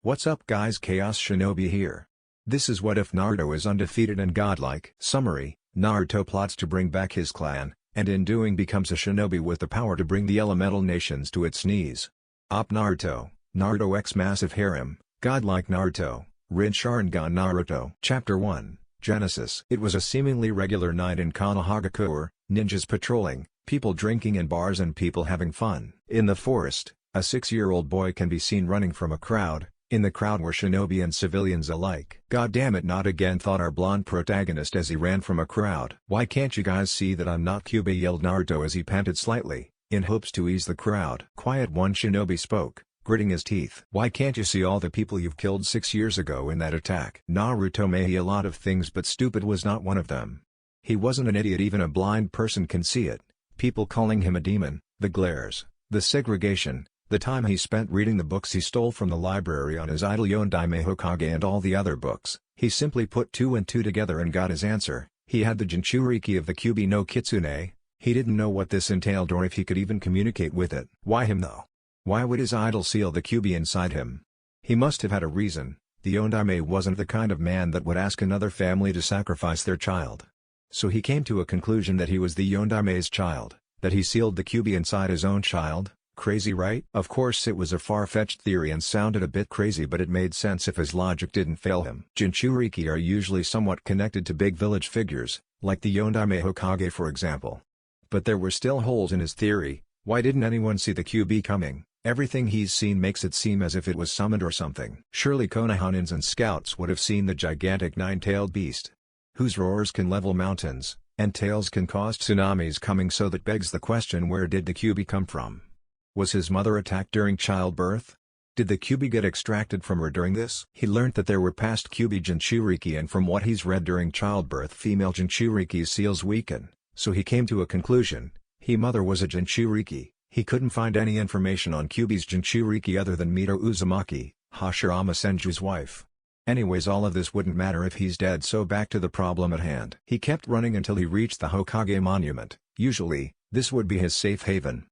What's up guys, Chaos Shinobi here. This is What If Naruto is undefeated and godlike. Summary: Naruto plots to bring back his clan, and in doing becomes a shinobi with the power to bring the elemental nations to its knees. Op Naruto, Naruto X Massive Harem, Godlike Naruto, Rin Sharingan Naruto. Chapter 1, Genesis. It was a seemingly regular night in Konohagakure, ninjas patrolling, people drinking in bars and people having fun. In the forest, a 6-year-old boy can be seen running from a crowd. In the crowd were shinobi and civilians alike. God damn it, not again, thought our blonde protagonist as he ran from a crowd. Why can't you guys see that I'm not Kyuubi, yelled Naruto as he panted slightly, in hopes to ease the crowd. Quiet, one shinobi spoke, gritting his teeth. Why can't you see all the people you've killed 6 years ago in that attack? Naruto may be a lot of things, but stupid was not one of them. He wasn't an idiot, even a blind person can see it. People calling him a demon, the glares, the segregation, the time he spent reading the books he stole from the library on his idol Yondaime Hokage and all the other books. He simply put 2 and 2 together and got his answer. He had the Jinchuriki of the Kyuubi no Kitsune. He didn't know what this entailed or if he could even communicate with it. Why him though? Why would his idol seal the Kyuubi inside him? He must have had a reason. The Yondaime wasn't the kind of man that would ask another family to sacrifice their child. So he came to a conclusion that he was the Yondaime's child, that he sealed the Kyuubi inside his own child. Crazy, right? Of course it was a far-fetched theory and sounded a bit crazy, but it made sense if his logic didn't fail him. Jinchuriki are usually somewhat connected to big village figures, like the Yondaime Hokage for example. But there were still holes in his theory. Why didn't anyone see the Kyuubi coming? Everything he's seen makes it seem as if it was summoned or something. Surely Konohanins and scouts would have seen the gigantic 9-tailed beast, whose roars can level mountains, and tails can cause tsunamis coming, so that begs the question, where did the Kyuubi come from? Was his mother attacked during childbirth? Did the Kyuubi get extracted from her during this? He learnt that there were past Kyuubi Jinchuriki, and from what he's read, during childbirth female Jinchuriki's seals weaken, so he came to a conclusion. He mother was a Jinchuriki. He couldn't find any information on Kyuubi's Jinchuriki other than Mito Uzumaki, Hashirama Senju's wife. Anyways, all of this wouldn't matter if he's dead, so back to the problem at hand. He kept running until he reached the Hokage monument. Usually, this would be his safe haven.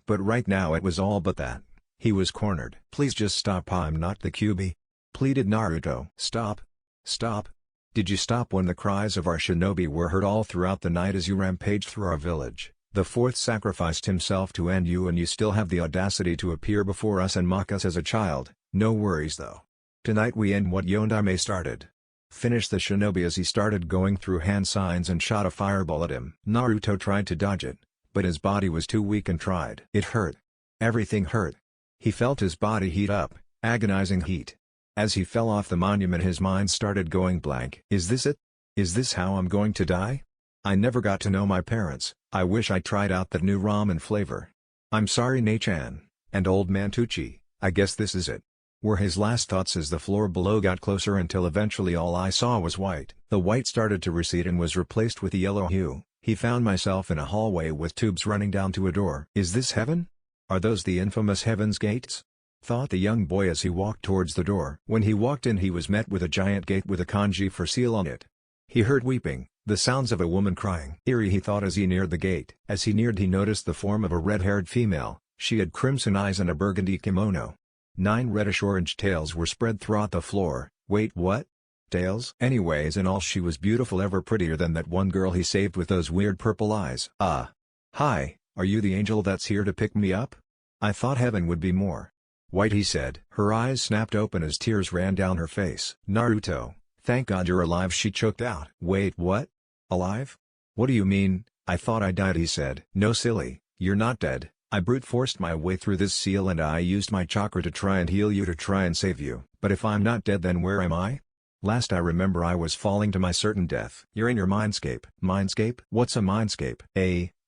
But right now it was all but that. He was cornered. Please just stop, I'm not the Kyuubi, pleaded Naruto. Stop. Stop. Did you stop when the cries of our shinobi were heard all throughout the night as you rampaged through our village? The fourth sacrificed himself to end you, and you still have the audacity to appear before us and mock us as a child. No worries though. Tonight we end what Yondaime started. Finished the shinobi as he started going through hand signs and shot a fireball at him. Naruto tried to dodge it, but his body was too weak and tried. It hurt. Everything hurt. He felt his body heat up, agonizing heat. As he fell off the monument, his mind started going blank. Is this it? Is this how I'm going to die? I never got to know my parents. I wish I tried out that new ramen flavor. I'm sorry Ne-chan, and old man Tucci, I guess this is it, were his last thoughts as the floor below got closer until eventually all I saw was white. The white started to recede and was replaced with a yellow hue. He found myself in a hallway with tubes running down to a door. Is this heaven? Are those the infamous heaven's gates? Thought the young boy as he walked towards the door. When he walked in, he was met with a giant gate with a kanji for seal on it. He heard weeping, the sounds of a woman crying. Eerie, he thought as he neared the gate. As he neared, he noticed the form of a red-haired female. She had crimson eyes and a burgundy kimono. 9 reddish-orange tails were spread throughout the floor. Wait, what? Tails? Anyways, in all she was beautiful, ever prettier than that one girl he saved with those weird purple eyes. Hi, are you the angel that's here to pick me up? I thought heaven would be more white, he said. Her eyes snapped open as tears ran down her face. Naruto, thank God you're alive, she choked out. Wait, what? Alive? What do you mean? I thought I died, he said. No silly, you're not dead. I brute forced my way through this seal and I used my chakra to try and heal you, to try and save you. But if I'm not dead, then where am I? Last I remember I was falling to my certain death. You're in your mindscape. Mindscape? What's a mindscape?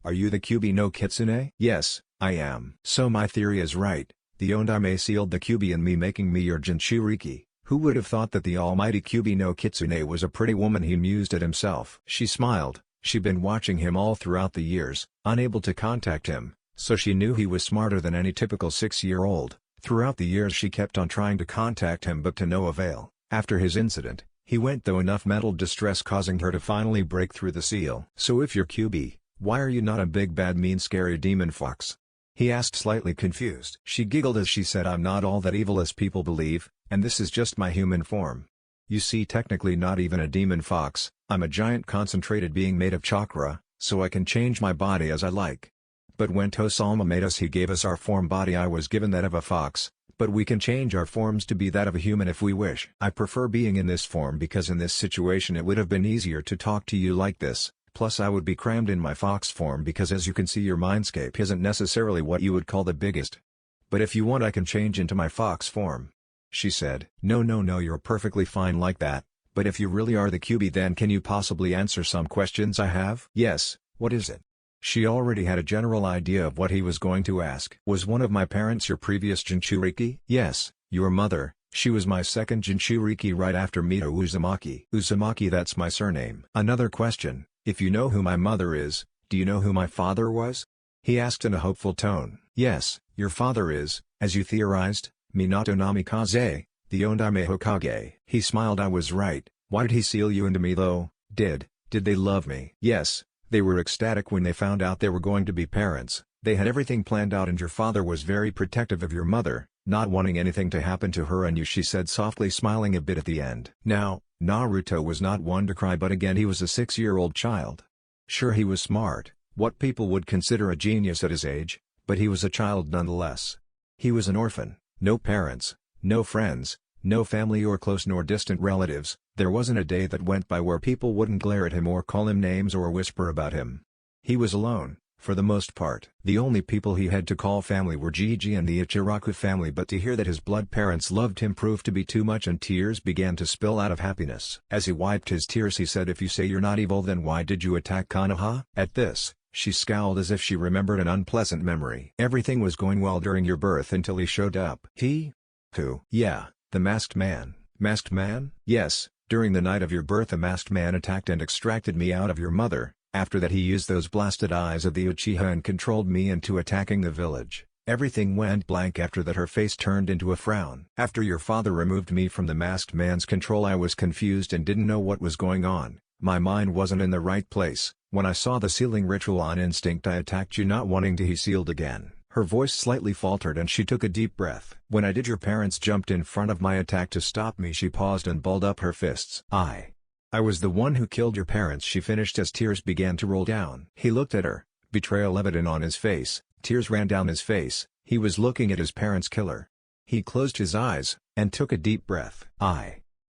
Are you the Kyuubi no Kitsune? Yes, I am. So my theory is right. The Yondaime sealed the Kyuubi in me, making me your Jinchuriki. Who would have thought that the almighty Kyuubi no Kitsune was a pretty woman, he mused at himself. She smiled. She'd been watching him all throughout the years, unable to contact him, so she knew he was smarter than any typical 6-year-old. Throughout the years she kept on trying to contact him, but to no avail. After his incident, he went through enough mental distress, causing her to finally break through the seal. So if you're Kyuubi, why are you not a big bad mean scary demon fox? He asked, slightly confused. She giggled as she said, I'm not all that evil as people believe. And this is just my human form. You see, technically not even a demon fox, I'm a giant concentrated being made of chakra, so I can change my body as I like. But when Tosama made us, he gave us our form body. I was given that of a fox, but we can change our forms to be that of a human if we wish. I prefer being in this form because in this situation it would have been easier to talk to you like this, plus I would be crammed in my fox form because as you can see your mindscape isn't necessarily what you would call the biggest. But if you want I can change into my fox form. She said, no, you're perfectly fine like that, but if you really are the QB then can you possibly answer some questions I have? Yes, what is it? She already had a general idea of what he was going to ask. Was one of my parents your previous Jinchuriki? Yes, your mother. She was my second Jinchuriki right after Mito Uzumaki. Uzumaki, that's my surname. Another question, if you know who my mother is, do you know who my father was? He asked in a hopeful tone. Yes, your father is, as you theorized, Minato Namikaze, the Ondame Hokage. He smiled. I was right. Why did he seal you into me though? Did they love me? Yes. They were ecstatic when they found out they were going to be parents. They had everything planned out and your father was very protective of your mother, not wanting anything to happen to her and you, she said softly, smiling a bit at the end. Now, Naruto was not one to cry, but again he was a 6-year-old child. Sure, he was smart, what people would consider a genius at his age, but he was a child nonetheless. He was an orphan, no parents, no friends, no family or close nor distant relatives. There wasn't a day that went by where people wouldn't glare at him or call him names or whisper about him. He was alone, for the most part. The only people he had to call family were Gigi and the Ichiraku family, but to hear that his blood parents loved him proved to be too much and tears began to spill out of happiness. As he wiped his tears he said, if you say you're not evil then why did you attack Konoha? At this, she scowled as if she remembered an unpleasant memory. Everything was going well during your birth until he showed up. He? Who? Yeah, the masked man. Masked man? Yes. During the night of your birth a masked man attacked and extracted me out of your mother. After that he used those blasted eyes of the Uchiha and controlled me into attacking the village. Everything went blank after that. Her face turned into a frown. After your father removed me from the masked man's control I was confused and didn't know what was going on. My mind wasn't in the right place. When I saw the sealing ritual on instinct I attacked you, not wanting to. He sealed again. Her voice slightly faltered and she took a deep breath. When I did your parents jumped in front of my attack to stop me. She paused and balled up her fists. I was the one who killed your parents, she finished as tears began to roll down. He looked at her, betrayal evident on his face. Tears ran down his face. He was looking at his parents' killer. He closed his eyes, and took a deep breath.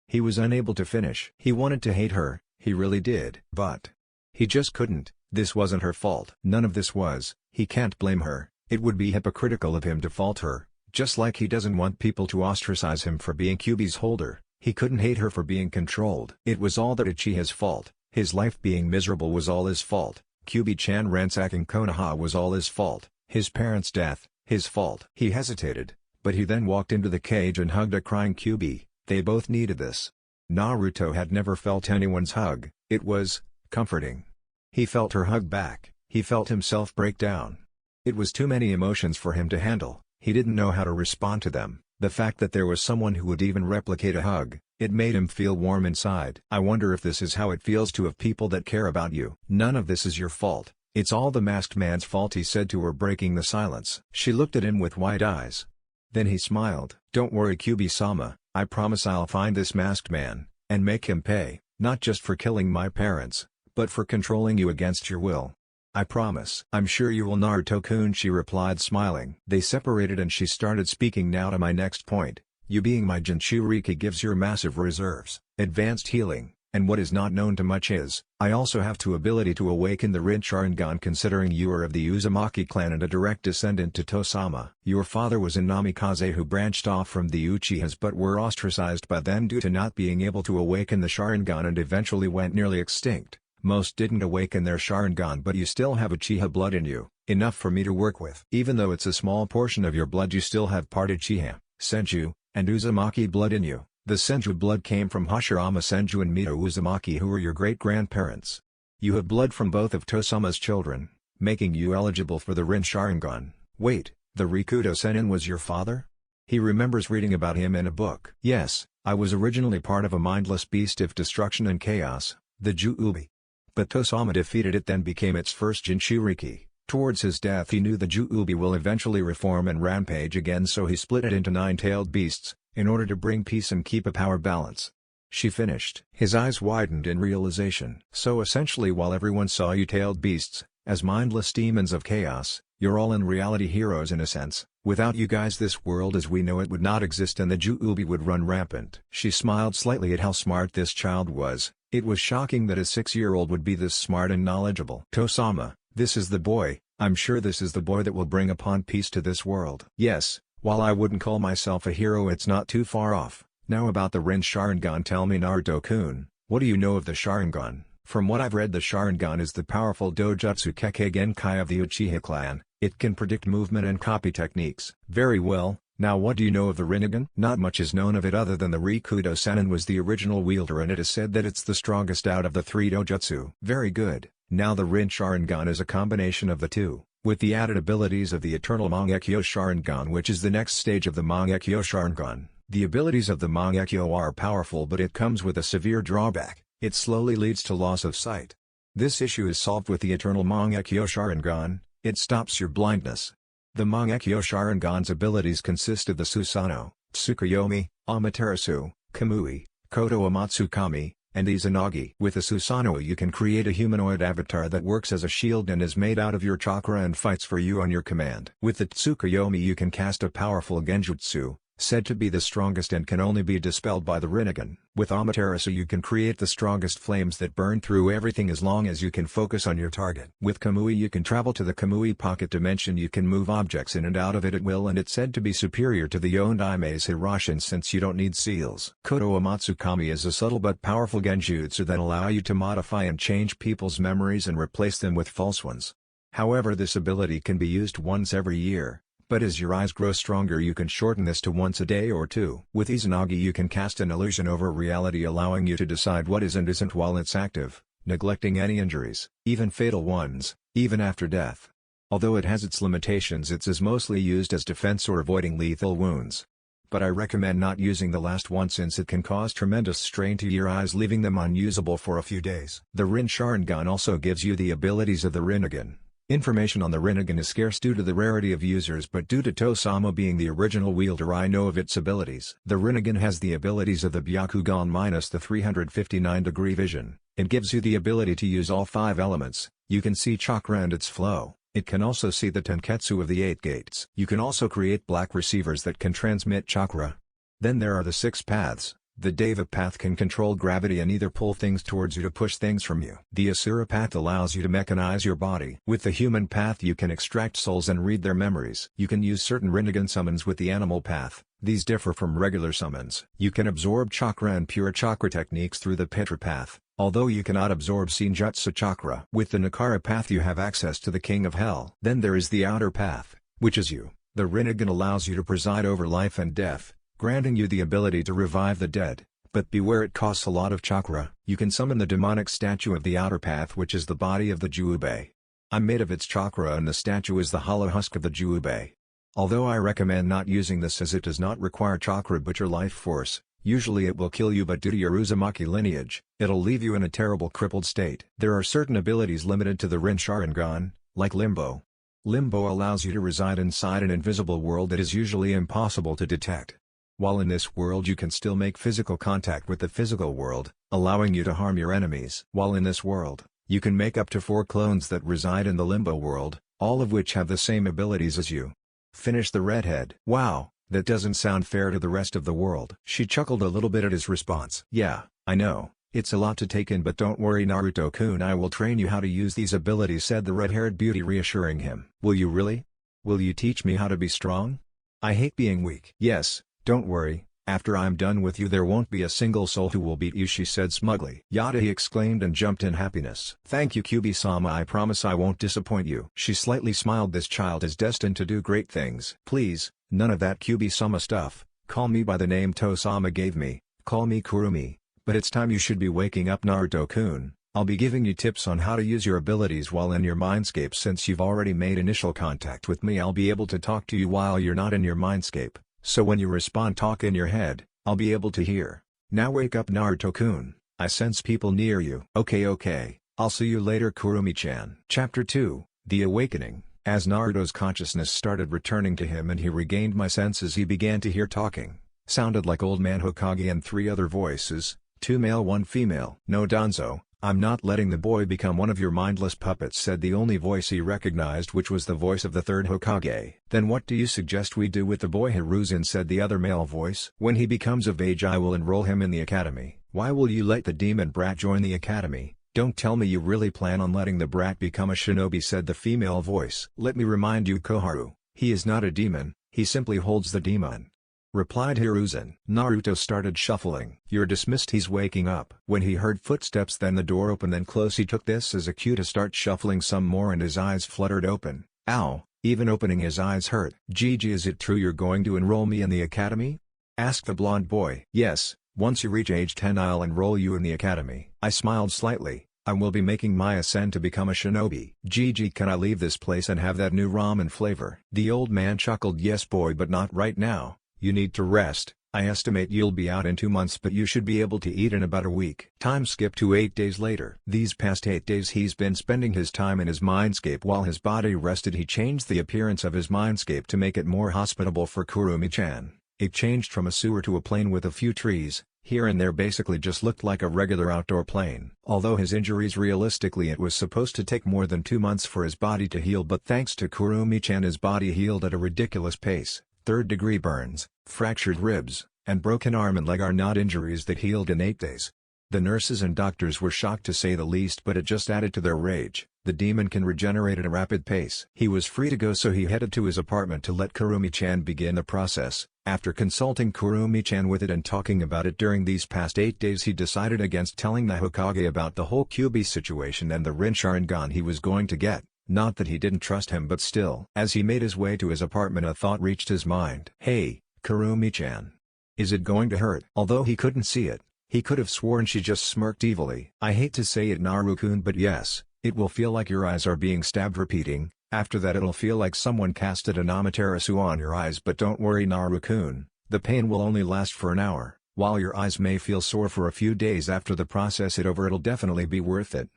He was unable to finish. He wanted to hate her, he really did. But he just couldn't. This wasn't her fault. None of this was. He can't blame her. It would be hypocritical of him to fault her, just like he doesn't want people to ostracize him for being Kyuubi's holder. He couldn't hate her for being controlled. It was all that Uchiha's fault. His life being miserable was all his fault. Kyuubi-chan ransacking Konoha was all his fault. His parents' death, his fault. He hesitated, but he then walked into the cage and hugged a crying Kyuubi. They both needed this. Naruto had never felt anyone's hug. It was comforting. He felt her hug back. He felt himself break down. It was too many emotions for him to handle. He didn't know how to respond to them. The fact that there was someone who would even replicate a hug, it made him feel warm inside. I wonder if this is how it feels to have people that care about you. None of this is your fault. It's all the masked man's fault, he said to her, breaking the silence. She looked at him with wide eyes. Then he smiled. Don't worry Kyuubi-sama, I promise I'll find this masked man, and make him pay, not just for killing my parents, but for controlling you against your will. I promise. I'm sure you will, Naruto-kun, she replied smiling. They separated and she started speaking. Now to my next point. You being my Jinchuriki gives your massive reserves, advanced healing, and what is not known to much is, I also have the ability to awaken the Rin Sharingan. Considering you are of the Uzumaki clan and a direct descendant to Tosama. Your father was a Namikaze who branched off from the Uchihas but were ostracized by them due to not being able to awaken the Sharingan and eventually went nearly extinct. Most didn't awaken their Sharingan, but you still have Uchiha blood in you, enough for me to work with. Even though it's a small portion of your blood, you still have part Uchiha, Senju, and Uzumaki blood in you. The Senju blood came from Hashirama Senju and Mito Uzumaki, who were your great-grandparents. You have blood from both of Tosama's children, making you eligible for the Rin Sharingan. Wait, the Rikudo Sennin was your father? He remembers reading about him in a book. Yes, I was originally part of a mindless beast of destruction and chaos, the Juubi. But Tosama defeated it, then became its first Jinchuriki. Towards his death he knew the Juubi will eventually reform and rampage again, so he split it into 9-tailed beasts, in order to bring peace and keep a power balance. She finished. His eyes widened in realization. So essentially while everyone saw you tailed beasts, as mindless demons of chaos, you're all in reality heroes in a sense. Without you guys this world as we know it would not exist and the Juubi would run rampant. She smiled slightly at how smart this child was. It was shocking that a 6-year-old would be this smart and knowledgeable. Tosama, this is the boy. I'm sure this is the boy that will bring upon peace to this world. Yes, while I wouldn't call myself a hero it's not too far off. Now about the Rin Sharingan, tell me Naruto-kun, what do you know of the Sharingan? From what I've read the Sharingan is the powerful dojutsu Kekkei Genkai of the Uchiha clan. It can predict movement and copy techniques. Very well, now what do you know of the Rinnegan? Not much is known of it other than the Rikudo Sennin was the original wielder and it is said that it's the strongest out of the 3 dojutsu. Very good, now the Rin Sharingan is a combination of the two, with the added abilities of the Eternal Mangekyo Sharingan which is the next stage of the Mangekyo Sharingan. The abilities of the Mangekyo are powerful but it comes with a severe drawback, it slowly leads to loss of sight. This issue is solved with the Eternal Mangekyo Sharingan, it stops your blindness. The Mangekyo Sharingan's abilities consist of the Susanoo, Tsukuyomi, Amaterasu, Kamui, Koto Amatsukami, and Izanagi. With the Susanoo you can create a humanoid avatar that works as a shield and is made out of your chakra and fights for you on your command. With the Tsukuyomi you can cast a powerful genjutsu, said to be the strongest and can only be dispelled by the Rinnegan. With Amaterasu you can create the strongest flames that burn through everything as long as you can focus on your target. With Kamui you can travel to the Kamui pocket dimension, you can move objects in and out of it at will and it's said to be superior to the Yondaime's Hirashin since you don't need seals. Koto Amatsukami is a subtle but powerful genjutsu that allow you to modify and change people's memories and replace them with false ones. However this ability can be used once every year. But as your eyes grow stronger you can shorten this to once a day or two. With Izanagi you can cast an illusion over reality allowing you to decide what is and isn't while it's active, neglecting any injuries, even fatal ones, even after death. Although it has its limitations it is mostly used as defense or avoiding lethal wounds. But I recommend not using the last one since it can cause tremendous strain to your eyes leaving them unusable for a few days. The Rin Sharingan also gives you the abilities of the Rinnegan. Information on the Rinnegan is scarce due to the rarity of users but due to Tosama being the original wielder I know of its abilities. The Rinnegan has the abilities of the Byakugan minus the 359-degree vision. It gives you the ability to use all 5 elements, you can see chakra and its flow. It can also see the tenketsu of the 8 gates. You can also create black receivers that can transmit chakra. Then there are the 6 paths. The Deva path can control gravity and either pull things towards you to push things from you. The Asura path allows you to mechanize your body. With the human path you can extract souls and read their memories. You can use certain Rinnegan summons with the animal path. These differ from regular summons. You can absorb chakra and pure chakra techniques through the Petra path, although you cannot absorb Shinjutsu chakra. With the Nakara path you have access to the King of Hell. Then there is the outer path, which is you. The Rinnegan allows you to preside over life and death, granting you the ability to revive the dead, but beware it costs a lot of chakra. You can summon the demonic statue of the outer path which is the body of the Juubei. I'm made of its chakra and the statue is the hollow husk of the Juubei. Although I recommend not using this as it does not require chakra but your life force, usually it will kill you but due to your Uzumaki lineage, it'll leave you in a terrible crippled state. There are certain abilities limited to the Rin Sharingan, like Limbo. Limbo allows you to reside inside an invisible world that is usually impossible to detect. While in this world you can still make physical contact with the physical world, allowing you to harm your enemies. While in this world, you can make up to 4 clones that reside in the Limbo world, all of which have the same abilities as you. Finish the redhead. Wow, that doesn't sound fair to the rest of the world. She chuckled a little bit at his response. Yeah, I know, it's a lot to take in but don't worry Naruto-kun, I will train you how to use these abilities, said the red-haired beauty reassuring him. Will you really? Will you teach me how to be strong? I hate being weak. Yes. Don't worry, after I'm done with you there won't be a single soul who will beat you, she said smugly. Yada, he exclaimed and jumped in happiness. Thank you Kyubi-sama, I promise I won't disappoint you. She slightly smiled, this child is destined to do great things. Please, none of that Kyubi-sama stuff, call me by the name Tosama gave me, call me Kurumi, but it's time you should be waking up Naruto-kun. I'll be giving you tips on how to use your abilities while in your mindscape. Since you've already made initial contact with me I'll be able to talk to you while you're not in your mindscape. So when you respond talk in your head, I'll be able to hear. Now wake up Naruto-kun, I sense people near you. Okay, I'll see you later Kurumi-chan. Chapter 2, The Awakening. As Naruto's consciousness started returning to him and he regained my senses he began to hear talking. Sounded like Old Man Hokage and three other voices, two male one female. "No Danzo, I'm not letting the boy become one of your mindless puppets," said the only voice he recognized, which was the voice of the third Hokage. "Then what do you suggest we do with the boy, Hiruzen?" said the other male voice. "When he becomes of age I will enroll him in the academy." "Why will you let the demon brat join the academy? Don't tell me you really plan on letting the brat become a shinobi," said the female voice. "Let me remind you, Koharu, he is not a demon, he simply holds the demon," replied Hiruzen. Naruto started shuffling. "You're dismissed." He's waking up. When he heard footsteps, then the door opened, then closed. He took this as a cue to start shuffling some more and his eyes fluttered open. Ow, even opening his eyes hurt. "Gigi, is it true you're going to enroll me in the academy?" asked the blonde boy. "Yes, once you reach age 10 I'll enroll you in the academy." I smiled slightly. "I will be making my ascent to become a shinobi." "Gigi, can I leave this place and have that new ramen flavor?" The old man chuckled. "Yes boy, but not right now. You need to rest. I estimate you'll be out in 2 months, but you should be able to eat in about a week." Time skipped to 8 days later. These past 8 days he's been spending his time in his mindscape while his body rested. He changed the appearance of his mindscape to make it more hospitable for Kurumi-chan. It changed from a sewer to a plain with a few trees. Here and there basically just looked like a regular outdoor plain. Although his injuries, realistically it was supposed to take more than 2 months for his body to heal, but thanks to Kurumi-chan his body healed at a ridiculous pace. Third-degree burns, fractured ribs, and broken arm and leg are not injuries that healed in 8 days. The nurses and doctors were shocked to say the least, but it just added to their rage. The demon can regenerate at a rapid pace. He was free to go, so he headed to his apartment to let Kurumi-chan begin the process. After consulting Kurumi-chan with it and talking about it during these past 8 days, he decided against telling the Hokage about the whole Kyuubi situation and the Rin Sharingan he was going to get. Not that he didn't trust him, but still. As he made his way to his apartment, a thought reached his mind. "Hey, Kurumi-chan. Is it going to hurt?" Although he couldn't see it, he could have sworn she just smirked evilly. "I hate to say it, Naru-kun, but yes, it will feel like your eyes are being stabbed." Repeating, "After that it'll feel like someone casted an Amaterasu on your eyes, but don't worry Naru-kun, the pain will only last for an hour. While your eyes may feel sore for a few days after the process is over, it'll definitely be worth it,"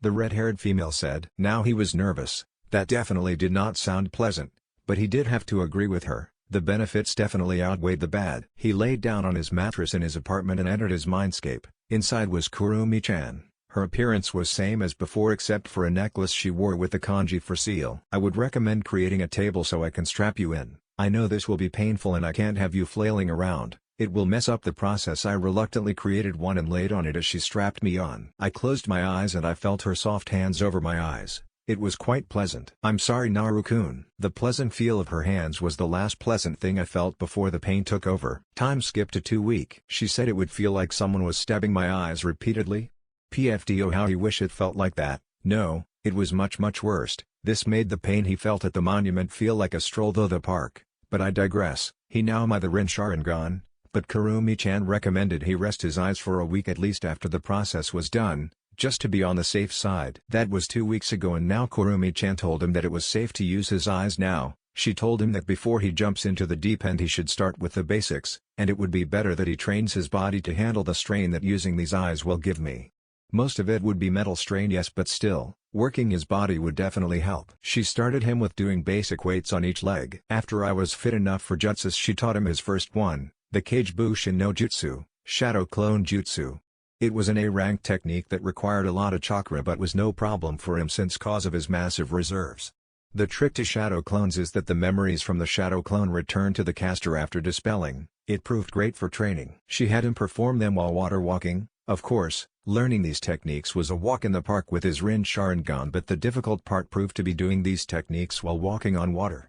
the red-haired female said. Now he was nervous. That definitely did not sound pleasant, but he did have to agree with her. The benefits definitely outweighed the bad. He laid down on his mattress in his apartment and entered his mindscape. Inside was Kurumi-chan. Her appearance was same as before except for a necklace she wore with the kanji for seal. "I would recommend creating a table so I can strap you in. I know this will be painful and I can't have you flailing around. It will mess up the process." I reluctantly created one and laid on it as she strapped me on. I closed my eyes and I felt her soft hands over my eyes. It was quite pleasant. "I'm sorry Naru-kun." The pleasant feel of her hands was the last pleasant thing I felt before the pain took over. Time skipped to 2 weeks. She said it would feel like someone was stabbing my eyes repeatedly. PFDO, how he wish it felt like that. No, it was much worse. This made the pain he felt at the monument feel like a stroll through the park. But I digress. He now my the Rin Sharingan, but Kurumi-chan recommended he rest his eyes for a week at least after the process was done, just to be on the safe side. That was 2 weeks ago and now Kurumi-chan told him that it was safe to use his eyes now. She told him that before he jumps into the deep end he should start with the basics, and it would be better that he trains his body to handle the strain that using these eyes will give me. Most of it would be mental strain, yes, but still, working his body would definitely help. She started him with doing basic weights on each leg. After I was fit enough for jutsus, she taught him his first one, the Kage Bushin no Jutsu, Shadow Clone Jutsu. It was an A-rank technique that required a lot of chakra but was no problem for him since cause of his massive reserves. The trick to shadow clones is that the memories from the shadow clone return to the caster after dispelling. It proved great for training. She had him perform them while water walking. Of course, learning these techniques was a walk in the park with his Rin Sharingan, but the difficult part proved to be doing these techniques while walking on water.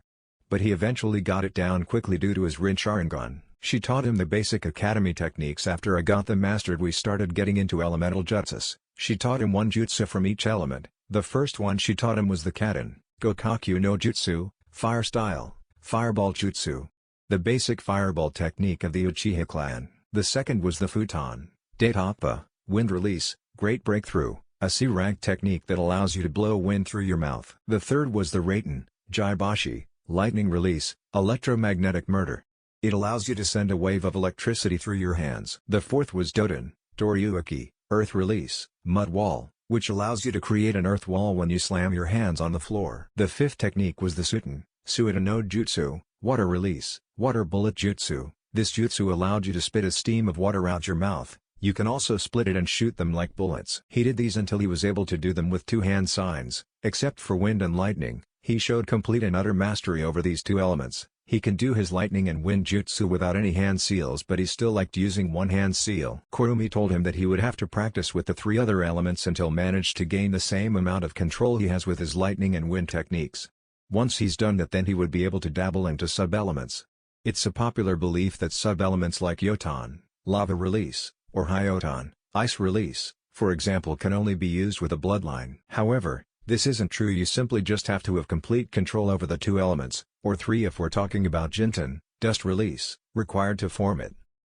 But he eventually got it down quickly due to his Rin Sharingan. She taught him the basic academy techniques. After I got them mastered we started getting into elemental jutsus. She taught him one jutsu from each element. The first one she taught him was the Kaden, Gokaku no Jutsu, Fire Style, Fireball Jutsu. The basic fireball technique of the Uchiha clan. The second was the Futon, Daitappa, Wind Release, Great Breakthrough, a C-rank technique that allows you to blow wind through your mouth. The third was the Raiten, Jaibashi, Lightning Release, Electromagnetic Murder. It allows you to send a wave of electricity through your hands. The fourth was Doden, Doryuki, Earth Release, Mud Wall, which allows you to create an earth wall when you slam your hands on the floor. The fifth technique was the Suiten, Suita no Jutsu, Water Release, Water Bullet Jutsu. This jutsu allowed you to spit a stream of water out your mouth. You can also split it and shoot them like bullets. He did these until he was able to do them with two hand signs. Except for wind and lightning, he showed complete and utter mastery over these two elements. He can do his lightning and wind jutsu without any hand seals, but he still liked using one hand seal. Kurumi told him that he would have to practice with the three other elements until managed to gain the same amount of control he has with his lightning and wind techniques. Once he's done that, then he would be able to dabble into sub-elements. It's a popular belief that sub-elements like yotan, lava release, or hyotan, ice release, for example, can only be used with a bloodline. However, this isn't true. You simply just have to have complete control over the two elements, or three if we're talking about Jinten, dust release, required to form it.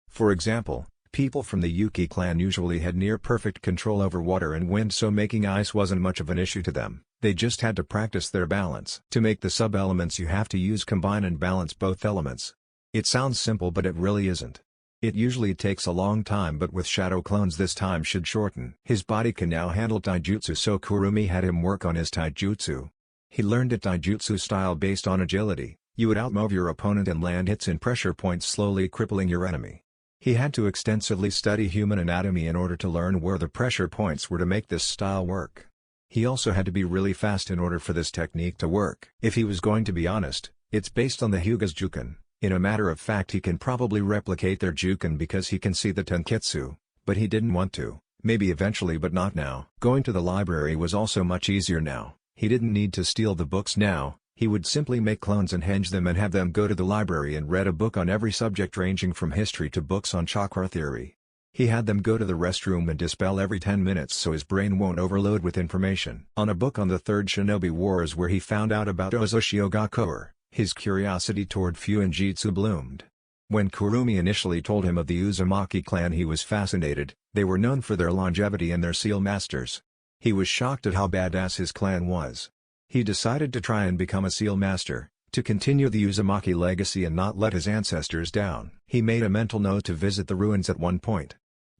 For example, people from the Yuki clan usually had near-perfect control over water and wind, so making ice wasn't much of an issue to them. They just had to practice their balance. To make the sub-elements you have to combine and balance both elements. It sounds simple, but it really isn't. It usually takes a long time, but with shadow clones this time should shorten. His body can now handle taijutsu, so Kurumi had him work on his taijutsu. He learned a taijutsu style based on agility. You would outmove your opponent and land hits in pressure points, slowly crippling your enemy. He had to extensively study human anatomy in order to learn where the pressure points were to make this style work. He also had to be really fast in order for this technique to work. If he was going to be honest, it's based on the Hyuga's Juken. In a matter of fact, he can probably replicate their Juken because he can see the Tenketsu, but he didn't want to. Maybe eventually, but not now. Going to the library was also much easier now. He didn't need to steal the books now. He would simply make clones and henge them and have them go to the library and read a book on every subject, ranging from history to books on chakra theory. He had them go to the restroom and dispel every 10 minutes so his brain won't overload with information. On a book on the Third Shinobi Wars, where he found out about Ozoshiogakuer, his curiosity toward Fuinjitsu bloomed. When Kurumi initially told him of the Uzumaki clan, he was fascinated. They were known for their longevity and their seal masters. He was shocked at how badass his clan was. He decided to try and become a seal master, to continue the Uzumaki legacy and not let his ancestors down. He made a mental note to visit the ruins at one point.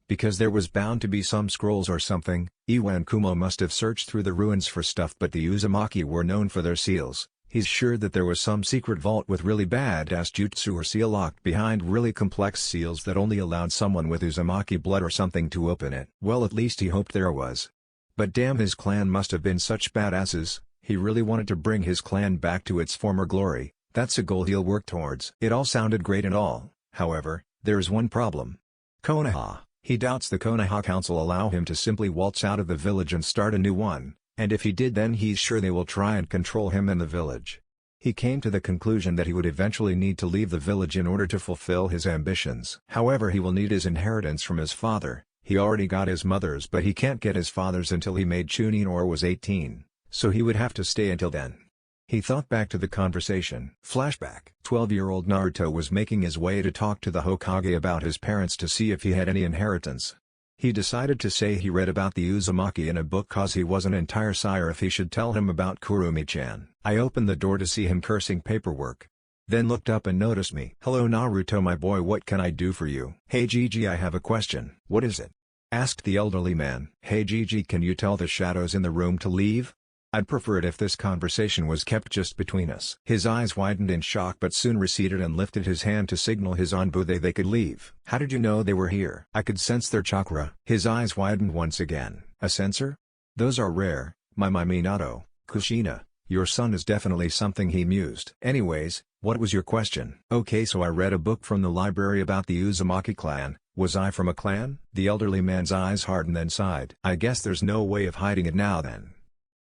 Because there was bound to be some scrolls or something, Iwa and Kumo must have searched through the ruins for stuff, but the Uzumaki were known for their seals. He's sure that there was some secret vault with really badass jutsu or seal locked behind really complex seals that only allowed someone with Uzumaki blood or something to open it. Well, at least he hoped there was. But damn, his clan must have been such badasses. He really wanted to bring his clan back to its former glory. That's a goal he'll work towards. It all sounded great and all. However, there is one problem. Konoha. He doubts the Konoha Council allow him to simply waltz out of the village and start a new one. And if he did, then he's sure they will try and control him and the village. He came to the conclusion that he would eventually need to leave the village in order to fulfill his ambitions. However, he will need his inheritance from his father. He already got his mother's, but he can't get his father's until he made Chunin or was 18, so he would have to stay until then. He thought back to the conversation. Flashback. 12-year-old Naruto was making his way to talk to the Hokage about his parents to see if he had any inheritance. He decided to say he read about the Uzumaki in a book cause he wasn't entire sure if he should tell him about Kurumi-chan. I opened the door to see him cursing paperwork. Then looked up and noticed me. "Hello Naruto, my boy, what can I do for you?" "Hey Gigi, I have a question." "What is it?" asked the elderly man. "Hey Gigi, can you tell the shadows in the room to leave? I'd prefer it if this conversation was kept just between us." His eyes widened in shock but soon receded and lifted his hand to signal his Anbu they could leave. "How did you know they were here?" "I could sense their chakra." His eyes widened once again. "A sensor? Those are rare, my Minato. Kushina, your son is definitely something," he mused. "Anyways, what was your question?" "Okay, so I read a book from the library about the Uzumaki clan. Was I from a clan?" The elderly man's eyes hardened then sighed. "I guess there's no way of hiding it now then."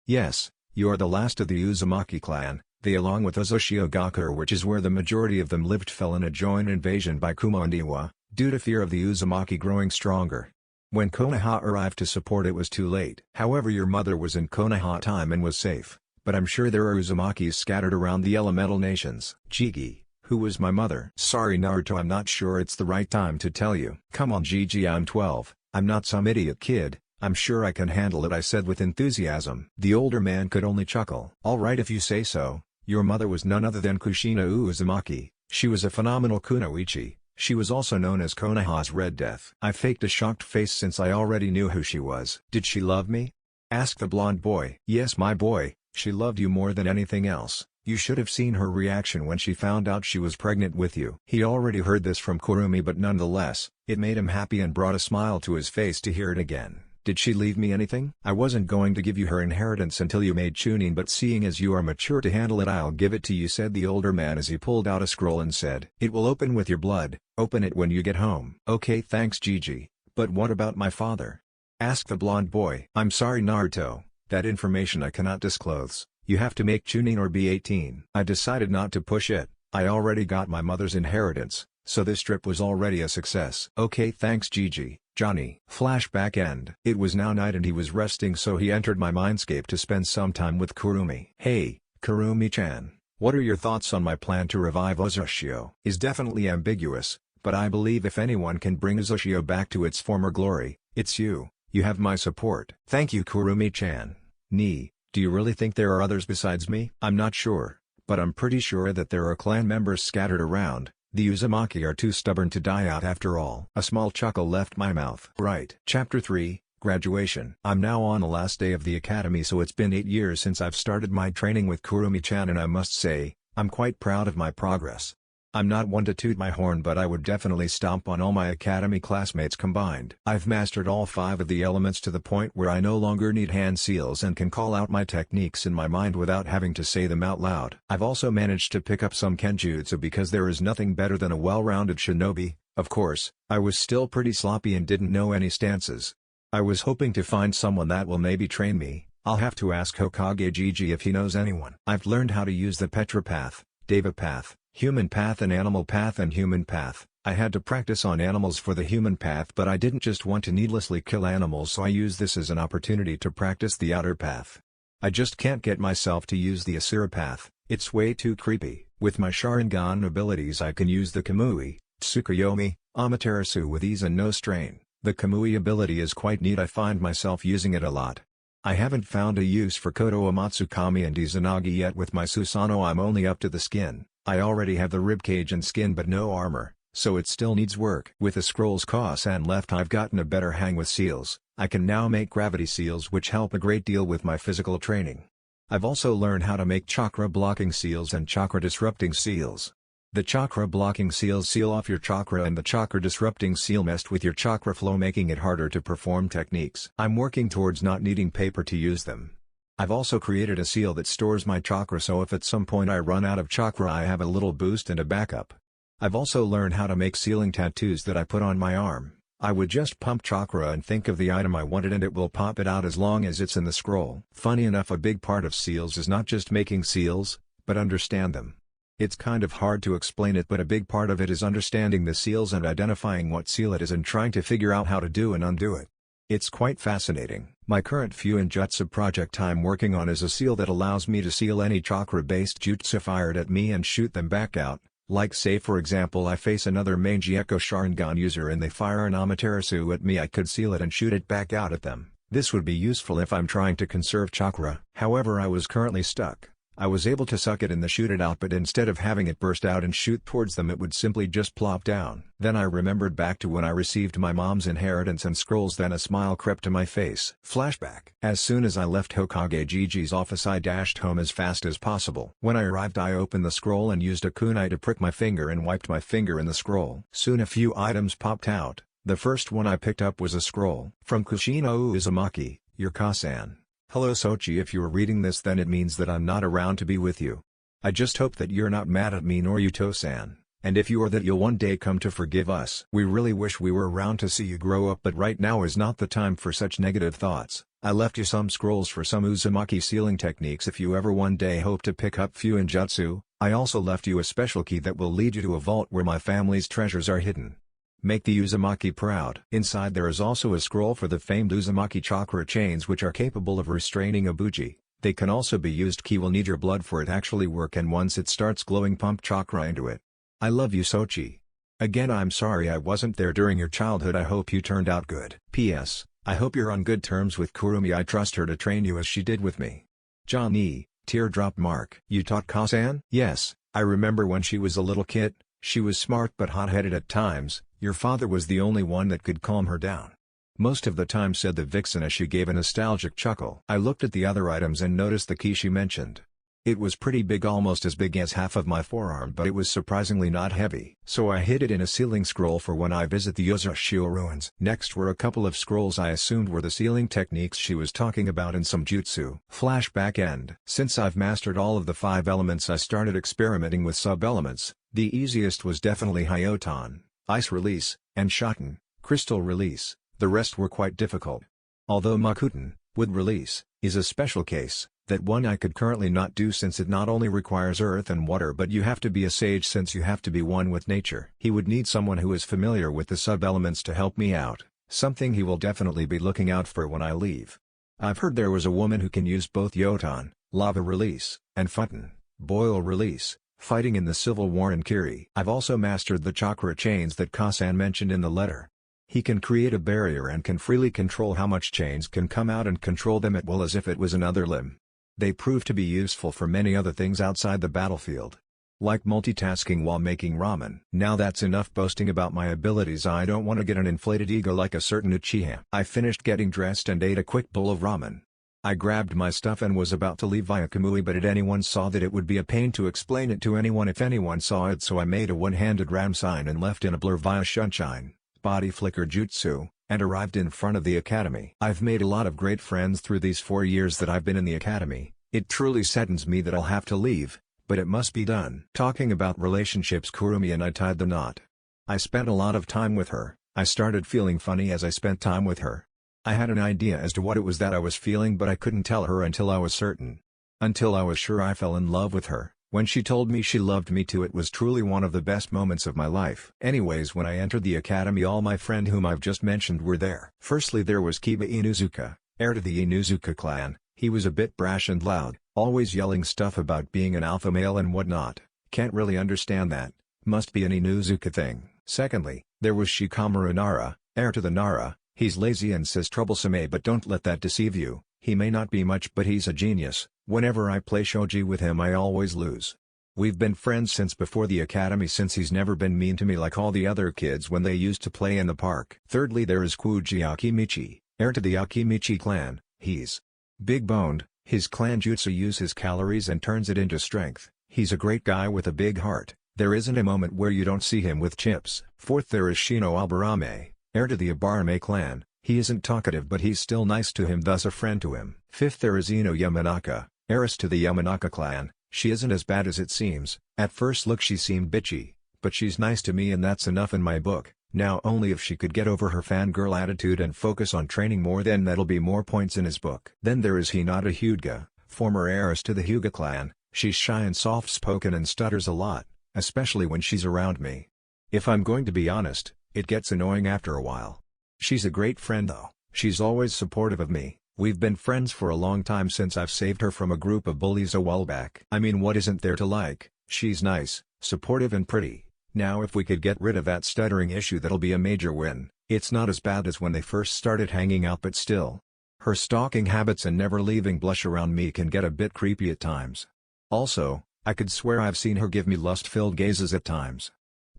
"Yes, you are the last of the Uzumaki clan. They, along with Ozoshiogakuer, which is where the majority of them lived, fell in a joint invasion by Kumo and Iwa, due to fear of the Uzumaki growing stronger. When Konoha arrived to support, it was too late. However, your mother was in Konoha time and was safe, but I'm sure there are Uzumakis scattered around the elemental nations." "Gigi, who was my mother?" "Sorry Naruto, I'm not sure it's the right time to tell you." "Come on Gigi, I'm 12, I'm not some idiot kid. I'm sure I can handle it," I said with enthusiasm. The older man could only chuckle. "All right if you say so. Your mother was none other than Kushina Uzumaki. She was a phenomenal kunoichi. She was also known as Konoha's Red Death." I faked a shocked face since I already knew who she was. "Did she love me?" asked the blonde boy. "Yes my boy, she loved you more than anything else. You should have seen her reaction when she found out she was pregnant with you. He already heard this from Kurumi, but nonetheless, it made him happy and brought a smile to his face to hear it again. Did she leave me anything? I wasn't going to give you her inheritance until you made Chunin, but seeing as you are mature to handle it, I'll give it to you, said the older man as he pulled out a scroll and said, "It will open with your blood. Open it when you get home." "Okay, thanks Gigi, but what about my father?" asked the blonde boy. "I'm sorry Naruto, that information I cannot disclose. You have to make Chunin or be 18. I decided not to push it. I already got my mother's inheritance, so this trip was already a success." "Okay, thanks Gigi." Johnny. Flashback end. It was now night and he was resting, so he entered my mindscape to spend some time with Kurumi. "Hey, Kurumi-chan, what are your thoughts on my plan to revive Uzushio?" Is definitely ambiguous, but I believe if anyone can bring Uzushio back to its former glory, it's you. You have my support. Thank you Kurumi-chan. Do you really think there are others besides me? I'm not sure, but I'm pretty sure that there are clan members scattered around. The Uzumaki are too stubborn to die out after all. A small chuckle left my mouth. Right. Chapter 3, Graduation. I'm now on the last day of the academy, so it's been 8 years since I've started my training with Kurumi-chan, and I must say, I'm quite proud of my progress. I'm not one to toot my horn, but I would definitely stomp on all my academy classmates combined. I've mastered all 5 of the elements to the point where I no longer need hand seals and can call out my techniques in my mind without having to say them out loud. I've also managed to pick up some kenjutsu because there is nothing better than a well-rounded shinobi. Of course, I was still pretty sloppy and didn't know any stances. I was hoping to find someone that will maybe train me. I'll have to ask Hokage Gigi if he knows anyone. I've learned how to use the Petra path, Deva path, human path and animal path and human path. I had to practice on animals for the human path, but I didn't just want to needlessly kill animals, so I used this as an opportunity to practice the outer path. I just can't get myself to use the Asura path, it's way too creepy. With my Sharingan abilities I can use the Kamui, Tsukuyomi, Amaterasu with ease and no strain. The Kamui ability is quite neat, I find myself using it a lot. I haven't found a use for Koto Amatsukami and Izanagi yet. With my Susanoo I'm only up to the skin. I already have the ribcage and skin but no armor, so it still needs work. With the scrolls Kosan left I've gotten a better hang with seals. I can now make gravity seals which help a great deal with my physical training. I've also learned how to make chakra blocking seals and chakra disrupting seals. The chakra blocking seals seal off your chakra and the chakra disrupting seal messed with your chakra flow, making it harder to perform techniques. I'm working towards not needing paper to use them. I've also created a seal that stores my chakra, so if at some point I run out of chakra I have a little boost and a backup. I've also learned how to make sealing tattoos that I put on my arm. I would just pump chakra and think of the item I wanted and it will pop it out as long as it's in the scroll. Funny enough, a big part of seals is not just making seals, but understand them. It's kind of hard to explain it, but a big part of it is understanding the seals and identifying what seal it is and trying to figure out how to do and undo it. It's quite fascinating. My current Fuinjutsu project I'm working on is a seal that allows me to seal any chakra-based jutsu fired at me and shoot them back out. Like say for example I face another Manji Echo Sharingan user and they fire an Amaterasu at me, I could seal it and shoot it back out at them. This would be useful if I'm trying to conserve chakra. However, I was currently stuck. I was able to suck it in the shoot it out, but instead of having it burst out and shoot towards them it would simply just plop down. Then I remembered back to when I received my mom's inheritance and scrolls, then a smile crept to my face. Flashback. As soon as I left Hokage Gigi's office I dashed home as fast as possible. When I arrived I opened the scroll and used a kunai to prick my finger and wiped my finger in the scroll. Soon a few items popped out. The first one I picked up was a scroll. From Kushino Uzumaki, your Kasan. Hello Sochi, if you're reading this then it means that I'm not around to be with you. I just hope that you're not mad at me nor Yuto-san, and if you are that you'll one day come to forgive us. We really wish we were around to see you grow up, but right now is not the time for such negative thoughts. I left you some scrolls for some Uzumaki sealing techniques if you ever one day hope to pick up Fuinjutsu. I also left you a special key that will lead you to a vault where my family's treasures are hidden. Make the Uzumaki proud. Inside there is also a scroll for the famed Uzumaki chakra chains which are capable of restraining a buji. They can also be used. Key will need your blood for it actually work, and once it starts glowing pump chakra into it. I love you Sochi. Again I'm sorry I wasn't there during your childhood. I hope you turned out good. P.S. I hope you're on good terms with Kurumi. I trust her to train you as she did with me. Johnny, teardrop mark. You taught Kasan? Yes, I remember when she was a little kid. She was smart but hot-headed at times. Your father was the only one that could calm her down. Most of the time, said the vixen as she gave a nostalgic chuckle. I looked at the other items and noticed the key she mentioned. It was pretty big, almost as big as half of my forearm, but it was surprisingly not heavy. So I hid it in a ceiling scroll for when I visit the Yuzashio ruins. Next were a couple of scrolls I assumed were the sealing techniques she was talking about in some jutsu. Flashback end. Since I've mastered all of the 5 elements, I started experimenting with sub-elements. The easiest was definitely Hyoton, Ice Release, and Shoten, Crystal Release. The rest were quite difficult. Although Makuten, Wood Release, is a special case, that one I could currently not do since it not only requires earth and water, but you have to be a sage since you have to be one with nature. He would need someone who is familiar with the sub-elements to help me out, something he will definitely be looking out for when I leave. I've heard there was a woman who can use both Yoton, Lava Release, and Futen, Boil Release, fighting in the Civil War in Kiri. I've also mastered the chakra chains that Kasan mentioned in the letter. He can create a barrier and can freely control how much chains can come out and control them at will as if it was another limb. They prove to be useful for many other things outside the battlefield, like multitasking while making ramen. Now that's enough boasting about my abilities. I don't want to get an inflated ego like a certain Uchiha. I finished getting dressed and ate a quick bowl of ramen. I grabbed my stuff and was about to leave via Kamui, but anyone saw that it would be a pain to explain it to anyone if anyone saw it, so I made a one-handed ram sign and left in a blur via Shunshine, body flicker jutsu, and arrived in front of the academy. I've made a lot of great friends through these 4 years that I've been in the academy. It truly saddens me that I'll have to leave, but it must be done. Talking about relationships, Kurumi and I tied the knot. I spent a lot of time with her. I started feeling funny as I spent time with her. I had an idea as to what it was that I was feeling, but I couldn't tell her until I was certain. Until I was sure I fell in love with her. When she told me she loved me too, it was truly one of the best moments of my life. Anyways, when I entered the academy, all my friends whom I've just mentioned were there. Firstly, there was Kiba Inuzuka, heir to the Inuzuka clan. He was a bit brash and loud, always yelling stuff about being an alpha male and whatnot. Can't really understand that, must be an Inuzuka thing. Secondly, there was Shikamaru Nara, heir to the Nara. He's lazy and says troublesome, but don't let that deceive you. He may not be much, but he's a genius. Whenever I play shogi with him, I always lose. We've been friends since before the academy, since he's never been mean to me like all the other kids when they used to play in the park. Thirdly, there is Kuji Akimichi, heir to the Akimichi clan. He's big-boned, his clan jutsu uses calories and turns it into strength. He's a great guy with a big heart. There isn't a moment where you don't see him with chips. Fourth, there is Shino Aburame, heir to the Aburame clan. He isn't talkative, but he's still nice to him, thus a friend to him. Fifth, there is Ino Yamanaka, heiress to the Yamanaka clan. She isn't as bad as it seems. At first look she seemed bitchy, but she's nice to me and that's enough in my book. Now only if she could get over her fangirl attitude and focus on training more, then that'll be more points in his book. Then there is Hinata Hyuga, former heiress to the Hyuga clan. She's shy and soft-spoken and stutters a lot, especially when she's around me. If I'm going to be honest, it gets annoying after a while. She's a great friend though. She's always supportive of me. We've been friends for a long time, since I've saved her from a group of bullies a while back. I mean, what isn't there to like? She's nice, supportive and pretty. Now if we could get rid of that stuttering issue, that'll be a major win. It's not as bad as when they first started hanging out, but still. Her stalking habits and never leaving blush around me can get a bit creepy at times. Also, I could swear I've seen her give me lust-filled gazes at times.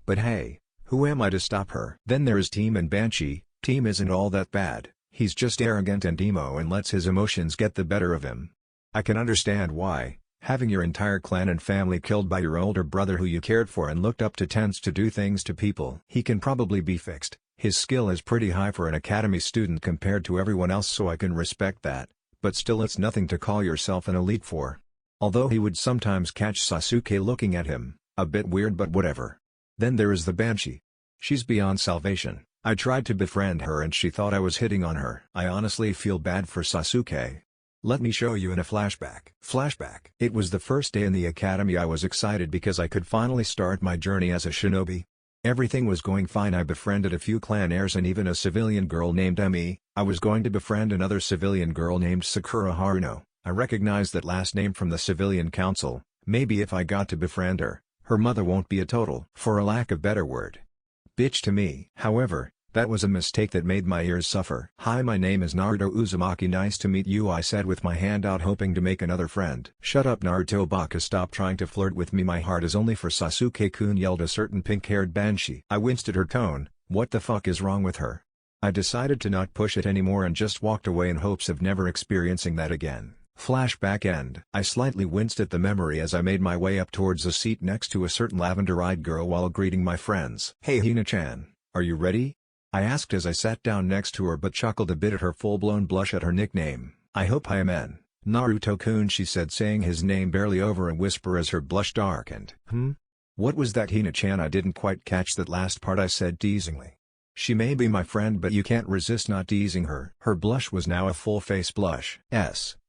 But hey, who am I to stop her? Then there is Team and Banshee. Team isn't all that bad. He's just arrogant and emo and lets his emotions get the better of him. I can understand why. Having your entire clan and family killed by your older brother who you cared for and looked up to tends to do things to people. He can probably be fixed. His skill is pretty high for an academy student compared to everyone else, so I can respect that, but still it's nothing to call yourself an elite for. Although he would sometimes catch Sasuke looking at him, a bit weird, but whatever. Then there is the Banshee. She's beyond salvation. I tried to befriend her and she thought I was hitting on her. I honestly feel bad for Sasuke. Let me show you in a flashback. Flashback. It was the first day in the academy. I was excited because I could finally start my journey as a shinobi. Everything was going fine. I befriended a few clan heirs and even a civilian girl named Emi. I was going to befriend another civilian girl named Sakura Haruno. I recognized that last name from the civilian council. Maybe if I got to befriend her, her mother won't be a total, for a lack of better word, bitch to me. However, that was a mistake that made my ears suffer. Hi, my name is Naruto Uzumaki. Nice to meet you, I said with my hand out, hoping to make another friend. Shut up, Naruto Baka, stop trying to flirt with me. My heart is only for Sasuke-kun, yelled a certain pink-haired Banshee. I winced at her tone. What the fuck is wrong with her? I decided to not push it anymore and just walked away in hopes of never experiencing that again. Flashback end. I slightly winced at the memory as I made my way up towards a seat next to a certain lavender-eyed girl while greeting my friends. "Hey Hina-chan, are you ready?" I asked as I sat down next to her but chuckled a bit at her full-blown blush at her nickname. "I hope I am in, Naruto-kun," she said, saying his name barely over a whisper as her blush darkened. What was that, Hina-chan? I didn't quite catch that last part," I said teasingly. "She may be my friend but you can't resist not teasing her." Her blush was now a full-face blush.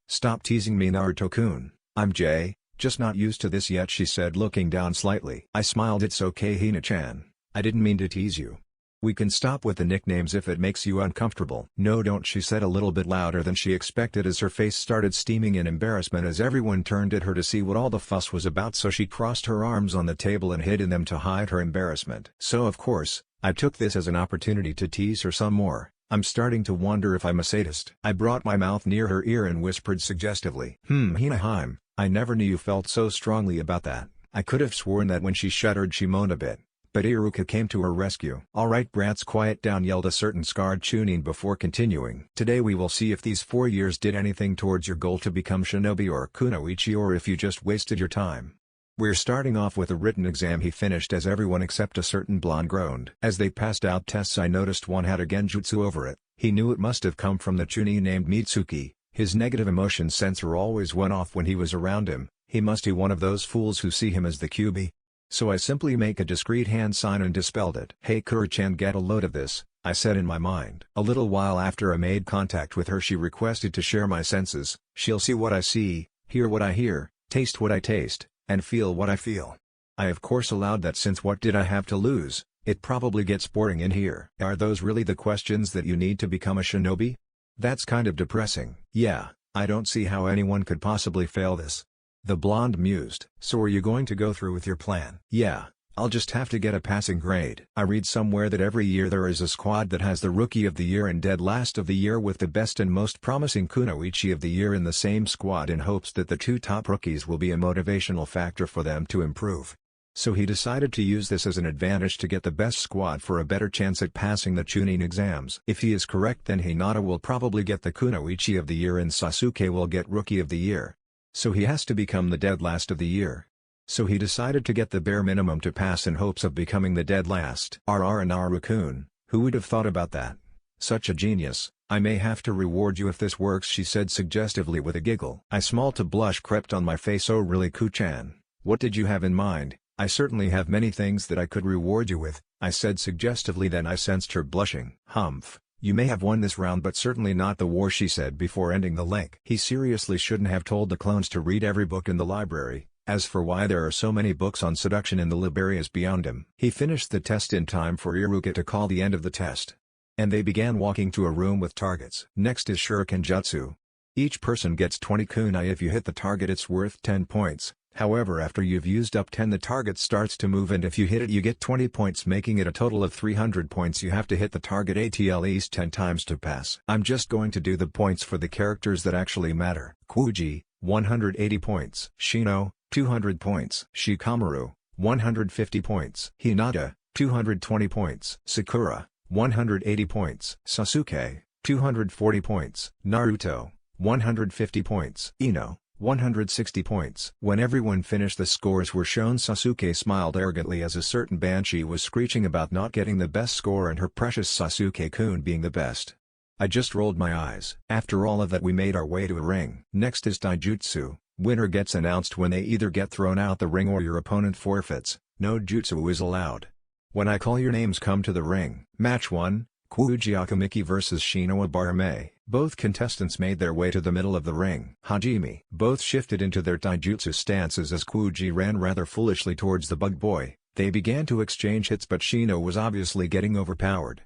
"Stop teasing me, Naruto-kun, I'm just not used to this yet," she said, looking down slightly. I smiled. "It's okay Hina-chan, I didn't mean to tease you. We can stop with the nicknames if it makes you uncomfortable." "No don't," she said a little bit louder than she expected as her face started steaming in embarrassment as everyone turned at her to see what all the fuss was about, so she crossed her arms on the table and hid in them to hide her embarrassment. So of course, I took this as an opportunity to tease her some more. "I'm starting to wonder if I'm a sadist." I brought my mouth near her ear and whispered suggestively, Hina-heim, I never knew you felt so strongly about that." I could have sworn that when she shuddered she moaned a bit, but Iruka came to her rescue. "Alright brats, quiet down," yelled a certain scarred Chunin before continuing. "Today we will see if these 4 years did anything towards your goal to become shinobi or kunoichi, or if you just wasted your time. We're starting off with a written exam," he finished as everyone except a certain blonde groaned. As they passed out tests I noticed one had a genjutsu over it. He knew it must have come from the Chunin named Mitsuki. His negative emotion sensor always went off when he was around him. He must be one of those fools who see him as the QB. So I simply make a discreet hand sign and dispelled it. "Hey Kuro-chan, get a load of this," I said in my mind. A little while after I made contact with her she requested to share my senses. "She'll see what I see, hear what I hear, taste what I taste, and feel what I feel." I of course allowed that since what did I have to lose, it probably gets boring in here. "Are those really the questions that you need to become a shinobi? That's kind of depressing." "Yeah, I don't see how anyone could possibly fail this." The blonde mused. "So are you going to go through with your plan?" "Yeah, I'll just have to get a passing grade." I read somewhere that every year there is a squad that has the Rookie of the Year and Dead Last of the Year with the best and most promising Kunoichi of the Year in the same squad, in hopes that the 2 top rookies will be a motivational factor for them to improve. So he decided to use this as an advantage to get the best squad for a better chance at passing the Chunin exams. If he is correct, then Hinata will probably get the Kunoichi of the Year and Sasuke will get Rookie of the Year. So he has to become the Dead Last of the Year. So he decided to get the bare minimum to pass in hopes of becoming the dead last. Naru-kun, who would have thought about that? Such a genius. "I may have to reward you if this works," she said suggestively with a giggle. I smiled. A blush crept on my face. "Oh really, Ku-chan? What did you have in mind?" "I certainly have many things that I could reward you with," I said suggestively. Then I sensed her blushing. "Humph. You may have won this round but certainly not the war," she said before ending the link. He seriously shouldn't have told the clones to read every book in the library. As for why there are so many books on seduction in the library is beyond him. He finished the test in time for Iruka to call the end of the test. And they began walking to a room with targets. Next is Shuriken Jutsu. Each person gets 20 kunai. If you hit the target it's worth 10 points. However, after you've used up 10 the target starts to move, and if you hit it you get 20 points, making it a total of 300 points. You have to hit the target at least 10 times to pass. I'm just going to do the points for the characters that actually matter. Kuji, 180 points. Shino, 200 points. Shikamaru, 150 points. Hinata, 220 points. Sakura, 180 points. Sasuke, 240 points. Naruto, 150 points. Ino, 160 points. When everyone finished the scores were shown. Sasuke smiled arrogantly as a certain banshee was screeching about not getting the best score and her precious Sasuke-kun being the best. I just rolled my eyes. After all of that we made our way to a ring. Next is Taijutsu. Winner gets announced when they either get thrown out the ring or your opponent forfeits. No jutsu is allowed. When I call your names, come to the ring. Match 1, Kuuji Akamiki vs Shino Abarame. Both contestants made their way to the middle of the ring. Hajime. Both shifted into their taijutsu stances as Kuuji ran rather foolishly towards the bug boy. They began to exchange hits but Shino was obviously getting overpowered.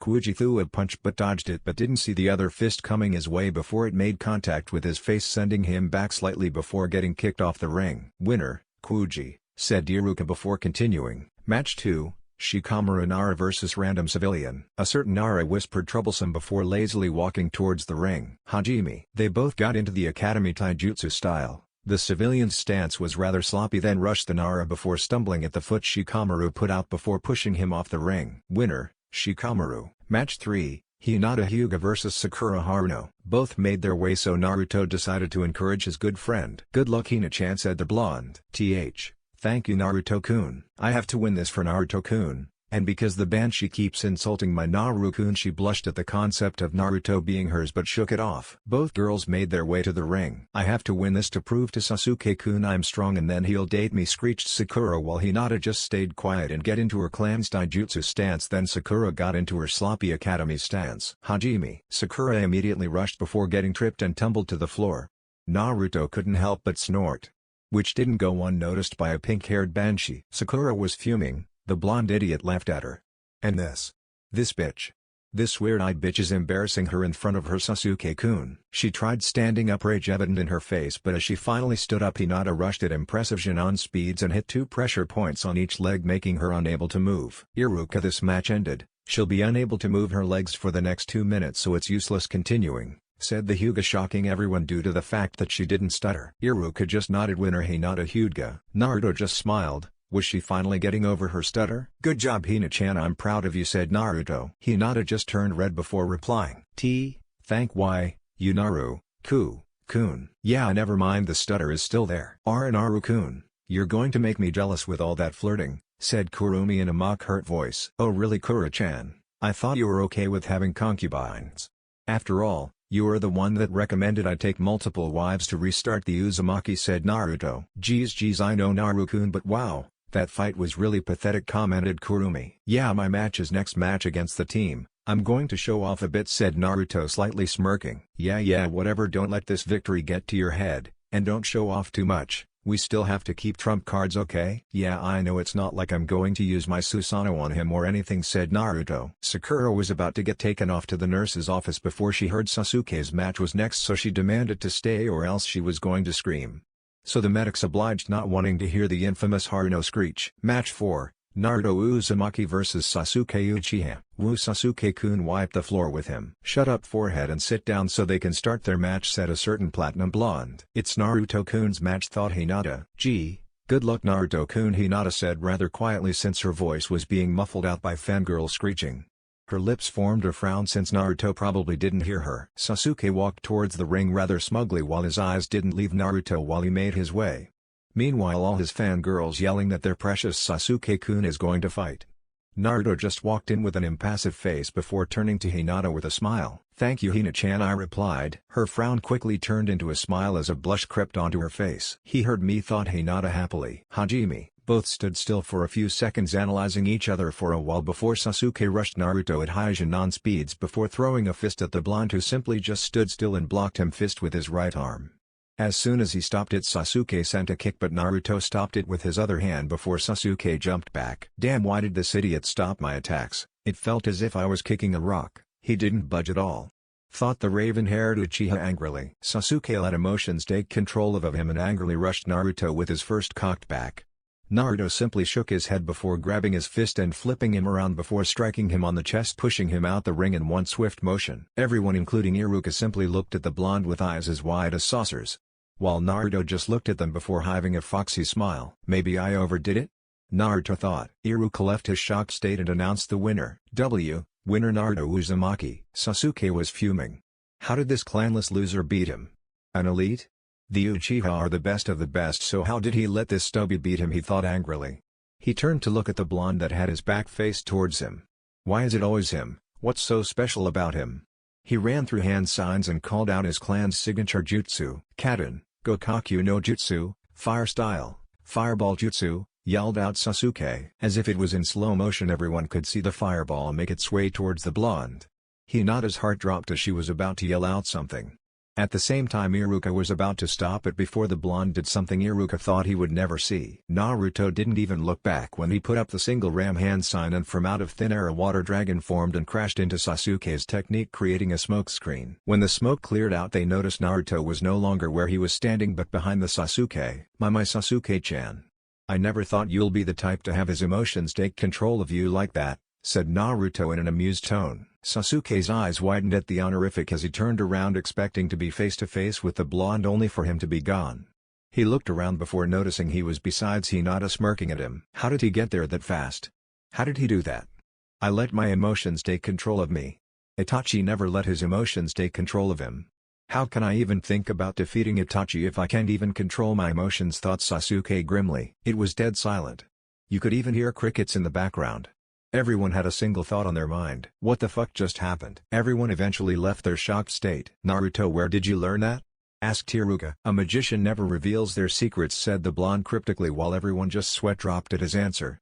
Kuuji threw a punch but dodged it but didn't see the other fist coming his way before it made contact with his face, sending him back slightly before getting kicked off the ring. Winner, Kuuji, said Iruka before continuing. Match 2, Shikamaru Nara vs Random Civilian. A certain Nara whispered troublesome before lazily walking towards the ring. Hajime. They both got into the academy taijutsu style. The civilian's stance was rather sloppy, then rushed the Nara before stumbling at the foot Shikamaru put out before pushing him off the ring. Winner, Shikamaru. Match 3, Hinata Hyuga vs Sakura Haruno. Both made their way, so Naruto decided to encourage his good friend. "Good luck, Hina-chan," said the blonde. Thank you, Naruto-kun. I have to win this for Naruto-kun." And because the banshee keeps insulting my Naruto-kun, she blushed at the concept of Naruto being hers but shook it off. Both girls made their way to the ring. "I have to win this to prove to Sasuke-kun I'm strong, and then he'll date me," screeched Sakura, while Hinata just stayed quiet and get into her clan's taijutsu stance. Then Sakura got into her sloppy academy stance. "Hajime." Sakura immediately rushed before getting tripped and tumbled to the floor. Naruto couldn't help but snort, which didn't go unnoticed by a pink-haired banshee. Sakura was fuming. The blonde idiot laughed at her. "And this bitch. This weird-eyed bitch is embarrassing her in front of her Sasuke-kun." She tried standing up, rage evident in her face, but as she finally stood up, Hinata rushed at impressive Genon speeds and hit 2 pressure points on each leg, making her unable to move. "Iruka, this match ended. She'll be unable to move her legs for the next 2 minutes, so it's useless continuing," said the Hyuga, shocking everyone due to the fact that she didn't stutter. Iruka just nodded. "Winner Hinata Hyuga." Naruto just smiled. Was she finally getting over her stutter? "Good job, Hina-chan, I'm proud of you," said Naruto. Hinata just turned red before replying. Thank why, you Naru-kun. Yeah, never mind, the stutter is still there." "Naru-kun, you're going to make me jealous with all that flirting," said Kurumi in a mock-hurt voice. "Oh really, Kura-chan? I thought you were okay with having concubines. After all, you were the one that recommended I take multiple wives to restart the Uzumaki," said Naruto. Geez, I know, Naru-kun, but wow. That fight was really pathetic," commented Kurumi. "Yeah, my match is next match against the team. I'm going to show off a bit," said Naruto, slightly smirking. Yeah, whatever, don't let this victory get to your head, and don't show off too much. We still have to keep trump cards, okay?" "Yeah, I know, it's not like I'm going to use my Susanoo on him or anything," said Naruto. Sakura was about to get taken off to the nurse's office before she heard Sasuke's match was next, so she demanded to stay or else she was going to scream. So the medics obliged, not wanting to hear the infamous Haruno screech. Match 4, Naruto Uzumaki vs Sasuke Uchiha. "Woo, Sasuke-kun, wipe the floor with him." "Shut up, forehead, and sit down so they can start their match," said a certain platinum blonde. "It's Naruto-kun's match," thought Hinata. Good luck, Naruto-kun," Hinata said rather quietly since her voice was being muffled out by fangirl screeching. Her lips formed a frown since Naruto probably didn't hear her. Sasuke walked towards the ring rather smugly while his eyes didn't leave Naruto while he made his way. Meanwhile, all his fangirls yelling that their precious Sasuke-kun is going to fight. Naruto just walked in with an impassive face before turning to Hinata with a smile. "Thank you, Hina-chan," I replied. Her frown quickly turned into a smile as a blush crept onto her face. "He heard me," thought Hinata happily. "Hajime." Both stood still for a few seconds, analyzing each other for a while before Sasuke rushed Naruto at high Genon speeds before throwing a fist at the blonde, who simply just stood still and blocked him fist with his right arm. As soon as he stopped it, Sasuke sent a kick, but Naruto stopped it with his other hand before Sasuke jumped back. "Damn, why did this idiot stop my attacks? It felt as if I was kicking a rock. He didn't budge at all," thought the raven-haired Uchiha angrily. Sasuke let emotions take control of him and angrily rushed Naruto with his first cocked back. Naruto simply shook his head before grabbing his fist and flipping him around before striking him on the chest, pushing him out the ring in one swift motion. Everyone, including Iruka, simply looked at the blonde with eyes as wide as saucers, while Naruto just looked at them before having a foxy smile. "Maybe I overdid it?" Naruto thought. Iruka left his shocked state and announced the winner. Winner Naruto Uzumaki. Sasuke was fuming. How did this clanless loser beat him? An elite? The Uchiha are the best of the best, so how did he let this stubby beat him, he thought angrily. He turned to look at the blonde that had his back faced towards him. Why is it always him? What's so special about him? He ran through hand signs and called out his clan's signature jutsu. "Kaden, Gokaku no Jutsu, Fire Style, Fireball Jutsu," yelled out Sasuke. As if it was in slow motion, everyone could see the fireball make its way towards the blonde. Hinata's heart dropped as she was about to yell out something. At the same time, Iruka was about to stop it before the blonde did something Iruka thought he would never see. Naruto didn't even look back when he put up the single ram hand sign, and from out of thin air a water dragon formed and crashed into Sasuke's technique, creating a smoke screen. When the smoke cleared out, they noticed Naruto was no longer where he was standing but behind the Sasuke. My Sasuke-chan. I never thought you'll be the type to have his emotions take control of you like that, said Naruto in an amused tone. Sasuke's eyes widened at the honorific as he turned around, expecting to be face to face with the blonde, only for him to be gone. He looked around before noticing he was beside Hinata, smirking at him. How did he get there that fast? How did he do that? I let my emotions take control of me. Itachi never let his emotions take control of him. How can I even think about defeating Itachi if I can't even control my emotions, thought Sasuke grimly. It was dead silent. You could even hear crickets in the background. Everyone had a single thought on their mind. What the fuck just happened? Everyone eventually left their shocked state. Naruto, where did you learn that? Asked Iruka. A magician never reveals their secrets, said the blonde cryptically, while everyone just sweat dropped at his answer.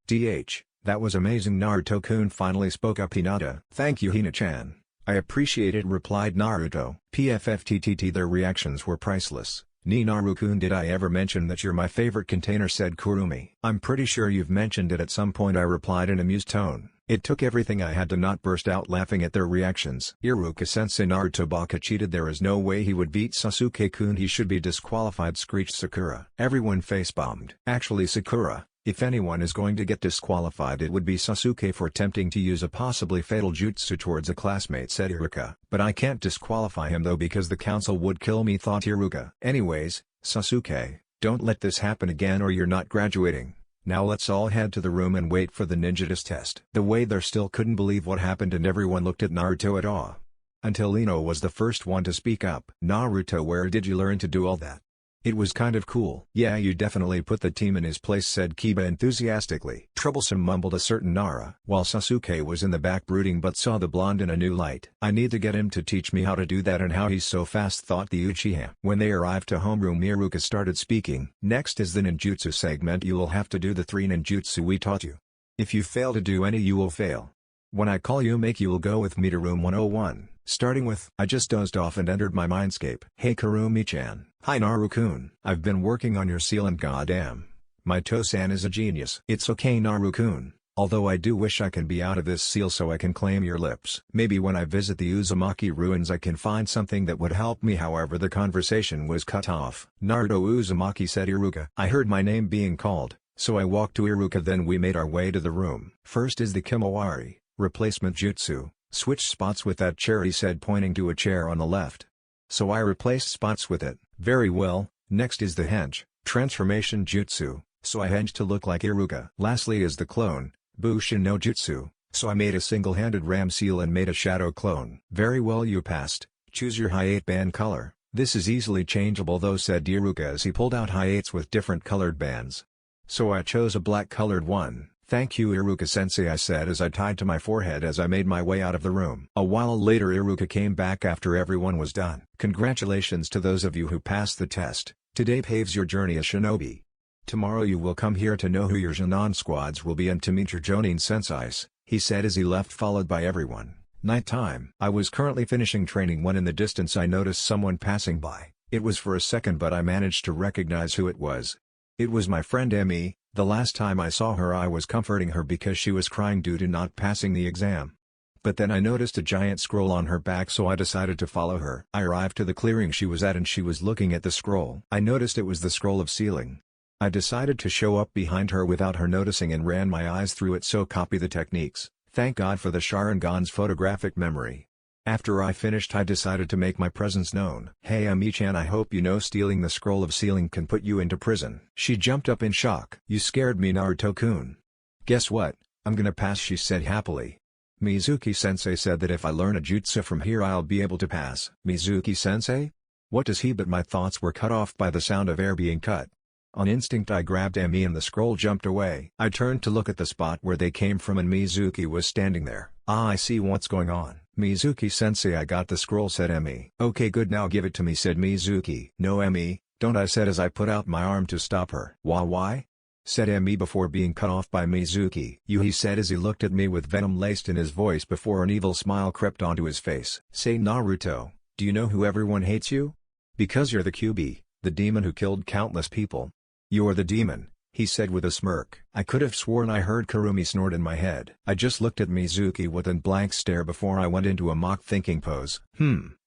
That was amazing. Naruto-kun finally spoke up. Hinata. Thank you, Hina-chan. I appreciate it, replied Naruto. PFFTTT, their reactions were priceless. Ni Naru-kun, did I ever mention that you're my favorite container, said Kurumi. I'm pretty sure you've mentioned it at some point, I replied in amused tone. It took everything I had to not burst out laughing at their reactions. Iruka-sensei, Naruto Baka cheated. There is no way he would beat Sasuke-kun. He should be disqualified, screeched Sakura. Everyone face-bombed. Actually, Sakura, if anyone is going to get disqualified, it would be Sasuke for attempting to use a possibly fatal jutsu towards a classmate, said Iruka. But I can't disqualify him though, because the council would kill me, thought Iruka. Anyways, Sasuke, don't let this happen again or you're not graduating. Now let's all head to the room and wait for the ninja test. The way there still couldn't believe what happened, and everyone looked at Naruto in awe. Until Ino was the first one to speak up. Naruto, where did you learn to do all that? It was kind of cool. Yeah, you definitely put the team in his place, said Kiba enthusiastically. Troublesome, mumbled a certain Nara, while Sasuke was in the back brooding but saw the blonde in a new light. I need to get him to teach me how to do that and how he's so fast, thought the Uchiha. When they arrived to homeroom, Iruka started speaking. Next is the ninjutsu segment. You will have to do the 3 ninjutsu we taught you. If you fail to do any, you will fail. When I call you will go with me to room 101. Starting with, I just dozed off and entered my mindscape. Hey Kurumi-chan. Hi Naru-kun. I've been working on your seal and goddamn, my Tosan is a genius. It's okay Naru-kun, although I do wish I can be out of this seal so I can claim your lips. Maybe when I visit the Uzumaki ruins I can find something that would help me. However, the conversation was cut off. Naruto Uzumaki, said Iruka. I heard my name being called, so I walked to Iruka, then we made our way to the room. First is the Kimawari, replacement jutsu. Switch spots with that chair, he said, pointing to a chair on the left. So I replaced spots with it. Very well. Next is the henge, transformation jutsu, so I henged to look like Iruka. Lastly is the clone, Bushin no jutsu, so I made a single-handed ram seal and made a shadow clone. Very well, you passed. Choose your high 8-band color. This is easily changeable though, said Iruka as he pulled out high 8s with different colored bands. So I chose a black-colored one. Thank you Iruka-sensei, I said as I tied to my forehead as I made my way out of the room. A while later Iruka came back after everyone was done. Congratulations to those of you who passed the test. Today paves your journey as shinobi. Tomorrow you will come here to know who your Jonin squads will be and to meet your Jonin senseis, he said as he left, followed by everyone. Nighttime. I was currently finishing training when in the distance I noticed someone passing by. It was for a second but I managed to recognize who it was. It was my friend Emmy. The last time I saw her I was comforting her because she was crying due to not passing the exam. But then I noticed a giant scroll on her back, so I decided to follow her. I arrived to the clearing she was at and she was looking at the scroll. I noticed it was the scroll of sealing. I decided to show up behind her without her noticing and ran my eyes through it, so copy the techniques. Thank God for the Sharingan's photographic memory. After I finished I decided to make my presence known. Hey Ami-chan, I hope you know stealing the scroll of sealing can put you into prison. She jumped up in shock. You scared me Naruto-kun. Guess what, I'm gonna pass, she said happily. Mizuki-sensei said that if I learn a jutsu from here I'll be able to pass. Mizuki-sensei? What does he? But my thoughts were cut off by the sound of air being cut. On instinct I grabbed Emmy and the scroll jumped away. I turned to look at the spot where they came from and Mizuki was standing there. Ah, I see what's going on. Mizuki-sensei, I got the scroll, said Emmy. Okay good, now give it to me, said Mizuki. No Emmy, don't, I said as I put out my arm to stop her. Why? Said Emmy before being cut off by Mizuki. You, he said as he looked at me with venom laced in his voice before an evil smile crept onto his face. Say Naruto, do you know who everyone hates you? Because you're the Kyuubi, the demon who killed countless people. You're the demon, he said with a smirk. I could have sworn I heard Kurumi snort in my head. I just looked at Mizuki with a blank stare before I went into a mock thinking pose.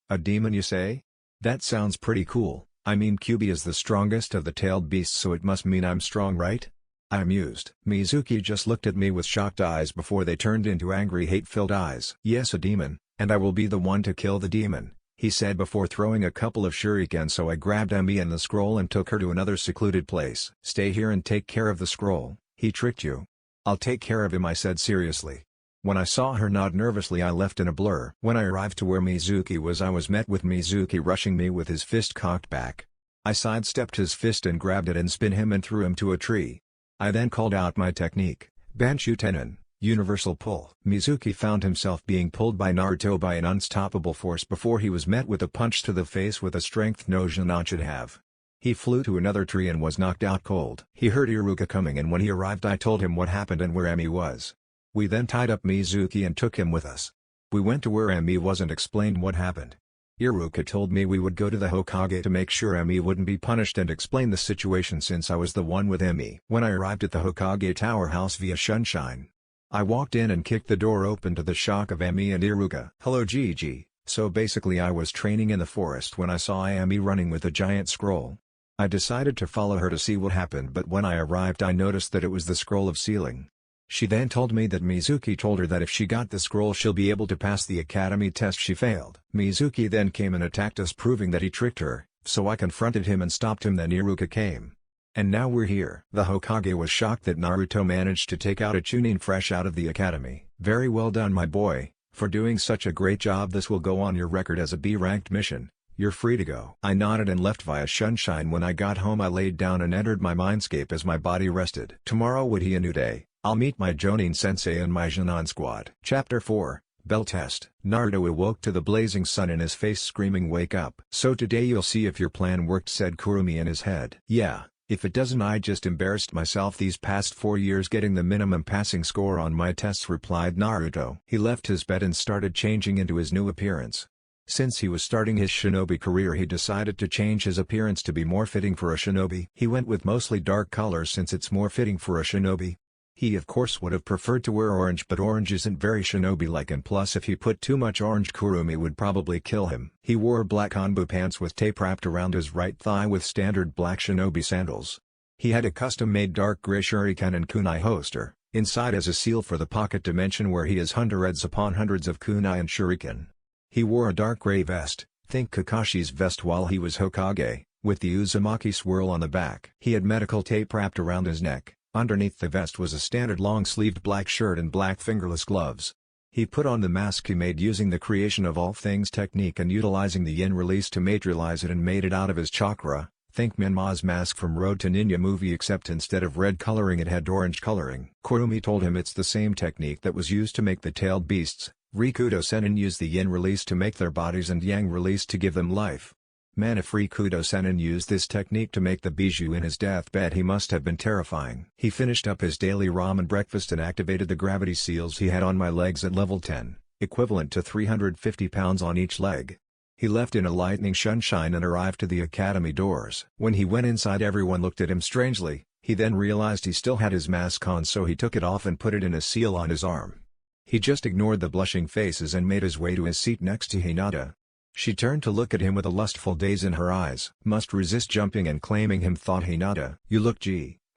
A demon you say? That sounds pretty cool. I mean Kyuubi is the strongest of the tailed beasts, so it must mean I'm strong, right? I amused. Mizuki just looked at me with shocked eyes before they turned into angry hate-filled eyes. Yes, a demon, and I will be the one to kill the demon, he said before throwing a couple of shurikens, so I grabbed Emmy and the scroll and took her to another secluded place. Stay here and take care of the scroll. He tricked you. I'll take care of him, I said seriously. When I saw her nod nervously I left in a blur. When I arrived to where Mizuki was I was met with Mizuki rushing me with his fist cocked back. I sidestepped his fist and grabbed it and spin him and threw him to a tree. I then called out my technique, Banshu Tenon, Universal Pull. Mizuki found himself being pulled by Naruto by an unstoppable force before he was met with a punch to the face with a strength no Jonin should have. He flew to another tree and was knocked out cold. He heard Iruka coming and when he arrived I told him what happened and where Emi was. We then tied up Mizuki and took him with us. We went to where Emi was and explained what happened. Iruka told me we would go to the Hokage to make sure Emi wouldn't be punished and explain the situation since I was the one with Emi. When I arrived at the Hokage Tower House via Sunshine, I walked in and kicked the door open to the shock of Emi and Iruka. Hello Gigi. So basically I was training in the forest when I saw Emi running with a giant scroll. I decided to follow her to see what happened but when I arrived I noticed that it was the scroll of sealing. She then told me that Mizuki told her that if she got the scroll she'll be able to pass the academy test she failed. Mizuki then came and attacked us proving that he tricked her, so I confronted him and stopped him then Iruka came. And now we're here. The Hokage was shocked that Naruto managed to take out a Chunin fresh out of the academy. Very well done my boy, for doing such a great job. This will go on your record as a B-ranked mission. You're free to go. I nodded and left via Sunshine. When I got home I laid down and entered my mindscape as my body rested. Tomorrow would be a new day. I'll meet my Jonin sensei and my Jonin squad. Chapter 4, Bell Test. Naruto awoke to the blazing sun in his face screaming wake up. So today you'll see if your plan worked said Kurumi in his head. Yeah, if it doesn't I just embarrassed myself these past 4 years getting the minimum passing score on my tests replied Naruto. He left his bed and started changing into his new appearance. Since he was starting his shinobi career he decided to change his appearance to be more fitting for a shinobi. He went with mostly dark colors since it's more fitting for a shinobi. He of course would have preferred to wear orange but orange isn't very shinobi-like and plus if he put too much orange Kurumi would probably kill him. He wore black Hanbu pants with tape wrapped around his right thigh with standard black shinobi sandals. He had a custom-made dark gray shuriken and kunai holster, inside as a seal for the pocket dimension where he has hundreds upon hundreds of kunai and shuriken. He wore a dark gray vest, think Kakashi's vest while he was Hokage, with the Uzumaki swirl on the back. He had medical tape wrapped around his neck. Underneath the vest was a standard long-sleeved black shirt and black fingerless gloves. He put on the mask he made using the creation of all things technique and utilizing the yin release to materialize it and made it out of his chakra. Think Minma's mask from Road to Ninja movie except instead of red coloring it had orange coloring. Kurumi told him it's the same technique that was used to make the tailed beasts. Rikudo Sennin used the yin release to make their bodies and yang release to give them life. Man, if Rikudo Sennin used this technique to make the bijou in his deathbed he must have been terrifying. He finished up his daily ramen breakfast and activated the gravity seals he had on my legs at level 10, equivalent to 350 pounds on each leg. He left in a lightning sunshine and arrived to the academy doors. When he went inside everyone looked at him strangely, he then realized he still had his mask on so he took it off and put it in a seal on his arm. He just ignored the blushing faces and made his way to his seat next to Hinata. She turned to look at him with a lustful daze in her eyes. Must resist jumping and claiming him thought Hinata. You look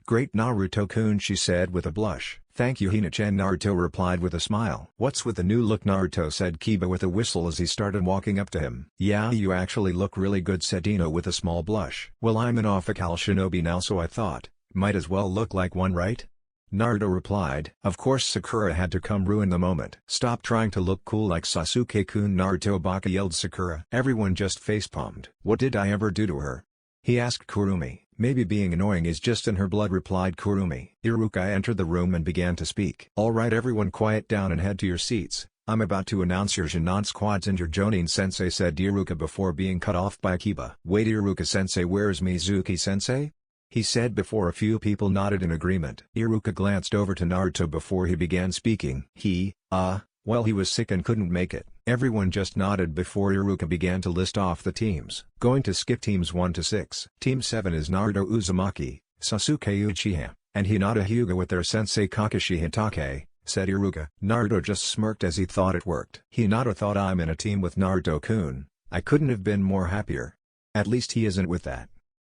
great Naruto-kun she said with a blush. Thank you Hina-chan Naruto replied with a smile. What's with the new look Naruto said Kiba with a whistle as he started walking up to him. Yeah you actually look really good said Ino with a small blush. Well I'm an official shinobi now so I thought, might as well look like one right? Naruto replied. Of course Sakura had to come ruin the moment. Stop trying to look cool like Sasuke-kun Naruto Baka yelled Sakura. Everyone just facepalmed. What did I ever do to her? He asked Kurumi. Maybe being annoying is just in her blood replied Kurumi. Iruka entered the room and began to speak. Alright everyone quiet down and head to your seats. I'm about to announce your Jonin squads and your Jonin sensei said Iruka before being cut off by Kiba. Wait Iruka sensei where's Mizuki sensei? He said before a few people nodded in agreement. Iruka glanced over to Naruto before he began speaking. Well he was sick and couldn't make it. Everyone just nodded before Iruka began to list off the teams. Going to skip teams 1 to 6. Team 7 is Naruto Uzumaki, Sasuke Uchiha, and Hinata Hyuga with their sensei Kakashi Hitake, said Iruka. Naruto just smirked as he thought it worked. Hinata thought I'm in a team with Naruto-kun. I couldn't have been more happier. At least he isn't with that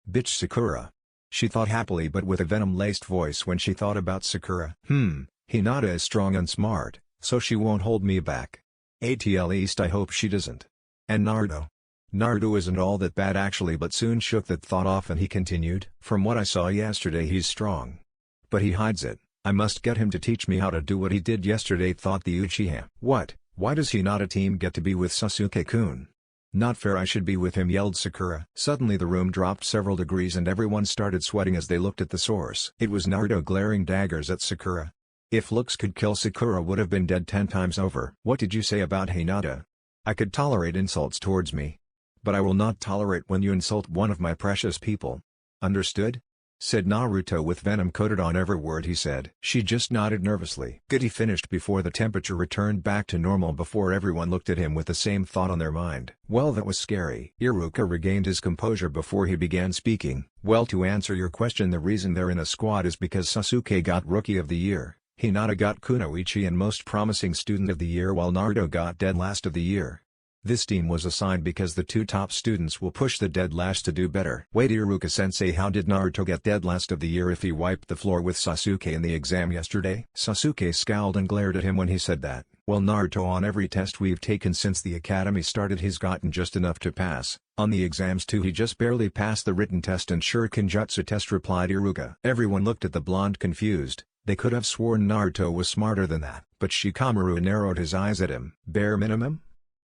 bitch Sakura. She thought happily but with a venom-laced voice when she thought about Sakura. Hinata is strong and smart, so she won't hold me back. At least I hope she doesn't. And Naruto? Naruto isn't all that bad actually but soon shook that thought off and he continued. From what I saw yesterday he's strong. But he hides it. I must get him to teach me how to do what he did yesterday, thought the Uchiha. What? Why does Hinata team get to be with Sasuke-kun? Not fair, I should be with him, yelled Sakura. Suddenly the room dropped several degrees and everyone started sweating as they looked at the source. It was Naruto glaring daggers at Sakura. If looks could kill, Sakura would have been dead 10 times over. What did you say about Hinata? I could tolerate insults towards me, but I will not tolerate when you insult one of my precious people. Understood? Said Naruto with venom coated on every word he said. She just nodded nervously. Good, he finished before the temperature returned back to normal before everyone looked at him with the same thought on their mind. Well, that was scary. Iruka regained his composure before he began speaking. Well, to answer your question, the reason they're in a squad is because Sasuke got Rookie of the Year, Hinata got Kunoichi and Most Promising Student of the Year, while Naruto got Dead Last of the Year. This team was assigned because the 2 top students will push the dead last to do better. Wait, Iruka-sensei, how did Naruto get Dead Last of the Year if he wiped the floor with Sasuke in the exam yesterday? Sasuke scowled and glared at him when he said that. Well, Naruto, on every test we've taken since the academy started he's gotten just enough to pass. On the exams too he just barely passed the written test and Shurikenjutsu test, replied Iruka. Everyone looked at the blonde confused. They could have sworn Naruto was smarter than that. But Shikamaru narrowed his eyes at him. Bare minimum?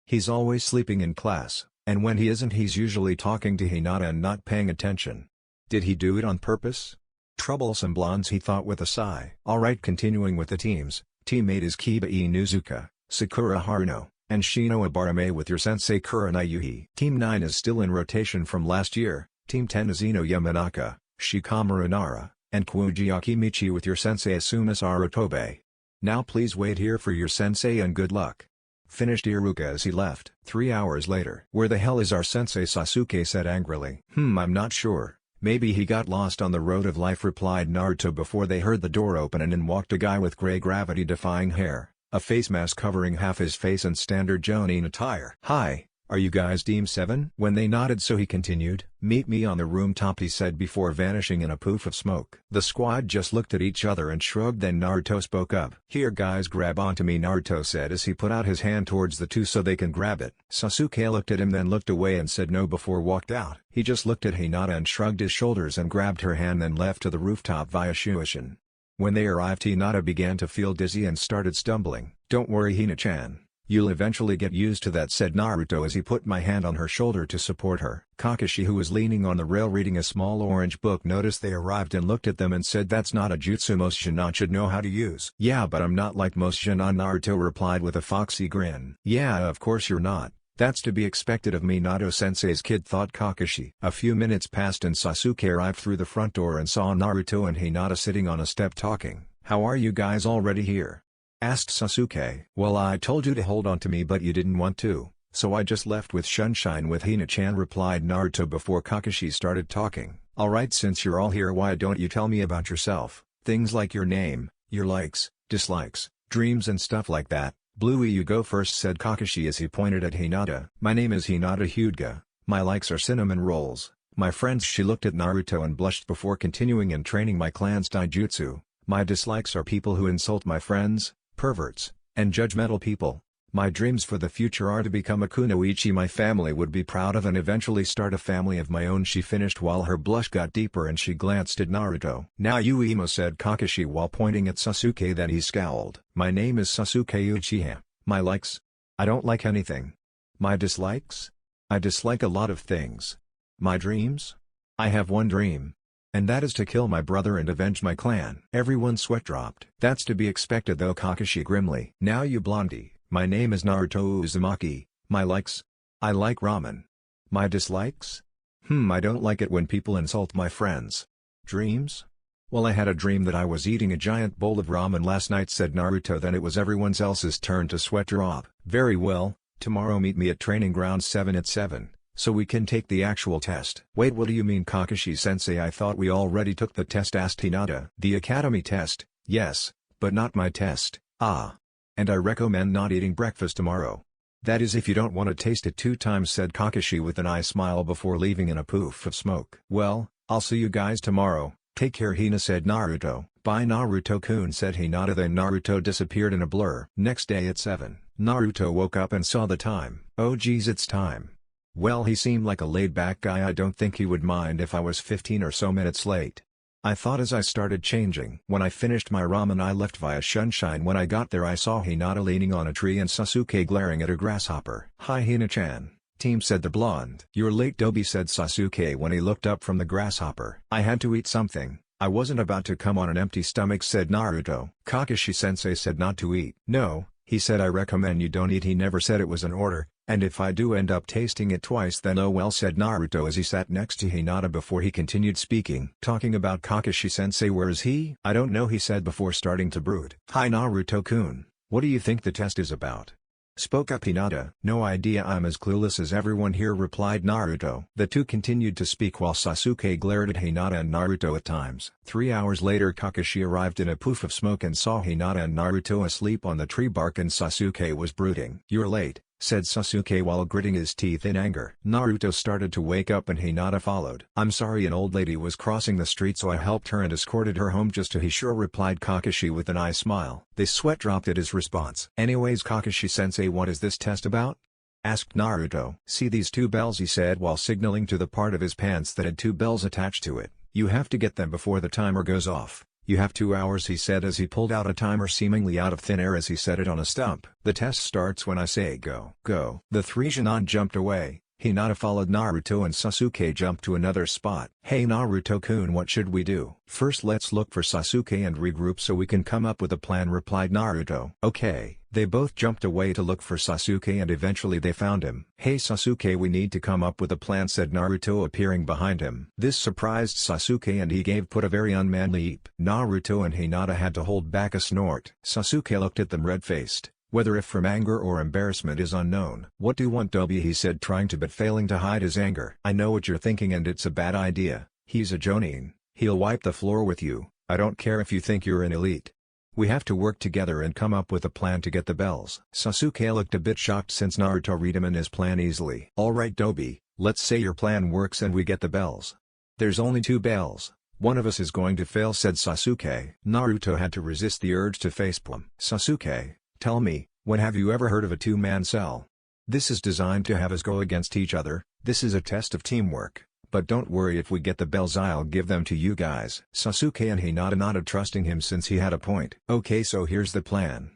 He's always sleeping in class, and when he isn't he's usually talking to Hinata and not paying attention. Did he do it on purpose? Troublesome blondes, he thought with a sigh. Alright, continuing with the teams. Team 8 is Kiba Inuzuka, Sakura Haruno, and Shino Ibarame with your sensei Kurenai Yuhi. Team 9 is still in rotation from last year. Team 10 is Ino Yamanaka, Shikamaru Nara, and Kuji Akimichi with your sensei Asuma Sarutobe. Now please wait here for your sensei and good luck. Finished Iruka as he left. 3 hours later. Where the hell is our sensei? Sasuke said angrily. I'm not sure. Maybe he got lost on the road of life, replied Naruto before they heard the door open and in walked a guy with gray gravity-defying hair, a face mask covering half his face and standard Jonin attire. Hi, are you guys Team 7? When they nodded so he continued, meet me on the rooftop, he said before vanishing in a poof of smoke. The squad just looked at each other and shrugged, then Naruto spoke up. Here guys, grab onto me, Naruto said as he put out his hand towards the 2 so they can grab it. Sasuke looked at him then looked away and said no before walked out. He just looked at Hinata and shrugged his shoulders and grabbed her hand then left to the rooftop via Shueishin. When they arrived Hinata began to feel dizzy and started stumbling. Don't worry Hina-chan. You'll eventually get used to that, said Naruto as he put my hand on her shoulder to support her. Kakashi, who was leaning on the rail reading a small orange book, noticed they arrived and looked at them and said that's not a jutsu most Shinan should know how to use. Yeah, but I'm not like most Shinan, Naruto replied with a foxy grin. Yeah, of course you're not. That's to be expected of me, Naruto-sensei's kid, thought Kakashi. A few minutes passed and Sasuke arrived through the front door and saw Naruto and Hinata sitting on a step talking. How are you guys already here? Asked Sasuke. Well, I told you to hold on to me but you didn't want to, so I just left with Sunshine with Hina-chan, replied Naruto before Kakashi started talking. Alright, since you're all here, why don't you tell me about yourself? Things like your name, your likes, dislikes, dreams and stuff like that. Bluey, you go first, said Kakashi as he pointed at Hinata. My name is Hinata Hyuga. My likes are cinnamon rolls. My friends. She looked at Naruto and blushed before continuing in training my clan's taijutsu. My dislikes are people who insult my friends, perverts, and judgmental people. My dreams for the future are to become a kunoichi my family would be proud of and eventually start a family of my own, she finished while her blush got deeper and she glanced at Naruto. Now you emo, said Kakashi while pointing at Sasuke, then he scowled. My name is Sasuke Uchiha. My likes? I don't like anything. My dislikes? I dislike a lot of things. My dreams? I have one dream. And that is to kill my brother and avenge my clan. Everyone's sweat dropped. That's to be expected though, Kakashi grimly. Now you blondie. My name is Naruto Uzumaki. My likes? I like ramen. My dislikes? I don't like it when people insult my friends. Dreams? Well, I had a dream that I was eating a giant bowl of ramen last night, said Naruto. Then it was everyone else's turn to sweat drop. Very well, tomorrow meet me at training ground 7 at 7. So we can take the actual test. Wait, what do you mean, Kakashi-sensei? I thought we already took the test, asked Hinata. The academy test, yes, but not my test. Ah. And I recommend not eating breakfast tomorrow. That is if you don't want to taste it 2 times, said Kakashi with an eye smile before leaving in a poof of smoke. Well, I'll see you guys tomorrow. Take care, Hina, said Naruto. Bye Naruto-kun, said Hinata. Then Naruto disappeared in a blur. Next day at 7, Naruto woke up and saw the time. Oh geez, it's time. Well, he seemed like a laid-back guy. I don't think he would mind if I was 15 or so minutes late. I thought as I started changing. When I finished my ramen I left via Sunshine. When I got there I saw Hinata leaning on a tree and Sasuke glaring at a grasshopper. "Hi Hina-chan," team said the blonde. "You're late Dobi," said Sasuke when he looked up from the grasshopper. "I had to eat something. I wasn't about to come on an empty stomach," said Naruto. Kakashi-sensei said not to eat. "No," he said, "I recommend you don't eat." He never said it was an order, and if I do end up tasting it twice then oh well, said Naruto as he sat next to Hinata before he continued speaking. "Talking about Kakashi-sensei, where is he?" "I don't know," he said before starting to brood. "Hi Naruto-kun, what do you think the test is about?" spoke up Hinata. "No idea, I'm as clueless as everyone here," replied Naruto. The two continued to speak while Sasuke glared at Hinata and Naruto at times. 3 hours later Kakashi arrived in a poof of smoke and saw Hinata and Naruto asleep on the tree bark and Sasuke was brooding. "You're late," said Sasuke while gritting his teeth in anger. Naruto started to wake up and Hinata followed. "I'm sorry, an old lady was crossing the street so I helped her and escorted her home just to be sure," replied Kakashi with an eye smile. The sweat dropped at his response. "Anyways Kakashi-sensei, what is this test about?" asked Naruto. "See these 2 bells," he said while signaling to the part of his pants that had 2 bells attached to it. "You have to get them before the timer goes off. You have 2 hours," he said as he pulled out a timer seemingly out of thin air as he set it on a stump. "The test starts when I say go." "Go." The 3 Genin jumped away. Hinata followed Naruto and Sasuke jumped to another spot. "Hey Naruto-kun, what should we do?" "First let's look for Sasuke and regroup so we can come up with a plan," replied Naruto. "Okay." They both jumped away to look for Sasuke and eventually they found him. "Hey Sasuke, we need to come up with a plan," said Naruto appearing behind him. This surprised Sasuke and he put a very unmanly leap. Naruto and Hinata had to hold back a snort. Sasuke looked at them red-faced. Whether if from anger or embarrassment is unknown. "What do you want, Dobi?" he said, trying to but failing to hide his anger. "I know what you're thinking and it's a bad idea. He's a Jonin. He'll wipe the floor with you. I don't care if you think you're an elite. We have to work together and come up with a plan to get the bells." Sasuke looked a bit shocked since Naruto read him and his plan easily. "Alright Dobi, let's say your plan works and we get the bells. There's only 2 bells. One of us is going to fail," said Sasuke. Naruto had to resist the urge to facepalm. "Sasuke, tell me, when have you ever heard of a 2-man cell? This is designed to have us go against each other. This is a test of teamwork. But don't worry, if we get the bells I'll give them to you guys." Sasuke and Hinata nodded, trusting him since he had a point. "Okay, so here's the plan,"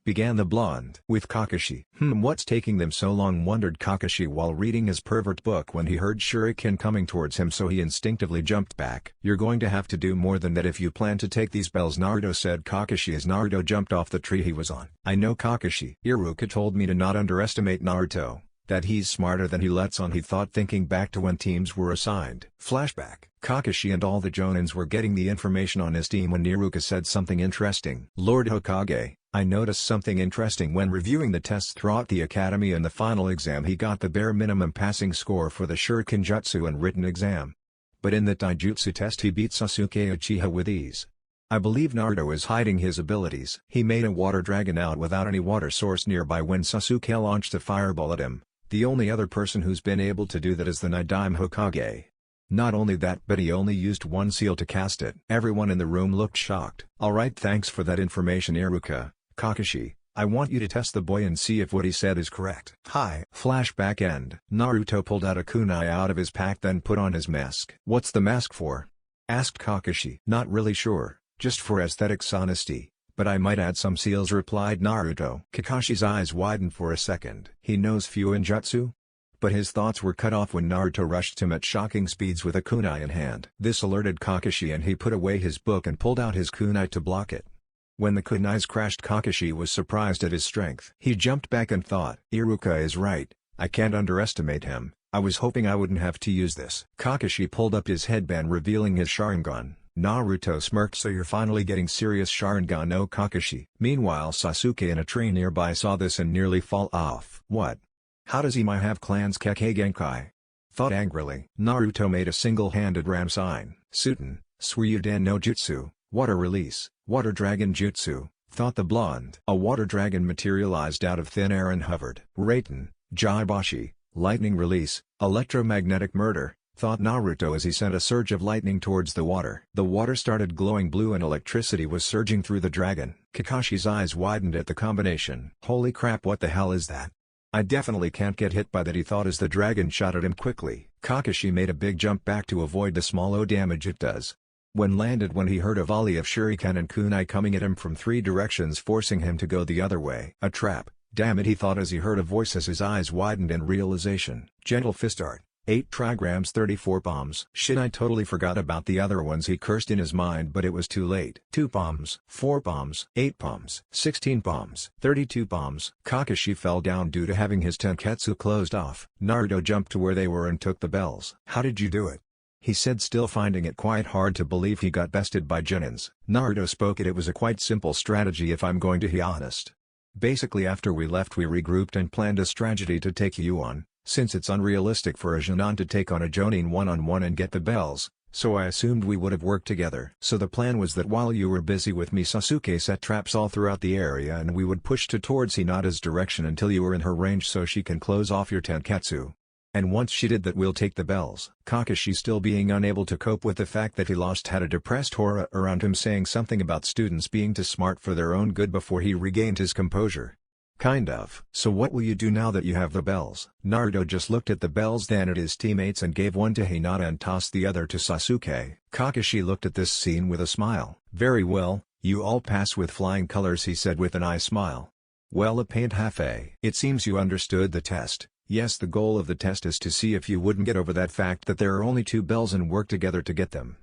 began the blonde. "With Kakashi." What's taking them so long?" wondered Kakashi while reading his pervert book when he heard Shuriken coming towards him, so he instinctively jumped back. "You're going to have to do more than that if you plan to take these bells," Naruto said Kakashi as Naruto jumped off the tree he was on. "I know Kakashi. Iruka told me to not underestimate Naruto. That he's smarter than he lets on," he thought, thinking back to when teams were assigned. Flashback. Kakashi and all the Jonins were getting the information on his team when Iruka said something interesting. "Lord Hokage, I noticed something interesting when reviewing the tests throughout the academy and the final exam. He got the bare minimum passing score for the Shuriken Jutsu and written exam. But in the Taijutsu test he beat Sasuke Uchiha with ease. I believe Naruto is hiding his abilities." He made a water dragon out without any water source nearby when Sasuke launched a fireball at him. The only other person who's been able to do that is the Nidaime Hokage. Not only that, but he only used 1 seal to cast it. Everyone in the room looked shocked. "Alright, thanks for that information Iruka. Kakashi, I want you to test the boy and see if what he said is correct." "Hi." Flashback end. Naruto pulled out a kunai out of his pack then put on his mask. "What's the mask for?" asked Kakashi. "Not really sure, just for aesthetics honesty. But I might add some seals," replied Naruto. Kakashi's eyes widened for a second. He knows Fuinjutsu? But his thoughts were cut off when Naruto rushed him at shocking speeds with a kunai in hand. This alerted Kakashi and he put away his book and pulled out his kunai to block it. When the kunais crashed, Kakashi was surprised at his strength. He jumped back and thought, "Iruka is right, I can't underestimate him. I was hoping I wouldn't have to use this." Kakashi pulled up his headband revealing his Sharingan. Naruto smirked. "So you're finally getting serious Sharingan, no Kakashi?" Meanwhile Sasuke in a tree nearby saw this and nearly fall off. "What? How does he might have clans Kekkei Genkai?" thought angrily. Naruto made a single-handed ram sign. "Suten, Suryuden no Jutsu, water release, water dragon jutsu," thought the blonde. A water dragon materialized out of thin air and hovered. "Raiten, Jaibashi, lightning release, electromagnetic murder," thought Naruto as he sent a surge of lightning towards the water. The water started glowing blue and electricity was surging through the dragon. Kakashi's eyes widened at the combination. "Holy crap, what the hell is that? I definitely can't get hit by that," he thought as the dragon shot at him quickly. Kakashi made a big jump back to avoid the small damage it does. When landed when he heard a volley of shuriken and kunai coming at him from 3 directions forcing him to go the other way. A trap, damn it he thought as he heard a voice as his eyes widened in realization. Gentle fist art. 8 trigrams 34 bombs. Shit, I totally forgot about the other ones, he cursed in his mind, but it was too late. 2 bombs, 4 bombs, 8 bombs, 16 bombs, 32 bombs. Kakashi fell down due to having his tenketsu closed off. Naruto jumped to where they were and took the bells. How did you do it? He said, still finding it quite hard to believe he got bested by Genins. Naruto spoke it was a quite simple strategy if I'm going to be honest. Basically after we left we regrouped and planned a strategy to take you on. Since it's unrealistic for a Jonin to take on a Jonin one-on-one and get the bells, so I assumed we would have worked together. So the plan was that while you were busy with me, Sasuke set traps all throughout the area and we would push towards Hinata's direction until you were in her range so she can close off your tenketsu. And once she did that we'll take the bells. Kakashi, still being unable to cope with the fact that he lost, had a depressed aura around him, saying something about students being too smart for their own good before he regained his composure. Kind of. So what will you do now that you have the bells? Naruto just looked at the bells, then at his teammates, and gave one to Hinata and tossed the other to Sasuke. Kakashi looked at this scene with a smile. Very well, you all pass with flying colors, he said with an eye smile. Well, a paint half-a. It seems you understood the test. Yes, the goal of the test is to see if you wouldn't get over that fact that there are only 2 bells and work together to get them.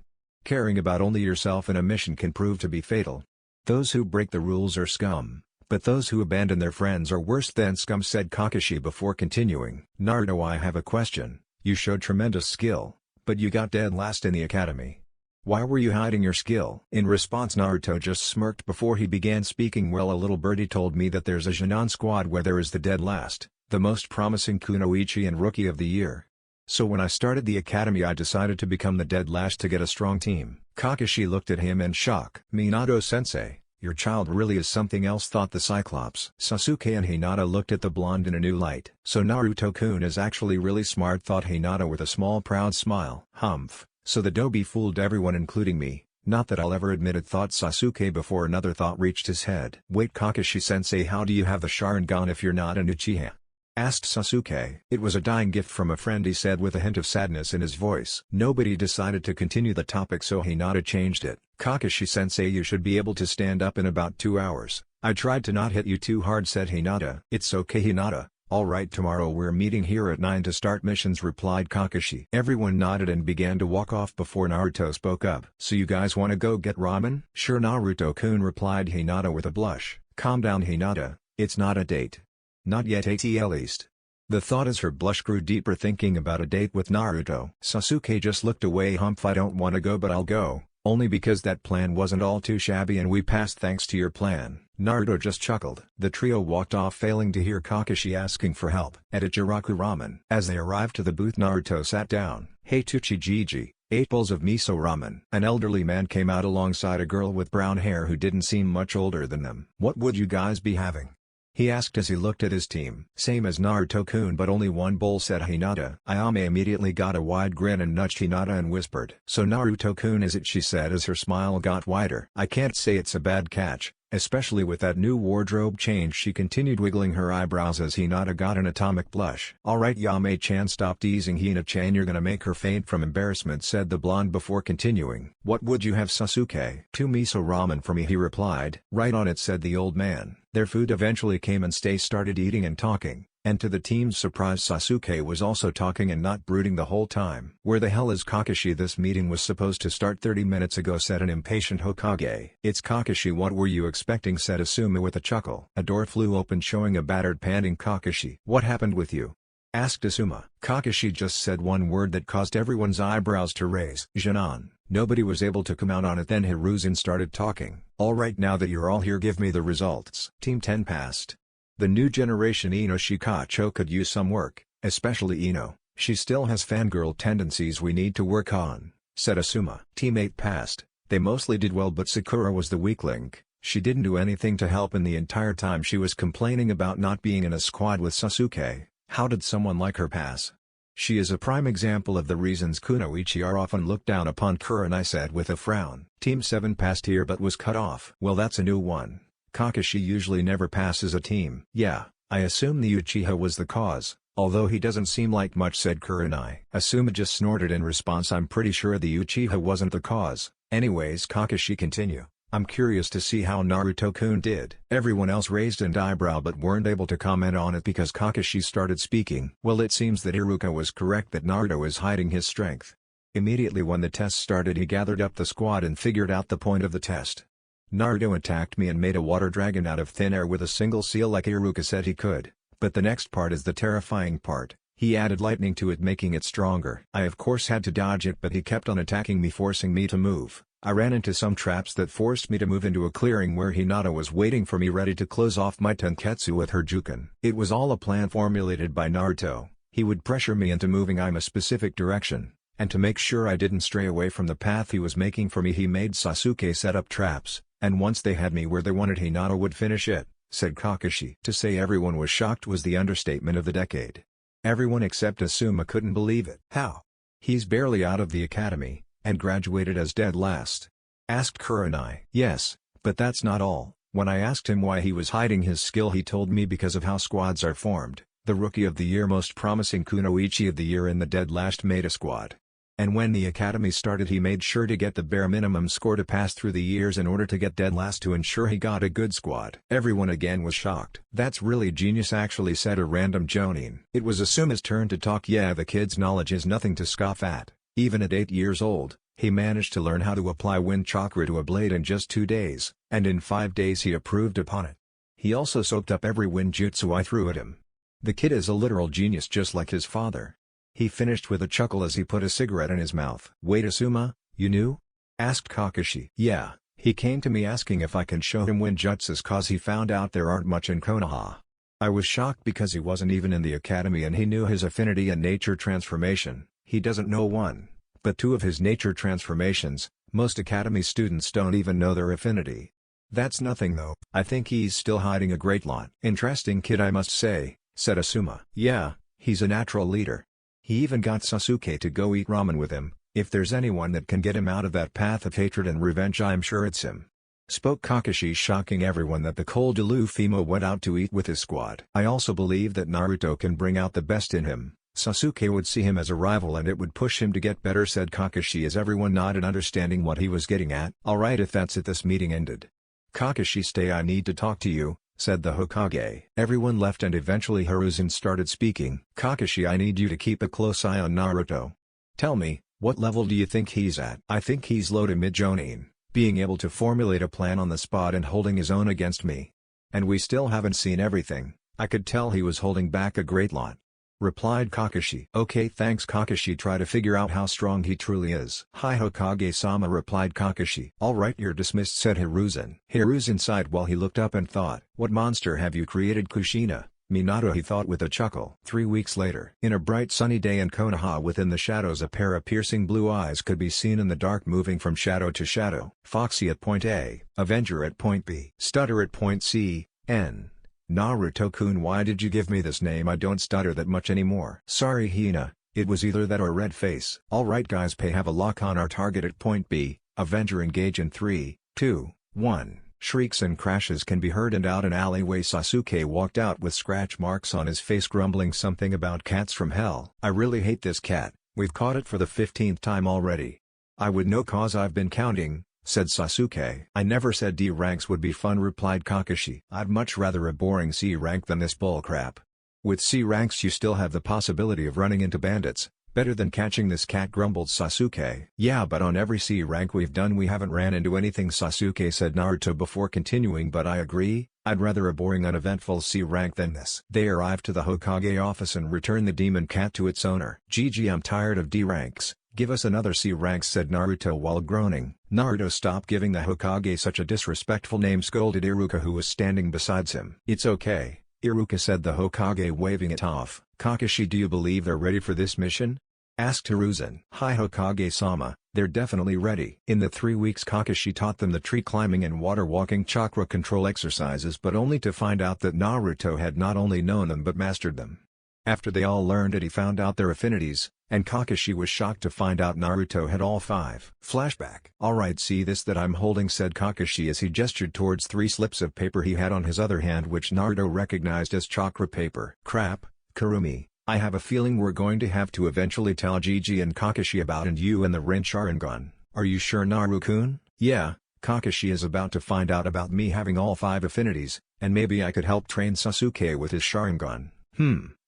Caring about only yourself in a mission can prove to be fatal. Those who break the rules are scum. But those who abandon their friends are worse than scum, said Kakashi before continuing. Naruto, I have a question. You showed tremendous skill, but you got dead last in the academy. Why were you hiding your skill? In response, Naruto just smirked before he began speaking. Well, a little birdie told me that there's a Jonin squad where there is the dead last, the most promising kunoichi and rookie of the year. So when I started the academy I decided to become the dead last to get a strong team. Kakashi looked at him in shock. Minato-sensei, your child really is something else, thought the Cyclops. Sasuke and Hinata looked at the blonde in a new light. So Naruto-kun is actually really smart, thought Hinata with a small proud smile. Humph, so the Dobi fooled everyone including me. Not that I'll ever admit it, thought Sasuke before another thought reached his head. Wait, Kakashi-sensei, how do you have the Sharingan if you're not an Uchiha? Asked Sasuke. It was a dying gift from a friend, he said with a hint of sadness in his voice. Nobody decided to continue the topic, so Hinata changed it. Kakashi-sensei, you should be able to stand up in about 2 hours. I tried to not hit you too hard, said Hinata. It's okay, Hinata. Alright, tomorrow we're meeting here at 9 to start missions, replied Kakashi. Everyone nodded and began to walk off before Naruto spoke up. So you guys wanna go get ramen? Sure, Naruto-kun, replied Hinata with a blush. Calm down, Hinata, it's not a date. Not yet, at least. The thought as her blush grew deeper, thinking about a date with Naruto. Sasuke just looked away. Humph, I don't wanna go, but I'll go, only because that plan wasn't all too shabby and we passed thanks to your plan. Naruto just chuckled. The trio walked off, failing to hear Kakashi asking for help. At Ichiraku Ramen. As they arrived to the booth, Naruto sat down. Hey Tsuchijiji, 8 bowls of miso ramen. An elderly man came out alongside a girl with brown hair who didn't seem much older than them. What would you guys be having? He asked as he looked at his team. Same as Naruto-kun, but only 1 bowl, said Hinata. Ayame immediately got a wide grin and nudged Hinata and whispered. So Naruto-kun is it, she said as her smile got wider. I can't say it's a bad catch, especially with that new wardrobe change, she continued, wiggling her eyebrows as Hinata got an atomic blush. Alright Yame-chan, stop teasing Hina-chan, you're gonna make her faint from embarrassment, said the blonde before continuing. What would you have, Sasuke? 2 miso ramen for me, he replied. Right on it, said the old man. Their food eventually came and they started eating and talking, and to the team's surprise Sasuke was also talking and not brooding the whole time. Where the hell is Kakashi? This meeting was supposed to start 30 minutes ago, said an impatient Hokage. It's Kakashi, what were you expecting, said Asuma with a chuckle. A door flew open showing a battered, panting Kakashi. What happened with you? Asked Asuma. Kakashi just said one word that caused everyone's eyebrows to raise. Jonin. Nobody was able to come out on it. Then Hiruzen started talking. Alright, now that you're all here, give me the results. Team 10 passed. The new generation Ino Shikacho could use some work, especially Ino. She still has fangirl tendencies we need to work on, said Asuma. Team 8 passed. They mostly did well, but Sakura was the weak link. She didn't do anything to help, and the entire time she was complaining about not being in a squad with Sasuke. How did someone like her pass? She is a prime example of the reasons kunoichi are often looked down upon, Kurenai said with a frown. Team 7 passed here but was cut off. Well, that's a new one. Kakashi usually never passes a team. Yeah, I assume the Uchiha was the cause, although he doesn't seem like much, said Kurenai. Asuma just snorted in response. I'm pretty sure the Uchiha wasn't the cause. Anyways, Kakashi continue. I'm curious to see how Naruto-kun did. Everyone else raised an eyebrow but weren't able to comment on it because Kakashi started speaking. Well, it seems that Iruka was correct that Naruto is hiding his strength. Immediately when the test started he gathered up the squad and figured out the point of the test. Naruto attacked me and made a water dragon out of thin air with a single seal like Iruka said he could. But the next part is the terrifying part. He added lightning to it making it stronger. I of course had to dodge it but he kept on attacking me forcing me to move. I ran into some traps that forced me to move into a clearing where Hinata was waiting for me ready to close off my Tenketsu with her Juken. It was all a plan formulated by Naruto. He would pressure me into moving in a specific direction, and to make sure I didn't stray away from the path he was making for me he made Sasuke set up traps, and once they had me where they wanted Hinata would finish it, said Kakashi. To say everyone was shocked was the understatement of the decade. Everyone except Asuma couldn't believe it. How? He's barely out of the academy, and graduated as dead last. Asked Kurenai. Yes, but that's not all. When I asked him why he was hiding his skill he told me because of how squads are formed. The Rookie of the Year most promising Kunoichi of the Year and the dead last made a squad. And when the academy started he made sure to get the bare minimum score to pass through the years in order to get dead last to ensure he got a good squad. Everyone again was shocked. That's really genius actually said a random Jonin. It was Asuma's turn to talk. Yeah, the kid's knowledge is nothing to scoff at. Even at 8 years old, he managed to learn how to apply wind chakra to a blade in just 2 days, and in 5 days he improved upon it. He also soaked up every wind jutsu I threw at him. The kid is a literal genius just like his father. He finished with a chuckle as he put a cigarette in his mouth. Wait, Asuma, you knew? Asked Kakashi. Yeah, he came to me asking if I can show him wind jutsus cause he found out there aren't much in Konoha. I was shocked because he wasn't even in the academy and he knew his affinity and nature transformation. He doesn't know one, but 2 of his nature transformations. Most academy students don't even know their affinity. That's nothing though. I think he's still hiding a great lot. Interesting kid I must say, said Asuma. Yeah, he's a natural leader. He even got Sasuke to go eat ramen with him. If there's anyone that can get him out of that path of hatred and revenge I'm sure it's him. Spoke Kakashi shocking everyone that the cold Luffy went out to eat with his squad. I also believe that Naruto can bring out the best in him. Sasuke would see him as a rival and it would push him to get better said Kakashi as everyone nodded understanding what he was getting at. Alright, if that's it this meeting ended. Kakashi stay, I need to talk to you, said the Hokage. Everyone left and eventually Hiruzen started speaking. Kakashi, I need you to keep a close eye on Naruto. Tell me, what level do you think he's at? I think he's low to mid Jonin, being able to formulate a plan on the spot and holding his own against me. And we still haven't seen everything. I could tell he was holding back a great lot. Replied Kakashi. Okay, thanks Kakashi, try to figure out how strong he truly is. Hi Hokage-sama, replied Kakashi. Alright, you're dismissed, said Hiruzen. Hiruzen sighed while he looked up and thought, what monster have you created, Kushina? Minato, he thought with a chuckle. 3 weeks later. In a bright sunny day in Konoha within the shadows a pair of piercing blue eyes could be seen in the dark moving from shadow to shadow. Foxy at point A, Avenger at point B, Stutter at point C, N. Naruto-kun, why did you give me this name? I don't stutter that much anymore. Sorry Hina, it was either that or red face. Alright guys, pay have a lock on our target at point B, Avenger engage in 3, 2, 1. Shrieks and crashes can be heard and out an alleyway Sasuke walked out with scratch marks on his face grumbling something about cats from hell. I really hate this cat, we've caught it for the 15th time already. I would know cause I've been counting, said Sasuke. I never said D ranks would be fun, replied Kakashi. I'd much rather a boring C rank than this bullcrap. With C ranks you still have the possibility of running into bandits, better than catching this cat, grumbled Sasuke. Yeah, but on every C rank we've done we haven't ran into anything, Sasuke said Naruto before continuing, but I agree, I'd rather a boring uneventful C rank than this. They arrived to the Hokage office and returned the demon cat to its owner. GG, I'm tired of D ranks. Give us another C ranks, said Naruto while groaning. Naruto, stop giving the Hokage such a disrespectful name, scolded Iruka who was standing beside him. It's okay, Iruka said the Hokage waving it off. Kakashi, do you believe they're ready for this mission? Asked Hiruzen. Hi Hokage-sama, they're definitely ready. In the 3 weeks Kakashi taught them the tree climbing and water walking chakra control exercises, but only to find out that Naruto had not only known them but mastered them. After they all learned it he found out their affinities, and Kakashi was shocked to find out Naruto had all 5. Flashback. Alright, see this that I'm holding, said Kakashi as he gestured towards 3 slips of paper he had on his other hand which Naruto recognized as chakra paper. Crap, Kurumi, I have a feeling we're going to have to eventually tell Gigi and Kakashi about and you and the Rin Sharingan. Are you sure, Naru-kun? Yeah, Kakashi is about to find out about me having all 5 affinities, and maybe I could help train Sasuke with his Sharingan.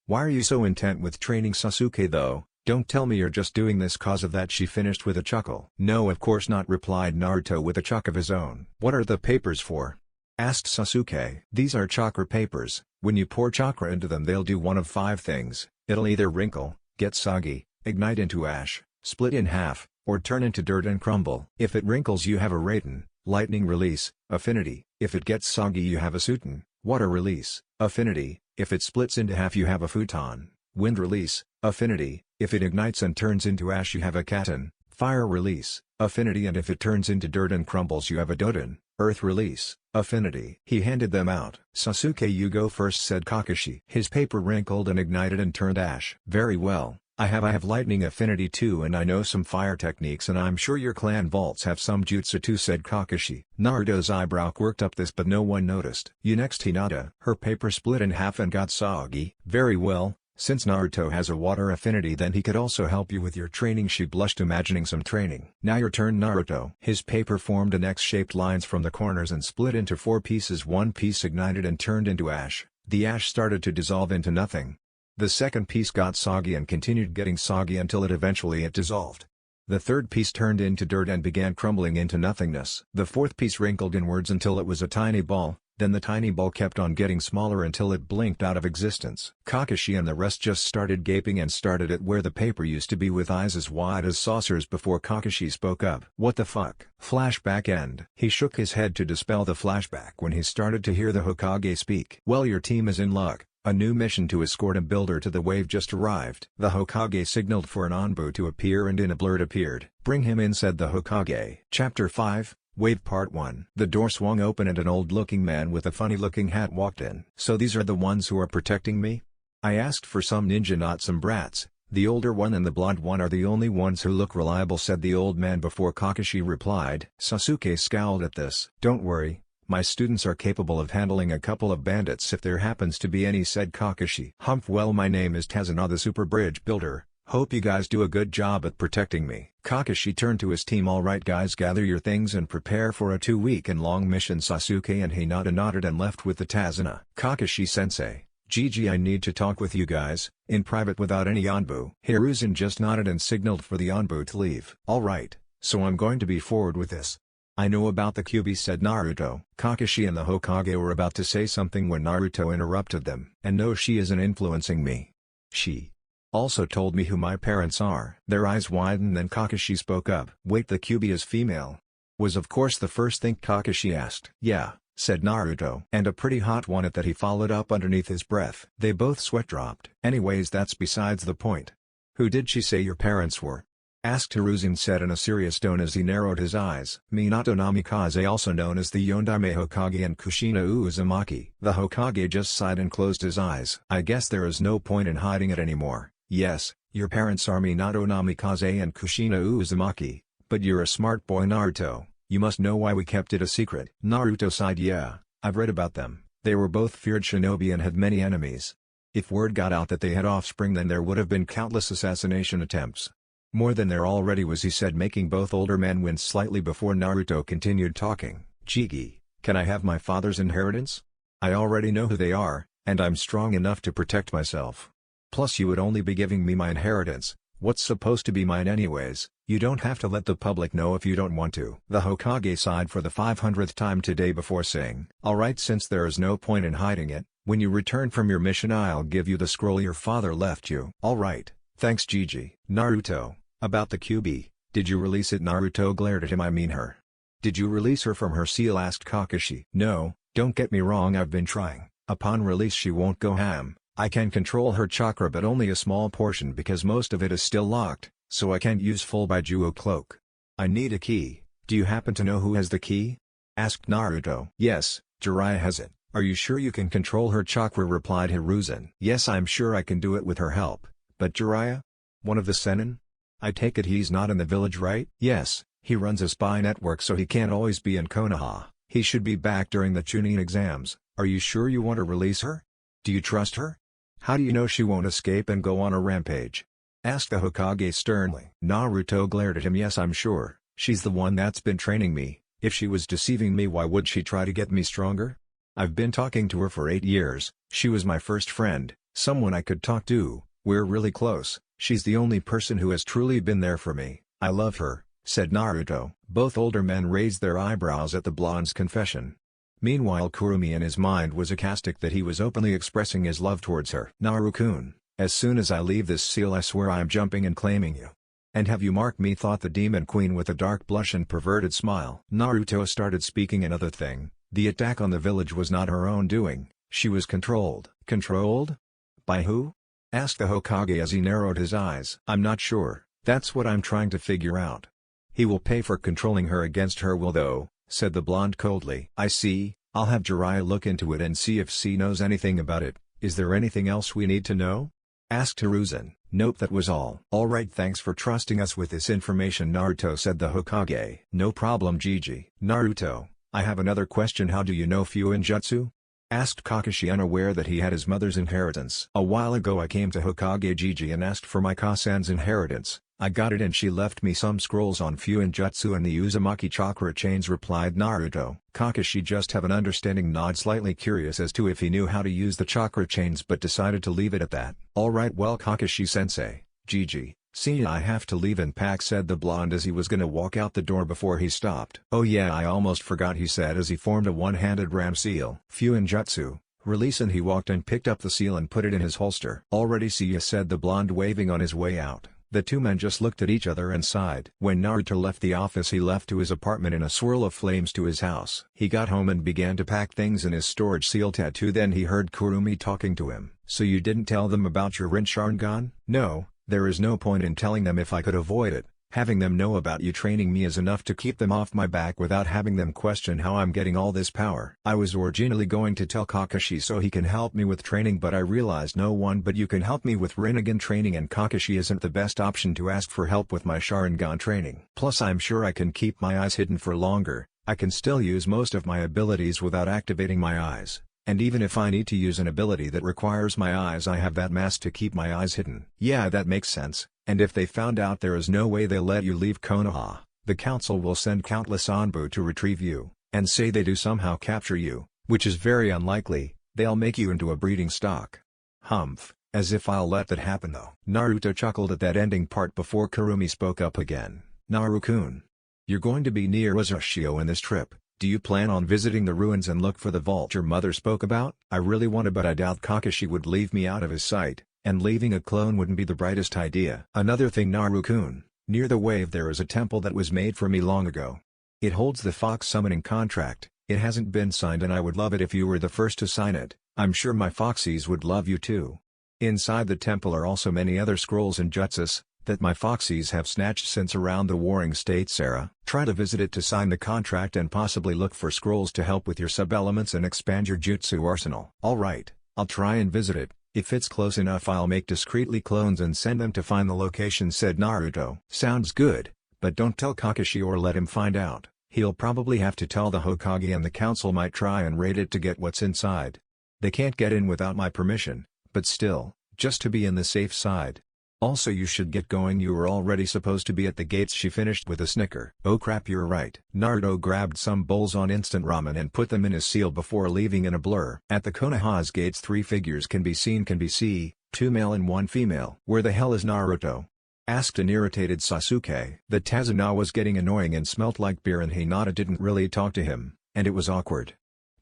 Why are you so intent with training Sasuke though? Don't tell me you're just doing this cause of that, she finished with a chuckle. No, of course not, replied Naruto with a chuck of his own. What are the papers for? Asked Sasuke. These are chakra papers. When you pour chakra into them, they'll do one of 5 things. It'll either wrinkle, get soggy, ignite into ash, split in half, or turn into dirt and crumble. If it wrinkles, you have a Raiden, lightning release, affinity. If it gets soggy, you have a Suiten, water release, affinity. If it splits into half, you have a Futon, wind release, affinity. If it ignites and turns into ash, you have a Katen, fire release, affinity. And if it turns into dirt and crumbles, you have a Doden, earth release, affinity. He handed them out. Sasuke, you go first, said Kakashi. His paper wrinkled and ignited and turned ash. Very well. I have lightning affinity too, and I know some fire techniques, and I'm sure your clan vaults have some jutsu too, said Kakashi. Naruto's eyebrow quirked up this, but no one noticed. You next, Hinata. Her paper split in half and got soggy. Very well. Since Naruto has a water affinity, then he could also help you with your training, she blushed, imagining some training. Now your turn, Naruto. His paper formed an X-shaped lines from the corners and split into 4 pieces. One piece ignited and turned into ash. The ash started to dissolve into nothing. The second piece got soggy and continued getting soggy until it eventually dissolved. The third piece turned into dirt and began crumbling into nothingness. The fourth piece wrinkled inwards until it was a tiny ball. Then the tiny ball kept on getting smaller until it blinked out of existence. Kakashi and the rest just started gaping and started at where the paper used to be with eyes as wide as saucers before Kakashi spoke up. What the fuck? Flashback end. He shook his head to dispel the flashback when he started to hear the Hokage speak. Well, your team is in luck. A new mission to escort a builder to the wave just arrived. The Hokage signaled for an Anbu to appear, and in a blur it appeared. Bring him in, said the Hokage. Chapter 5. Wave Part 1. The door swung open and an old-looking man with a funny-looking hat walked in. So these are the ones who are protecting me? I asked for some ninja, not some brats. The older one and the blonde one are the only ones who look reliable, said the old man before Kakashi replied. Sasuke scowled at this. Don't worry. My students are capable of handling a couple of bandits if there happens to be any, said Kakashi. Humph, well, my name is Tazuna, the super bridge builder. Hope you guys do a good job at protecting me. Kakashi turned to his team. Alright guys, gather your things and prepare for a 2-week and long mission. Sasuke and Hinata nodded and left with the Tazuna. Kakashi-sensei, Gigi, I need to talk with you guys, in private without any Anbu. Hiruzen just nodded and signaled for the Anbu to leave. Alright, so I'm going to be forward with this. I know about the Kyuubi, said Naruto. Kakashi and the Hokage were about to say something when Naruto interrupted them. And no, she isn't influencing me. She also told me who my parents are. Their eyes widened, then Kakashi spoke up. Wait, the Kyuubi is female? Was of course the first thing Kakashi asked. Yeah, said Naruto. And a pretty hot one at that, he followed up underneath his breath. They both sweat dropped. Anyways, that's besides the point. Who did she say your parents were? Asked Hiruzen, said in a serious tone as he narrowed his eyes. Minato Namikaze, also known as the Yondaime Hokage, and Kushina Uzumaki. The Hokage just sighed and closed his eyes. I guess there is no point in hiding it anymore. Yes, your parents are Minato Namikaze and Kushina Uzumaki, but you're a smart boy, Naruto. You must know why we kept it a secret. Naruto sighed. Yeah, I've read about them. They were both feared shinobi and had many enemies. If word got out that they had offspring, then there would have been countless assassination attempts. More than there already was, he said, making both older men wince slightly before Naruto continued talking. Jigi, can I have my father's inheritance? I already know who they are, and I'm strong enough to protect myself. Plus you would only be giving me my inheritance, what's supposed to be mine anyways. You don't have to let the public know if you don't want to. The Hokage sighed for the 500th time today before saying, alright, since there is no point in hiding it, when you return from your mission I'll give you the scroll your father left you. Alright, thanks Jiji. Naruto. About the Kyuubi, did you release it? Naruto glared at him. I mean her. Did you release her from her seal? Asked Kakashi. No, don't get me wrong, I've been trying. Upon release she won't go ham. I can control her chakra but only a small portion because most of it is still locked, so I can't use full Baijuo cloak. I need a key. Do you happen to know who has the key? Asked Naruto. Yes, Jiraiya has it. Are you sure you can control her chakra? Replied Hiruzen. Yes, I'm sure I can do it with her help. But Jiraiya? One of the Sennin? I take it he's not in the village, right? Yes, he runs a spy network, so he can't always be in Konoha. He should be back during the Chunin exams. Are you sure you want to release her? Do you trust her? How do you know she won't escape and go on a rampage? Asked the Hokage sternly. Naruto glared at him. Yes, I'm sure. She's the one that's been training me. If she was deceiving me, why would she try to get me stronger? I've been talking to her for 8 years, she was my first friend, someone I could talk to, we're really close, she's the only person who has truly been there for me, I love her, said Naruto. Both older men raised their eyebrows at the blonde's confession. Meanwhile Kurumi in his mind was ecstatic that he was openly expressing his love towards her. Naru-kun, as soon as I leave this seal I swear I am jumping and claiming you. And have you marked me, thought the demon queen with a dark blush and perverted smile. Naruto started speaking another thing, the attack on the village was not her own doing, she was controlled. Controlled? By who? Asked the Hokage as he narrowed his eyes. I'm not sure, that's what I'm trying to figure out. He will pay for controlling her against her will though, said the blonde coldly. I see, I'll have Jiraiya look into it and see if she knows anything about it. Is there anything else we need to know? Asked Hiruzen. Nope, that was all. Alright, thanks for trusting us with this information, Naruto, said the Hokage. No problem, Gigi. Naruto, I have another question. How do you know Fuinjutsu? Asked Kakashi, unaware that he had his mother's inheritance. A while ago I came to Hokage Gigi and asked for my Kasan's inheritance. I got it and she left me some scrolls on Fuinjutsu and the Uzumaki chakra chains, replied Naruto. Kakashi just have an understanding nod, slightly curious as to if he knew how to use the chakra chains but decided to leave it at that. Alright, well Kakashi-sensei, Gigi, see I have to leave and pack, said the blonde as he was gonna walk out the door before he stopped. Oh yeah, I almost forgot, he said as he formed a one-handed ram seal. Fuinjutsu, release, and he walked and picked up the seal and put it in his holster. Already see ya, said the blonde waving on his way out. The two men just looked at each other and sighed. When Naruto left the office he left to his apartment in a swirl of flames to his house. He got home and began to pack things in his storage seal tattoo. Then he heard Kurumi talking to him. So you didn't tell them about your Rin Sharingan? No, there is no point in telling them if I could avoid it. Having them know about you training me is enough to keep them off my back without having them question how I'm getting all this power. I was originally going to tell Kakashi so he can help me with training, but I realized no one but you can help me with Rinnegan training, and Kakashi isn't the best option to ask for help with my Sharingan training. Plus I'm sure I can keep my eyes hidden for longer, I can still use most of my abilities without activating my eyes. And even if I need to use an ability that requires my eyes, I have that mask to keep my eyes hidden. Yeah, that makes sense. And if they found out, there is no way they'll let you leave Konoha. The council will send countless Anbu to retrieve you, and say they do somehow capture you, which is very unlikely. They'll make you into a breeding stock. Humph, as if I'll let that happen though. Naruto chuckled at that ending part before Kurumi spoke up again. Naru-kun, you're going to be near Uzashio in this trip. Do you plan on visiting the ruins and look for the vault your mother spoke about? I really want to, but I doubt Kakashi would leave me out of his sight, and leaving a clone wouldn't be the brightest idea. Another thing, Naru-kun, near the wave there is a temple that was made for me long ago. It holds the fox summoning contract. It hasn't been signed and I would love it if you were the first to sign it. I'm sure my foxies would love you too. Inside the temple are also many other scrolls and jutsus that my foxies have snatched since around the Warring States era. Try to visit it to sign the contract and possibly look for scrolls to help with your sub-elements and expand your jutsu arsenal. Alright, I'll try and visit it. If it's close enough I'll make discreetly clones and send them to find the location, said Naruto. Sounds good, but don't tell Kakashi or let him find out. He'll probably have to tell the Hokage and the council might try and raid it to get what's inside. They can't get in without my permission, but still, just to be in the safe side. Also you should get going, you were already supposed to be at the gates, she finished with a snicker. Oh crap, you're right. Naruto grabbed some bowls on instant ramen and put them in his seal before leaving in a blur. At the Konoha's gates 3 figures can be seen, 2 male and 1 female. Where the hell is Naruto? Asked an irritated Sasuke. The Tazuna was getting annoying and smelt like beer, and Hinata didn't really talk to him, and it was awkward.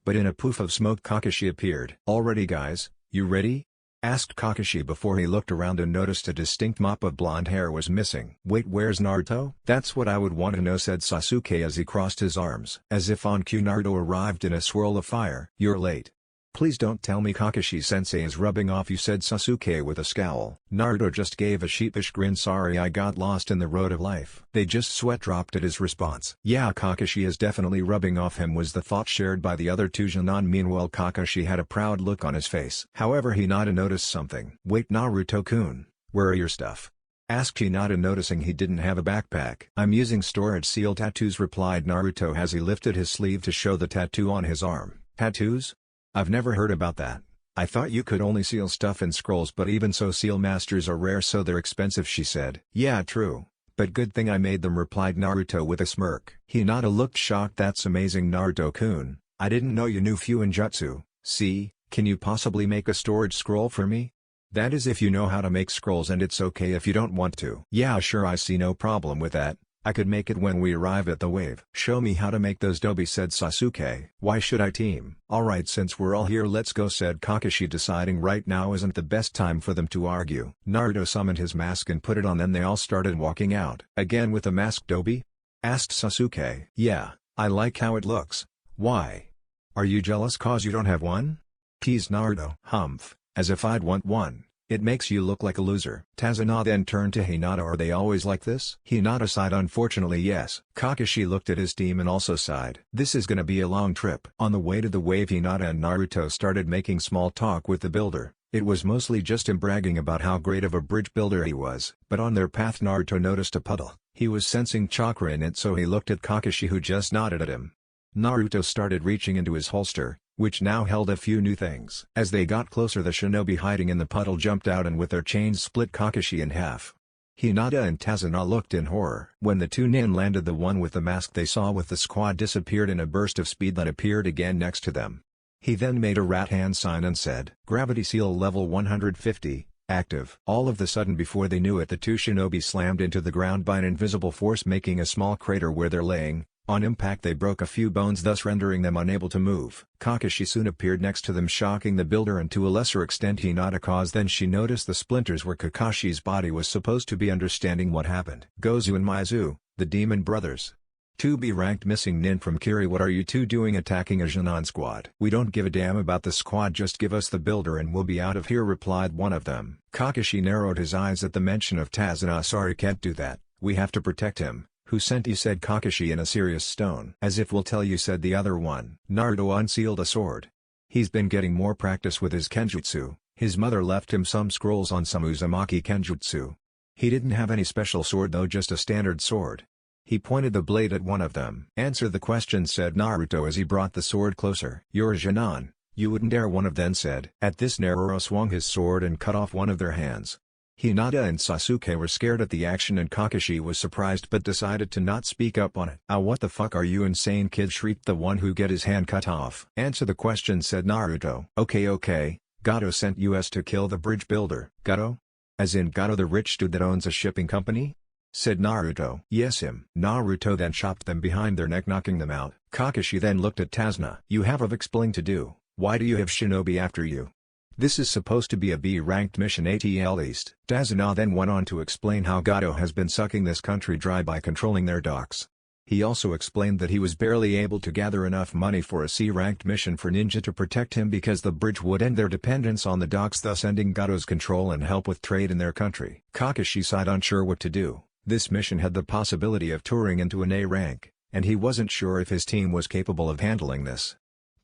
But in a poof of smoke Kakashi appeared. Already guys, you ready? Asked Kakashi before he looked around and noticed a distinct mop of blonde hair was missing. Wait, where's Naruto? That's what I would want to know, said Sasuke as he crossed his arms. As if on cue, Naruto arrived in a swirl of fire. You're late. Please don't tell me Kakashi-sensei is rubbing off you, said Sasuke with a scowl. Naruto just gave a sheepish grin. Sorry, I got lost in the road of life. They just sweat dropped at his response. Yeah, Kakashi is definitely rubbing off him, was the thought shared by the other two Jonin. Meanwhile Kakashi had a proud look on his face. However, Hinata noticed something. Wait, Naruto-kun, where are your stuff? Asked Hinata, noticing he didn't have a backpack. I'm using storage seal tattoos, replied Naruto as he lifted his sleeve to show the tattoo on his arm. Tattoos? I've never heard about that. I thought you could only seal stuff in scrolls, but even so seal masters are rare, so they're expensive, she said. Yeah, true. But good thing I made them, replied Naruto with a smirk. Hinata looked shocked. That's amazing, Naruto-kun. I didn't know you knew Fuinjutsu. See, can you possibly make a storage scroll for me? That is if you know how to make scrolls, and it's okay if you don't want to. Yeah sure, I see no problem with that. I could make it when we arrive at the wave. Show me how to make those dobi, said Sasuke. Why should I team? Alright, since we're all here let's go, said Kakashi, deciding right now isn't the best time for them to argue. Naruto summoned his mask and put it on, then they all started walking out. Again with the mask, dobi? Asked Sasuke. Yeah, I like how it looks. Why? Are you jealous cause you don't have one? Teased Naruto. Humph, as if I'd want one. It makes you look like a loser. Tazuna then turned to Hinata. Are they always like this? Hinata sighed. Unfortunately yes. Kakashi looked at his team and also sighed. This is gonna be a long trip. On the way to the wave, Hinata and Naruto started making small talk with the builder. It was mostly just him bragging about how great of a bridge builder he was. But on their path Naruto noticed a puddle. He was sensing chakra in it, so he looked at Kakashi, who just nodded at him. Naruto started reaching into his holster, which now held a few new things. As they got closer, the shinobi hiding in the puddle jumped out and with their chains split Kakashi in half. Hinata and Tazuna looked in horror. When the two nin landed, the one with the mask they saw with the squad disappeared in a burst of speed that appeared again next to them. He then made a rat hand sign and said, "Gravity seal level 150, active." All of the sudden, before they knew it, the two shinobi slammed into the ground by an invisible force, making a small crater where they're laying. On impact they broke a few bones, thus rendering them unable to move. Kakashi soon appeared next to them, shocking the builder and to a lesser extent Hinata, cause then she noticed the splinters where Kakashi's body was supposed to be. Understanding what happened. Gozu and Maizu, the demon brothers. 2B ranked missing nin from Kiri. What are you two doing attacking a Jinan squad? We don't give a damn about the squad, just give us the builder and we'll be out of here, replied one of them. Kakashi narrowed his eyes at the mention of Tazuna. Sorry, can't do that. We have to protect him. Who sent you? Said Kakashi in a serious tone. As if we'll tell you, said the other one. Naruto unsealed a sword. He's been getting more practice with his kenjutsu. His mother left him some scrolls on some Uzumaki kenjutsu. He didn't have any special sword though, just a standard sword. He pointed the blade at one of them. Answer the question, said Naruto as he brought the sword closer. You're a Jinan. You wouldn't dare, one of them said. At this Naruto swung his sword and cut off one of their hands. Hinata and Sasuke were scared at the action and Kakashi was surprised but decided to not speak up on it. What the fuck, are you insane, kid? Shrieked the one who get his hand cut off. Answer the question, said Naruto. Okay. Gato sent us to kill the bridge builder. Gato? As in Gato, the rich dude that owns a shipping company? Said Naruto. Yes, him. Naruto then chopped them behind their neck, knocking them out. Kakashi then looked at Tazuna. You have of explaining to do. Why do you have shinobi after you? This is supposed to be a B-ranked mission at least. Tazuna then went on to explain how Gato has been sucking this country dry by controlling their docks. He also explained that he was barely able to gather enough money for a C-ranked mission for Ninja to protect him because the bridge would end their dependence on the docks, thus ending Gato's control and help with trade in their country. Kakashi sighed, unsure what to do. This mission had the possibility of touring into an A rank, and he wasn't sure if his team was capable of handling this.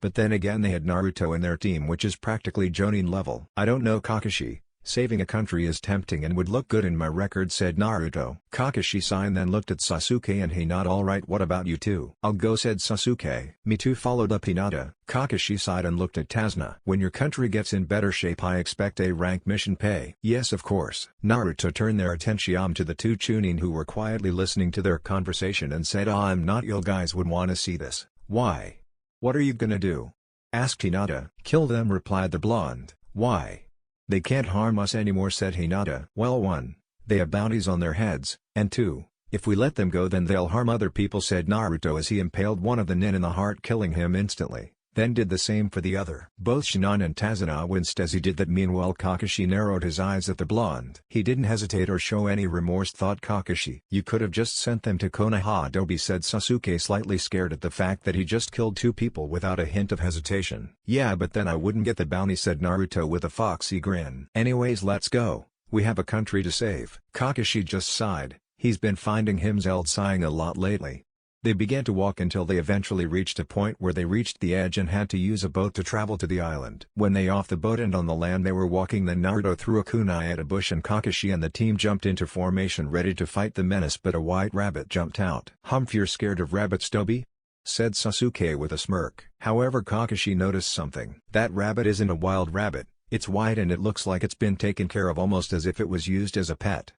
But then again, they had Naruto in their team, which is practically Jonin level. I don't know, Kakashi. Saving a country is tempting and would look good in my record, said Naruto. Kakashi sighed and then looked at Sasuke and Hinata. Alright, what about you two? I'll go, said Sasuke. Me too, followed up Hinata. Kakashi sighed and looked at Tazuna. When your country gets in better shape, I expect a rank mission pay. Yes, of course. Naruto turned their attention to the two Chunin who were quietly listening to their conversation and said, I'm not, you guys would want to see this. Why? What are you gonna do? Asked Hinata. Kill them, replied the blonde. Why? They can't harm us anymore, said Hinata. Well, 1, they have bounties on their heads, and 2, if we let them go then they'll harm other people, said Naruto as he impaled one of the nin in the heart, killing him instantly, then did the same for the other. Both Shinan and Tazuna winced as he did that. Meanwhile Kakashi narrowed his eyes at the blonde. He didn't hesitate or show any remorse, thought Kakashi. You could have just sent them to Konoha Dobi, said Sasuke, slightly scared at the fact that he just killed 2 people without a hint of hesitation. Yeah, but then I wouldn't get the bounty, said Naruto with a foxy grin. Anyways, let's go. We have a country to save. Kakashi just sighed. He's been finding himself sighing a lot lately. They began to walk until they eventually reached a point where they reached the edge and had to use a boat to travel to the island. When they off the boat and on the land they were walking, then Naruto threw a kunai at a bush and Kakashi and the team jumped into formation ready to fight the menace, but a white rabbit jumped out. Humph, you're scared of rabbits, Dobi? Said Sasuke with a smirk. However, Kakashi noticed something. That rabbit isn't a wild rabbit, it's white and it looks like it's been taken care of, almost as if it was used as a pet.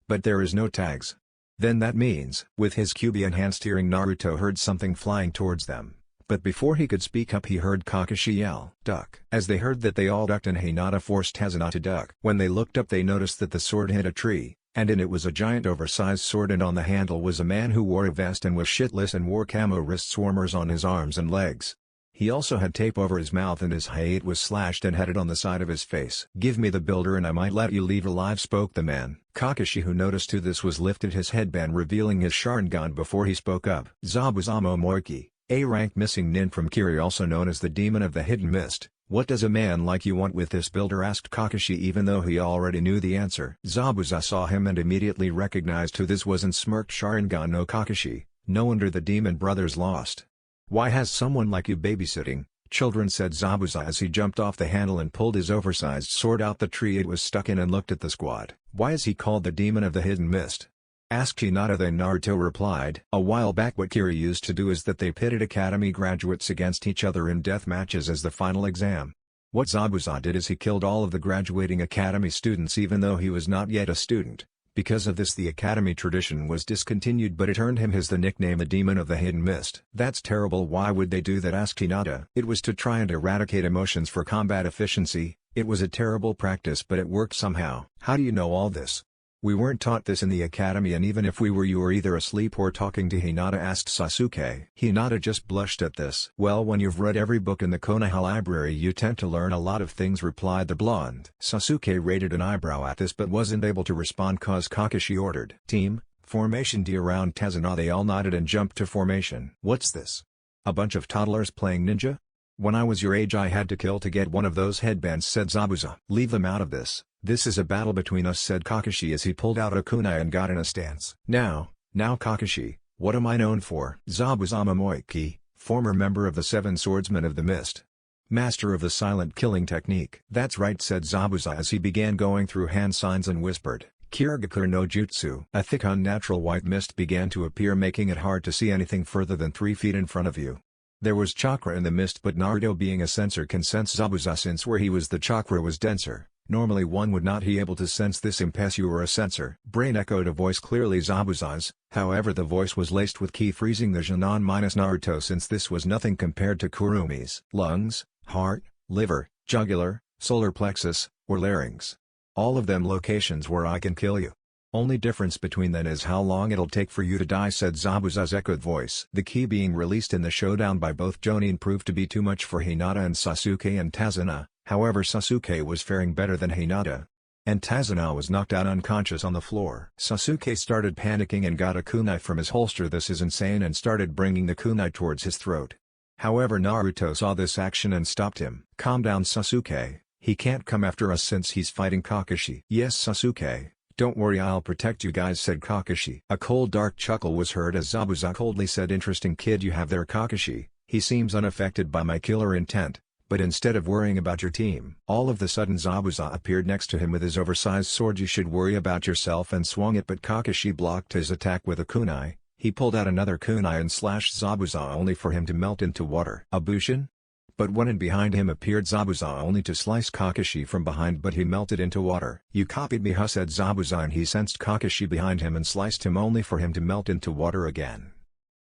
But there is no tags. Then that means, with his QB-enhanced hearing, Naruto heard something flying towards them. But before he could speak up, he heard Kakashi yell, "Duck!" As they heard that, they all ducked and Hinata forced Tazuna to duck. When they looked up, they noticed that the sword hit a tree, and in it was a giant oversized sword, and on the handle was a man who wore a vest and was shitless and wore camo wrist warmers on his arms and legs. He also had tape over his mouth and his height was slashed and had it on the side of his face. "Give me the builder and I might let you leave alive," spoke the man. Kakashi, who noticed who this was, lifted his headband, revealing his Sharingan before he spoke up. Zabuza Momoiki, a rank missing nin from Kiri, also known as the Demon of the Hidden Mist. "What does a man like you want with this builder?" asked Kakashi, even though he already knew the answer. Zabuza saw him and immediately recognized who this was and smirked. "Sharingan no Kakashi, no wonder the demon brothers lost. Why has someone like you babysitting children?" said Zabuza as he jumped off the handle and pulled his oversized sword out the tree it was stuck in and looked at the squad. "Why is he called the Demon of the Hidden Mist?" asked Hinata. Then Naruto replied, "A while back what Kiri used to do is that they pitted academy graduates against each other in death matches as the final exam. What Zabuza did is he killed all of the graduating academy students even though he was not yet a student. Because of this the academy tradition was discontinued, but it earned him the nickname the Demon of the Hidden Mist." "That's terrible. Why would they do that?" asked Hinata. "It was to try and eradicate emotions for combat efficiency. It was a terrible practice, but it worked somehow." "How do you know all this?" "We weren't taught this in the academy, and even if we were, you were either asleep or talking to Hinata," asked Sasuke. Hinata just blushed at this. "Well, when you've read every book in the Konoha library you tend to learn a lot of things," replied the blonde. Sasuke raised an eyebrow at this but wasn't able to respond cause Kakashi ordered, "Team, formation D." Around Tazuna they all nodded and jumped to formation. "What's this? A bunch of toddlers playing ninja? When I was your age I had to kill to get one of those headbands," said Zabuza. "Leave them out of this. This is a battle between us," said Kakashi as he pulled out a kunai and got in a stance. Now Kakashi, what am I known for?" "Zabuza Momoiki, former member of the Seven Swordsmen of the Mist. Master of the silent killing technique." "That's right," said Zabuza as he began going through hand signs and whispered, "Kirigakure no Jutsu." A thick unnatural white mist began to appear, making it hard to see anything further than 3 feet in front of you. There was chakra in the mist, but Naruto, being a sensor, can sense Zabuza since where he was the chakra was denser. Normally one would not be able to sense this unless you were a sensor. Brain echoed a voice, clearly Zabuza's, however the voice was laced with ki, freezing the Jonan minus Naruto since this was nothing compared to Kurumi's. "Lungs, heart, liver, jugular, solar plexus, or larynx. All of them locations where I can kill you. Only difference between them is how long it'll take for you to die," said Zabuza's echoed voice. The ki being released in the showdown by both Jonin proved to be too much for Hinata and Sasuke and Tazuna. However, Sasuke was faring better than Hinata, and Tazuna was knocked out unconscious on the floor. Sasuke started panicking and got a kunai from his holster. "This is insane," and started bringing the kunai towards his throat. However, Naruto saw this action and stopped him. "Calm down, Sasuke, he can't come after us since he's fighting Kakashi." "Yes, Sasuke, don't worry, I'll protect you guys," said Kakashi. A cold dark chuckle was heard as Zabuza coldly said, "Interesting kid you have there, Kakashi. He seems unaffected by my killer intent. But instead of worrying about your team." All of the sudden Zabuza appeared next to him with his oversized sword. "You should worry about yourself," and swung it, but Kakashi blocked his attack with a kunai. He pulled out another kunai and slashed Zabuza only for him to melt into water. "A Bushin?" But when and behind him appeared Zabuza only to slice Kakashi from behind, but he melted into water. "You copied me, huh?" said Zabuza, and he sensed Kakashi behind him and sliced him only for him to melt into water again.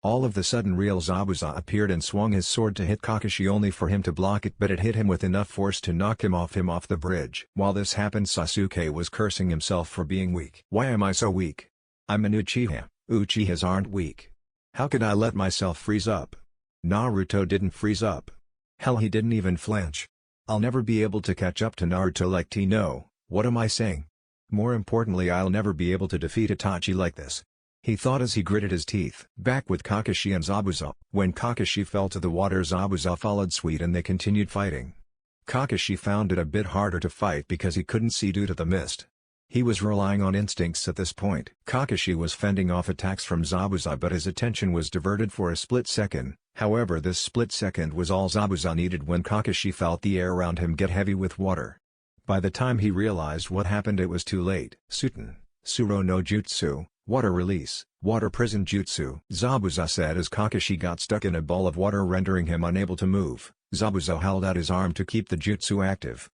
All of the sudden real Zabuza appeared and swung his sword to hit Kakashi only for him to block it, but it hit him with enough force to knock him off the bridge. While this happened, Sasuke was cursing himself for being weak. "Why am I so weak? I'm an Uchiha. Uchihas aren't weak. How could I let myself freeze up?" Naruto didn't freeze up. Hell, he didn't even flinch. "I'll never be able to catch up to Naruto like Tino. What am I saying? More importantly, I'll never be able to defeat Itachi like this," he thought as he gritted his teeth. Back with Kakashi and Zabuza. When Kakashi fell to the water, Zabuza followed suit and they continued fighting. Kakashi found it a bit harder to fight because he couldn't see due to the mist. He was relying on instincts at this point. Kakashi was fending off attacks from Zabuza, but his attention was diverted for a split second. However, this split second was all Zabuza needed when Kakashi felt the air around him get heavy with water. By the time he realized what happened, it was too late. "Suten, Suro no Jutsu, water release, water prison jutsu," Zabuza said as Kakashi got stuck in a ball of water, rendering him unable to move. Zabuza held out his arm to keep the jutsu active.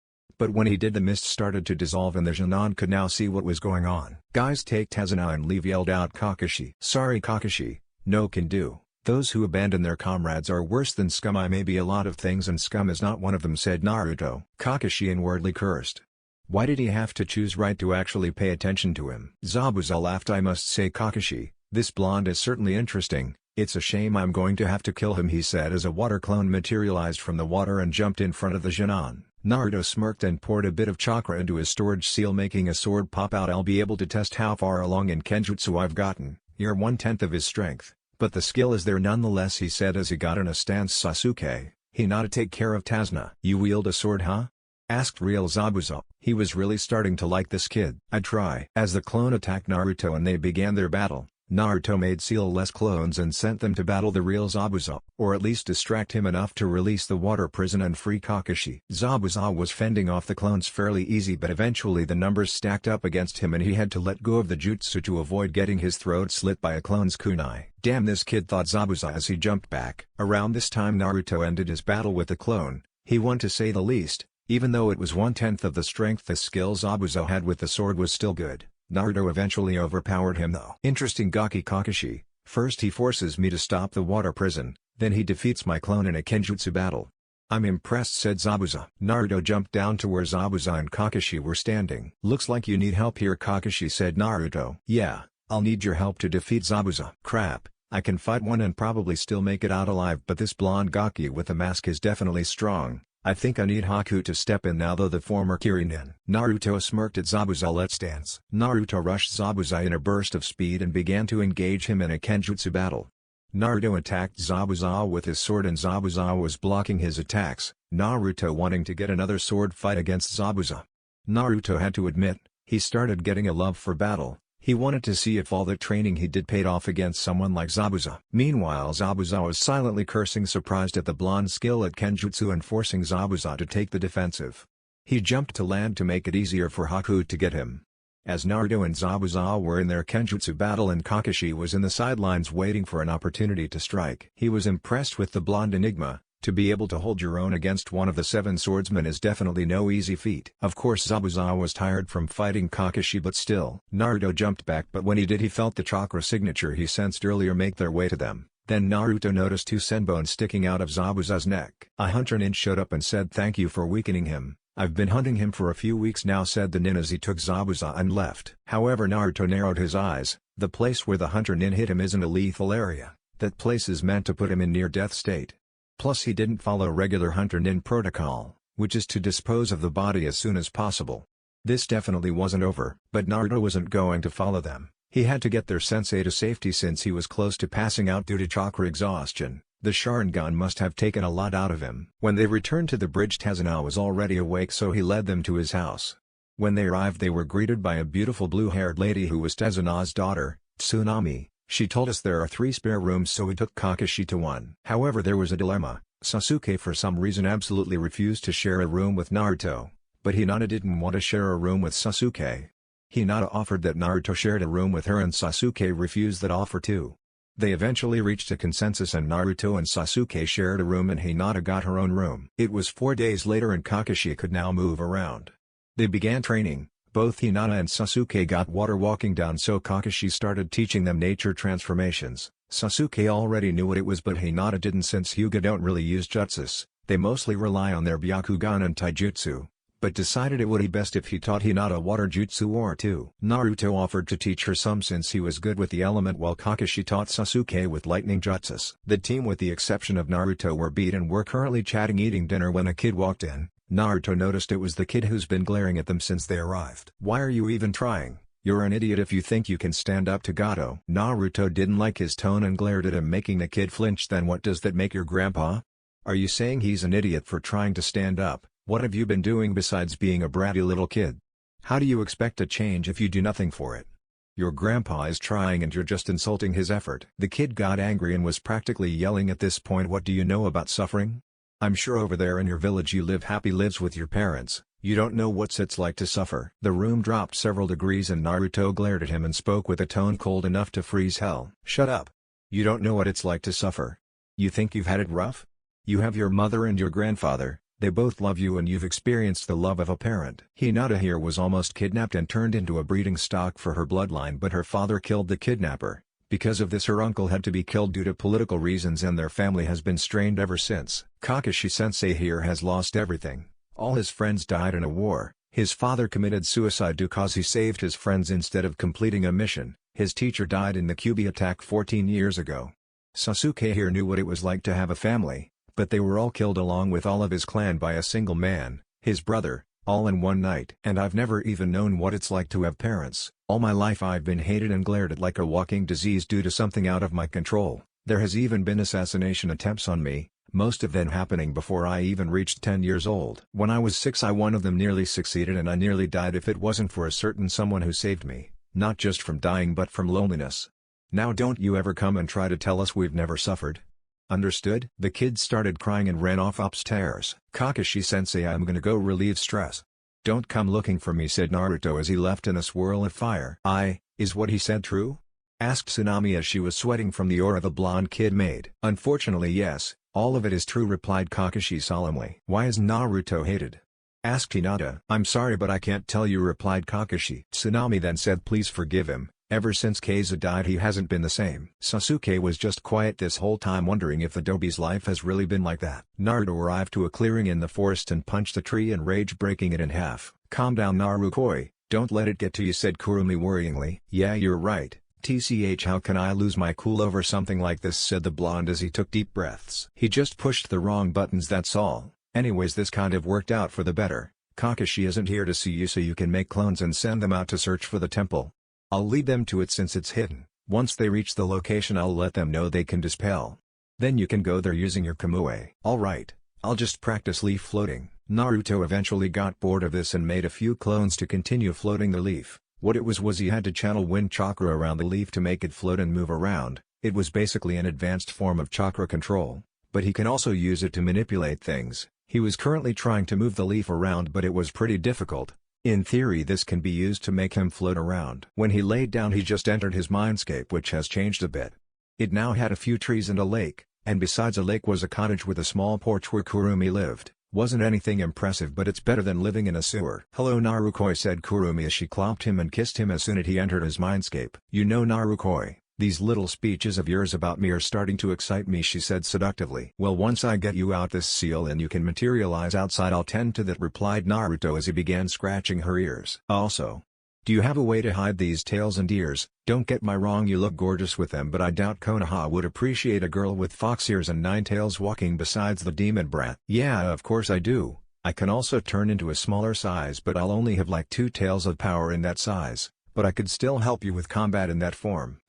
But when he did, the mist started to dissolve and the Jonin could now see what was going on. "Guys, take Tazuna and leave," yelled out Kakashi. "Sorry Kakashi, no can do. Those who abandon their comrades are worse than scum." "I may be a lot of things and scum is not one of them," said Naruto. Kakashi inwardly cursed. Why did he have to choose right to actually pay attention to him? Zabuza laughed. "I must say Kakashi, this blonde is certainly interesting. It's a shame I'm going to have to kill him," he said as a water clone materialized from the water and jumped in front of the Jonin. Naruto smirked and poured a bit of chakra into his storage seal, making a sword pop out. "I'll be able to test how far along in Kenjutsu I've gotten." "You're 1/10 of his strength, but the skill is there nonetheless," he said as he got in a stance. "Sasuke, Hinata, take care of Tazuna." "You wield a sword, huh?" asked real Zabuza. He was really starting to like this kid. "I'd try." As the clone attacked Naruto and they began their battle, Naruto made seal-less clones and sent them to battle the real Zabuza, or at least distract him enough to release the water prison and free Kakashi. Zabuza was fending off the clones fairly easy, but eventually the numbers stacked up against him and he had to let go of the jutsu to avoid getting his throat slit by a clone's kunai. "Damn this kid," thought Zabuza as he jumped back. Around this time Naruto ended his battle with the clone. He won, to say the least. Even though it was 1/10 of the strength, the skill Zabuza had with the sword was still good. Naruto eventually overpowered him though. "Interesting, Gaki Kakashi. First he forces me to stop the water prison, then he defeats my clone in a Kenjutsu battle. I'm impressed," said Zabuza. Naruto jumped down to where Zabuza and Kakashi were standing. "Looks like you need help here, Kakashi," said Naruto. "Yeah, I'll need your help to defeat Zabuza." "Crap, I can fight one and probably still make it out alive, but this blonde Gaki with the mask is definitely strong. I think I need Haku to step in now, though the former Kirinin." Naruto smirked at Zabuza. "Let's dance." Naruto rushed Zabuza in a burst of speed and began to engage him in a Kenjutsu battle. Naruto attacked Zabuza with his sword and Zabuza was blocking his attacks, Naruto wanting to get another sword fight against Zabuza. Naruto had to admit, he started getting a love for battle. He wanted to see if all the training he did paid off against someone like Zabuza. Meanwhile Zabuza was silently cursing, surprised at the blonde's skill at Kenjutsu and forcing Zabuza to take the defensive. He jumped to land to make it easier for Haku to get him. As Naruto and Zabuza were in their Kenjutsu battle and Kakashi was in the sidelines waiting for an opportunity to strike. He was impressed with the blonde enigma. To be able to hold your own against one of the 7 swordsmen is definitely no easy feat. Of course Zabuza was tired from fighting Kakashi, but still. Naruto jumped back, but when he did he felt the chakra signature he sensed earlier make their way to them. Then Naruto noticed 2 senbones sticking out of Zabuza's neck. A hunter nin showed up and said, "Thank you for weakening him. I've been hunting him for a few weeks now," said the nin as he took Zabuza and left. However, Naruto narrowed his eyes. The place where the hunter nin hit him isn't a lethal area. That place is meant to put him in near-death state. Plus he didn't follow regular hunter nin protocol, which is to dispose of the body as soon as possible. This definitely wasn't over. But Naruto wasn't going to follow them. He had to get their sensei to safety since he was close to passing out due to chakra exhaustion. The Sharingan must have taken a lot out of him. When they returned to the bridge, Tazuna was already awake, so he led them to his house. When they arrived they were greeted by a beautiful blue-haired lady who was Tazuna's daughter, Tsunami. "She told us there are 3 spare rooms, so we took Kakashi to one." However, there was a dilemma. Sasuke for some reason absolutely refused to share a room with Naruto, but Hinata didn't want to share a room with Sasuke. Hinata offered that Naruto shared a room with her and Sasuke refused that offer too. They eventually reached a consensus and Naruto and Sasuke shared a room and Hinata got her own room. It was 4 days later and Kakashi could now move around. They began training. Both Hinata and Sasuke got water walking down, so Kakashi started teaching them nature transformations. Sasuke already knew what it was, but Hinata didn't, since Hyuga don't really use jutsus. They mostly rely on their Byakugan and Taijutsu, but decided it would be best if he taught Hinata water jutsu or 2. Naruto offered to teach her some since he was good with the element, while Kakashi taught Sasuke with lightning jutsus. The team, with the exception of Naruto, were beat and were currently chatting eating dinner when a kid walked in. Naruto noticed it was the kid who's been glaring at them since they arrived. "Why are you even trying? You're an idiot if you think you can stand up to Gato." Naruto didn't like his tone and glared at him, making the kid flinch. "Then what does that make your grandpa? Are you saying he's an idiot for trying to stand up? What have you been doing besides being a bratty little kid? How do you expect to change if you do nothing for it? Your grandpa is trying and you're just insulting his effort." The kid got angry and was practically yelling at this point. "What do you know about suffering? I'm sure over there in your village you live happy lives with your parents. You don't know what it's like to suffer." The room dropped several degrees and Naruto glared at him and spoke with a tone cold enough to freeze hell. "Shut up. You don't know what it's like to suffer. You think you've had it rough? You have your mother and your grandfather, They both love you and you've experienced the love of a parent. Hinata here was almost kidnapped and turned into a breeding stock for her bloodline, but her father killed the kidnapper. Because of this, her uncle had to be killed due to political reasons and their family has been strained ever since. Kakashi-sensei here has lost everything. All his friends died in a war. His father committed suicide because he saved his friends instead of completing a mission. His teacher died in the Kyuubi attack 14 years ago. Sasuke here knew what it was like to have a family, but they were all killed along with all of his clan by a single man, his brother, all in one night. And I've never even known what it's like to have parents. All my life I've been hated and glared at like a walking disease due to something out of my control. There has even been assassination attempts on me, most of them happening before I even reached 10 years old. When I was 6, one of them nearly succeeded and I nearly died if it wasn't for a certain someone who saved me, not just from dying but from loneliness. Now don't you ever come and try to tell us we've never suffered. Understood? The kid started crying and ran off upstairs. Kakashi-sensei, I'm gonna go relieve stress. Don't come looking for me, said Naruto as he left in a swirl of fire. Is what he said true? Asked Tsunami as she was sweating from the aura the blonde kid made. Unfortunately yes, all of it is true, replied Kakashi solemnly. Why is Naruto hated? Asked Hinata. I'm sorry but I can't tell you, replied Kakashi. Tsunami then said please forgive him. Ever since Kaiza died he hasn't been the same. Sasuke was just quiet this whole time, wondering if the Dobi's life has really been like that. Naruto arrived to a clearing in the forest and punched the tree in rage, breaking it in half. Calm down Narukoi, don't let it get to you, said Kurumi worryingly. Yeah you're right, TCH how can I lose my cool over something like this, said the blonde as he took deep breaths. He just pushed the wrong buttons, that's all. Anyways, this kind of worked out for the better. Kakashi isn't here to see you so you can make clones and send them out to search for the temple. I'll lead them to it since it's hidden. Once they reach the location I'll let them know they can dispel. Then you can go there using your Kamui. Alright, I'll just practice leaf floating. Naruto eventually got bored of this and made a few clones to continue floating the leaf. What it was he had to channel wind chakra around the leaf to make it float and move around. It was basically an advanced form of chakra control, but he can also use it to manipulate things. He was currently trying to move the leaf around but it was pretty difficult. In theory this can be used to make him float around. When he laid down he just entered his mindscape, which has changed a bit. It now had a few trees and a lake, and besides a lake was a cottage with a small porch where Kurumi lived. Wasn't anything impressive but it's better than living in a sewer. Hello Narukoi, said Kurumi as she clomped him and kissed him as soon as he entered his mindscape. You know Narukoi, these little speeches of yours about me are starting to excite me, she said seductively. Well, once I get you out this seal and you can materialize outside I'll tend to that, replied Naruto as he began scratching her ears. Also, do you have a way to hide these tails and ears? Don't get me wrong, you look gorgeous with them, but I doubt Konoha would appreciate a girl with fox ears and 9 tails walking besides the demon brat. Yeah, of course I do. I can also turn into a smaller size but I'll only have like 2 tails of power in that size. But I could still help you with combat in that form.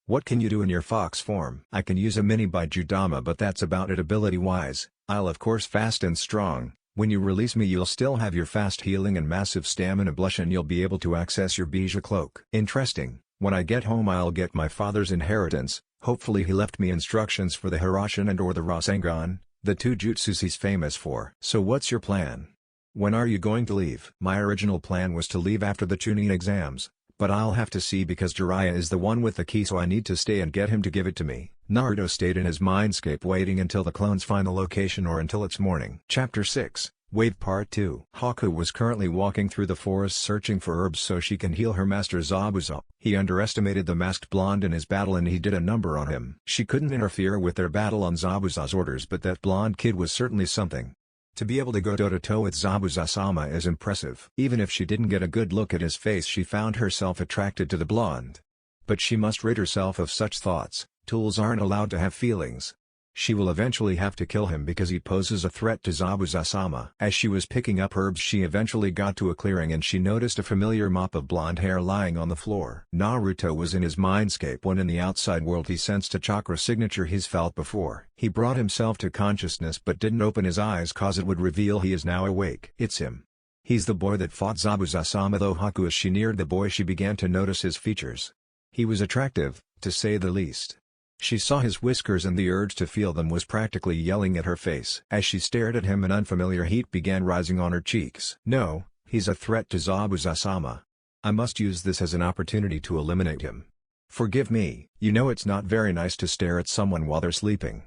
What can you do in your fox form? I can use a mini Baijudama but that's about it ability-wise. I'll of course fast and strong. When you release me you'll still have your fast healing and massive stamina blush and you'll be able to access your Bija cloak. Interesting. When I get home I'll get my father's inheritance. Hopefully he left me instructions for the Hirashin and or the Rasengan, the 2 jutsus he's famous for. So what's your plan? When are you going to leave? My original plan was to leave after the Chunin exams. But I'll have to see because Jiraiya is the one with the key, so I need to stay and get him to give it to me. Naruto stayed in his mindscape waiting until the clones find the location or until it's morning. Chapter 6, Wave Part 2. Haku was currently walking through the forest searching for herbs so she can heal her master Zabuza. He underestimated the masked blonde in his battle and he did a number on him. She couldn't interfere with their battle on Zabuza's orders, but that blonde kid was certainly something. To be able to go toe-to-toe with Zabuza-sama is impressive. Even if she didn't get a good look at his face, she found herself attracted to the blonde. But she must rid herself of such thoughts. Tools aren't allowed to have feelings. She will eventually have to kill him because he poses a threat to Zabuza-sama. As she was picking up herbs she eventually got to a clearing and she noticed a familiar mop of blonde hair lying on the floor. Naruto was in his mindscape when in the outside world he sensed a chakra signature he's felt before. He brought himself to consciousness but didn't open his eyes cause it would reveal he is now awake. It's him. He's the boy that fought Zabuza-sama. Though Haku as she neared the boy she began to notice his features. He was attractive, to say the least. She saw his whiskers and the urge to feel them was practically yelling at her face. As she stared at him an unfamiliar heat began rising on her cheeks. No, he's a threat to Zabuza-sama. I must use this as an opportunity to eliminate him. Forgive me, you know it's not very nice to stare at someone while they're sleeping.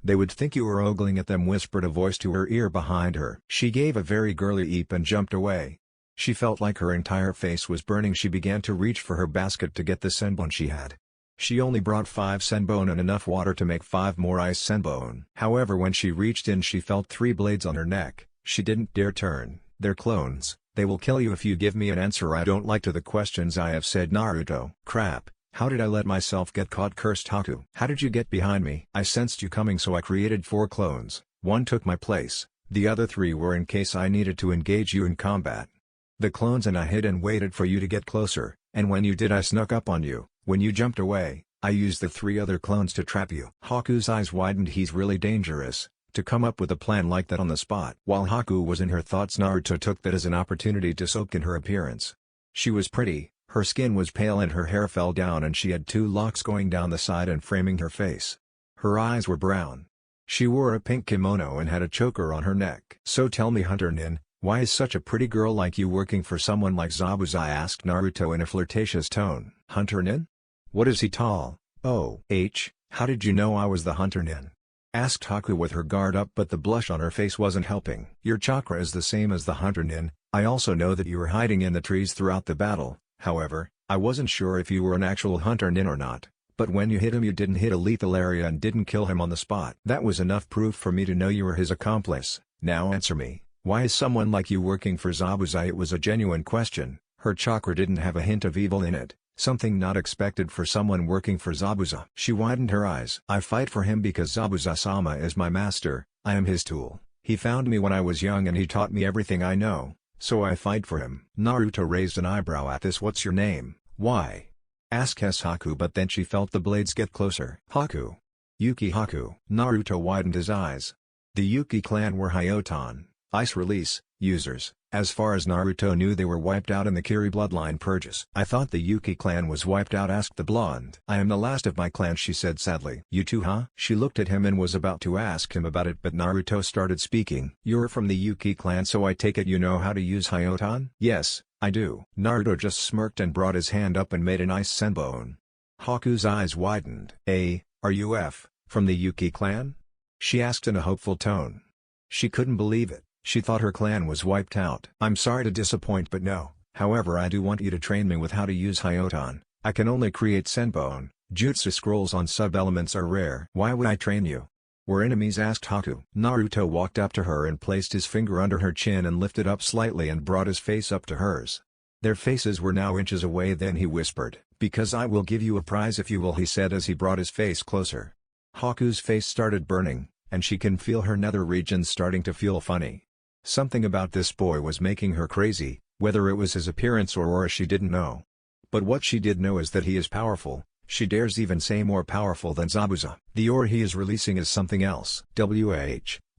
They would think you were ogling at them, whispered a voice to her ear behind her. She gave a very girly eep and jumped away. She felt like her entire face was burning. She began to reach for her basket to get the senbon she had. She only brought 5 senbon and enough water to make 5 more ice senbon. However, when she reached in, she felt 3 blades on her neck. She didn't dare turn. "They're clones. They will kill you if you give me an answer I don't like to the questions I have," said Naruto. "Crap. How did I let myself get caught?" cursed Haku. "How did you get behind me?" "I sensed you coming, so I created 4 clones. 1 took my place. The other 3 were in case I needed to engage you in combat. The clones and I hid and waited for you to get closer, and when you did I snuck up on you. When you jumped away, I used the 3 other clones to trap you." Haku's eyes widened. He's really dangerous, to come up with a plan like that on the spot. While Haku was in her thoughts, Naruto took that as an opportunity to soak in her appearance. She was pretty, her skin was pale and her hair fell down, and she had 2 locks going down the side and framing her face. Her eyes were brown. She wore a pink kimono and had a choker on her neck. "So tell me, Hunter Nin, why is such a pretty girl like you working for someone like Zabuza?" asked Naruto in a flirtatious tone. "Hunter Nin? What is he tall?" "Oh, how did you know I was the Hunter Nin?" asked Haku with her guard up, but the blush on her face wasn't helping. "Your chakra is the same as the Hunter Nin. I also know that you were hiding in the trees throughout the battle. However, I wasn't sure if you were an actual Hunter Nin or not. But when you hit him, you didn't hit a lethal area and didn't kill him on the spot. That was enough proof for me to know you were his accomplice. Now answer me. Why is someone like you working for Zabuza?" It was a genuine question. Her chakra didn't have a hint of evil in it, something not expected for someone working for Zabuza. She widened her eyes. "I fight for him because Zabuza-sama is my master. I am his tool. He found me when I was young and he taught me everything I know, so I fight for him." Naruto raised an eyebrow at this. "What's your name?" "Why?" asked Haku, but then she felt the blades get closer. "Haku. Yuki Haku." Naruto widened his eyes. The Yuki clan were Hyoton, Ice Release, users. As far as Naruto knew, they were wiped out in the Kiri bloodline purges. "I thought the Yuki clan was wiped out," asked the blonde. "I am the last of my clan," she said sadly. "You too, huh?" She looked at him and was about to ask him about it, but Naruto started speaking. "You're from the Yuki clan, so I take it you know how to use Hyoton?" "Yes, I do." Naruto just smirked and brought his hand up and made an ice senbon. Haku's eyes widened. Are you from the Yuki clan?" she asked in a hopeful tone. She couldn't believe it. She thought her clan was wiped out. "I'm sorry to disappoint, but no. However, I do want you to train me with how to use Hyoton. I can only create senbon. Jutsu scrolls on sub-elements are rare." "Why would I train you? We're enemies?" asked Haku. Naruto walked up to her and placed his finger under her chin and lifted up slightly and brought his face up to hers. Their faces were now inches away. Then he whispered, "Because I will give you a prize if you will," he said as he brought his face closer. Haku's face started burning, and she can feel her nether regions starting to feel funny. Something about this boy was making her crazy, whether it was his appearance or aura she didn't know. But what she did know is that he is powerful. She dares even say more powerful than Zabuza. The aura he is releasing is something else.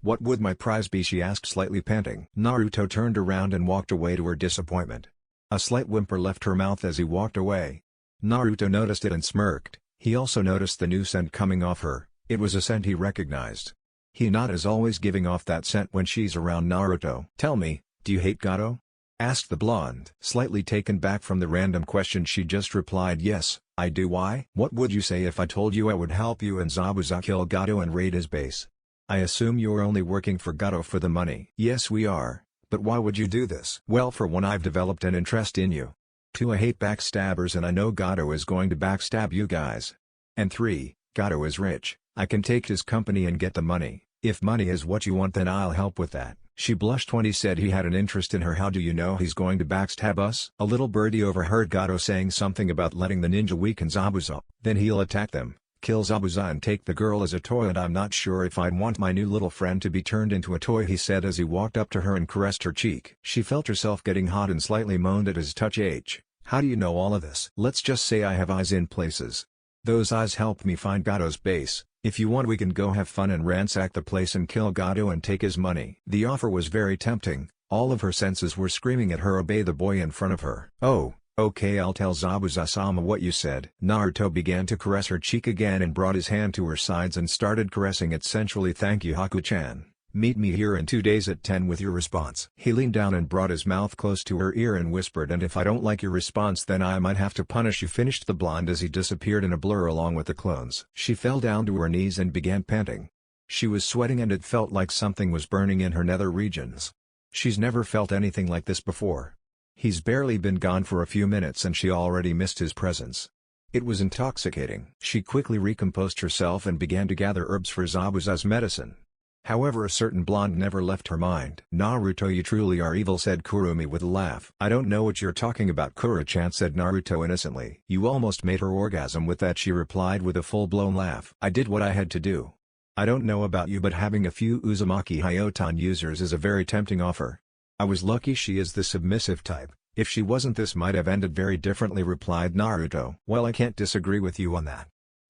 What would my prize be?" she asked, slightly panting. Naruto turned around and walked away to her disappointment. A slight whimper left her mouth as he walked away. Naruto noticed it and smirked. He also noticed the new scent coming off her. It was a scent he recognized. Hinata is always giving off that scent when she's around Naruto. "Tell me, do you hate Gato?" asked the blonde. Slightly taken back from the random question, she just replied, "Yes, I do." "Why?" "What would you say if I told you I would help you and Zabuza kill Gato and raid his base?" "I assume you're only working for Gato for the money." "Yes, we are. But why would you do this?" "Well, for one, I've developed an interest in you. 2, I hate backstabbers and I know Gato is going to backstab you guys. And 3, Gato is rich. I can take his company and get the money. If money is what you want, then I'll help with that." She blushed when he said he had an interest in her. "How do you know he's going to backstab us?" A little birdie overheard Gato saying something about letting the ninja weaken Zabuza. "Then he'll attack them, kill Zabuza and take the girl as a toy, and I'm not sure if I'd want my new little friend to be turned into a toy," he said as he walked up to her and caressed her cheek. She felt herself getting hot and slightly moaned at his touch. "How do you know all of this?" "Let's just say I have eyes in places. Those eyes helped me find Gato's base. If you want, we can go have fun and ransack the place and kill Gato and take his money." The offer was very tempting. All of her senses were screaming at her, "Obey the boy in front of her." "Oh, okay, I'll tell Zabuza-sama what you said." Naruto began to caress her cheek again and brought his hand to her sides and started caressing it sensually. "Thank you, Haku-chan. Meet me here in 2 days at 10 with your response." He leaned down and brought his mouth close to her ear and whispered, "And if I don't like your response, then I might have to punish you," finished the blonde as he disappeared in a blur along with the clones. She fell down to her knees and began panting. She was sweating and it felt like something was burning in her nether regions. She's never felt anything like this before. He's barely been gone for a few minutes and she already missed his presence. It was intoxicating. She quickly recomposed herself and began to gather herbs for Zabuza's medicine. However, a certain blonde never left her mind. "Naruto, you truly are evil," said Kurumi with a laugh. "I don't know what you're talking about, Kura-chan," said Naruto innocently. "You almost made her orgasm with that," she replied with a full-blown laugh. "I did what I had to do. I don't know about you, but having a few Uzumaki Hyotan users is a very tempting offer. I was lucky she is the submissive type. If she wasn't, this might have ended very differently," replied Naruto. "Well, I can't disagree with you on that.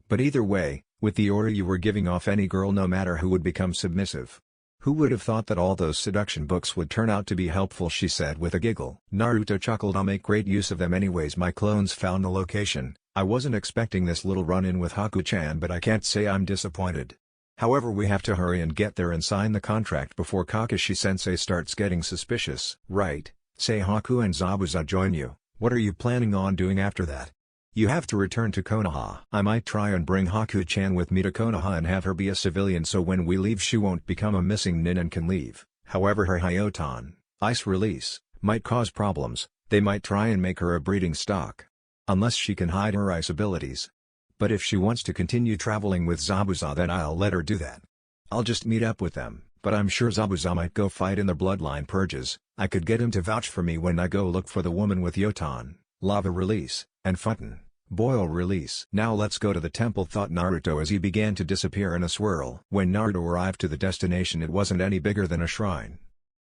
But either way, with the aura you were giving off, any girl no matter who would become submissive. Who would have thought that all those seduction books would turn out to be helpful," she said with a giggle. Naruto chuckled. "I'll make great use of them anyways. My clones found the location. I wasn't expecting this little run-in with Haku-chan, but I can't say I'm disappointed. However, we have to hurry and get there and sign the contract before Kakashi-sensei starts getting suspicious." "Right, say Haku and Zabuza join you. What are you planning on doing after that?" "You have to return to Konoha." "I might try and bring Haku-chan with me to Konoha and have her be a civilian so when we leave she won't become a missing nin and can leave. However, her Hyotan, ice release, might cause problems. They might try and make her a breeding stock. Unless she can hide her ice abilities. But if she wants to continue traveling with Zabuza, then I'll let her do that. I'll just meet up with them, but I'm sure Zabuza might go fight in the bloodline purges. I could get him to vouch for me when I go look for the woman with Yotan, lava release, and Futon, boil release." "Now let's go to the temple," thought Naruto as he began to disappear in a swirl. When Naruto arrived to the destination, it wasn't any bigger than a shrine.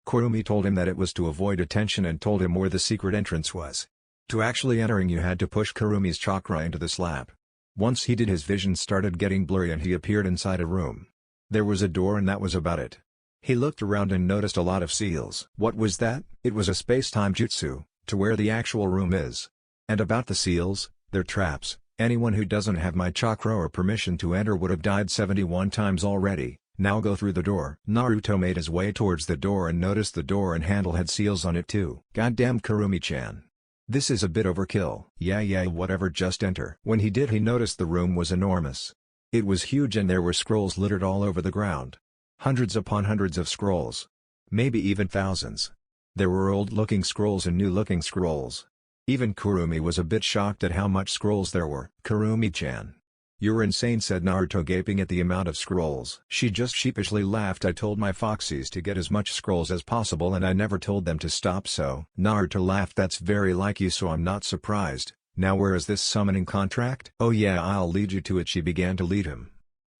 Kurumi told him that it was to avoid attention and told him where the secret entrance was. To actually entering, you had to push Kurumi's chakra into the slab. Once he did, his vision started getting blurry and he appeared inside a room. There was a door and that was about it. He looked around and noticed a lot of seals. What was that? It was a space-time jutsu, to where the actual room is. And about the seals, they're traps. Anyone who doesn't have my chakra or permission to enter would have died 71 times already. Now go through the door. Naruto made his way towards the door and noticed the door and handle had seals on it too. "Goddamn Kurumi-chan. This is a bit overkill." Yeah, whatever, just enter." When he did, he noticed the room was enormous. It was huge and there were scrolls littered all over the ground. Hundreds upon hundreds of scrolls. Maybe even thousands. There were old-looking scrolls and new-looking scrolls. Even Kurumi was a bit shocked at how much scrolls there were. "Kurumi-chan. You're insane," said Naruto, gaping at the amount of scrolls. She just sheepishly laughed. "I told my foxies to get as much scrolls as possible and I never told them to stop, so." Naruto laughed. "That's very like you, so I'm not surprised. Now where is this summoning contract?" "Oh yeah, I'll lead you to it." She began to lead him.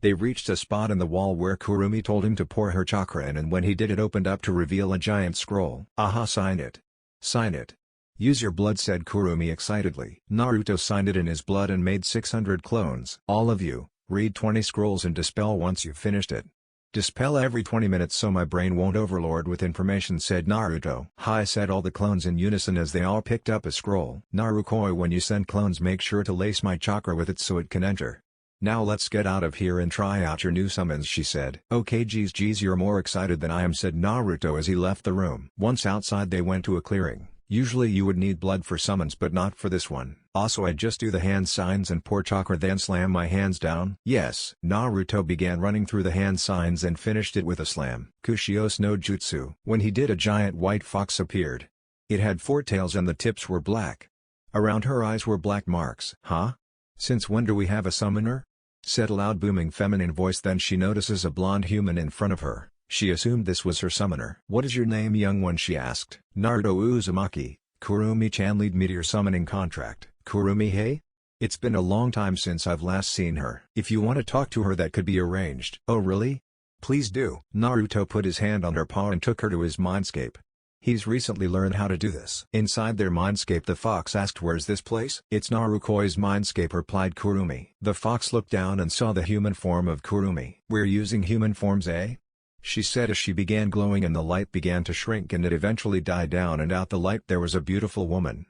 They reached a spot in the wall where Kurumi told him to pour her chakra in, and when he did, it opened up to reveal a giant scroll. "Aha, sign it. Sign it. Use your blood," said Kurumi excitedly. Naruto signed it in his blood and made 600 clones. "All of you, read 20 scrolls and dispel once you've finished it. Dispel every 20 minutes so my brain won't overload with information," said Naruto. "Hi," said all the clones in unison as they all picked up a scroll. "Narukoi, when you send clones, make sure to lace my chakra with it so it can enter. Now let's get out of here and try out your new summons," she said. "Okay, geez, you're more excited than I am," said Naruto as he left the room. Once outside, they went to a clearing. Usually you would need blood for summons, but not for this one. Also, I just do the hand signs and pour chakra, then slam my hands down. Yes. Naruto began running through the hand signs and finished it with a slam. Kushios no Jutsu. When he did, a giant white fox appeared. It had 4 tails and the tips were black. Around her eyes were black marks. "Huh? Since when do we have a summoner?" said a loud booming feminine voice. Then she notices a blonde human in front of her. She assumed this was her summoner. "What is your name, young one?" she asked. "Naruto Uzumaki. Kurumi-chan, lead me to your summoning contract." "Kurumi, hey? It's been a long time since I've last seen her. If you want to talk to her, that could be arranged." "Oh really? Please do." Naruto put his hand on her paw and took her to his mindscape. He's recently learned how to do this. Inside their mindscape, the fox asked, "Where's this place?" "It's Narukoi's mindscape," replied Kurumi. The fox looked down and saw the human form of Kurumi. "We're using human forms, eh?" she said as she began glowing and the light began to shrink and it eventually died down, and out the light there was a beautiful woman.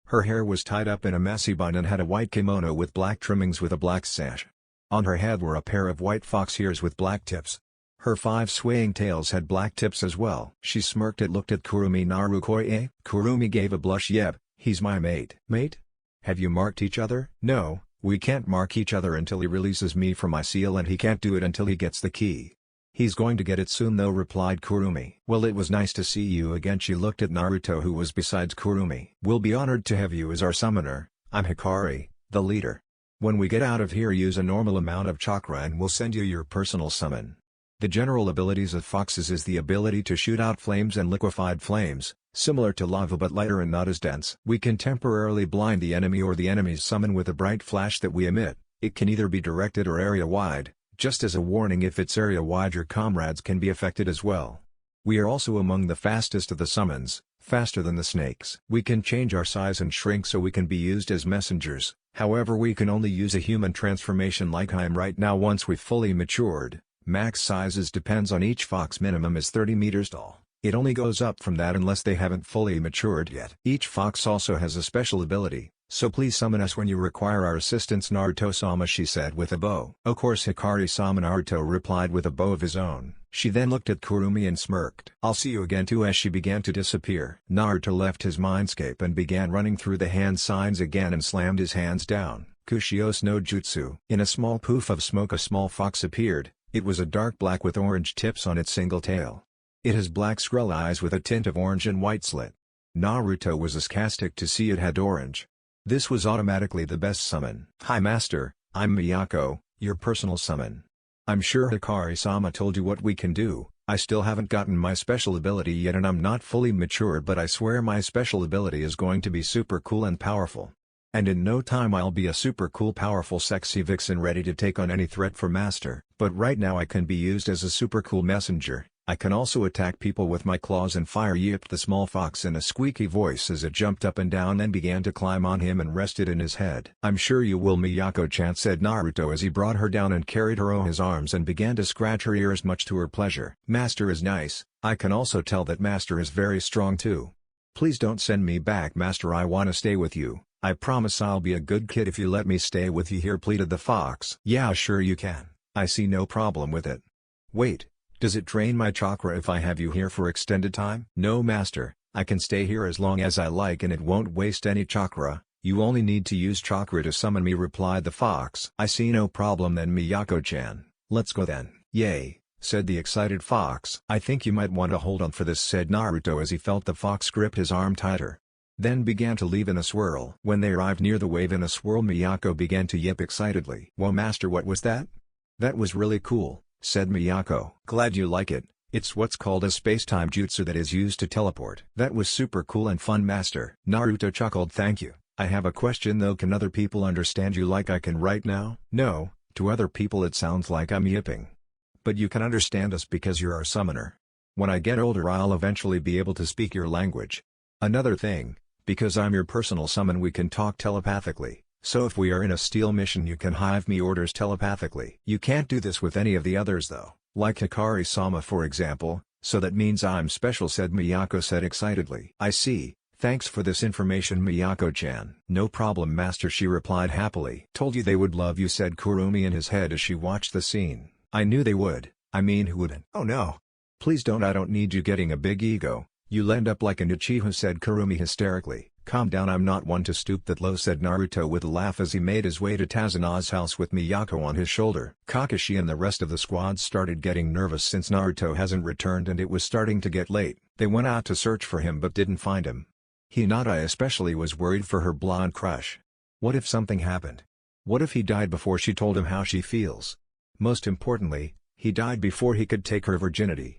Her hair was tied up in a messy bun and had a white kimono with black trimmings with a black sash. On her head were a pair of white fox ears with black tips. Her 5 swaying tails had black tips as well. She smirked and looked at Kurumi. "Narukoi, eh?" Kurumi gave a blush. "Yep, he's my mate." "Mate? Have you marked each other?" "No, we can't mark each other until he releases me from my seal, and he can't do it until he gets the key." He's going to get it soon though, replied Kurumi. Well, it was nice to see you again. She looked at Naruto, who was besides Kurumi. We'll be honored to have you as our summoner. I'm Hikari, the leader. When we get out of here, use a normal amount of chakra and we'll send you your personal summon. The general abilities of foxes is the ability to shoot out flames and liquefied flames, similar to lava but lighter and not as dense. We can temporarily blind the enemy or the enemy's summon with a bright flash that we emit. It can either be directed or area-wide. Just as a warning, if it's area-wide, your comrades can be affected as well. We are also among the fastest of the summons, faster than the snakes. We can change our size and shrink so we can be used as messengers, however we can only use a human transformation like I am right now once we've fully matured. Max sizes depends on each fox. Minimum is 30 meters tall. It only goes up from that unless they haven't fully matured yet. Each fox also has a special ability, so please summon us when you require our assistance. Naruto-sama, she said with a bow. Of course, Hikari-sama. Naruto replied with a bow of his own. She then looked at Kurumi and smirked. I'll see you again too, as she began to disappear. Naruto left his mindscape and began running through the hand signs again and slammed his hands down. Kushios no Jutsu. In a small poof of smoke, a small fox appeared. It was a dark black with orange tips on its single tail. It has black scroll eyes with a tint of orange and white slit. Naruto was sarcastic to see it had orange. This was automatically the best summon. Hi Master, I'm Miyako, your personal summon. I'm sure Hikari-sama told you what we can do. I still haven't gotten my special ability yet and I'm not fully mature, but I swear my special ability is going to be super cool and powerful. And in no time I'll be a super cool powerful sexy vixen ready to take on any threat for Master. But right now I can be used as a super cool messenger. I can also attack people with my claws and fire, yipped the small fox in a squeaky voice as it jumped up and down and began to climb on him and rested in his head. I'm sure you will, Miyako-chan, said Naruto as he brought her down and carried her on his arms and began to scratch her ears much to her pleasure. Master is nice. I can also tell that Master is very strong too. Please don't send me back, Master. I want to stay with you. I promise I'll be a good kid if you let me stay with you here, pleaded the fox. Yeah, sure you can. I see no problem with it. Wait, does it drain my chakra if I have you here for extended time? No Master, I can stay here as long as I like and it won't waste any chakra. You only need to use chakra to summon me, replied the fox. I see no problem then, Miyako-chan. Let's go then. Yay, said the excited fox. I think you might want to hold on for this, said Naruto as he felt the fox grip his arm tighter. Then began to leave in a swirl. When they arrived near the wave in a swirl, Miyako began to yip excitedly. Whoa Master, what was that? That was really cool, said Miyako. Glad you like it. It's what's called a space-time jutsu that is used to teleport. That was super cool and fun, Master. Naruto chuckled. Thank you. I have a question though, can other people understand you like I can right now? No, to other people it sounds like I'm yipping. But you can understand us because you're our summoner. When I get older I'll eventually be able to speak your language. Another thing, because I'm your personal summon we can talk telepathically, so if we are in a steal mission you can hive me orders telepathically. You can't do this with any of the others though, like Hikari-sama for example, so that means I'm special, said Miyako said excitedly. I see, thanks for this information Miyako-chan. No problem Master, she replied happily. Told you they would love you, said Kurumi in his head as she watched the scene. I knew they would. I mean, who wouldn't? Oh no. Please don't, I don't need you getting a big ego. You'll end up like an Uchiha, said Kurumi hysterically. Calm down, I'm not one to stoop that low, said Naruto with a laugh as he made his way to Tazana's house with Miyako on his shoulder. Kakashi and the rest of the squad started getting nervous since Naruto hasn't returned and it was starting to get late. They went out to search for him but didn't find him. Hinata especially was worried for her blonde crush. What if something happened? What if he died before she told him how she feels? Most importantly, he died before he could take her virginity.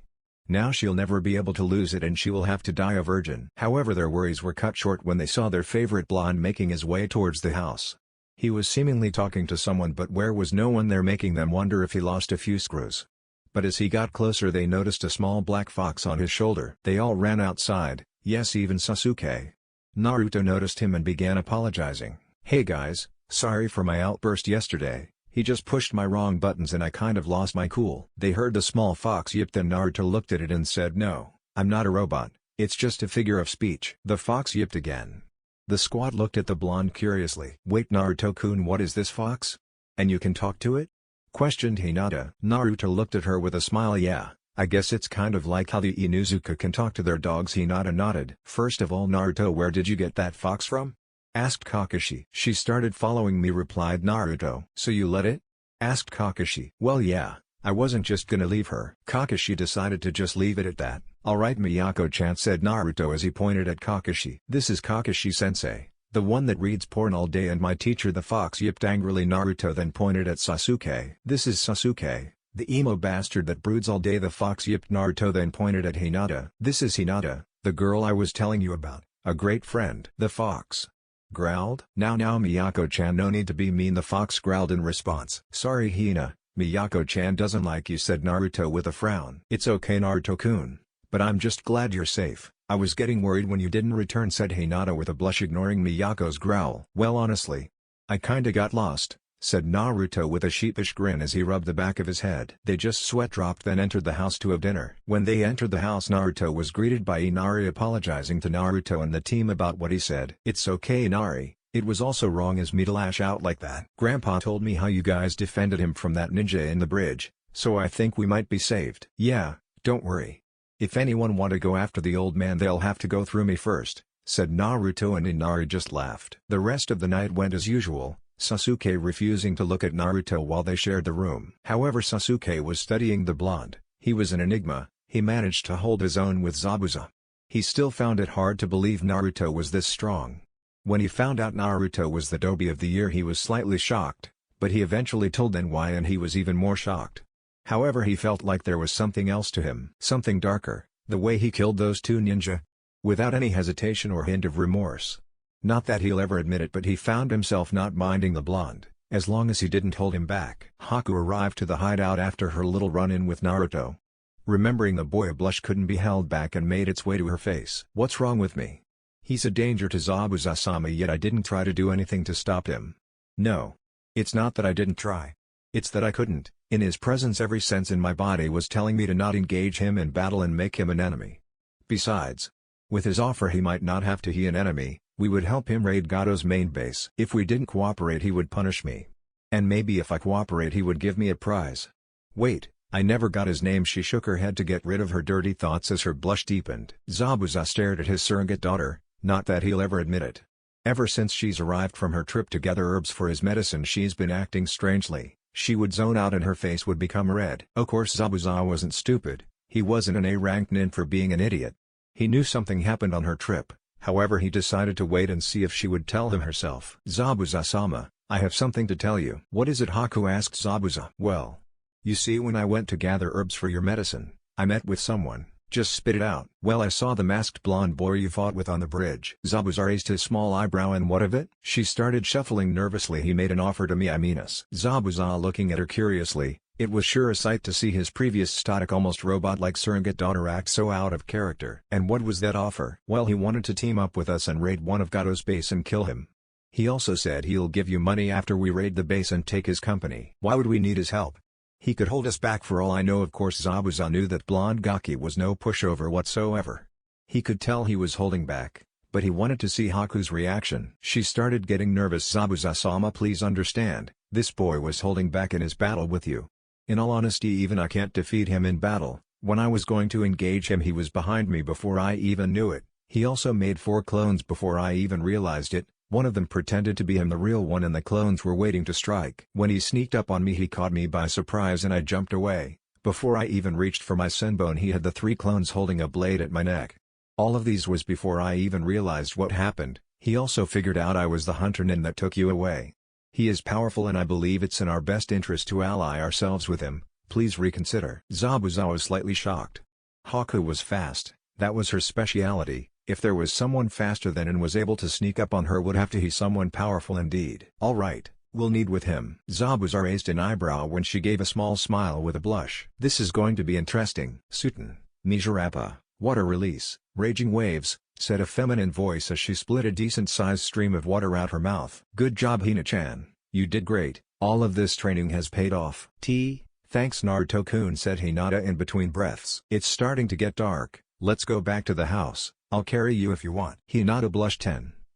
Now she'll never be able to lose it and she will have to die a virgin. However, their worries were cut short when they saw their favorite blonde making his way towards the house. He was seemingly talking to someone, but where was no one there, making them wonder if he lost a few screws. But as he got closer they noticed a small black fox on his shoulder. They all ran outside, yes, even Sasuke. Naruto noticed him and began apologizing. Hey guys, sorry for my outburst yesterday. He just pushed my wrong buttons and I kind of lost my cool. They heard the small fox yip, then Naruto looked at it and said, no, I'm not a robot, it's just a figure of speech. The fox yipped again. The squad looked at the blonde curiously. Wait Naruto-kun, what is this fox? And you can talk to it? Questioned Hinata. Naruto looked at her with a smile. Yeah, I guess it's kind of like how the Inuzuka can talk to their dogs. Hinata nodded. First of all Naruto, where did you get that fox from? Asked Kakashi. She started following me, replied Naruto. So you let it? Asked Kakashi. Well yeah, I wasn't just gonna leave her. Kakashi decided to just leave it at that. Alright Miyako-chan, said Naruto as he pointed at Kakashi. This is Kakashi-sensei, the one that reads porn all day and my teacher. The fox yipped angrily. Naruto then pointed at Sasuke. This is Sasuke, the emo bastard that broods all day. The fox yipped. Naruto then pointed at Hinata. This is Hinata, the girl I was telling you about, a great friend. The fox growled. Now Miyako-chan, no need to be mean, the fox growled in response. Sorry Hina, Miyako-chan doesn't like you, said Naruto with a frown. It's okay Naruto-kun, but I'm just glad you're safe. I was getting worried when you didn't return, said Hinata with a blush, ignoring Miyako's growl. Well honestly, I kinda got lost, said Naruto with a sheepish grin as he rubbed the back of his head. They just sweat dropped then entered the house to have dinner. When they entered the house, Naruto was greeted by Inari apologizing to Naruto and the team about what he said. It's okay Inari, it was also wrong as me to lash out like that. Grandpa told me how you guys defended him from that ninja in the bridge, so I think we might be saved. Yeah, don't worry. If anyone want to go after the old man they'll have to go through me first, said Naruto, and Inari just laughed. The rest of the night went as usual, Sasuke refusing to look at Naruto while they shared the room. However, Sasuke was studying the blonde. He was an enigma. He managed to hold his own with Zabuza. He still found it hard to believe Naruto was this strong. When he found out Naruto was the Dobi of the year he was slightly shocked, but he eventually told then why and he was even more shocked. However, he felt like there was something else to him. Something darker, the way he killed those two ninja. Without any hesitation or hint of remorse. Not that he'll ever admit it, but he found himself not minding the blonde, as long as he didn't hold him back. Haku arrived to the hideout after her little run-in with Naruto. Remembering the boy, a blush couldn't be held back and made its way to her face. What's wrong with me? He's a danger to Zabuza-sama, yet I didn't try to do anything to stop him. No. It's not that I didn't try. It's that I couldn't. In his presence every sense in my body was telling me to not engage him in battle and make him an enemy. Besides, with his offer he might not have to be an enemy. We would help him raid Gado's main base. If we didn't cooperate he would punish me. And maybe if I cooperate he would give me a prize. Wait, I never got his name. She shook her head to get rid of her dirty thoughts as her blush deepened. Zabuza stared at his surrogate daughter, not that he'll ever admit it. Ever since she's arrived from her trip to gather herbs for his medicine she's been acting strangely. She would zone out and her face would become red. Of course Zabuza wasn't stupid, he wasn't an A-ranked nin for being an idiot. He knew something happened on her trip. However, he decided to wait and see if she would tell him herself. Zabuza-sama, I have something to tell you. What is it? Haku asked Zabuza. Well, you see, when I went to gather herbs for your medicine, I met with someone. Just spit it out. Well, I saw the masked blonde boy you fought with on the bridge. Zabuza raised his small eyebrow. And what of it? She started shuffling nervously. He made an offer to me, I mean us. Zabuza looking at her curiously. It was sure a sight to see his previous static, almost robot-like surrogate daughter act so out of character. And what was that offer? Well, he wanted to team up with us and raid one of Gado's base and kill him. He also said he'll give you money after we raid the base and take his company. Why would we need his help? He could hold us back for all I know. Of course Zabuza knew that blonde Gaki was no pushover whatsoever. He could tell he was holding back, but he wanted to see Haku's reaction. She started getting nervous. Zabuza-sama, please understand, this boy was holding back in his battle with you. In all honesty, even I can't defeat him in battle. When I was going to engage him he was behind me before I even knew it. He also made 4 clones before I even realized it. One of them pretended to be him, the real one, and the clones were waiting to strike. When he sneaked up on me he caught me by surprise and I jumped away. Before I even reached for my senbone he had the 3 clones holding a blade at my neck. All of these was before I even realized what happened. He also figured out I was the hunter nin that took you away. He is powerful and I believe it's in our best interest to ally ourselves with him. Please reconsider. Zabuza was slightly shocked. Haku was fast, that was her speciality. If there was someone faster than and was able to sneak up on her, would have to be someone powerful indeed. Alright, we'll need with him. Zabuza raised an eyebrow when she gave a small smile with a blush. This is going to be interesting. Sutin, Mijarappa, water release, raging waves, said a feminine voice as she split a decent-sized stream of water out her mouth. Good job Hina-chan, you did great, all of this training has paid off. Thanks Naruto-kun, said Hinata in between breaths. It's starting to get dark, let's go back to the house, I'll carry you if you want. Hinata blushed.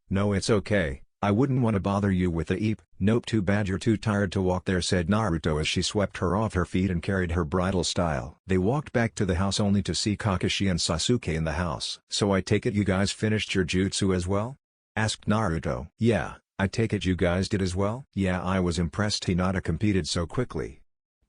No, it's okay, I wouldn't want to bother you with the eep. Nope, too bad you're too tired to walk there, said Naruto as she swept her off her feet and carried her bridal style. They walked back to the house only to see Kakashi and Sasuke in the house. So I take it you guys finished your jutsu as well? Asked Naruto. Yeah, I take it you guys did as well? Yeah, I was impressed Hinata competed so quickly.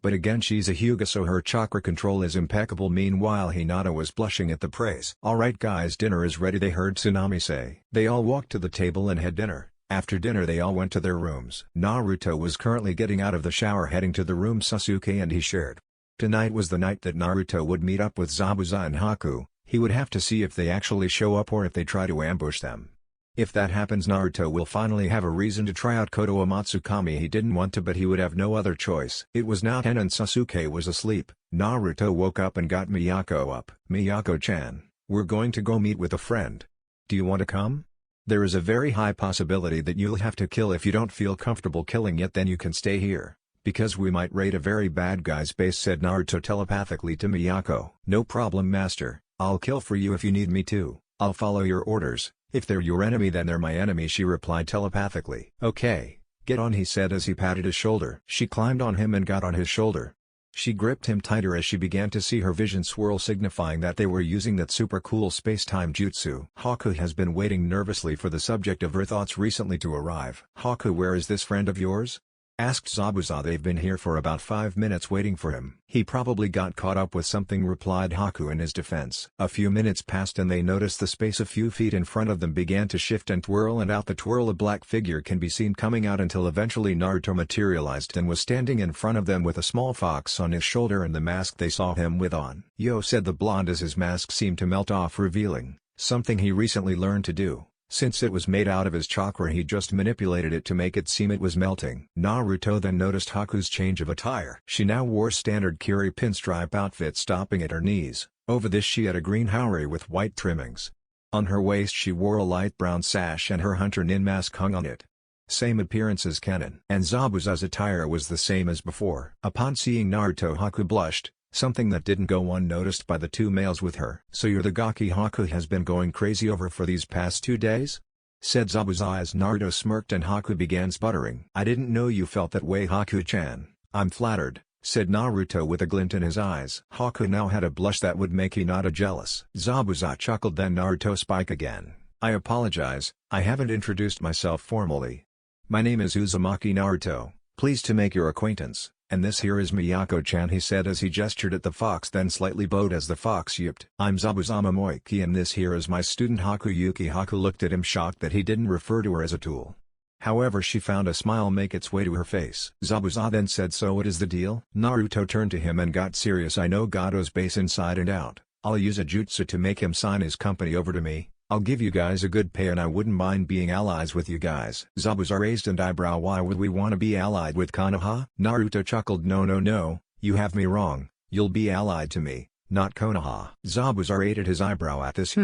But again she's a Hyuga, so her chakra control is impeccable. Meanwhile Hinata was blushing at the praise. "Alright guys, dinner is ready," they heard Tsunami say. They all walked to the table and had dinner. After dinner they all went to their rooms. Naruto was currently getting out of the shower heading to the room Sasuke and he shared. Tonight was the night that Naruto would meet up with Zabuza and Haku. He would have to see if they actually show up or if they try to ambush them. If that happens, Naruto will finally have a reason to try out Kotoa Matsukami. He didn't want to, but he would have no other choice. It was now 10 and Sasuke was asleep. Naruto woke up and got Miyako up. "Miyako-chan, we're going to go meet with a friend. Do you want to come? There is a very high possibility that you'll have to kill. If you don't feel comfortable killing yet, then you can stay here, because we might raid a very bad guy's base," said Naruto telepathically to Miyako. "No problem, master. I'll kill for you if you need me to. I'll follow your orders. If they're your enemy, then they're my enemy," she replied telepathically. "Okay, get on," he said as he patted his shoulder. She climbed on him and got on his shoulder. She gripped him tighter as she began to see her vision swirl, signifying that they were using that super cool space-time jutsu. Haku has been waiting nervously for the subject of her thoughts recently to arrive. "Haku, where is this friend of yours?" asked Zabuza. "They've been here for about 5 minutes waiting for him. He probably got caught up with something," replied Haku in his defense. A few minutes passed and they noticed the space a few feet in front of them began to shift and twirl, and out the twirl a black figure can be seen coming out until eventually Naruto materialized and was standing in front of them with a small fox on his shoulder and the mask they saw him with on. "Yo," said the blonde as his mask seemed to melt off, revealing something he recently learned to do. Since it was made out of his chakra, he just manipulated it to make it seem it was melting. Naruto then noticed Haku's change of attire. She now wore standard Kiri pinstripe outfit stopping at her knees. Over this she had a green haori with white trimmings. On her waist she wore a light brown sash and her hunter nin mask hung on it. Same appearance as Kennen. And Zabuza's attire was the same as before. Upon seeing Naruto, Haku blushed, something that didn't go unnoticed by the two males with her. "So you're the gaki Haku has been going crazy over for these past 2 days?" said Zabuza as Naruto smirked and Haku began sputtering. "I didn't know you felt that way, Haku-chan. I'm flattered," said Naruto with a glint in his eyes. Haku now had a blush that would make Hinata jealous. Zabuza chuckled, then Naruto spoke again. "I apologize, I haven't introduced myself formally. My name is Uzumaki Naruto, pleased to make your acquaintance. And this here is Miyako-chan," he said as he gestured at the fox, then slightly bowed as the fox yipped. "I'm Zabuza Momoiki and this here is my student Hakuyuki." Haku looked at him, shocked that he didn't refer to her as a tool. However, she found a smile make its way to her face. Zabuza then said, "So what is the deal?" Naruto turned to him and got serious. "I know Gado's base inside and out. I'll use a jutsu to make him sign his company over to me. I'll give you guys a good pay and I wouldn't mind being allies with you guys." Zabuza raised an eyebrow. "Why would we want to be allied with Konoha?" Naruto chuckled. No, you have me wrong. You'll be allied to me, not Konoha." Zabuza raised his eyebrow at this.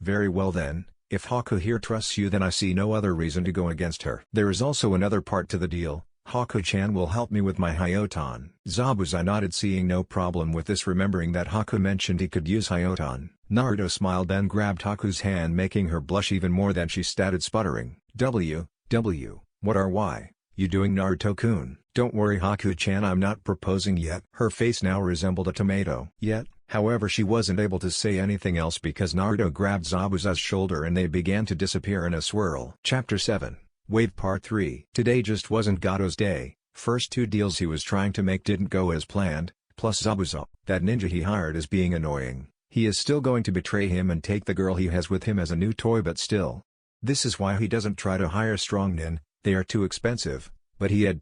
Very well then, if Haku here trusts you, then I see no other reason to go against her. There is also another part to the deal. Haku-chan will help me with my Hyoton." Zabuza nodded, seeing no problem with this, remembering that Haku mentioned he could use Hyoton. Naruto smiled, then grabbed Haku's hand, making her blush even more than she started sputtering. What are why you doing, Naruto-kun?" "Don't worry Haku-chan, I'm not proposing yet." Her face now resembled a tomato. Yet, however, she wasn't able to say anything else because Naruto grabbed Zabuza's shoulder and they began to disappear in a swirl. Chapter 7. Wave Part 3. Today just wasn't Gado's day. First 2 deals he was trying to make didn't go as planned, plus Zabuza, that ninja he hired, is being annoying. He is still going to betray him and take the girl he has with him as a new toy, but still. This is why he doesn't try to hire strong nin, they are too expensive, but he has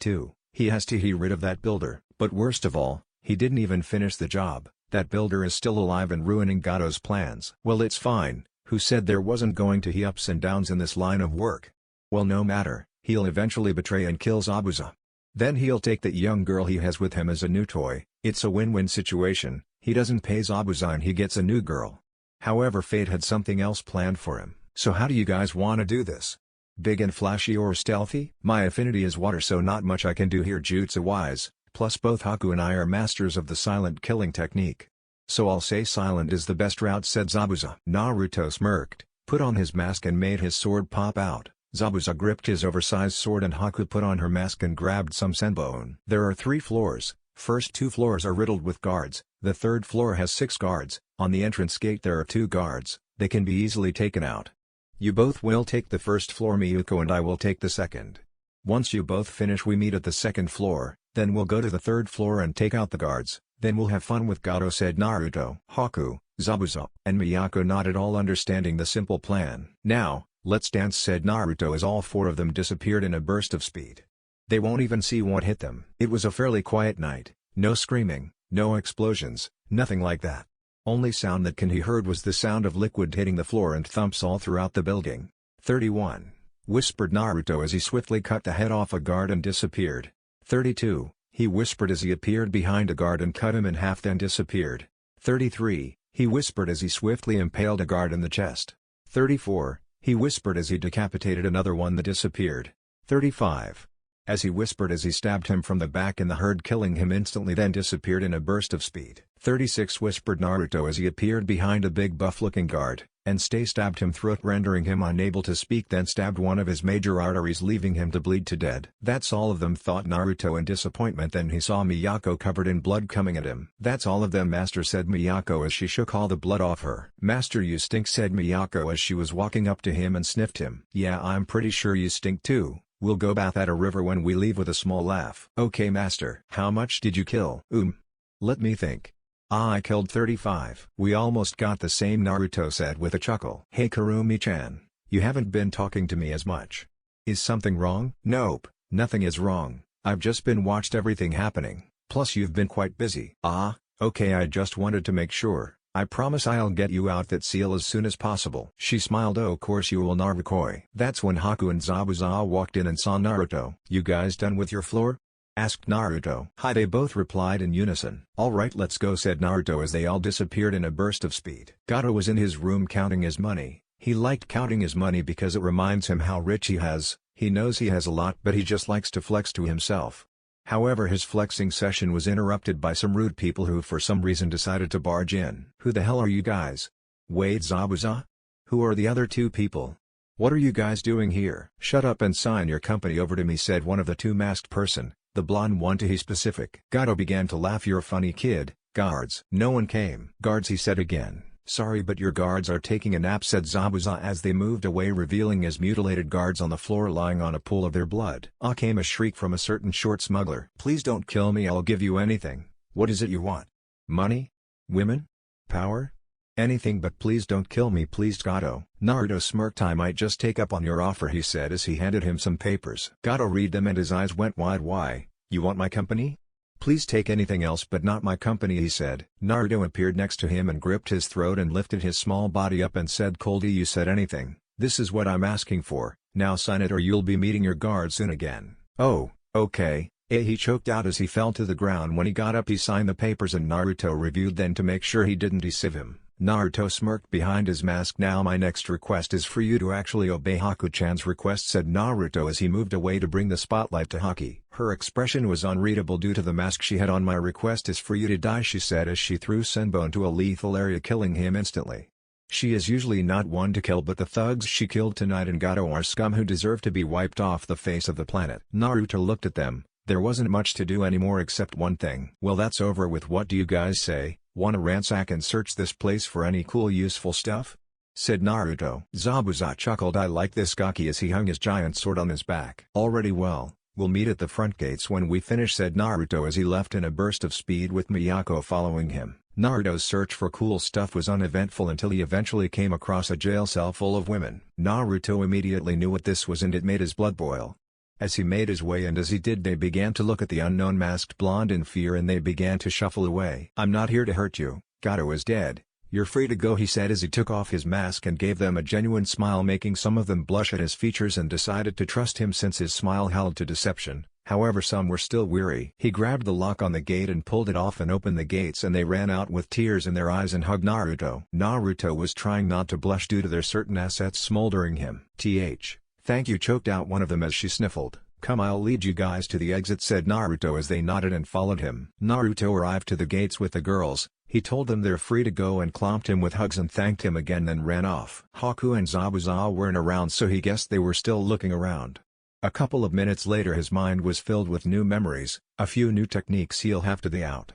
to get rid of that builder. But worst of all, he didn't even finish the job. That builder is still alive and ruining Gado's plans. Well, it's fine, who said there wasn't going to be ups and downs in this line of work? Well, no matter, he'll eventually betray and kill Zabuza. Then he'll take that young girl he has with him as a new toy. It's a win-win situation. He doesn't pay Zabuza and he gets a new girl. However, fate had something else planned for him. So how do you guys want to do this? Big and flashy or stealthy? My affinity is water, so not much I can do here jutsu-wise, plus both Haku and I are masters of the silent killing technique. So I'll say silent is the best route, said Zabuza. Naruto smirked, put on his mask and made his sword pop out. Zabuza gripped his oversized sword and Haku put on her mask and grabbed some senbon. There are 3 floors. First 2 floors are riddled with guards, the 3rd floor has 6 guards. On the entrance gate there are 2 guards, they can be easily taken out. You both will take the 1st floor, Miyuko, and I will take the 2nd. Once you both finish, we meet at the 2nd floor. Then we'll go to the third floor and take out the guards, then we'll have fun with Gato, said Naruto. Haku, Zabuza, and Miyako nodded, all understanding the simple plan. Now, let's dance, said Naruto as all four of them disappeared in a burst of speed. They won't even see what hit them. It was a fairly quiet night, no screaming, no explosions, nothing like that. Only sound that can be heard was the sound of liquid hitting the floor and thumps all throughout the building. 31. Whispered Naruto as he swiftly cut the head off a guard and disappeared. 32. He whispered as he appeared behind a guard and cut him in half, then disappeared. 33. He whispered as he swiftly impaled a guard in the chest. 34. He whispered as he decapitated another one that disappeared. 35. As he whispered as he stabbed him from the back in the herd, killing him instantly, then disappeared in a burst of speed. 36. Whispered Naruto as he appeared behind a big buff-looking guard, and stabbed him throat, rendering him unable to speak, then stabbed one of his major arteries, leaving him to bleed to dead. That's all of them, thought Naruto in disappointment. Then he saw Miyako covered in blood coming at him. That's all of them, master, said Miyako as she shook all the blood off her. Master, you stink, said Miyako as she was walking up to him and sniffed him. Yeah, I'm pretty sure you stink too. We'll go bath at a river when we leave, with a small laugh. Okay, master. How much did you kill? Let me think. I killed 35. We almost got the same, Naruto said with a chuckle. Hey Kurumi-chan, you haven't been talking to me as much. Is something wrong? Nope, nothing is wrong. I've just been watched everything happening, plus you've been quite busy. Ah, okay, I just wanted to make sure. I promise I'll get you out that seal as soon as possible. She smiled. Oh, of course you will, Narukoi. That's when Haku and Zabuza walked in and saw Naruto. You guys done with your floor? Asked Naruto. Hi, they both replied in unison. Alright, let's go, said Naruto as they all disappeared in a burst of speed. Gato was in his room counting his money. He liked counting his money because it reminds him how rich he has. He knows he has a lot, but he just likes to flex to himself. However, his flexing session was interrupted by some rude people who for some reason decided to barge in. Who the hell are you guys? Wait, Zabuza? Who are the other two people? What are you guys doing here? Shut up and sign your company over to me, said one of the two masked person, the blonde one, to be specific. Gato began to laugh. You're a funny kid. Guards. No one came. Guards, he said again. Sorry, but your guards are taking a nap, said Zabuza as they moved away, revealing his mutilated guards on the floor lying on a pool of their blood. Ah, came a shriek from a certain short smuggler. Please don't kill me, I'll give you anything. What is it you want? Money? Women? Power? Anything, but please don't kill me, pleased Gato. Naruto smirked. I might just take up on your offer, he said as he handed him some papers. Gato read them and his eyes went wide. Why? You want my company? Please take anything else but not my company, he said. Naruto appeared next to him and gripped his throat and lifted his small body up and said coldly, you said anything. This is what I'm asking for. Now sign it or you'll be meeting your guard soon again. Oh, okay. He choked out as he fell to the ground. When he got up, he signed the papers and Naruto reviewed them to make sure he didn't deceive him. Naruto smirked behind his mask. Now my next request is for you to actually obey Haku-chan's request, said Naruto as he moved away to bring the spotlight to Haki. Her expression was unreadable due to the mask she had on. My request is for you to die, she said as she threw Senbo into a lethal area, killing him instantly. She is usually not one to kill, but the thugs she killed tonight in Gato are scum who deserve to be wiped off the face of the planet. Naruto looked at them. There wasn't much to do anymore except one thing. Well, that's over with. What do you guys say? Wanna ransack and search this place for any cool useful stuff? Said Naruto. Zabuza chuckled. I like this Gaki as he hung his giant sword on his back. Already, well, we'll meet at the front gates when we finish, said Naruto as he left in a burst of speed with Miyako following him. Naruto's search for cool stuff was uneventful until he eventually came across a jail cell full of women. Naruto immediately knew what this was and it made his blood boil. As he made his way, and as he did, they began to look at the unknown masked blonde in fear and they began to shuffle away. I'm not here to hurt you, Gato is dead. You're free to go, he said as he took off his mask and gave them a genuine smile, making some of them blush at his features and decided to trust him since his smile held to deception. However, some were still weary. He grabbed the lock on the gate and pulled it off and opened the gates, and they ran out with tears in their eyes and hugged Naruto. Naruto was trying not to blush due to their certain assets smoldering him. Thank you, choked out one of them as she sniffled. Come, I'll lead you guys to the exit, said Naruto as they nodded and followed him. Naruto arrived to the gates with the girls. He told them they're free to go and clomped him with hugs and thanked him again, then ran off. Haku and Zabuza weren't around, so he guessed they were still looking around. A couple of minutes later his mind was filled with new memories, a few new techniques he'll have to the out.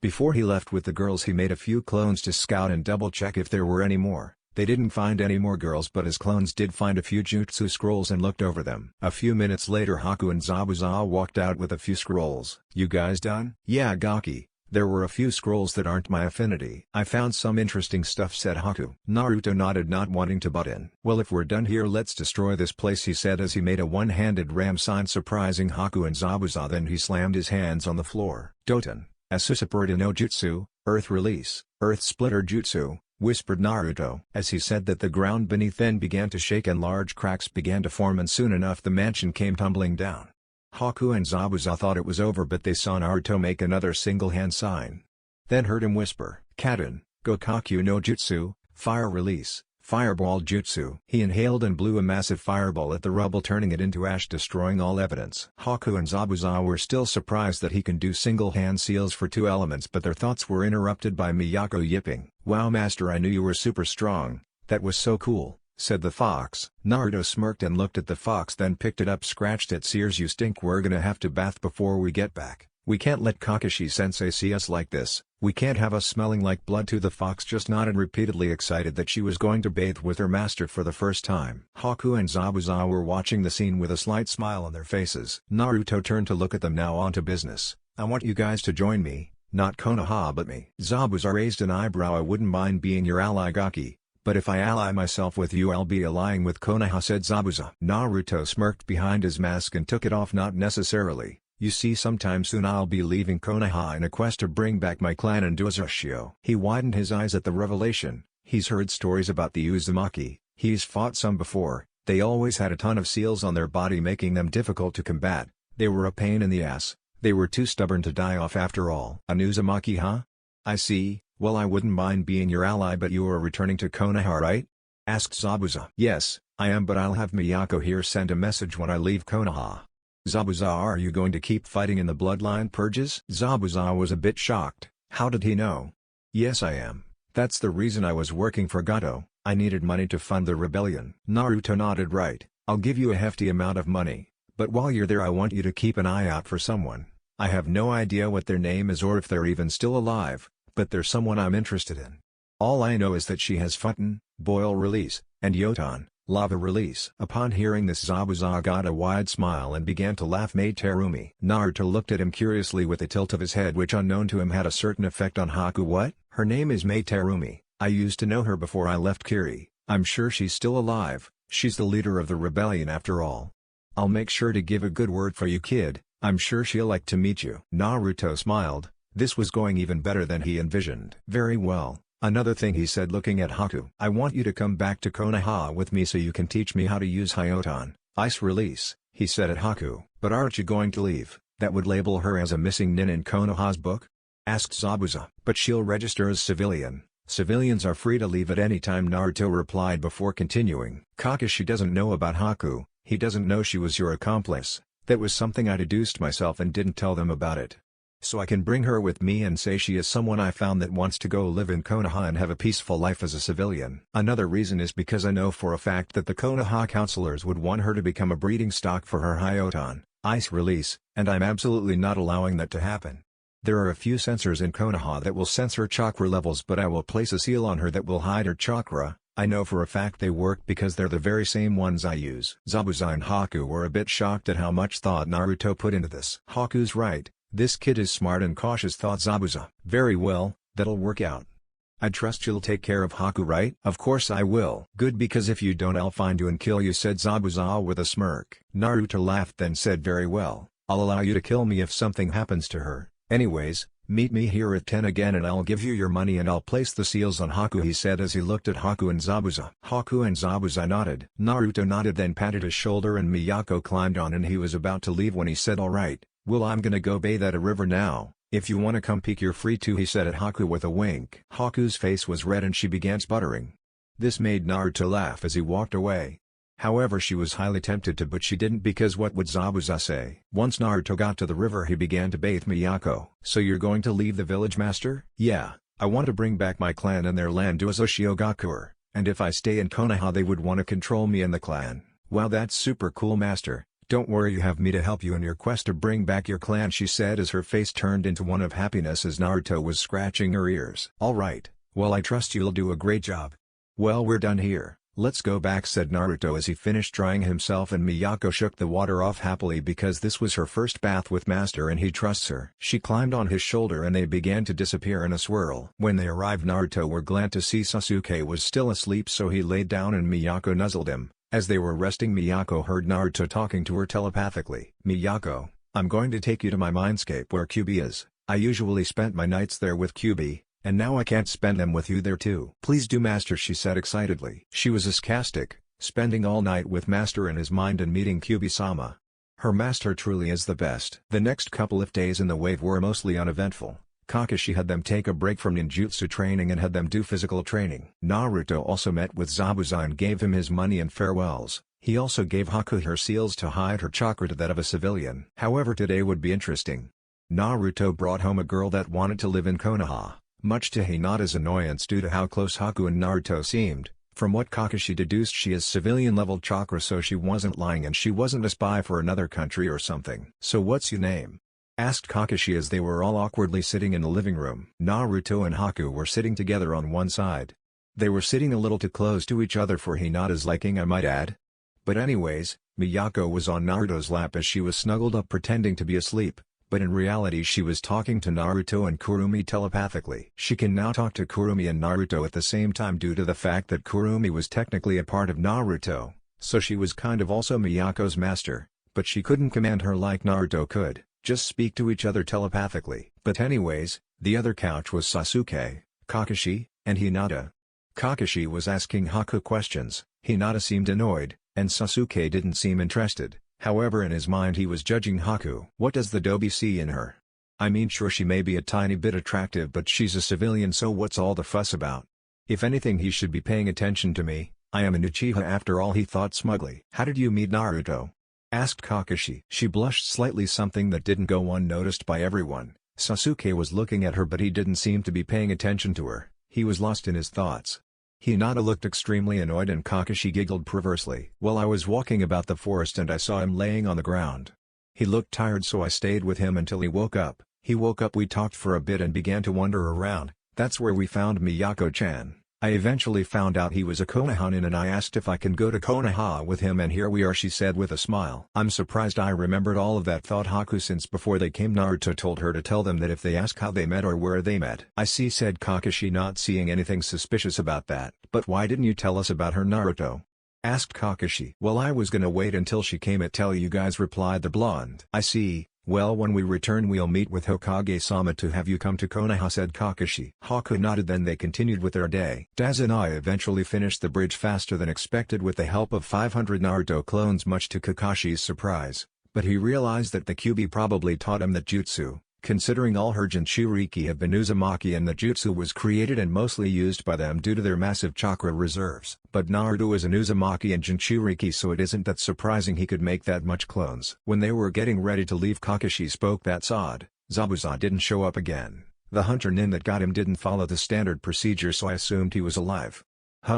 Before he left with the girls he made a few clones to scout and double check if there were any more. They didn't find any more girls, but his clones did find a few jutsu scrolls and looked over them. A few minutes later Haku and Zabuza walked out with a few scrolls. "You guys done?" "Yeah Gaki. There were a few scrolls that aren't my affinity. I found some interesting stuff," said Haku. Naruto nodded, not wanting to butt in. "Well, if we're done here, let's destroy this place," he said as he made a one-handed ram sign surprising Haku and Zabuza. Then he slammed his hands on the floor. "Doton, Asusapurita no Jutsu, Earth Release, Earth Splitter Jutsu," whispered Naruto. As he said that, the ground beneath then began to shake and large cracks began to form, and soon enough the mansion came tumbling down. Haku and Zabuza thought it was over, but they saw Naruto make another single hand sign. Then heard him whisper, "Kaden, Gokakyu no Jutsu, Fire Release, Fireball Jutsu." He inhaled and blew a massive fireball at the rubble, turning it into ash, destroying all evidence. Haku and Zabuza were still surprised that he can do single hand seals for two elements, but their thoughts were interrupted by Miyako yipping. "Wow master, I knew you were super strong. That was so cool," said the fox. Naruto smirked and looked at the fox, then picked it up, scratched its ears. "You stink, we're gonna have to bath before we get back. We can't let Kakashi-sensei see us like this. We can't have us smelling like blood too." The fox just nodded repeatedly, excited that she was going to bathe with her master for the first time. Haku and Zabuza were watching the scene with a slight smile on their faces. Naruto turned to look at them. "Now on to business. I want you guys to join me, not Konoha but me." Zabuza raised an eyebrow. "I wouldn't mind being your ally Gaki, but if I ally myself with you I'll be allying with Konoha," said Zabuza. Naruto smirked behind his mask and took it off. "Not necessarily. You see, sometime soon I'll be leaving Konoha in a quest to bring back my clan and do Uzushio." He widened his eyes at the revelation. He's heard stories about the Uzumaki, he's fought some before. They always had a ton of seals on their body, making them difficult to combat. They were a pain in the ass. They were too stubborn to die off after all. "An Uzumaki, huh? I see. Well, I wouldn't mind being your ally, but you are returning to Konoha, right?" asked Zabuza. "Yes, I am, but I'll have Miyako here send a message when I leave Konoha." "Zabuza, are you going to keep fighting in the bloodline purges?" Zabuza was a bit shocked. How did he know? "Yes, I am. That's the reason I was working for Gato. I needed money to fund the rebellion." Naruto nodded. "Right, I'll give you a hefty amount of money, but while you're there I want you to keep an eye out for someone. I have no idea what their name is or if they're even still alive, but there's someone I'm interested in. All I know is that she has Futon, Boil Release, and Yoton, Lava Release." Upon hearing this, Zabuza got a wide smile and began to laugh. "Mei Terumi." Naruto looked at him curiously with a tilt of his head which unknown to him had a certain effect on Haku. "What? Her name is Mei Terumi. I used to know her before I left Kiri. I'm sure she's still alive. She's the leader of the rebellion after all. I'll make sure to give a good word for you, kid. I'm sure she'll like to meet you." Naruto smiled. This was going even better than he envisioned. "Very well. Another thing," he said, looking at Haku. "I want you to come back to Konoha with me so you can teach me how to use Hyoton, Ice Release," he said at Haku. "But aren't you going to leave? That would label her as a missing nin in Konoha's book?" asked Zabuza. "But she'll register as civilian. Civilians are free to leave at any time," Naruto replied before continuing. "Kakashi doesn't know about Haku. He doesn't know she was your accomplice. That was something I deduced myself and didn't tell them about it. So I can bring her with me and say she is someone I found that wants to go live in Konoha and have a peaceful life as a civilian. Another reason is because I know for a fact that the Konoha counselors would want her to become a breeding stock for her Hyoton, Ice Release, and I'm absolutely not allowing that to happen. There are a few sensors in Konoha that will sense her chakra levels, but I will place a seal on her that will hide her chakra. I know for a fact they work because they're the very same ones I use." Zabuza and Haku were a bit shocked at how much thought Naruto put into this. "Haku's right. This kid is smart and cautious," thought Zabuza. "Very well, that'll work out. I trust you'll take care of Haku, right?" "Of course I will." "Good, because if you don't I'll find you and kill you," said Zabuza with a smirk. Naruto laughed, then said, "Very well, I'll allow you to kill me if something happens to her. Anyways, meet me here at 10 again and I'll give you your money and I'll place the seals on Haku," he said as he looked at Haku and Zabuza. Haku and Zabuza nodded. Naruto nodded, then patted his shoulder, and Miyako climbed on and he was about to leave when he said, "Alright, well, I'm gonna go bathe at a river now. If you wanna come peek, you're free to," he said at Haku with a wink. Haku's face was red and she began sputtering. This made Naruto laugh as he walked away. However, she was highly tempted to, but she didn't, because what would Zabuza say? Once Naruto got to the river, he began to bathe Miyako. "So you're going to leave the village, master?" "Yeah, I want to bring back my clan and their land to Uzushio, and if I stay in Konoha they would want to control me and the clan." "Wow, that's super cool, master. Don't worry, you have me to help you in your quest to bring back your clan," she said as her face turned into one of happiness as Naruto was scratching her ears. "Alright, well, I trust you'll do a great job." "Well, we're done here, let's go back," said Naruto as he finished drying himself, and Miyako shook the water off happily because this was her first bath with Master and he trusts her. She climbed on his shoulder and they began to disappear in a swirl. When they arrived, Naruto were glad to see Sasuke was still asleep, so he laid down and Miyako nuzzled him. As they were resting, Miyako heard Naruto talking to her telepathically. "Miyako, I'm going to take you to my mindscape where Kyuubi is. I usually spent my nights there with Kyuubi, and now I can't spend them with you there too." "Please do, Master," she said excitedly. She was sarcastic, spending all night with Master in his mind and meeting Kyuubi-sama. Her master truly is the best. The next couple of days in the wave were mostly uneventful. Kakashi had them take a break from ninjutsu training and had them do physical training. Naruto also met with Zabuza and gave him his money and farewells. He also gave Haku her seals to hide her chakra to that of a civilian. However, today would be interesting. Naruto brought home a girl that wanted to live in Konoha, much to Hinata's annoyance due to how close Haku and Naruto seemed. From what Kakashi deduced, she is civilian-level chakra, so she wasn't lying and she wasn't a spy for another country or something. "So what's your name?" asked Kakashi as they were all awkwardly sitting in the living room. Naruto and Haku were sitting together on one side. They were sitting a little too close to each other for Hinata's liking, I might add. But anyways, Miyako was on Naruto's lap as she was snuggled up pretending to be asleep, but in reality she was talking to Naruto and Kurumi telepathically. She can now talk to Kurumi and Naruto at the same time due to the fact that Kurumi was technically a part of Naruto, so she was kind of also Miyako's master, but she couldn't command her like Naruto could. Just speak to each other telepathically. But anyways, the other couch was Sasuke, Kakashi, and Hinata. Kakashi was asking Haku questions, Hinata seemed annoyed, and Sasuke didn't seem interested. However, in his mind he was judging Haku. What does the Dobi see in her? I mean, sure, she may be a tiny bit attractive, but she's a civilian, so what's all the fuss about? If anything, he should be paying attention to me. I am an Uchiha after all, he thought smugly. "How did you meet Naruto?" asked Kakashi. She blushed slightly, something that didn't go unnoticed by everyone. Sasuke was looking at her, but he didn't seem to be paying attention to her. He was lost in his thoughts. Hinata looked extremely annoyed and Kakashi giggled perversely. "Well, I was walking about the forest and I saw him laying on the ground. He looked tired, so I stayed with him until he woke up. He woke up, we talked for a bit and began to wander around. That's where we found Miyako-chan. I eventually found out he was a Konohanin and I asked if I can go to Konoha with him, and here we are," she said with a smile. "I'm surprised I remembered all of that," thought Haku, since before they came Naruto told her to tell them that if they ask how they met or where they met. "I see," said Kakashi, not seeing anything suspicious about that. "But why didn't you tell us about her, Naruto?" asked Kakashi. "Well, I was gonna wait until she came to tell you guys," replied the blonde. "I see. Well, when we return we'll meet with Hokage-sama to have you come to Konoha," said Kakashi. Haku nodded, then they continued with their day. Dazunai eventually finished the bridge faster than expected with the help of 500 Naruto clones, much to Kakashi's surprise, but he realized that the Kyuubi probably taught him that jutsu, considering all her Jinchuriki have been Uzumaki and the jutsu was created and mostly used by them due to their massive chakra reserves. But Naruto is an Uzumaki and Jinchuriki, so it isn't that surprising he could make that much clones. When they were getting ready to leave, Kakashi spoke, "That's odd. Zabuza didn't show up again. The hunter nin that got him didn't follow the standard procedure, so I assumed he was alive.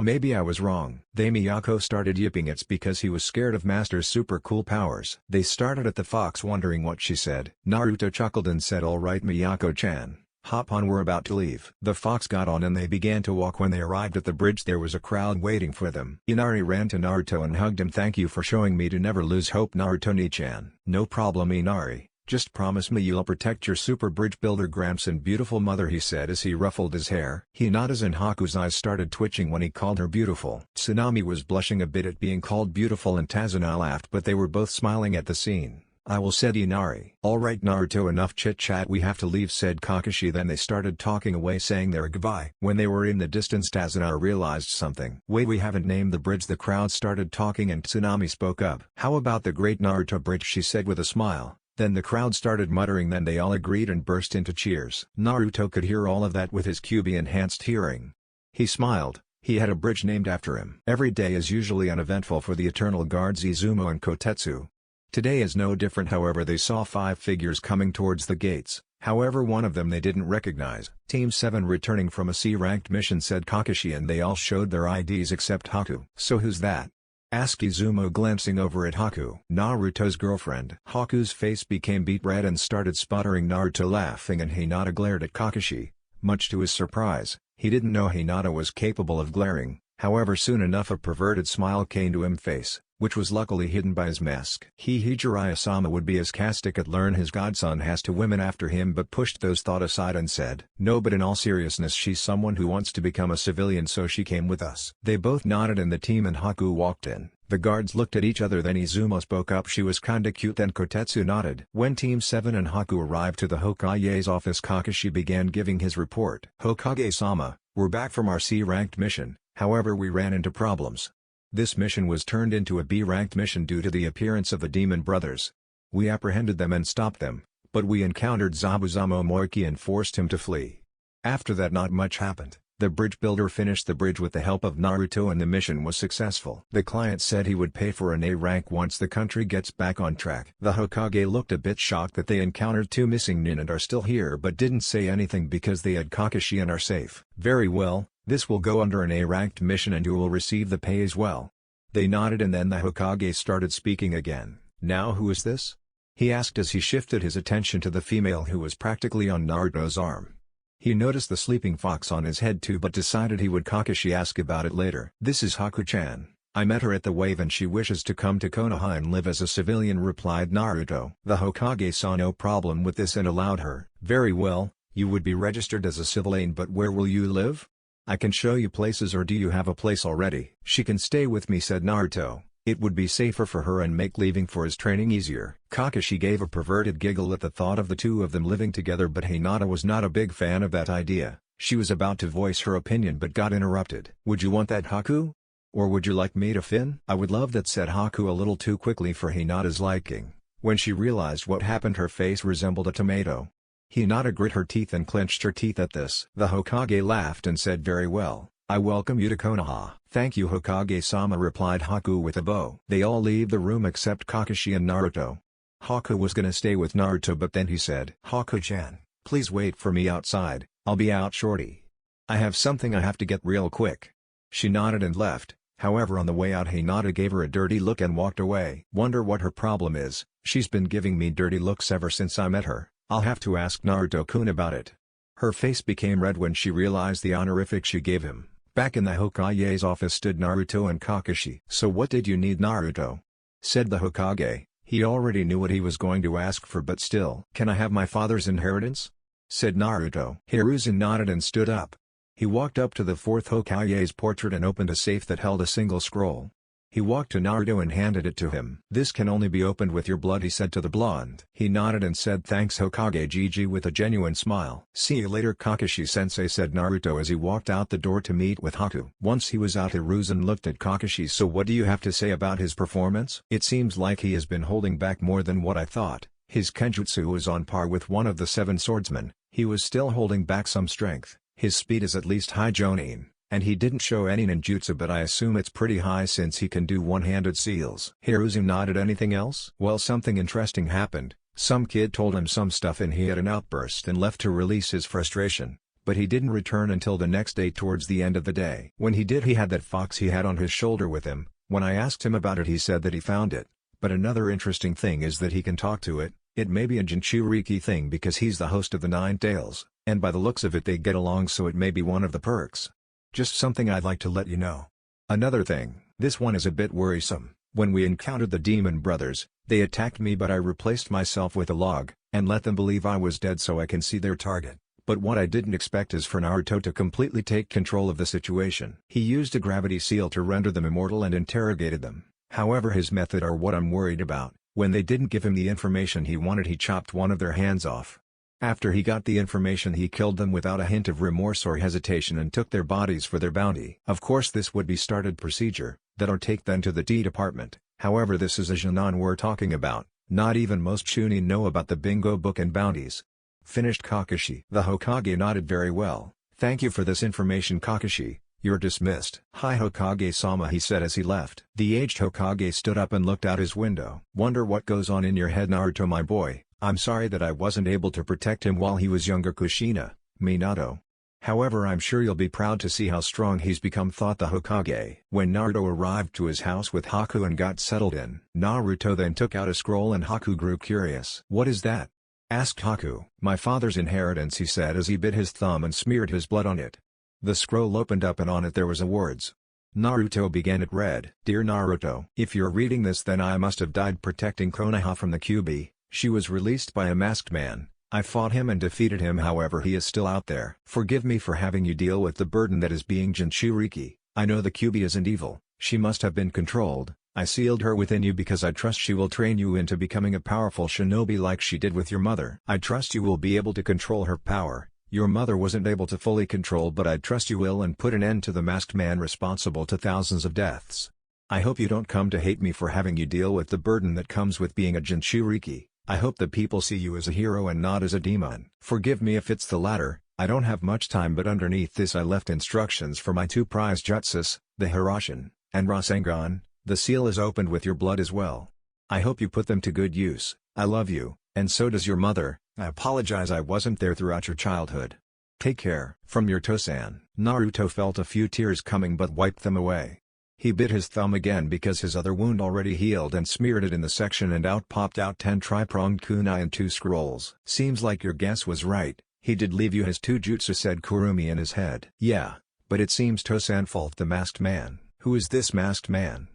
Maybe I was wrong." Miyako started yipping. It's because he was scared of Master's super cool powers. They started at the fox, wondering what she said. Naruto chuckled and said, "Alright Miyako-chan, hop on, we're about to leave." The fox got on and they began to walk. When they arrived at the bridge there was a crowd waiting for them. Inari ran to Naruto and hugged him. "Thank you for showing me to never lose hope, Naruto-ni-chan." "No problem, Inari. Just promise me you'll protect your super bridge builder Gramps and beautiful mother," he said as he ruffled his hair. Hinata's and Haku's eyes started twitching when he called her beautiful. Tsunami was blushing a bit at being called beautiful and Tazuna laughed, but they were both smiling at the scene. "I will," said Inari. "Alright Naruto, enough chit-chat, we have to leave," said Kakashi. Then they started talking away, saying their goodbye. When they were in the distance, Tazuna realized something. "Wait, we haven't named the bridge." The crowd started talking and Tsunami spoke up. "How about the Great Naruto Bridge?" she said with a smile. Then the crowd started muttering, then they all agreed and burst into cheers. Naruto could hear all of that with his Kyuubi-enhanced hearing. He smiled. He had a bridge named after him. Every day is usually uneventful for the Eternal Guards Izumo and Kotetsu. Today is no different. However, they saw 5 figures coming towards the gates. However, one of them they didn't recognize. "Team 7 returning from a C-ranked mission," said Kakashi, and they all showed their IDs except Haku. "So who's that?" asked Izumo, glancing over at Haku. "Naruto's girlfriend." Haku's face became beet red and started sputtering. Naruto laughing and Hinata glared at Kakashi. Much to his surprise, he didn't know Hinata was capable of glaring. However, soon enough a perverted smile came to his face, which was luckily hidden by his mask. Jiraiya-sama would be as sarcastic at learn his godson has two women after him, but pushed those thoughts aside and said, "No, but in all seriousness, she's someone who wants to become a civilian, so she came with us." They both nodded and the team and Haku walked in. The guards looked at each other, then Izumo spoke up. "She was kinda cute." Then Kotetsu nodded. When Team 7 and Haku arrived to the Hokage's office, Kakashi began giving his report. "Hokage-sama, we're back from our C-ranked mission, however we ran into problems. This mission was turned into a B-ranked mission due to the appearance of the Demon Brothers. We apprehended them and stopped them, but we encountered Zabuza Momoyuki and forced him to flee. After that not much happened. The bridge builder finished the bridge with the help of Naruto and the mission was successful. The client said he would pay for an A rank once the country gets back on track." The Hokage looked a bit shocked that they encountered two missing nin and are still here, but didn't say anything because they had Kakashi and are safe. "Very well, this will go under an A-ranked mission and you will receive the pay as well." They nodded and then the Hokage started speaking again. "Now who is this?" he asked as he shifted his attention to the female who was practically on Naruto's arm. He noticed the sleeping fox on his head too, but decided he would Kakashi ask about it later. "This is Haku-chan. I met her at the wave and she wishes to come to Konoha and live as a civilian," replied Naruto. The Hokage saw no problem with this and allowed her. "Very well, you would be registered as a civilian, but where will you live? I can show you places, or do you have a place already?" "She can stay with me," said Naruto. It would be safer for her and make leaving for his training easier. Kakashi gave a perverted giggle at the thought of the two of them living together, but Hinata was not a big fan of that idea. She was about to voice her opinion but got interrupted. "Would you want that, Haku? Or would you like me to fin?" "I would love that," said Haku a little too quickly for Hinata's liking. When she realized what happened, her face resembled a tomato. Hinata grit her teeth and clenched her teeth at this. The Hokage laughed and said, "Very well. I welcome you to Konoha." "Thank you, Hokage-sama," replied Haku with a bow. They all leave the room except Kakashi and Naruto. Haku was gonna stay with Naruto, but then he said, "Haku-chan, please wait for me outside, I'll be out shortly. I have something I have to get real quick." She nodded and left. However, on the way out Hinata gave her a dirty look and walked away. "Wonder what her problem is. She's been giving me dirty looks ever since I met her. I'll have to ask Naruto-kun about it." Her face became red when she realized the honorific she gave him. Back in the Hokage's office stood Naruto and Kakashi. "So what did you need, Naruto?" said the Hokage. He already knew what he was going to ask for, but still. "Can I have my father's inheritance?" said Naruto. Hiruzen nodded and stood up. He walked up to the fourth Hokage's portrait and opened a safe that held a single scroll. He walked to Naruto and handed it to him. "This can only be opened with your blood," he said to the blonde. He nodded and said, "Thanks, Hokage Gigi," with a genuine smile. "See you later, Kakashi-sensei," said Naruto as he walked out the door to meet with Haku. Once he was out, Hiruzen looked at Kakashi. "So what do you have to say about his performance?" "It seems like he has been holding back more than what I thought. His kenjutsu was on par with one of the 7 swordsmen. He was still holding back some strength. His speed is at least high jonin. And he didn't show any ninjutsu, but I assume it's pretty high since he can do one-handed seals." Hiruzen nodded. "Anything else?" "Well, something interesting happened. Some kid told him some stuff and he had an outburst and left to release his frustration, but he didn't return until the next day towards the end of the day. When he did, he had that fox he had on his shoulder with him. When I asked him about it, he said that he found it. But another interesting thing is that he can talk to it. It may be a Jinchuriki thing because he's the host of the 9 Tails, and by the looks of it they get along, so it may be one of the perks. Just something I'd like to let you know. Another thing, this one is a bit worrisome. When we encountered the Demon Brothers, they attacked me, but I replaced myself with a log, and let them believe I was dead so I can see their target. But what I didn't expect is for Naruto to completely take control of the situation. He used a gravity seal to render them immortal and interrogated them. However, his method are what I'm worried about. When they didn't give him the information he wanted, he chopped one of their hands off. After he got the information, he killed them without a hint of remorse or hesitation and took their bodies for their bounty. Of course this would be standard procedure, that'll take them to the D department. However, this is a Junon we're talking about. Not even most Chunin know about the bingo book and bounties. Finished Kakashi. The Hokage nodded. "Very well, thank you for this information, Kakashi. You're dismissed." "Hi, Hokage-sama," he said as he left. The aged Hokage stood up and looked out his window. "Wonder what goes on in your head, Naruto my boy. I'm sorry that I wasn't able to protect him while he was younger, Kushina, Minato. However, I'm sure you'll be proud to see how strong he's become," thought the Hokage. When Naruto arrived to his house with Haku and got settled in, Naruto then took out a scroll and Haku grew curious. "What is that?" asked Haku. "My father's inheritance," he said as he bit his thumb and smeared his blood on it. The scroll opened up and on it there was a words. Naruto began it read. Dear Naruto, if you're reading this then I must have died protecting Konoha from the Kyuubi. She was released by a masked man. I fought him and defeated him, however he is still out there. Forgive me for having you deal with the burden that is being Jinchuriki. I know the Kyuubi isn't evil, she must have been controlled. I sealed her within you because I trust she will train you into becoming a powerful shinobi like she did with your mother. I trust you will be able to control her power. Your mother wasn't able to fully control, but I trust you will, and put an end to the masked man responsible to thousands of deaths. I hope you don't come to hate me for having you deal with the burden that comes with being a Jinchuriki. I hope that people see you as a hero and not as a demon. Forgive me if it's the latter. I don't have much time, but underneath this I left instructions for my 2 prize jutsus, the Hiroshin and Rasengan. The seal is opened with your blood as well. I hope you put them to good use. I love you, and so does your mother. I apologize I wasn't there throughout your childhood. Take care. From your Tosan. Naruto felt a few tears coming but wiped them away. He bit his thumb again because his other wound already healed and smeared it in the section, and out popped out 10 tri-pronged kunai and 2 scrolls. Seems like your guess was right. He did leave you his 2 jutsu, said Kurumi in his head. Yeah, but it seems Tosan fought the masked man. Who is this masked man?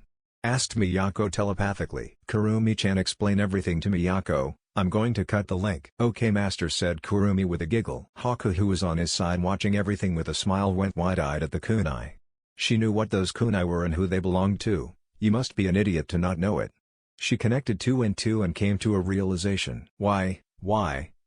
Asked Miyako telepathically. Kurumi-chan, explain everything to Miyako. I'm going to cut the link. Okay master, said Kurumi with a giggle. Haku, who was on his side watching everything with a smile, went wide-eyed at the kunai. She knew what those kunai were and who they belonged to. You must be an idiot to not know it. She connected 2 and 2 and came to a realization. Why,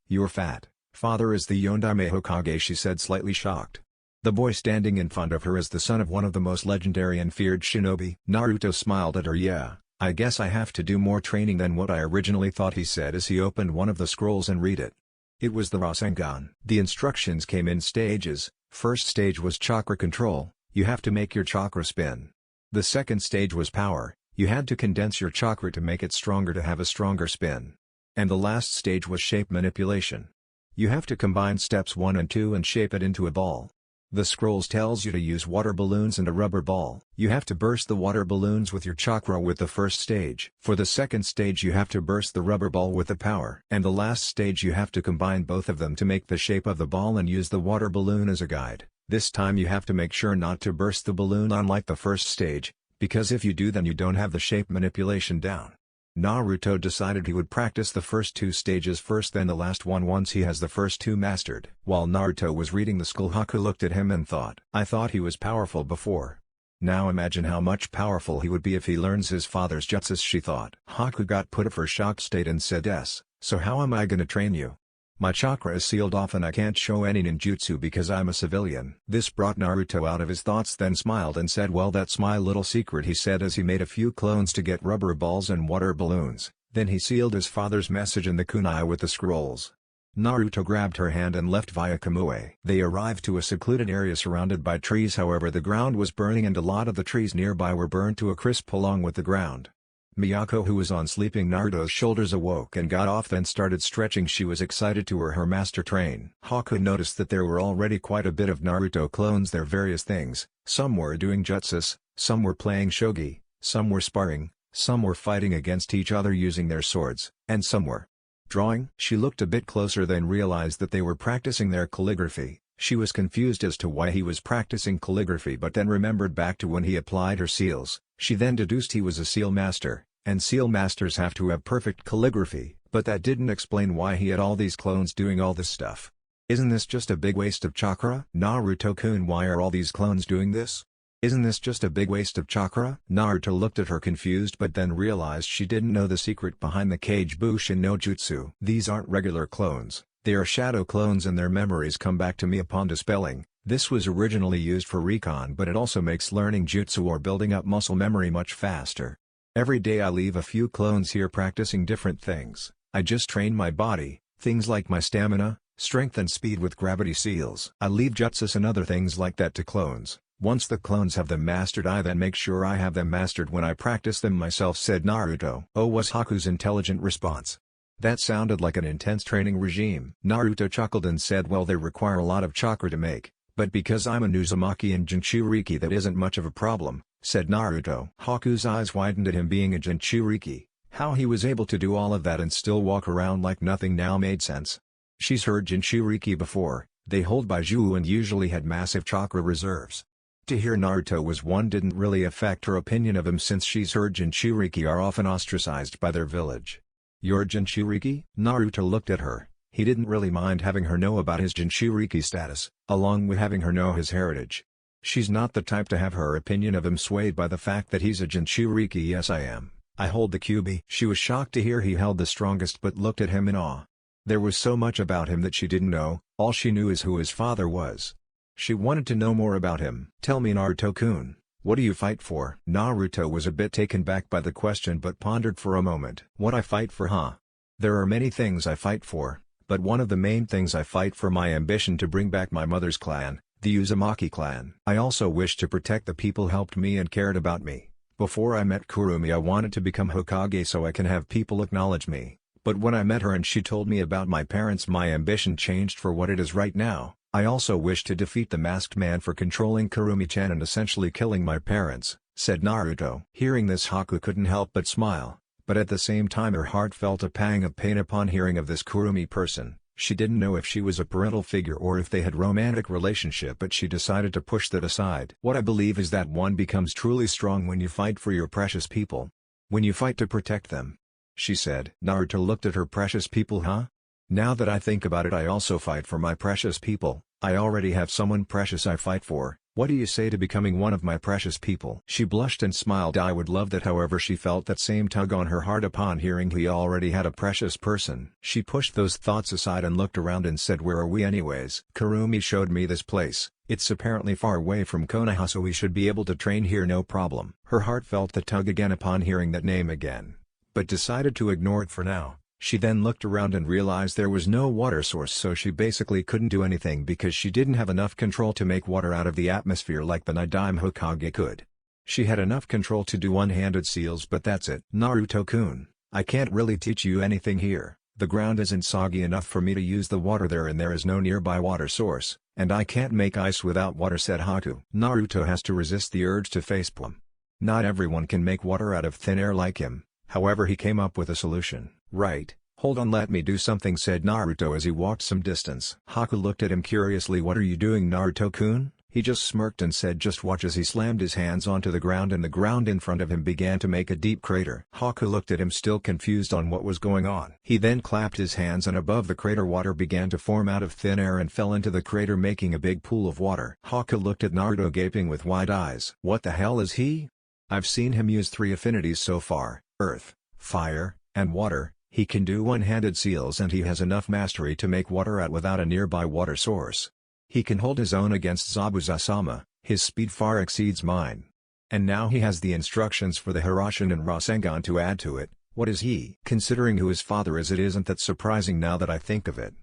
you're fat. Father is the Yondaime Hokage, she said, slightly shocked. The boy standing in front of her is the son of one of the most legendary and feared shinobi. Naruto smiled at her. Yeah, I guess I have to do more training than what I originally thought, he said as he opened one of the scrolls and read it. It was the Rasengan. The instructions came in stages. First stage was chakra control. You have to make your chakra spin. The second stage was power. You had to condense your chakra to make it stronger to have a stronger spin. And the last stage was shape manipulation. You have to combine steps 1 and 2 and shape it into a ball. The scrolls tells you to use water balloons and a rubber ball. You have to burst the water balloons with your chakra with the first stage. For the second stage you have to burst the rubber ball with the power. And the last stage you have to combine both of them to make the shape of the ball and use the water balloon as a guide. This time you have to make sure not to burst the balloon unlike the first stage, because if you do then you don't have the shape manipulation down. Naruto decided he would practice the first 2 stages first, then the last one once he has the first 2 mastered. While Naruto was reading the scroll, Haku looked at him and thought, I thought he was powerful before. Now imagine how much powerful he would be if he learns his father's jutsus, she thought. Haku got put of her shocked state and said, yes, so how am I gonna train you? My chakra is sealed off and I can't show any ninjutsu because I'm a civilian. This brought Naruto out of his thoughts, then smiled and said, well, that's my little secret, he said as he made a few clones to get rubber balls and water balloons. Then he sealed his father's message in the kunai with the scrolls. Naruto grabbed her hand and left via Kamue. They arrived to a secluded area surrounded by trees, however the ground was burning and a lot of the trees nearby were burned to a crisp along with the ground. Miyako, who was on sleeping Naruto's shoulders, awoke and got off, then started stretching. She was excited to hear her master train. Haku noticed that there were already quite a bit of Naruto clones there, various things. Some were doing jutsus, some were playing shogi, some were sparring, some were fighting against each other using their swords, and some were drawing. She looked a bit closer, then realized that they were practicing their calligraphy. She was confused as to why he was practicing calligraphy, but then remembered back to when he applied her seals. She then deduced he was a seal master. And seal masters have to have perfect calligraphy, but that didn't explain why he had all these clones doing all this stuff. Isn't this just a big waste of chakra? Naruto-kun, why are all these clones doing this? Isn't this just a big waste of chakra? Naruto looked at her confused, but then realized she didn't know the secret behind the Kage Bushin no Jutsu. These aren't regular clones, they are shadow clones and their memories come back to me upon dispelling. This was originally used for recon, but it also makes learning jutsu or building up muscle memory much faster. Every day I leave a few clones here practicing different things. I just train my body, things like my stamina, strength and speed with gravity seals. I leave jutsus and other things like that to clones. Once the clones have them mastered, I then make sure I have them mastered when I practice them myself, said Naruto. Oh, was Haku's intelligent response. That sounded like an intense training regime. Naruto chuckled and said, well, they require a lot of chakra to make, but because I'm a Nuzumaki and Jinchuriki that isn't much of a problem, said Naruto. Haku's eyes widened at him being a Jinchuriki. How he was able to do all of that and still walk around like nothing now made sense. She's heard Jinchuriki before, they hold Baiju and usually had massive chakra reserves. To hear Naruto was one didn't really affect her opinion of him since she's heard Jinchuriki are often ostracized by their village. "You're Jinchuriki?" Naruto looked at her. He didn't really mind having her know about his Jinchuriki status, along with having her know his heritage. She's not the type to have her opinion of him swayed by the fact that he's a Jinchuriki. "Yes, I am. I hold the Kyuubi." She was shocked to hear he held the strongest but looked at him in awe. There was so much about him that she didn't know, all she knew is who his father was. She wanted to know more about him. "Tell me, Naruto-kun, what do you fight for?" Naruto was a bit taken back by the question but pondered for a moment. "What I fight for, huh? There are many things I fight for, but one of the main things I fight for my ambition to bring back my mother's clan, the Uzumaki clan. I also wish to protect the people who helped me and cared about me. Before I met Kurumi I wanted to become Hokage so I can have people acknowledge me. But when I met her and she told me about my parents my ambition changed for what it is right now. I also wish to defeat the masked man for controlling Kurumi-chan and essentially killing my parents," said Naruto. Hearing this, Haku couldn't help but smile, but at the same time her heart felt a pang of pain upon hearing of this Kurumi person. She didn't know if she was a parental figure or if they had romantic relationship, but she decided to push that aside. "What I believe is that one becomes truly strong when you fight for your precious people. When you fight to protect them," she said. Naruto looked at her. "Precious people, huh? Now that I think about it, I also fight for my precious people. I already have someone precious I fight for. What do you say to becoming one of my precious people?" She blushed and smiled. I would love that. However, she felt that same tug on her heart upon hearing he already had a precious person. She pushed those thoughts aside and looked around and said, "Where are we anyways?" "Kurumi showed me this place. It's apparently far away from Konoha, so we should be able to train here no problem." Her heart felt the tug again upon hearing that name again, but decided to ignore it for now. She then looked around and realized there was no water source, so she basically couldn't do anything because she didn't have enough control to make water out of the atmosphere like the Nidaime Hokage could. She had enough control to do one-handed seals, but that's it. "Naruto-kun, I can't really teach you anything here. The ground isn't soggy enough for me to use the water there and there is no nearby water source, and I can't make ice without water," said Haku. Naruto has to resist the urge to facepalm. Not everyone can make water out of thin air like him, however he came up with a solution. "Right, hold on, let me do something," said Naruto as he walked some distance. Haku looked at him curiously. "What are you doing, Naruto-kun?" He just smirked and said, "Just watch," as he slammed his hands onto the ground and the ground in front of him began to make a deep crater. Haku looked at him still confused on what was going on. He then clapped his hands and above the crater water began to form out of thin air and fell into the crater making a big pool of water. Haku looked at Naruto gaping with wide eyes. "What the hell is he? I've seen him use 3 affinities so far, earth, fire, and water. He can do one-handed seals and he has enough mastery to make water out without a nearby water source. He can hold his own against Zabuza-sama, his speed far exceeds mine. And now he has the instructions for the Hiraishin and Rasengan to add to it. What is he?" Considering who his father is, it isn't that surprising now that I think of it.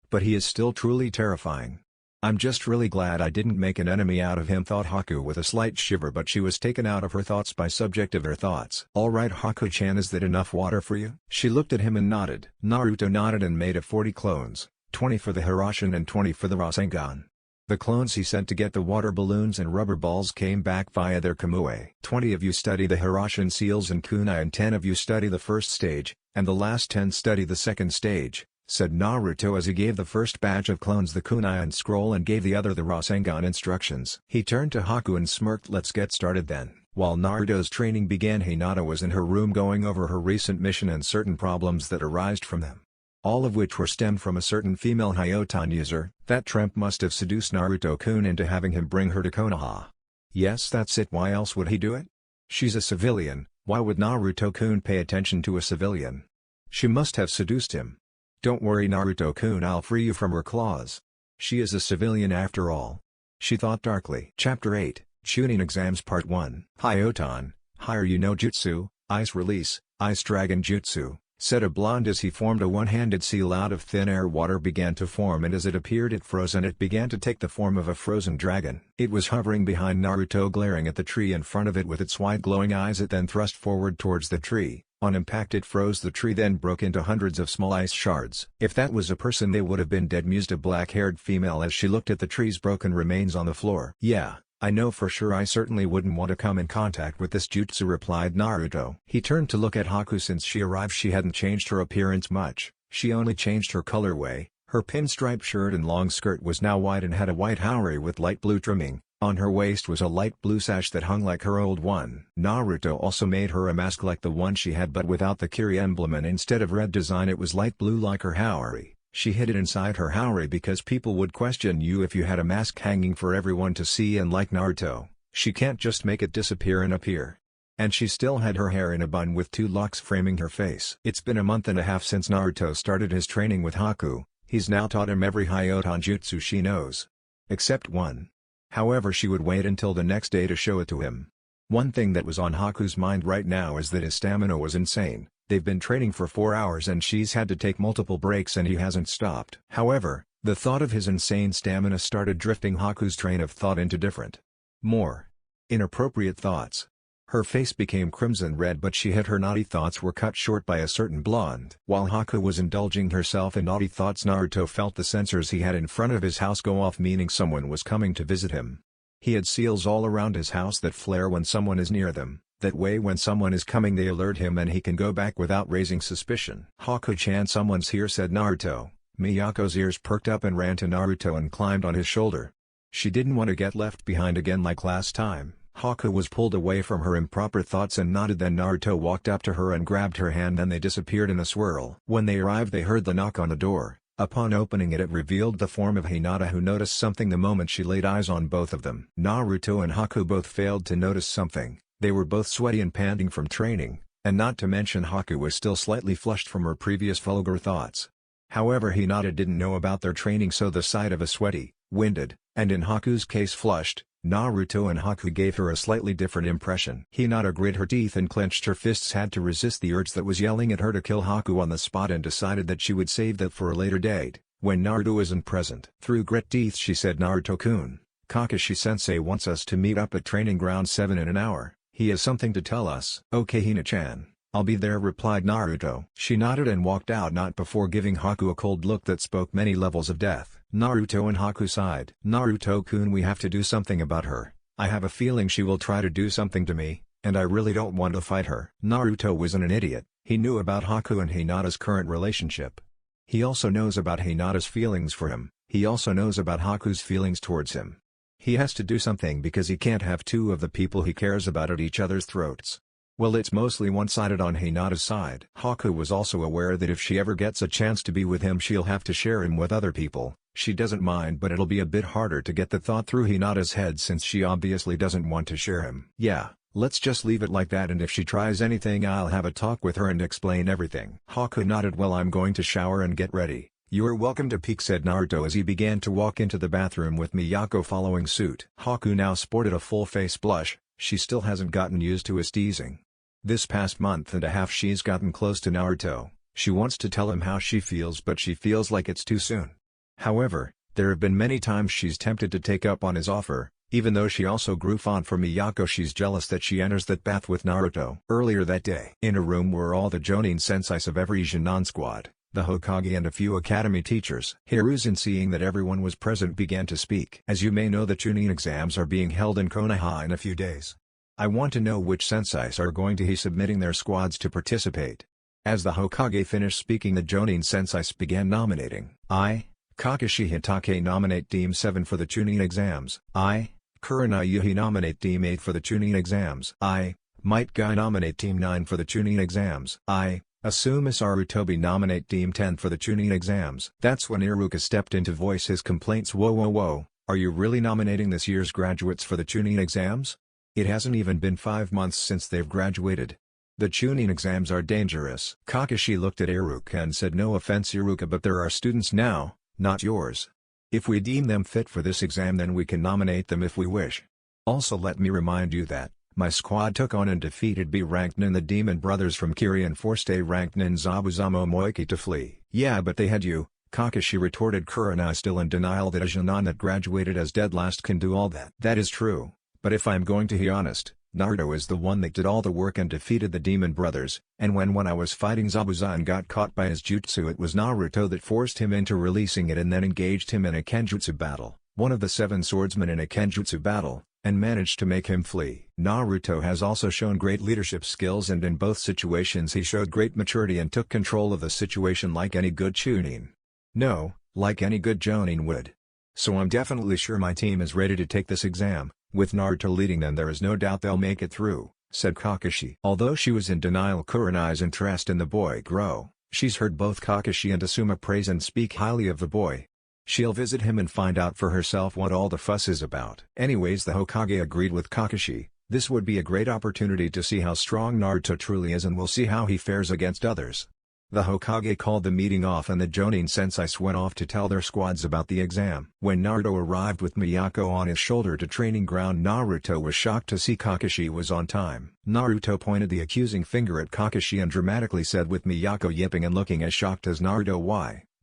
But he is still truly terrifying. "I'm just really glad I didn't make an enemy out of him," thought Haku with a slight shiver, but she was taken out of her thoughts by subject of her thoughts. "Alright Haku-chan, is that enough water for you?" She looked at him and nodded. Naruto nodded and made 40 clones, 20 for the Hiraishin and 20 for the Rasengan. The clones he sent to get the water balloons and rubber balls came back via their Kamui. 20 of you study the Hiraishin seals and kunai and 10 of you study the first stage, and the last 10 study the second stage, said Naruto as he gave the first batch of clones the kunai and scroll and gave the other the Rasengan instructions. He turned to Haku and smirked. "Let's get started then." While Naruto's training began, Hinata was in her room going over her recent mission and certain problems that arised from them. All of which were stemmed from a certain female Hyotan user. That tramp must have seduced Naruto-kun into having him bring her to Konoha. Yes, that's it. Why else would he do it? She's a civilian, why would Naruto-kun pay attention to a civilian? She must have seduced him. "Don't worry Naruto-kun, I'll free you from her claws. She is a civilian after all," she thought darkly. Chapter 8, Chunin Exams Part 1. "Hyotan, hire you no jutsu, ice release, ice dragon jutsu," said a blonde as he formed a one-handed seal out of thin air. Water began to form and as it appeared it froze and it began to take the form of a frozen dragon. It was hovering behind Naruto, glaring at the tree in front of it with its wide glowing eyes. It then thrust forward towards the tree. On impact it froze. The tree then broke into hundreds of small ice shards. "If that was a person they would have been dead," mused a black-haired female as she looked at the tree's broken remains on the floor. "Yeah, I know for sure. I certainly wouldn't want to come in contact with this jutsu," replied Naruto. He turned to look at Haku. Since she arrived she hadn't changed her appearance much, she only changed her colorway. Her pinstripe shirt and long skirt was now white and had a white haori with light blue trimming, On her waist was a light blue sash that hung like her old one. Naruto also made her a mask like the one she had but without the Kiri emblem, and instead of red design it was light blue like her haori. She hid it inside her haori because people would question you if you had a mask hanging for everyone to see, and like Naruto, she can't just make it disappear and appear. And she still had her hair in a bun with 2 locks framing her face. It's been a month and a half since Naruto started his training with Haku. He's now taught him every Hyoton jutsu she knows. Except one. However, she would wait until the next day to show it to him. One thing that was on Haku's mind right now is that his stamina was insane. They've been training for 4 hours and she's had to take multiple breaks and he hasn't stopped. However, the thought of his insane stamina started drifting Haku's train of thought into different, more inappropriate thoughts. Her face became crimson red, but she hid her naughty thoughts were cut short by a certain blonde. While Haku was indulging herself in naughty thoughts, Naruto felt the sensors he had in front of his house go off, meaning someone was coming to visit him. He had seals all around his house that flare when someone is near them. That way when someone is coming they alert him and he can go back without raising suspicion. Haku-chan, someone's here, said Naruto. Miyako's ears perked up and ran to Naruto and climbed on his shoulder. She didn't want to get left behind again like last time. Haku was pulled away from her improper thoughts and nodded. Then Naruto walked up to her and grabbed her hand, then they disappeared in a swirl. When they arrived they heard the knock on the door. Upon opening it, it revealed the form of Hinata, who noticed something the moment she laid eyes on both of them. Naruto and Haku both failed to notice something. They were both sweaty and panting from training, and not to mention Haku was still slightly flushed from her previous vulgar thoughts. However, Hinata didn't know about their training, so the sight of a sweaty, winded, and in Haku's case flushed, Naruto and Haku gave her a slightly different impression. Hinata grit her teeth and clenched her fists, had to resist the urge that was yelling at her to kill Haku on the spot, and decided that she would save that for a later date, when Naruto isn't present. Through grit teeth she said, "Naruto-kun, Kakashi-sensei wants us to meet up at Training Ground 7 in an hour. He has something to tell us." "Okay Hina-chan, I'll be there," replied Naruto. She nodded and walked out, not before giving Haku a cold look that spoke many levels of death. Naruto and Haku sighed. "Naruto-kun, we have to do something about her. I have a feeling she will try to do something to me, and I really don't want to fight her." Naruto wasn't an idiot. He knew about Haku and Hinata's current relationship. He also knows about Hinata's feelings for him. He also knows about Haku's feelings towards him. He has to do something because he can't have two of the people he cares about at each other's throats. Well, it's mostly one-sided on Hinata's side. Haku was also aware that if she ever gets a chance to be with him, she'll have to share him with other people. She doesn't mind, but it'll be a bit harder to get the thought through Hinata's head since she obviously doesn't want to share him. "Yeah, let's just leave it like that, and if she tries anything I'll have a talk with her and explain everything." Haku nodded. "Well, I'm going to shower and get ready." "You're welcome to peek," said Naruto as he began to walk into the bathroom with Miyako following suit. Haku now sported a full face blush. She still hasn't gotten used to his teasing. This past month and a half she's gotten close to Naruto. She wants to tell him how she feels, but she feels like it's too soon. However, there have been many times she's tempted to take up on his offer. Even though she also grew fond for Miyako, she's jealous that she enters that bath with Naruto. Earlier that day, in a room were all the Jonin senseis of every Jonin squad, the Hokage and a few academy teachers. Hiruzen, seeing that everyone was present, began to speak. "As you may know, the Chunin exams are being held in Konoha in a few days. I want to know which senseis are going to be submitting their squads to participate." As the Hokage finished speaking, the Jonin senseis began nominating. "I, Kakashi Hitake, nominate Team 7 for the Chunin exams. I, Kurana Yuhi, nominate Team 8 for the Chunin exams. I, Might Guy, nominate Team 9 for the Chunin exams. I, Asuma Sarutobi, nominate Team 10 for the Chunin exams." That's when Iruka stepped in to voice his complaints. Whoa, are you really nominating this year's graduates for the Chunin exams? It hasn't even been 5 months since they've graduated. The Chunin exams are dangerous." Kakashi looked at Iruka and said, "No offense Iruka, but there are students now, not yours. If we deem them fit for this exam, then we can nominate them if we wish. Also, let me remind you that my squad took on and defeated B-ranked nin the Demon Brothers from Kiri and forced A-ranked nin Zabuzamo Moiki to flee." "Yeah, but they had you," Kakashi retorted. Kurana is still in denial that a Jonin that graduated as dead last can do all that. "That is true, but if I'm going to be honest, Naruto is the one that did all the work and defeated the Demon Brothers, and when I was fighting Zabuza and got caught by his jutsu, it was Naruto that forced him into releasing it and then engaged him in a kenjutsu battle, one of the 7 swordsmen in a kenjutsu battle, and managed to make him flee." Naruto has also shown great leadership skills, and in both situations he showed great maturity and took control of the situation like any good Chunin. No, like any good Jonin would. So I'm definitely sure my team is ready to take this exam. With Naruto leading them, there is no doubt they'll make it through," said Kakashi. Although she was in denial, Kurenai's interest in the boy grew. She's heard both Kakashi and Asuma praise and speak highly of the boy. She'll visit him and find out for herself what all the fuss is about. Anyways, the Hokage agreed with Kakashi. This would be a great opportunity to see how strong Naruto truly is, and we'll see how he fares against others. The Hokage called the meeting off and the Jonin senseis went off to tell their squads about the exam. When Naruto arrived with Miyako on his shoulder to training ground, Naruto was shocked to see Kakashi was on time. Naruto pointed the accusing finger at Kakashi and dramatically said, with Miyako yipping and looking as shocked as Naruto,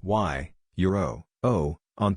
Why, you're on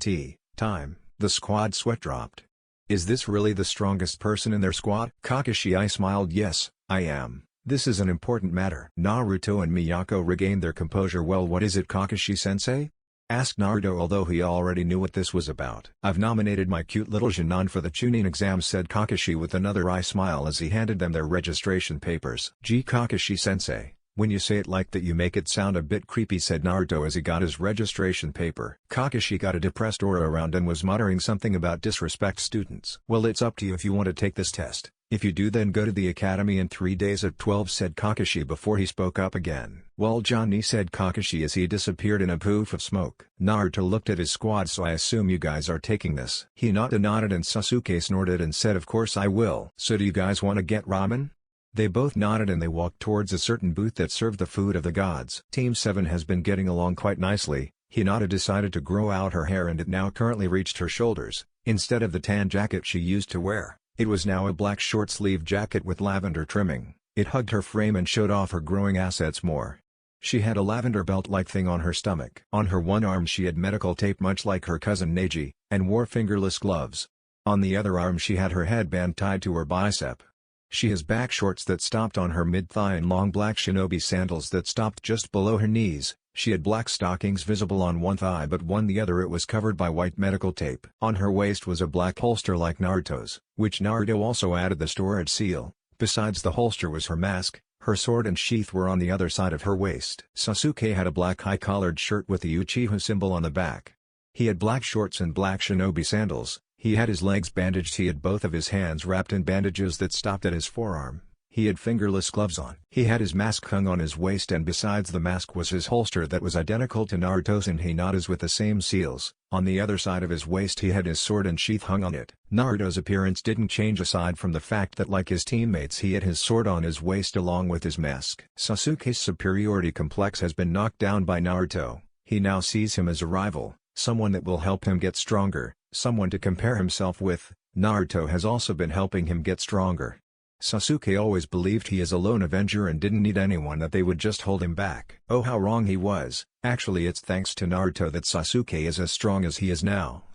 time." The squad sweat dropped. "Is this really the strongest person in their squad?" Kakashi smiled. "Yes, I am. This is an important matter." Naruto and Miyako regained their composure. "Well, what is it, Kakashi-sensei?" asked Naruto, although he already knew what this was about. "I've nominated my cute little Jinan for the Chunin exam," said Kakashi with another smile as he handed them their registration papers. "Gee, Kakashi-sensei, when you say it like that you make it sound a bit creepy," said Naruto as he got his registration paper. Kakashi got a depressed aura around and was muttering something about disrespect students. "Well, it's up to you if you want to take this test. If you do, then go to the academy in 3 days at 12, said Kakashi before he spoke up again. "Well, Johnny," said Kakashi as he disappeared in a poof of smoke. Naruto looked at his squad. "So I assume you guys are taking this?" Hinata nodded and Sasuke snorted and said, "Of course I will." "So do you guys want to get ramen?" They both nodded and they walked towards a certain booth that served the food of the gods. Team 7 has been getting along quite nicely. Hinata decided to grow out her hair and it now currently reached her shoulders. Instead of the tan jacket she used to wear, it was now a black short-sleeved jacket with lavender trimming. It hugged her frame and showed off her growing assets more. She had a lavender belt-like thing on her stomach. On her one arm she had medical tape much like her cousin Neji, and wore fingerless gloves. On the other arm she had her headband tied to her bicep. She has back shorts that stopped on her mid-thigh and long black shinobi sandals that stopped just below her knees. She had black stockings visible on one thigh, but on the other it was covered by white medical tape. On her waist was a black holster like Naruto's, which Naruto also added the storage seal. Besides the holster was her mask. Her sword and sheath were on the other side of her waist. Sasuke had a black high-collared shirt with the Uchiha symbol on the back. He had black shorts and black shinobi sandals. He had his legs bandaged. He had both of his hands wrapped in bandages that stopped at his forearm. He had fingerless gloves on. He had his mask hung on his waist, and besides the mask was his holster that was identical to Naruto's and Hinata's with the same seals. On the other side of his waist he had his sword and sheath hung on it. Naruto's appearance didn't change aside from the fact that like his teammates he had his sword on his waist along with his mask. Sasuke's superiority complex has been knocked down by Naruto. He now sees him as a rival, someone that will help him get stronger, someone to compare himself with. Naruto has also been helping him get stronger. Sasuke always believed he is a lone avenger and didn't need anyone, that they would just hold him back. Oh, how wrong he was. Actually, it's thanks to Naruto that Sasuke is as strong as he is now.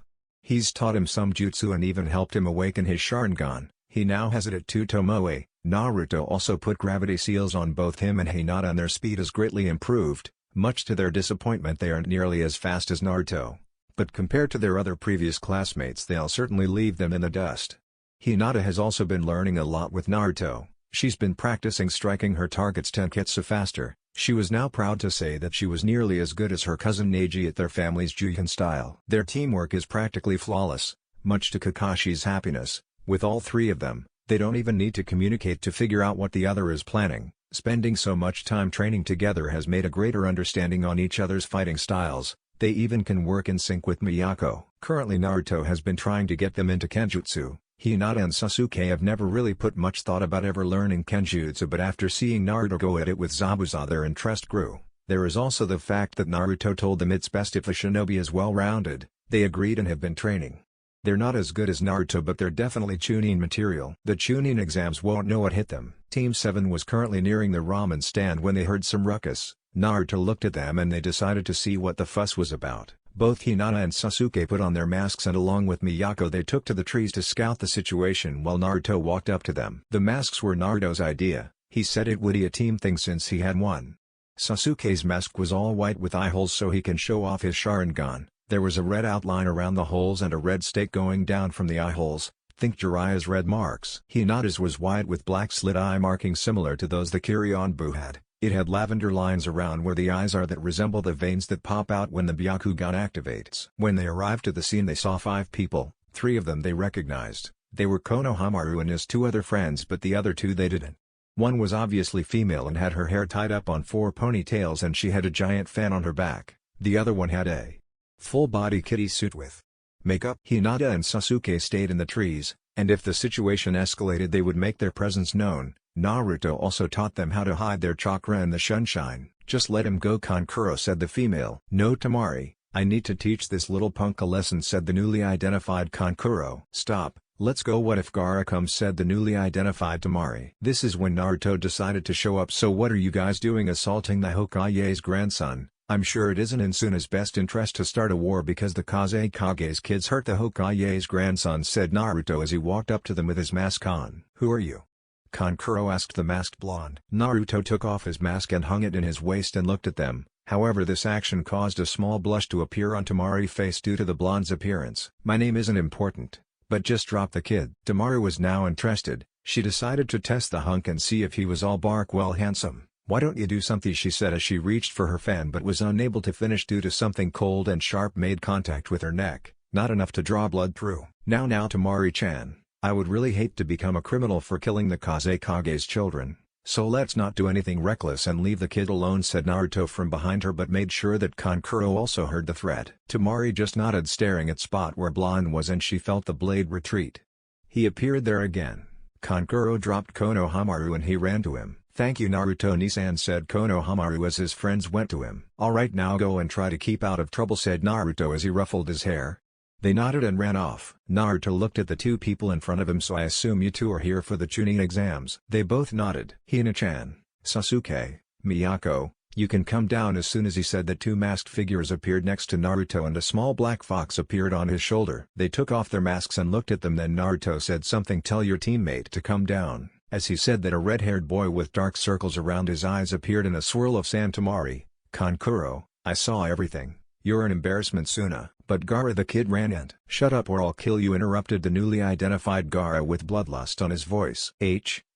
He's taught him some jutsu and even helped him awaken his Sharingan. He now has it at 2 Tomoe. Naruto also put gravity seals on both him and Hinata, and their speed is greatly improved. Much to their disappointment, they aren't nearly as fast as Naruto. But compared to their other previous classmates, they'll certainly leave them in the dust. Hinata has also been learning a lot with Naruto. She's been practicing striking her target's tenketsu faster. She was now proud to say that she was nearly as good as her cousin Neji at their family's Juyin style. Their teamwork is practically flawless, much to Kakashi's happiness. With all three of them, they don't even need to communicate to figure out what the other is planning. Spending so much time training together has made a greater understanding on each other's fighting styles. They even can work in sync with Miyako. Currently Naruto has been trying to get them into Kenjutsu. Hinata and Sasuke have never really put much thought about ever learning Kenjutsu, but after seeing Naruto go at it with Zabuza their interest grew. There is also the fact that Naruto told them it's best if a shinobi is well-rounded. They agreed and have been training. They're not as good as Naruto, but they're definitely Chunin material. The Chunin exams won't know what hit them. Team 7 was currently nearing the ramen stand when they heard some ruckus. Naruto looked at them and they decided to see what the fuss was about. Both Hinata and Sasuke put on their masks and along with Miyako they took to the trees to scout the situation while Naruto walked up to them. The masks were Naruto's idea. He said it would be a team thing since he had one. Sasuke's mask was all white with eye holes so he can show off his Sharingan. There was a red outline around the holes and a red stake going down from the eye holes. Think Jiraiya's red marks. Hinata's was white with black slit eye markings similar to those the Kirionbu had. It had lavender lines around where the eyes are that resemble the veins that pop out when the Byakugan activates. When they arrived at the scene they saw 5 people, 3 of them they recognized. They were Konohamaru and his 2 other friends, but the other 2 they didn't. One was obviously female and had her hair tied up on 4 ponytails and she had a giant fan on her back. The other one had a full-body kitty suit with makeup. Hinata and Sasuke stayed in the trees, and if the situation escalated they would make their presence known. Naruto also taught them how to hide their chakra in the sunshine. Just let him go, Kankuro said the female. No, Tamari, I need to teach this little punk a lesson, said the newly identified Kankuro. Stop, let's go. What if Gaara comes, said the newly identified Tamari. This is when Naruto decided to show up. So what are you guys doing assaulting the Hokage's grandson? I'm sure it isn't in Suna's best interest to start a war because the Kazekage's kids hurt the Hokage's grandson, said Naruto as he walked up to them with his mask on. Who are you? Kankuro asked the masked blonde. Naruto took off his mask and hung it in his waist and looked at them. However, this action caused a small blush to appear on Tamari's face due to the blonde's appearance. My name isn't important, but just drop the kid. Tamari was now interested. She decided to test the hunk and see if he was all bark. Well, handsome, why don't you do something, she said as she reached for her fan but was unable to finish due to something cold and sharp made contact with her neck, not enough to draw blood through. Now Tamari-chan, I would really hate to become a criminal for killing the Kazekage's children, so let's not do anything reckless and leave the kid alone, said Naruto from behind her, but made sure that Kankuro also heard the threat. Tamari just nodded, staring at spot where blonde was, and she felt the blade retreat. He appeared there again. Kankuro dropped Konohamaru and he ran to him. Thank you, Naruto-Nisan, said Konohamaru as his friends went to him. Alright, now go and try to keep out of trouble, said Naruto as he ruffled his hair. They nodded and ran off. Naruto looked at the 2 people in front of him. So I assume you 2 are here for the Chunin exams. They both nodded. Hina-chan, Sasuke, Miyako, you can come down. As soon as he said that, 2 masked figures appeared next to Naruto and a small black fox appeared on his shoulder. They took off their masks and looked at them. Then Naruto said something, tell your teammate to come down. As he said that, a red-haired boy with dark circles around his eyes appeared in a swirl of sand. Tamari, Kankuro, I saw everything. You're an embarrassment, Suna. But Gaara, the kid ran and shut up or I'll kill you, interrupted the newly identified Gaara with bloodlust on his voice.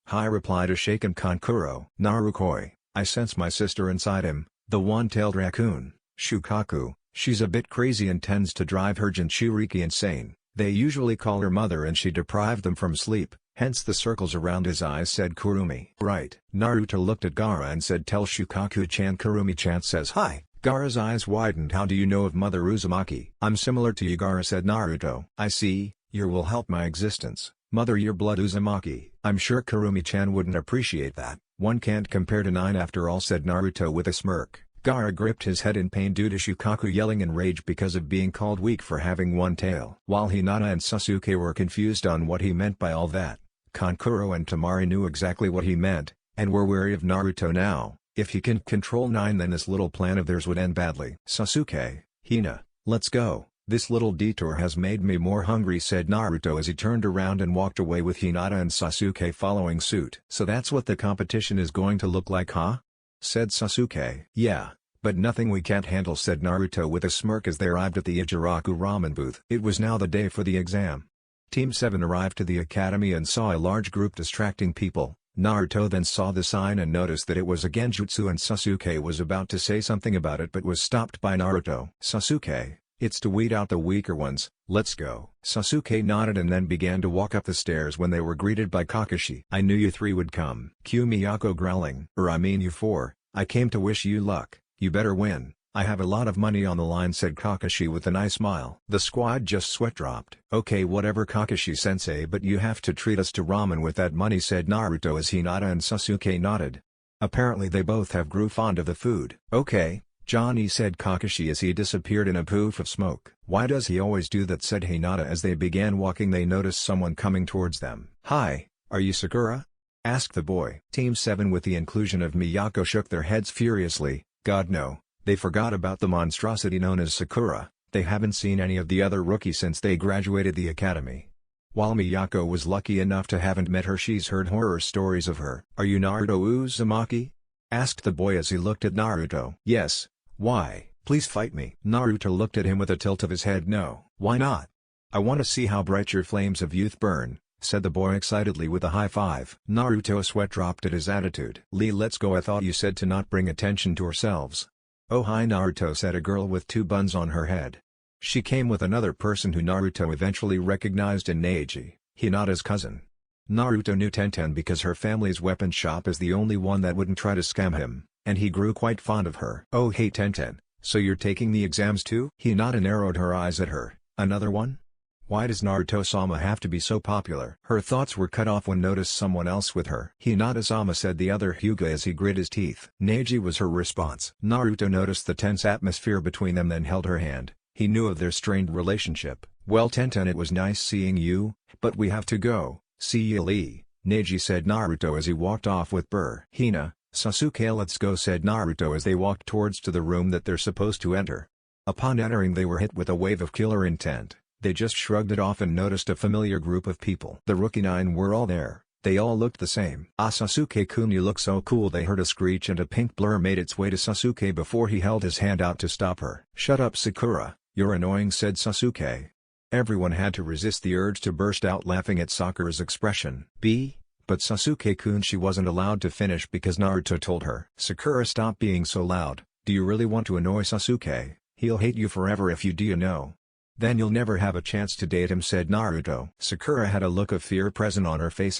Hi, replied a shaken Kankuro. Narukoi, I sense my sister inside him, the one-tailed raccoon, Shukaku. She's a bit crazy and tends to drive her Jinchuriki insane. They usually call her mother and she deprived them from sleep, hence the circles around his eyes, said Kurumi. Right. Naruto looked at Gaara and said, tell Shukaku-chan. Kurumi-chan says hi. Gaara's eyes widened. How do you know of Mother Uzumaki? I'm similar to you, Gaara, said Naruto. I see, your will help my existence. Mother, your blood Uzumaki. I'm sure Kurumi-chan wouldn't appreciate that. One can't compare to 9 after all, said Naruto with a smirk. Gaara gripped his head in pain due to Shukaku yelling in rage because of being called weak for having one tail. While Hinata and Sasuke were confused on what he meant by all that, Kankuro and Tamari knew exactly what he meant, and were wary of Naruto now. If he can control 9, then this little plan of theirs would end badly. Sasuke, Hina, let's go. This little detour has made me more hungry, said Naruto as he turned around and walked away with Hinata and Sasuke following suit. So that's what the competition is going to look like, huh? Said Sasuke. Yeah, but nothing we can't handle, said Naruto with a smirk as they arrived at the Ichiraku ramen booth. It was now the day for the exam. Team 7 arrived to the academy and saw a large group distracting people. Naruto then saw the sign and noticed that it was a genjutsu, and Sasuke was about to say something about it but was stopped by Naruto. Sasuke, it's to weed out the weaker ones, let's go. Sasuke nodded and then began to walk up the stairs when they were greeted by Kakashi. I knew you 3 would come. Cue Miyako growling. I mean you 4, I came to wish you luck. You better win. I have a lot of money on the line, said Kakashi with a nice smile. The squad just sweat dropped. Okay, whatever, Kakashi-sensei, but you have to treat us to ramen with that money, said Naruto as Hinata and Sasuke nodded. Apparently they both have grew fond of the food. Okay, Johnny, said Kakashi as he disappeared in a poof of smoke. Why does he always do that, said Hinata as they began walking. They noticed someone coming towards them. Hi, are you Sakura? Asked the boy. Team 7 with the inclusion of Miyako shook their heads furiously. God no. They forgot about the monstrosity known as Sakura. They haven't seen any of the other rookies since they graduated the academy. While Miyako was lucky enough to haven't met her, she's heard horror stories of her. Are you Naruto Uzumaki? Asked the boy as he looked at Naruto. Yes. Why? Please fight me. Naruto looked at him with a tilt of his head. No. Why not? I want to see how bright your flames of youth burn. said the boy excitedly with a high five. Naruto sweat dropped at his attitude. Lee, let's go. I thought you said to not bring attention to ourselves. Oh hi Naruto, said a girl with two buns on her head. She came with another person who Naruto eventually recognized in Neji, Hinata's cousin. Naruto knew Tenten because her family's weapon shop is the only one that wouldn't try to scam him, and he grew quite fond of her. Oh hey Tenten, so you're taking the exams too? Hinata narrowed her eyes at her. Another one? Why does Naruto-sama have to be so popular? Her thoughts were cut off when noticed someone else with her. Hinata-sama, said the other Hyuga as he grit his teeth. Neji was her response. Naruto noticed the tense atmosphere between them, then held her hand. He knew of their strained relationship. Well Tenten, it was nice seeing you, but we have to go. See you Lee, Neji said Naruto as he walked off with Burr. Hina, Sasuke, let's go, said Naruto as they walked towards to the room that they're supposed to enter. Upon entering they were hit with a wave of killer intent. They just shrugged it off and noticed a familiar group of people. The rookie 9 were all there. They all looked the same. Ah Sasuke-kun, you look so cool. They heard a screech and a pink blur made its way to Sasuke before he held his hand out to stop her. Shut up Sakura, you're annoying, said Sasuke. Everyone had to resist the urge to burst out laughing at Sakura's expression. But Sasuke-kun, she wasn't allowed to finish because Naruto told her. Sakura, stop being so loud. Do you really want to annoy Sasuke? He'll hate you forever if you do, you know. Then you'll never have a chance to date him, said Naruto. Sakura had a look of fear present on her face.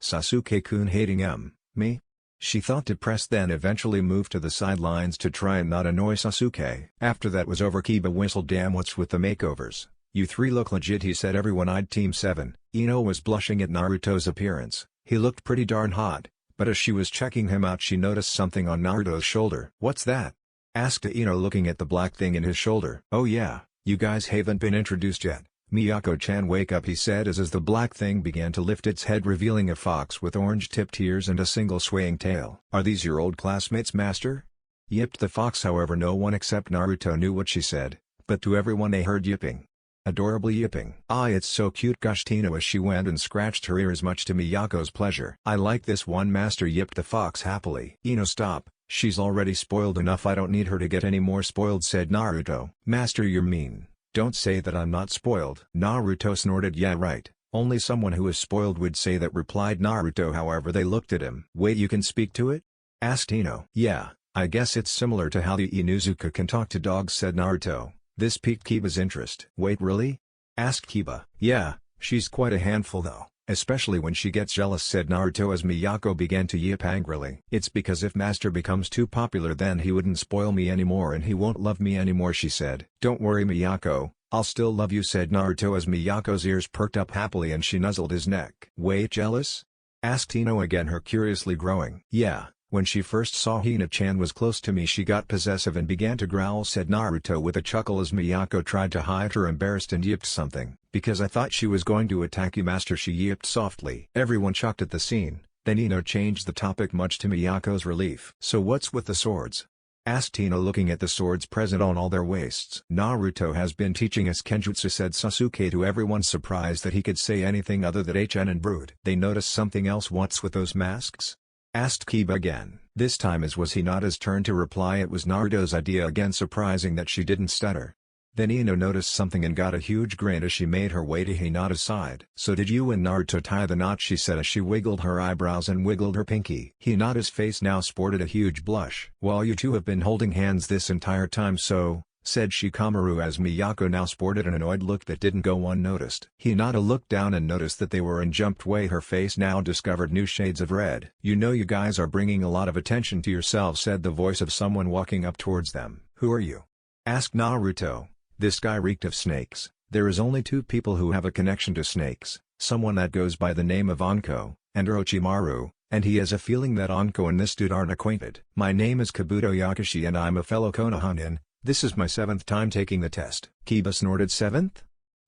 Sasuke-kun hating me? She thought depressed, then eventually moved to the sidelines to try and not annoy Sasuke. After that was over, Kiba whistled. Damn, what's with the makeovers? You three look legit, he said. Everyone eyed Team 7. Ino was blushing at Naruto's appearance. He looked pretty darn hot, but as she was checking him out she noticed something on Naruto's shoulder. What's that? Asked Ino, looking at the black thing in his shoulder. Oh yeah, you guys haven't been introduced yet. Miyako-chan, wake up, he said as the black thing began to lift its head, revealing a fox with orange-tipped ears and a single swaying tail. Are these your old classmates, master? Yipped the fox. However, no one except Naruto knew what she said, but to everyone they heard yipping. Adorable yipping. Ah, it's so cute, gushed Ino as she went and scratched her ears, much to Miyako's pleasure. I like this one, master, yipped the fox happily. Ino, stop, she's already spoiled enough. I don't need her to get any more spoiled, said Naruto. Master, you're mean. Don't say that I'm not spoiled. Naruto snorted. Yeah right, only someone who is spoiled would say that, replied Naruto. However, they looked at him. Wait, you can speak to it? Asked Ino. Yeah, I guess it's similar to how the Inuzuka can talk to dogs, said Naruto. This piqued Kiba's interest. Wait, really? Asked Kiba. Yeah, she's quite a handful though, especially when she gets jealous, said Naruto as Miyako began to yip angrily. It's because if master becomes too popular then he wouldn't spoil me anymore and he won't love me anymore, she said. Don't worry Miyako, I'll still love you, said Naruto as Miyako's ears perked up happily and she nuzzled his neck. Wait, jealous? Asked Ino again, her curiously growing. Yeah. When she first saw Hina-chan was close to me she got possessive and began to growl, said Naruto with a chuckle as Miyako tried to hide her embarrassed and yipped something. Because I thought she was going to attack you, master, she yipped softly. Everyone chucked at the scene, then Ino changed the topic much to Miyako's relief. So what's with the swords? Asked Ino, looking at the swords present on all their waists. Naruto has been teaching us kenjutsu, said Sasuke to everyone, surprised that he could say anything other than HN and brood. They noticed something else. What's with those masks? Asked Kiba again. This time as was Hinata's turn to reply. It was Naruto's idea again, surprising that she didn't stutter. Then Ino noticed something and got a huge grin as she made her way to Hinata's side. So did you and Naruto tie the knot, she said as she wiggled her eyebrows and wiggled her pinky. Hinata's face now sported a huge blush. Well, you two have been holding hands this entire time, so, said Shikamaru as Miyako now sported an annoyed look that didn't go unnoticed. Hinata looked down and noticed that they were and jumped away. Her face now discovered new shades of red. You know you guys are bringing a lot of attention to yourselves, said the voice of someone walking up towards them. Who are you? Asked Naruto. This guy reeked of snakes. There is only two people who have a connection to snakes, someone that goes by the name of Anko, and Orochimaru, and he has a feeling that Anko and this dude aren't acquainted. My name is Kabuto Yakushi and I'm a fellow Konohanin. This is my 7th time taking the test. Kiba snorted. 7th?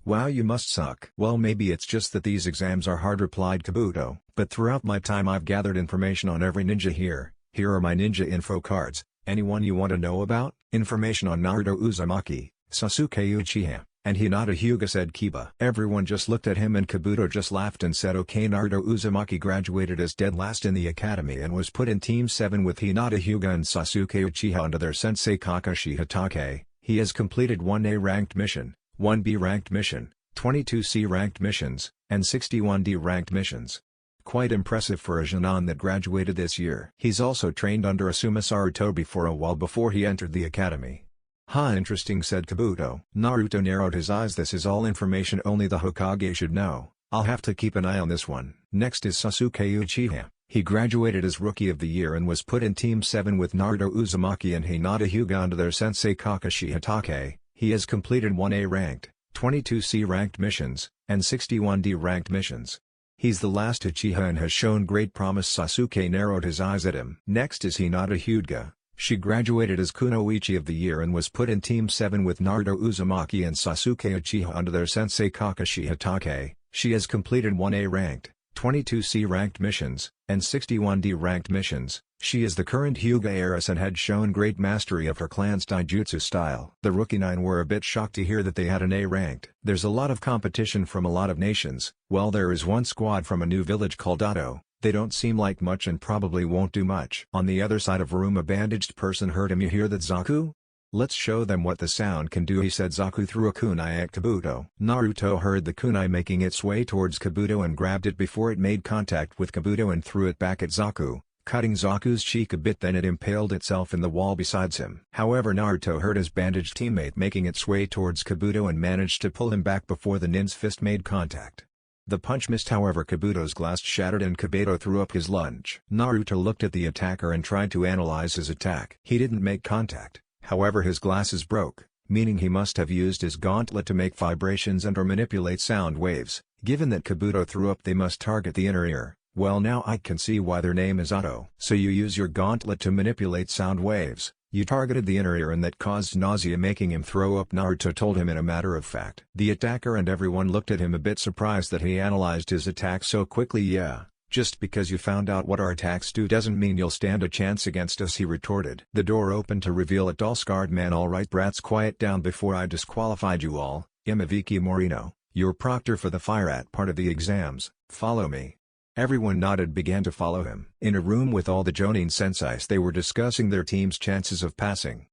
Wow, you must suck. Well, maybe it's just that these exams are hard, replied Kabuto, but throughout my time I've gathered information on every ninja here. Here are my ninja info cards. Anyone you want to know about? Information on Naruto Uzumaki, Sasuke Uchiha, and Hinata Hyuga, said Kiba. Everyone just looked at him and Kabuto just laughed and said okay. Naruto Uzumaki graduated as dead last in the academy and was put in Team 7 with Hinata Hyuga and Sasuke Uchiha under their sensei Kakashi Hatake. He has completed 1A ranked mission, 1B ranked mission, 22C ranked missions, and 61 D-ranked missions. Quite impressive for a Jonin that graduated this year. He's also trained under Asuma Sarutobi for a while before he entered the academy. "Ha, interesting," said Kabuto. Naruto narrowed his eyes. "This is all information only the Hokage should know. I'll have to keep an eye on this one." Next is Sasuke Uchiha. He graduated as Rookie of the Year and was put in Team 7 with Naruto Uzumaki and Hinata Hyuga under their sensei Kakashi Hatake. He has completed 1A ranked, 22 C ranked missions, and 61 D ranked missions. He's the last Uchiha and has shown great promise. Sasuke narrowed his eyes at him. Next is Hinata Hyuga. She graduated as Kunoichi of the Year and was put in Team 7 with Naruto Uzumaki and Sasuke Uchiha under their sensei Kakashi Hatake. She has completed 1A ranked, 22 C ranked missions, and 61 D ranked missions. She is the current Hyuga heiress and had shown great mastery of her clan's taijutsu style. The Rookie 9 were a bit shocked to hear that they had an A ranked. There's a lot of competition from a lot of nations. Well, there is one squad from a new village called Otto. They don't seem like much and probably won't do much. On the other side of a room a bandaged person heard him. "You hear that, Zaku? Let's show them what the sound can do," he said. Zaku threw a kunai at Kabuto. Naruto heard the kunai making its way towards Kabuto and grabbed it before it made contact with Kabuto and threw it back at Zaku, cutting Zaku's cheek a bit. Then it impaled itself in the wall beside him. However, Naruto heard his bandaged teammate making its way towards Kabuto and managed to pull him back before the nin's fist made contact. The punch missed. However, Kabuto's glass shattered and Kabuto threw up his lunge. Naruto looked at the attacker and tried to analyze his attack. He didn't make contact, however his glasses broke, meaning he must have used his gauntlet to make vibrations and or manipulate sound waves. Given that Kabuto threw up, they must target the inner ear. Well, now I can see why their name is Otto. So you use your gauntlet to manipulate sound waves. You targeted the inner ear and that caused nausea, making him throw up, Naruto told him in a matter of fact. The attacker and everyone looked at him a bit surprised that he analyzed his attack so quickly. "Yeah, just because you found out what our attacks do doesn't mean you'll stand a chance against us," he retorted. The door opened to reveal a tall scarred man. "Alright brats, quiet down before I disqualified you all. Imaviki Morino, your proctor for the fire at part of the exams, follow me." Everyone nodded, began to follow him. In a room with all the Jonin senseis, they were discussing their team's chances of passing.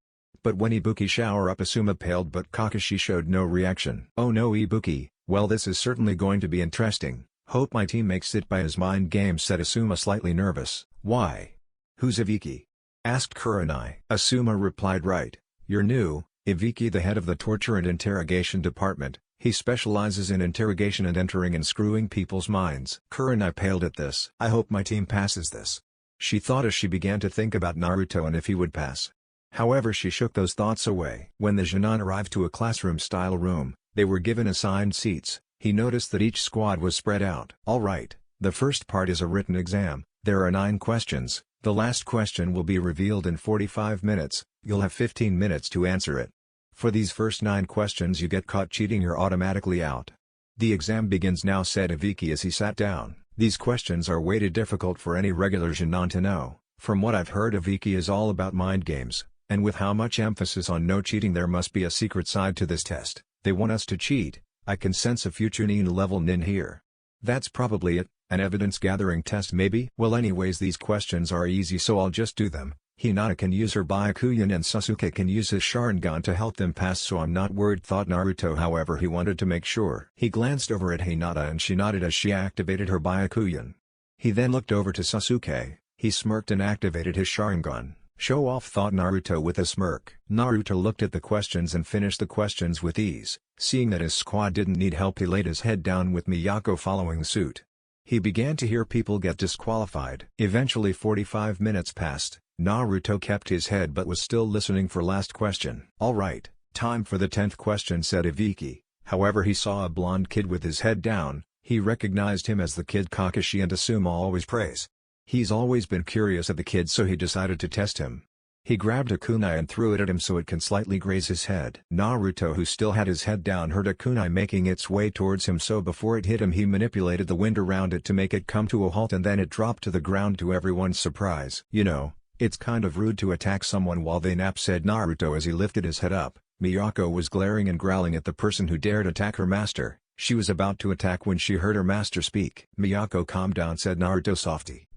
But when Ibuki shower up, Asuma paled but Kakashi showed no reaction. "Oh no, Ibuki, well this is certainly going to be interesting. Hope my team makes it by his mind games," said Asuma, slightly nervous. "Why? Who's Ibuki?" asked Kurenai. Asuma replied, "Right, you're new, Ibuki, the head of the torture and interrogation department. He specializes in interrogation and entering and screwing people's minds." Kurenai paled at this. "I hope my team passes this," she thought as she began to think about Naruto and if he would pass. However, she shook those thoughts away. When the Jonin arrived to a classroom-style room, they were given assigned seats. He noticed that each squad was spread out. "Alright, the first part is a written exam. There are 9 questions. The last question will be revealed in 45 minutes. You'll have 15 minutes to answer it. For these first 9 questions you get caught cheating, you're automatically out. The exam begins now," said Ibuki as he sat down. "These questions are way too difficult for any regular Jonin to know. From what I've heard, Ibuki is all about mind games, and with how much emphasis on no cheating, there must be a secret side to this test. They want us to cheat. I can sense a future nin level nin here." "That's probably it, an evidence-gathering test maybe?" "Well, anyways, these questions are easy, so I'll just do them. Hinata can use her Byakugan and Sasuke can use his Sharingan to help them pass, so I'm not worried," thought Naruto. However, he wanted to make sure. He glanced over at Hinata and she nodded as she activated her Byakugan. He then looked over to Sasuke. He smirked and activated his Sharingan. "Show off," thought Naruto with a smirk. Naruto looked at the questions and finished the questions with ease. Seeing that his squad didn't need help, he laid his head down with Miyako following suit. He began to hear people get disqualified. Eventually 45 minutes passed. Naruto kept his head but was still listening for last question. "Alright, time for the 10th question," said Ibuki. However, he saw a blonde kid with his head down. He recognized him as the kid Kakashi and Asuma always praise. He's always been curious of the kid, so he decided to test him. He grabbed a kunai and threw it at him so it can slightly graze his head. Naruto, who still had his head down, heard a kunai making its way towards him, so before it hit him he manipulated the wind around it to make it come to a halt, and then it dropped to the ground to everyone's surprise. "You know, it's kind of rude to attack someone while they nap," said Naruto as he lifted his head up. Miyako was glaring and growling at the person who dared attack her master. She was about to attack when she heard her master speak. "Miyako, calm down," said Naruto softly.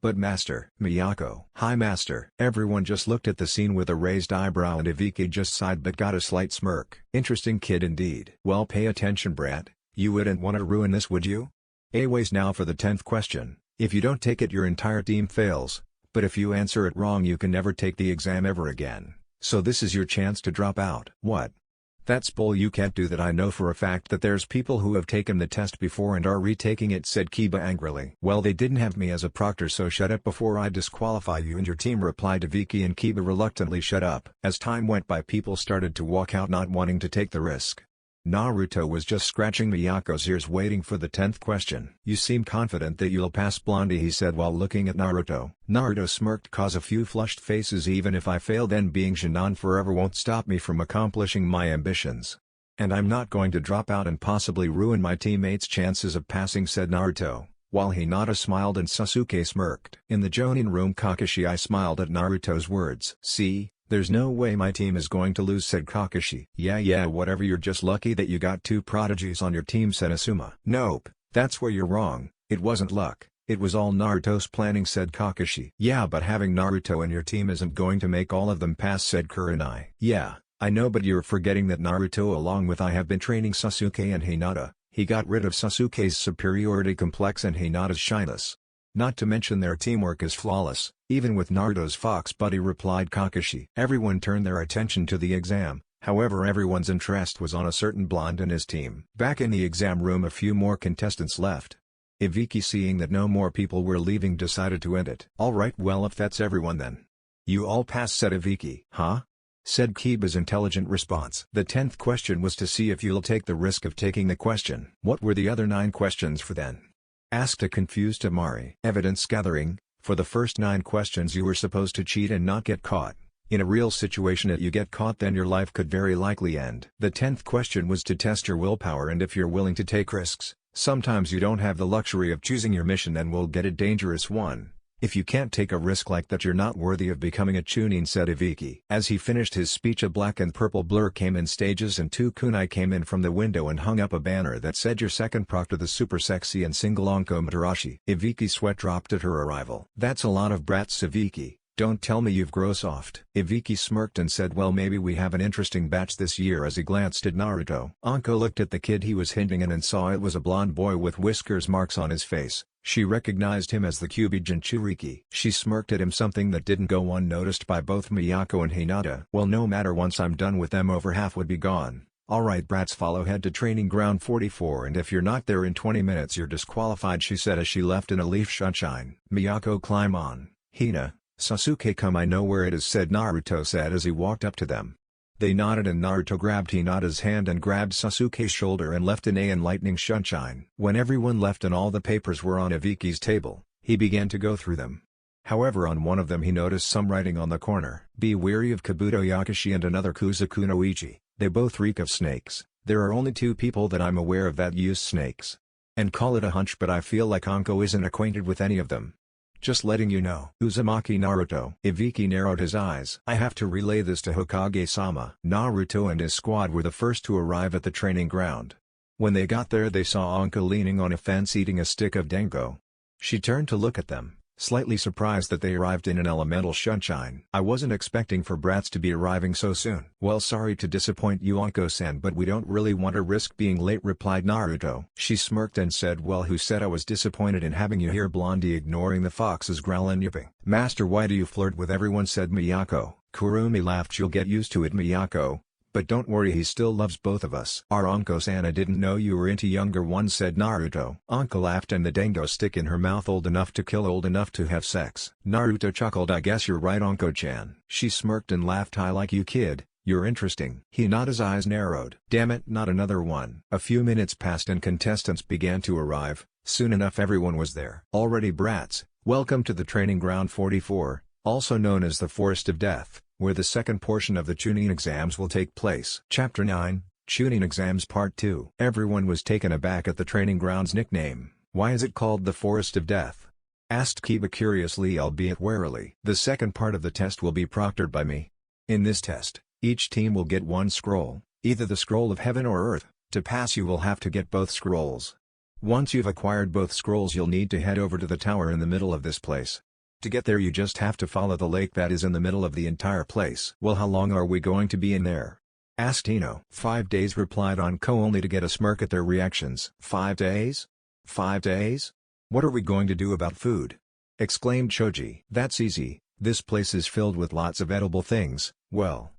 But master." "Miyako." "Hi master." Everyone just looked at the scene with a raised eyebrow, and Ibuki just sighed but got a slight smirk. "Interesting kid indeed." "Well, pay attention brat, You wouldn't want to ruin this, would you? Anyways, now for the 10th question. If you don't take it, your entire team fails, but if you answer it wrong you can never take the exam ever again, so this is your chance to drop out. What? That's bull, you can't do that. I know for a fact that there's people who have taken the test before and are retaking it, said Kiba angrily. Well, they didn't have me as a proctor, so shut up before I disqualify you and your team, replied to Vicky, and Kiba reluctantly shut up. As time went by, people started to walk out, not wanting to take the risk. Naruto was just scratching Miyako's ears waiting for the 10th question. You seem confident that you'll pass, Blondie, he said while looking at Naruto. Naruto smirked, cause a few flushed faces. Even if I fail, then being Shinan forever won't stop me from accomplishing my ambitions. And I'm not going to drop out and possibly ruin my teammates' chances of passing, said Naruto, while Hinata smiled and Sasuke smirked. In the Jonin room, Kakashi smiled at Naruto's words. See? There's no way my team is going to lose, said Kakashi. Yeah, whatever, you're just lucky that you got 2 prodigies on your team, said Asuma. Nope, that's where you're wrong, it wasn't luck, it was all Naruto's planning, said Kakashi. Yeah, but having Naruto in your team isn't going to make all of them pass, said Kurenai. Yeah, I know, but you're forgetting that Naruto along with I have been training Sasuke and Hinata. He got rid of Sasuke's superiority complex and Hinata's shyness. Not to mention their teamwork is flawless, even with Naruto's fox buddy, replied Kakashi. Everyone turned their attention to the exam, however everyone's interest was on a certain blonde and his team. Back in the exam room, a few more contestants left. Ibiki, seeing that no more people were leaving, decided to end it. Alright, well, if that's everyone then. You all pass, said Ibiki. Huh? Said Kiba's intelligent response. The 10th question was to see if you'll take the risk of taking the question. What were the other 9 questions for then? Asked a confused Amari. Evidence gathering. For the first 9 questions you were supposed to cheat and not get caught. In a real situation, if you get caught, then your life could very likely end. The 10th question was to test your willpower and if you're willing to take risks. Sometimes you don't have the luxury of choosing your mission and will get a dangerous one. If you can't take a risk like that, you're not worthy of becoming a Chunin, said Ibiki. As he finished his speech, a black and purple blur came in stages and 2 kunai came in from the window and hung up a banner that said your second proctor, the super sexy and single Anko Matarashi. Ibiki's sweat dropped at her arrival. That's a lot of brats, Ibiki. Don't tell me you've grown soft. Ibiki smirked and said, well, maybe we have an interesting batch this year, as he glanced at Naruto. Anko looked at the kid he was hinting at and saw it was a blonde boy with whiskers marks on his face. She recognized him as the Kyuubi Jinchuriki. She smirked at him, something that didn't go unnoticed by both Miyako and Hinata. Well, no matter, once I'm done with them over half would be gone. Alright brats, follow head to training ground 44 and if you're not there in 20 minutes you're disqualified, she said as she left in a leaf sunshine. Miyako, climb on. Hina, Sasuke, come, I know where it is, said Naruto said as he walked up to them. They nodded and Naruto grabbed Hinata's hand and grabbed Sasuke's shoulder and left in a enlightening sunshine. When everyone left and all the papers were on Ibiki's table, he began to go through them. However, on one of them he noticed some writing on the corner. Be wary of Kabuto Yakashi and another Kuzaku no Ichi. They both reek of snakes. There are only 2 people that I'm aware of that use snakes. And call it a hunch, but I feel like Anko isn't acquainted with any of them. Just letting you know. Uzumaki Naruto. Ibiki narrowed his eyes. I have to relay this to Hokage-sama. Naruto and his squad were the first to arrive at the training ground. When they got there they saw Anko leaning on a fence eating a stick of dango. She turned to look at them, slightly surprised that they arrived in an elemental sunshine. I wasn't expecting for brats to be arriving so soon. Well, sorry to disappoint you, Anko-san, but we don't really want to risk being late, replied Naruto. She smirked and said, well, who said I was disappointed in having you here, Blondie, ignoring the fox's growl and yipping. Master, why do you flirt with everyone, said Miyako. Kurumi laughed. You'll get used to it, Miyako. But don't worry, he still loves both of us. Our Anko-san, I didn't know you were into younger ones, said Naruto. Anko laughed and the dango stick in her mouth, old enough to kill, old enough to have sex. Naruto chuckled. I guess you're right, Anko-chan. She smirked and laughed. I like you, kid. You're interesting. Hinata's eyes narrowed. Damn it, not another one. A few minutes passed and contestants began to arrive. Soon enough everyone was there. Already brats, welcome to the training ground 44, also known as the Forest of Death, where the second portion of the Chunin exams will take place. Chapter 9, Chunin Exams Part 2. Everyone was taken aback at the training ground's nickname. Why is it called the Forest of Death? Asked Kiba curiously, albeit warily. The second part of the test will be proctored by me. In this test, each team will get 1 scroll, either the scroll of heaven or earth. To pass you will have to get both scrolls. Once you've acquired both scrolls you'll need to head over to the tower in the middle of this place. To get there you just have to follow the lake that is in the middle of the entire place. Well, how long are we going to be in there? asked Ino. 5 days, replied Anko, only to get a smirk at their reactions. 5 days? 5 days? What are we going to do about food? Exclaimed Choji. That's easy, this place is filled with lots of edible things. Well,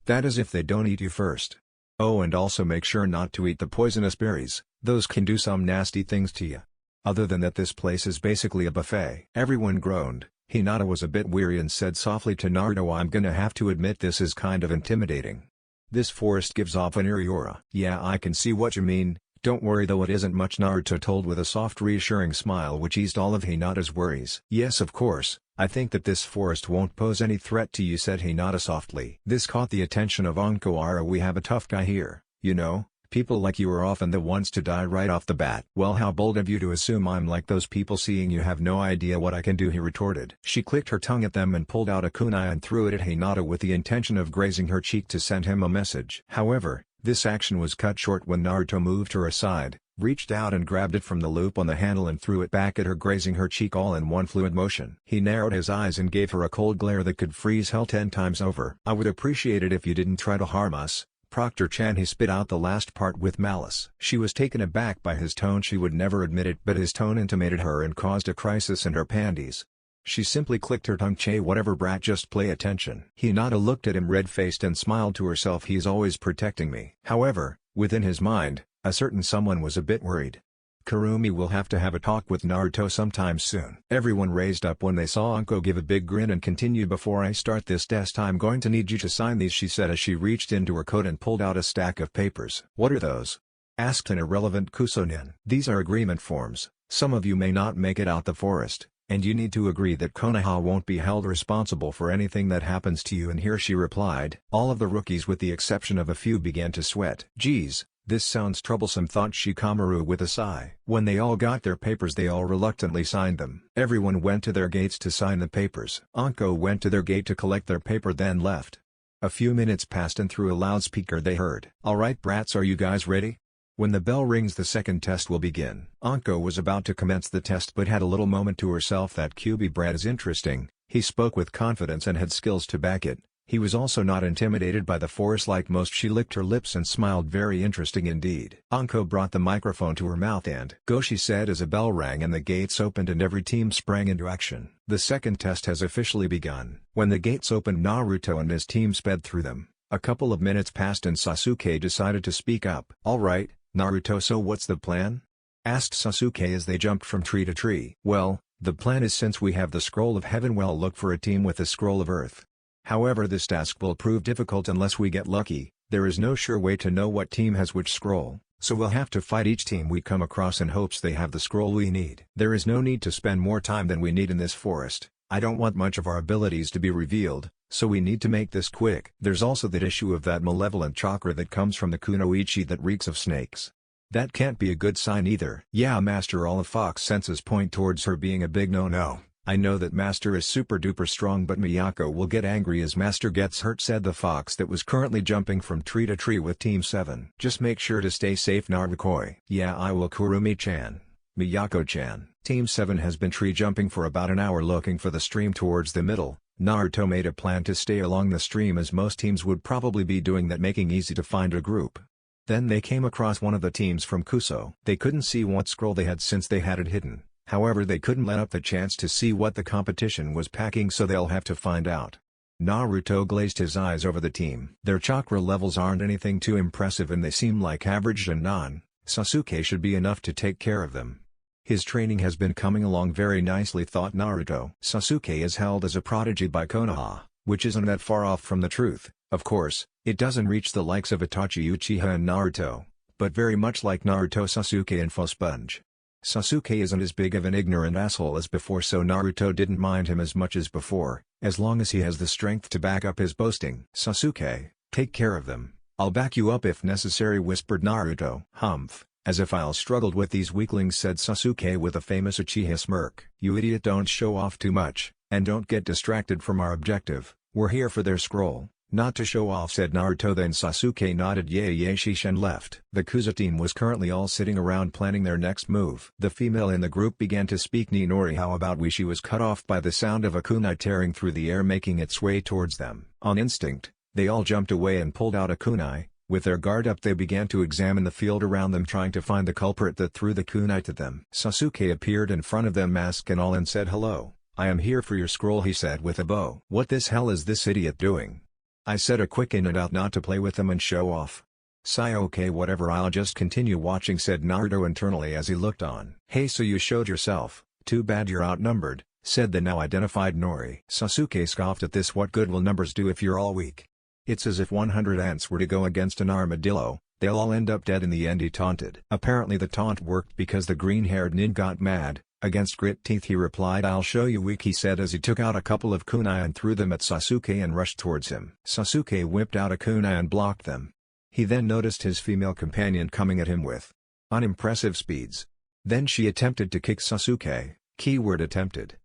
that is if they don't eat you first. Oh, and also make sure not to eat the poisonous berries, those can do some nasty things to you. Other than that, this place is basically a buffet. Everyone groaned. Hinata was a bit weary and said softly to Naruto, I'm gonna have to admit this is kind of intimidating. This forest gives off an eerie aura. Yeah, I can see what you mean, don't worry though, it isn't much, Naruto told with a soft reassuring smile which eased all of Hinata's worries. Yes, of course, I think that this forest won't pose any threat to you, said Hinata softly. This caught the attention of Anko. Ara, we have a tough guy here, you know, people like you are often the ones to die right off the bat. Well, how bold of you to assume I'm like those people, seeing you have no idea what I can do, he retorted. She clicked her tongue at them and pulled out a kunai and threw it at Hinata with the intention of grazing her cheek to send him a message. However, this action was cut short when Naruto moved her aside, reached out and grabbed it from the loop on the handle and threw it back at her, grazing her cheek all in one fluid motion. He narrowed his eyes and gave her a cold glare that could freeze hell 10 times over. I would appreciate it if you didn't try to harm us, Proctor-chan. He spit out the last part with malice. She was taken aback by his tone. She would never admit it, but his tone intimated her and caused a crisis in her panties. She simply clicked her tongue. Che, whatever brat, just pay attention. Hinata looked at him red-faced and smiled to herself. He's always protecting me. However, within his mind, a certain someone was a bit worried. Kurumi will have to have a talk with Naruto sometime soon. Everyone raised up when they saw Anko give a big grin and continue. Before I start this test, I'm going to need you to sign these, she said as she reached into her coat and pulled out a stack of papers. What are those? Asked an irrelevant Kusonin. These are agreement forms. Some of you may not make it out the forest, and you need to agree that Konoha won't be held responsible for anything that happens to you. And here, she replied. All of the rookies with the exception of a few began to sweat. Geez, this sounds troublesome, thought Shikamaru with a sigh. When they all got their papers, they all reluctantly signed them. Everyone went to their gates to sign the papers. Anko went to their gate to collect their paper, then left. A few minutes passed and through a loudspeaker they heard, "Alright brats, are you guys ready? When the bell rings, the second test will begin." Anko was about to commence the test but had a little moment to herself. That QB brat is interesting. He spoke with confidence and had skills to back it. He was also not intimidated by the force like most. She licked her lips and smiled. Very interesting indeed. Anko brought the microphone to her mouth and go, she said as a bell rang and the gates opened and every team sprang into action. The second test has officially begun. When the gates opened, Naruto and his team sped through them. A couple of minutes passed and Sasuke decided to speak up. Alright, Naruto, so what's the plan? Asked Sasuke as they jumped from tree to tree. Well, the plan is, since we have the Scroll of Heaven, we'll look for a team with the Scroll of Earth. However, this task will prove difficult unless we get lucky. There is no sure way to know what team has which scroll, so we'll have to fight each team we come across in hopes they have the scroll we need. There is no need to spend more time than we need in this forest. I don't want much of our abilities to be revealed, so we need to make this quick. There's also that issue of that malevolent chakra that comes from the kunoichi that reeks of snakes. That can't be a good sign either. Yeah, Master, all of Fox senses point towards her being a big no-no. I know that Master is super duper strong, but Miyako will get angry as Master gets hurt, said the fox that was currently jumping from tree to tree with Team 7. Just make sure to stay safe, Narukoi. Yeah, I will, Kurumi-chan. Miyako-chan. Team 7 has been tree jumping for about an hour looking for the stream towards the middle. Naruto made a plan to stay along the stream as most teams would probably be doing that, making easy to find a group. Then they came across one of the teams from Kuso. They couldn't see what scroll they had since they had it hidden. However, they couldn't let up the chance to see what the competition was packing, so they'll have to find out. Naruto glazed his eyes over the team. Their chakra levels aren't anything too impressive and they seem like average and Sasuke should be enough to take care of them. His training has been coming along very nicely, thought Naruto. Sasuke is held as a prodigy by Konoha, which isn't that far off from the truth. Of course, it doesn't reach the likes of Itachi, Uchiha and Naruto, but very much like Naruto, Sasuke and Sponge. Sasuke isn't as big of an ignorant asshole as before, so Naruto didn't mind him as much as before, as long as he has the strength to back up his boasting. Sasuke, take care of them. I'll back you up if necessary, whispered Naruto. Humph, as if I'll struggle with these weaklings, said Sasuke with a famous Uchiha smirk. You idiot, don't show off too much, and don't get distracted from our objective. We're here for their scroll, not to show off, said Naruto. Then Sasuke nodded yay sheesh and left. The Kusa team was currently all sitting around planning their next move. The female in the group began to speak. Ninori, how about we? She was cut off by the sound of a kunai tearing through the air, making its way towards them. On instinct, they all jumped away and pulled out a kunai, With their guard up they began to examine the field around them trying to find the culprit that threw the kunai to them. Sasuke appeared in front of them mask and all and said hello. I am here for your scroll, he said with a bow. What this hell is this idiot doing? I said a quick in and out not to play with them and show off. Sigh okay whatever I'll just continue watching, said Naruto internally as he looked on. Hey, so you showed yourself, too bad you're outnumbered, said the now identified Nori. Sasuke scoffed at this. What good will numbers do if you're all weak? It's as if 100 ants were to go against an armadillo, they'll all end up dead in the end, he taunted. Apparently the taunt worked because the green-haired nin got mad. Against grit teeth he replied, I'll show you weak, he said as he took out a couple of kunai and threw them at Sasuke and rushed towards him. Sasuke whipped out a kunai and blocked them. He then noticed his female companion coming at him with unimpressive speeds. Then she attempted to kick Sasuke, keyword attempted.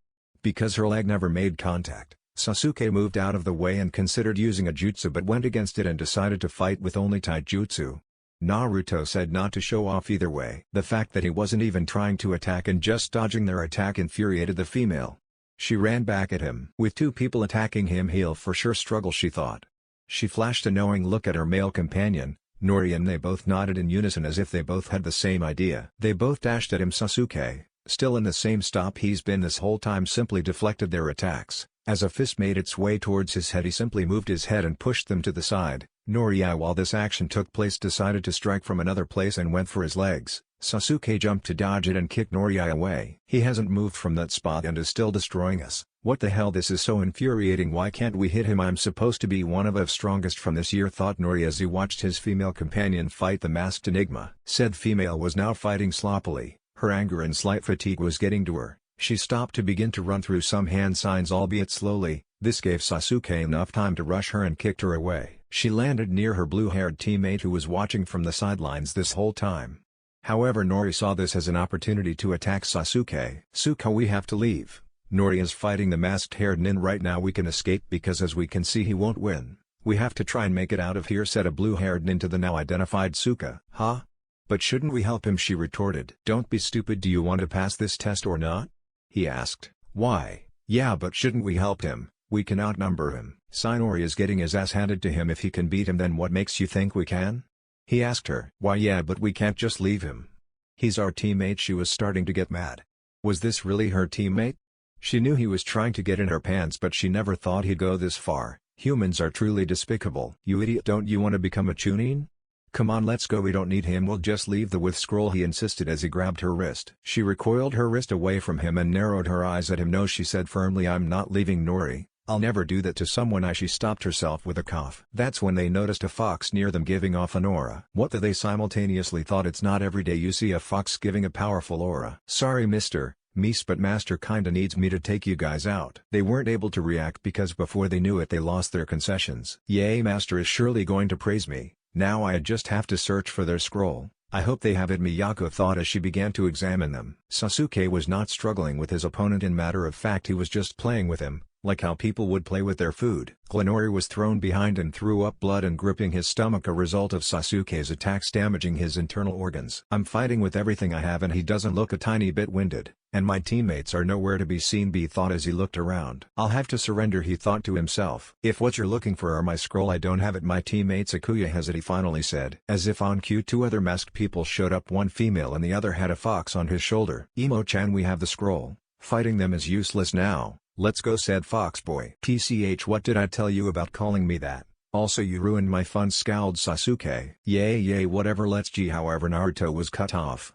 Because her leg never made contact, Sasuke moved out of the way and considered using a jutsu but went against it and decided to fight with only taijutsu. Naruto said not to show off either way. The fact that he wasn't even trying to attack and just dodging their attack infuriated the female. She ran back at him. With two people attacking him, he'll for sure struggle, she thought. She flashed a knowing look at her male companion, Nori, and they both nodded in unison as if they both had the same idea. They both dashed at him. Sasuke, still in the same stop he's been this whole time, simply deflected their attacks. As a fist made its way towards his head he simply moved his head and pushed them to the side. Nori, while this action took place, decided to strike from another place and went for his legs. Sasuke jumped to dodge it and kicked Nori away. He hasn't moved from that spot and is still destroying us. What the hell, this is so infuriating, why can't we hit him? I'm supposed to be one of the strongest from this year, thought Nori as he watched his female companion fight the masked enigma. Said female was now fighting sloppily. Her anger and slight fatigue was getting to her. She stopped to begin to run through some hand signs, albeit slowly. This gave Sasuke enough time to rush her and kicked her away. She landed near her blue-haired teammate who was watching from the sidelines this whole time. However, Nori saw this as an opportunity to attack Sasuke. Suka, we have to leave. Nori is fighting the masked-haired nin right now. We can escape because as we can see he won't win. We have to try and make it out of here, said a blue-haired nin to the now identified Suka. Huh? But shouldn't we help him, she retorted. Don't be stupid, do you want to pass this test or not? He asked. Why, yeah, but shouldn't we help him? We can outnumber him. Nori is getting his ass handed to him. If he can beat him, then what makes you think we can? He asked her. Why yeah, but we can't just leave him. He's our teammate. She was starting to get mad. Was this really her teammate? She knew he was trying to get in her pants, but she never thought he'd go this far. Humans are truly despicable. You idiot, don't you want to become a chunin? Come on, let's go, we don't need him, we'll just leave the with scroll, he insisted as he grabbed her wrist. She recoiled her wrist away from him and narrowed her eyes at him. No, she said firmly, I'm not leaving Nori. I'll never do that to someone. She stopped herself with a cough. That's when they noticed a fox near them giving off an aura. What the, they simultaneously thought. It's not every day you see a fox giving a powerful aura. Sorry mister, miss, but master kinda needs me to take you guys out. They weren't able to react because before they knew it they lost their concessions. Yay, master is surely going to praise me. Now I just have to search for their scroll. I hope they have it, Miyako thought as she began to examine them. Sasuke was not struggling with his opponent. In matter of fact, he was just playing with him, like how people would play with their food. Nori was thrown behind and threw up blood and gripping his stomach, a result of Sasuke's attacks damaging his internal organs. I'm fighting with everything I have and he doesn't look a tiny bit winded, and my teammates are nowhere to be seen, B thought as he looked around. I'll have to surrender, he thought to himself. If what you're looking for are my scroll, I don't have it. My teammate Sakuya has it, he finally said. As if on cue, two other masked people showed up, one female and the other had a fox on his shoulder. Emo-chan, we have the scroll. Fighting them is useless now. Let's go, said Foxboy. TCH, what did I tell you about calling me that? Also you ruined my fun, scowled Sasuke. Yay, whatever, let's G. However, Naruto was cut off.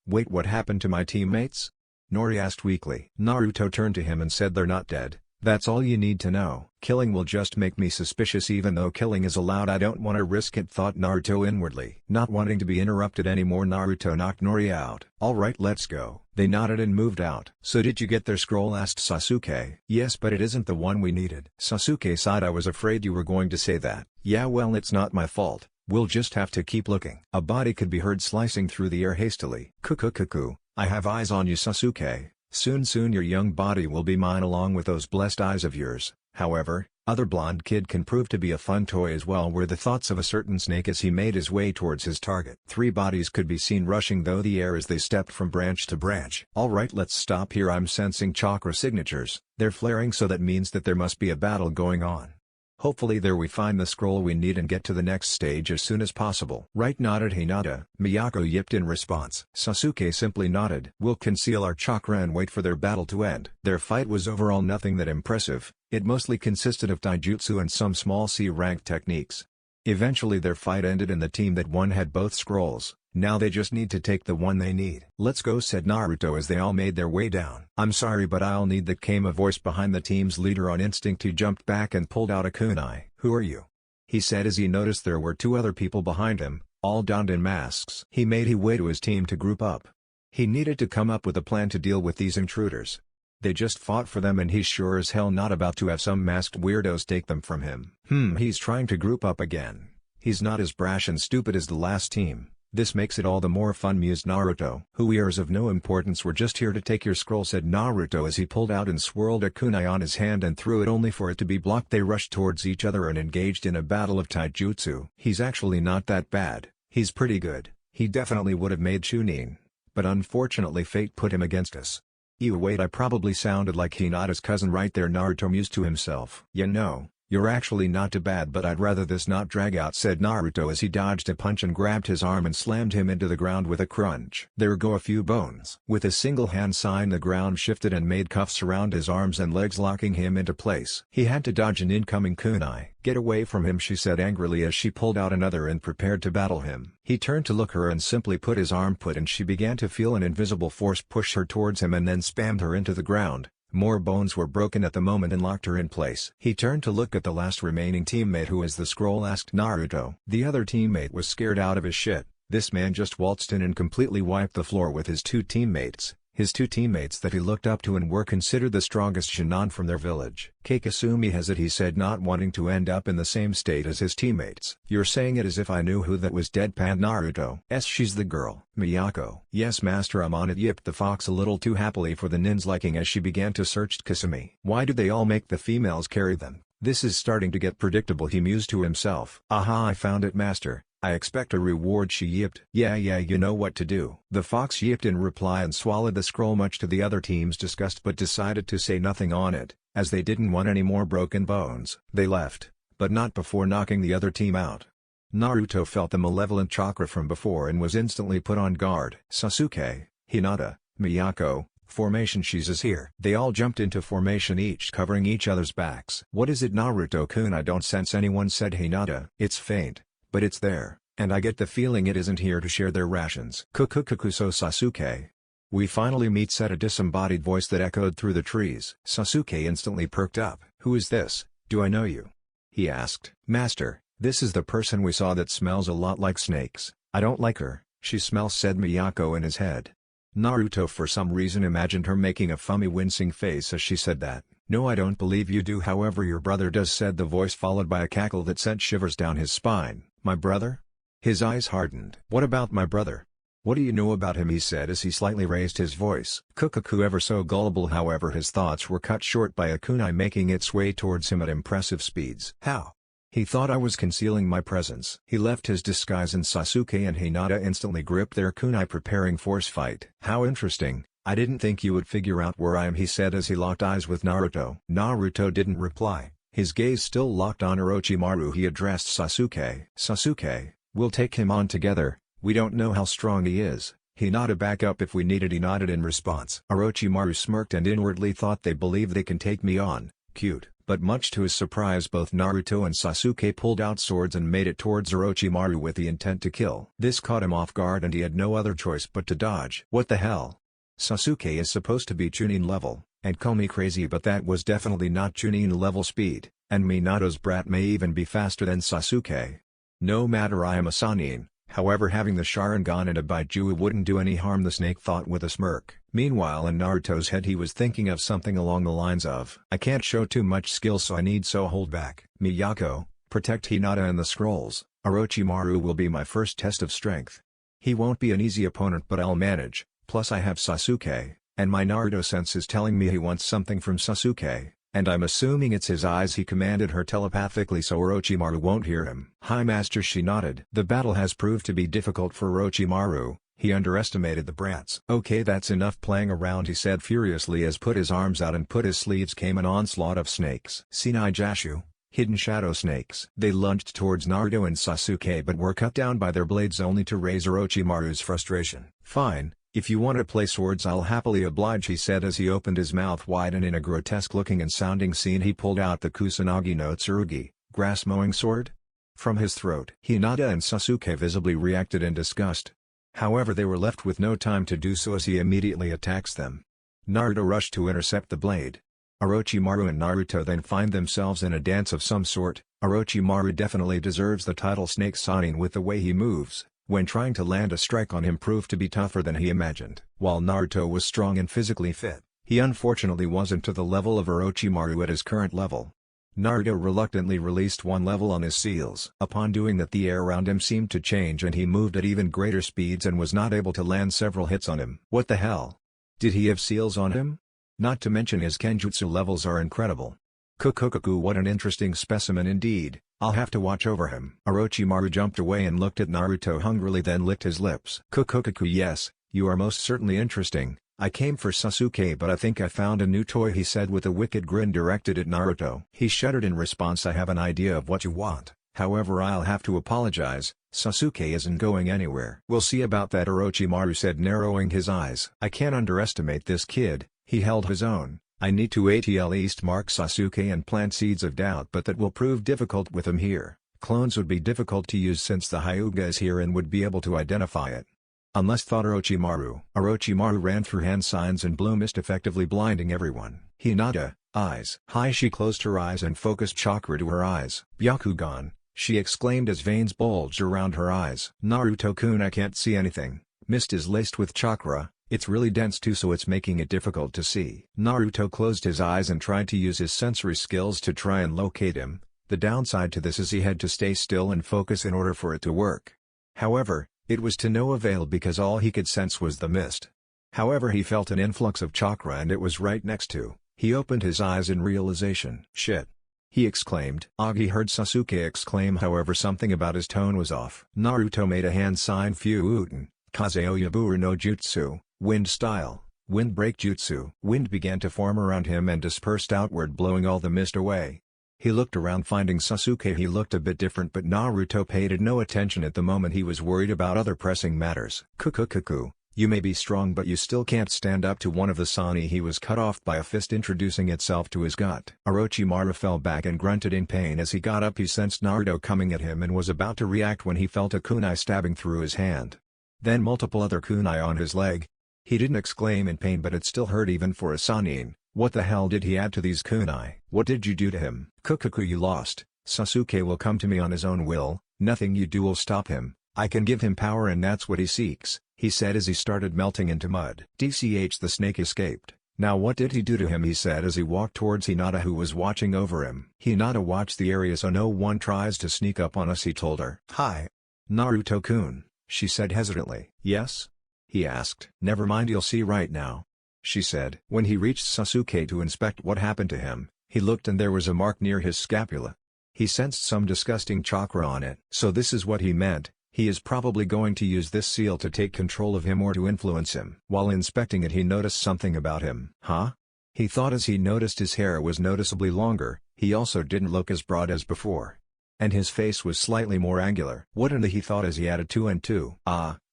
Wait, what happened to my teammates? Nori asked weakly. Naruto turned to him and said, they're not dead. That's all you need to know. Killing will just make me suspicious. Even though killing is allowed, I don't want to risk it, thought Naruto inwardly. Not wanting to be interrupted anymore, Naruto knocked Nori out. Alright, let's go. They nodded and moved out. So did you get their scroll, asked Sasuke. Yes, but it isn't the one we needed. Sasuke sighed. I was afraid you were going to say that. Yeah, well, it's not my fault. We'll just have to keep looking. A body could be heard slicing through the air hastily. Kuku, I have eyes on you, Sasuke. Soon your young body will be mine along with those blessed eyes of yours. However, other blonde kid can prove to be a fun toy as well, were the thoughts of a certain snake as he made his way towards his target. Three bodies could be seen rushing through the air as they stepped from branch to branch. Alright, let's stop here. I'm sensing chakra signatures. They're flaring, so that means that there must be a battle going on. Hopefully there we find the scroll we need and get to the next stage as soon as possible. Right, nodded Hinata. Miyako yipped in response. Sasuke simply nodded. We'll conceal our chakra and wait for their battle to end. Their fight was overall nothing that impressive. It mostly consisted of taijutsu and some small C-rank techniques. Eventually their fight ended and the team that won had both scrolls. Now they just need to take the one they need. Let's go, said Naruto as they all made their way down. I'm sorry, but I'll need that, came a voice behind the team's leader. On instinct he jumped back and pulled out a kunai. Who are you? He said as he noticed there were 2 other people behind him, all donned in masks. He made his way to his team to group up. He needed to come up with a plan to deal with these intruders. They just fought for them and he's sure as hell not about to have some masked weirdos take them from him. He's trying to group up again. He's not as brash and stupid as the last team. This makes it all the more fun, mused Naruto. Who we are is of no importance, we're just here to take your scroll, said Naruto as he pulled out and swirled a kunai on his hand and threw it only for it to be blocked. They rushed towards each other and engaged in a battle of taijutsu. He's actually not that bad, he's pretty good. He definitely would have made Chunin. But unfortunately fate put him against us. Ew, wait, I probably sounded like Hinata's cousin right there, Naruto mused to himself. You know, you're actually not too bad, but I'd rather this not drag out, said Naruto as he dodged a punch and grabbed his arm and slammed him into the ground with a crunch. There go a few bones. With a single hand sign the ground shifted and made cuffs around his arms and legs, locking him into place. He had to dodge an incoming kunai. Get away from him, she said angrily as she pulled out another and prepared to battle him. He turned to look her and simply put his arm put, and she began to feel an invisible force push her towards him and then spammed her into the ground. More bones were broken at the moment and locked her in place. He turned to look at the last remaining teammate. Who is the scroll, asked Naruto. The other teammate was scared out of his shit. This man just waltzed in and completely wiped the floor with his 2 teammates. His 2 teammates that he looked up to and were considered the strongest Shinin from their village. Kakasumi has it, he said, not wanting to end up in the same state as his teammates. You're saying it as if I knew who that was, deadpanned Naruto. She's the girl. Miyako. Yes master, I'm on it, yipped the fox a little too happily for the nin's liking as she began to search Kasumi. Why do they all make the females carry them? This is starting to get predictable, he mused to himself. Aha, I found it master. I expect a reward, she yipped. Yeah, you know what to do. The fox yipped in reply and swallowed the scroll, much to the other team's disgust, but decided to say nothing on it, as they didn't want any more broken bones. They left, but not before knocking the other team out. Naruto felt the malevolent chakra from before and was instantly put on guard. Sasuke, Hinata, Miyako, formation, she's here. They all jumped into formation, each covering each other's backs. What is it, Naruto-kun? I don't sense anyone, said Hinata. It's faint, but it's there, and I get the feeling it isn't here to share their rations. Kukukuku, so Sasuke. We finally meet, said a disembodied voice that echoed through the trees. Sasuke instantly perked up. Who is this? Do I know you? He asked. Master, this is the person we saw that smells a lot like snakes. I don't like her, she smells, said Miyako in his head. Naruto for some reason imagined her making a funny wincing face as she said that. No, I don't believe you do, however your brother does, said the voice, followed by a cackle that sent shivers down his spine. My brother? His eyes hardened. What about my brother? What do you know about him, he said as he slightly raised his voice. Kukuku ever so gullible, however his thoughts were cut short by a kunai making its way towards him at impressive speeds. How? He thought I was concealing my presence. He left his disguise and Sasuke and Hinata instantly gripped their kunai, preparing force fight. How interesting. I didn't think you would figure out where I am, he said as he locked eyes with Naruto. Naruto didn't reply. His gaze still locked on Orochimaru. He addressed Sasuke. Sasuke, we'll take him on together. We don't know how strong he is. Hinata, back up if we need it, he nodded in response. Orochimaru smirked and inwardly thought, they believe they can take me on. Cute. But much to his surprise both Naruto and Sasuke pulled out swords and made it towards Orochimaru with the intent to kill. This caught him off guard and he had no other choice but to dodge. What the hell? Sasuke is supposed to be Chunin level, and call me crazy but that was definitely not Chunin level speed, and Minato's brat may even be faster than Sasuke. No matter, I am a Sannin. However, having the Sharingan and a Baiju wouldn't do any harm, the snake thought with a smirk. Meanwhile in Naruto's head he was thinking of something along the lines of, I can't show too much skill so I need so hold back. Miyako, protect Hinata and the scrolls. Orochimaru will be my first test of strength. He won't be an easy opponent but I'll manage, plus I have Sasuke, and my Naruto sense is telling me he wants something from Sasuke. And I'm assuming it's his eyes, he commanded her telepathically so Orochimaru won't hear him. Hi master, she nodded. The battle has proved to be difficult for Orochimaru, he underestimated the brats. Okay, that's enough playing around, he said furiously as put his arms out and put his sleeves came an onslaught of snakes. Sinai Jashu, Hidden shadow snakes. They lunged towards Naruto and Sasuke but were cut down by their blades only to raise Orochimaru's frustration. "Fine, if you want to play swords I'll happily oblige," he said as he opened his mouth wide, and in a grotesque-looking and sounding scene he pulled out the Kusanagi no Tsurugi, grass-mowing sword, from his throat. Hinata and Sasuke visibly reacted in disgust. However, they were left with no time to do so as he immediately attacks them. Naruto rushed to intercept the blade. Orochimaru and Naruto then find themselves in a dance of some sort. Orochimaru definitely deserves the title Snake Sannin with the way he moves. When trying to land a strike on him proved to be tougher than he imagined. While Naruto was strong and physically fit, he unfortunately wasn't to the level of Orochimaru at his current level. Naruto reluctantly released one level on his seals. Upon doing that, the air around him seemed to change and he moved at even greater speeds and was not able to land several hits on him. What the hell? Did he have seals on him? Not to mention his Kenjutsu levels are incredible. Kukukaku, what an interesting specimen indeed, I'll have to watch over him. Orochimaru jumped away and looked at Naruto hungrily, then licked his lips. Kukukaku, yes, you are most certainly interesting. I came for Sasuke but I think I found a new toy, he said with a wicked grin directed at Naruto. He shuddered in response. I have an idea of what you want, however I'll have to apologize, Sasuke isn't going anywhere. We'll see about that, Orochimaru said, narrowing his eyes. I can't underestimate this kid, he held his own. I need to at least mark Sasuke and plant seeds of doubt, but that will prove difficult with him here. Clones would be difficult to use since the Hyuga is here and would be able to identify it. Unless, thought Orochimaru. Orochimaru ran through hand signs and blue mist, effectively blinding everyone. Hinata, eyes. Hi, she closed her eyes and focused chakra to her eyes. Byakugan, she exclaimed as veins bulged around her eyes. Naruto-kun, I can't see anything. Mist is laced with chakra. It's really dense too, so it's making it difficult to see. Naruto closed his eyes and tried to use his sensory skills to try and locate him. The downside to this is he had to stay still and focus in order for it to work. However, it was to no avail because all he could sense was the mist. However, he felt an influx of chakra and it was right next to. He opened his eyes in realization. Shit! He exclaimed. He heard Sasuke exclaim, however something about his tone was off. Naruto made a hand sign. Fuuten, Kazeo Yaburu no Jutsu. Wind style, wind break jutsu. Wind began to form around him and dispersed outward, blowing all the mist away. He looked around, finding Sasuke. He looked a bit different, but Naruto paid no attention at the moment. He was worried about other pressing matters. Kukukaku, you may be strong but you still can't stand up to one of the Sani. He was cut off by a fist introducing itself to his gut. Orochimaru fell back and grunted in pain as he got up. He sensed Naruto coming at him and was about to react when he felt a kunai stabbing through his hand. Then multiple other kunai on his leg. He didn't exclaim in pain, but it still hurt even for a Sannin. What the hell did he add to these kunai? What did you do to him? Kukuku, you lost. Sasuke will come to me on his own will. Nothing you do will stop him. I can give him power and that's what he seeks, he said as he started melting into mud. DCH, the snake escaped. Now what did he do to him? He said as he walked towards Hinata, who was watching over him. Hinata, watch the area so no one tries to sneak up on us, he told her. Hi. Naruto-kun, she said hesitantly. Yes? He asked. Never mind, you'll see right now, she said. When he reached Sasuke to inspect what happened to him, he looked and there was a mark near his scapula. He sensed some disgusting chakra on it. So this is what he meant. He is probably going to use this seal to take control of him or to influence him. While inspecting it, he noticed something about him. Huh? He thought as he noticed his hair was noticeably longer. He also didn't look as broad as before. And his face was slightly more angular. What in the, he thought as he added 2 and 2.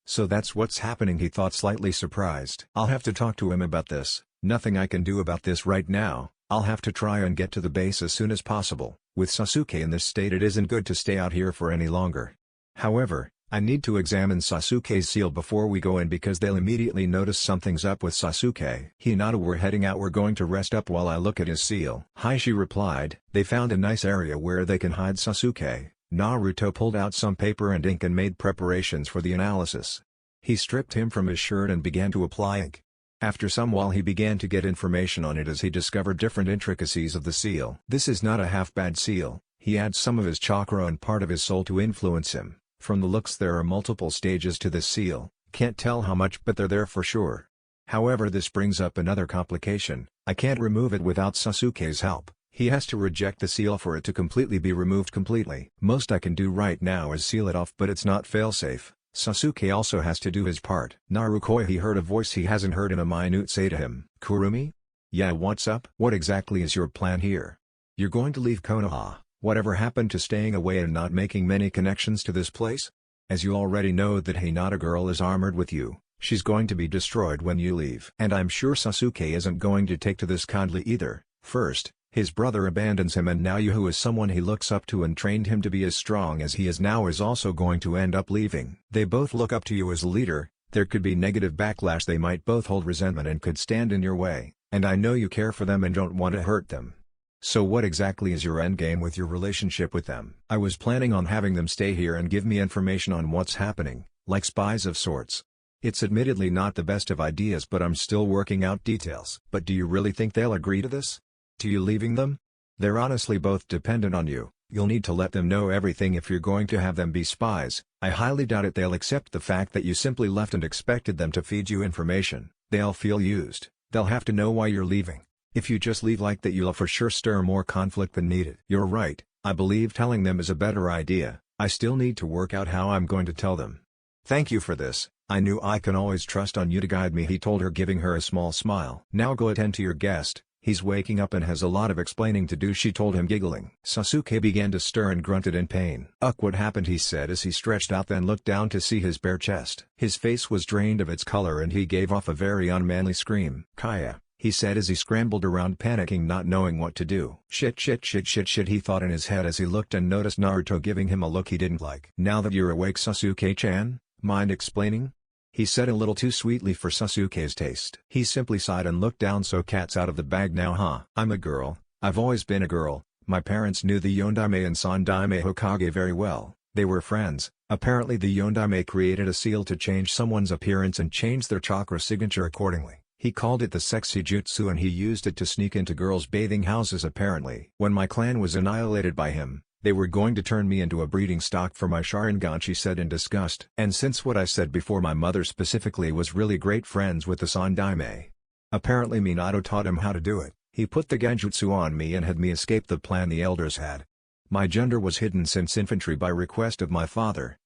So that's what's happening, he thought, slightly surprised. I'll have to talk to him about this. Nothing I can do about this right now. I'll have to try and get to the base as soon as possible. With Sasuke in this state, it isn't good to stay out here for any longer. However, I need to examine Sasuke's seal before we go in because they'll immediately notice something's up with Sasuke. Hinata, we're heading out. We're going to rest up while I look at his seal. Hi, she replied. They found a nice area where they can hide Sasuke. Naruto pulled out some paper and ink and made preparations for the analysis. He stripped him from his shirt and began to apply ink. After some while he began to get information on it as he discovered different intricacies of the seal. This is not a half-bad seal. He adds some of his chakra and part of his soul to influence him. From the looks there are multiple stages to this seal, can't tell how much but they're there for sure. However, this brings up another complication. I can't remove it without Sasuke's help. He has to reject the seal for it to completely be removed completely. Most I can do right now is seal it off, but it's not failsafe. Sasuke also has to do his part. Naruto, he heard a voice he hasn't heard in a minute say to him. Kurumi? Yeah, what's up? What exactly is your plan here? You're going to leave Konoha? Whatever happened to staying away and not making many connections to this place? As you already know that Hinata girl is armored with you, she's going to be destroyed when you leave. And I'm sure Sasuke isn't going to take to this kindly either. First, his brother abandons him, and now you, who is someone he looks up to and trained him to be as strong as he is now, is also going to end up leaving. They both look up to you as a leader. There could be negative backlash, they might both hold resentment and could stand in your way, and I know you care for them and don't want to hurt them. So what exactly is your endgame with your relationship with them? I was planning on having them stay here and give me information on what's happening, like spies of sorts. It's admittedly not the best of ideas, but I'm still working out details. But do you really think they'll agree to this? To you leaving them? They're honestly both dependent on you. You'll need to let them know everything if you're going to have them be spies. I highly doubt it they'll accept the fact that you simply left and expected them to feed you information. They'll feel used. They'll have to know why you're leaving. If you just leave like that, you'll for sure stir more conflict than needed. You're right, I believe telling them is a better idea. I still need to work out how I'm going to tell them. Thank you for this. I knew I can always trust on you to guide me, he told her, giving her a small smile. Now go attend to your guest. He's waking up and has a lot of explaining to do, she told him, giggling. Sasuke began to stir and grunted in pain. What happened, he said as he stretched out, then looked down to see his bare chest. His face was drained of its color and he gave off a very unmanly scream. Kaya, he said as he scrambled around, panicking, not knowing what to do. Shit, he thought in his head as he looked and noticed Naruto giving him a look he didn't like. Now that you're awake, Sasuke-chan, mind explaining? He said a little too sweetly for Sasuke's taste. He simply sighed and looked down. So cat's out of the bag now, huh? I'm a girl. I've always been a girl. My parents knew the Yondaime and Sandaime Hokage very well. They were friends. Apparently the Yondaime created a seal to change someone's appearance and change their chakra signature accordingly. He called it the sexy jutsu and he used it to sneak into girls' bathing houses apparently. When my clan was annihilated by him, they were going to turn me into a breeding stock for my Sharingan, she said in disgust. And since what I said before, my mother specifically was really great friends with the Sandaime. Apparently Minato taught him how to do it. He put the genjutsu on me and had me escape the plan the elders had. My gender was hidden since infantry by request of my father.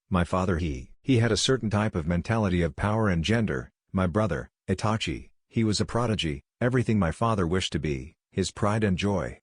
He had a certain type of mentality of power and gender. My brother, Itachi, he was a prodigy, everything my father wished to be, his pride and joy.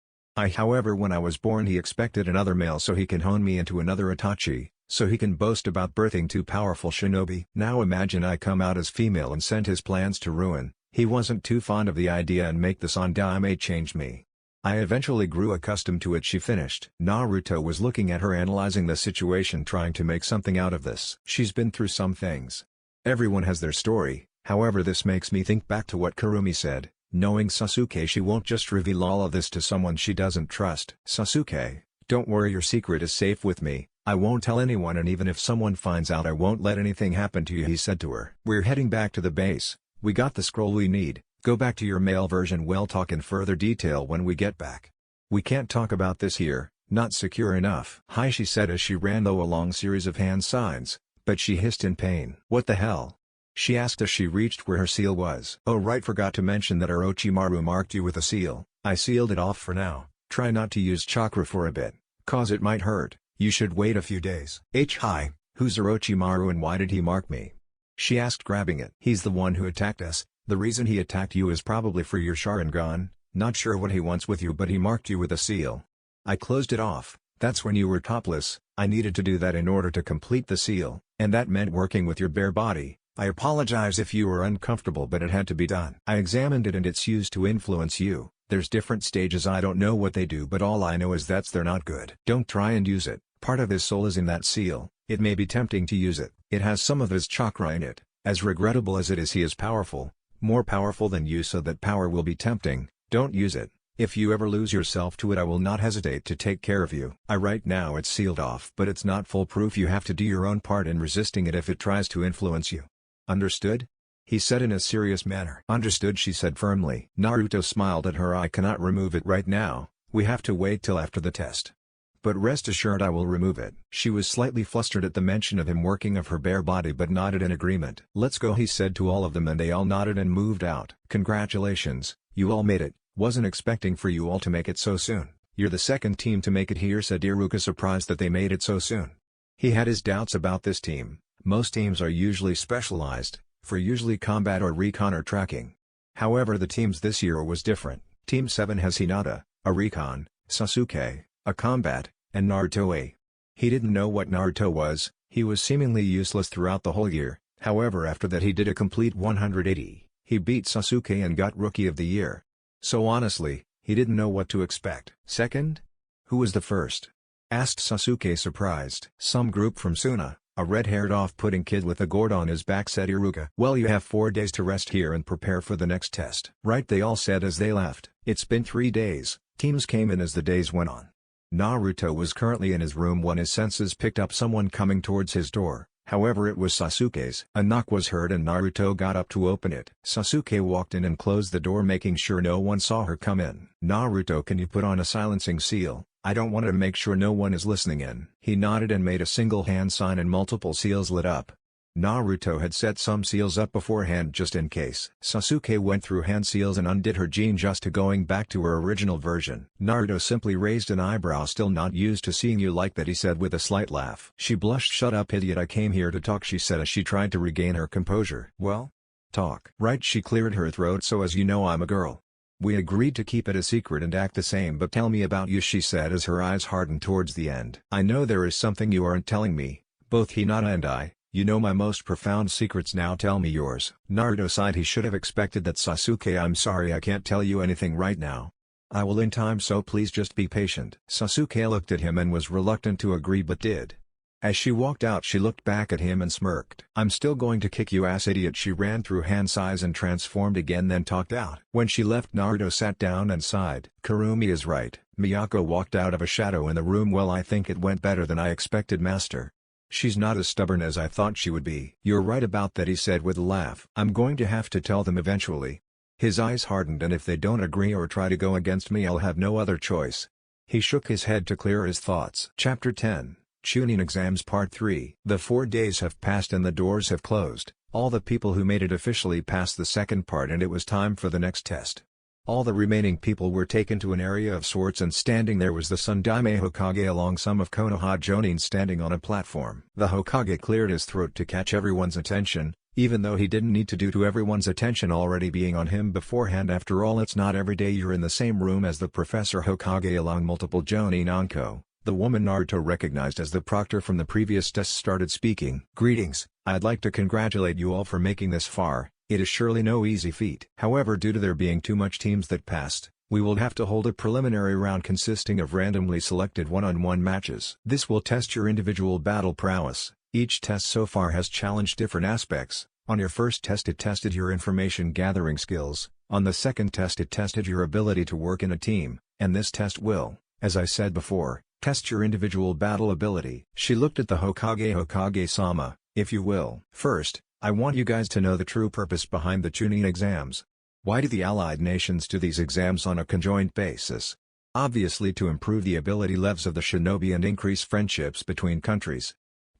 However, when I was born, he expected another male so he can hone me into another Itachi, so he can boast about birthing two powerful shinobi. Now imagine I come out as female and sent his plans to ruin. He wasn't too fond of the idea and make the Sandaime change me. I eventually grew accustomed to it, she finished. Naruto was looking at her, analyzing the situation, trying to make something out of this. She's been through some things. Everyone has their story, however this makes me think back to what Kurumi said. Knowing Sasuke, she won't just reveal all of this to someone she doesn't trust. Sasuke, don't worry, your secret is safe with me. I won't tell anyone, and even if someone finds out, I won't let anything happen to you, he said to her. We're heading back to the base. We got the scroll we need. Go back to your male version. We'll talk in further detail when we get back. We can't talk about this here, not secure enough. Hi, she said as she ran low a long series of hand signs, but she hissed in pain. What the hell? She asked as she reached where her seal was. Oh right, forgot to mention that Orochimaru marked you with a seal. I sealed it off for now. Try not to use chakra for a bit, cause it might hurt. You should wait a few days. Hi, who's Orochimaru and why did he mark me? She asked, grabbing it. He's the one who attacked us. The reason he attacked you is probably for your Sharingan. Not sure what he wants with you, but he marked you with a seal. I closed it off. That's when you were topless. I needed to do that in order to complete the seal, and that meant working with your bare body. I apologize if you were uncomfortable, but it had to be done. I examined it and it's used to influence you. There's different stages, I don't know what they do, but all I know is they're not good. Don't try and use it. Part of his soul is in that seal. It may be tempting to use it. It has some of his chakra in it. As regrettable as it is, he is powerful. More powerful than you, so that power will be tempting. Don't use it. If you ever lose yourself to it, I will not hesitate to take care of you. Right now it's sealed off, but it's not foolproof. You have to do your own part in resisting it if it tries to influence you. Understood? He said in a serious manner. Understood, she said firmly. Naruto smiled at her. I cannot remove it right now. We have to wait till after the test. But rest assured I will remove it. She was slightly flustered at the mention of him working of her bare body, but nodded in agreement. Let's go, he said to all of them, and they all nodded and moved out. Congratulations, you all made it. Wasn't expecting for you all to make it so soon. You're the second team to make it here, said Iruka, surprised that they made it so soon. He had his doubts about this team. Most teams are usually specialized, for usually combat or recon or tracking. However, the teams this year was different. Team 7 has Hinata, a recon, Sasuke, a combat, and Naruto A. He didn't know what Naruto was, he was seemingly useless throughout the whole year, however after that he did a complete 180, he beat Sasuke and got Rookie of the Year. So honestly, he didn't know what to expect. Second? Who was the first? Asked Sasuke surprised. Some group from Suna, a red-haired off-putting kid with a gourd on his back said Iruka. Well, you have 4 days to rest here and prepare for the next test. Right, they all said as they left. It's been 3 days, teams came in as the days went on. Naruto was currently in his room when his senses picked up someone coming towards his door, however it was Sasuke's. A knock was heard and Naruto got up to open it. Sasuke walked in and closed the door making sure no one saw her come in. Naruto, can you put on a silencing seal? I don't want to make sure no one is listening in. He nodded and made a single hand sign and multiple seals lit up. Naruto had set some seals up beforehand just in case. Sasuke went through hand seals and undid her gene just to going back to her original version. Naruto simply raised an eyebrow, still not used to seeing you like that, he said with a slight laugh. She blushed. Shut up idiot, I came here to talk, she said as she tried to regain her composure. Well? Talk. Right, she cleared her throat, so as you know I'm a girl. We agreed to keep it a secret and act the same, but tell me about you, she said as her eyes hardened towards the end. I know there is something you aren't telling me, both Hinata and I. You know my most profound secrets, now tell me yours. Naruto sighed. He should have expected that. Sasuke, I'm sorry I can't tell you anything right now. I will in time, so please just be patient. Sasuke looked at him and was reluctant to agree but did. As she walked out she looked back at him and smirked. I'm still going to kick you ass idiot. She ran through hand size and transformed again, then talked out. When she left Naruto sat down and sighed. Kurumi is right. Miyako walked out of a shadow in the room. Well, I think it went better than I expected, master. She's not as stubborn as I thought she would be. You're right about that, he said with a laugh. I'm going to have to tell them eventually. His eyes hardened. And if they don't agree or try to go against me, I'll have no other choice. He shook his head to clear his thoughts. Chapter 10, Chunin Exams Part 3. The 4 days have passed and the doors have closed. All the people who made it officially passed the second part and it was time for the next test. All the remaining people were taken to an area of sorts and standing there was the Sundaime Hokage along some of Konoha Jonin standing on a platform. The Hokage cleared his throat to catch everyone's attention, even though he didn't need to everyone's attention already being on him beforehand. After all, it's not every day you're in the same room as the Professor Hokage along multiple Jonin Anko. The woman Naruto recognized as the proctor from the previous test started speaking. Greetings, I'd like to congratulate you all for making this far. It is surely no easy feat. However, due to there being too much teams that passed, we will have to hold a preliminary round consisting of randomly selected one-on-one matches. This will test your individual battle prowess. Each test so far has challenged different aspects. On your first test it tested your information gathering skills, on the second test it tested your ability to work in a team, and this test will, as I said before, test your individual battle ability. She looked at the Hokage-sama, if you will. First, I want you guys to know the true purpose behind the Chunin exams. Why do the allied nations do these exams on a conjoined basis? Obviously to improve the ability levels of the shinobi and increase friendships between countries.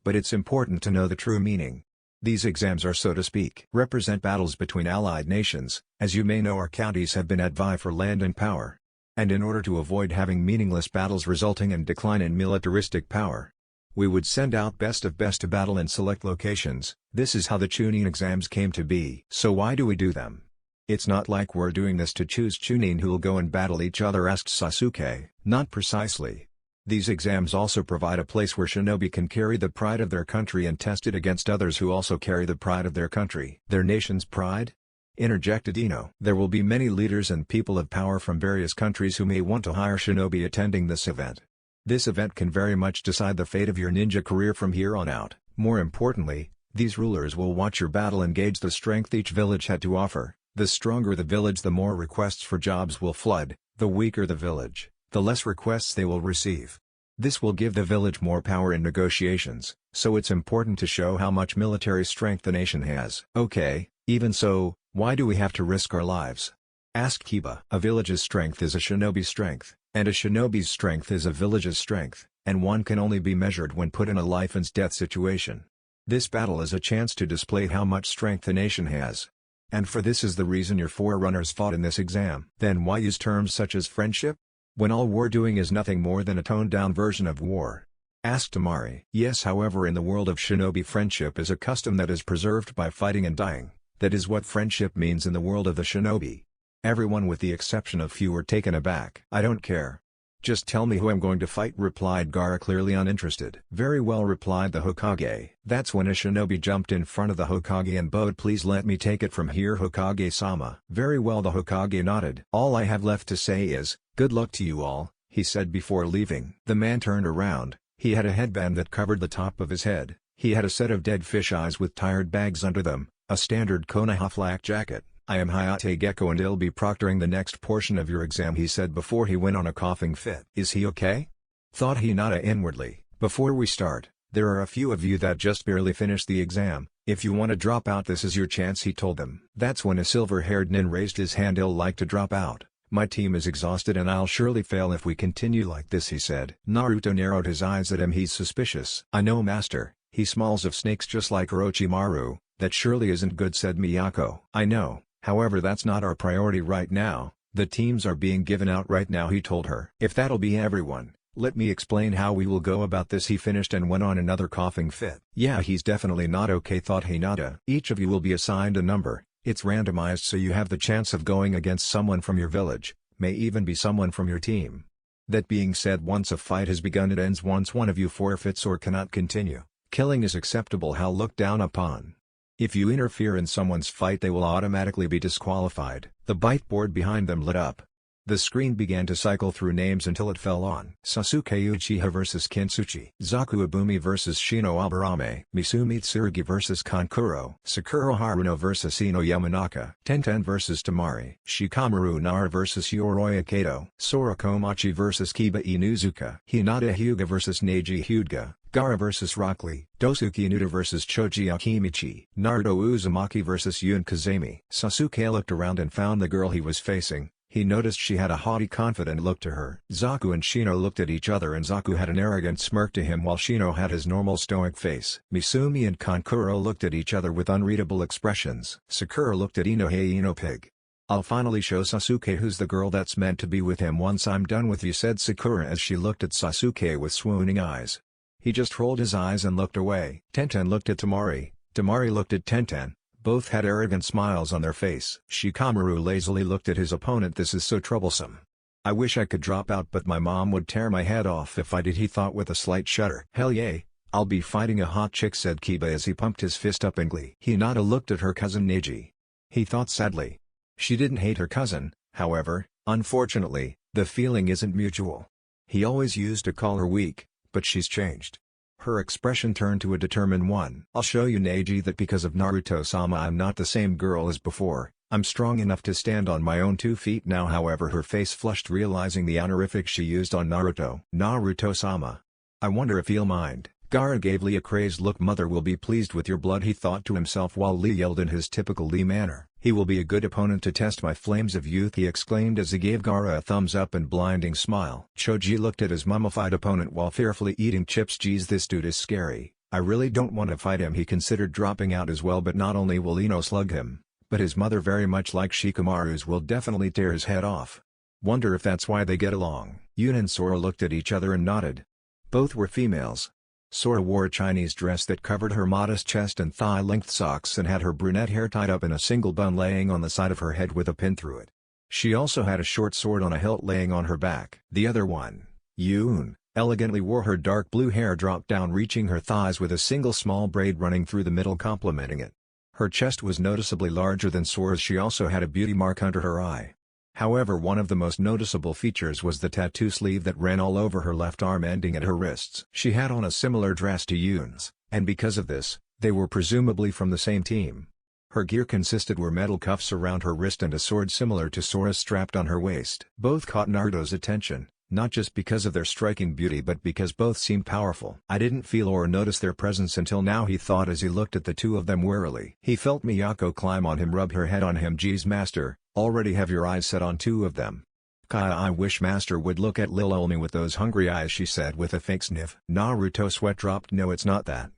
But it's important to know the true meaning. These exams are, so to speak, represent battles between allied nations. As you may know, our counties have been at vie for land and power. And in order to avoid having meaningless battles resulting in decline in militaristic power, we would send out best of best to battle in select locations. This is how the Chunin exams came to be. So why do we do them? It's not like we're doing this to choose Chunin who'll go and battle each other, asked Sasuke. Not precisely. These exams also provide a place where shinobi can carry the pride of their country and test it against others who also carry the pride of their country. Their nation's pride? Interjected Ino. There will be many leaders and people of power from various countries who may want to hire shinobi attending this event. This event can very much decide the fate of your ninja career from here on out. More importantly, these rulers will watch your battle and gauge the strength each village had to offer. The stronger the village, the more requests for jobs will flood. The weaker the village, the less requests they will receive. This will give the village more power in negotiations, so it's important to show how much military strength the nation has. Okay, even so, why do we have to risk our lives? Asked Kiba. A village's strength is a shinobi's strength, and a shinobi's strength is a village's strength, and one can only be measured when put in a life and death situation. This battle is a chance to display how much strength the nation has. And for this is the reason your forerunners fought in this exam. Then why use terms such as friendship? When all we're doing is nothing more than a toned-down version of war. Asked Amari. Yes, however, in the world of shinobi, friendship is a custom that is preserved by fighting and dying. That is what friendship means in the world of the shinobi. Everyone with the exception of few were taken aback. I don't care. "Just tell me who I'm going to fight," replied Gaara, clearly uninterested. "Very well," replied the Hokage. That's when a shinobi jumped in front of the Hokage and bowed. "Please let me take it from here, Hokage-sama." "Very well," the Hokage nodded. "All I have left to say is, good luck to you all," he said before leaving. The man turned around. He had a headband that covered the top of his head. He had a set of dead fish eyes with tired bags under them, a standard Konoha flak jacket. "I am Hayate Gecko and I'll be proctoring the next portion of your exam," he said before he went on a coughing fit. "Is he okay?" thought Hinata inwardly. "Before we start, there are a few of you that just barely finished the exam. If you want to drop out, this is your chance," he told them. That's when a silver-haired nin raised his hand. "I'll like to drop out. My team is exhausted and I'll surely fail if we continue like this," he said. Naruto narrowed his eyes at him. "He's suspicious." "I know, master. He smells of snakes just like Orochimaru." "That surely isn't good," said Miyako. "I know. However, that's not our priority right now. The teams are being given out right now," he told her. "If that'll be everyone, let me explain how we will go about this," he finished and went on another coughing fit. "Yeah, he's definitely not okay," thought Hinata. "Each of you will be assigned a number. It's randomized so you have the chance of going against someone from your village, may even be someone from your team. That being said, once a fight has begun, it ends once one of you forfeits or cannot continue. Killing is acceptable, how looked down upon. If you interfere in someone's fight, they will automatically be disqualified." The bite board behind them lit up. The screen began to cycle through names until it fell on Sasuke Uchiha vs Kintsuchi, Zaku Ibumi vs Shino Aburame, Misumi Tsurugi vs Kankuro, Sakura Haruno vs Ino Yamanaka, Tenten vs Tamari, Shikamaru Nara vs Yoroi Kato, Sora Komachi vs Kiba Inuzuka, Hinata Hyuga vs Neji Hyuga, Gaara vs Rock Lee, Dosuke Inuta vs Choji Akimichi, Naruto Uzumaki vs Yun Kazami. Sasuke looked around and found the girl he was facing. He noticed she had a haughty, confident look to her. Zaku and Shino looked at each other and Zaku had an arrogant smirk to him while Shino had his normal stoic face. Misumi and Kankuro looked at each other with unreadable expressions. Sakura looked at Ino. "Hey Ino pig. I'll finally show Sasuke who's the girl that's meant to be with him once I'm done with you," said Sakura as she looked at Sasuke with swooning eyes. He just rolled his eyes and looked away. Tenten looked at Tamari. Tamari looked at Tenten. Both had arrogant smiles on their face. Shikamaru lazily looked at his opponent. "This is so troublesome. I wish I could drop out, but my mom would tear my head off if I did," he thought with a slight shudder. "Hell yeah, I'll be fighting a hot chick," said Kiba as he pumped his fist up in glee. Hinata looked at her cousin Neji. He thought sadly. She didn't hate her cousin, however, unfortunately, the feeling isn't mutual. He always used to call her weak, but she's changed. Her expression turned to a determined one. "I'll show you, Neji, that because of Naruto-sama I'm not the same girl as before. I'm strong enough to stand on my own 2 feet now." However, her face flushed realizing the honorific she used on Naruto. "Naruto-sama. I wonder if he'll mind." Gaara gave Lee a crazed look. "Mother will be pleased with your blood," he thought to himself while Lee yelled in his typical Lee manner. "He will be a good opponent to test my flames of youth," he exclaimed as he gave Gaara a thumbs up and blinding smile. Choji looked at his mummified opponent while fearfully eating chips. "Geez, this dude is scary. I really don't want to fight him." He considered dropping out as well, but not only will Ino slug him, but his mother, very much like Shikamaru's, will definitely tear his head off. Wonder if that's why they get along. Yun and Sora looked at each other and nodded. Both were females. Sora wore a Chinese dress that covered her modest chest and thigh-length socks and had her brunette hair tied up in a single bun laying on the side of her head with a pin through it. She also had a short sword on a hilt laying on her back. The other one, Yun, elegantly wore her dark blue hair dropped down reaching her thighs with a single small braid running through the middle complementing it. Her chest was noticeably larger than Sora's. She also had a beauty mark under her eye. However, one of the most noticeable features was the tattoo sleeve that ran all over her left arm ending at her wrists. She had on a similar dress to Yun's, and because of this, they were presumably from the same team. Her gear consisted were metal cuffs around her wrist and a sword similar to Sora's strapped on her waist. Both caught Naruto's attention, not just because of their striking beauty but because both seemed powerful. "I didn't feel or notice their presence until now," he thought as he looked at the two of them warily. He felt Miyako climb on him, rub her head on him. "Geez, master, already have your eyes set on 2 of them. Kaya, I wish master would look at Lil Olmi with those hungry eyes," she said with a fake sniff. Naruto's sweat dropped. "No, it's not that.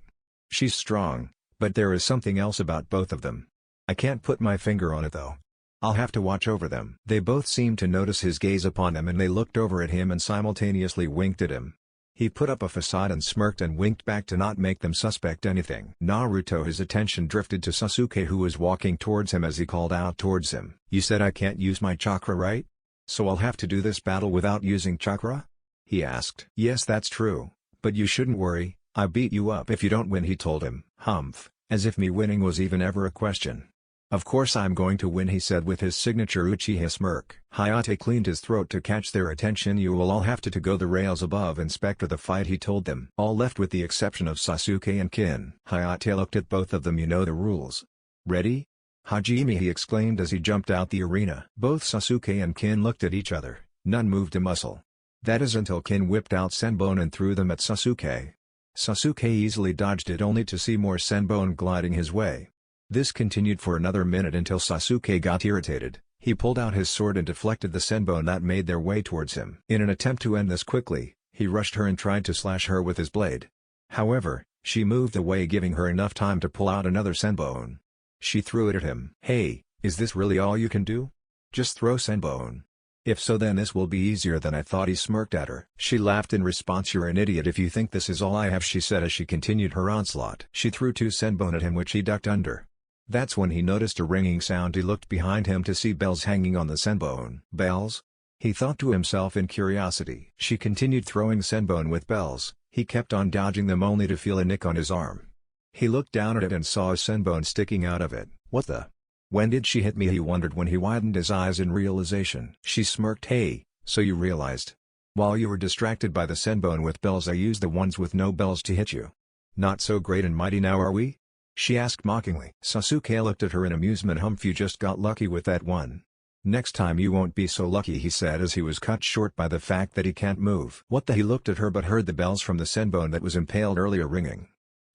She's strong, but there is something else about both of them. I can't put my finger on it though. I'll have to watch over them." They both seemed to notice his gaze upon them and they looked over at him and simultaneously winked at him. He put up a facade and smirked and winked back to not make them suspect anything. Naruto, his attention drifted to Sasuke who was walking towards him as he called out towards him. "You said I can't use my chakra, right? So I'll have to do this battle without using chakra?" he asked. Yes, that's true, but you shouldn't worry, I beat you up if you don't win, he told him. Humph, as if me winning was even ever a question. Of course I'm going to win, he said with his signature Uchiha smirk. Hayate cleaned his throat to catch their attention. You will all have to go the rails above and specter the fight, he told them. All left with the exception of Sasuke and Kin. Hayate looked at both of them. You know the rules. Ready? Hajime, he exclaimed as he jumped out the arena. Both Sasuke and Kin looked at each other, none moved a muscle. That is until Kin whipped out Senbone and threw them at Sasuke. Sasuke easily dodged it only to see more Senbone gliding his way. This continued for another minute until Sasuke got irritated. He pulled out his sword and deflected the Senbone that made their way towards him. In an attempt to end this quickly, he rushed her and tried to slash her with his blade. However, she moved away, giving her enough time to pull out another Senbone. She threw it at him. Hey, is this really all you can do? Just throw Senbone. If so, then this will be easier than I thought, he smirked at her. She laughed in response. You're an idiot if you think this is all I have, she said as she continued her onslaught. She threw 2 Senbone at him which he ducked under. That's when he noticed a ringing sound. He looked behind him to see bells hanging on the Senbone. Bells? He thought to himself in curiosity. She continued throwing Senbone with bells. He kept on dodging them only to feel a nick on his arm. He looked down at it and saw a Senbone sticking out of it. What the? When did she hit me? He wondered when he widened his eyes in realization. She smirked. Hey, so you realized? While you were distracted by the Senbone with bells, I used the ones with no bells to hit you. Not so great and mighty now, are we? She asked mockingly. Sasuke looked at her in amusement. Humph, you just got lucky with that one. Next time you won't be so lucky, he said as he was cut short by the fact that he can't move. What the? He looked at her but heard the bells from the Senbone that was impaled earlier ringing.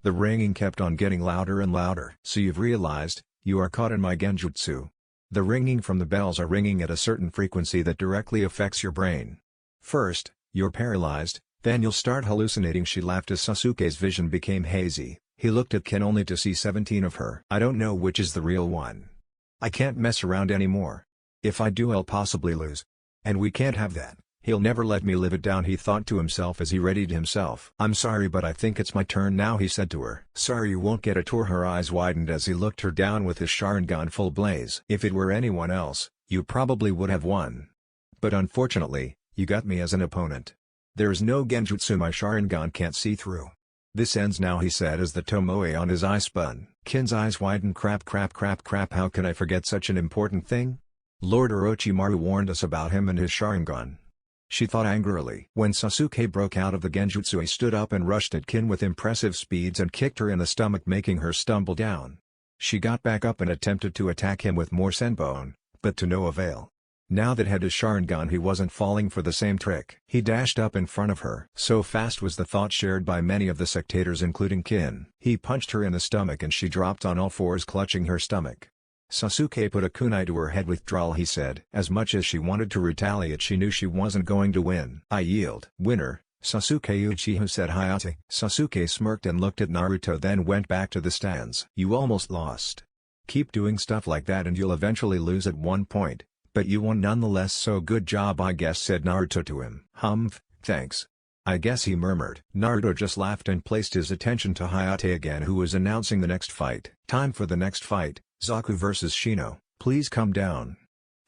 The ringing kept on getting louder and louder. So you've realized, you are caught in my genjutsu. The ringing from the bells are ringing at a certain frequency that directly affects your brain. First, you're paralyzed, then you'll start hallucinating. She laughed as Sasuke's vision became hazy. He looked at Kin only to see 17 of her. I don't know which is the real one. I can't mess around anymore. If I do, I'll possibly lose. And we can't have that. He'll never let me live it down, he thought to himself as he readied himself. I'm sorry, but I think it's my turn now, he said to her. Sorry you won't get it. Her eyes widened as he looked her down with his Sharingan full blaze. If it were anyone else, you probably would have won. But unfortunately, you got me as an opponent. There's no genjutsu my Sharingan can't see through. This ends now, he said as the tomoe on his eye spun. Kin's eyes widened. Crap, how could I forget such an important thing? Lord Orochimaru warned us about him and his Sharingan. She thought angrily. When Sasuke broke out of the genjutsu, he stood up and rushed at Kin with impressive speeds and kicked her in the stomach, making her stumble down. She got back up and attempted to attack him with more Senbone, but to no avail. Now that had his Sharingan, he wasn't falling for the same trick. He dashed up in front of her. So fast was the thought shared by many of the spectators including Kin. He punched her in the stomach and she dropped on all fours, clutching her stomach. Sasuke put a kunai to her head. Withdrawal, he said. As much as she wanted to retaliate, she knew she wasn't going to win. I yield. Winner, Sasuke Uchiha, said Hayate. Sasuke smirked and looked at Naruto, then went back to the stands. You almost lost. Keep doing stuff like that and you'll eventually lose at one point. But you won nonetheless, so good job I guess, said Naruto to him. Humph, thanks. I guess, he murmured. Naruto just laughed and placed his attention to Hayate again, who was announcing the next fight. Time for the next fight, Zaku vs Shino, please come down.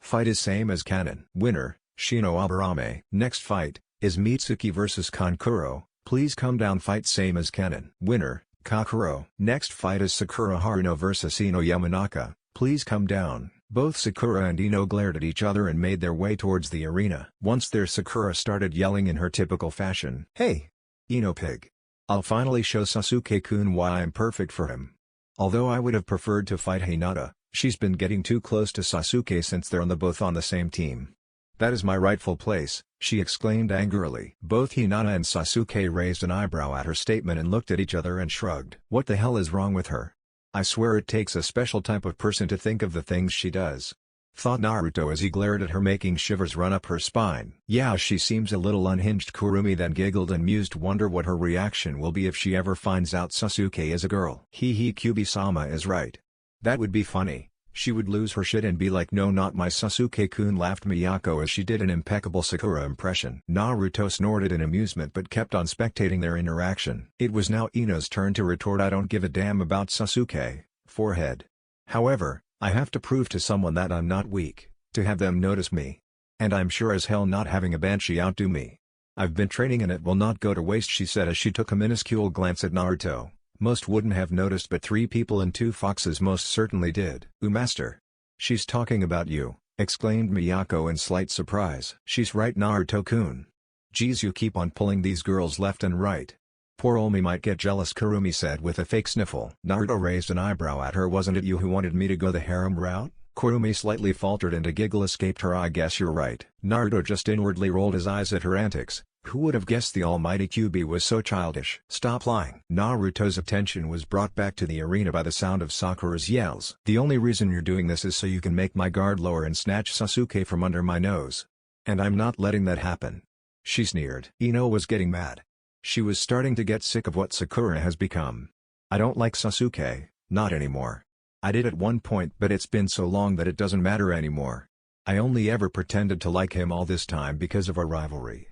Fight is same as canon. Winner, Shino Aburame. Next fight, is Mitsuki vs Kankuro, please come down. Fight same as canon. Winner, Kakuro. Next fight is Sakura Haruno vs Ino Yamanaka, please come down. Both Sakura and Ino glared at each other and made their way towards the arena. Once there, Sakura started yelling in her typical fashion. Hey! Ino pig. I'll finally show Sasuke-kun why I'm perfect for him. Although I would have preferred to fight Hinata, she's been getting too close to Sasuke since they're both on the same team. That is my rightful place, she exclaimed angrily. Both Hinata and Sasuke raised an eyebrow at her statement and looked at each other and shrugged. What the hell is wrong with her? I swear it takes a special type of person to think of the things she does. Thought Naruto as he glared at her, making shivers run up her spine. Yeah, she seems a little unhinged. Kurumi then giggled and mused, wonder what her reaction will be if she ever finds out Sasuke is a girl. Hee Kyubi-sama is right. That would be funny. She would lose her shit and be like, no, not my Sasuke-kun, laughed Miyako as she did an impeccable Sakura impression. Naruto snorted in amusement but kept on spectating their interaction. It was now Ino's turn to retort, I don't give a damn about Sasuke, forehead. However, I have to prove to someone that I'm not weak, to have them notice me. And I'm sure as hell not having a Banshee outdo me. I've been training and it will not go to waste, she said as she took a minuscule glance at Naruto. Most wouldn't have noticed, but 3 people and 2 foxes most certainly did. Master. She's talking about you, exclaimed Miyako in slight surprise. She's right, Naruto-kun. Geez, you keep on pulling these girls left and right. Poor Olmi might get jealous, Kurumi said with a fake sniffle. Naruto raised an eyebrow at her. Wasn't it you who wanted me to go the harem route? Kurumi slightly faltered and a giggle escaped her. I guess you're right. Naruto just inwardly rolled his eyes at her antics. Who would have guessed the almighty Kyuubi was so childish? Stop lying. Naruto's attention was brought back to the arena by the sound of Sakura's yells. The only reason you're doing this is so you can make my guard lower and snatch Sasuke from under my nose. And I'm not letting that happen. She sneered. Ino was getting mad. She was starting to get sick of what Sakura has become. I don't like Sasuke, not anymore. I did at one point, but it's been so long that it doesn't matter anymore. I only ever pretended to like him all this time because of our rivalry.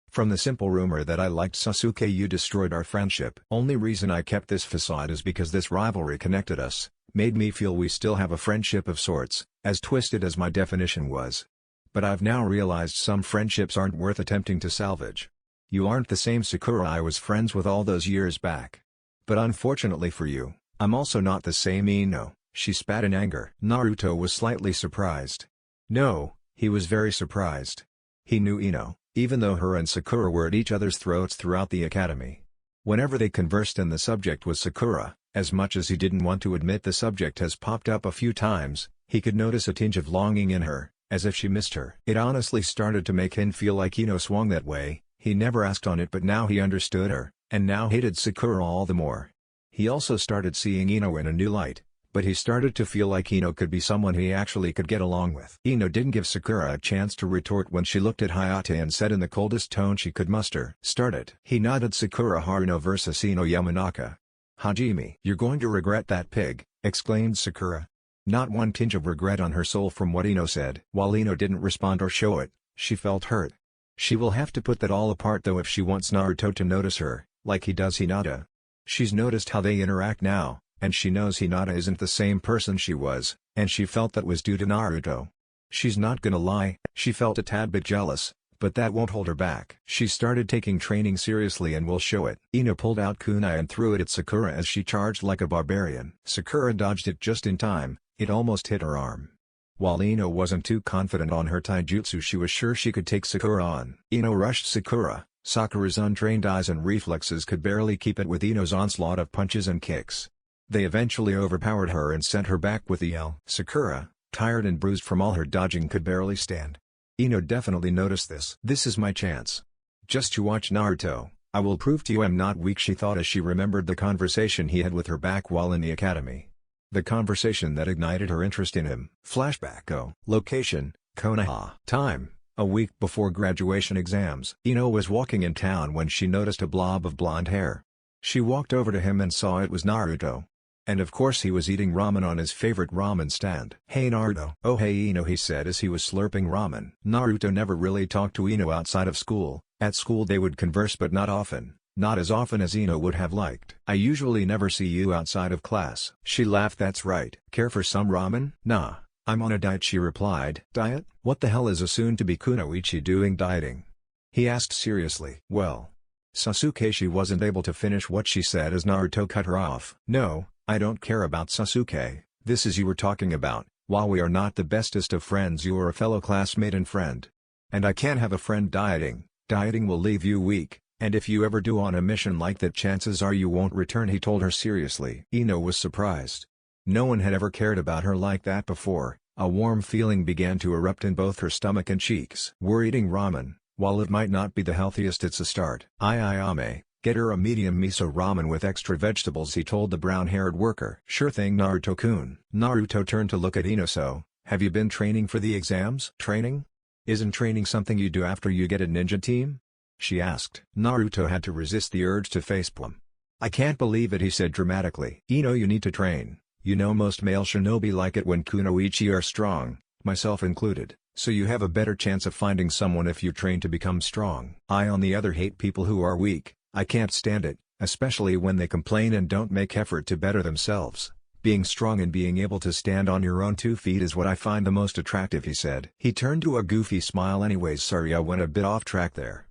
From the simple rumor that I liked Sasuke, you destroyed our friendship. Only reason I kept this facade is because this rivalry connected us, made me feel we still have a friendship of sorts, as twisted as my definition was. But I've now realized some friendships aren't worth attempting to salvage. You aren't the same Sakura I was friends with all those years back. But unfortunately for you, I'm also not the same Ino, she spat in anger. Naruto was slightly surprised. No, he was very surprised. He knew Ino, even though her and Sakura were at each other's throats throughout the academy. Whenever they conversed and the subject was Sakura, as much as he didn't want to admit the subject has popped up a few times, he could notice a tinge of longing in her, as if she missed her. It honestly started to make him feel like Ino swung that way. He never asked on it, but now he understood her, and now hated Sakura all the more. He also started seeing Ino in a new light, but he started to feel like Ino could be someone he actually could get along with. Ino didn't give Sakura a chance to retort when she looked at Hayate and said in the coldest tone she could muster, "Start it." He nodded. Sakura Haruno versus Ino Yamanaka. Hajime. You're going to regret that, pig, exclaimed Sakura. Not one tinge of regret on her soul from what Ino said. While Ino didn't respond or show it, she felt hurt. She will have to put that all apart though if she wants Naruto to notice her, like he does Hinata. She's noticed how they interact now, and she knows Hinata isn't the same person she was, and she felt that was due to Naruto. She's not gonna lie, she felt a tad bit jealous, but that won't hold her back. She started taking training seriously and will show it. Ino pulled out kunai and threw it at Sakura as she charged like a barbarian. Sakura dodged it just in time, it almost hit her arm. While Ino wasn't too confident on her taijutsu, she was sure she could take Sakura on. Ino rushed Sakura. Sakura's untrained eyes and reflexes could barely keep it with Ino's onslaught of punches and kicks. They eventually overpowered her and sent her back with a yell. Sakura, tired and bruised from all her dodging, could barely stand. Ino definitely noticed this. This is my chance. Just you watch, Naruto. I will prove to you I'm not weak, she thought as she remembered the conversation he had with her back while in the academy. The conversation that ignited her interest in him. Flashback. Location, Konoha. Time, a week before graduation exams. Ino was walking in town when she noticed a blob of blonde hair. She walked over to him and saw it was Naruto. And of course he was eating ramen on his favorite ramen stand. Hey Naruto. Oh hey Ino, he said as he was slurping ramen. Naruto never really talked to Ino outside of school. At school they would converse but not often. Not as often as Ino would have liked. I usually never see you outside of class. She laughed. That's right. Care for some ramen? Nah, I'm on a diet, she replied. Diet? What the hell is a soon-to-be kunoichi doing dieting? He asked seriously. Well, Sasuke. She wasn't able to finish what she said as Naruto cut her off. No, I don't care about Sasuke. This is you were talking about. While we are not the bestest of friends, you are a fellow classmate and friend. And I can't have a friend dieting. Dieting will leave you weak. And if you ever do on a mission like that, chances are you won't return, he told her seriously. Ino was surprised. No one had ever cared about her like that before. A warm feeling began to erupt in both her stomach and cheeks. We're eating ramen. While it might not be the healthiest, it's a start. Ayame, get her a medium miso ramen with extra vegetables, he told the brown-haired worker. Sure thing, Naruto-kun. Naruto turned to look at Ino. So, have you been training for the exams? Training? Isn't training something you do after you get a ninja team? She asked. Naruto had to resist the urge to facepalm. I can't believe it, he said dramatically. Ino, you need to train. You know most male shinobi like it when kunoichi are strong, myself included, so you have a better chance of finding someone if you train to become strong. I on the other hate people who are weak. I can't stand it, especially when they complain and don't make effort to better themselves. Being strong and being able to stand on your own 2 feet is what I find the most attractive, he said. He turned to a goofy smile. Anyways, sorry I went a bit off track there.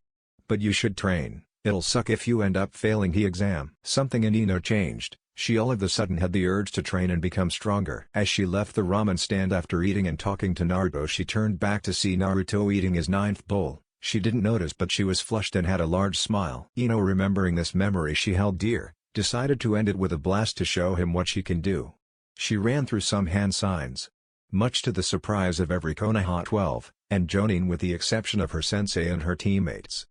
But you should train, it'll suck if you end up failing the exam. Something in Ino changed. She all of a sudden had the urge to train and become stronger. As she left the ramen stand after eating and talking to Naruto, she turned back to see Naruto eating his 9th bowl. She didn't notice, but she was flushed and had a large smile. Ino, remembering this memory she held dear, decided to end it with a blast to show him what she can do. She ran through some hand signs. Much to the surprise of every Konoha 12, and Jonin with the exception of her sensei and her teammates.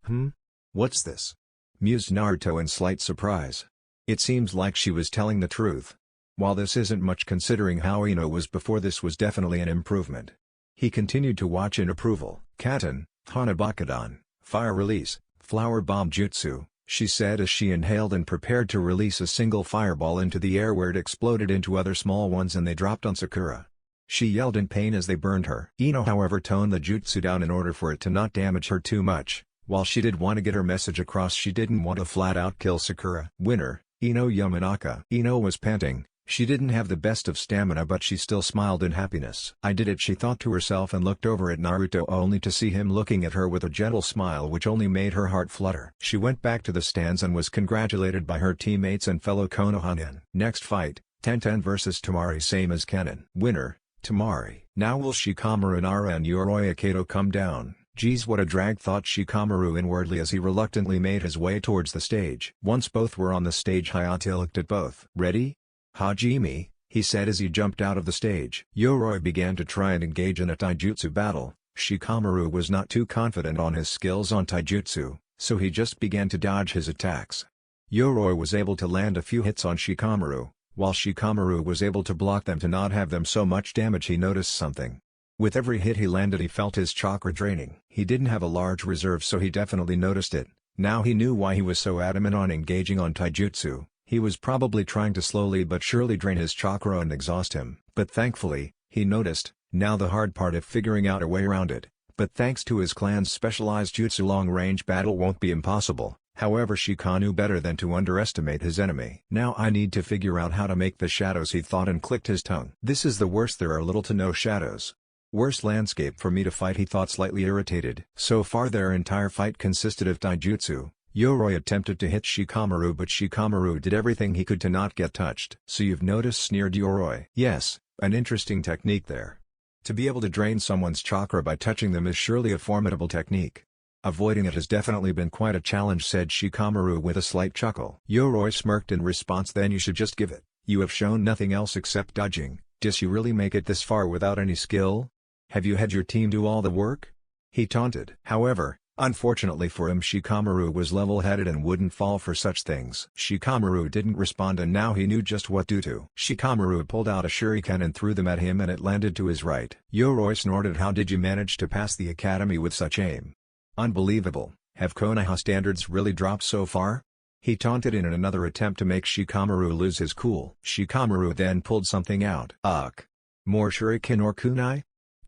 What's this? Mused Naruto in slight surprise. It seems like she was telling the truth. While this isn't much considering how Ino was before, this was definitely an improvement. He continued to watch in approval. Katen, Hanabakudan, fire release, flower bomb jutsu, she said as she inhaled and prepared to release a single fireball into the air where it exploded into other small ones and they dropped on Sakura. She yelled in pain as they burned her. Ino however toned the jutsu down in order for it to not damage her too much. While she did want to get her message across, she didn't want to flat out kill Sakura. Winner, Ino Yamanaka. Ino was panting. She didn't have the best of stamina, but she still smiled in happiness. I did it, she thought to herself, and looked over at Naruto only to see him looking at her with a gentle smile which only made her heart flutter. She went back to the stands and was congratulated by her teammates and fellow Konohanin. Next fight, Tenten vs Tamari, same as Kennen. Winner, Tamari. Now will Shikamaru, Nara and Yoroi Kato come down? Geez, what a drag, thought Shikamaru inwardly as he reluctantly made his way towards the stage. Once both were on the stage, Hayate looked at both. Ready? Hajime, he said as he jumped out of the stage. Yoroi began to try and engage in a taijutsu battle. Shikamaru was not too confident on his skills on taijutsu, so he just began to dodge his attacks. Yoroi was able to land a few hits on Shikamaru, while Shikamaru was able to block them to not have them so much damage. He noticed something. With every hit he landed, he felt his chakra draining. He didn't have a large reserve, so he definitely noticed it. Now he knew why he was so adamant on engaging on taijutsu. He was probably trying to slowly but surely drain his chakra and exhaust him. But thankfully, he noticed, now the hard part of figuring out a way around it. But thanks to his clan's specialized jutsu, long-range battle won't be impossible. However, Shika knew better than to underestimate his enemy. Now I need to figure out how to make the shadows, he thought and clicked his tongue. This is the worst, there are little to no shadows. Worst landscape for me to fight, he thought, slightly irritated. So far their entire fight consisted of taijutsu. Yoroi attempted to hit Shikamaru, but Shikamaru did everything he could to not get touched. So you've noticed, sneered Yoroi. Yes, an interesting technique there. To be able to drain someone's chakra by touching them is surely a formidable technique. Avoiding it has definitely been quite a challenge, said Shikamaru with a slight chuckle. Yoroi smirked in response. Then you should just give it. You have shown nothing else except dodging. Does you really make it this far without any skill? Have you had your team do all the work? He taunted. However, unfortunately for him, Shikamaru was level-headed and wouldn't fall for such things. Shikamaru didn't respond, and now he knew just what to do. Shikamaru pulled out a shuriken and threw them at him, and it landed to his right. Yoroi snorted. How did you manage to pass the academy with such aim? Unbelievable. Have Konoha standards really dropped so far? He taunted in another attempt to make Shikamaru lose his cool. Shikamaru then pulled something out. Ugh. More shuriken or kunai?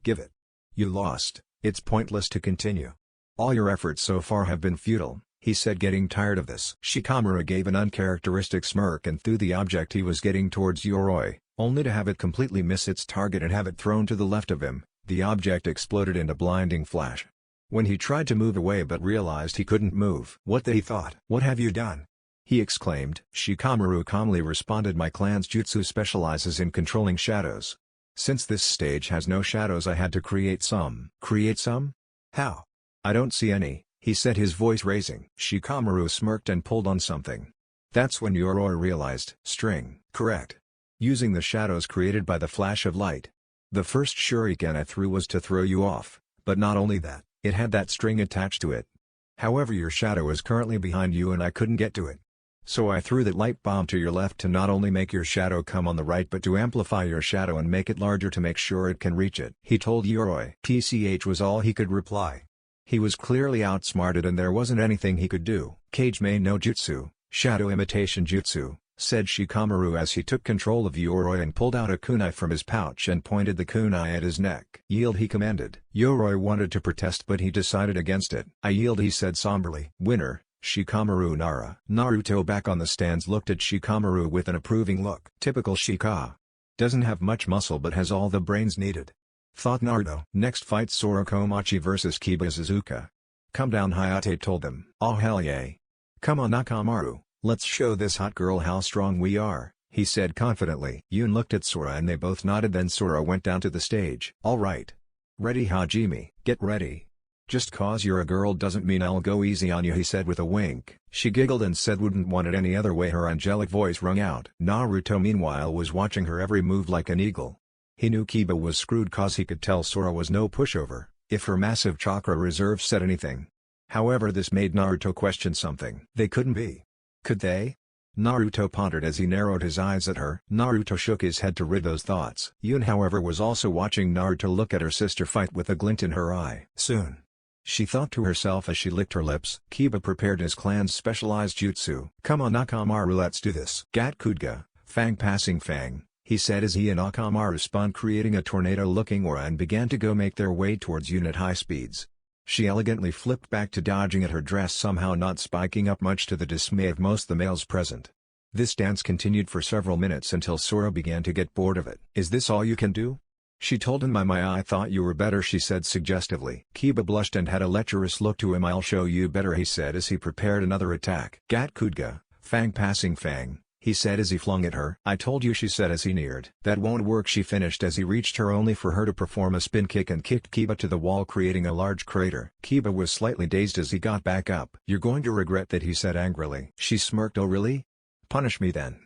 Give it. You lost. It's pointless to continue. All your efforts so far have been futile, he said, getting tired of this. Shikamaru gave an uncharacteristic smirk and threw the object he was getting towards Yoroi, only to have it completely miss its target and have it thrown to the left of him. The object exploded in a blinding flash. When he tried to move away but realized he couldn't move. What the, he thought. What have you done? He exclaimed. Shikamaru calmly responded. My clan's jutsu specializes in controlling shadows. Since this stage has no shadows, I had to create some. Create some? How? I don't see any, he said, his voice raising. Shikamaru smirked and pulled on something. That's when Yoroi realized. String. Correct. Using the shadows created by the flash of light. The first shuriken I threw was to throw you off, but not only that, it had that string attached to it. However, your shadow is currently behind you and I couldn't get to it. So I threw that light bomb to your left to not only make your shadow come on the right but to amplify your shadow and make it larger to make sure it can reach it, he told Yoroi. TCH was all he could reply. He was clearly outsmarted and there wasn't anything he could do. Kage no jutsu, shadow imitation jutsu, said Shikamaru as he took control of Yoroi and pulled out a kunai from his pouch and pointed the kunai at his neck. Yield, he commanded. Yoroi wanted to protest but he decided against it. I yield, he said somberly. Winner, Shikamaru Nara. Naruto back on the stands looked at Shikamaru with an approving look. Typical Shika. Doesn't have much muscle but has all the brains needed, thought Naruto. Next fight, Sora Komachi vs Kiba Suzuka. Come down, Hayate told them. Oh hell yeah. Come on Nakamaru, let's show this hot girl how strong we are, he said confidently. Yun looked at Sora and they both nodded. Then Sora went down to the stage. Alright. Ready Hajime, get ready. Just cause you're a girl doesn't mean I'll go easy on you, he said with a wink. She giggled and said wouldn't want it any other way. Her angelic voice rung out. Naruto meanwhile was watching her every move like an eagle. He knew Kiba was screwed cause he could tell Sora was no pushover, if her massive chakra reserve said anything. However, this made Naruto question something. They couldn't be. Could they? Naruto pondered as he narrowed his eyes at her. Naruto shook his head to rid those thoughts. Yun however was also watching Naruto look at her sister fight with a glint in her eye. Soon. She thought to herself as she licked her lips. Kiba prepared his clan's specialized jutsu. Come on Nakamaru, let's do this. Gatkudga, Fang passing Fang, he said as he and Nakamaru spun creating a tornado-looking aura and began to go make their way towards Yun at high speeds. She elegantly flipped back to dodging at her dress, somehow not spiking up much to the dismay of most of the males present. This dance continued for several minutes until Sora began to get bored of it. Is this all you can do? She told him. I thought you were better, she said suggestively. Kiba blushed and had a lecherous look to him. I'll show you better, he said as he prepared another attack. Gatkudga, Fang passing Fang, he said as he flung at her. I told you, she said as he neared. That won't work, she finished as he reached her only for her to perform a spin kick and kicked Kiba to the wall creating a large crater. Kiba was slightly dazed as he got back up. You're going to regret that, he said angrily. She smirked. Oh really? Punish me then.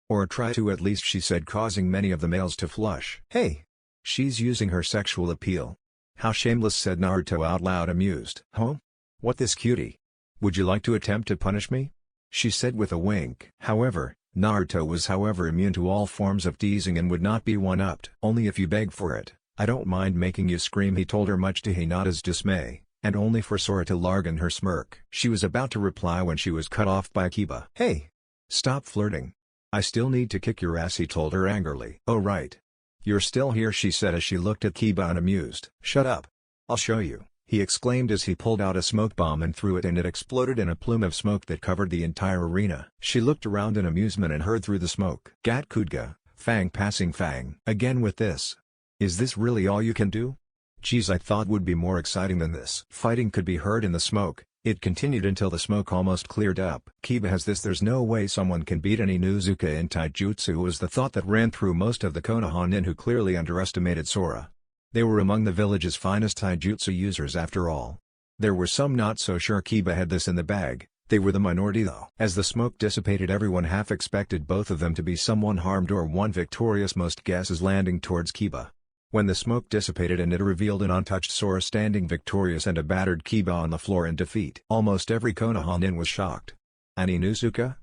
Or try to at least, she said, causing many of the males to flush. Hey! She's using her sexual appeal. How shameless, said Naruto out loud, amused. Huh? What, this cutie? Would you like to attempt to punish me? She said with a wink. However, Naruto was immune to all forms of teasing and would not be one-upped. Only if you beg for it. I don't mind making you scream, he told her much to Hinata's dismay, and only for Sora to largen her smirk. She was about to reply when she was cut off by Kiba. Hey! Stop flirting. I still need to kick your ass, he told her angrily. Oh right. You're still here, she said as she looked at Kiba unamused. Shut up. I'll show you, he exclaimed as he pulled out a smoke bomb and threw it, and it exploded in a plume of smoke that covered the entire arena. She looked around in amusement and heard through the smoke. Gatkudga, Fang passing Fang. Again with this. Is this really all you can do? Geez, I thought would be more exciting than this. Fighting could be heard in the smoke. It continued until the smoke almost cleared up. Kiba has this. There's no way someone can beat any Inuzuka in taijutsu was the thought that ran through most of the Konoha nin, who clearly underestimated Sora. They were among the village's finest taijutsu users after all. There were some not so sure Kiba had this in the bag. They were the minority though. As the smoke dissipated, everyone half expected both of them to be someone harmed or one victorious, most guesses landing towards Kiba. When the smoke dissipated and it revealed an untouched Sora standing victorious and a battered Kiba on the floor in defeat, almost every Konoha nin was shocked. An Inuzuka?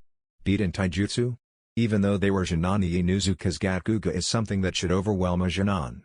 Beat in taijutsu? Even though they were Jonin, Inuzuka's Gakuga is something that should overwhelm a Jonin.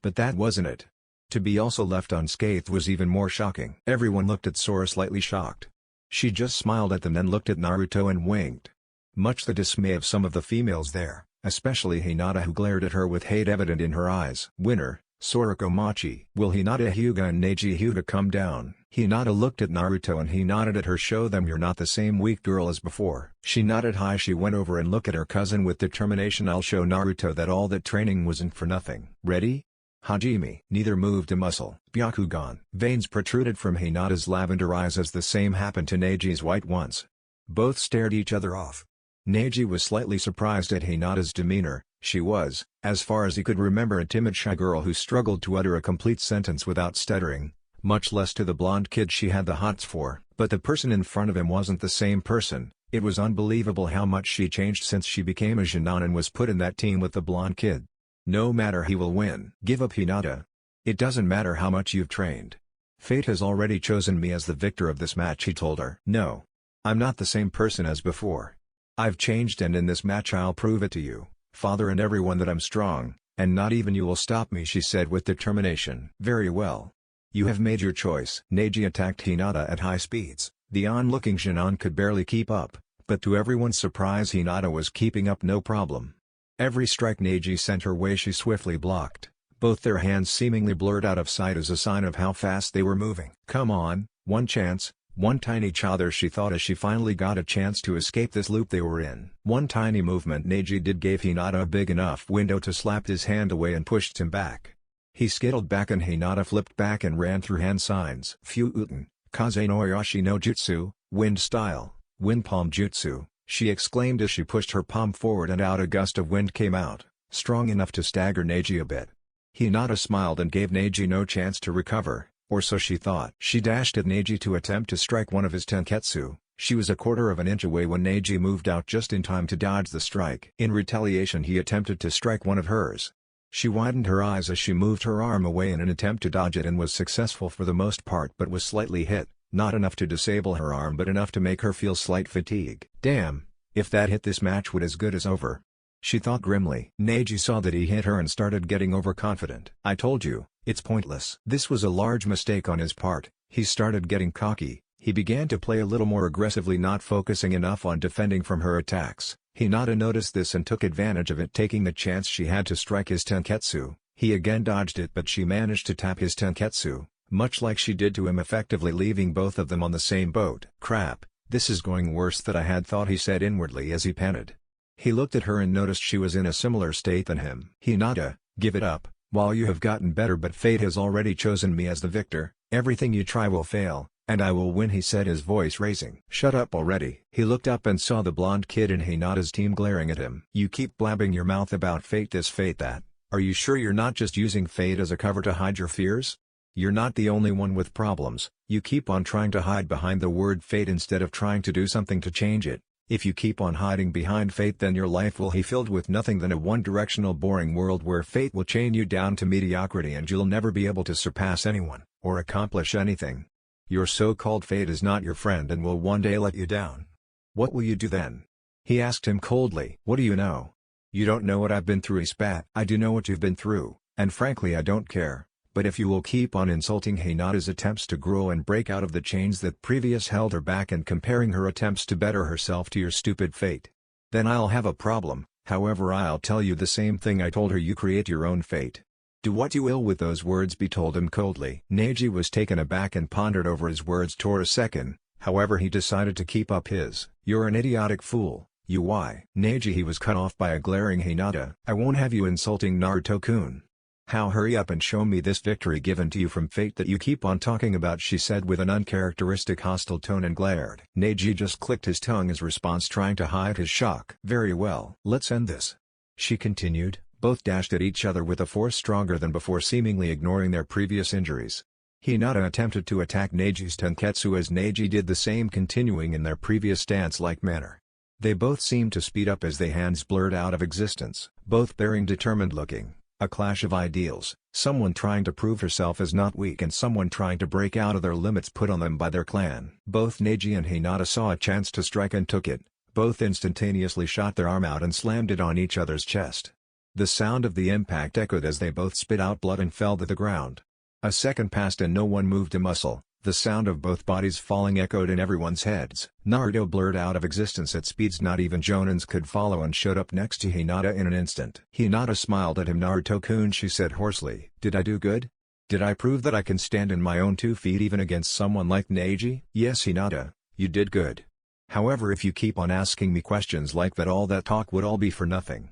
But that wasn't it. To be also left unscathed was even more shocking. Everyone looked at Sora slightly shocked. She just smiled at them, then looked at Naruto and winked. Much the dismay of some of the females there, especially Hinata, who glared at her with hate evident in her eyes. Winner, Sora Komachi. Will Hinata Hyuga and Neji Hyuga come down? Hinata looked at Naruto and he nodded at her. Show them you're not the same weak girl as before. She nodded high. She went over and looked at her cousin with determination. I'll show Naruto that all that training wasn't for nothing. Ready? Hajime. Neither moved a muscle. Byakugan. Veins protruded from Hinata's lavender eyes as the same happened to Neji's white ones. Both stared each other off. Neji was slightly surprised at Hinata's demeanor. She was, as far as he could remember, a timid shy girl who struggled to utter a complete sentence without stuttering, much less to the blonde kid she had the hots for. But the person in front of him wasn't the same person. It was unbelievable how much she changed since she became a Jonin and was put in that team with the blonde kid. No matter, he will win. Give up, Hinata. It doesn't matter how much you've trained. Fate has already chosen me as the victor of this match, he told her. No. I'm not the same person as before. I've changed, and in this match I'll prove it to you, father and everyone, that I'm strong, and not even you will stop me, she said with determination. Very well. You have made your choice. Neji attacked Hinata at high speeds. The onlooking Jonin could barely keep up, but to everyone's surprise Hinata was keeping up no problem. Every strike Neji sent her way she swiftly blocked, both their hands seemingly blurred out of sight as a sign of how fast they were moving. Come on, one chance, one tiny chother, she thought as she finally got a chance to escape this loop they were in. One tiny movement Neji did gave Hinata a big enough window to slap his hand away and pushed him back. He skittled back and Hinata flipped back and ran through hand signs. Phew Uten, Kaze no Yashi no Jutsu, wind style, wind palm jutsu, she exclaimed as she pushed her palm forward and out a gust of wind came out, strong enough to stagger Neji a bit. Hinata smiled and gave Neji no chance to recover, or so she thought. She dashed at Neji to attempt to strike one of his tenketsu. She was a quarter of an inch away when Neji moved out just in time to dodge the strike. In retaliation he attempted to strike one of hers. She widened her eyes as she moved her arm away in an attempt to dodge it and was successful for the most part but was slightly hit, not enough to disable her arm but enough to make her feel slight fatigue. Damn, if that hit this match would as good as over. She thought grimly. Neji saw that he hit her and started getting overconfident. I told you, it's pointless. This was a large mistake on his part. He started getting cocky. He began to play a little more aggressively, not focusing enough on defending from her attacks. Hinata noticed this and took advantage of it, taking the chance she had to strike his tenketsu. He again dodged it but she managed to tap his tenketsu, much like she did to him, effectively leaving both of them on the same boat. Crap, this is going worse than I had thought, he said inwardly as he panted. He looked at her and noticed she was in a similar state than him. Hinata, give it up. While you have gotten better but fate has already chosen me as the victor, everything you try will fail, and I will win, he said, his voice raising. Shut up already. He looked up and saw the blonde kid in Hinata's team glaring at him. You keep blabbing your mouth about fate this fate that. Are you sure you're not just using fate as a cover to hide your fears? You're not the only one with problems. You keep on trying to hide behind the word fate instead of trying to do something to change it. If you keep on hiding behind fate, then your life will be filled with nothing than a one-directional boring world where fate will chain you down to mediocrity and you'll never be able to surpass anyone, or accomplish anything. Your so-called fate is not your friend and will one day let you down. What will you do then? He asked him coldly. What do you know? You don't know what I've been through, he spat. I do know what you've been through, and frankly I don't care. But if you will keep on insulting Hinata's attempts to grow and break out of the chains that previously held her back and comparing her attempts to better herself to your stupid fate, then I'll have a problem. However, I'll tell you the same thing I told her: you create your own fate. Do what you will with those words, be told him coldly. Neji was taken aback and pondered over his words for a second, however he decided to keep up his, "You're an idiotic fool, you why?" Neji, he was cut off by a glaring Hinata. I won't have you insulting Naruto-kun. How? Hurry up and show me this victory given to you from fate that you keep on talking about, she said with an uncharacteristic hostile tone and glared. Neji just clicked his tongue as response, trying to hide his shock. Very well, let's end this, she continued. Both dashed at each other with a force stronger than before, seemingly ignoring their previous injuries. Hinata attempted to attack Neji's tenketsu as Neji did the same, continuing in their previous stance-like manner. They both seemed to speed up as their hands blurred out of existence, both bearing determined looking. A clash of ideals, someone trying to prove herself as not weak and someone trying to break out of their limits put on them by their clan. Both Neji and Hinata saw a chance to strike and took it. Both instantaneously shot their arm out and slammed it on each other's chest. The sound of the impact echoed as they both spit out blood and fell to the ground. A second passed and no one moved a muscle. The sound of both bodies falling echoed in everyone's heads. Naruto blurred out of existence at speeds not even Jonins could follow and showed up next to Hinata in an instant. Hinata smiled at him. Naruto-kun, she said hoarsely. Did I do good? Did I prove that I can stand on my own 2 feet even against someone like Neji? Yes, Hinata, you did good. However, if you keep on asking me questions like that, all that talk would all be for nothing.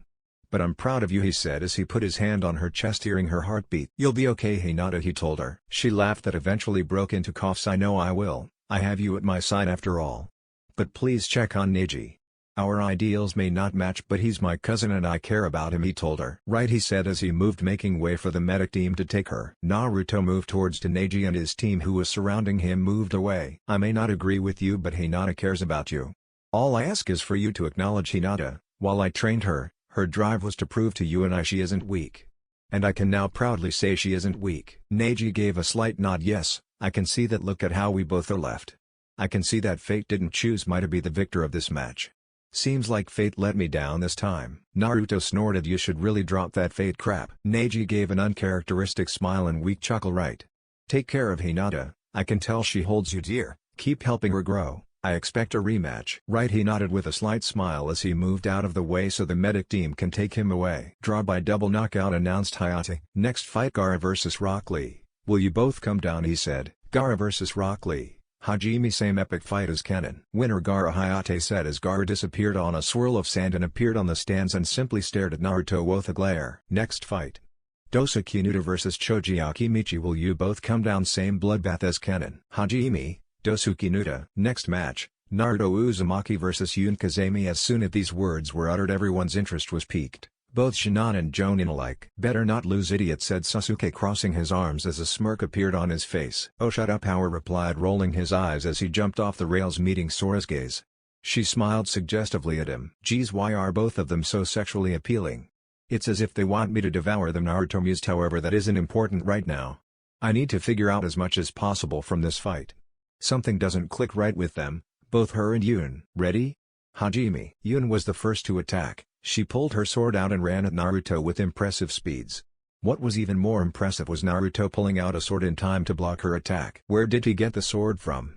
But I'm proud of you, he said as he put his hand on her chest, hearing her heartbeat. You'll be okay, Hinata, he told her. She laughed that eventually broke into coughs. I know I will. I have you at my side after all. But please check on Neji. Our ideals may not match, but he's my cousin and I care about him, he told her. Right, he said as he moved, making way for the medic team to take her. Naruto moved towards Neji and his team who was surrounding him moved away. I may not agree with you, but Hinata cares about you. All I ask is for you to acknowledge Hinata. While I trained her, her drive was to prove to you and I she isn't weak. And I can now proudly say she isn't weak. Neji gave a slight nod. Yes, I can see that. Look at how we both are left. I can see that fate didn't choose me to be the victor of this match. Seems like fate let me down this time. Naruto snorted. You should really drop that fate crap. Neji gave an uncharacteristic smile and weak chuckle. Right. Take care of Hinata. I can tell she holds you dear. Keep helping her grow. I expect a rematch. Right, he nodded with a slight smile as he moved out of the way so the medic team can take him away. Draw by double knockout, announced Hayate. Next fight, Gaara vs Rock Lee. Will you both come down, he said. Gaara vs Rock Lee. Hajime, same epic fight as canon. Winner Gaara, Hayate said as Gaara disappeared on a swirl of sand and appeared on the stands and simply stared at Naruto with a glare. Next fight. Dosaki Nuda vs Choji Akimichi. Will you both come down, same bloodbath as canon. Hajime. Dosuki Nuta. Next match, Naruto Uzumaki vs Yun Kazami. As soon as these words were uttered, everyone's interest was piqued, both Shinon and Jonin alike. "Better not lose, idiot," said Sasuke, crossing his arms as a smirk appeared on his face. "Oh, shut up," Power replied, rolling his eyes as he jumped off the rails, meeting Sora's gaze. She smiled suggestively at him. "Geez, why are both of them so sexually appealing? It's as if they want me to devour them," Naruto mused. "However, that isn't important right now. I need to figure out as much as possible from this fight. Something doesn't click right with them, both her and Yun." "Ready?" Hajime. Yun was the first to attack. She pulled her sword out and ran at Naruto with impressive speeds. What was even more impressive was Naruto pulling out a sword in time to block her attack. Where did he get the sword from?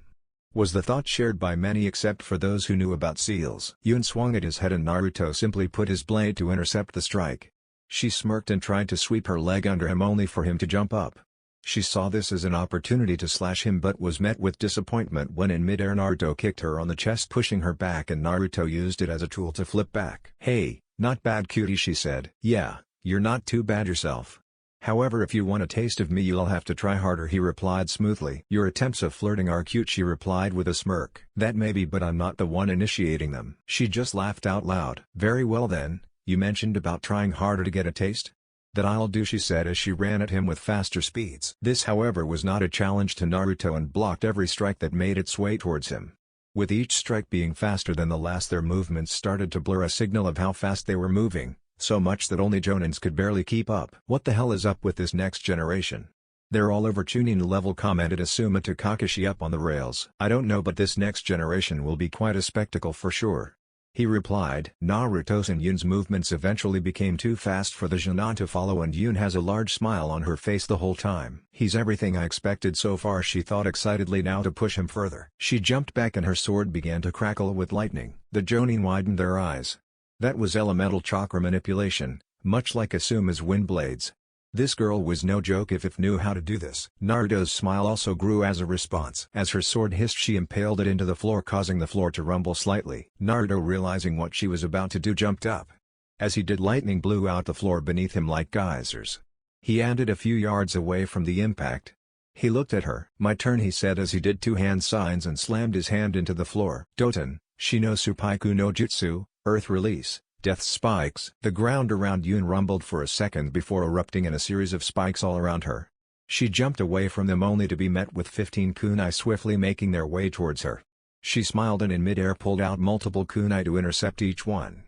Was the thought shared by many except for those who knew about seals. Yun swung at his head and Naruto simply put his blade to intercept the strike. She smirked and tried to sweep her leg under him, only for him to jump up. She saw this as an opportunity to slash him, but was met with disappointment when in mid-air Naruto kicked her on the chest, pushing her back, and Naruto used it as a tool to flip back. "Hey, not bad, cutie," she said. "Yeah, you're not too bad yourself. However, if you want a taste of me, you'll have to try harder," he replied smoothly. "Your attempts of flirting are cute," she replied with a smirk. "That may be, but I'm not the one initiating them." She just laughed out loud. "Very well then, you mentioned about trying harder to get a taste? That I'll do," she said as she ran at him with faster speeds. This, however, was not a challenge to Naruto and blocked every strike that made its way towards him. With each strike being faster than the last, their movements started to blur, a signal of how fast they were moving, so much that only Jonins could barely keep up. "What the hell is up with this next generation? They're all over tuning level," commented Asuma to Kakashi up on the rails. "I don't know, but this next generation will be quite a spectacle for sure," he replied. Naruto's and Yun's movements eventually became too fast for the Jonin to follow, and Yun has a large smile on her face the whole time. "He's everything I expected so far," she thought excitedly, now to push him further. She jumped back and her sword began to crackle with lightning. The Jonin widened their eyes. That was elemental chakra manipulation, much like Asuma's wind blades. This girl was no joke if knew how to do this. Naruto's smile also grew as a response. As her sword hissed, she impaled it into the floor, causing the floor to rumble slightly. Naruto, realizing what she was about to do, jumped up. As he did, lightning blew out the floor beneath him like geysers. He ended a few yards away from the impact. He looked at her. "My turn," he said as he did two hand signs and slammed his hand into the floor. "Doton, Shino Supaiku no Jutsu, Earth Release. Death Spikes." The ground around Yun rumbled for a second before erupting in a series of spikes all around her. She jumped away from them only to be met with 15 kunai swiftly making their way towards her. She smiled and in mid-air pulled out multiple kunai to intercept each one.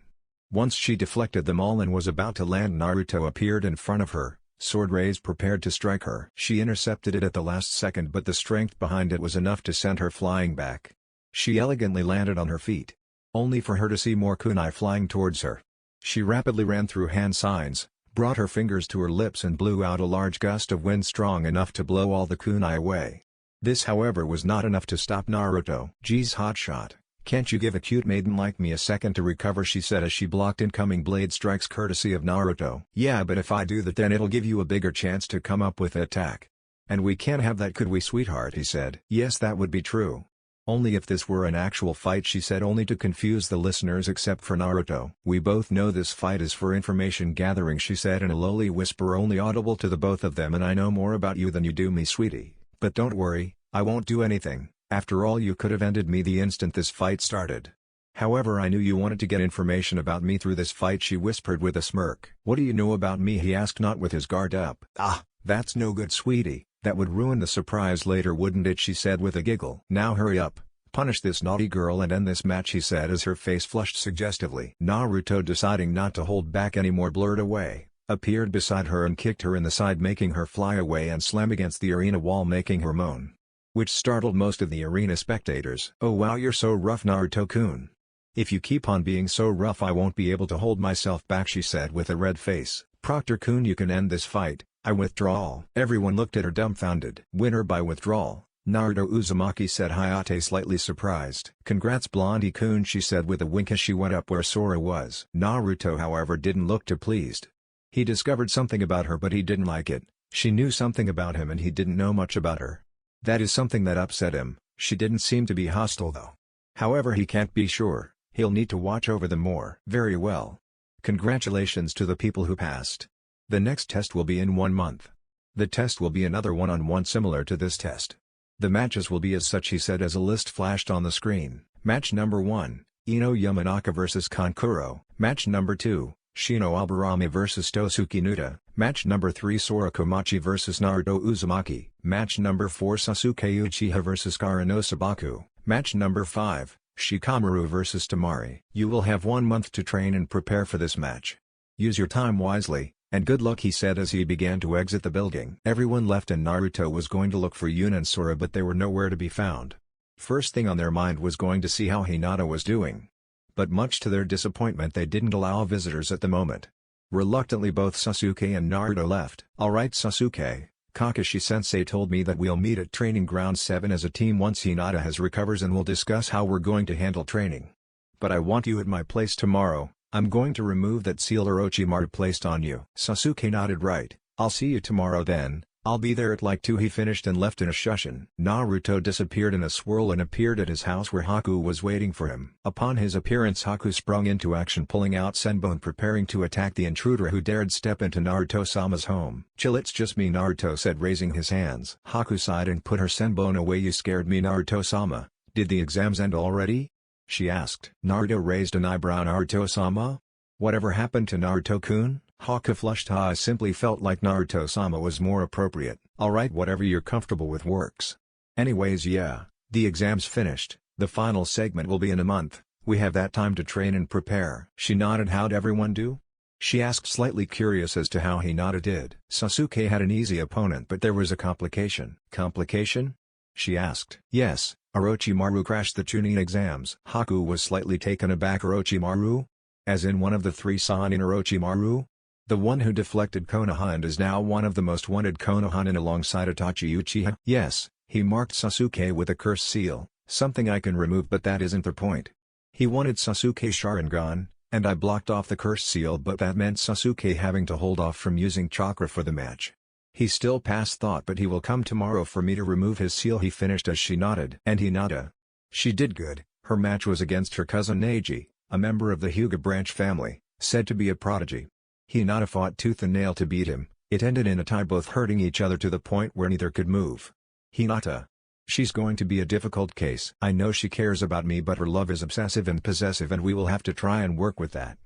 Once she deflected them all and was about to land, Naruto appeared in front of her, sword raised, prepared to strike her. She intercepted it at the last second, but the strength behind it was enough to send her flying back. She elegantly landed on her feet, only for her to see more kunai flying towards her. She rapidly ran through hand signs, brought her fingers to her lips and blew out a large gust of wind strong enough to blow all the kunai away. This, however, was not enough to stop Naruto. "Geez, hotshot, can't you give a cute maiden like me a second to recover?" she said as she blocked incoming blade strikes courtesy of Naruto. "Yeah, but if I do that, then it'll give you a bigger chance to come up with an attack. And we can't have that, could we, sweetheart?" he said. "Yes, that would be true. Only if this were an actual fight," she said, only to confuse the listeners except for Naruto. "We both know this fight is for information gathering," she said in a lowly whisper only audible to the both of them, "and I know more about you than you do me, sweetie. But don't worry, I won't do anything. After all, you could have ended me the instant this fight started. However, I knew you wanted to get information about me through this fight," she whispered with a smirk. "What do you know about me?" he asked, not with his guard up. "Ah, that's no good, sweetie. That would ruin the surprise later, wouldn't it?" she said with a giggle. "Now hurry up, punish this naughty girl and end this match," he said as her face flushed suggestively. Naruto, deciding not to hold back anymore, blurred away, appeared beside her and kicked her in the side, making her fly away and slam against the arena wall, making her moan, which startled most of the arena spectators. "Oh wow, you're so rough, Naruto-kun. If you keep on being so rough, I won't be able to hold myself back," she said with a red face. "Proctor-kun, you can end this fight. I withdraw." Everyone looked at her dumbfounded. "Winner by withdrawal, Naruto Uzumaki," said Hayate, slightly surprised. "Congrats, Blondie-kun," she said with a wink as she went up where Sora was. Naruto, however, didn't look too pleased. He discovered something about her, but he didn't like it. She knew something about him and he didn't know much about her. That is something that upset him. She didn't seem to be hostile though. However, he can't be sure. He'll need to watch over them more. "Very well. Congratulations to the people who passed. The next test will be in 1 month. The test will be another one-on-one similar to this test. The matches will be as such, he said as a list flashed on the screen. Match number 1, Ino Yamanaka vs Kankuro. Match number 2, Shino Aburami vs Tosuke Nuta. Match number 3, Sora Komachi vs Naruto Uzumaki. Match number 4, Sasuke Uchiha vs Karano Sabaku. Match number 5, Shikamaru vs Tamari. You will have 1 month to train and prepare for this match. Use your time wisely, and good luck, he said as he began to exit the building. Everyone left and Naruto was going to look for Yuna and Sora, but they were nowhere to be found. First thing on their mind was going to see how Hinata was doing. But much to their disappointment, they didn't allow visitors at the moment. Reluctantly, both Sasuke and Naruto left. "Alright Sasuke, Kakashi-sensei told me that we'll meet at Training Ground 7 as a team once Hinata has recovers, and we'll discuss how we're going to handle training. But I want you at my place tomorrow. I'm going to remove that seal Orochimaru placed on you." Sasuke nodded. "Right, I'll see you tomorrow then. I'll be there at like 2." He finished and left in a shushin. Naruto disappeared in a swirl and appeared at his house where Haku was waiting for him. Upon his appearance, Haku sprung into action, pulling out Senbon and preparing to attack the intruder who dared step into Naruto-sama's home. "Chill, it's just me," Naruto said, raising his hands. Haku sighed and put her Senbon away. "You scared me, Naruto-sama. Did the exams end already?" she asked. Naruto raised an eyebrow. "Naruto-sama? Whatever happened to Naruto-kun?" Haku flushed. "I simply felt like Naruto-sama was more appropriate." "Alright, whatever you're comfortable with works. Anyways, yeah, the exam's finished. The final segment will be in a month. We have that time to train and prepare." She nodded. "How'd everyone do?" she asked, slightly curious as to how Hinata did. Sasuke had an easy opponent, but there was a complication. "Complication?" she asked. "Yes, Orochimaru crashed the Chunin exams." Haku was slightly taken aback. "Orochimaru? As in one of the 3 Sannin Orochimaru? The one who deflected Konoha and is now one of the most wanted Konohanin alongside Itachi Uchiha?" "Yes, he marked Sasuke with a curse seal, something I can remove, but that isn't the point. He wanted Sasuke's Sharingan, and I blocked off the curse seal, but that meant Sasuke having to hold off from using chakra for the match. He still passed thought, but he will come tomorrow for me to remove his seal," he finished as she nodded. "And Hinata? She did good. Her match was against her cousin Neji, a member of the Hyuga branch family, said to be a prodigy. Hinata fought tooth and nail to beat him. It ended in a tie, both hurting each other to the point where neither could move. Hinata. She's going to be a difficult case. I know she cares about me, but her love is obsessive and possessive, and we will have to try and work with that.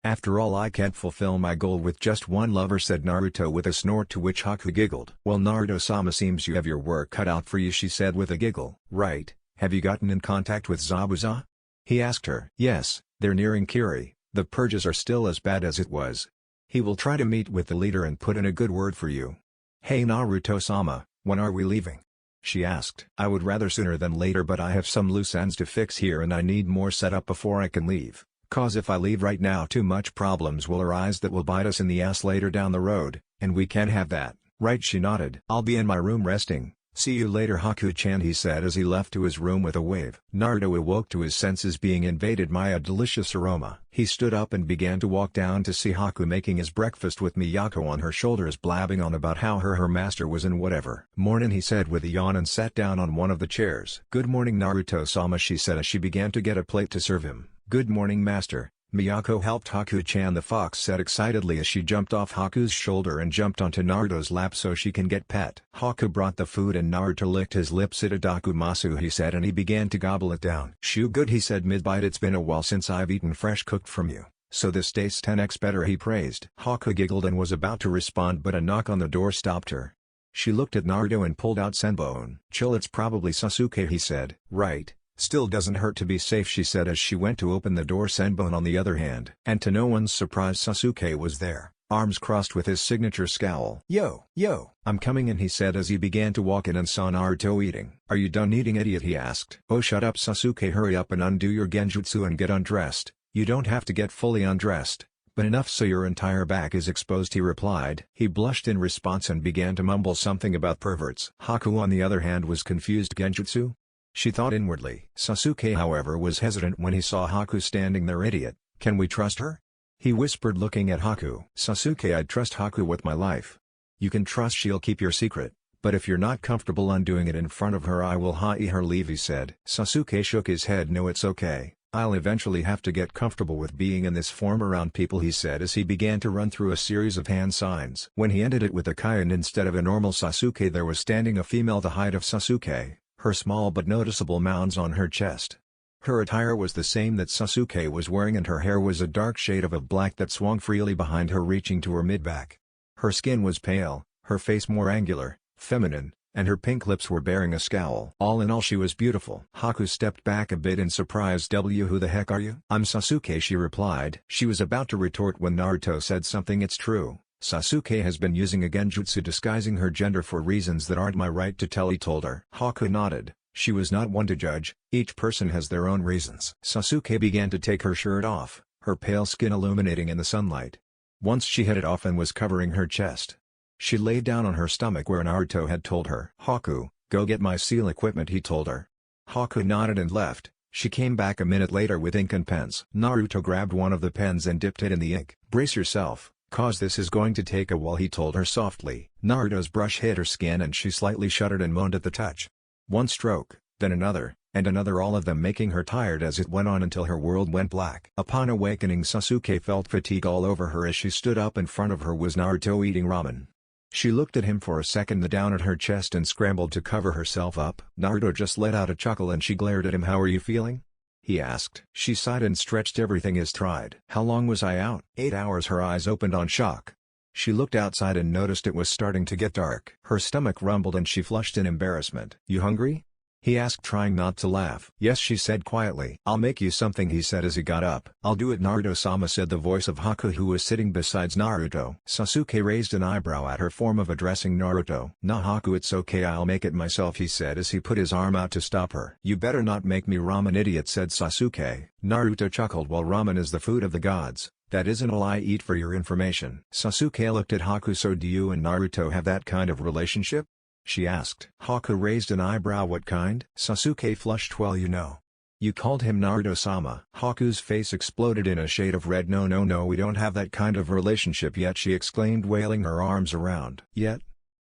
After all, I can't fulfill my goal with just one lover," said Naruto with a snort, to which Haku giggled. "Well, Naruto-sama, seems you have your work cut out for you," she said with a giggle. "Right, have you gotten in contact with Zabuza?" he asked her. "Yes, they're nearing Kiri. The purges are still as bad as it was. He will try to meet with the leader and put in a good word for you." "Hey Naruto-sama, when are we leaving?" she asked. "I would rather sooner than later, but I have some loose ends to fix here and I need more setup before I can leave. Cause if I leave right now, too much problems will arise that will bite us in the ass later down the road, and we can't have that." "Right," she nodded. "I'll be in my room resting. See you later, Haku-chan," he said as he left to his room with a wave. Naruto awoke to his senses being invaded by a delicious aroma. He stood up and began to walk down to see Haku making his breakfast with Miyako on her shoulders, blabbing on about how her master was in whatever. "Morning," he said with a yawn and sat down on one of the chairs. "Good morning, Naruto-sama," she said as she began to get a plate to serve him. "Good morning, master." Miyako helped Haku-chan, the fox said excitedly as she jumped off Haku's shoulder and jumped onto Naruto's lap so she can get pet. Haku brought the food and Naruto licked his lips. "Itadakimasu," he said, and he began to gobble it down. "Shoo, good," he said mid-bite. "It's been a while since I've eaten fresh cooked from you, so this tastes 10x better," he praised. Haku giggled and was about to respond, but a knock on the door stopped her. She looked at Naruto and pulled out Senbon. "Chill, it's probably Sasuke," he said. "Right. Still doesn't hurt to be safe," she said as she went to open the door. Senbon, on the other hand, and to no one's surprise, Sasuke was there, arms crossed with his signature scowl. Yo, I'm coming in," he said as he began to walk in and saw Naruto eating. "Are you done eating, idiot?" he asked. "Oh, shut up, Sasuke, hurry up and undo your genjutsu and get undressed." "You don't have to get fully undressed, but enough so your entire back is exposed," he replied. He blushed in response and began to mumble something about perverts. Haku, on the other hand, was confused. "Genjutsu?" she thought inwardly. Sasuke, however, was hesitant when he saw Haku standing there. "Idiot, can we trust her?" he whispered, looking at Haku. "Sasuke, I'd trust Haku with my life. You can trust she'll keep your secret, but if you're not comfortable undoing it in front of her, I will her leave," he said. Sasuke shook his head. "No, it's okay. I'll eventually have to get comfortable with being in this form around people, he said as he began to run through a series of hand signs. When he ended it with a kai and instead of a normal Sasuke there was standing a female the height of Sasuke, her small but noticeable mounds on her chest. Her attire was the same that Sasuke was wearing and her hair was a dark shade of black that swung freely behind her reaching to her mid-back. Her skin was pale, her face more angular, feminine, and her pink lips were bearing a scowl. All in all she was beautiful. Haku stepped back a bit in surprise. Who the heck are you? I'm Sasuke, she replied. She was about to retort when Naruto said something. It's true, Sasuke has been using a genjutsu disguising her gender for reasons that aren't my right to tell, he told her. Haku nodded. She was not one to judge, each person has their own reasons. Sasuke began to take her shirt off, her pale skin illuminating in the sunlight. Once she had it off and was covering her chest. She lay down on her stomach where Naruto had told her. Haku, go get my seal equipment, he told her. Haku nodded and left. She came back a minute later with ink and pens. Naruto grabbed one of the pens and dipped it in the ink. Brace yourself, cause this is going to take a while, he told her softly. Naruto's brush hit her skin and she slightly shuddered and moaned at the touch. One stroke, then another, and another, all of them making her tired as it went on until her world went black. Upon awakening, Sasuke felt fatigue all over her as she stood up. In front of her was Naruto eating ramen. She looked at him for a second, down at her chest, and scrambled to cover herself up. Naruto just let out a chuckle and she glared at him. How are you feeling? He asked. She sighed and stretched. Everything is tried. How long was I out? 8 hours. Her eyes opened on shock. She looked outside and noticed it was starting to get dark. Her stomach rumbled and she flushed in embarrassment. You hungry? He asked, trying not to laugh. Yes, she said quietly. I'll make you something, he said as he got up. I'll do it, Naruto-sama, said the voice of Haku, who was sitting beside Naruto. Sasuke raised an eyebrow at her form of addressing Naruto. Nah Haku, it's okay, I'll make it myself, he said as he put his arm out to stop her. You better not make me ramen, idiot, said Sasuke. Naruto chuckled. Well, ramen is the food of the gods. That isn't all I eat, for your information. Sasuke looked at Haku. So do you and Naruto have that kind of relationship? She asked. Haku raised an eyebrow. What kind? Sasuke flushed. Well, you know. You called him Naruto-sama. Haku's face exploded in a shade of red. No, we don't have that kind of relationship yet, she exclaimed, wailing her arms around. Yet?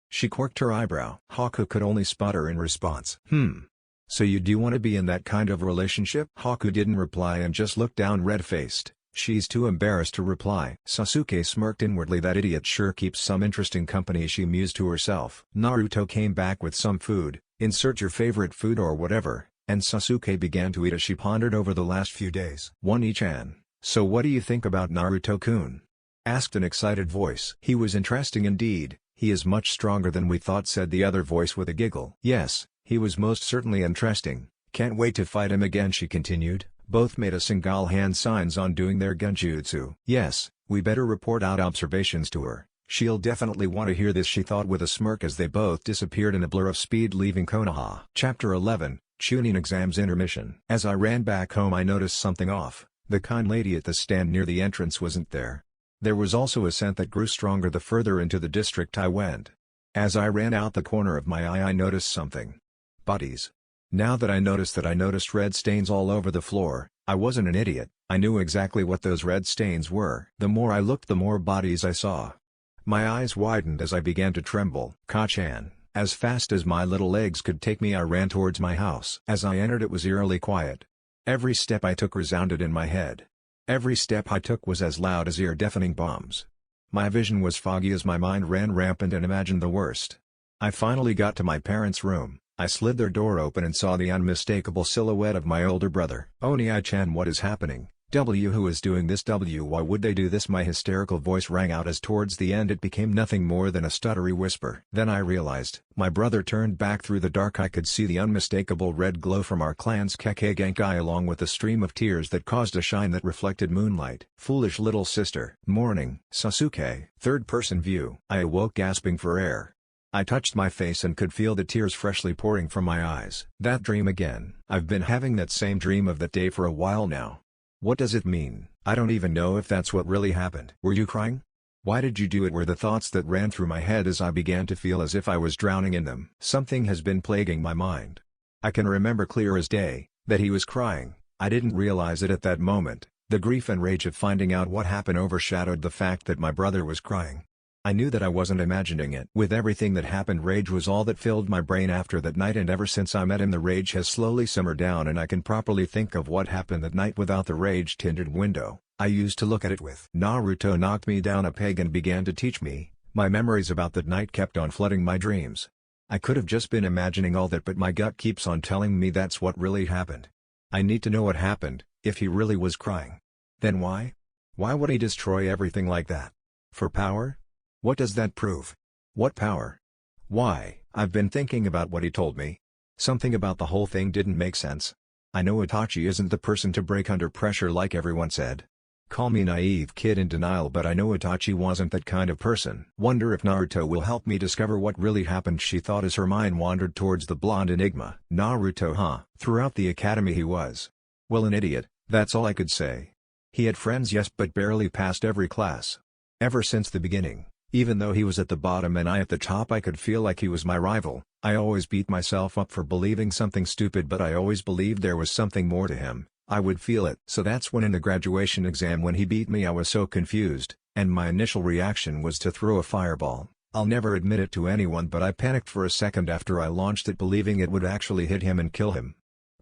She quirked her eyebrow. Haku could only sputter in response. So you do want to be in that kind of relationship? Haku didn't reply and just looked down red-faced. She's too embarrassed to reply. Sasuke smirked inwardly. That idiot sure keeps some interesting company, she mused to herself. Naruto came back with some food, insert your favorite food or whatever, and Sasuke began to eat as she pondered over the last few days. One-chan, so what do you think about Naruto-kun? Asked an excited voice. He was interesting indeed, he is much stronger than we thought, said the other voice with a giggle. Yes, he was most certainly interesting, can't wait to fight him again, she continued. Both made a single hand signs on doing their genjutsu. Yes, we better report out observations to her. She'll definitely want to hear this, she thought with a smirk as they both disappeared in a blur of speed, leaving Konoha. Chapter 11, Chunin Exams Intermission. As I ran back home I noticed something off. The kind lady at the stand near the entrance wasn't there. There was also a scent that grew stronger the further into the district I went. As I ran out the corner of my eye I noticed something. Bodies. Now that I noticed red stains all over the floor, I wasn't an idiot, I knew exactly what those red stains were. The more I looked the more bodies I saw. My eyes widened as I began to tremble. Ka-chan. As fast as my little legs could take me I ran towards my house. As I entered it was eerily quiet. Every step I took resounded in my head. Every step I took was as loud as ear-deafening bombs. My vision was foggy as my mind ran rampant and imagined the worst. I finally got to my parents' room. I slid their door open and saw the unmistakable silhouette of my older brother. Oni-chan, what is happening? Who is doing this? Why would they do this? My hysterical voice rang out as towards the end it became nothing more than a stuttery whisper. Then I realized. My brother turned back through the dark. I could see the unmistakable red glow from our clan's Kekkei Genkai along with a stream of tears that caused a shine that reflected moonlight. Foolish little sister. Morning. Sasuke. Third-person view. I awoke gasping for air. I touched my face and could feel the tears freshly pouring from my eyes. That dream again. I've been having that same dream of that day for a while now. What does it mean? I don't even know if that's what really happened. Were you crying? Why did you do it? Were the thoughts that ran through my head as I began to feel as if I was drowning in them. Something has been plaguing my mind. I can remember clear as day, that he was crying. I didn't realize it at that moment. The grief and rage of finding out what happened overshadowed the fact that my brother was crying. I knew that I wasn't imagining it. With everything that happened, rage was all that filled my brain after that night, and ever since I met him the rage has slowly simmered down and I can properly think of what happened that night without the rage-tinted window I used to look at it with. Naruto knocked me down a peg and began to teach me. My memories about that night kept on flooding my dreams. I could have just been imagining all that, but my gut keeps on telling me that's what really happened. I need to know what happened. If he really was crying, then why? Why would he destroy everything like that? For power? What does that prove? What power? Why? I've been thinking about what he told me. Something about the whole thing didn't make sense. I know Itachi isn't the person to break under pressure like everyone said. Call me naive kid in denial, but I know Itachi wasn't that kind of person. Wonder if Naruto will help me discover what really happened, she thought as her mind wandered towards the blonde enigma. Naruto, huh? Throughout the academy he was, well, an idiot, that's all I could say. He had friends, yes, but barely passed every class. Ever since the beginning. Even though he was at the bottom and I at the top, I could feel like he was my rival. I always beat myself up for believing something stupid, but I always believed there was something more to him. I would feel it. So that's when in the graduation exam when he beat me I was so confused, and my initial reaction was to throw a fireball. I'll never admit it to anyone, but I panicked for a second after I launched it, believing it would actually hit him and kill him.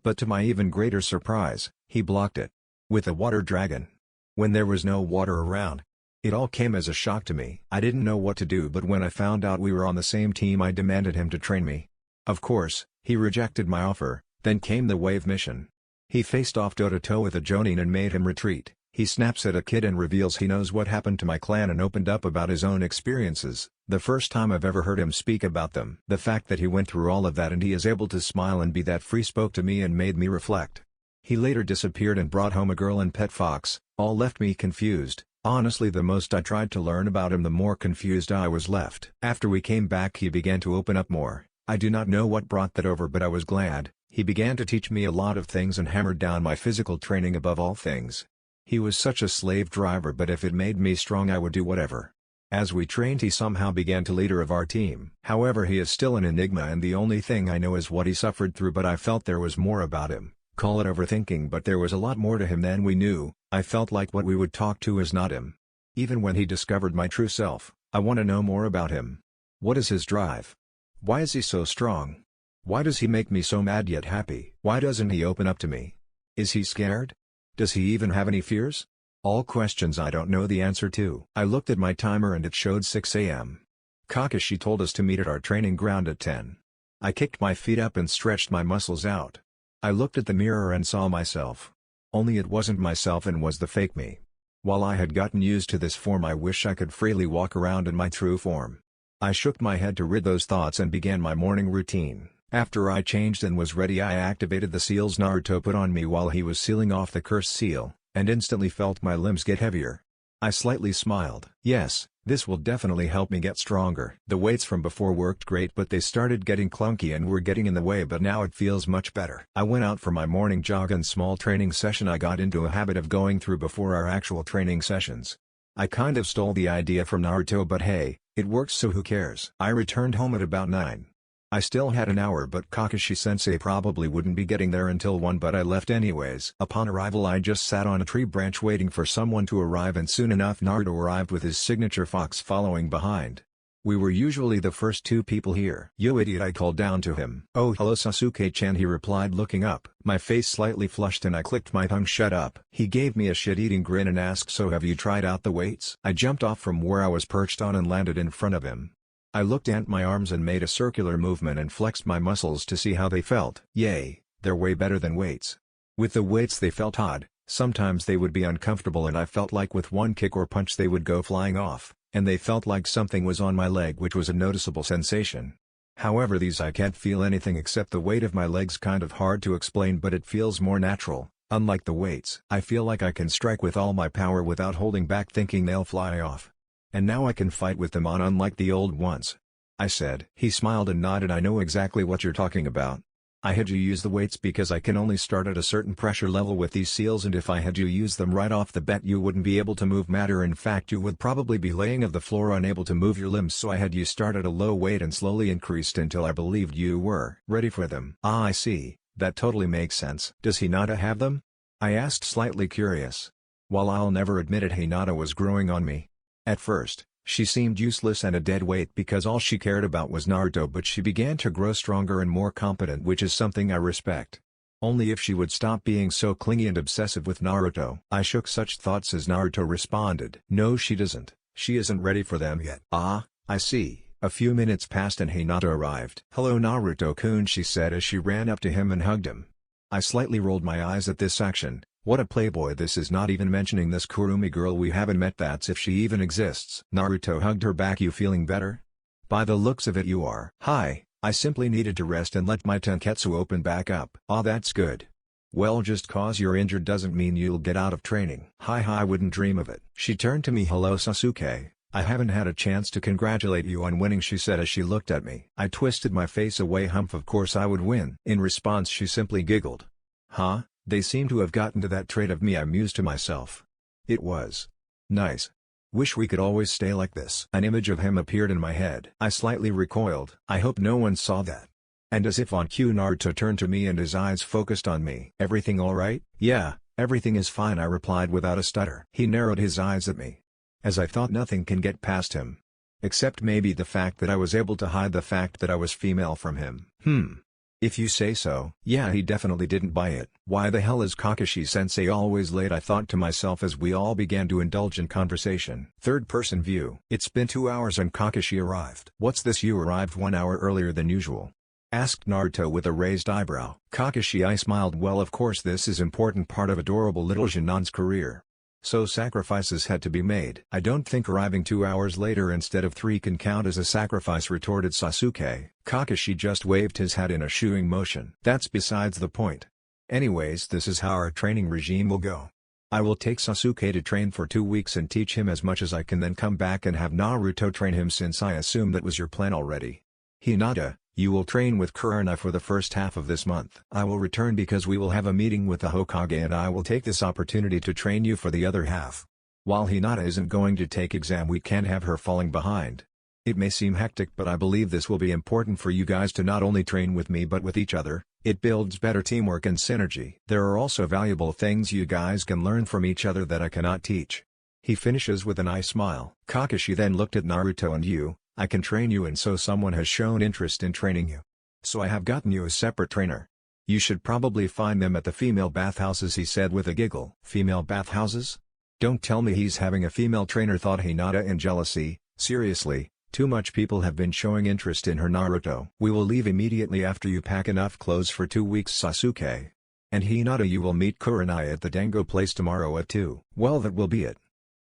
But to my even greater surprise, he blocked it. With a water dragon. When there was no water around. It all came as a shock to me. I didn't know what to do, but when I found out we were on the same team I demanded him to train me. Of course, he rejected my offer. Then came the wave mission. He faced off toe-to-toe with a Jonin and made him retreat. He snaps at a kid and reveals he knows what happened to my clan and opened up about his own experiences, the first time I've ever heard him speak about them. The fact that he went through all of that and he is able to smile and be that free spoke to me and made me reflect. He later disappeared and brought home a girl and pet fox, all left me confused. Honestly, the most I tried to learn about him the more confused I was left. After we came back he began to open up more. I do not know what brought that over, but I was glad. He began to teach me a lot of things and hammered down my physical training above all things. He was such a slave driver, but if it made me strong I would do whatever. As we trained he somehow began to leader of our team. However, he is still an enigma and the only thing I know is what he suffered through, but I felt there was more about him. Call it overthinking, but there was a lot more to him than we knew. I felt like what we would talk to is not him. Even when he discovered my true self, I want to know more about him. What is his drive? Why is he so strong? Why does he make me so mad yet happy? Why doesn't he open up to me? Is he scared? Does he even have any fears? All questions I don't know the answer to. I looked at my timer and it showed 6 a.m. Kakashi told us to meet at our training ground at 10. I kicked my feet up and stretched my muscles out. I looked at the mirror and saw myself. Only it wasn't myself and was the fake me. While I had gotten used to this form, I wish I could freely walk around in my true form. I shook my head to rid those thoughts and began my morning routine. After I changed and was ready, I activated the seals Naruto put on me while he was sealing off the cursed seal, and instantly felt my limbs get heavier. I slightly smiled. Yes, this will definitely help me get stronger. The weights from before worked great, but they started getting clunky and were getting in the way, but now it feels much better. I went out for my morning jog and small training session I got into a habit of going through before our actual training sessions. I kind of stole the idea from Naruto, but hey, it works, so who cares? I returned home at about 9. I still had an hour, but Kakashi-sensei probably wouldn't be getting there until 1, but I left anyways. Upon arrival I just sat on a tree branch waiting for someone to arrive, and soon enough Naruto arrived with his signature fox following behind. We were usually the first 2 people here. "Yo idiot," I called down to him. "Oh hello Sasuke-chan," he replied looking up. My face slightly flushed and I clicked my tongue shut up. He gave me a shit-eating grin and asked, "So have you tried out the weights?" I jumped off from where I was perched on and landed in front of him. I looked at my arms and made a circular movement and flexed my muscles to see how they felt. Yay, they're way better than weights. With the weights they felt odd, sometimes they would be uncomfortable and I felt like with one kick or punch they would go flying off, and they felt like something was on my leg, which was a noticeable sensation. However, these I can't feel anything except the weight of my legs, kind of hard to explain, but it feels more natural. Unlike the weights, I feel like I can strike with all my power without holding back thinking they'll fly off. And now I can fight with them on, unlike the old ones. I said. He smiled and nodded. "I know exactly what you're talking about. I had you use the weights because I can only start at a certain pressure level with these seals, and if I had you use them right off the bat you wouldn't be able to move matter. In fact, you would probably be laying on the floor unable to move your limbs, so I had you start at a low weight and slowly increased until I believed you were ready for them." "Ah, I see, that totally makes sense." "Does Hinata have them?" I asked, slightly curious. While I'll never admit it, Hinata was growing on me. At first, She seemed useless and a dead weight because all she cared about was Naruto, but she began to grow stronger and more competent, which is something I respect. Only if she would stop being so clingy and obsessive with Naruto. I shook such thoughts as Naruto responded. No, she doesn't. She isn't ready for them yet. Ah, I see. A few minutes passed and Hinata arrived. Hello Naruto-kun, she said as she ran up to him and hugged him. I slightly rolled my eyes at this action. What a playboy this is, not even mentioning this Kurumi girl we haven't met, that's if she even exists. Naruto hugged her back. You feeling better? By the looks of it you are. Hi, I simply needed to rest and let my tenketsu open back up. Ah, that's good. Well, just cause you're injured doesn't mean you'll get out of training. Hi, I wouldn't dream of it. She turned to me. Hello Sasuke, I haven't had a chance to congratulate you on winning, she said as she looked at me. I twisted my face away. Humph, of course I would win. In response she simply giggled. Huh? They seem to have gotten to that trait of me, I mused to myself. It was nice. Wish we could always stay like this. An image of him appeared in my head. I slightly recoiled. I hope no one saw that. And as if on cue Naruto turned to me and his eyes focused on me. Everything alright? Yeah, everything is fine, I replied without a stutter. He narrowed his eyes at me. As I thought nothing can get past him. Except maybe the fact that I was able to hide the fact that I was female from him. If you say so. Yeah, he definitely didn't buy it. Why the hell is Kakashi-sensei always late, I thought to myself as we all began to indulge in conversation. Third-person view. It's been 2 hours and Kakashi arrived. What's this, you arrived 1 hour earlier than usual? Asked Naruto with a raised eyebrow. Kakashi, I smiled. Well, of course this is important part of adorable little Jinan's career. So sacrifices had to be made. I don't think arriving 2 hours later instead of 3 can count as a sacrifice, retorted Sasuke. Kakashi just waved his hat in a shooing motion. That's besides the point. Anyways, this is how our training regime will go. I will take Sasuke to train for 2 weeks and teach him as much as I can, then come back and have Naruto train him, since I assume that was your plan already. Hinata, you will train with Kurana for the first half of this month. I will return because we will have a meeting with the Hokage and I will take this opportunity to train you for the other half. While Hinata isn't going to take exam, we can't have her falling behind. It may seem hectic, but I believe this will be important for you guys to not only train with me but with each other. It builds better teamwork and synergy. There are also valuable things you guys can learn from each other that I cannot teach. He finishes with a nice smile. Kakashi then looked at Naruto. And you? I can train you, and so someone has shown interest in training you. So I have gotten you a separate trainer. You should probably find them at the female bathhouses, he said with a giggle. Female bathhouses? Don't tell me he's having a female trainer, thought Hinata in jealousy. Seriously, too much people have been showing interest in her, Naruto. We will leave immediately after you pack enough clothes for 2 weeks, Sasuke. And Hinata, you will meet Kurenai at the Dango place tomorrow at 2. Well, that will be it.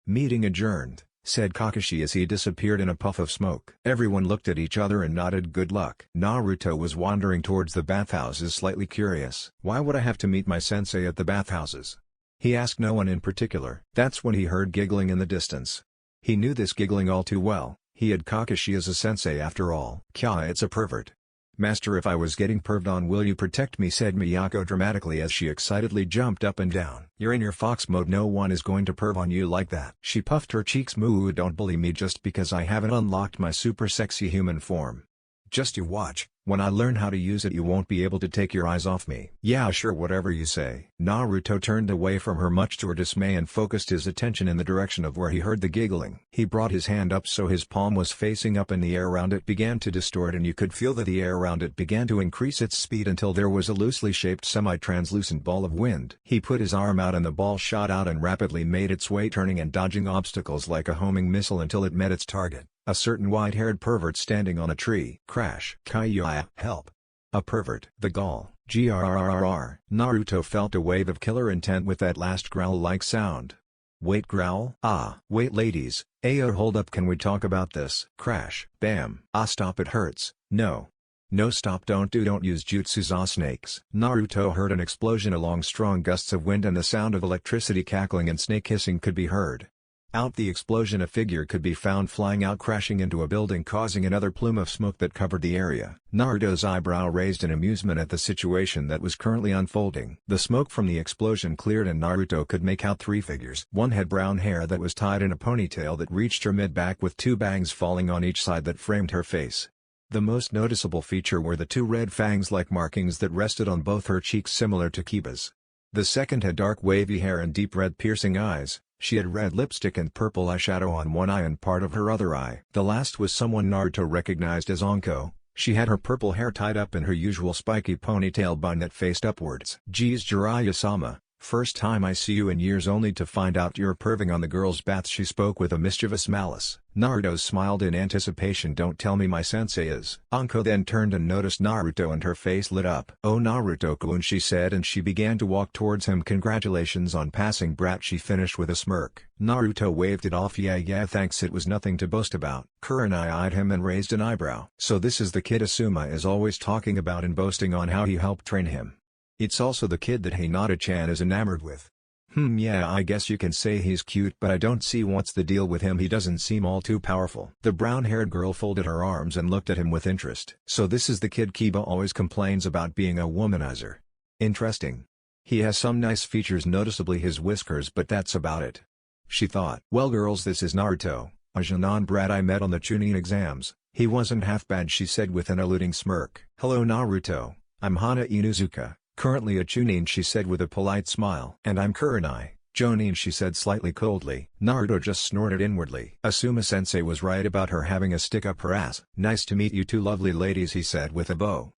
Meeting adjourned, said Kakashi as he disappeared in a puff of smoke. Everyone looked at each other and nodded good luck. Naruto was wandering towards the bathhouses, slightly curious. Why would I have to meet my sensei at the bathhouses? He asked no one in particular. That's when he heard giggling in the distance. He knew this giggling all too well. He had Kakashi as a sensei after all. Kya, it's a pervert. Master, if I was getting perved on, will you protect me, said Miyako dramatically as she excitedly jumped up and down. You're in your fox mode, no one is going to perv on you like that. She puffed her cheeks. Moo, don't bully me just because I haven't unlocked my super sexy human form. Just you watch, when I learn how to use it you won't be able to take your eyes off me. Yeah sure, whatever you say. Naruto turned away from her much to her dismay and focused his attention in the direction of where he heard the giggling. He brought his hand up so his palm was facing up and the air around it began to distort, and you could feel that the air around it began to increase its speed until there was a loosely shaped semi-translucent ball of wind. He put his arm out and the ball shot out and rapidly made its way, turning and dodging obstacles like a homing missile until it met its target. A certain white-haired pervert standing on a tree. Crash. Kaya, help. A pervert. The Gaul. Grrrr. Naruto felt a wave of killer intent with that last growl-like sound. Wait, growl? Ah. Wait ladies, ayo, hold up, can we talk about this? Crash. Bam. Ah, stop, it hurts. No. No, stop, don't use jutsus, ah, snakes. Naruto heard an explosion along strong gusts of wind and the sound of electricity cackling and snake hissing could be heard. Out the explosion a figure could be found flying out, crashing into a building, causing another plume of smoke that covered the area. Naruto's eyebrow raised in amusement at the situation that was currently unfolding. The smoke from the explosion cleared and Naruto could make out 3 figures. One had brown hair that was tied in a ponytail that reached her mid-back with 2 bangs falling on each side that framed her face. The most noticeable feature were the 2 red fangs-like markings that rested on both her cheeks, similar to Kiba's. The second had dark wavy hair and deep red piercing eyes. She had red lipstick and purple eyeshadow on one eye and part of her other eye. The last was someone Naruto recognized as Anko. She had her purple hair tied up in her usual spiky ponytail bun that faced upwards. "Geez, Jiraiya-sama, first time I see you in years only to find out you're perving on the girls' baths." She spoke with a mischievous malice. Naruto smiled in anticipation. "Don't tell me my sensei is." Anko then turned and noticed Naruto and her face lit up. "Oh Naruto-kun," she said, and she began to walk towards him. "Congratulations on passing, brat," she finished with a smirk. Naruto waved it off. Yeah thanks, it was nothing to boast about." Kurenai eyed him and raised an eyebrow. "So this is the kid Asuma is always talking about and boasting on how he helped train him. It's also the kid that Hinata-chan is enamored with." Yeah, I guess you can say he's cute, but I don't see what's the deal with him. He doesn't seem all too powerful." The brown-haired girl folded her arms and looked at him with interest. "So this is the kid Kiba always complains about being a womanizer. Interesting. He has some nice features, noticeably his whiskers, but that's about it," she thought. "Well girls, this is Naruto, a Junon brat I met on the Chunin exams. He wasn't half bad," she said with an alluding smirk. "Hello Naruto, I'm Hana Inuzuka, currently a Chunin," she said with a polite smile. "And I'm Kurenai, Jonin," she said slightly coldly. Naruto just snorted inwardly. Asuma-sensei was right about her having a stick up her ass. "Nice to meet you two lovely ladies," he said with a bow.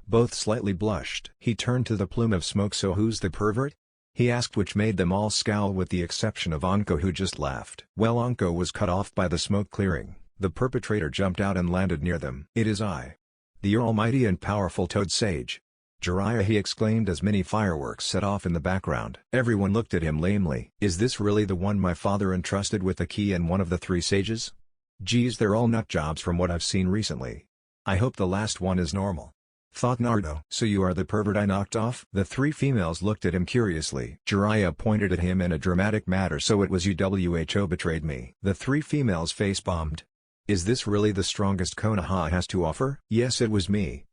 Both slightly blushed. He turned to the plume of smoke. "So who's the pervert?" he asked, which made them all scowl with the exception of Anko, who just laughed. Well, Anko was cut off by the smoke clearing. The perpetrator jumped out and landed near them. "It is I, the almighty and powerful Toad Sage Jiraiya," he exclaimed as many fireworks set off in the background. Everyone looked at him lamely. "Is this really the one my father entrusted with the key and one of the three sages? Geez, they're all nut jobs from what I've seen recently. I hope the last one is normal," thought Naruto. "So you are the pervert I knocked off?" The three females looked at him curiously. Jiraiya pointed at him in a dramatic manner. "So it was you who betrayed me." The three females face-bombed. "Is this really the strongest Konoha has to offer?" "Yes, it was me."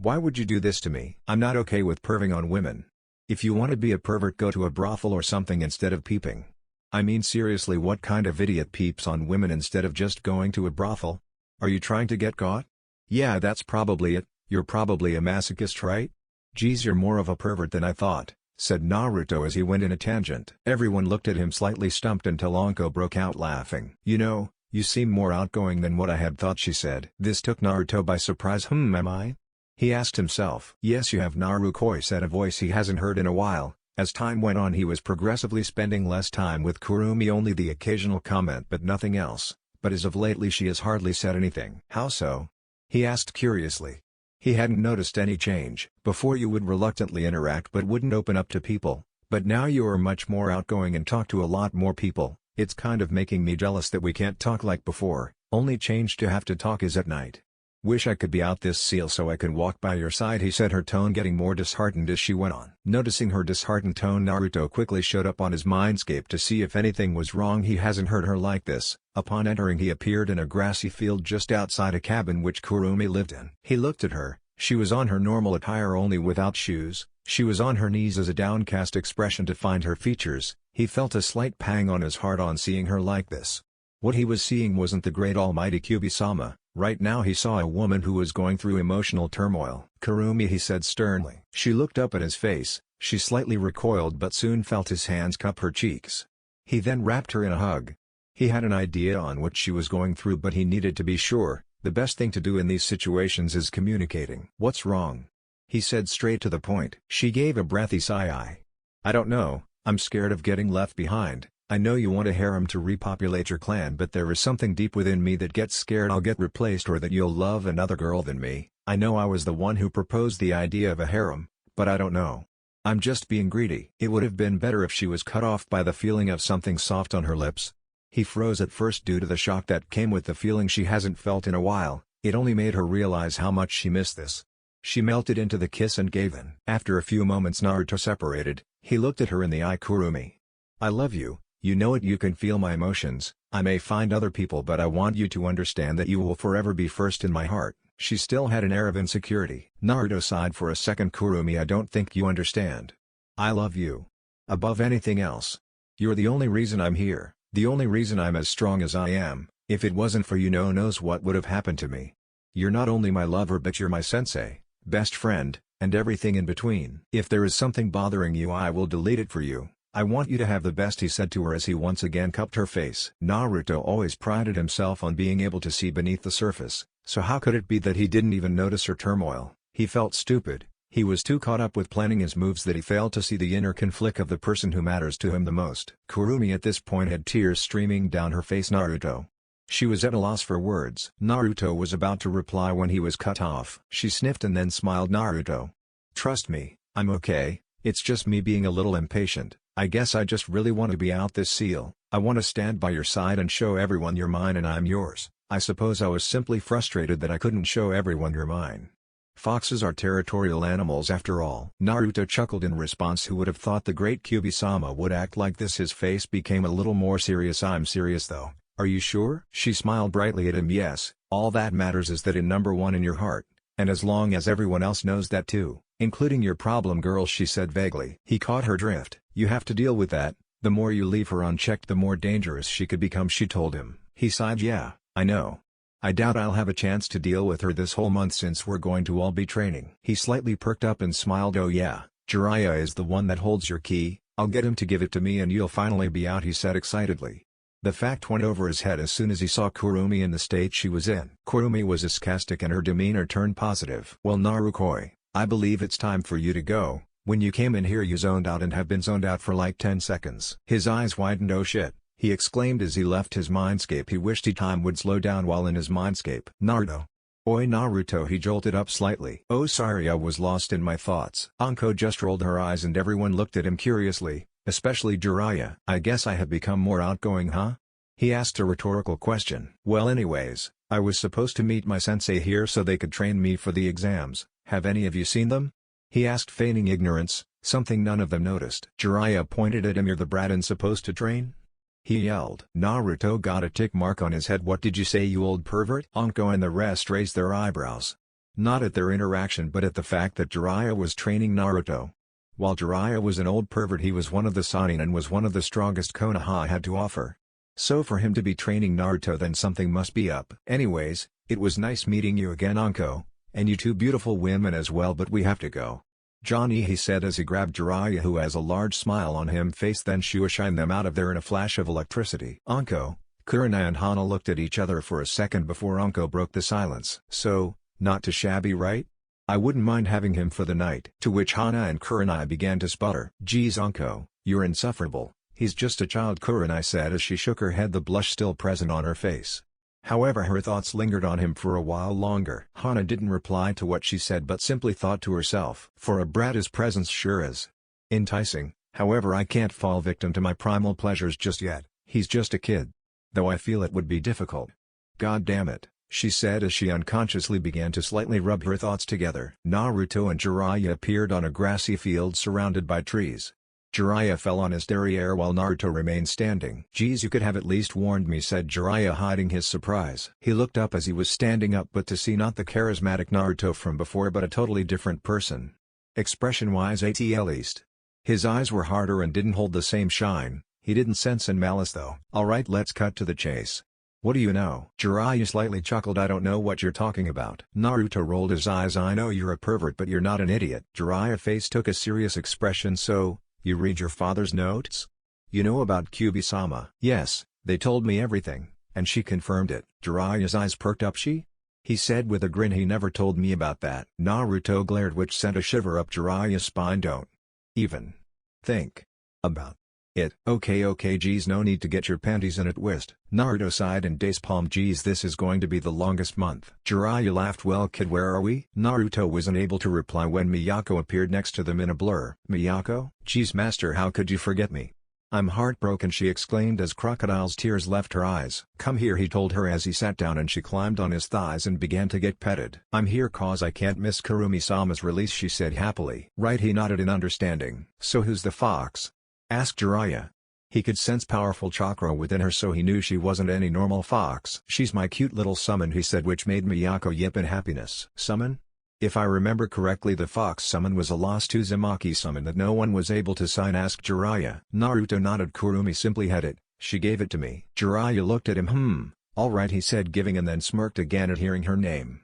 Why would you do this to me?" "I'm not okay with perving on women. If you want to be a pervert, go to a brothel or something instead of peeping." "I mean seriously, what kind of idiot peeps on women instead of just going to a brothel? Are you trying to get caught?" "Yeah, that's probably it. You're probably a masochist, right?" "Geez, you're more of a pervert than I thought," said Naruto as he went in a tangent. Everyone looked at him slightly stumped until Anko broke out laughing. You seem more outgoing than what I had thought," she said. This took Naruto by surprise. Am I?" he asked himself. "Yes, you have," Narukoi said, a voice he hasn't heard in a while. As time went on, he was progressively spending less time with Kurumi, only the occasional comment but nothing else, but as of lately she has hardly said anything. "How so?" he asked curiously. He hadn't noticed any change. "Before you would reluctantly interact but wouldn't open up to people, but now you are much more outgoing and talk to a lot more people. It's kind of making me jealous that we can't talk like before. Only change to have to talk is at night. Wish I could be out this seal so I can walk by your side," he said, her tone getting more disheartened as she went on. Noticing her disheartened tone, Naruto quickly showed up on his mindscape to see if anything was wrong. He hasn't heard her like this. Upon entering, he appeared in a grassy field just outside a cabin which Kurumi lived in. He looked at her. She was on her normal attire, only without shoes. She was on her knees as a downcast expression defined her features. He felt a slight pang on his heart on seeing her like this. What he was seeing wasn't the great almighty Kyubi-sama. Right now he saw a woman who was going through emotional turmoil. "Kurumi," he said sternly. She looked up at his face. She slightly recoiled but soon felt his hands cup her cheeks. He then wrapped her in a hug. He had an idea on what she was going through, but he needed to be sure. The best thing to do in these situations is communicating. "What's wrong?" he said straight to the point. She gave a breathy sigh. "I don't know, I'm scared of getting left behind. I know you want a harem to repopulate your clan, but there is something deep within me that gets scared I'll get replaced or that you'll love another girl than me. I know I was the one who proposed the idea of a harem, but I don't know. I'm just being greedy." It would have been better if she was cut off by the feeling of something soft on her lips. He froze at first due to the shock that came with the feeling she hasn't felt in a while. It only made her realize how much she missed this. She melted into the kiss and gave in. After a few moments, Naruto separated. He looked at her in the eye. "Kurumi, I love you. You know it. You can feel my emotions. I may find other people, but I want you to understand that you will forever be first in my heart." She still had an air of insecurity. Naruto sighed for a second. "Kurumi, I don't think you understand. I love you. Above anything else. You're the only reason I'm here, the only reason I'm as strong as I am. If it wasn't for you, no knows what would have happened to me. You're not only my lover, but you're my sensei, best friend, and everything in between. If there is something bothering you, I will delete it for you. "I want you to have the best," he said to her as he once again cupped her face. Naruto always prided himself on being able to see beneath the surface, so how could it be that he didn't even notice her turmoil? He felt stupid. He was too caught up with planning his moves that he failed to see the inner conflict of the person who matters to him the most. Kurumi at this point had tears streaming down her face. Naruto. She was at a loss for words. Naruto was about to reply when he was cut off. She sniffed and then smiled. "Naruto. Trust me, I'm okay, it's just me being a little impatient. I guess I just really want to be out this seal. I want to stand by your side and show everyone you're mine and I'm yours. I suppose I was simply frustrated that I couldn't show everyone you're mine. Foxes are territorial animals after all." Naruto chuckled in response. Who would have thought the great Kyubi-sama would act like this? His face became a little more serious. "I'm serious though. Are you sure?" She smiled brightly at him. "Yes, all that matters is that I'm number one in your heart, and as long as everyone else knows that too, including your problem girl," she said vaguely. He caught her drift. "You have to deal with that. The more you leave her unchecked the more dangerous she could become," she told him. He sighed. "Yeah, I know. I doubt I'll have a chance to deal with her this whole month since we're going to all be training." He slightly perked up and smiled. "Oh yeah, Jiraiya is the one that holds your key. I'll get him to give it to me and you'll finally be out," he said excitedly. The fact went over his head as soon as he saw Kurumi in the state she was in. Kurumi was sarcastic and her demeanor turned positive. "Well Narukoi, I believe it's time for you to go. When you came in here you zoned out and have been zoned out for like 10 seconds. His eyes widened. "Oh shit," he exclaimed as he left his mindscape. He wished time would slow down while in his mindscape. "Naruto. Oi Naruto," he jolted up slightly. "Oh sorry, I was lost in my thoughts." Anko just rolled her eyes and everyone looked at him curiously, especially Jiraiya. "I guess I have become more outgoing, huh?" he asked a rhetorical question. "Well anyways, I was supposed to meet my sensei here so they could train me for the exams. Have any of you seen them?" he asked, feigning ignorance, something none of them noticed. Jiraiya pointed at him. "You're the brat and supposed to train?" he yelled. Naruto got a tick mark on his head. "What did you say, you old pervert?" Anko and the rest raised their eyebrows. Not at their interaction but at the fact that Jiraiya was training Naruto. While Jiraiya was an old pervert, he was one of the Sannin and was one of the strongest Konoha had to offer. So for him to be training Naruto, then something must be up. "Anyways, it was nice meeting you again Anko, and you two beautiful women as well, but we have to go. Johnny," he said as he grabbed Jiraiya, who has a large smile on him face, then shined them out of there in a flash of electricity. Anko, Kurenai and Hana looked at each other for a second before Anko broke the silence. "So, not too shabby, right? I wouldn't mind having him for the night." To which Hana and Kurenai began to sputter. "Geez Anko, you're insufferable. He's just a child," Kurenai said as she shook her head, the blush still present on her face. However, her thoughts lingered on him for a while longer. Hana didn't reply to what she said but simply thought to herself, "For a brat his presence sure is enticing, however I can't fall victim to my primal pleasures just yet. He's just a kid. Though I feel it would be difficult. God damn it," she said as she unconsciously began to slightly rub her thoughts together. Naruto and Jiraiya appeared on a grassy field surrounded by trees. Jiraiya fell on his derriere while Naruto remained standing. "Geez, you could have at least warned me," said Jiraiya, hiding his surprise. He looked up as he was standing up, but to see not the charismatic Naruto from before but a totally different person. Expression-wise at least. His eyes were harder and didn't hold the same shine. He didn't sense in malice though. "Alright, let's cut to the chase. What do you know?" Jiraiya slightly chuckled. "I don't know what you're talking about." Naruto rolled his eyes. "I know you're a pervert but you're not an idiot." Jiraiya's face took a serious expression. "So, you read your father's notes? You know about Kyubi-sama?" "Yes, they told me everything, and she confirmed it." Jiraiya's eyes perked up. He said with a grin, "He never told me about that." Naruto glared, which sent a shiver up Jiraiya's spine. "Don't even think about it." Okay geez, no need to get your panties in a twist." Naruto sighed and facepalmed. "Geez, this is going to be the longest month." Jiraiya laughed. "Well kid, where are we?" Naruto was unable to reply when Miyako appeared next to them in a blur. "Miyako? Geez master, how could you forget me? I'm heartbroken," she exclaimed as crocodile's tears left her eyes. "Come here," he told her as he sat down and she climbed on his thighs and began to get petted. "I'm here cause I can't miss Kurumi-sama's release," she said happily. "Right," he nodded in understanding. "So who's the fox?" asked Jiraiya. He could sense powerful chakra within her, so he knew she wasn't any normal fox. "She's my cute little summon," he said, which made Miyako yip in happiness. "Summon? If I remember correctly, the fox summon was a lost Uzumaki summon that no one was able to sign," asked Jiraiya. Naruto nodded. "Kurumi simply had it, she gave it to me." Jiraiya looked at him. Alright, he said, giving, and then smirked again at hearing her name.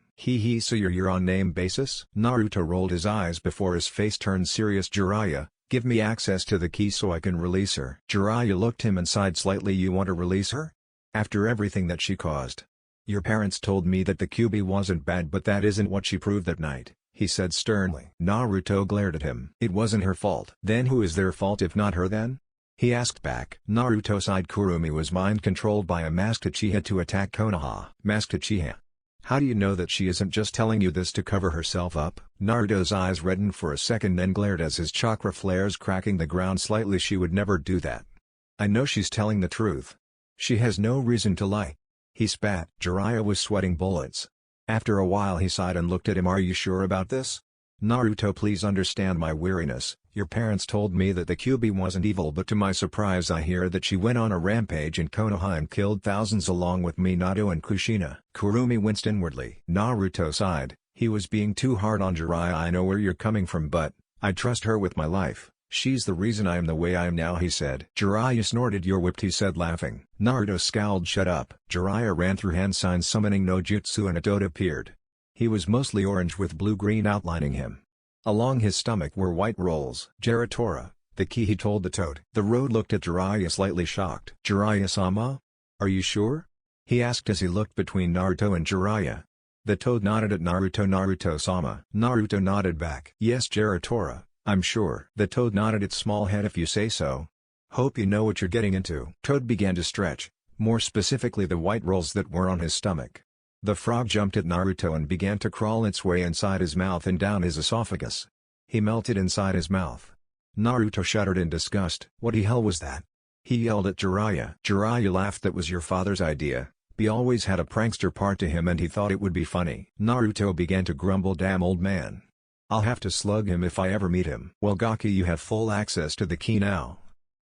So you're on name basis?" Naruto rolled his eyes before his face turned serious. "Jiraiya, Give me access to the key so I can release her. Jiraiya looked him and sighed slightly. You want to release her? After everything that she caused? Your parents told me that the Kyuubi wasn't bad, but that isn't what she proved that night, he said sternly. Naruto glared at him. It wasn't her fault. Then who is their fault if not her then? He asked back. Naruto sighed. Kurumi was mind-controlled by a masked Uchiha to attack Konoha. Masked Uchiha? How do you know that she isn't just telling you this to cover herself up? Naruto's eyes reddened for a second then glared as his chakra flares cracking the ground slightly. She would never do that. I know she's telling the truth. She has no reason to lie. He spat. Jiraiya was sweating bullets. After a while he sighed and looked at him. Are you sure about this? Naruto, please understand my weariness. Your parents told me that the Kyuubi wasn't evil, but to my surprise I hear that she went on a rampage in Konoha and killed thousands along with Minato and Kushina. Kurumi winced inwardly. Naruto sighed. He was being too hard on Jiraiya. I know where you're coming from, but I trust her with my life. She's the reason I am the way I am now, he said. Jiraiya snorted. You're whipped, he said laughing. Naruto scowled. Shut up. Jiraiya ran through hand signs summoning no jutsu and a toad appeared. He was mostly orange with blue-green outlining him. Along his stomach were white rolls. Geratora, the key, he told the toad. The road looked at Jiraiya slightly shocked. Jiraiya-sama? Are you sure? He asked as he looked between Naruto and Jiraiya. The toad nodded at Naruto. Naruto-sama. Naruto nodded back. Yes, Geratora, I'm sure. The toad nodded its small head. If you say so. Hope you know what you're getting into. Toad began to stretch, more specifically the white rolls that were on his stomach. The frog jumped at Naruto and began to crawl its way inside his mouth and down his esophagus. He melted inside his mouth. Naruto shuddered in disgust. What the hell was that? He yelled at Jiraiya. Jiraiya laughed. That was your father's idea. He always had a prankster part to him and he thought it would be funny. Naruto began to grumble. Damn old man. I'll have to slug him if I ever meet him. Well, Gaki, you have full access to the key now.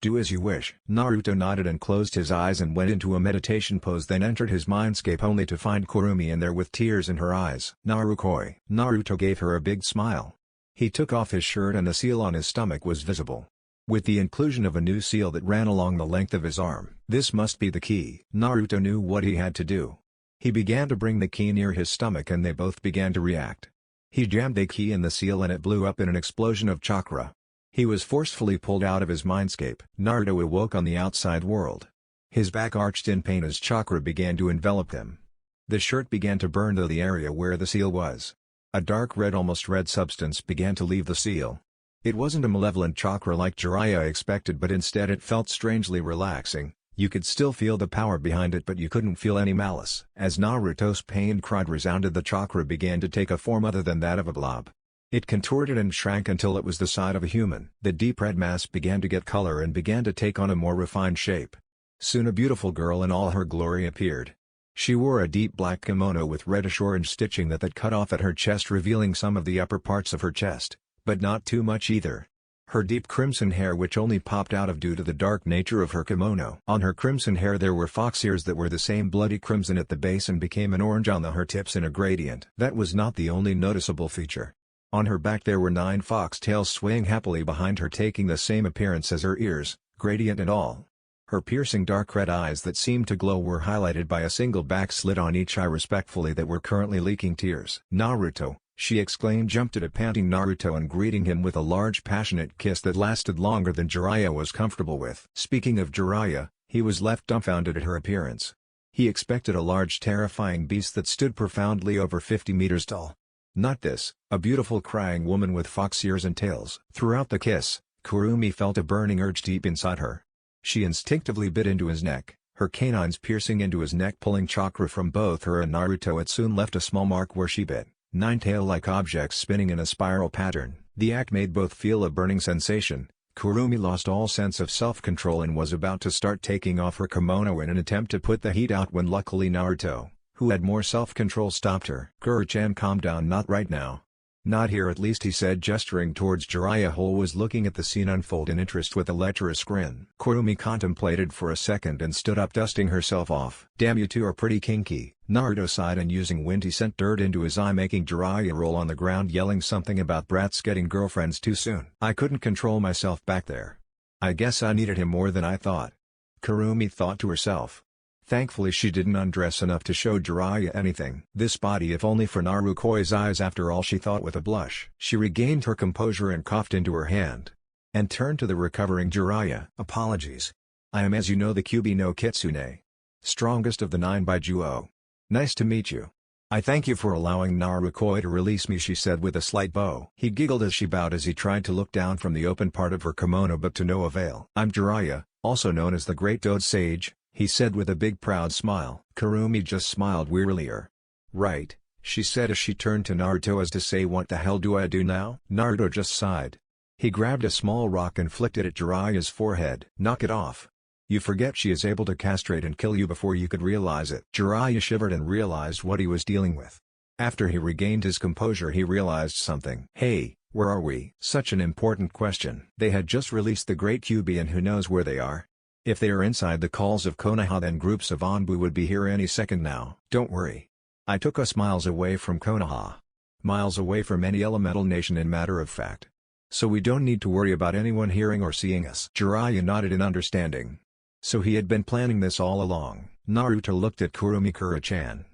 Do as you wish. Naruto nodded and closed his eyes and went into a meditation pose, then entered his mindscape only to find Kurumi in there with tears in her eyes. Narukoi. Naruto gave her a big smile. He took off his shirt and the seal on his stomach was visible, with the inclusion of a new seal that ran along the length of his arm. This must be the key. Naruto knew what he had to do. He began to bring the key near his stomach and they both began to react. He jammed the key in the seal and it blew up in an explosion of chakra. He was forcefully pulled out of his mindscape. Naruto awoke on the outside world. His back arched in pain as chakra began to envelop him. The shirt began to burn though the area where the seal was. A dark red, almost red substance began to leave the seal. It wasn't a malevolent chakra like Jiraiya expected, but instead it felt strangely relaxing. You could still feel the power behind it, but you couldn't feel any malice. As Naruto's pained cry resounded, the chakra began to take a form other than that of a blob. It contorted and shrank until it was the size of a human. The deep red mass began to get color and began to take on a more refined shape. Soon a beautiful girl in all her glory appeared. She wore a deep black kimono with reddish-orange stitching that cut off at her chest, revealing some of the upper parts of her chest, but not too much either. Her deep crimson hair, which only popped out of due to the dark nature of her kimono. On her crimson hair there were fox ears that were the same bloody crimson at the base and became an orange on her tips in a gradient. That was not the only noticeable feature. On her back there were 9 foxtails swaying happily behind her, taking the same appearance as her ears, gradient and all. Her piercing dark red eyes that seemed to glow were highlighted by a single back slit on each eye respectfully that were currently leaking tears. Naruto, she exclaimed, jumped at a panting Naruto and greeting him with a large passionate kiss that lasted longer than Jiraiya was comfortable with. Speaking of Jiraiya, he was left dumbfounded at her appearance. He expected a large terrifying beast that stood profoundly over 50 meters tall. Not this, a beautiful crying woman with fox ears and tails. Throughout the kiss, Kurumi felt a burning urge deep inside her. She instinctively bit into his neck, her canines piercing into his neck, pulling chakra from both her and Naruto. It soon left a small mark where she bit, 9 tail-like objects spinning in a spiral pattern. The act made both feel a burning sensation. Kurumi lost all sense of self-control and was about to start taking off her kimono in an attempt to put the heat out when luckily Naruto, who had more self-control, stopped her. Guru-chan, calm down. Not right now. Not here at least, he said, gesturing towards Jiraiya, who was looking at the scene unfold in interest with a lecherous grin. Kurumi contemplated for a second and stood up, dusting herself off. Damn, you two are pretty kinky. Naruto sighed and using wind he sent dirt into his eye, making Jiraiya roll on the ground, yelling something about brats getting girlfriends too soon. I couldn't control myself back there. I guess I needed him more than I thought. Kurumi thought to herself. Thankfully she didn't undress enough to show Jiraiya anything. This body, if only for Narukoi's eyes after all, she thought with a blush. She regained her composure and coughed into her hand. and turned to the recovering Jiraiya. Apologies. I am, as you know, the Kyuubi no Kitsune. Strongest of the 9 Baijuo. Nice to meet you. I thank you for allowing Naruto to release me, she said with a slight bow. He giggled as she bowed as he tried to look down from the open part of her kimono, but to no avail. I'm Jiraiya, also known as the Great Toad Sage, he said with a big proud smile. Kurumi just smiled wearilier. Right, she said as she turned to Naruto as to say, what the hell do I do now? Naruto just sighed. He grabbed a small rock and flicked it at Jiraiya's forehead. Knock it off. You forget she is able to castrate and kill you before you could realize it. Jiraiya shivered and realized what he was dealing with. After he regained his composure, he realized something. Hey, where are we? Such an important question. They had just released the Great Kyuubi, and who knows where they are? If they are inside the calls of Konoha, then groups of Anbu would be here any second now. Don't worry. I took us miles away from Konoha. Miles away from any elemental nation, in matter of fact. So we don't need to worry about anyone hearing or seeing us. Jiraiya nodded in understanding. So he had been planning this all along. Naruto looked at Kurumi-Kura-chan.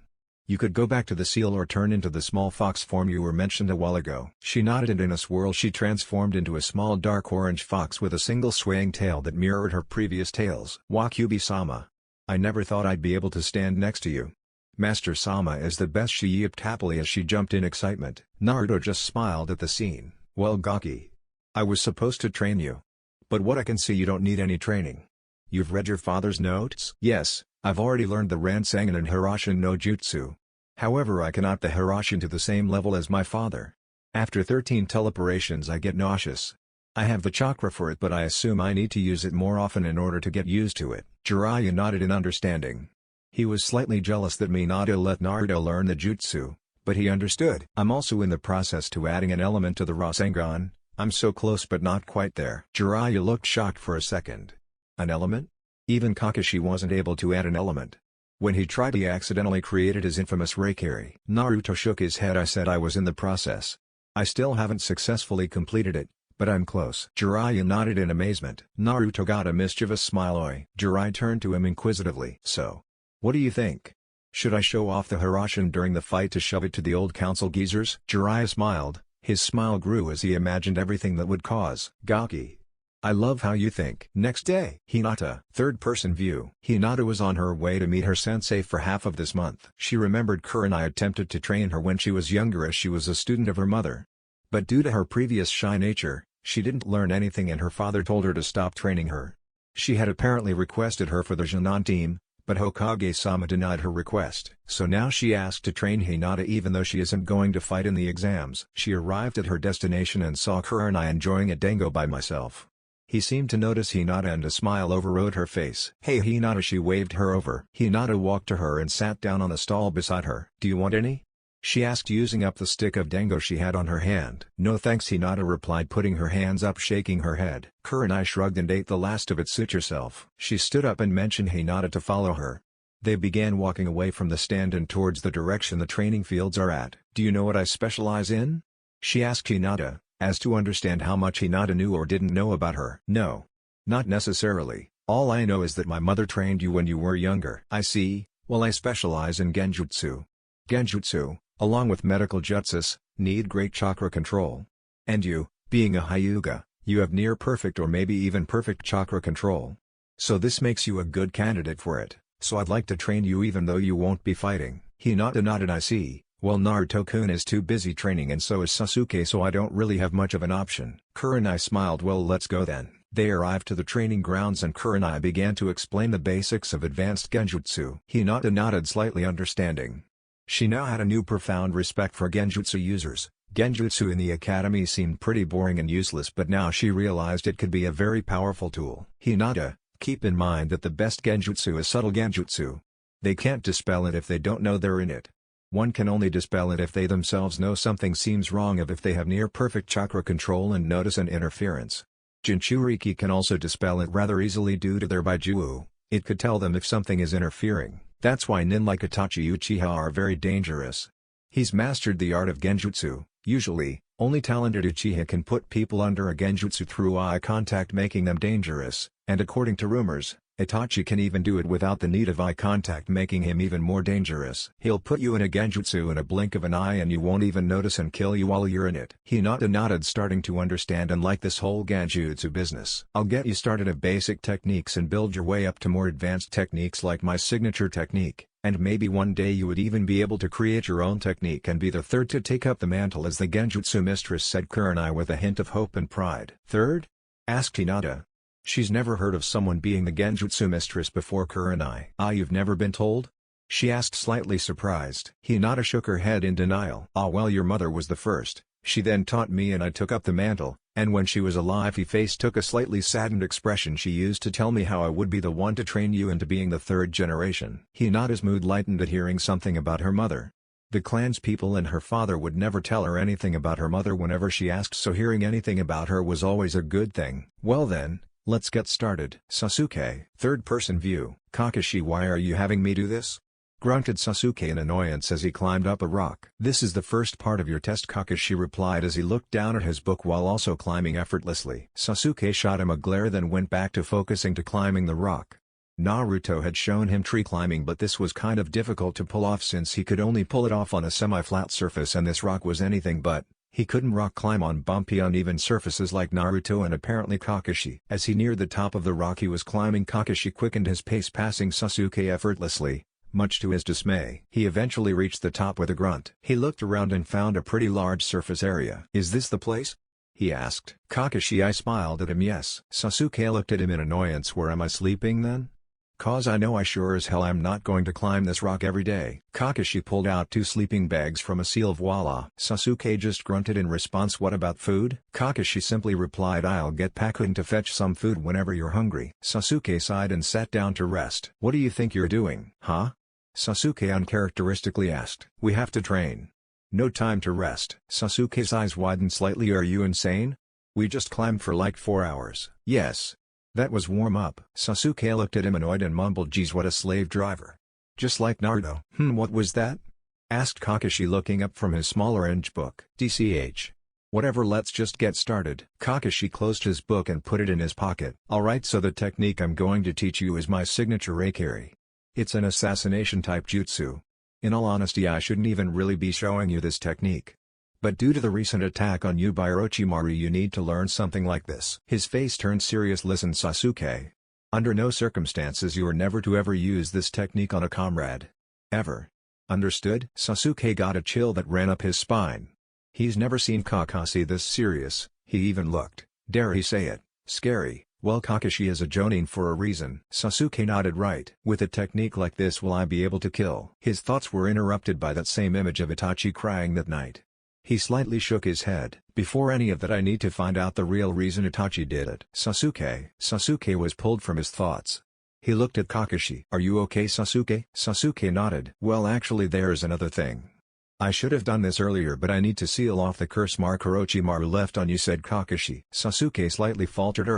You could go back to the seal or turn into the small fox form you were mentioned a while ago. She nodded, and in a swirl she transformed into a small dark orange fox with a single swaying tail that mirrored her previous tails. Wakyubi-sama. I never thought I'd be able to stand next to you. Master Sama is the best, she yipped happily as she jumped in excitement. Naruto just smiled at the scene. Well, Gaki. I was supposed to train you. But what I can see, you don't need any training. You've read your father's notes? Yes, I've already learned the Ransangan and Hirashin no Jutsu. However, I cannot the Hirashin to the same level as my father. After 13 teleporations I get nauseous. I have the chakra for it, but I assume I need to use it more often in order to get used to it. Jiraiya nodded in understanding. He was slightly jealous that Minato let Naruto learn the jutsu, but he understood. I'm also in the process to adding an element to the Rasengan. I'm so close but not quite there. Jiraiya looked shocked for a second. An element? Even Kakashi wasn't able to add an element. When he tried, he accidentally created his infamous Reikiri. Naruto shook his head. I said I was in the process. I still haven't successfully completed it, but I'm close. Jiraiya nodded in amazement. Naruto got a mischievous smile. Jiraiya turned to him inquisitively. So, what do you think? Should I show off the Hirashin during the fight to shove it to the old council geezers? Jiraiya smiled. His smile grew as he imagined everything that would cause. Gaki. I love how you think. Next day. Hinata. Third-person view. Hinata was on her way to meet her sensei for half of this month. She remembered Kurenai attempted to train her when she was younger, as she was a student of her mother. But due to her previous shy nature, she didn't learn anything, and her father told her to stop training her. She had apparently requested her for the Junon team, but Hokage-sama denied her request. So now she asked to train Hinata even though she isn't going to fight in the exams. She arrived at her destination and saw Kurenai enjoying a dango by myself. He seemed to notice Hinata and a smile overrode her face. Hey Hinata, she waved her over. Hinata walked to her and sat down on a stall beside her. Do you want any? She asked, using up the stick of dango she had on her hand. No thanks, Hinata replied, putting her hands up, shaking her head. Kurenai shrugged and ate the last of it. Suit yourself. She stood up and mentioned Hinata to follow her. They began walking away from the stand and towards the direction the training fields are at. Do you know what I specialize in? She asked Hinata, as to understand how much Hinata knew or didn't know about her. No. Not necessarily. All I know is that my mother trained you when you were younger. I see. Well, I specialize in genjutsu. Genjutsu, along with medical jutsus, need great chakra control. And you, being a Hyuga, you have near perfect or maybe even perfect chakra control. So this makes you a good candidate for it, so I'd like to train you even though you won't be fighting. Hinata nodded. I see. Well, Naruto-kun is too busy training and so is Sasuke, so I don't really have much of an option. Kurenai smiled. Well, let's go then. They arrived to the training grounds and Kurenai began to explain the basics of advanced genjutsu. Hinata nodded, slightly understanding. She now had a new profound respect for genjutsu users. Genjutsu in the academy seemed pretty boring and useless, but now she realized it could be a very powerful tool. Hinata, keep in mind that the best genjutsu is subtle genjutsu. They can't dispel it if they don't know they're in it. One can only dispel it if they themselves know something seems wrong, if they have near-perfect chakra control and notice an interference. Jinchuriki can also dispel it rather easily due to their Baijuo. It could tell them if something is interfering. That's why nin like Itachi Uchiha are very dangerous. He's mastered the art of genjutsu. Usually, only talented Uchiha can put people under a genjutsu through eye contact, making them dangerous, and according to rumors, Itachi can even do it without the need of eye contact, making him even more dangerous. He'll put you in a genjutsu in a blink of an eye and you won't even notice and kill you while you're in it. Hinata nodded, starting to understand and like this whole genjutsu business. I'll get you started at basic techniques and build your way up to more advanced techniques like my signature technique, and maybe one day you would even be able to create your own technique and be the third to take up the mantle as the genjutsu mistress, said Kurenai with a hint of hope and pride. Third? Asked Hinata. She's never heard of someone being the genjutsu mistress before. Kurenai. Ah, you've never been told? She asked, slightly surprised. Hinata shook her head in denial. Ah, well, your mother was the first. She then taught me and I took up the mantle, and when she was alive her face took a slightly saddened expression. She used to tell me how I would be the one to train you into being the third generation. Hinata's mood lightened at hearing something about her mother. The clan's people and her father would never tell her anything about her mother whenever she asked, so hearing anything about her was always a good thing. Well then, let's get started. Sasuke. Third-person view. Kakashi, why are you having me do this? Grunted Sasuke in annoyance as he climbed up a rock. This is the first part of your test, Kakashi replied as he looked down at his book while also climbing effortlessly. Sasuke shot him a glare, then went back to focusing to climbing the rock. Naruto had shown him tree climbing, but this was kind of difficult to pull off since he could only pull it off on a semi-flat surface and this rock was anything but. He couldn't rock climb on bumpy uneven surfaces like Naruto and apparently Kakashi. As he neared the top of the rock he was climbing, Kakashi quickened his pace, passing Sasuke effortlessly. Much to his dismay, he eventually reached the top with a grunt. He looked around and found a pretty large surface area. Is this the place? He asked. Kakashi smiled at him. Yes. Sasuke looked at him in annoyance. Where am I sleeping then? Cause I know I sure as hell am not going to climb this rock every day. Kakashi pulled out 2 sleeping bags from a seal. Voila. Sasuke just grunted in response. What about food? Kakashi simply replied, I'll get Pakun to fetch some food whenever you're hungry. Sasuke sighed and sat down to rest. What do you think you're doing? Huh? Sasuke uncharacteristically asked. We have to train. No time to rest. Sasuke's eyes widened slightly. Are you insane? We just climbed for like 4 hours. Yes. That was warm up. Sasuke looked at him annoyed and mumbled, geez, what a slave driver. Just like Naruto. What was that? Asked Kakashi looking up from his small orange book. DCH. Whatever, let's just get started. Kakashi closed his book and put it in his pocket. Alright, so the technique I'm going to teach you is my signature Reikiri. It's an assassination type jutsu. In all honesty, I shouldn't even really be showing you this technique. But due to the recent attack on you by Orochimaru, you need to learn something like this. His face turned serious. Listen, Sasuke. Under no circumstances you are never to ever use this technique on a comrade. Ever. Understood? Sasuke got a chill that ran up his spine. He's never seen Kakashi this serious. He even looked, dare he say it, scary. Well, Kakashi is a jonin for a reason. Sasuke nodded. Right. With a technique like this will I be able to kill? His thoughts were interrupted by that same image of Itachi crying that night. He slightly shook his head. Before any of that I need to find out the real reason Itachi did it. Sasuke was pulled from his thoughts. He looked at Kakashi. Are you okay, Sasuke? Sasuke nodded. Well, actually there's another thing. I should have done this earlier, but I need to seal off the curse mark Orochimaru left on you, said Kakashi. Sasuke slightly faltered.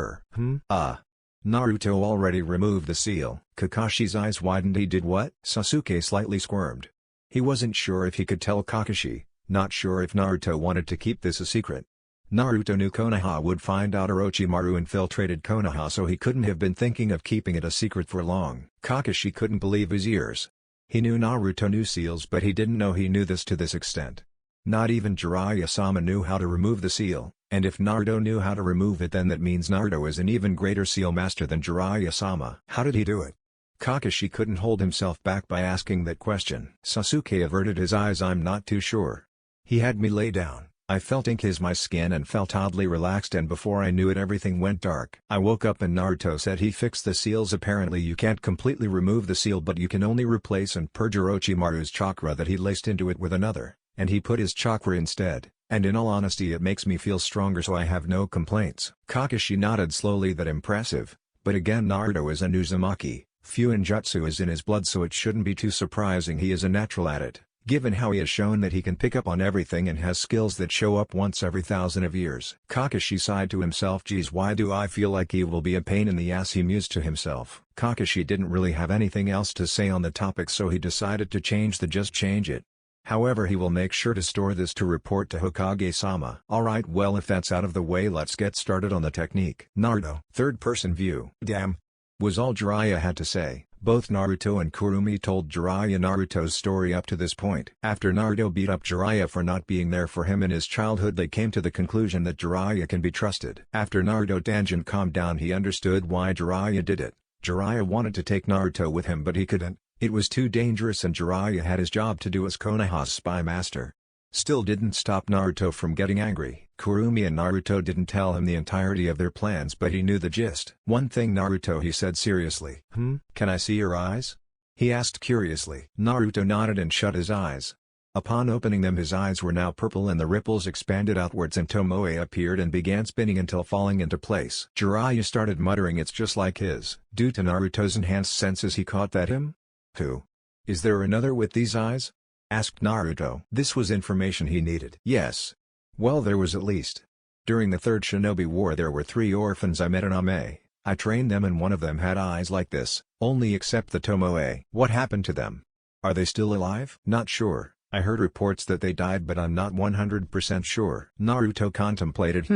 Naruto already removed the seal. Kakashi's eyes widened. He did what? Sasuke slightly squirmed. He wasn't sure if he could tell Kakashi. Not sure if Naruto wanted to keep this a secret. Naruto knew Konoha would find out Orochimaru infiltrated Konoha, so he couldn't have been thinking of keeping it a secret for long. Kakashi couldn't believe his ears. He knew Naruto knew seals, but he didn't know he knew this to this extent. Not even Jiraiya-sama knew how to remove the seal, and if Naruto knew how to remove it, then that means Naruto is an even greater seal master than Jiraiya-sama. How did he do it? Kakashi couldn't hold himself back by asking that question. Sasuke averted his eyes. I'm not too sure. He had me lay down. I felt ink his my skin and felt oddly relaxed, and before I knew it everything went dark. I woke up and Naruto said he fixed the seals. Apparently you can't completely remove the seal, but you can only replace and purge Orochimaru's chakra that he laced into it with another, and he put his chakra instead, and in all honesty it makes me feel stronger, so I have no complaints. Kakashi nodded slowly. That impressive, but again Naruto is a Uzumaki. Fuinjutsu is in his blood, so it shouldn't be too surprising he is a natural at it. Given how he has shown that he can pick up on everything and has skills that show up once every 1,000 of years. Kakashi sighed to himself. Geez, why do I feel like he will be a pain in the ass? He mused to himself. Kakashi didn't really have anything else to say on the topic, so he decided to just change it. However, he will make sure to store this to report to Hokage-sama. Alright, well, if that's out of the way, let's get started on the technique. Naruto. Third-person view. Damn. was all Jiraiya had to say. Both Naruto and Kurumi told Jiraiya Naruto's story up to this point. After Naruto beat up Jiraiya for not being there for him in his childhood, they came to the conclusion that Jiraiya can be trusted. After Naruto Danjin calmed down, he understood why Jiraiya did it. Jiraiya wanted to take Naruto with him but he couldn't. It was too dangerous and Jiraiya had his job to do as Konoha's spy master. Still didn't stop Naruto from getting angry. Kurumi and Naruto didn't tell him the entirety of their plans but he knew the gist. "One thing Naruto," he said seriously. Can I see your eyes?" he asked curiously. Naruto nodded and shut his eyes. Upon opening them his eyes were now purple and the ripples expanded outwards and Tomoe appeared and began spinning until falling into place. Jiraiya started muttering, "It's just like his." Due to Naruto's enhanced senses he caught that him? Who? Is there another with these eyes? Asked Naruto. This was information he needed. Yes. Well, there was at least. During the Third Shinobi War there were 3 orphans I met in Ame. I trained them and one of them had eyes like this, only except the Tomoe. What happened to them? Are they still alive? Not sure. I heard reports that they died but I'm not 100% sure. Naruto contemplated.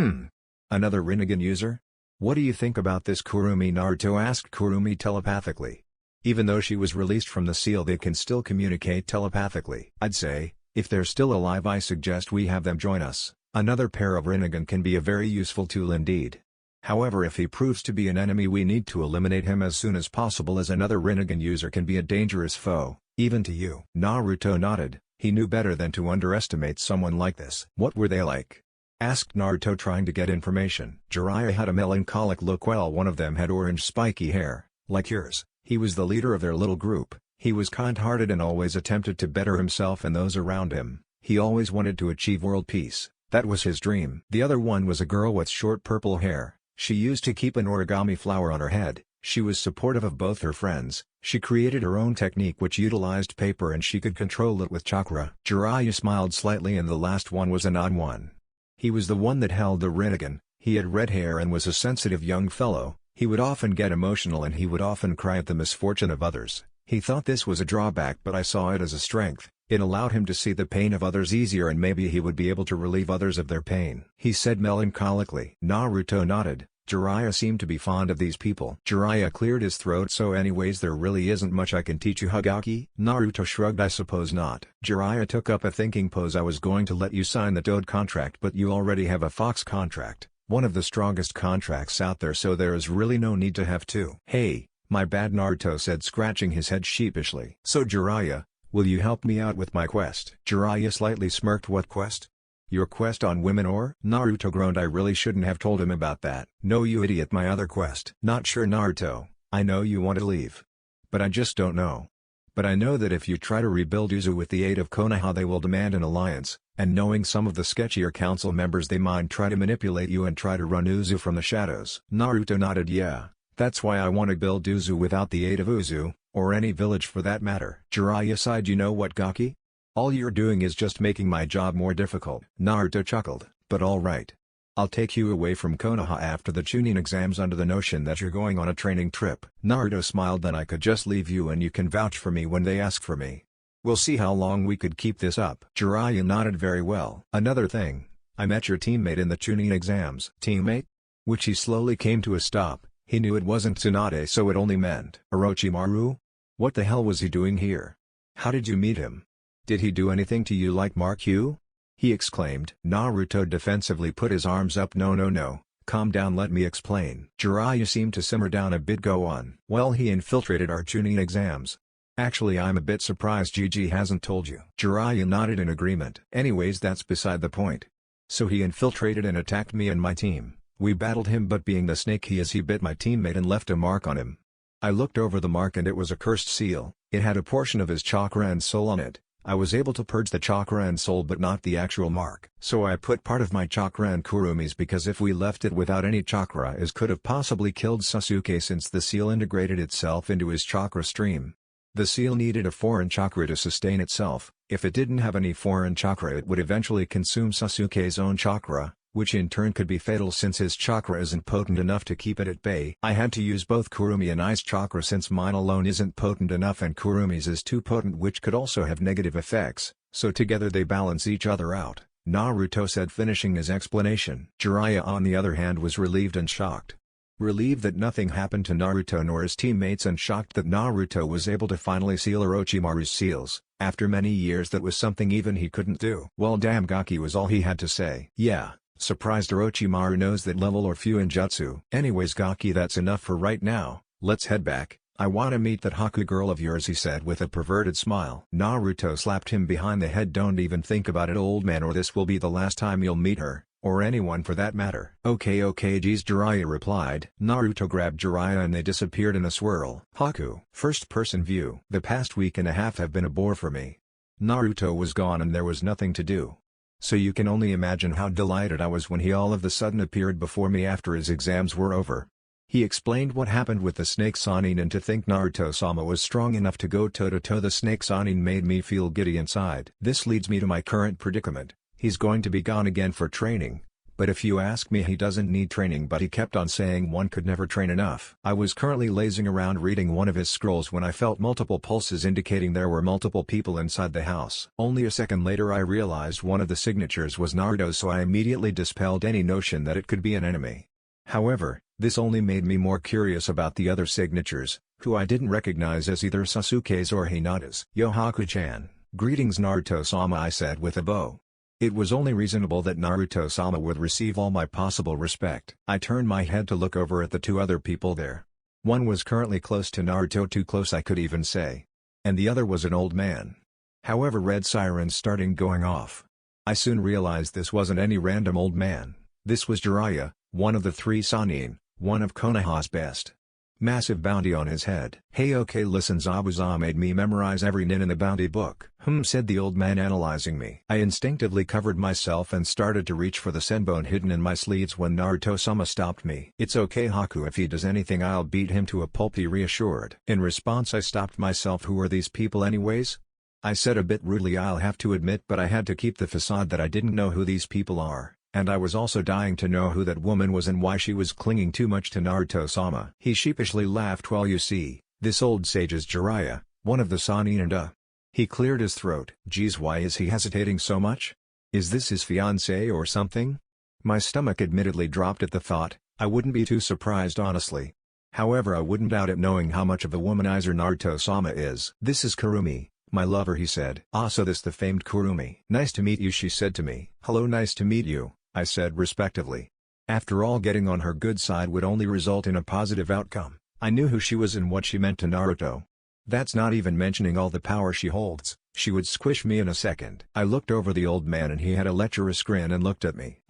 Another Rinnegan user? What do you think about this, Kurumi? Naruto asked Kurumi telepathically. Even though she was released from the seal they can still communicate telepathically. I'd say, if they're still alive I suggest we have them join us. Another pair of Rinnegan can be a very useful tool indeed. However, if he proves to be an enemy we need to eliminate him as soon as possible, as another Rinnegan user can be a dangerous foe, even to you. Naruto nodded. He knew better than to underestimate someone like this. What were they like? Asked Naruto, trying to get information. Jiraiya had a melancholic look while one of them had orange spiky hair, like yours. He was the leader of their little group. He was kind-hearted and always attempted to better himself and those around him. He always wanted to achieve world peace. That was his dream. The other one was a girl with short purple hair. She used to keep an origami flower on her head. She was supportive of both her friends. She created her own technique which utilized paper and she could control it with chakra. Jiraiya smiled slightly, and the last one was an odd one. He was the one that held the Rinnegan. He had red hair and was a sensitive young fellow. He would often get emotional and he would often cry at the misfortune of others. He thought this was a drawback but I saw it as a strength. It allowed him to see the pain of others easier and maybe he would be able to relieve others of their pain, he said melancholically. Naruto nodded. Jiraiya seemed to be fond of these people. Jiraiya cleared his throat. So anyways, there really isn't much I can teach you, Hagaki? Naruto shrugged. I suppose not. Jiraiya took up a thinking pose. I was going to let you sign the Toad contract but you already have a Fox contract. One of the strongest contracts out there, so there is really no need to have 2. Hey, my bad, Naruto said, scratching his head sheepishly. So Jiraiya, will you help me out with my quest? Jiraiya slightly smirked. What quest? Your quest on women or? Naruto groaned. I really shouldn't have told him about that. No, you idiot, my other quest. Not sure, Naruto. I know you want to leave. But I just don't know. But I know that if you try to rebuild Uzu with the aid of Konoha they will demand an alliance, and knowing some of the sketchier council members they might try to manipulate you and try to run Uzu from the shadows. Naruto nodded. Yeah, that's why I want to build Uzu without the aid of Uzu, or any village for that matter. Jiraiya sighed. You know what, Gaki? All you're doing is just making my job more difficult. Naruto chuckled. But alright. I'll take you away from Konoha after the Chunin exams under the notion that you're going on a training trip. Naruto smiled. Then I could just leave you and you can vouch for me when they ask for me. We'll see how long we could keep this up. Jiraiya nodded. Very well. Another thing, I met your teammate in the Chunin exams. Teammate? Which he slowly came to a stop. He knew it wasn't Tsunade, so it only meant Orochimaru? What the hell was he doing here? How did you meet him? Did he do anything to you like Mark you? He exclaimed. Naruto defensively put his arms up. No. Calm down, let me explain. Jiraiya seemed to simmer down a bit. Go on. Well, he infiltrated our Chunin exams. Actually, I'm a bit surprised Gigi hasn't told you. Jiraiya nodded in agreement. Anyways, that's beside the point. So he infiltrated and attacked me and my team. We battled him, but being the snake he is, he bit my teammate and left a mark on him. I looked over the mark and it was a cursed seal. It had a portion of his chakra and soul on it. I was able to purge the chakra and soul but not the actual mark. So I put part of my chakra and Kurumi's, because if we left it without any chakra it could have possibly killed Sasuke since the seal integrated itself into his chakra stream. The seal needed a foreign chakra to sustain itself. If it didn't have any foreign chakra it would eventually consume Sasuke's own chakra, which in turn could be fatal since his chakra isn't potent enough to keep it at bay. I had to use both Kurumi and Ice chakra since mine alone isn't potent enough and Kurumi's is too potent, which could also have negative effects, so together they balance each other out, Naruto said, finishing his explanation. Jiraiya on the other hand was relieved and shocked. Relieved that nothing happened to Naruto nor his teammates and shocked that Naruto was able to finally seal Orochimaru's seals, after many years that was something even he couldn't do. Well damn Gaki was all he had to say. Yeah, surprised Orochimaru knows that level or few in jutsu. Anyways Gaki, that's enough for right now, let's head back. I wanna meet that Haku girl of yours, he said with a perverted smile. Naruto slapped him behind the head. Don't even think about it, old man, or this will be the last time you'll meet her, or anyone for that matter. Okay geez, Jiraiya replied. Naruto grabbed Jiraiya and they disappeared in a swirl. Haku. First-person view. The past week and a half have been a bore for me. Naruto was gone and there was nothing to do. So you can only imagine how delighted I was when he all of a sudden appeared before me after his exams were over. He explained what happened with the Snake Sannin, and to think Naruto-sama was strong enough to go toe-to-toe the Snake Sannin made me feel giddy inside. This leads me to my current predicament. He's going to be gone again for training, but if you ask me, he doesn't need training, but he kept on saying one could never train enough. I was currently lazing around reading one of his scrolls when I felt multiple pulses indicating there were multiple people inside the house. Only a second later I realized one of the signatures was Naruto's, so I immediately dispelled any notion that it could be an enemy. However, this only made me more curious about the other signatures, who I didn't recognize as either Sasuke's or Hinata's. Yo Haku-chan. Greetings Naruto-sama, I said with a bow. It was only reasonable that Naruto-sama would receive all my possible respect. I turned my head to look over at the two other people there. One was currently close to Naruto, too close I could even say. And the other was an old man. However, red sirens started going off. I soon realized this wasn't any random old man. This was Jiraiya, one of the three Sannin, one of Konoha's best. Massive bounty on his head. Hey okay listen, Zabuza made me memorize every nin in the bounty book. Said the old man analyzing me. I instinctively covered myself and started to reach for the senbone hidden in my sleeves when Naruto-sama stopped me. It's okay Haku, if he does anything I'll beat him to a pulp, he reassured. In response I stopped myself. Who are these people anyways? I said a bit rudely, I'll have to admit, but I had to keep the facade that I didn't know who these people are. And I was also dying to know who that woman was and why she was clinging too much to Naruto-sama. He sheepishly laughed. Well, you see, this old sage is Jiraiya, one of the Sannin, and He cleared his throat. Geez, why is he hesitating so much? Is this his fiancée or something? My stomach admittedly dropped at the thought. I wouldn't be too surprised honestly. However, I wouldn't doubt it knowing how much of a womanizer Naruto-sama is. This is Kurumi, my lover, he said. Ah, so this the famed Kurumi. Nice to meet you, she said to me. Hello, nice to meet you, I said respectively. After all, getting on her good side would only result in a positive outcome. I knew who she was and what she meant to Naruto. That's not even mentioning all the power she holds. She would squish me in a second. I looked over the old man and he had a lecherous grin and looked at me.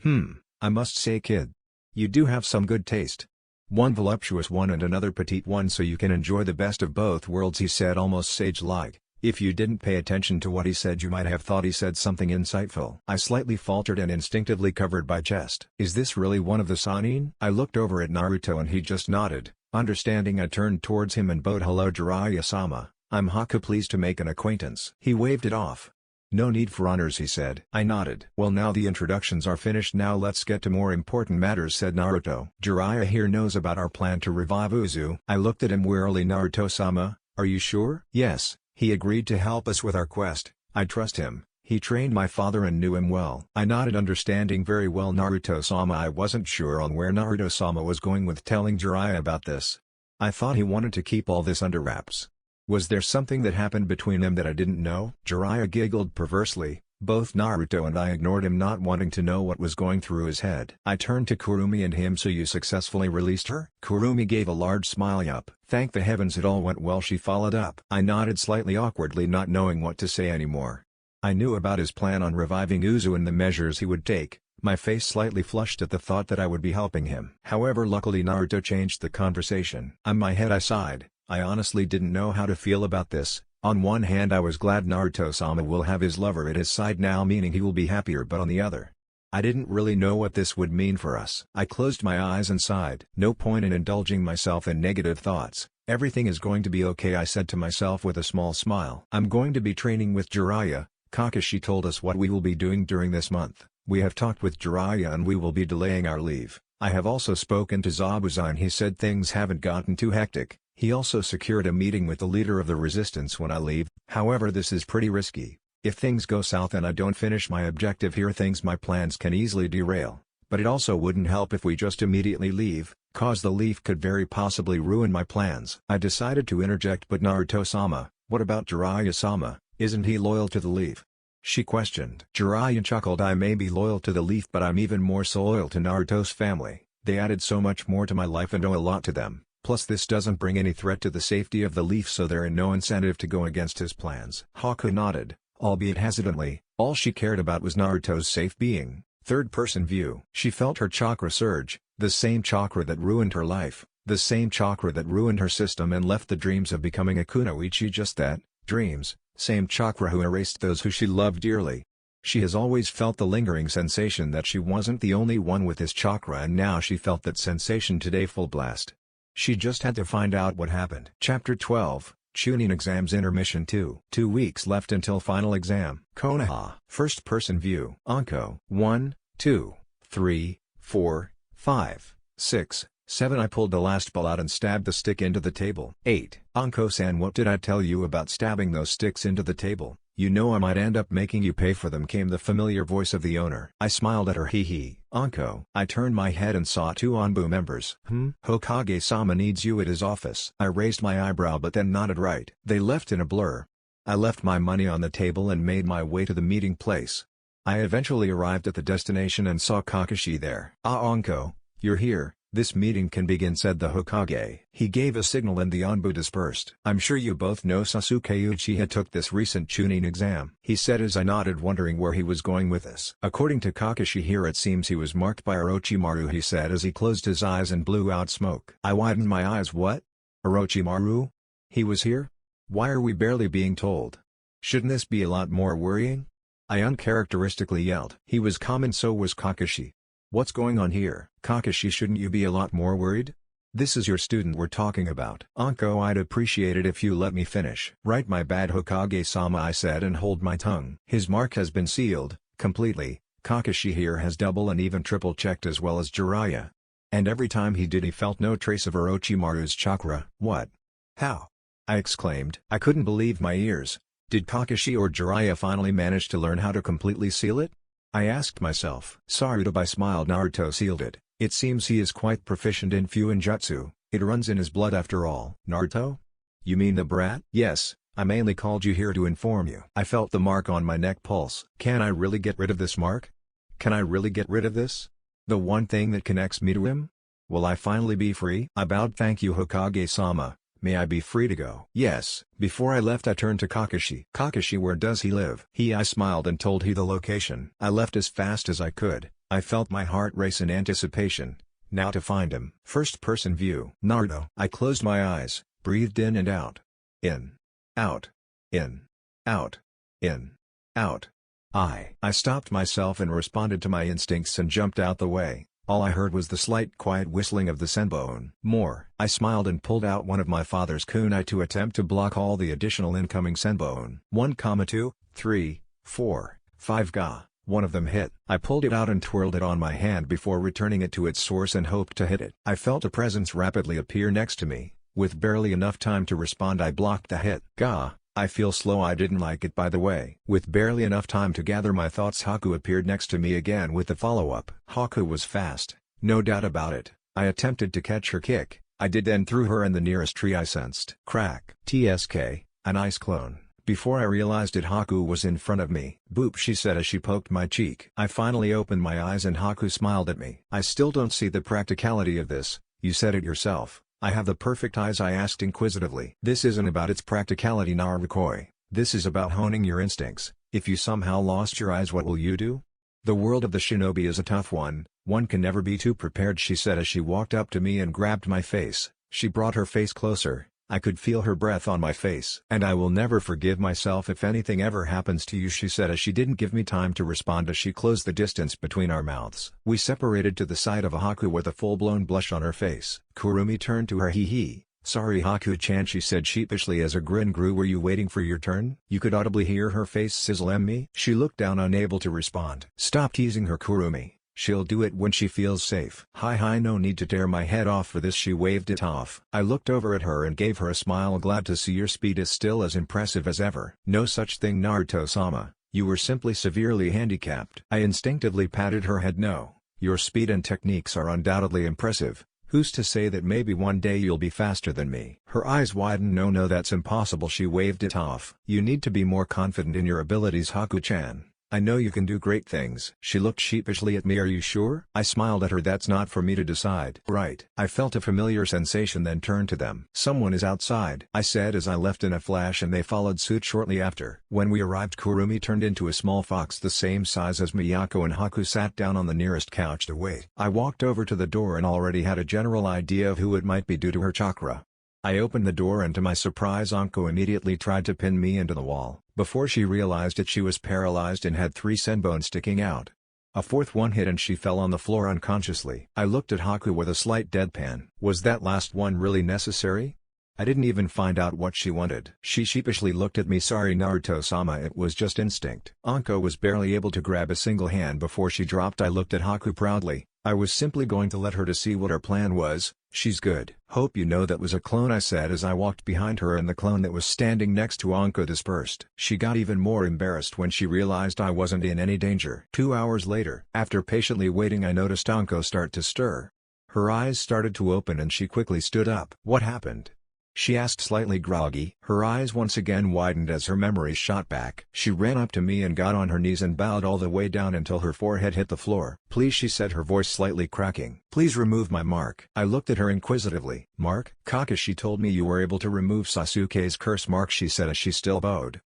I must say, kid, you do have some good taste. One voluptuous one and another petite one, so you can enjoy the best of both worlds, he said almost sage-like. If you didn't pay attention to what he said, you might have thought he said something insightful. I slightly faltered and instinctively covered my chest. Is this really one of the Sannin? I looked over at Naruto and he just nodded. Understanding, I turned towards him and bowed. Hello Jiraiya-sama, I'm Haku, pleased to make an acquaintance. He waved it off. No need for honors, he said. I nodded. Well, now the introductions are finished, now let's get to more important matters, said Naruto. Jiraiya here knows about our plan to revive Uzu. I looked at him wearily. Naruto-sama, are you sure? Yes. He agreed to help us with our quest. I trust him. He trained my father and knew him well. I nodded, understanding very well Naruto-sama. I wasn't sure on where Naruto-sama was going with telling Jiraiya about this. I thought he wanted to keep all this under wraps. Was there something that happened between them that I didn't know? Jiraiya giggled perversely. Both Naruto and I ignored him, not wanting to know what was going through his head. I turned to Kurumi and him. So you successfully released her? Kurumi gave a large smile. Yup. Thank the heavens it all went well, she followed up. I nodded slightly awkwardly, not knowing what to say anymore. I knew about his plan on reviving Uzu and the measures he would take. My face slightly flushed at the thought that I would be helping him. However, luckily Naruto changed the conversation. On my head I sighed. I honestly didn't know how to feel about this. On one hand, I was glad Naruto-sama will have his lover at his side now, meaning he will be happier, but on the other, I didn't really know what this would mean for us. I closed my eyes and sighed. No point in indulging myself in negative thoughts. Everything is going to be okay, I said to myself with a small smile. I'm going to be training with Jiraiya. Kakashi told us what we will be doing during this month. We have talked with Jiraiya and we will be delaying our leave. I have also spoken to Zabuza and he said things haven't gotten too hectic. He also secured a meeting with the leader of the resistance when I leave. However, this is pretty risky. If things go south and I don't finish my objective here, my plans can easily derail. but it also wouldn't help if we just immediately leave, cause the leaf could very possibly ruin my plans. I decided to interject, but Naruto-sama, what about Jiraiya-sama, isn't he loyal to the leaf? She questioned. Jiraiya chuckled. I may be loyal to the leaf, but I'm even more so loyal to Naruto's family. They added so much more to my life and owe a lot to them, plus this doesn't bring any threat to the safety of the leaf, so there is no incentive to go against his plans. Haku nodded, albeit hesitantly. All she cared about was Naruto's safe being. Third-person view. She felt her chakra surge, the same chakra that ruined her life, the same chakra that ruined her system and left the dreams of becoming a kunoichi. Just that, dreams, same chakra who erased those who she loved dearly. She has always felt the lingering sensation that she wasn't the only one with this chakra, and now she felt that sensation today full blast. She just had to find out what happened. Chapter 12, Chunin Exams Intermission 2. 2 weeks left until final exam. Konoha. First-person view. Anko. 1, 2, 3, 4, 5, 6, 7. I pulled the last ball out and stabbed the stick into the table. 8. Anko-san, what did I tell you about stabbing those sticks into the table? You know I might end up making you pay for them, came the familiar voice of the owner. I smiled at her. Hee hee. Anko. I turned my head and saw 2 Anbu members. Hokage-sama needs you at his office. I raised my eyebrow but then nodded right. They left in a blur. I left my money on the table and made my way to the meeting place. I eventually arrived at the destination and saw Kakashi there. Ah, Anko, you're here. This meeting can begin, said the Hokage. He gave a signal and the Anbu dispersed. I'm sure you both know Sasuke Uchiha took this recent Chunin exam, he said as I nodded, wondering where he was going with this. According to Kakashi here, it seems he was marked by Orochimaru, he said as he closed his eyes and blew out smoke. I widened my eyes. What? Orochimaru? He was here? Why are we barely being told? Shouldn't this be a lot more worrying? I uncharacteristically yelled. He was calm and so was Kakashi. What's going on here? Kakashi, shouldn't you be a lot more worried? This is your student we're talking about. Anko, I'd appreciate it if you let me finish. Right, my bad Hokage-sama, I said and hold my tongue. His mark has been sealed, completely. Kakashi here has double and even triple checked, as well as Jiraiya. And every time he did, he felt no trace of Orochimaru's chakra. What? How? I exclaimed. I couldn't believe my ears. Did Kakashi or Jiraiya finally manage to learn how to completely seal it? I asked myself. Sarutobi smiled. Naruto sealed it. It seems he is quite proficient in Fuinjutsu. It runs in his blood after all. Naruto? You mean the brat? Yes, I mainly called you here to inform you. I felt the mark on my neck pulse. Can I really get rid of this mark? Can I really get rid of this? The one thing that connects me to him? Will I finally be free? I bowed. Thank you, Hokage-sama. May I be free to go? Yes. Before I left, I turned to Kakashi. Kakashi, where does he live? I smiled and told he the location. I left as fast as I could. I felt my heart race in anticipation. Now to find him. First-person view. Naruto. I closed my eyes, breathed in and out. In. Out. In. Out. In. Out. I stopped myself and responded to my instincts and jumped out the way. All I heard was the slight quiet whistling of the senbon. More. I smiled and pulled out one of my father's kunai to attempt to block all the additional incoming senbon. 1, 2, 3, 4, 5 ga. One of them hit. I pulled it out and twirled it on my hand before returning it to its source and hoped to hit it. I felt a presence rapidly appear next to me. With barely enough time to respond, I blocked the hit. Ga. I feel slow. I didn't like it, by the way. With barely enough time to gather my thoughts, Haku appeared next to me again with the follow-up. Haku was fast, no doubt about it. I attempted to catch her kick. I did, then threw her in the nearest tree I sensed. Crack. TSK, an ice clone. Before I realized it, Haku was in front of me. Boop, she said as she poked my cheek. I finally opened my eyes and Haku smiled at me. I still don't see the practicality of this. You said it yourself. I have the perfect eyes, I asked inquisitively. This isn't about its practicality, Narukoi. This is about honing your instincts. If you somehow lost your eyes, what will you do? The world of the shinobi is a tough one can never be too prepared, she said as she walked up to me and grabbed my face. She brought her face closer. I could feel her breath on my face. And I will never forgive myself if anything ever happens to you, she said as she didn't give me time to respond as she closed the distance between our mouths. We separated to the side of Haku with a full-blown blush on her face. Kurumi turned to her. Hee. Sorry, Haku-chan, she said sheepishly as a grin grew. Were you waiting for your turn? You could audibly hear her face sizzle. Me? She looked down, unable to respond. Stop teasing her, Kurumi. She'll do it when she feels safe. Hi, no need to tear my head off for this, she waved it off. I looked over at her and gave her a smile. Glad to see your speed is still as impressive as ever. No such thing, Naruto-sama. You were simply severely handicapped. I instinctively patted her head. No, Your speed and techniques are undoubtedly impressive. Who's to say that maybe one day you'll be faster than me? Her eyes widened. No, that's impossible. She waved it off. You need to be more confident in your abilities, Haku-chan. I know you can do great things. She looked sheepishly at me. Are you sure? I smiled at her. That's not for me to decide. Right. I felt a familiar sensation, then turned to them. Someone is outside, I said as I left in a flash, and they followed suit shortly after. When we arrived, Kurumi turned into a small fox the same size as Miyako, and Haku sat down on the nearest couch to wait. I walked over to the door and already had a general idea of who it might be due to her chakra. I opened the door and to my surprise Anko immediately tried to pin me into the wall. Before she realized it, she was paralyzed and had 3 senbones sticking out. A fourth one hit and she fell on the floor unconsciously. I looked at Haku with a slight deadpan. Was that last one really necessary? I didn't even find out what she wanted. She sheepishly looked at me. Sorry Naruto-sama, it was just instinct. Anko was barely able to grab a single hand before she dropped. I looked at Haku proudly. I was simply going to let her to see what her plan was. She's good. Hope you know that was a clone, I said as I walked behind her, and the clone that was standing next to Anko dispersed. She got even more embarrassed when she realized I wasn't in any danger. 2 hours later, after patiently waiting, I noticed Anko start to stir. Her eyes started to open and she quickly stood up. What happened? She asked, slightly groggy. Her eyes once again widened as her memories shot back. She ran up to me and got on her knees and bowed all the way down until her forehead hit the floor. Please, she said, her voice slightly cracking. Please remove my mark. I looked at her inquisitively. Mark? Kakashi told me you were able to remove Sasuke's curse mark, she said as she still bowed.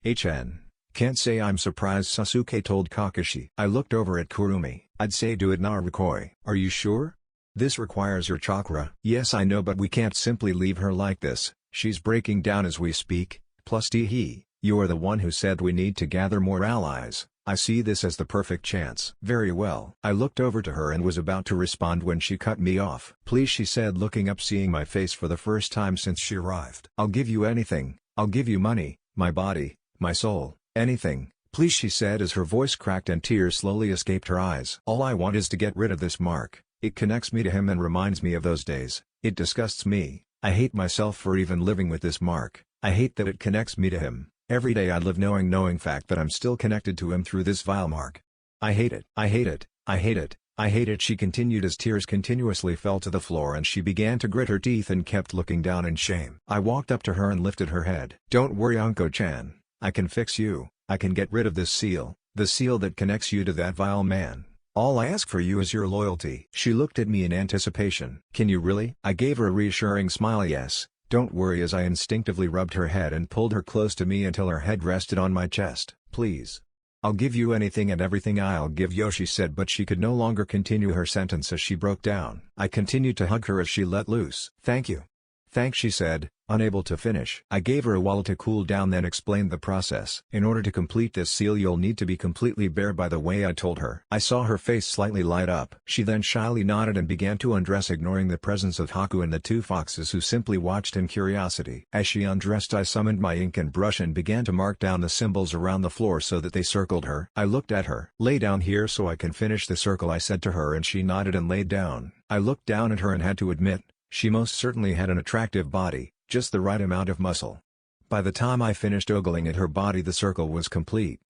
Can't say I'm surprised, Sasuke told Kakashi. I looked over at Kurumi. I'd say do it, Narukoi. Are you sure? This requires your chakra. Yes, I know, but we can't simply leave her like this. She's breaking down as we speak. Plus you are the one who said we need to gather more allies. I see this as the perfect chance. Very well. I looked over to her and was about to respond when she cut me off. Please, she said, looking up, seeing my face for the first time since she arrived. I'll give you anything. I'll give you money, my body, my soul, anything. Please, she said as her voice cracked and tears slowly escaped her eyes. All I want is to get rid of this mark. It connects me to him and reminds me of those days. It disgusts me. I hate myself for even living with this mark. I hate that it connects me to him. Every day I live knowing fact that I'm still connected to him through this vile mark. I hate it. I hate it. I hate it. I hate it, she continued as tears continuously fell to the floor and she began to grit her teeth and kept looking down in shame. I walked up to her and lifted her head. Don't worry, Anko-chan. I can fix you. I can get rid of this seal, the seal that connects you to that vile man. All I ask for you is your loyalty. She looked at me in anticipation. Can you really? I gave her a reassuring smile. Yes, don't worry, as I instinctively rubbed her head and pulled her close to me until her head rested on my chest. Please. I'll give you anything and everything I'll give you, she said, but she could no longer continue her sentence as she broke down. I continued to hug her as she let loose. Thank you. Thanks, she said, unable to finish. I gave her a while to cool down, then explained the process. In order to complete this seal, you'll need to be completely bare, by the way, I told her. I saw her face slightly light up. She then shyly nodded and began to undress, ignoring the presence of Haku and the 2 foxes who simply watched in curiosity. As she undressed, I summoned my ink and brush and began to mark down the symbols around the floor so that they circled her. I looked at her. Lay down here so I can finish the circle, I said to her, and she nodded and laid down. I looked down at her and had to admit, she most certainly had an attractive body, just the right amount of muscle. By the time I finished ogling at her body, the circle was complete.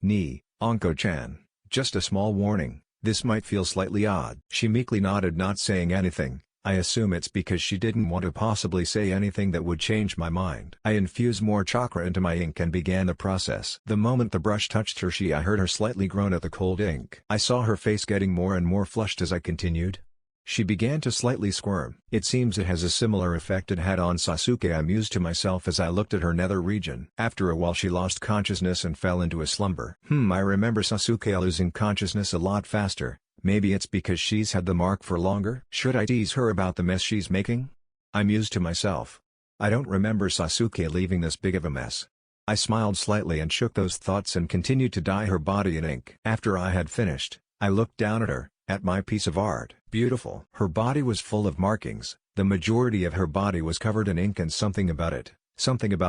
Anko-chan, just a small warning, this might feel slightly odd. She meekly nodded, not saying anything. I assume it's because she didn't want to possibly say anything that would change my mind. I infused more chakra into my ink and began the process. The moment the brush touched her, I heard her slightly groan at the cold ink. I saw her face getting more and more flushed as I continued. She began to slightly squirm. It seems it has a similar effect it had on Sasuke, I mused to myself as I looked at her nether region. After a while she lost consciousness and fell into a slumber. I remember Sasuke losing consciousness a lot faster. Maybe it's because she's had the mark for longer? Should I tease her about the mess she's making? I mused to myself. I don't remember Sasuke leaving this big of a mess. I smiled slightly and shook those thoughts and continued to dye her body in ink. After I had finished, I looked down at her. At my piece of art. Beautiful. Her body was full of markings. The majority of her body was covered in ink, and something about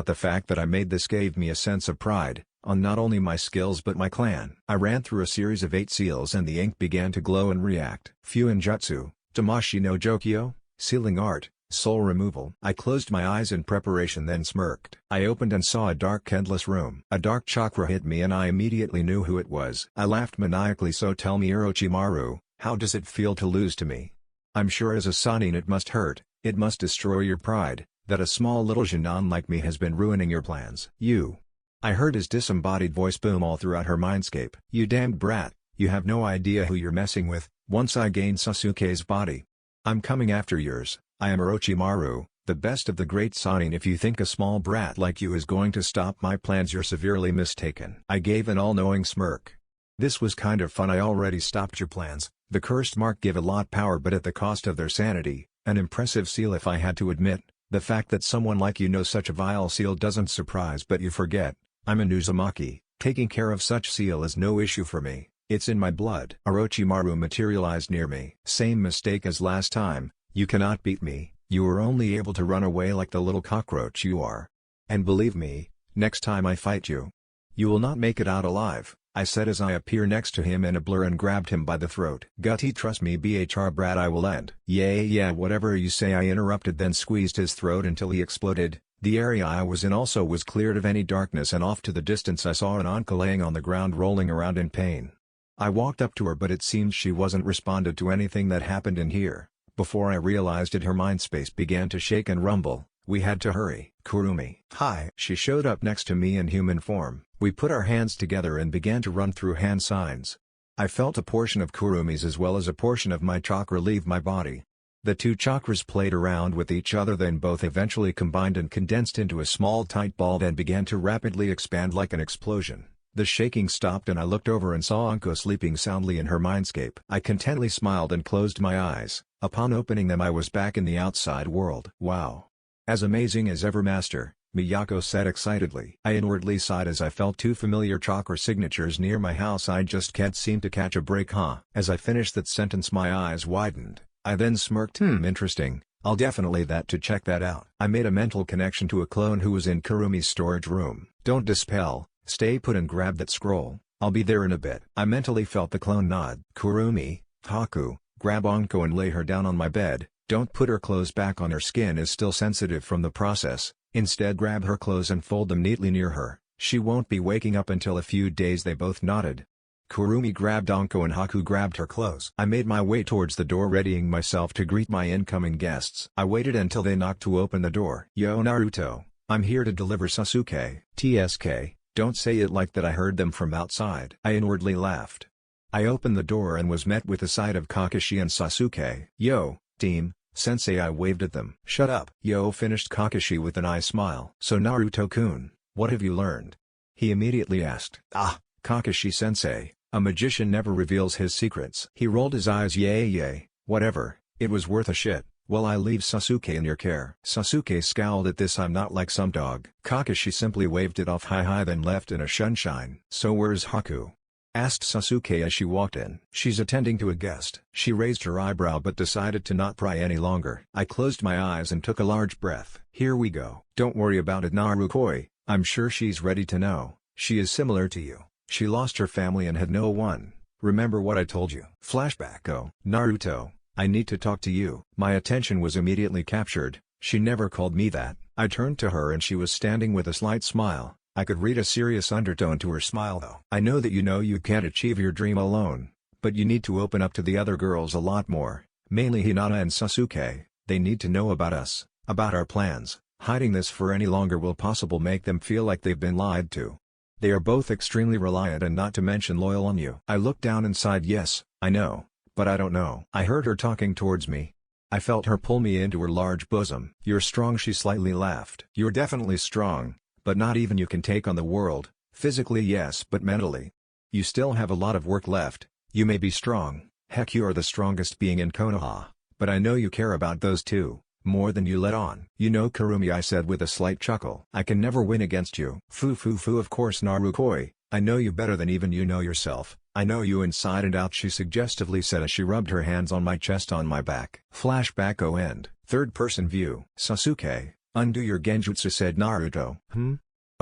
the fact that I made this gave me a sense of pride, on not only my skills but my clan. I ran through a series of 8 seals and the ink began to glow and react. Fuinjutsu, Tamashi no Jokyo, sealing art, soul removal. I closed my eyes in preparation, then smirked. I opened and saw a dark, endless room. A dark chakra hit me and I immediately knew who it was. I laughed maniacally. So tell me, Orochimaru, How does it feel to lose to me? I'm sure as a Sannin it must hurt, it must destroy your pride, that a small little Jinan like me has been ruining your plans. You. I heard his disembodied voice boom all throughout her mindscape. You damned brat, you have no idea who you're messing with. Once I gain Sasuke's body, I'm coming after yours. I am Orochimaru, the best of the great Sannin. If you think a small brat like you is going to stop my plans, you're severely mistaken. I gave an all-knowing smirk. This was kind of fun. I already stopped your plans. The cursed mark give a lot power, but at the cost of their sanity. An impressive seal if I had to admit. The fact that someone like you knows such a vile seal doesn't surprise, but you forget, I'm an Uzumaki. Taking care of such seal is no issue for me. It's in my blood. Orochimaru materialized near me. Same mistake as last time, you cannot beat me, you were only able to run away like the little cockroach you are. And believe me, next time I fight you, you will not make it out alive, I said as I appear next to him in a blur and grabbed him by the throat. Gutty, trust me BHR brat, I will end. Yeah whatever you say, I interrupted, then squeezed his throat until he exploded. The area I was in also was cleared of any darkness, and off to the distance I saw an Anka laying on the ground rolling around in pain. I walked up to her, but it seemed she wasn't responded to anything that happened in here. Before I realized it, her mindspace began to shake and rumble. We had to hurry. Kurumi. Hi. She showed up next to me in human form. We put our hands together and began to run through hand signs. I felt a portion of Kurumi's as well as a portion of my chakra leave my body. The two chakras played around with each other, then both eventually combined and condensed into a small tight ball, then began to rapidly expand like an explosion. The shaking stopped and I looked over and saw Anko sleeping soundly in her mindscape. I contently smiled and closed my eyes. Upon opening them I was back in the outside world. Wow. As amazing as ever, Master, Miyako said excitedly. I inwardly sighed as I felt two familiar chakra signatures near my house. I just can't seem to catch a break, huh? As I finished that sentence my eyes widened. I then smirked. Interesting, I'll definitely to check that out. I made a mental connection to a clone who was in Kurumi's storage room. Don't dispel, stay put and grab that scroll, I'll be there in a bit. I mentally felt the clone nod. Kurumi, Haku, grab Anko and lay her down on my bed. Don't put her clothes back on, her skin is still sensitive from the process. Instead grab her clothes and fold them neatly near her. She won't be waking up until a few days. They both nodded. Kurumi grabbed Anko and Haku grabbed her clothes. I made my way towards the door, readying myself to greet my incoming guests. I waited until they knocked to open the door. Yo Naruto, I'm here to deliver Sasuke. TSK, don't say it like that, I heard them from outside. I inwardly laughed. I opened the door and was met with the sight of Kakashi and Sasuke. Yo, team. Sensei, I waved at them. Shut up. Yo, finished Kakashi with an eye smile. So Naruto-kun, what have you learned? He immediately asked. Kakashi-sensei, a magician never reveals his secrets. He rolled his eyes. Yay, whatever, it was worth a shit. Well, I leave Sasuke in your care. Sasuke scowled at this. I'm not like some dog. Kakashi simply waved it off. Hi, then left in a sunshine. So where's Haku? Asked Sasuke as she walked in. She's attending to a guest. She raised her eyebrow but decided to not pry any longer. I closed my eyes and took a large breath. Here we go. Don't worry about it, Narukoi. I'm sure she's ready to know. She is similar to you. She lost her family and had no one. Remember what I told you. Flashback. Oh, Naruto, I need to talk to you. My attention was immediately captured. She never called me that. I turned to her and she was standing with a slight smile. I could read a serious undertone to her smile though. I know that you can't achieve your dream alone, but you need to open up to the other girls a lot more, mainly Hinata and Sasuke. They need to know about us, about our plans. Hiding this for any longer will possibly make them feel like they've been lied to. They are both extremely reliant and not to mention loyal on you. I looked down and sighed. Yes, I know, but I don't know. I heard her talking towards me. I felt her pull me into her large bosom. You're strong, she slightly laughed. You're definitely strong. But not even you can take on the world. Physically yes, but mentally. You still have a lot of work left. You may be strong, heck you are the strongest being in Konoha, but I know you care about those two, more than you let on. You know Kurumi, I said with a slight chuckle. I can never win against you. Foo, of course Narukoi, I know you better than even you know yourself. I know you inside and out, she suggestively said as she rubbed her hands on my chest, on my back. Flashback. End. Third person view. Sasuke, undo your genjutsu, said Naruto.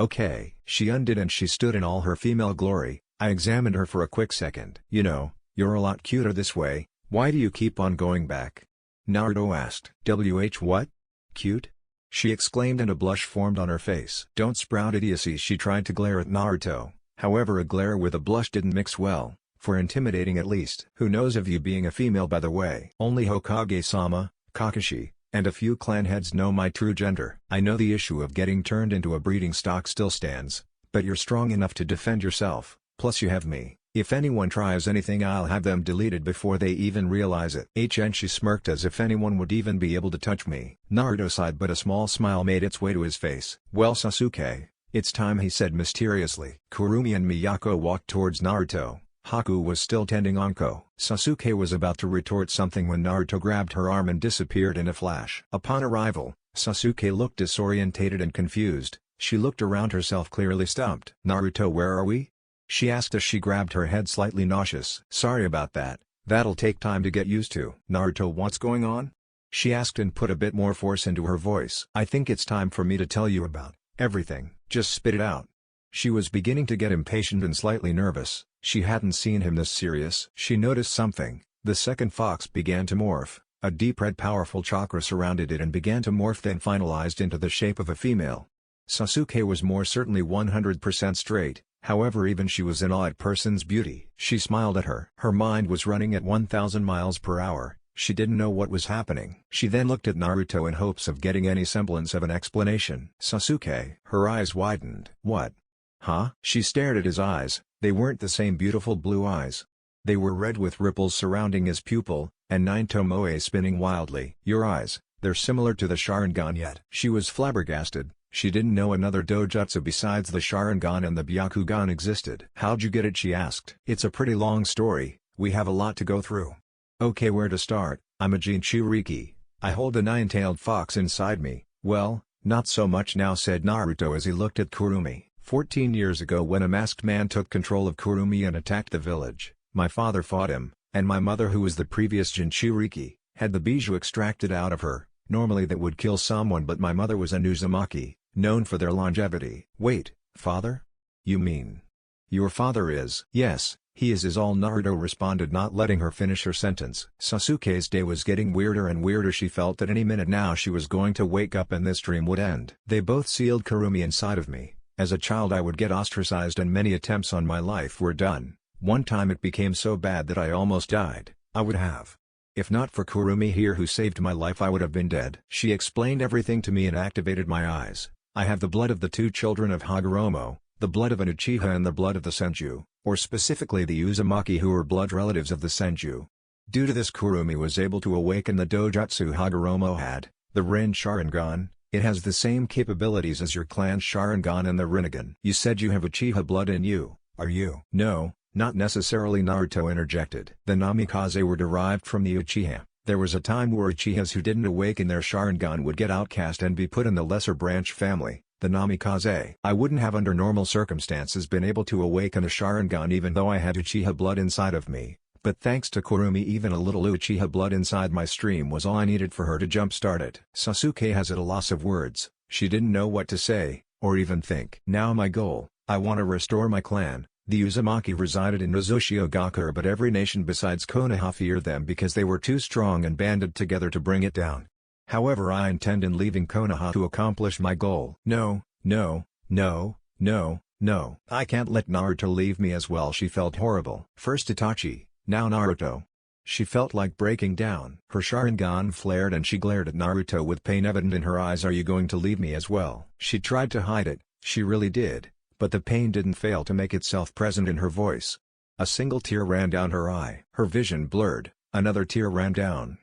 Okay. She undid and she stood in all her female glory. I examined her for a quick second. You know, you're a lot cuter this way. Why do you keep on going back? Naruto asked. What? Cute? She exclaimed and a blush formed on her face. Don't sprout idiocy. She tried to glare at Naruto, however a glare with a blush didn't mix well. for intimidating at least. Who knows of you being a female by the way? Only Hokage-sama, Kakashi, and a few clan heads know my true gender. I know the issue of getting turned into a breeding stock still stands, but you're strong enough to defend yourself, plus you have me. If anyone tries anything I'll have them deleted before they even realize it. And she smirked as if anyone would even be able to touch me. Naruto sighed but a small smile made its way to his face. Well Sasuke, it's time he said mysteriously. Kurumi and Miyako walked towards Naruto. Haku was still tending Anko. Sasuke was about to retort something when Naruto grabbed her arm and disappeared in a flash. Upon arrival, Sasuke looked disorientated and confused. She looked around herself clearly stumped. Naruto, where are we? She asked as she grabbed her head slightly nauseous. Sorry about that, that'll take time to get used to. Naruto, what's going on? She asked and put a bit more force into her voice. I think it's time for me to tell you about everything. Just spit it out. She was beginning to get impatient and slightly nervous. She hadn't seen him this serious. She noticed something. The second fox began to morph. A deep red powerful chakra surrounded it and began to morph, then finalized into the shape of a female. Sasuke was more certainly 100% straight. However, even she was in awe at person's beauty. She smiled at her. Her mind was running at 1,000 miles per hour. She didn't know what was happening. She then looked at Naruto in hopes of getting any semblance of an explanation. Sasuke. Her eyes widened. What? Huh? She stared at his eyes. They weren't the same beautiful blue eyes. They were red with ripples surrounding his pupil, and 9 tomoe spinning wildly. Your eyes, they're similar to the Sharingan yet. She was flabbergasted. She didn't know another dojutsu besides the Sharingan and the Byakugan existed. How'd you get it? She asked. It's a pretty long story, we have a lot to go through. Okay, where to start? I'm a Jinchuriki. I hold a 9-tailed fox inside me. Well, not so much now, said Naruto as he looked at Kurumi. 14 years ago when a masked man took control of Kurumi and attacked the village, my father fought him, and my mother, who was the previous Jinchuriki, had the bijou extracted out of her. Normally that would kill someone, but my mother was an Uzumaki, known for their longevity. Wait, father? You mean your father is? Yes, he is all Naruto responded, not letting her finish her sentence. Sasuke's day was getting weirder and weirder. She felt that any minute now she was going to wake up and this dream would end. They both sealed Kurumi inside of me. As a child I would get ostracized and many attempts on my life were done. One time it became so bad that I almost died. I would have. If not for Kurumi here who saved my life, I would have been dead. She explained everything to me and activated my eyes. I have the blood of the 2 children of Hagoromo, the blood of an Uchiha and the blood of the Senju, or specifically the Uzumaki, who were blood relatives of the Senju. Due to this, Kurumi was able to awaken the dojutsu Hagoromo had, the Rin Sharingan. It has the same capabilities as your clan's Sharingan and the Rinnegan. You said you have Uchiha blood in you, are you? No. Not necessarily, Naruto interjected. The Namikaze were derived from the Uchiha. There was a time where Uchihas who didn't awaken their Sharingan would get outcast and be put in the lesser branch family, the Namikaze. I wouldn't have under normal circumstances been able to awaken a Sharingan even though I had Uchiha blood inside of me, but thanks to Kurumi even a little Uchiha blood inside my stream was all I needed for her to jumpstart it. Sasuke has at a loss of words. She didn't know what to say, or even think. Now my goal, I want to restore my clan. The Uzumaki resided in Nozoshio-gakure, but every nation besides Konoha feared them because they were too strong and banded together to bring it down. However, I intend in leaving Konoha to accomplish my goal. No, no, no, no, no. I can't let Naruto leave me as well. She felt horrible. First Itachi, now Naruto. She felt like breaking down. Her Sharingan flared and she glared at Naruto with pain evident in her eyes. Are you going to leave me as well? She tried to hide it, she really did. But the pain didn't fail to make itself present in her voice. A single tear ran down her eye. Her vision blurred, another tear ran down.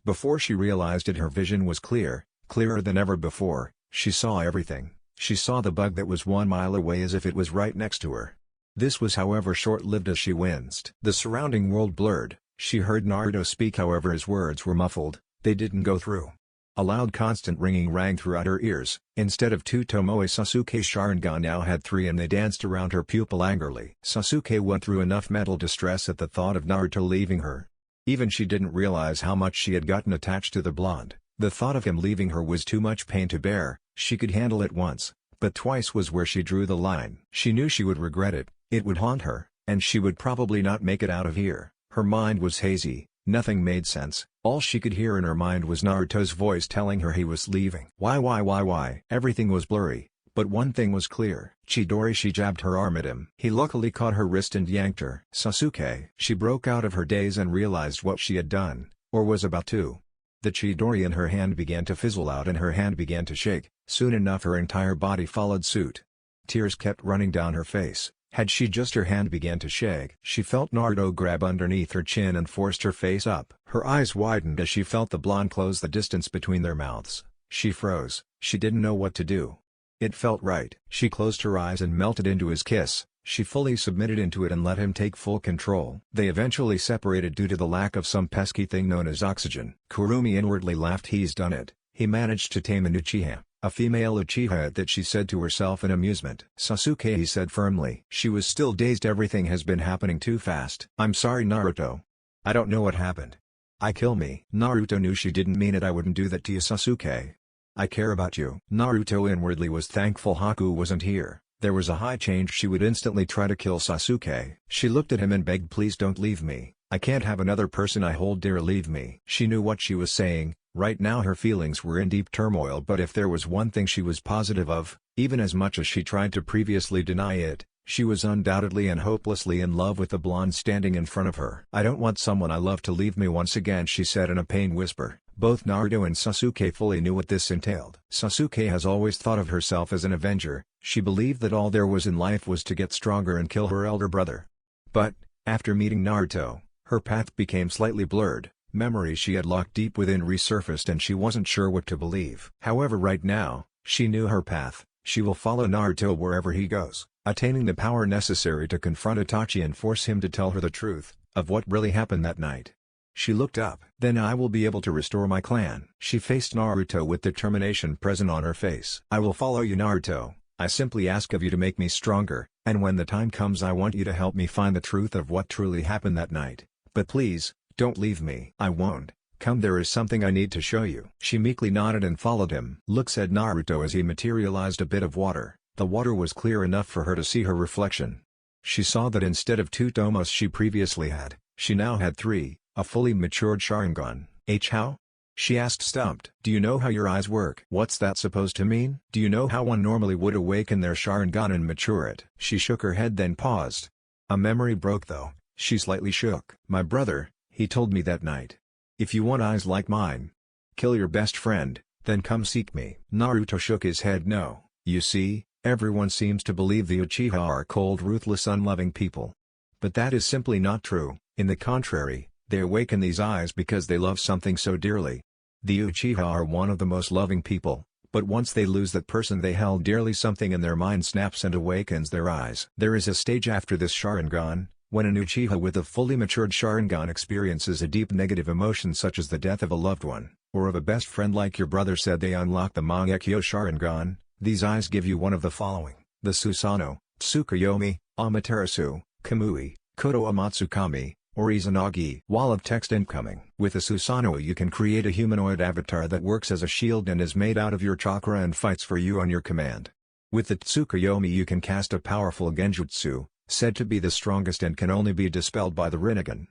Before she realized it, her vision was clear, clearer than ever before. She saw everything. She saw the bug that was 1 mile away as if it was right next to her. This was however short-lived as she winced. The surrounding world blurred. She heard Naruto speak, however his words were muffled, they didn't go through. A loud constant ringing rang throughout her ears. Instead of 2 tomoe, Sasuke's Sharingan now had 3 and they danced around her pupil angrily. Sasuke went through enough mental distress at the thought of Naruto leaving her. Even she didn't realize how much she had gotten attached to the blonde. The thought of him leaving her was too much pain to bear. She could handle it once, but twice was where she drew the line. She knew she would regret it, it would haunt her, and she would probably not make it out of here. Her mind was hazy. Nothing made sense. All she could hear in her mind was Naruto's voice telling her he was leaving. Why? Everything was blurry, But one thing was clear. Chidori, she jabbed her arm at him. He luckily caught her wrist and yanked her. Sasuke. She broke out of her daze and realized what she had done, or was about to. The Chidori in her hand began to fizzle out and her hand began to shake. Soon enough her entire body followed suit. Tears kept running down her face. Had she just her hand began to shake. She felt Naruto grab underneath her chin and forced her face up. Her eyes widened as she felt the blonde close the distance between their mouths. She froze. She didn't know what to do. It felt right. She closed her eyes and melted into his kiss. She fully submitted into it and let him take full control. They eventually separated due to the lack of some pesky thing known as oxygen. Kurumi inwardly laughed. He's done it. He managed to tame an Uchiha. A female Uchiha, that she said to herself in amusement. Sasuke, he said firmly. She was still dazed. Everything has been happening too fast. I'm sorry, Naruto. I don't know what happened. I kill me. Naruto knew she didn't mean it. I wouldn't do that to you, Sasuke. I care about you. Naruto inwardly was thankful Haku wasn't here. There was a high chance she would instantly try to kill Sasuke. She looked at him and begged, please don't leave me. I can't have another person I hold dear leave me. She knew what she was saying. Right now her feelings were in deep turmoil, but if there was one thing she was positive of, even as much as she tried to previously deny it, she was undoubtedly and hopelessly in love with the blonde standing in front of her. I don't want someone I love to leave me once again, she said in a pained whisper. Both Naruto and Sasuke fully knew what this entailed. Sasuke has always thought of herself as an avenger. She believed that all there was in life was to get stronger and kill her elder brother. But, after meeting Naruto, her path became slightly blurred. Memories she had locked deep within resurfaced and she wasn't sure what to believe. However, right now, she knew her path. She will follow Naruto wherever he goes, attaining the power necessary to confront Itachi and force him to tell her the truth of what really happened that night. She looked up. Then I will be able to restore my clan. She faced Naruto with determination present on her face. I will follow you, Naruto. I simply ask of you to make me stronger, and when the time comes I want you to help me find the truth of what truly happened that night. But please, don't leave me. I won't. Come, there is something I need to show you. She meekly nodded and followed him. Look, said Naruto as he materialized a bit of water. The water was clear enough for her to see her reflection. She saw that instead of 2 tomos she previously had, she now had 3, a fully matured Sharingan. How? She asked, stumped. Do you know how your eyes work? What's that supposed to mean? Do you know how one normally would awaken their Sharingan and mature it? She shook her head then paused. A memory broke though. She slightly shook. My brother, he told me that night. If you want eyes like mine, kill your best friend, then come seek me. Naruto shook his head. No, you see, everyone seems to believe the Uchiha are cold, ruthless, unloving people. But that is simply not true. In the contrary, they awaken these eyes because they love something so dearly. The Uchiha are one of the most loving people, but once they lose that person they held dearly, something in their mind snaps and awakens their eyes. There is a stage after this Sharingan, when an Uchiha with a fully matured Sharingan experiences a deep negative emotion such as the death of a loved one, or of a best friend like your brother said, they unlock the Mangekyo Sharingan. These eyes give you one of the following: the Susanoo, Tsukuyomi, Amaterasu, Kamui, Koto Amatsukami, or Izanagi. Wall of text incoming. With a Susanoo you can create a humanoid avatar that works as a shield and is made out of your chakra and fights for you on your command. With the Tsukuyomi you can cast a powerful genjutsu, said to be the strongest and can only be dispelled by the Rinnegan.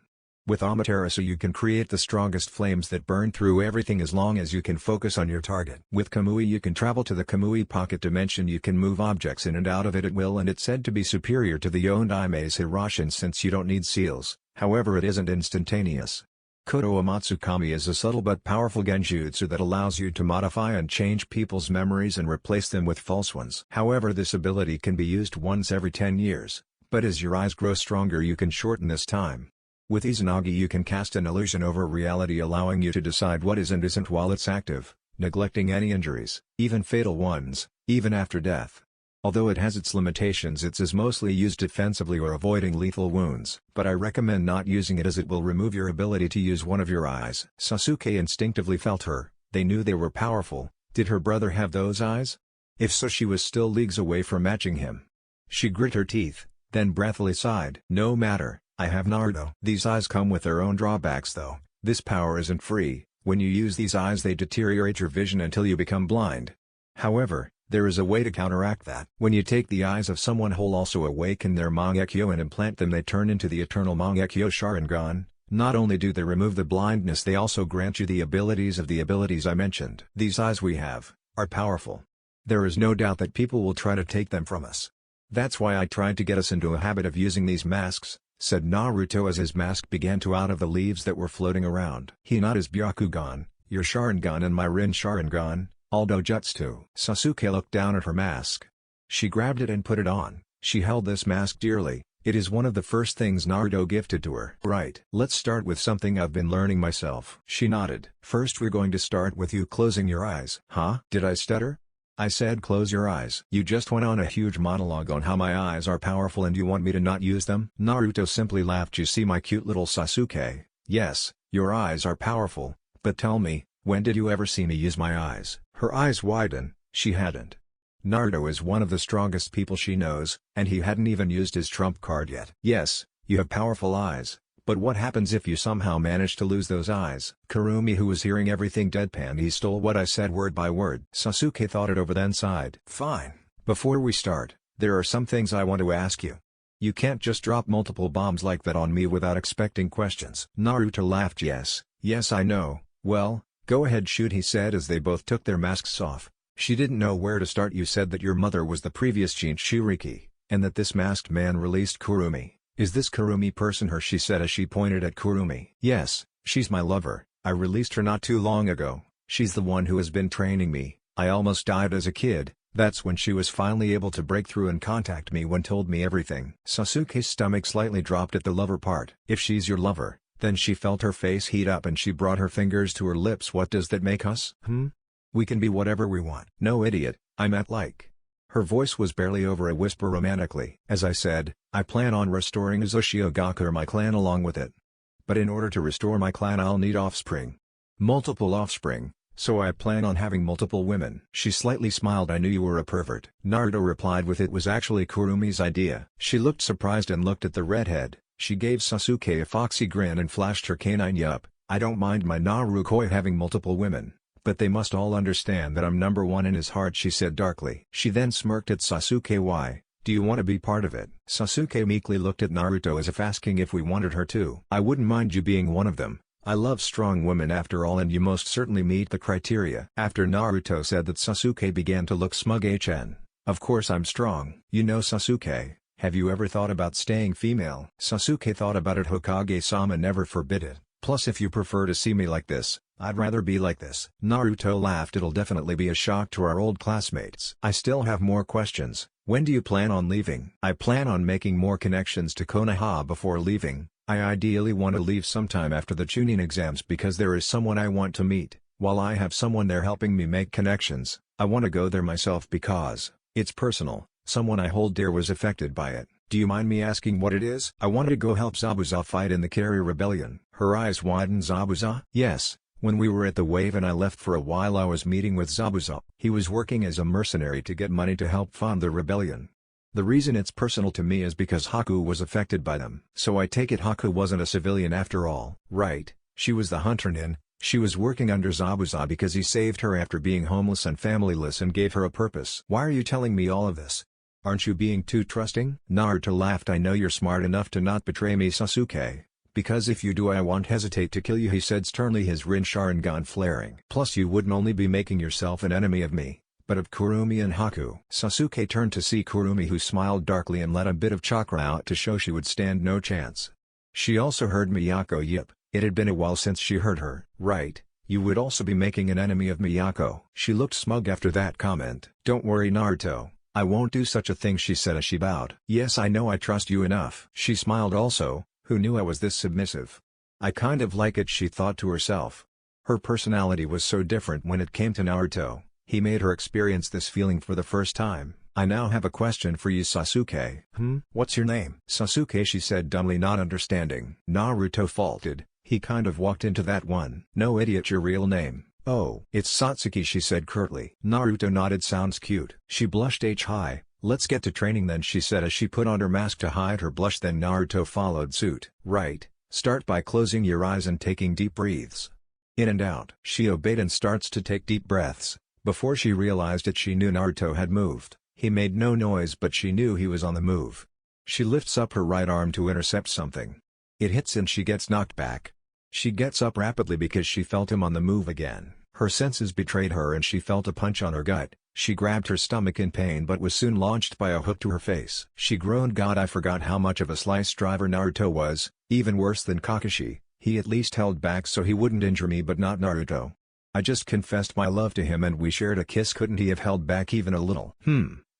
With Amaterasu you can create the strongest flames that burn through everything as long as you can focus on your target. With Kamui you can travel to the Kamui pocket dimension. You can move objects in and out of it at will, and it's said to be superior to the Yondaime's Hiroshin since you don't need seals. However, it isn't instantaneous. Koto Amatsukami is a subtle but powerful genjutsu that allows you to modify and change people's memories and replace them with false ones. However, this ability can be used once every 10 years. But as your eyes grow stronger you can shorten this time. With Izanagi you can cast an illusion over reality, allowing you to decide what is and isn't while it's active, neglecting any injuries, even fatal ones, even after death. Although it has its limitations, it is mostly used defensively or avoiding lethal wounds. But I recommend not using it as it will remove your ability to use one of your eyes. Sasuke instinctively felt her. They knew they were powerful. Did her brother have those eyes? If so, she was still leagues away from matching him. She grit her teeth, then breathily sighed. No matter, I have Naruto. These eyes come with their own drawbacks though. This power isn't free. When you use these eyes they deteriorate your vision until you become blind. However, there is a way to counteract that. When you take the eyes of someone whole, also awaken their Mangekyo and implant them, they turn into the eternal Mangekyo Sharingan. Not only do they remove the blindness, they also grant you the abilities of the abilities I mentioned. These eyes we have are powerful. There is no doubt that people will try to take them from us. That's why I tried to get us into a habit of using these masks," said Naruto as his mask began to out of the leaves that were floating around. "Hinata's Byakugan, your Sharingan and my Rin Sharingan, all dojutsu." Sasuke looked down at her mask. She grabbed it and put it on. She held this mask dearly. It is one of the first things Naruto gifted to her. "Right. Let's start with something I've been learning myself." She nodded. "First we're going to start with you closing your eyes." "Huh? Did I stutter?" "I said close your eyes." "You just went on a huge monologue on how my eyes are powerful and you want me to not use them?" Naruto simply laughed. "You see my cute little Sasuke, yes, your eyes are powerful, but tell me, when did you ever see me use my eyes?" Her eyes widened. She hadn't. Naruto is one of the strongest people she knows, and he hadn't even used his trump card yet. "Yes, you have powerful eyes, but what happens if you somehow manage to lose those eyes?" Kurumi, who was hearing everything deadpan, he stole what I said word by word. Sasuke thought it over then sighed. "Fine. Before we start, there are some things I want to ask you. You can't just drop multiple bombs like that on me without expecting questions." Naruto laughed. Yes I know. "Well, go ahead, shoot," he said as they both took their masks off. "She didn't know where to start. You said that your mother was the previous Jinchuriki, and that this masked man released Kurumi. Is this Kurumi person her?" she said as she pointed at Kurumi. "Yes, she's my lover. I released her not too long ago. She's the one who has been training me. I almost died as a kid. That's when she was finally able to break through and contact me when told me everything." Sasuke's stomach slightly dropped at the lover part. "If she's your lover," then she felt her face heat up and she brought her fingers to her lips. "What does that make us? We can be whatever we want." "No, idiot, I meant like." Her voice was barely over a whisper romantically. "As I said, I plan on restoring Uzushiogaki or my clan along with it. But in order to restore my clan I'll need offspring. Multiple offspring, so I plan on having multiple women." She slightly smiled. "I knew you were a pervert." Naruto replied with, "It was actually Kurumi's idea." She looked surprised and looked at the redhead. She gave Sasuke a foxy grin and flashed her canine. "Yup, I don't mind my Narukoi having multiple women, but they must all understand that I'm number one in his heart," she said darkly. She then smirked at Sasuke. "Why, do you want to be part of it?" Sasuke meekly looked at Naruto as if asking if we wanted her too. "I wouldn't mind you being one of them. I love strong women after all, and you most certainly meet the criteria." After Naruto said that, Sasuke began to look smug. "Of course I'm strong." "You know, Sasuke, have you ever thought about staying female?" Sasuke thought about it. "Hokage-sama never forbid it. Plus if you prefer to see me like this, I'd rather be like this." Naruto laughed. "It'll definitely be a shock to our old classmates." "I still have more questions. When do you plan on leaving?" "I plan on making more connections to Konoha before leaving. I ideally want to leave sometime after the Chunin exams because there is someone I want to meet. While I have someone there helping me make connections, I want to go there myself because it's personal. Someone I hold dear was affected by it." "Do you mind me asking what it is?" "I wanted to go help Zabuza fight in the Carry Rebellion." Her eyes widened. "Zabuza?" "Yes. When we were at the Wave and I left for a while, I was meeting with Zabuza. He was working as a mercenary to get money to help fund the rebellion. The reason it's personal to me is because Haku was affected by them." "So I take it Haku wasn't a civilian after all?" "Right, she was the hunter nin. She was working under Zabuza because he saved her after being homeless and familyless and gave her a purpose." "Why are you telling me all of this? Aren't you being too trusting?" Naruto laughed. "I know you're smart enough to not betray me, Sasuke. Because if you do I won't hesitate to kill you," he said sternly, his Rin Sharingan flaring. "Plus you wouldn't only be making yourself an enemy of me, but of Kurumi and Haku." Sasuke turned to see Kurumi, who smiled darkly and let a bit of chakra out to show she would stand no chance. She also heard Miyako yip. It had been a while since she heard her. "Right, you would also be making an enemy of Miyako." She looked smug after that comment. "Don't worry, Naruto, I won't do such a thing," she said as she bowed. "Yes, I know, I trust you enough." She smiled also. Who knew I was this submissive? I kind of like it, she thought to herself. Her personality was so different when it came to Naruto. He made her experience this feeling for the first time. "I now have a question for you, Sasuke." "What's your name?" "Sasuke," she said dumbly, not understanding. Naruto faltered. He kind of walked into that one. "No, idiot, your real name." "Oh, it's Satsuki," she said curtly. Naruto nodded. "Sounds cute." She blushed. Hi. "Let's get to training then," she said as she put on her mask to hide her blush. Then Naruto followed suit. "Right, start by closing your eyes and taking deep breaths in and out." She obeyed and starts to take deep breaths. Before she realized it, she knew Naruto had moved. He made no noise, but she knew he was on the move. She lifts up her right arm to intercept something. It hits and she gets knocked back. She gets up rapidly because she felt him on the move again. Her senses betrayed her and she felt a punch on her gut. She grabbed her stomach in pain but was soon launched by a hook to her face. She groaned, "God, I forgot how much of a slice driver Naruto was, even worse than Kakashi. He at least held back so he wouldn't injure me, but not Naruto. I just confessed my love to him and we shared a kiss. Couldn't he have held back even a little?"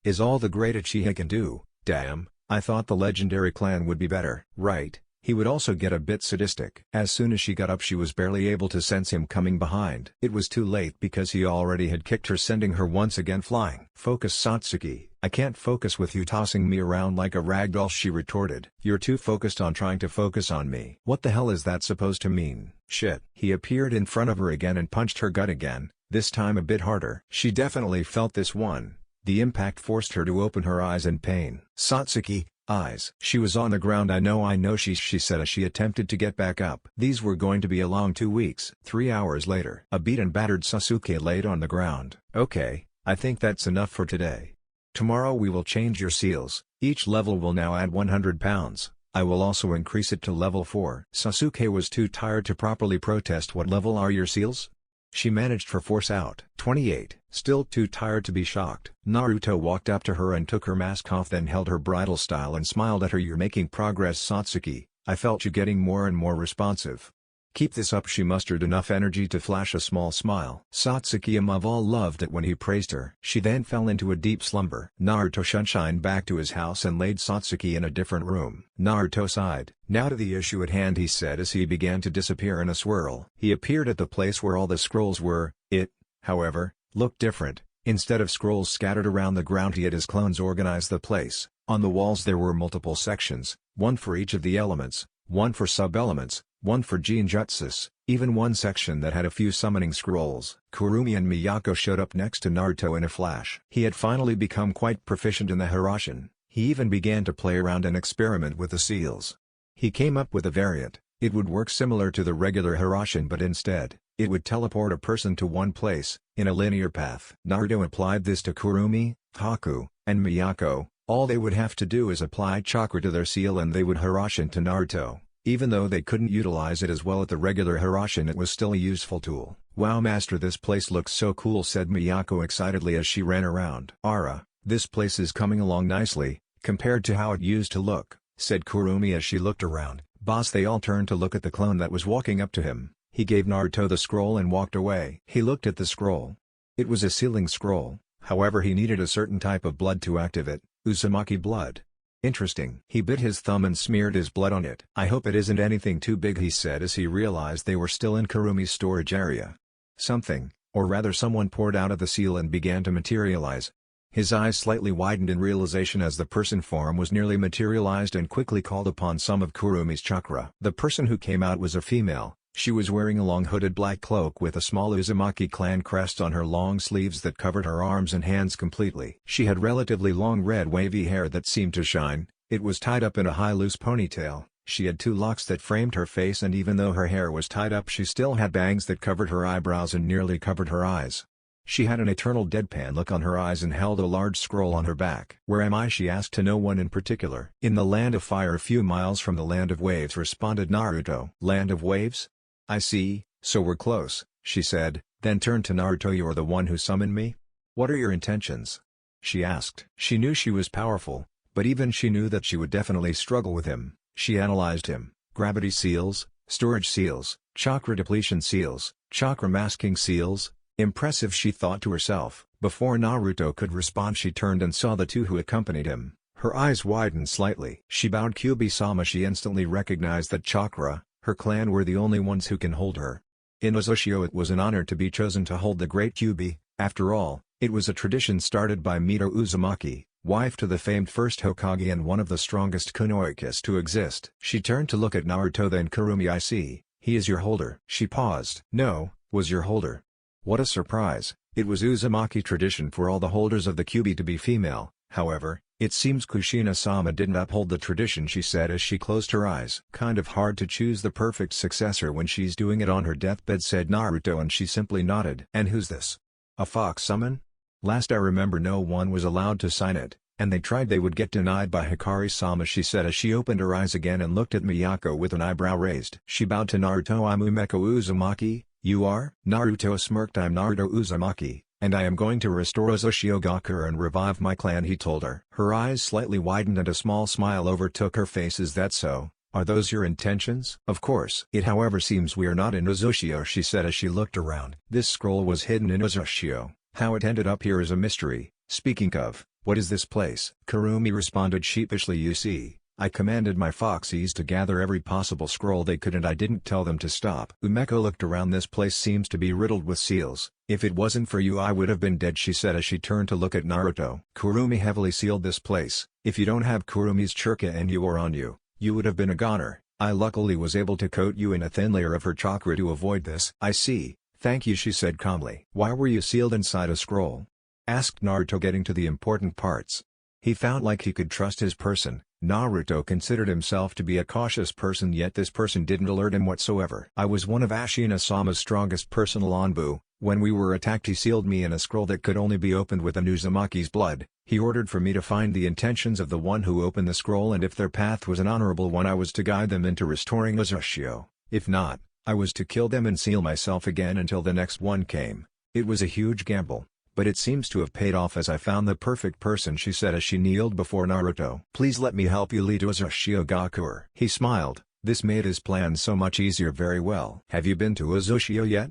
Is all the great Uchiha can do. Damn, I thought the legendary clan would be better. Right, he would also get a bit sadistic. As soon as she got up she was barely able to sense him coming behind. It was too late because he already had kicked her, sending her once again flying. "Focus, Satsuki. I can't focus with you tossing me around like a rag doll," she retorted. "You're too focused on trying to focus on me." "What the hell is that supposed to mean?" "Shit." He appeared in front of her again and punched her gut again, this time a bit harder. She definitely felt this one. The impact forced her to open her eyes in pain. "Satsuki, eyes." She was on the ground. I know, she said as she attempted to get back up. These were going to be a long 2 weeks. 3 hours later, a beat and battered Sasuke laid on the ground. "Okay, I think that's enough for today. Tomorrow we will change your seals. Each level will now add 100 pounds. I will also increase it to level 4. Sasuke was too tired to properly protest. "What level are your seals?" She managed for force out. 28. Still too tired to be shocked. Naruto walked up to her and took her mask off, then held her bridal style and smiled at her. "You're making progress, Satsuki. I felt you getting more and more responsive. Keep this up." She mustered enough energy to flash a small smile. Satsuki above all loved it when he praised her. She then fell into a deep slumber. Naruto shunshined back to his house and laid Satsuki in a different room. Naruto sighed. "Now to the issue at hand," he said as he began to disappear in a swirl. He appeared at the place where all the scrolls were. It, however, looked different. Instead of scrolls scattered around the ground, he had his clones organize the place. On the walls there were multiple sections, one for each of the elements, one for sub-elements, one for genjutsus, even one section that had a few summoning scrolls. Kurumi and Miyako showed up next to Naruto in a flash. He had finally become quite proficient in the Hiraishin. He even began to play around and experiment with the seals. He came up with a variant. It would work similar to the regular Hiraishin, but instead, it would teleport a person to one place, in a linear path. Naruto applied this to Kurumi, Haku, and Miyako. All they would have to do is apply chakra to their seal and they would Hiraishin to Naruto. Even though they couldn't utilize it as well at the regular Hiraishin, it was still a useful tool. "Wow, master, this place looks so cool," said Miyako excitedly as she ran around. "Ara, this place is coming along nicely, compared to how it used to look," said Kurumi as she looked around. "Boss." They all turned to look at the clone that was walking up to him. He gave Naruto the scroll and walked away. He looked at the scroll. It was a sealing scroll, however he needed a certain type of blood to activate, Uzumaki blood. Interesting. He bit his thumb and smeared his blood on it. "I hope it isn't anything too big," he said as he realized they were still in Kurumi's storage area. Something, or rather someone, poured out of the seal and began to materialize. His eyes slightly widened in realization as the person form was nearly materialized and quickly called upon some of Kurumi's chakra. The person who came out was a female. She was wearing a long hooded black cloak with a small Uzumaki clan crest on her long sleeves that covered her arms and hands completely. She had relatively long red wavy hair that seemed to shine. It was tied up in a high loose ponytail. She had 2 locks that framed her face, and even though her hair was tied up she still had bangs that covered her eyebrows and nearly covered her eyes. She had an eternal deadpan look on her eyes and held a large scroll on her back. "Where am I?" she asked to no one in particular. "In the Land of Fire, a few miles from the Land of Waves," responded Naruto. "Land of Waves? I see, so we're close," she said, then turned to Naruto. "You're the one who summoned me? What are your intentions?" she asked. She knew she was powerful, but even she knew that she would definitely struggle with him. She analyzed him. Gravity seals, storage seals, chakra depletion seals, chakra masking seals. Impressive, she thought to herself. Before Naruto could respond she turned and saw the 2 who accompanied him. Her eyes widened slightly. She bowed. "Kyubi-sama." She instantly recognized that chakra, her clan, were the only ones who can hold her. In Ozushio it was an honor to be chosen to hold the great Kyubi. After all, it was a tradition started by Mito Uzumaki, wife to the famed first Hokage and one of the strongest kunoikis to exist. She turned to look at Naruto, then Kurumi. "I see, he is your holder." She paused. "No, was your holder." What a surprise. It was Uzumaki tradition for all the holders of the Kyubi to be female. However, it seems Kushina-sama didn't uphold the tradition, she said as she closed her eyes. "Kind of hard to choose the perfect successor when she's doing it on her deathbed," said Naruto, and she simply nodded. "And who's this? A fox summon? Last I remember no one was allowed to sign it, and they tried they would get denied by Hikari-sama," she said as she opened her eyes again and looked at Miyako with an eyebrow raised. She bowed to Naruto. "I'm Umeko Uzumaki, you are?" Naruto smirked. "I'm Naruto Uzumaki, And I am going to restore Uzushiogakure and revive my clan, he told her. Her eyes slightly widened and a small smile overtook her face. Is that so? Are those your intentions? Of course. It however seems we are not in Uzushio, she said as she looked around. This scroll was hidden in Uzushio. How it ended up here is a mystery. Speaking of, what is this place? Kurumi responded sheepishly. You see, I commanded my foxies to gather every possible scroll they could and I didn't tell them to stop. Umeko looked around. This place seems to be riddled with seals. If it wasn't for you I would have been dead, she said as she turned to look at Naruto. Kurumi heavily sealed this place. If you don't have Kurumi's chakra and you or on you, you would have been a goner. I luckily was able to coat you in a thin layer of her chakra to avoid this. I see, thank you, she said calmly. Why were you sealed inside a scroll? Asked Naruto, getting to the important parts. He felt like he could trust his person. Naruto considered himself to be a cautious person, yet this person didn't alert him whatsoever. I was one of Ashina-sama's strongest personal Anbu. When we were attacked he sealed me in a scroll that could only be opened with an Uzumaki's blood. He ordered for me to find the intentions of the one who opened the scroll, and if their path was an honorable one I was to guide them into restoring Uzushio. If not, I was to kill them and seal myself again until the next one came. It was a huge gamble, but it seems to have paid off as I found the perfect person, she said as she kneeled before Naruto. Please let me help you lead Uzushio-gakure. He smiled. This made his plan so much easier. Very well. Have you been to Uzushio yet?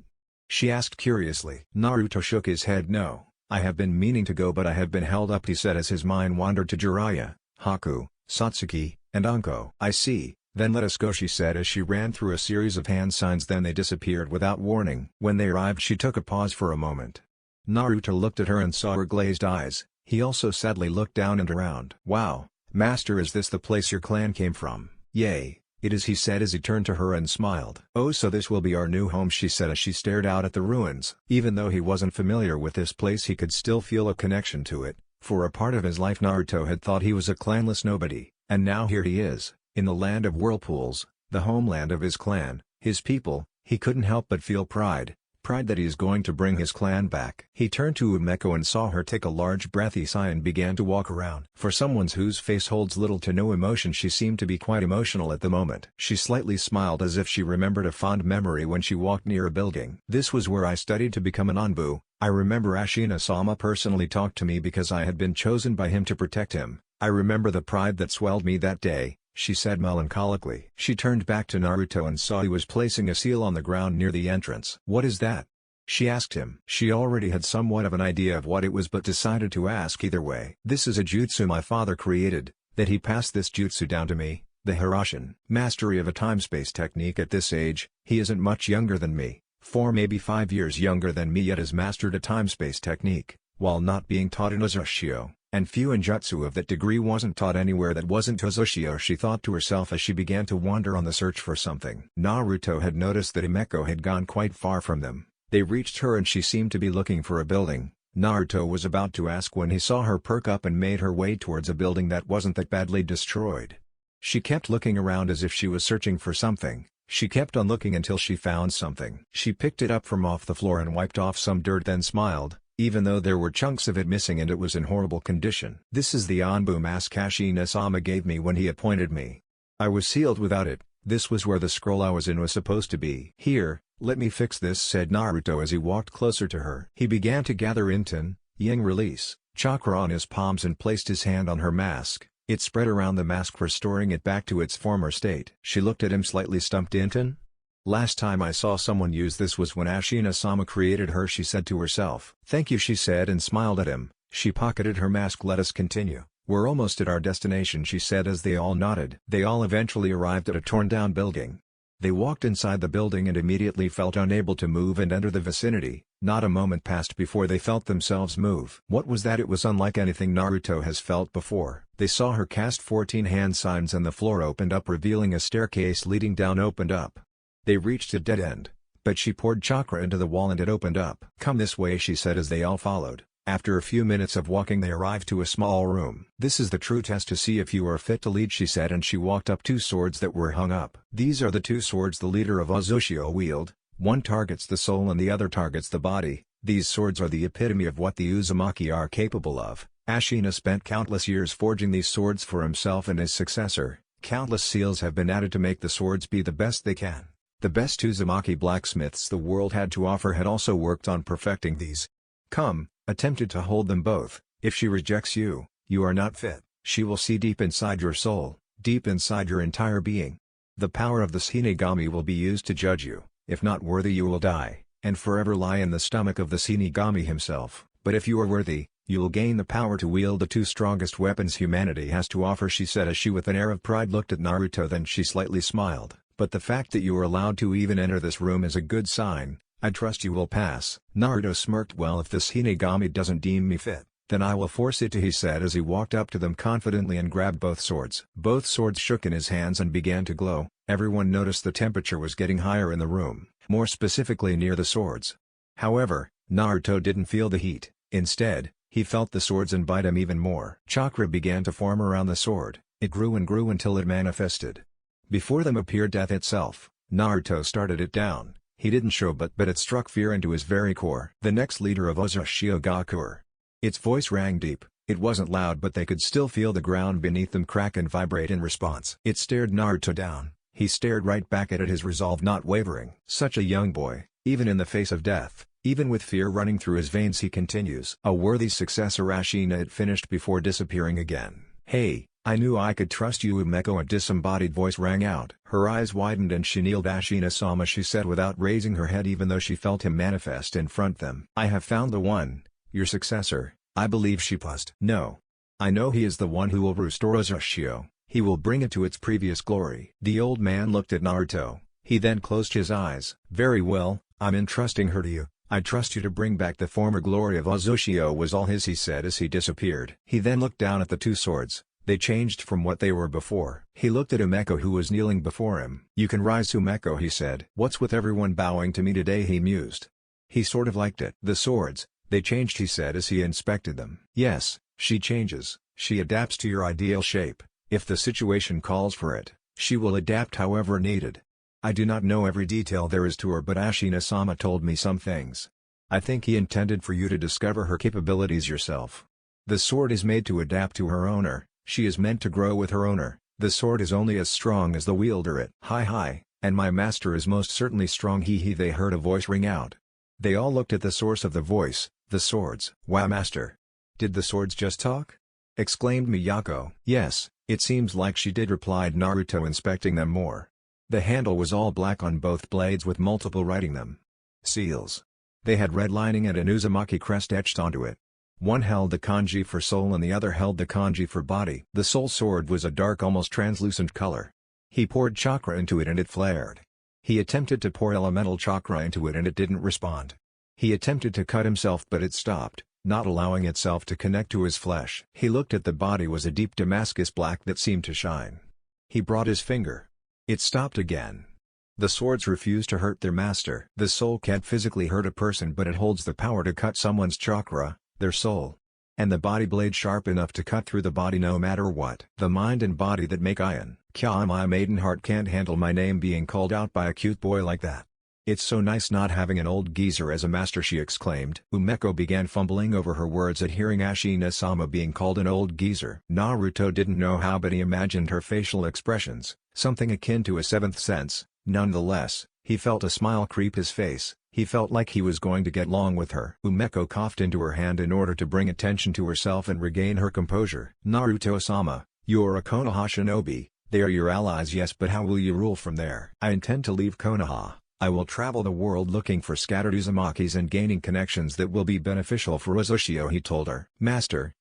She asked curiously. Naruto shook his head. No, I have been meaning to go but I have been held up, he said as his mind wandered to Jiraiya, Haku, Satsuki, and Anko. I see, then let us go, she said as she ran through a series of hand signs. Then they disappeared without warning. When they arrived she took a pause for a moment. Naruto looked at her and saw her glazed eyes. He also sadly looked down and around. Wow, master, is this the place your clan came from? Yay. It is, he said as he turned to her and smiled. Oh, so this will be our new home, she said as she stared out at the ruins. Even though he wasn't familiar with this place he could still feel a connection to it. For a part of his life Naruto had thought he was a clanless nobody, and now here he is, in the land of whirlpools, the homeland of his clan, his people. He couldn't help but feel pride that he is going to bring his clan back. He turned to Umeko and saw her take a large breathy sigh and began to walk around. For someone whose face holds little to no emotion she seemed to be quite emotional at the moment. She slightly smiled as if she remembered a fond memory when she walked near a building. This was where I studied to become an Anbu. I remember Ashina-sama personally talked to me because I had been chosen by him to protect him. I remember the pride that swelled me that day, she said melancholically. She turned back to Naruto and saw he was placing a seal on the ground near the entrance. What is that? She asked him. She already had somewhat of an idea of what it was but decided to ask either way. This is a jutsu my father created, that he passed this jutsu down to me, the Hirashin. Mastery of a time-space technique at this age. He isn't much younger than me, 4 maybe 5 years younger than me, yet has mastered a time-space technique, while not being taught in Uzushio. And few in jutsu of that degree wasn't taught anywhere that wasn't Uzushio, she thought to herself as she began to wander on the search for something. Naruto had noticed that Umeko had gone quite far from them. They reached her and she seemed to be looking for a building. Naruto was about to ask when he saw her perk up and made her way towards a building that wasn't that badly destroyed. She kept looking around as if she was searching for something. She kept on looking until she found something. She picked it up from off the floor and wiped off some dirt, then smiled, even though there were chunks of it missing and it was in horrible condition. This is the Anbu mask Ashina-sama gave me when he appointed me. I was sealed without it. This was where the scroll I was in was supposed to be. Here, let me fix this, said Naruto as he walked closer to her. He began to gather Inten, Yang release, chakra on his palms and placed his hand on her mask. It spread around the mask, restoring it back to its former state. She looked at him slightly stumped. Inten? Last time I saw someone use this was when Ashina-sama created her, she said to herself. Thank you, she said and smiled at him. She pocketed her mask. Let us continue. We're almost at our destination, she said as they all nodded. They all eventually arrived at a torn-down building. They walked inside the building and immediately felt unable to move and enter the vicinity. Not a moment passed before they felt themselves move. What was that? It was unlike anything Naruto has felt before. They saw her cast 14 hand signs and the floor opened up, revealing a staircase leading down. Opened up. They reached a dead end, but she poured chakra into the wall and it opened up. Come this way, she said as they all followed. After a few minutes of walking they arrived to a small room. This is the true test to see if you are fit to lead, she said, and she walked up 2 swords that were hung up. These are the 2 swords the leader of Uzushio wield. One targets the soul and the other targets the body. These swords are the epitome of what the Uzumaki are capable of. Ashina spent countless years forging these swords for himself and his successor. Countless seals have been added to make the swords be the best they can. The best Uzumaki blacksmiths the world had to offer had also worked on perfecting these. Come, attempted to hold them both. If she rejects you, you are not fit. She will see deep inside your soul, deep inside your entire being. The power of the Shinigami will be used to judge you. If not worthy, you will die, and forever lie in the stomach of the Shinigami himself. But if you are worthy, you will gain the power to wield the two strongest weapons humanity has to offer, she said as she with an air of pride looked at Naruto. Then she slightly smiled. But the fact that you are allowed to even enter this room is a good sign. I trust you will pass. Naruto smirked. Well, if this Shinigami doesn't deem me fit, then I will force it to, he said as he walked up to them confidently and grabbed both swords. Both swords shook in his hands and began to glow. Everyone noticed the temperature was getting higher in the room, more specifically near the swords. However, Naruto didn't feel the heat. Instead, he felt the swords invite him even more. Chakra began to form around the sword. It grew and grew until it manifested. Before them appeared death itself. Naruto started it down. He didn't show but it struck fear into his very core. The next leader of Uzushiogakure. Its voice rang deep. It wasn't loud, but they could still feel the ground beneath them crack and vibrate in response. It stared Naruto down. He stared right back at it, his resolve not wavering. Such a young boy, even in the face of death. Even with fear running through his veins, he continues. A worthy successor, Ashina, it finished before disappearing again. Hey, I knew I could trust you, Umeko, a disembodied voice rang out. Her eyes widened and she kneeled. Ashina-sama, she said without raising her head even though she felt him manifest in front of them. I have found the one, your successor, I believe, she paused. No. I know he is the one who will restore Uzushio. He will bring it to its previous glory. The old man looked at Naruto. He then closed his eyes. Very well, I'm entrusting her to you. I trust you to bring back the former glory of Uzushio, was all he said as he disappeared. He then looked down at the two swords. They changed from what they were before. He looked at Umeko, who was kneeling before him. You can rise, Umeko, he said. What's with everyone bowing to me today, he mused. He sort of liked it. The swords, they changed, he said as he inspected them. Yes, she changes. She adapts to your ideal shape. If the situation calls for it, she will adapt however needed. I do not know every detail there is to her, but Ashina-sama told me some things. I think he intended for you to discover her capabilities yourself. The sword is made to adapt to her owner. She is meant to grow with her owner. The sword is only as strong as the wielder it. Hi, and my master is most certainly strong, he. They heard a voice ring out. They all looked at the source of the voice, the swords. Wow, master. Did the swords just talk? Exclaimed Miyako. Yes, it seems like she did, replied Naruto, inspecting them more. The handle was all black on both blades with multiple writing them. Seals. They had red lining and an Uzumaki crest etched onto it. One held the kanji for soul and the other held the kanji for body. The soul sword was a dark, almost translucent color. He poured chakra into it and it flared. He attempted to pour elemental chakra into it and it didn't respond. He attempted to cut himself but it stopped, not allowing itself to connect to his flesh. He looked at the body, was a deep Damascus black that seemed to shine. He brought his finger. It stopped again. The swords refused to hurt their master. The soul can't physically hurt a person, but it holds the power to cut someone's chakra, their soul. And the body blade sharp enough to cut through the body no matter what. The mind and body that make iron. Kya, my maiden heart can't handle my name being called out by a cute boy like that. It's so nice not having an old geezer as a master, she exclaimed. Umeko began fumbling over her words at hearing Ashina-sama being called an old geezer. Naruto didn't know how, but he imagined her facial expressions, something akin to a seventh sense. Nonetheless, he felt a smile creep his face. He felt like he was going to get along with her. Umeko coughed into her hand in order to bring attention to herself and regain her composure. Naruto-sama, you're a Konoha shinobi. They are your allies, yes, but how will you rule from there? I intend to leave Konoha. I will travel the world looking for scattered Uzumakis and gaining connections that will be beneficial for Uzushio, he told her. Master,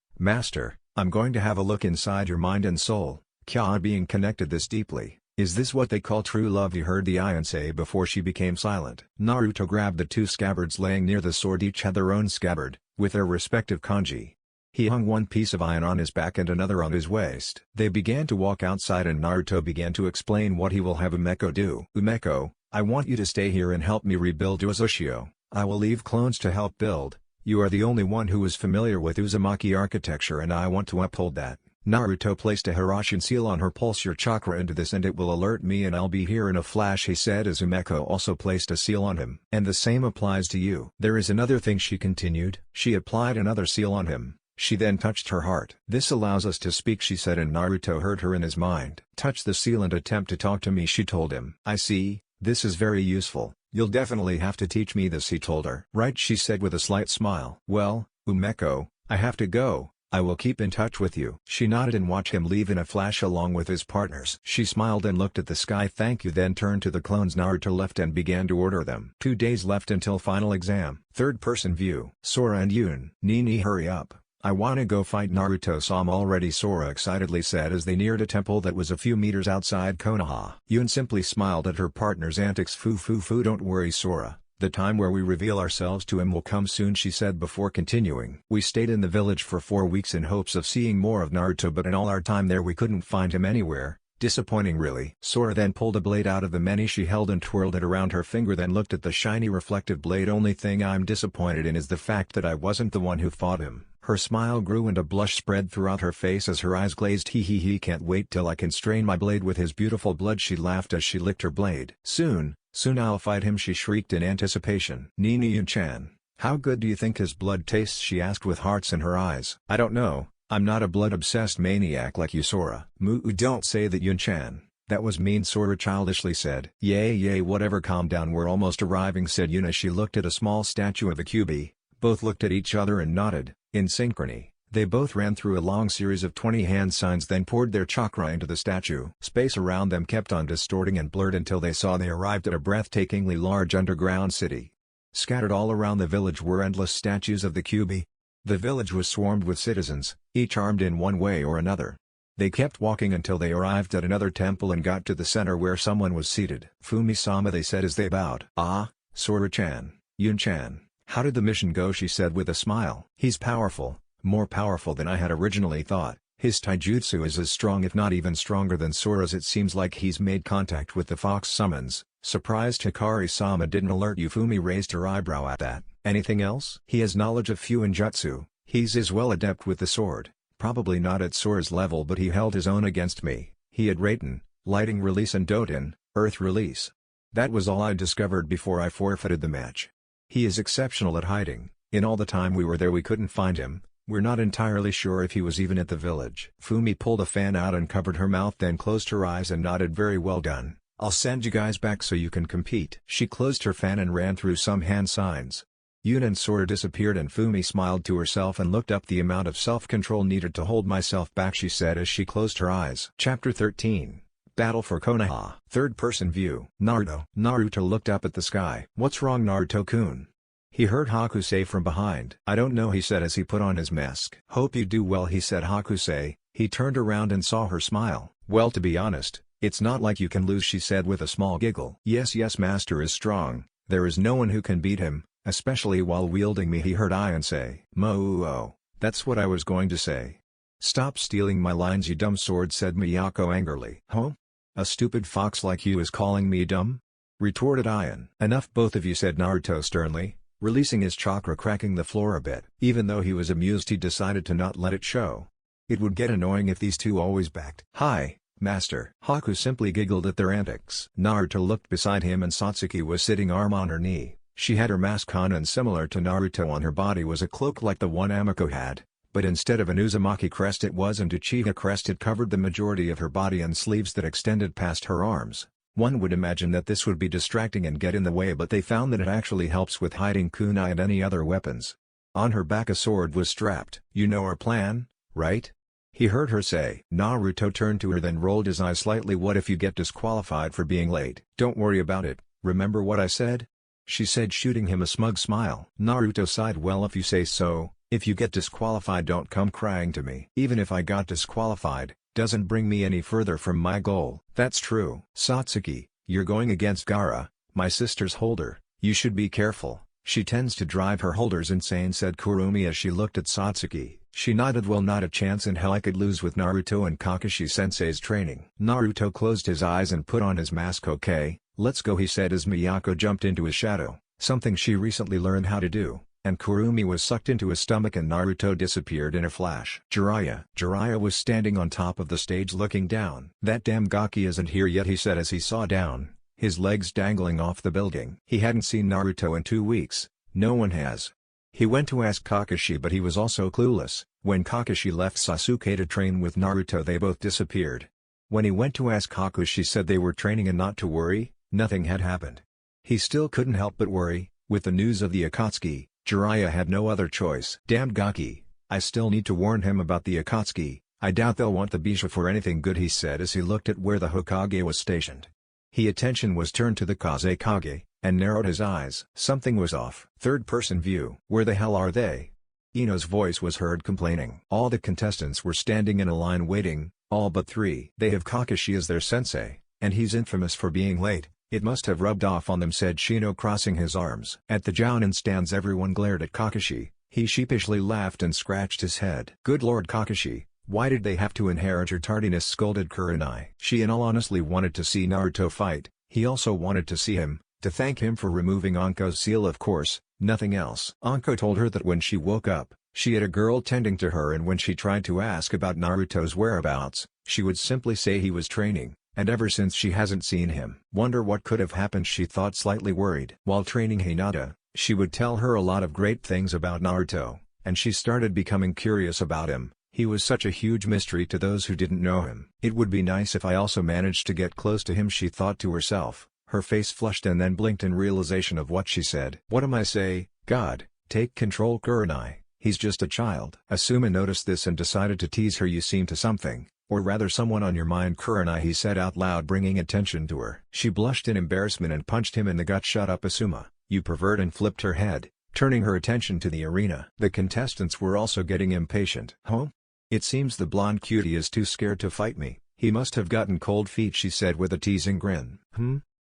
I'm going to have a look inside your mind and soul. Kya, being connected this deeply, is this what they call true love? He heard the Ion say before she became silent. Naruto grabbed the two scabbards laying near the sword. Each had their own scabbard, with their respective kanji. He hung one piece of iron on his back and another on his waist. They began to walk outside and Naruto began to explain what he will have Umeko do. Umeko, I want you to stay here and help me rebuild Uzushio. I will leave clones to help build. You are the only one who is familiar with Uzumaki architecture and I want to uphold that. Naruto placed a Hiroshin seal on her. Pulse your chakra into this and it will alert me and I'll be here in a flash, he said as Umeko also placed a seal on him. And the same applies to you. There is another thing, she continued. She applied another seal on him. She then touched her heart. This allows us to speak, she said, and Naruto heard her in his mind. Touch the seal and attempt to talk to me, she told him. I see, this is very useful. You'll definitely have to teach me this, he told her. Right, she said with a slight smile. Well, Umeko, I have to go. I will keep in touch with you. She nodded and watched him leave in a flash along with his partners. She smiled and looked at the sky. Thank you, then turned to the clones Naruto left and began to order them. 2 days left until final exam. Third-person view. Sora and Yun. Nini, hurry up. I wanna go fight Naruto-sama already, Sora excitedly said as they neared a temple that was a few meters outside Konoha. Yun simply smiled at her partner's antics. Foo, don't worry, Sora. The time where we reveal ourselves to him will come soon, she said before continuing. We stayed in the village for 4 weeks in hopes of seeing more of Naruto, but in all our time there we couldn't find him anywhere. Disappointing, really. Sora then pulled a blade out of the many she held and twirled it around her finger, then looked at the shiny reflective blade. Only thing I'm disappointed in is the fact that I wasn't the one who fought him. Her smile grew and a blush spread throughout her face as her eyes glazed. He can't wait till I can strain my blade with his beautiful blood, she laughed as she licked her blade. Soon I'll fight him, she shrieked in anticipation. Nini Yun-chan, how good do you think his blood tastes, she asked with hearts in her eyes. I don't know, I'm not a blood-obsessed maniac like you, Sora. Don't say that, Yun-chan. That was mean, Sora childishly said. Yay, whatever, calm down, we're almost arriving, said Yun as she looked at a small statue of a Kyuubi. Both looked at each other and nodded, in synchrony. They both ran through a long series of 20 hand signs, then poured their chakra into the statue. Space around them kept on distorting and blurred until they saw they arrived at a breathtakingly large underground city. Scattered all around the village were endless statues of the Kyuubi. The village was swarmed with citizens, each armed in one way or another. They kept walking until they arrived at another temple and got to the center where someone was seated. Fumi-sama, they said as they bowed. Ah, Sora-chan, Yun-chan, how did the mission go, she said with a smile. He's powerful. More powerful than I had originally thought. His taijutsu is as strong, if not even stronger, than Sora's. It seems like he's made contact with the fox summons. Surprised Hikari-sama didn't alert you. Fumi raised her eyebrow at that. Anything else? He has knowledge of Fuinjutsu. He's as well adept with the sword. Probably not at Sora's level, but he held his own against me. He had Raiden, Lighting Release, and Doten, Earth Release. That was all I discovered before I forfeited the match. He is exceptional at hiding. In all the time we were there we couldn't find him. We're not entirely sure if he was even at the village. Fumi pulled a fan out and covered her mouth, then closed her eyes and nodded. Very well done. I'll send you guys back so you can compete. She closed her fan and ran through some hand signs. Yun and Sora disappeared and Fumi smiled to herself and looked up. The amount of self-control needed to hold myself back, she said as she closed her eyes. Chapter 13. Battle for Konoha. Third-person view. Naruto looked up at the sky. What's wrong, Naruto-kun? He heard Hakusei from behind. I don't know, he said as he put on his mask. Hope you do well, he said. Hakusei. He turned around and saw her smile. Well, to be honest, it's not like you can lose, she said with a small giggle. Yes, master is strong. There is no one who can beat him, especially while wielding me, he heard Ion say. Mo-oh, that's what I was going to say. Stop stealing my lines, you dumb sword, said Miyako angrily. Huh? A stupid fox like you is calling me dumb? Retorted Ion. Enough, both of you, said Naruto sternly, releasing his chakra, cracking the floor a bit. Even though he was amused, he decided to not let it show. It would get annoying if these two always backed. Hi, master. Haku simply giggled at their antics. Naruto looked beside him and Satsuki was sitting arm on her knee. She had her mask on and similar to Naruto on her body was a cloak like the one Amiko had, but instead of an Uzumaki crest it was an Uchiha crest. It covered the majority of her body and sleeves that extended past her arms. One would imagine that this would be distracting and get in the way, but they found that it actually helps with hiding kunai and any other weapons. On her back a sword was strapped. You know our plan, right? He heard her say. Naruto turned to her then rolled his eyes slightly. What if you get disqualified for being late? Don't worry about it, remember what I said? She said, shooting him a smug smile. Naruto sighed. Well, if you say so, if you get disqualified don't come crying to me. Even if I got disqualified, doesn't bring me any further from my goal. That's true. Satsuki, you're going against Gaara, my sister's holder. You should be careful. She tends to drive her holders insane, said Kurumi as she looked at Satsuki. She nodded. Well, not a chance in hell I could lose with Naruto and Kakashi-sensei's training. Naruto closed his eyes and put on his mask. Okay, let's go, he said as Miyako jumped into his shadow, something she recently learned how to do, and Kurumi was sucked into his stomach and Naruto disappeared in a flash. Jiraiya was standing on top of the stage looking down. That damn Gaki isn't here yet, he said as he saw down, his legs dangling off the building. He hadn't seen Naruto in 2 weeks. No one has. He went to ask Kakashi, but he was also clueless. When Kakashi left Sasuke to train with Naruto, they both disappeared. When he went to ask Kakashi, said they were training and not to worry, nothing had happened. He still couldn't help but worry. With the news of the Akatsuki, Jiraiya had no other choice. Damned Gaki, I still need to warn him about the Akatsuki. I doubt they'll want the Bisha for anything good, he said as he looked at where the Hokage was stationed. His attention was turned to the Kazekage, and narrowed his eyes. Something was off. Third-person view. Where the hell are they? Ino's voice was heard complaining. All the contestants were standing in a line waiting, all but 3. They have Kakashi as their sensei, and he's infamous for being late. It must have rubbed off on them, said Shino, crossing his arms. At the Jounin stands everyone glared at Kakashi. He sheepishly laughed and scratched his head. Good lord Kakashi, why did they have to inherit your tardiness, scolded Kurenai. She in all honestly wanted to see Naruto fight. He also wanted to see him, to thank him for removing Anko's seal, of course, nothing else. Anko told her that when she woke up, she had a girl tending to her, and when she tried to ask about Naruto's whereabouts, she would simply say he was training. And ever since she hasn't seen him. Wonder what could have happened, she thought, slightly worried. While training Hinata, she would tell her a lot of great things about Naruto, and she started becoming curious about him. He was such a huge mystery to those who didn't know him. It would be nice if I also managed to get close to him, she thought to herself. Her face flushed and then blinked in realization of what she said. What am I say? God, take control, Kurenai. He's just a child. Asuma noticed this and decided to tease her. You seem to something. Or rather someone on your mind, Kurenai, he said out loud, bringing attention to her. She blushed in embarrassment and punched him in the gut. Shut up, Asuma, you pervert, and flipped her head, turning her attention to the arena. The contestants were also getting impatient. Huh? It seems the blonde cutie is too scared to fight me. He must have gotten cold feet, she said with a teasing grin.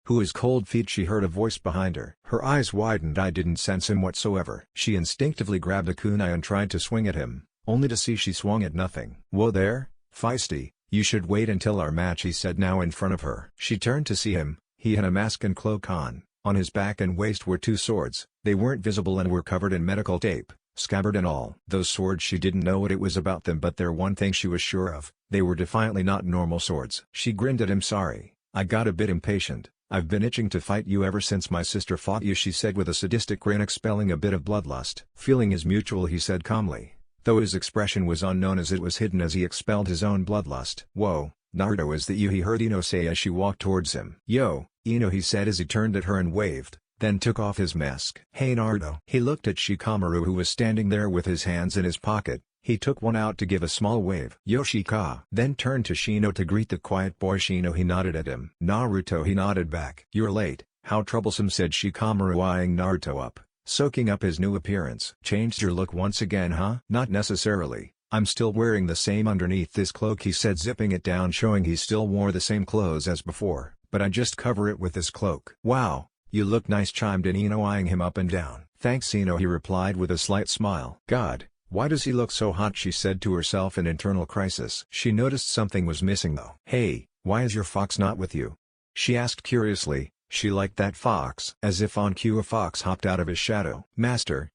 Who is Cold Feet? She heard a voice behind her. Her eyes widened. I didn't sense him whatsoever. She instinctively grabbed a kunai and tried to swing at him, only to see she swung at nothing. Whoa there, feisty, you should wait until our match, he said now in front of her. She turned to see him. He had a mask and cloak on. On his back and waist were 2 swords. They weren't visible and were covered in medical tape, scabbard and all. Those swords, she didn't know what it was about them, but there one thing she was sure of: they were defiantly not normal swords. She grinned at him. Sorry, I got a bit impatient. I've been itching to fight you ever since my sister fought you, she said with a sadistic grin expelling a bit of bloodlust. Feeling is mutual, he said calmly, though his expression was unknown as it was hidden as he expelled his own bloodlust. Whoa, Naruto, is that you? He heard Ino say as she walked towards him. Yo, Ino, he said as he turned at her and waved, then took off his mask. Hey Naruto. He looked at Shikamaru, who was standing there with his hands in his pocket. He took one out to give a small wave. Yoshika. Then turned to Shino to greet the quiet boy. Shino, he nodded at him. Naruto, he nodded back. You're late. How troublesome, said Shikamaru, eyeing Naruto up, soaking up his new appearance. Changed your look once again, huh? Not necessarily. I'm still wearing the same underneath this cloak, he said, zipping it down, showing he still wore the same clothes as before, but I just cover it with this cloak. Wow, you look nice, chimed in Ino, eyeing him up and down. Thanks Ino, he replied with a slight smile. God, why does he look so hot, she said to herself in internal crisis. She noticed something was missing though. Hey, why is your fox not with you? She asked curiously. She liked that fox. As if on cue, a fox hopped out of his shadow. Master,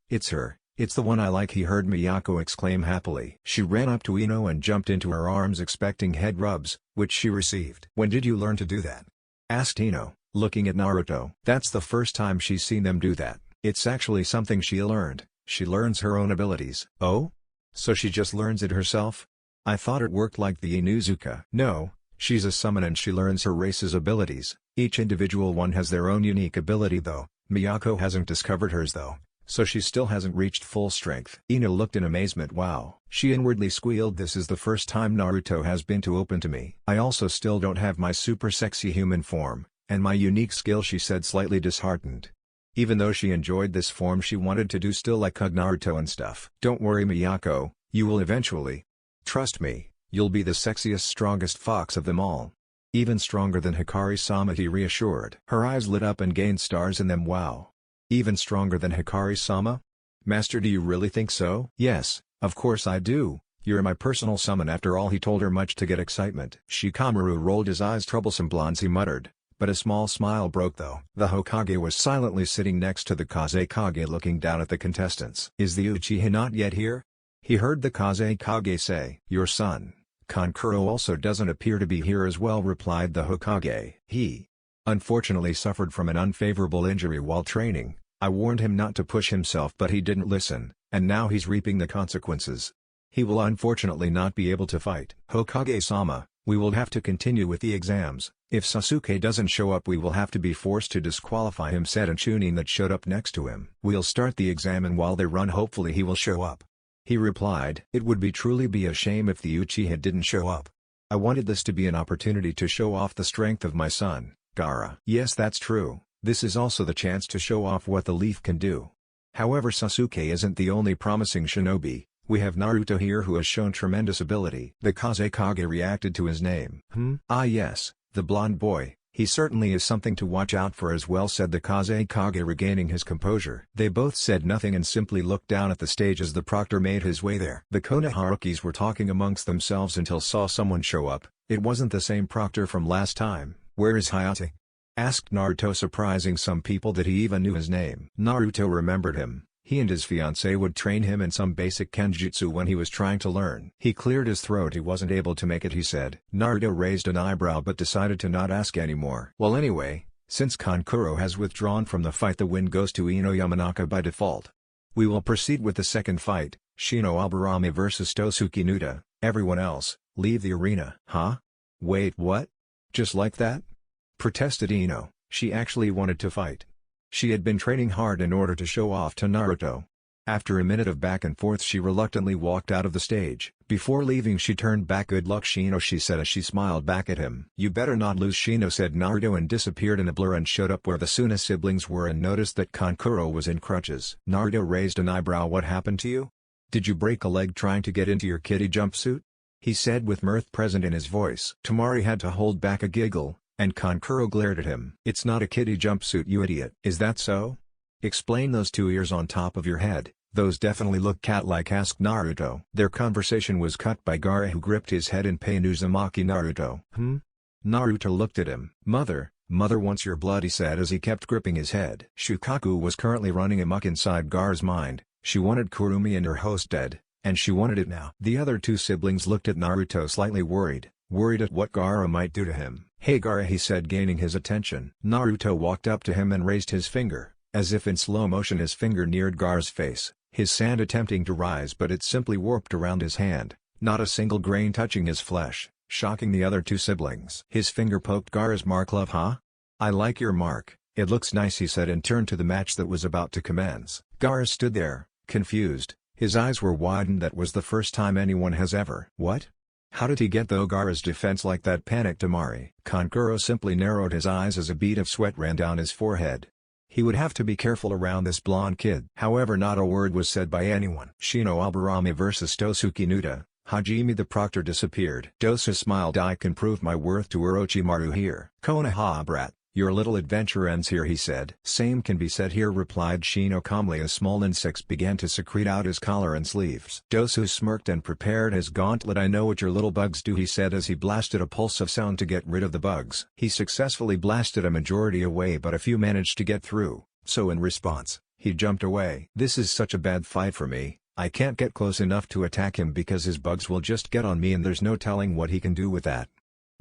it's her, it's the one I like, he heard Miyako exclaim happily. She ran up to Ino and jumped into her arms, expecting head rubs, which she received. When did you learn to do that? Asked Ino, looking at Naruto. That's the first time she's seen them do that. It's actually something she learned. She learns her own abilities. Oh? So she just learns it herself? I thought it worked like the Inuzuka. No, she's a summon and she learns her race's abilities. Each individual one has their own unique ability though. Miyako hasn't discovered hers though, so she still hasn't reached full strength. Ino looked in amazement. Wow. She inwardly squealed, this is the first time Naruto has been too open to me. I also still don't have my super sexy human form, and my unique skill, she said, slightly disheartened. Even though she enjoyed this form, she wanted to do still like hug Naruto and stuff. Don't worry Miyako, you will eventually. Trust me, you'll be the sexiest, strongest fox of them all. Even stronger than Hikari-sama, he reassured. Her eyes lit up and gained stars in them. Wow. Even stronger than Hikari-sama? Master, do you really think so? Yes, of course I do. You're my personal summon after all, he told her, much to get excitement. Shikamaru rolled his eyes. Troublesome blondes, he muttered. But a small smile broke though. The Hokage was silently sitting next to the Kazekage, looking down at the contestants. Is the Uchiha not yet here? He heard the Kazekage say. Your son, Kankuro, also doesn't appear to be here as well, replied the Hokage. He, unfortunately, suffered from an unfavorable injury while training. I warned him not to push himself, but he didn't listen, and now he's reaping the consequences. He will unfortunately not be able to fight. Hokage-sama, We will have to continue with the exams. If Sasuke doesn't show up we will have to be forced to disqualify him, said a Chunin that showed up next to him. We'll start the exam and while they run hopefully he will show up. He replied, it would truly be a shame if the Uchiha didn't show up. I wanted this to be an opportunity to show off the strength of my son, Gaara. Yes, that's true. This is also the chance to show off what the leaf can do. However, Sasuke isn't the only promising shinobi. We have Naruto here who has shown tremendous ability. The Kazekage reacted to his name. Ah yes, the blonde boy, he certainly is something to watch out for as well, said the Kazekage, regaining his composure. They both said nothing and simply looked down at the stage as the proctor made his way there. The Konoharukis were talking amongst themselves until saw someone show up. It wasn't the same proctor from last time. Where is Hayate? Asked Naruto, surprising some people that he even knew his name. Naruto remembered him. He and his fiancée would train him in some basic kenjutsu when he was trying to learn. He cleared his throat, he wasn't able to make it, he said. Naruto raised an eyebrow but decided to not ask anymore. Well anyway, since Kankuro has withdrawn from the fight the win goes to Ino Yamanaka by default. We will proceed with the second fight, Shino Aburame vs Tosuke Nuta. Everyone else, leave the arena. Huh? Wait, what? Just like that? Protested Ino. She actually wanted to fight. She had been training hard in order to show off to Naruto. After a minute of back and forth she reluctantly walked out of the stage. Before leaving she turned back. Good luck Shino, she said as she smiled back at him. You better not lose Shino, said Naruto, and disappeared in a blur and showed up where the Suna siblings were and noticed that Kankuro was in crutches. Naruto raised an eyebrow. What happened to you? Did you break a leg trying to get into your kitty jumpsuit? He said with mirth present in his voice. Tamari had to hold back a giggle, and Kankuro glared at him. It's not a kitty jumpsuit, you idiot. Is that so? Explain those two ears on top of your head. Those definitely look cat-like, asked Naruto. Their conversation was cut by Gaara, who gripped his head in pain. Uzumaki Naruto. Naruto looked at him. Mother wants your blood, he said as he kept gripping his head. Shukaku was currently running amok inside Gaara's mind. She wanted Kurumi and her host dead, and she wanted it now. The other two siblings looked at Naruto slightly worried at what Gaara might do to him. Hey Gaara, he said, gaining his attention. Naruto walked up to him and raised his finger. As if in slow motion his finger neared Gaara's face, his sand attempting to rise, but it simply warped around his hand, not a single grain touching his flesh, shocking the other two siblings. His finger poked Gaara's mark. Love, huh? I like your mark, it looks nice, he said, and turned to the match that was about to commence. Gaara stood there, confused, his eyes were widened. That was the first time anyone has ever. What? How did he get through Gaara's defense like that, panicked Amari. Kankuro simply narrowed his eyes as a bead of sweat ran down his forehead. He would have to be careful around this blonde kid. However, not a word was said by anyone. Shino Aburame vs Tosuke Nuta. Hajime the proctor disappeared. Dosa smiled. I can prove my worth to Orochimaru here. Konoha brat, your little adventure ends here, he said. Same can be said here, replied Shino calmly as small insects began to secrete out his collar and sleeves. Dosu smirked and prepared his gauntlet. I know what your little bugs do, he said as he blasted a pulse of sound to get rid of the bugs. He successfully blasted a majority away, but a few managed to get through, so in response, he jumped away. This is such a bad fight for me. I can't get close enough to attack him because his bugs will just get on me and there's no telling what he can do with that.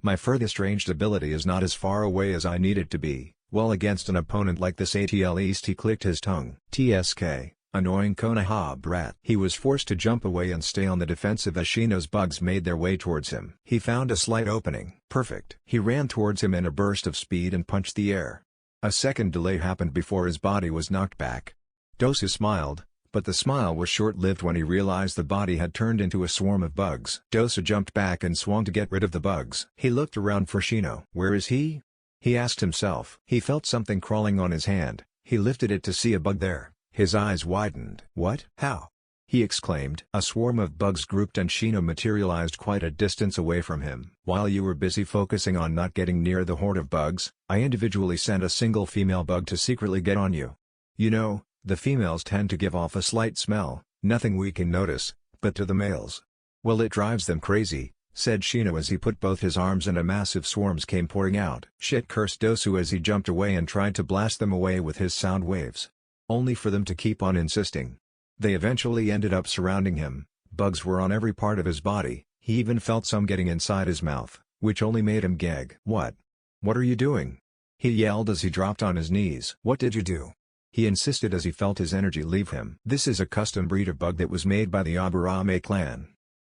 My furthest ranged ability is not as far away as I need it to be. Well, against an opponent like this at least, he clicked his tongue. TSK, annoying Konoha brat. He was forced to jump away and stay on the defensive as Shino's bugs made their way towards him. He found a slight opening. Perfect. He ran towards him in a burst of speed and punched the air. A second delay happened before his body was knocked back. Dosu smiled, but the smile was short-lived when he realized the body had turned into a swarm of bugs. Dosa jumped back and swung to get rid of the bugs. He looked around for Shino. Where is he? He asked himself. He felt something crawling on his hand. He lifted it to see a bug there. His eyes widened. What? How? He exclaimed. A swarm of bugs grouped and Shino materialized quite a distance away from him. While you were busy focusing on not getting near the horde of bugs, I individually sent a single female bug to secretly get on you. You know, the females tend to give off a slight smell, nothing we can notice, but to the males. Well, it drives them crazy, said Shino as he put both his arms and a massive swarms came pouring out. Shit, cursed Dosu as he jumped away and tried to blast them away with his sound waves. Only for them to keep on insisting. They eventually ended up surrounding him. Bugs were on every part of his body, he even felt some getting inside his mouth, which only made him gag. What? What are you doing? He yelled as he dropped on his knees. What did you do? He insisted as he felt his energy leave him. This is a custom breed of bug that was made by the Aburame clan.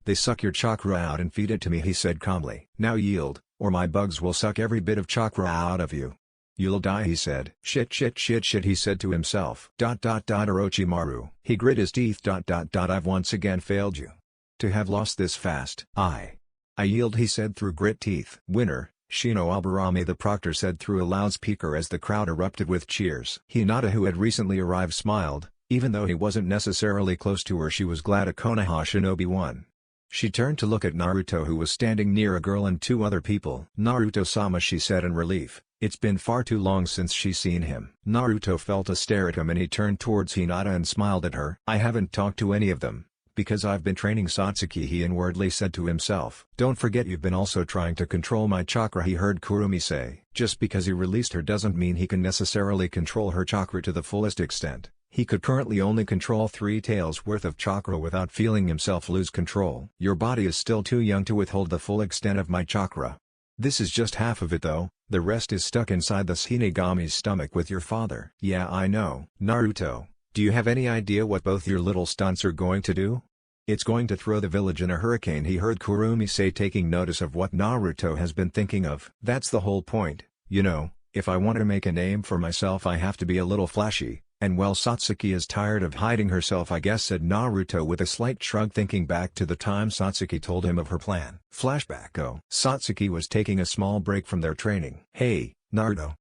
They suck your chakra out and feed it to me, he said calmly. Now yield, or my bugs will suck every bit of chakra out of you. You'll die, he said. Shit, he said to himself. Orochimaru. He grit his teeth. I've once again failed you. To have lost this fast. I yield, he said through grit teeth. Winner, Shino Aburame, the proctor said through a loudspeaker as the crowd erupted with cheers. Hinata, who had recently arrived, smiled. Even though he wasn't necessarily close to her, she was glad a Konoha shinobi won. She turned to look at Naruto, who was standing near a girl and two other people. Naruto-sama, she said in relief. It's been far too long since she's seen him. Naruto felt a stare at him and he turned towards Hinata and smiled at her. I haven't talked to any of them, because I've been training Satsuki, he inwardly said to himself. Don't forget you've been also trying to control my chakra, he heard Kurumi say. Just because he released her doesn't mean he can necessarily control her chakra to the fullest extent. He could currently only control 3 taels worth of chakra without feeling himself lose control. Your body is still too young to withhold the full extent of my chakra. This is just half of it though, the rest is stuck inside the Shinigami's stomach with your father. Yeah, I know. Naruto, do you have any idea what both your little stunts are going to do? It's going to throw the village in a hurricane, he heard Kurumi say, taking notice of what Naruto has been thinking of. That's the whole point, you know, if I want to make a name for myself I have to be a little flashy. And well, Satsuki is tired of hiding herself, I guess, said Naruto with a slight shrug, thinking back to the time Satsuki told him of her plan. Flashback. Oh. Satsuki was taking a small break from their training. Hey, Naruto.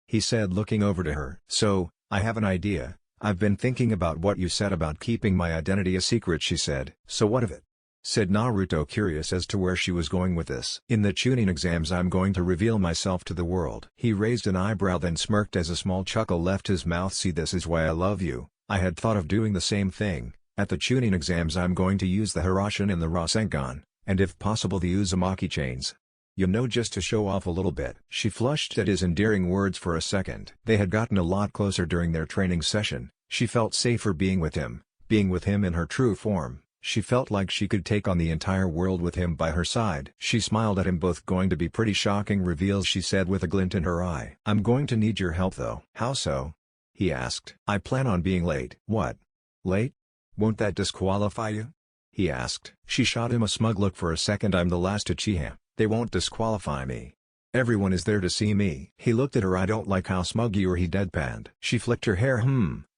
He said, looking over to her. So, I have an idea. I've been thinking about what you said about keeping my identity a secret, she said. So what of it? Said Naruto, curious as to where she was going with this. In the Chunin exams I'm going to reveal myself to the world. He raised an eyebrow, then smirked as a small chuckle left his mouth. See, this is why I love you. I had thought of doing the same thing. At the Chunin exams I'm going to use the Hiraishin and the Rasengan, and if possible the Uzumaki chains. You know, just to show off a little bit. She flushed at his endearing words for a second. They had gotten a lot closer during their training session. She felt safer being with him in her true form. She felt like she could take on the entire world with him by her side. She smiled at him. Both going to be pretty shocking reveals, she said with a glint in her eye. I'm going to need your help though. How so? He asked. I plan on being late. What? Late? Won't that disqualify you? He asked. She shot him a smug look for a second. I'm the last Uchiha. They won't disqualify me. Everyone is there to see me. He looked at her. I don't like how smug you are, he deadpanned. She flicked her hair.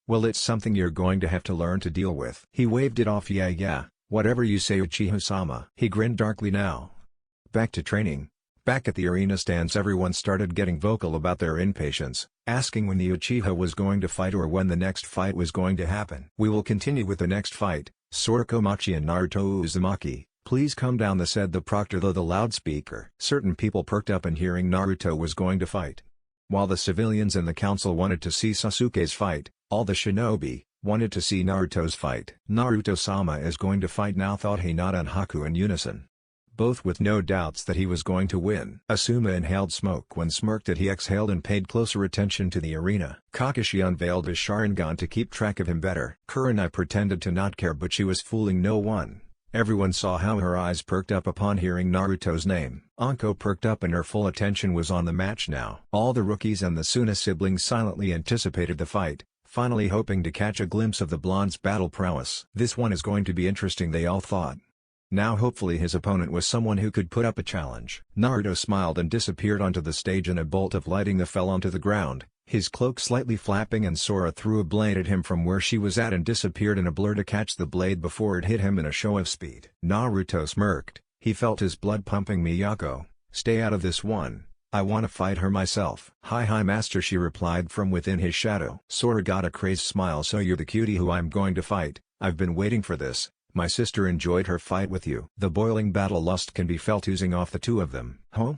Well, it's something you're going to have to learn to deal with. He waved it off. Yeah, whatever you say, Uchiha-sama. He grinned darkly now. Back to training. Back at the arena stands, everyone started getting vocal about their impatience, asking when the Uchiha was going to fight or when the next fight was going to happen. We will continue with the next fight, Sorokomachi and Naruto Uzumaki. Please come down, said the proctor through the loudspeaker. Certain people perked up in hearing Naruto was going to fight. While the civilians and the council wanted to see Sasuke's fight, all the shinobi wanted to see Naruto's fight. Naruto-sama is going to fight now, thought Hinata and Haku in unison. Both with no doubts that he was going to win. Asuma inhaled smoke when smirked at he exhaled and paid closer attention to the arena. Kakashi unveiled his Sharingan to keep track of him better. Kurenai pretended to not care, but she was fooling no one. Everyone saw how her eyes perked up upon hearing Naruto's name. Anko perked up and her full attention was on the match now. All the rookies and the Suna siblings silently anticipated the fight, finally hoping to catch a glimpse of the blonde's battle prowess. This one is going to be interesting, they all thought. Now hopefully his opponent was someone who could put up a challenge. Naruto smiled and disappeared onto the stage, and a bolt of lightning fell onto the ground, his cloak slightly flapping, and Sora threw a blade at him from where she was at and disappeared in a blur to catch the blade before it hit him in a show of speed. Naruto smirked. He felt his blood pumping. Miyako, stay out of this one. I want to fight her myself. Hi master, she replied from within his shadow. Sora got a crazed smile. So you're the cutie who I'm going to fight? I've been waiting for this. My sister enjoyed her fight with you. The boiling battle lust can be felt oozing off the two of them. Huh?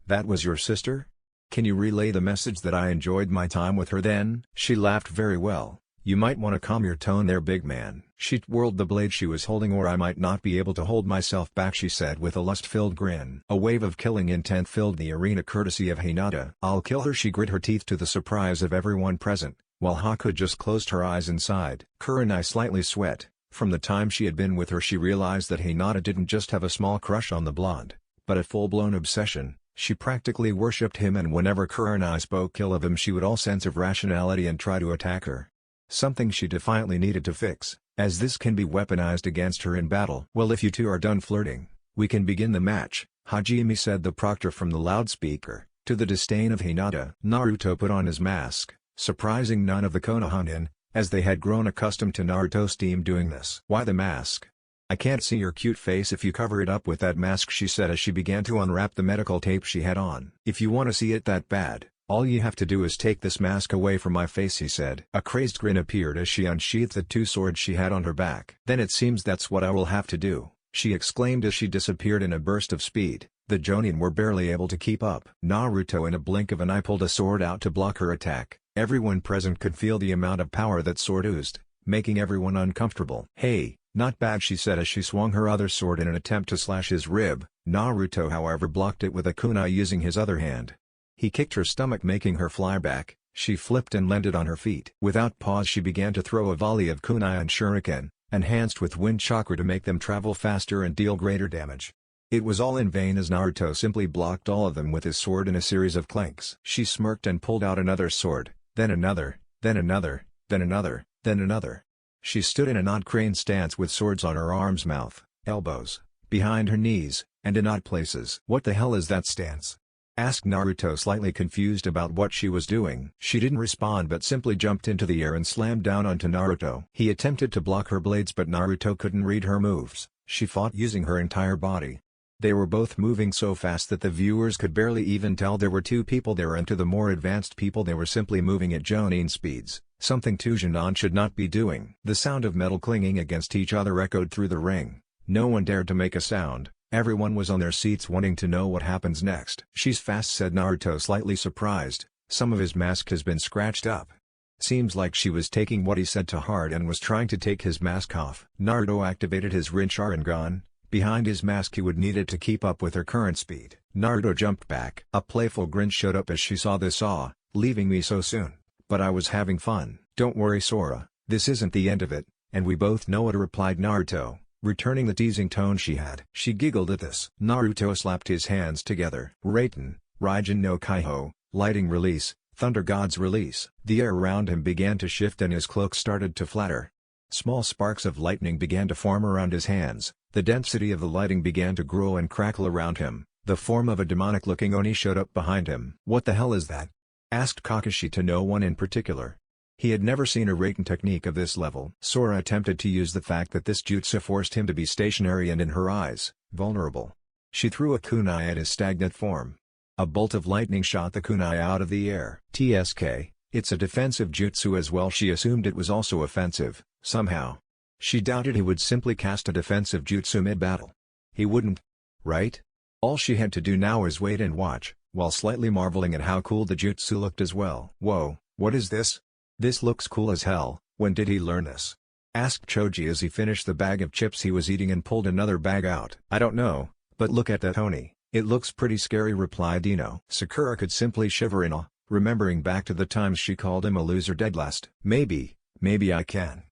That was your sister? Can you relay the message that I enjoyed my time with her then? She laughed. Very well. You might want to calm your tone there, big man. She twirled the blade she was holding. Or I might not be able to hold myself back, she said with a lust-filled grin. A wave of killing intent filled the arena courtesy of Hinata. I'll kill her, she grit her teeth to the surprise of everyone present, while Haku just closed her eyes inside. Kurenai slightly sweat. From the time she had been with her, she realized that Hinata didn't just have a small crush on the blonde, but a full-blown obsession. She practically worshipped him, and whenever Kurenai spoke ill of him she would all sense of rationality and try to attack her. something she defiantly needed to fix, as this can be weaponized against her in battle. "Well, if you two are done flirting, we can begin the match," Hajime said the proctor from the loudspeaker, to the disdain of Hinata. Naruto put on his mask, surprising none of the Konohanin, as they had grown accustomed to Naruto's team doing this. "Why the mask? I can't see your cute face if you cover it up with that mask," she said as she began to unwrap the medical tape she had on. "If you want to see it that bad, all you have to do is take this mask away from my face," he said. A crazed grin appeared as she unsheathed the two swords she had on her back. "Then it seems that's what I will have to do," she exclaimed as she disappeared in a burst of speed. The Jonin were barely able to keep up. Naruto in a blink of an eye pulled a sword out to block her attack. Everyone present could feel the amount of power that sword oozed, making everyone uncomfortable. "Hey, not bad," she said as she swung her other sword in an attempt to slash his rib. Naruto however blocked it with a kunai using his other hand. He kicked her stomach making her fly back. She flipped and landed on her feet. Without pause she began to throw a volley of kunai and shuriken, enhanced with wind chakra to make them travel faster and deal greater damage. It was all in vain as Naruto simply blocked all of them with his sword in a series of clanks. She smirked and pulled out another sword, then another, then another, then another, then another. She stood in an odd crane stance with swords on her arms, mouth, elbows, behind her knees, and in odd places. "What the hell is that stance?" asked Naruto, slightly confused about what she was doing. She didn't respond but simply jumped into the air and slammed down onto Naruto. He attempted to block her blades but Naruto couldn't read her moves. She fought using her entire body. They were both moving so fast that the viewers could barely even tell there were two people there, and to the more advanced people they were simply moving at Jonin speeds, something two Jonin should not be doing. The sound of metal clinging against each other echoed through the ring. No one dared to make a sound. Everyone was on their seats wanting to know what happens next. "She's fast," said Naruto, slightly surprised. "Some of his mask has been scratched up." Seems like she was taking what he said to heart and was trying to take his mask off. Naruto activated his Rin Sharingan. Behind his mask he would need it to keep up with her current speed. Naruto jumped back. A playful grin showed up as she saw this. "Leaving me so soon? But I was having fun." "Don't worry Sora, this isn't the end of it, and we both know it," replied Naruto, returning the teasing tone she had. She giggled at this. Naruto slapped his hands together. "Raiden, Raijin no Kaiho, lighting release, Thunder God's release." The air around him began to shift and his cloak started to flatter. Small sparks of lightning began to form around his hands. The density of the lighting began to grow and crackle around him. The form of a demonic-looking Oni showed up behind him. "What the hell is that?" asked Kakashi to no one in particular. He had never seen a Raiden technique of this level. Sora attempted to use the fact that this jutsu forced him to be stationary and in her eyes, vulnerable. She threw a kunai at his stagnant form. A bolt of lightning shot the kunai out of the air. "TSK, it's a defensive jutsu as well." She assumed it was also offensive, somehow. She doubted he would simply cast a defensive jutsu mid-battle. He wouldn't, right? All she had to do now was wait and watch, while slightly marveling at how cool the jutsu looked as well. "Whoa, what is this? This looks cool as hell. When did he learn this?" asked Choji as he finished the bag of chips he was eating and pulled another bag out. "I don't know, but look at that Oni. It looks pretty scary," replied Ino. Sakura could simply shiver in awe, remembering back to the times she called him a loser dead last. Maybe I can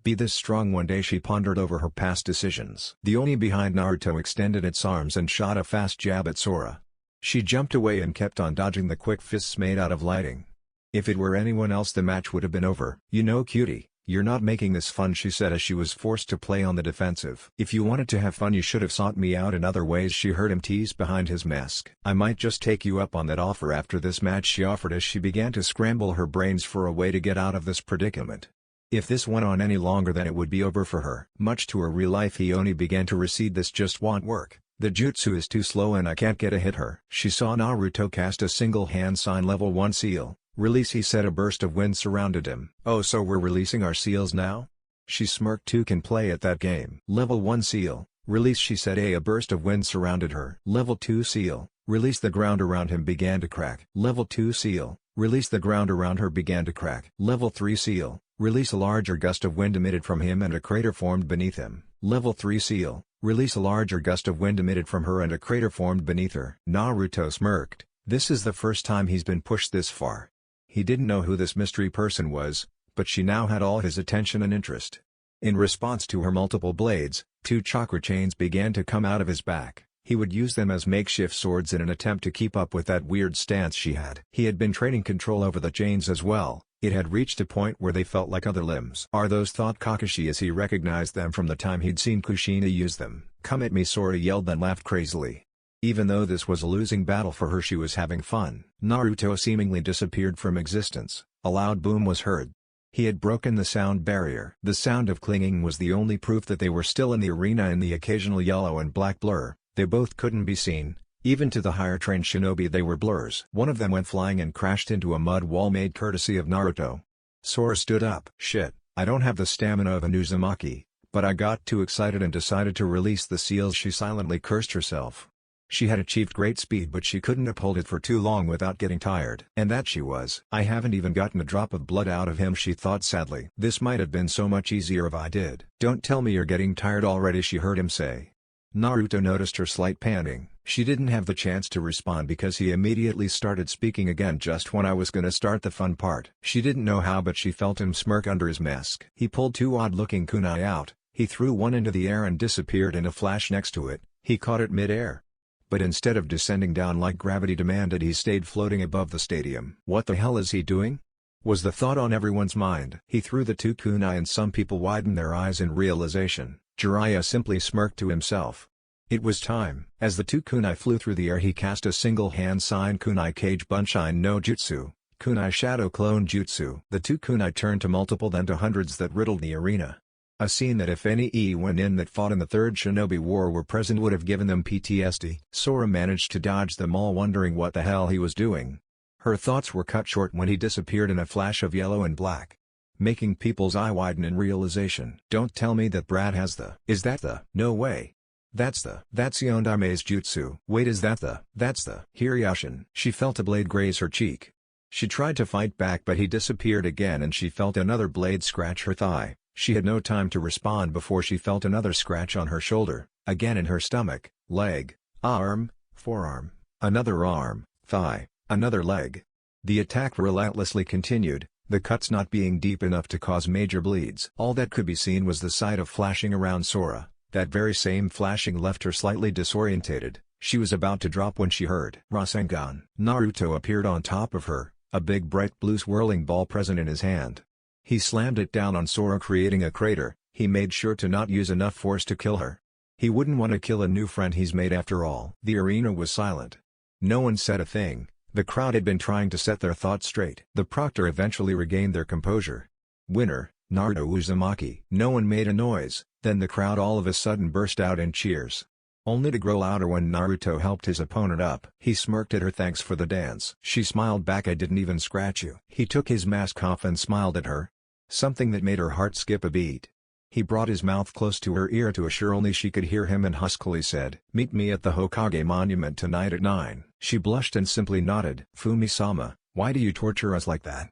be this strong one day," she pondered over her past decisions. The Oni behind Naruto extended its arms and shot a fast jab at Sora. She jumped away and kept on dodging the quick fists made out of lighting. If it were anyone else the match would have been over. "You know cutie, you're not making this fun," she said as she was forced to play on the defensive. "If you wanted to have fun you should have sought me out in other ways," she heard him tease behind his mask. "I might just take you up on that offer after this match," she offered as she began to scramble her brains for a way to get out of this predicament. If this went on any longer then it would be over for her. Much to her real-life Oni began to recede. "This just won't work. The jutsu is too slow and I can't get a hit her." She saw Naruto cast a single hand sign level 1 seal. "Release," he said. A burst of wind surrounded him. "Oh, so we're releasing our seals now?" She smirked. "Two can play at that game." "Level 1 seal, release," she said. A burst of wind surrounded her. "Level 2 seal, release." The ground around him began to crack. "Level 2 seal, release." The ground around her began to crack. "Level 3 seal, release." A larger gust of wind emitted from him and a crater formed beneath him. "Level 3 seal, release." A larger gust of wind emitted from her and a crater formed beneath her. Naruto smirked. This is the first time he's been pushed this far. He didn't know who this mystery person was, but she now had all his attention and interest. In response to her multiple blades, 2 chakra chains began to come out of his back. He would use them as makeshift swords in an attempt to keep up with that weird stance she had. He had been training control over the chains as well. It had reached a point where they felt like other limbs. Are those? Thought Kakashi as he recognized them from the time he'd seen Kushina use them. Come at me, Sora yelled, then laughed crazily. Even though this was a losing battle for her, she was having fun. Naruto seemingly disappeared from existence. A loud boom was heard. He had broken the sound barrier. The sound of clinging was the only proof that they were still in the arena. In the occasional yellow and black blur, they both couldn't be seen. Even to the higher-trained shinobi they were blurs. One of them went flying and crashed into a mud wall made courtesy of Naruto. Sora stood up. Shit, I don't have the stamina of an Uzumaki, but I got too excited and decided to release the seals. She silently cursed herself. She had achieved great speed, but she couldn't uphold it for too long without getting tired. And that she was. I haven't even gotten a drop of blood out of him, she thought sadly. This might have been so much easier if I did. Don't tell me you're getting tired already, she heard him say. Naruto noticed her slight panting. She didn't have the chance to respond because he immediately started speaking again just when I was gonna start the fun part. She didn't know how, but she felt him smirk under his mask. He pulled two odd-looking kunai out. He threw one into the air and disappeared in a flash next to it. He caught it mid-air. But instead of descending down like gravity demanded, he stayed floating above the stadium. What the hell is he doing? Was the thought on everyone's mind. He threw the two kunai and some people widened their eyes in realization. Jiraiya simply smirked to himself. It was time. As the two kunai flew through the air, he cast a single hand sign kunai cage bunshin no jutsu, kunai shadow clone jutsu. The two kunai turned to multiple, then to hundreds that riddled the arena. A scene that if any Nin that fought in the Third Shinobi War were present would have given them PTSD. Sora managed to dodge them all, wondering what the hell he was doing. Her thoughts were cut short when he disappeared in a flash of yellow and black, making people's eye widen in realization. Don't tell me that Brad has the... Is that the... No way. That's Yondaime's jutsu. Wait, is that the... That's the... Hiryushin. She felt a blade graze her cheek. She tried to fight back, but he disappeared again and she felt another blade scratch her thigh. She had no time to respond before she felt another scratch on her shoulder, again in her stomach, leg, arm, forearm, another arm, thigh, another leg. The attack relentlessly continued, the cuts not being deep enough to cause major bleeds. All that could be seen was the sight of flashing around Sora. That very same flashing left her slightly disorientated. She was about to drop when she heard Rasengan. Naruto appeared on top of her, a big bright blue swirling ball present in his hand. He slammed it down on Sora, creating a crater. He made sure to not use enough force to kill her. He wouldn't want to kill a new friend he's made after all. The arena was silent. No one said a thing. The crowd had been trying to set their thoughts straight. The proctor eventually regained their composure. Winner, Naruto Uzumaki. No one made a noise, then the crowd all of a sudden burst out in cheers. Only to grow louder when Naruto helped his opponent up. He smirked at her. Thanks for the dance. She smiled back. I didn't even scratch you. He took his mask off and smiled at her. Something that made her heart skip a beat. He brought his mouth close to her ear to assure only she could hear him and huskily said, "Meet me at the Hokage Monument tonight at 9. She blushed and simply nodded. Fumi-sama, why do you torture us like that?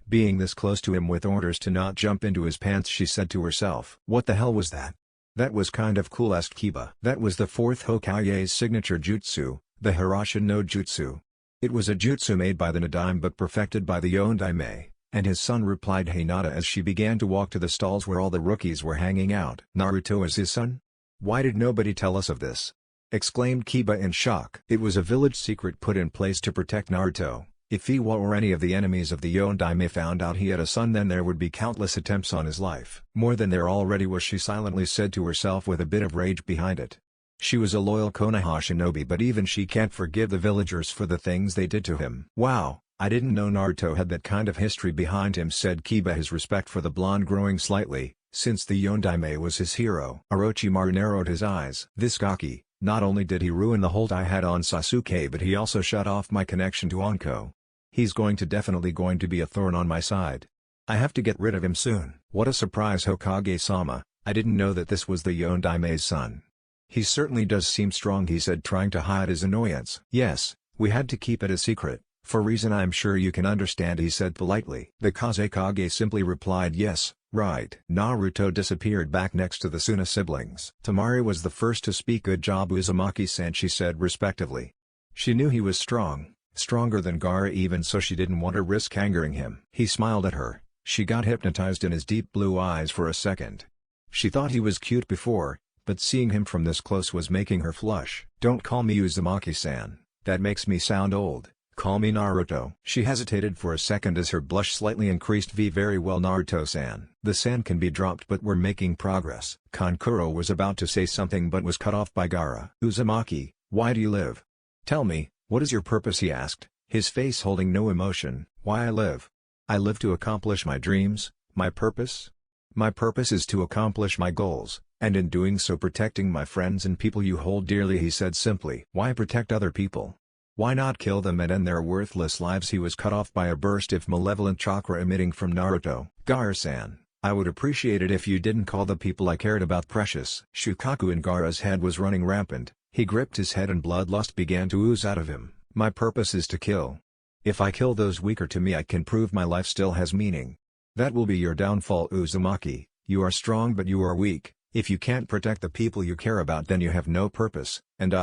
Being this close to him with orders to not jump into his pants, she said to herself. What the hell was that? That was kind of cool, asked Kiba. That was the fourth Hokage's signature jutsu, the Hirashin no Jutsu. It was a jutsu made by the Nadaime but perfected by the Yondaime. And his son, replied Hinata as she began to walk to the stalls where all the rookies were hanging out. Naruto is his son? Why did nobody tell us of this? Exclaimed Kiba in shock. It was a village secret put in place to protect Naruto. If Iwa or any of the enemies of the Yondaime found out he had a son, then there would be countless attempts on his life. More than there already was, she silently said to herself with a bit of rage behind it. She was a loyal Konoha shinobi, but even she can't forgive the villagers for the things they did to him. Wow. I didn't know Naruto had that kind of history behind him, said Kiba, his respect for the blonde growing slightly, since the Yondaime was his hero. Orochimaru narrowed his eyes. This Gaki, not only did he ruin the hold I had on Sasuke, but he also shut off my connection to Anko. He's definitely going to be a thorn on my side. I have to get rid of him soon. What a surprise, Hokage-sama, I didn't know that this was the Yondaime's son. He certainly does seem strong, he said, trying to hide his annoyance. Yes, we had to keep it a secret. For reason I'm sure you can understand, he said politely. The Kazekage simply replied, yes, right. Naruto disappeared back next to the Suna siblings. Temari was the first to speak. Good job, Uzumaki-san, she said respectively. She knew he was strong, stronger than Gaara even, so she didn't want to risk angering him. He smiled at her. She got hypnotized in his deep blue eyes for a second. She thought he was cute before, but seeing him from this close was making her flush. Don't call me Uzumaki-san, that makes me sound old. Call me Naruto. She hesitated for a second as her blush slightly increased. Very well Naruto-san. The sand can be dropped but we're making progress. Kankuro was about to say something but was cut off by Gaara. Uzumaki, why do you live? Tell me, what is your purpose, he asked, his face holding no emotion. Why I live? I live to accomplish my dreams. My purpose? My purpose is to accomplish my goals, and in doing so protecting my friends and people you hold dearly, he said simply. Why protect other people? Why not kill them and end their worthless lives? He was cut off by a burst of malevolent chakra emitting from Naruto. Gaara-san, I would appreciate it if you didn't call the people I cared about precious. Shukaku in Gaara's head was running rampant. He gripped his head and bloodlust began to ooze out of him. My purpose is to kill. If I kill those weaker to me, I can prove my life still has meaning. That will be your downfall, Uzumaki. You are strong but you are weak. If you can't protect the people you care about, then you have no purpose. And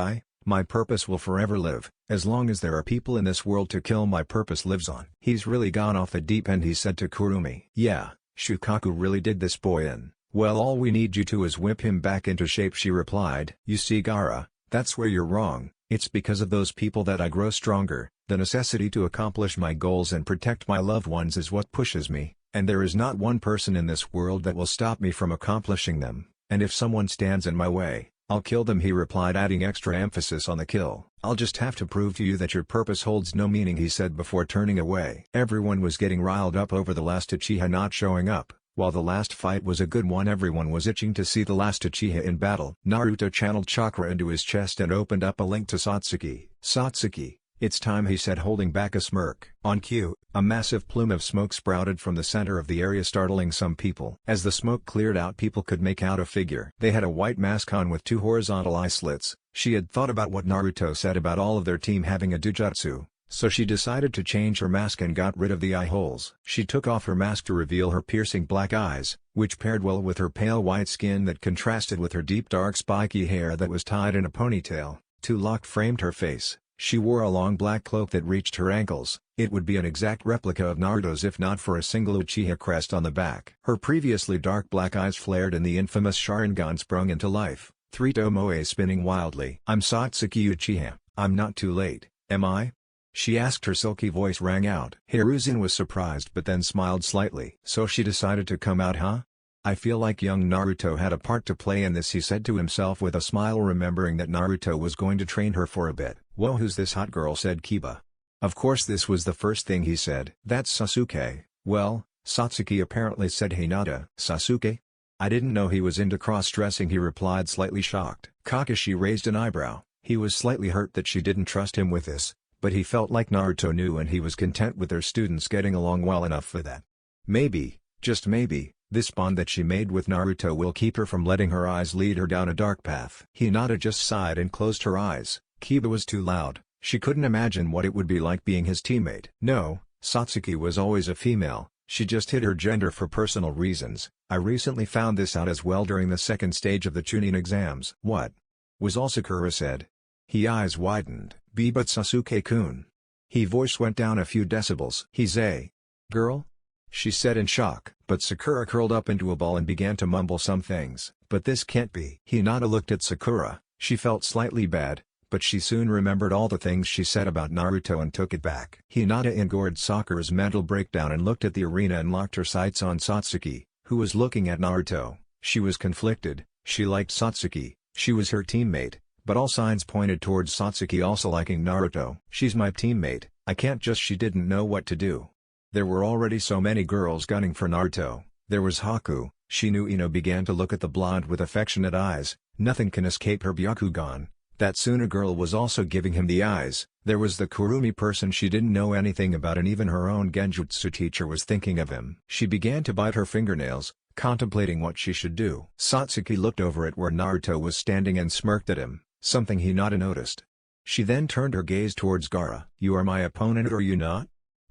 my purpose will forever live. As long as there are people in this world to kill, my purpose lives on. He's really gone off the deep end, he said to Kurumi. Yeah, Shukaku really did this boy in. Well, all we need you to is whip him back into shape, she replied. You see, Gaara, that's where you're wrong. It's because of those people that I grow stronger. The necessity to accomplish my goals and protect my loved ones is what pushes me, and there is not one person in this world that will stop me from accomplishing them, and if someone stands in my way, I'll kill them, he replied, adding extra emphasis on the kill. I'll just have to prove to you that your purpose holds no meaning, he said before turning away. Everyone was getting riled up over the last Uchiha not showing up. While the last fight was a good one, everyone was itching to see the last Uchiha in battle. Naruto channeled chakra into his chest and opened up a link to Satsuki. Satsuki, it's time, he said, holding back a smirk. On cue, a massive plume of smoke sprouted from the center of the area, startling some people. As the smoke cleared out, people could make out a figure. They had a white mask on with 2 horizontal eye slits. She had thought about what Naruto said about all of their team having a dujutsu, so she decided to change her mask and got rid of the eye holes. She took off her mask to reveal her piercing black eyes, which paired well with her pale white skin that contrasted with her deep dark spiky hair that was tied in a ponytail. 2 locks framed her face. She wore a long black cloak that reached her ankles. It would be an exact replica of Naruto's if not for a single Uchiha crest on the back. Her previously dark black eyes flared and the infamous Sharingan sprung into life. 3 Tomoe spinning wildly. I'm Satsuki Uchiha. I'm not too late, am I? She asked, her silky voice rang out. Hiruzen was surprised but then smiled slightly. So she decided to come out, huh? I feel like young Naruto had a part to play in this, he said to himself with a smile, remembering that Naruto was going to train her for a bit. Whoa, who's this hot girl, said Kiba. Of course this was the first thing he said. That's Sasuke. Well, Satsuki apparently said Hinata. Sasuke? I didn't know he was into cross-dressing, he replied, slightly shocked. Kakashi raised an eyebrow. He was slightly hurt that she didn't trust him with this, but he felt like Naruto knew and he was content with their students getting along well enough for that. Maybe, just maybe, this bond that she made with Naruto will keep her from letting her eyes lead her down a dark path. Hinata just sighed and closed her eyes. Kiba was too loud. She couldn't imagine what it would be like being his teammate. No, Satsuki was always a female. She just hid her gender for personal reasons. I recently found this out as well during the second stage of the Chunin exams. What? Was all Sakura said. He eyes widened. But Sasuke-kun. He voice went down a few decibels. He's a girl? She said in shock. But Sakura curled up into a ball and began to mumble some things. But this can't be. Hinata looked at Sakura. She felt slightly bad, but she soon remembered all the things she said about Naruto and took it back. Hinata endured Sakura's mental breakdown and looked at the arena and locked her sights on Satsuki, who was looking at Naruto. She was conflicted. She liked Satsuki. She was her teammate, but all signs pointed towards Satsuki also liking Naruto. She's my teammate, I can't just. She didn't know what to do. There were already so many girls gunning for Naruto. There was Haku. She knew Ino began to look at the blonde with affectionate eyes. Nothing can escape her Byakugan. That Suna girl was also giving him the eyes. There was the Kurumi person she didn't know anything about, and even her own genjutsu teacher was thinking of him. She began to bite her fingernails, contemplating what she should do. Satsuki looked over at where Naruto was standing and smirked at him, something Hinata noticed. She then turned her gaze towards Gaara. You are my opponent, or you not?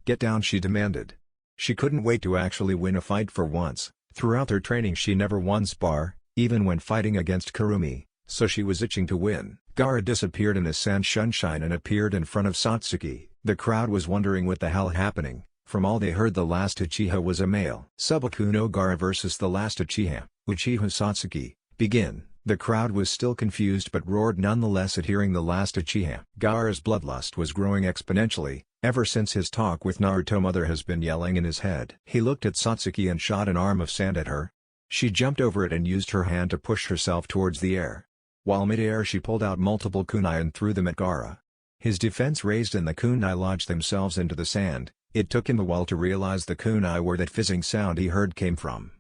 Get down, she demanded. She couldn't wait to actually win a fight for once. Throughout her training she never won spar, even when fighting against Kurumi, so she was itching to win. Gaara disappeared in the sand sunshine and appeared in front of Satsuki. The crowd was wondering what the hell happening. From all they heard, the last Uchiha was a male. Subaku no Gaara versus the last Uchiha, Uchiha Satsuki, begin. The crowd was still confused but roared nonetheless at hearing the last Uchiha. Gaara's bloodlust was growing exponentially. Ever since his talk with Naruto, mother has been yelling in his head. He looked at Satsuki and shot an arm of sand at her. She jumped over it and used her hand to push herself towards the air. While mid-air she pulled out multiple kunai and threw them at Gaara. His defense raised and the kunai lodged themselves into the sand. It took him a while to realize the kunai where that fizzing sound he heard came from.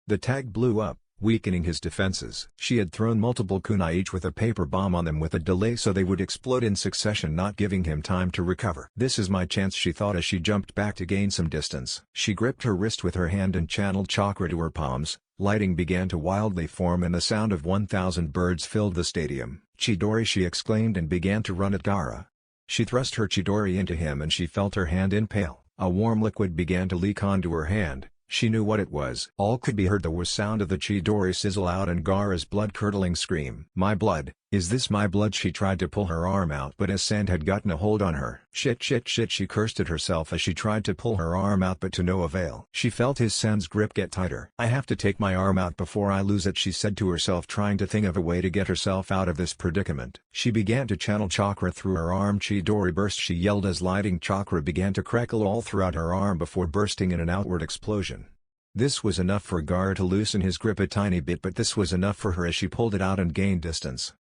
The tag blew up, weakening his defenses. She had thrown multiple kunai each with a paper bomb on them with a delay so they would explode in succession, not giving him time to recover. This is my chance, she thought as she jumped back to gain some distance. She gripped her wrist with her hand and channeled chakra to her palms. Lighting began to wildly form and the sound of 1,000 birds filled the stadium. "Chidori!" she exclaimed and began to run at Gaara. She thrust her Chidori into him and she felt her hand impale. A warm liquid began to leak onto her hand. She knew what it was. All could be heard the sound of the Chidori sizzle out and Gaara's blood-curdling scream. "My blood, is this my blood?" She tried to pull her arm out but as sand had gotten a hold on her. Shit, she cursed at herself as she tried to pull her arm out but to no avail. She felt his sand's grip get tighter. "I have to take my arm out before I lose it," she said to herself, trying to think of a way to get herself out of this predicament. She began to channel chakra through her arm. "Chidori burst!" she yelled as lighting chakra began to crackle all throughout her arm before bursting in an outward explosion. This was enough for Gaara to loosen his grip a tiny bit, but this was enough for her as she pulled it out and gained distance.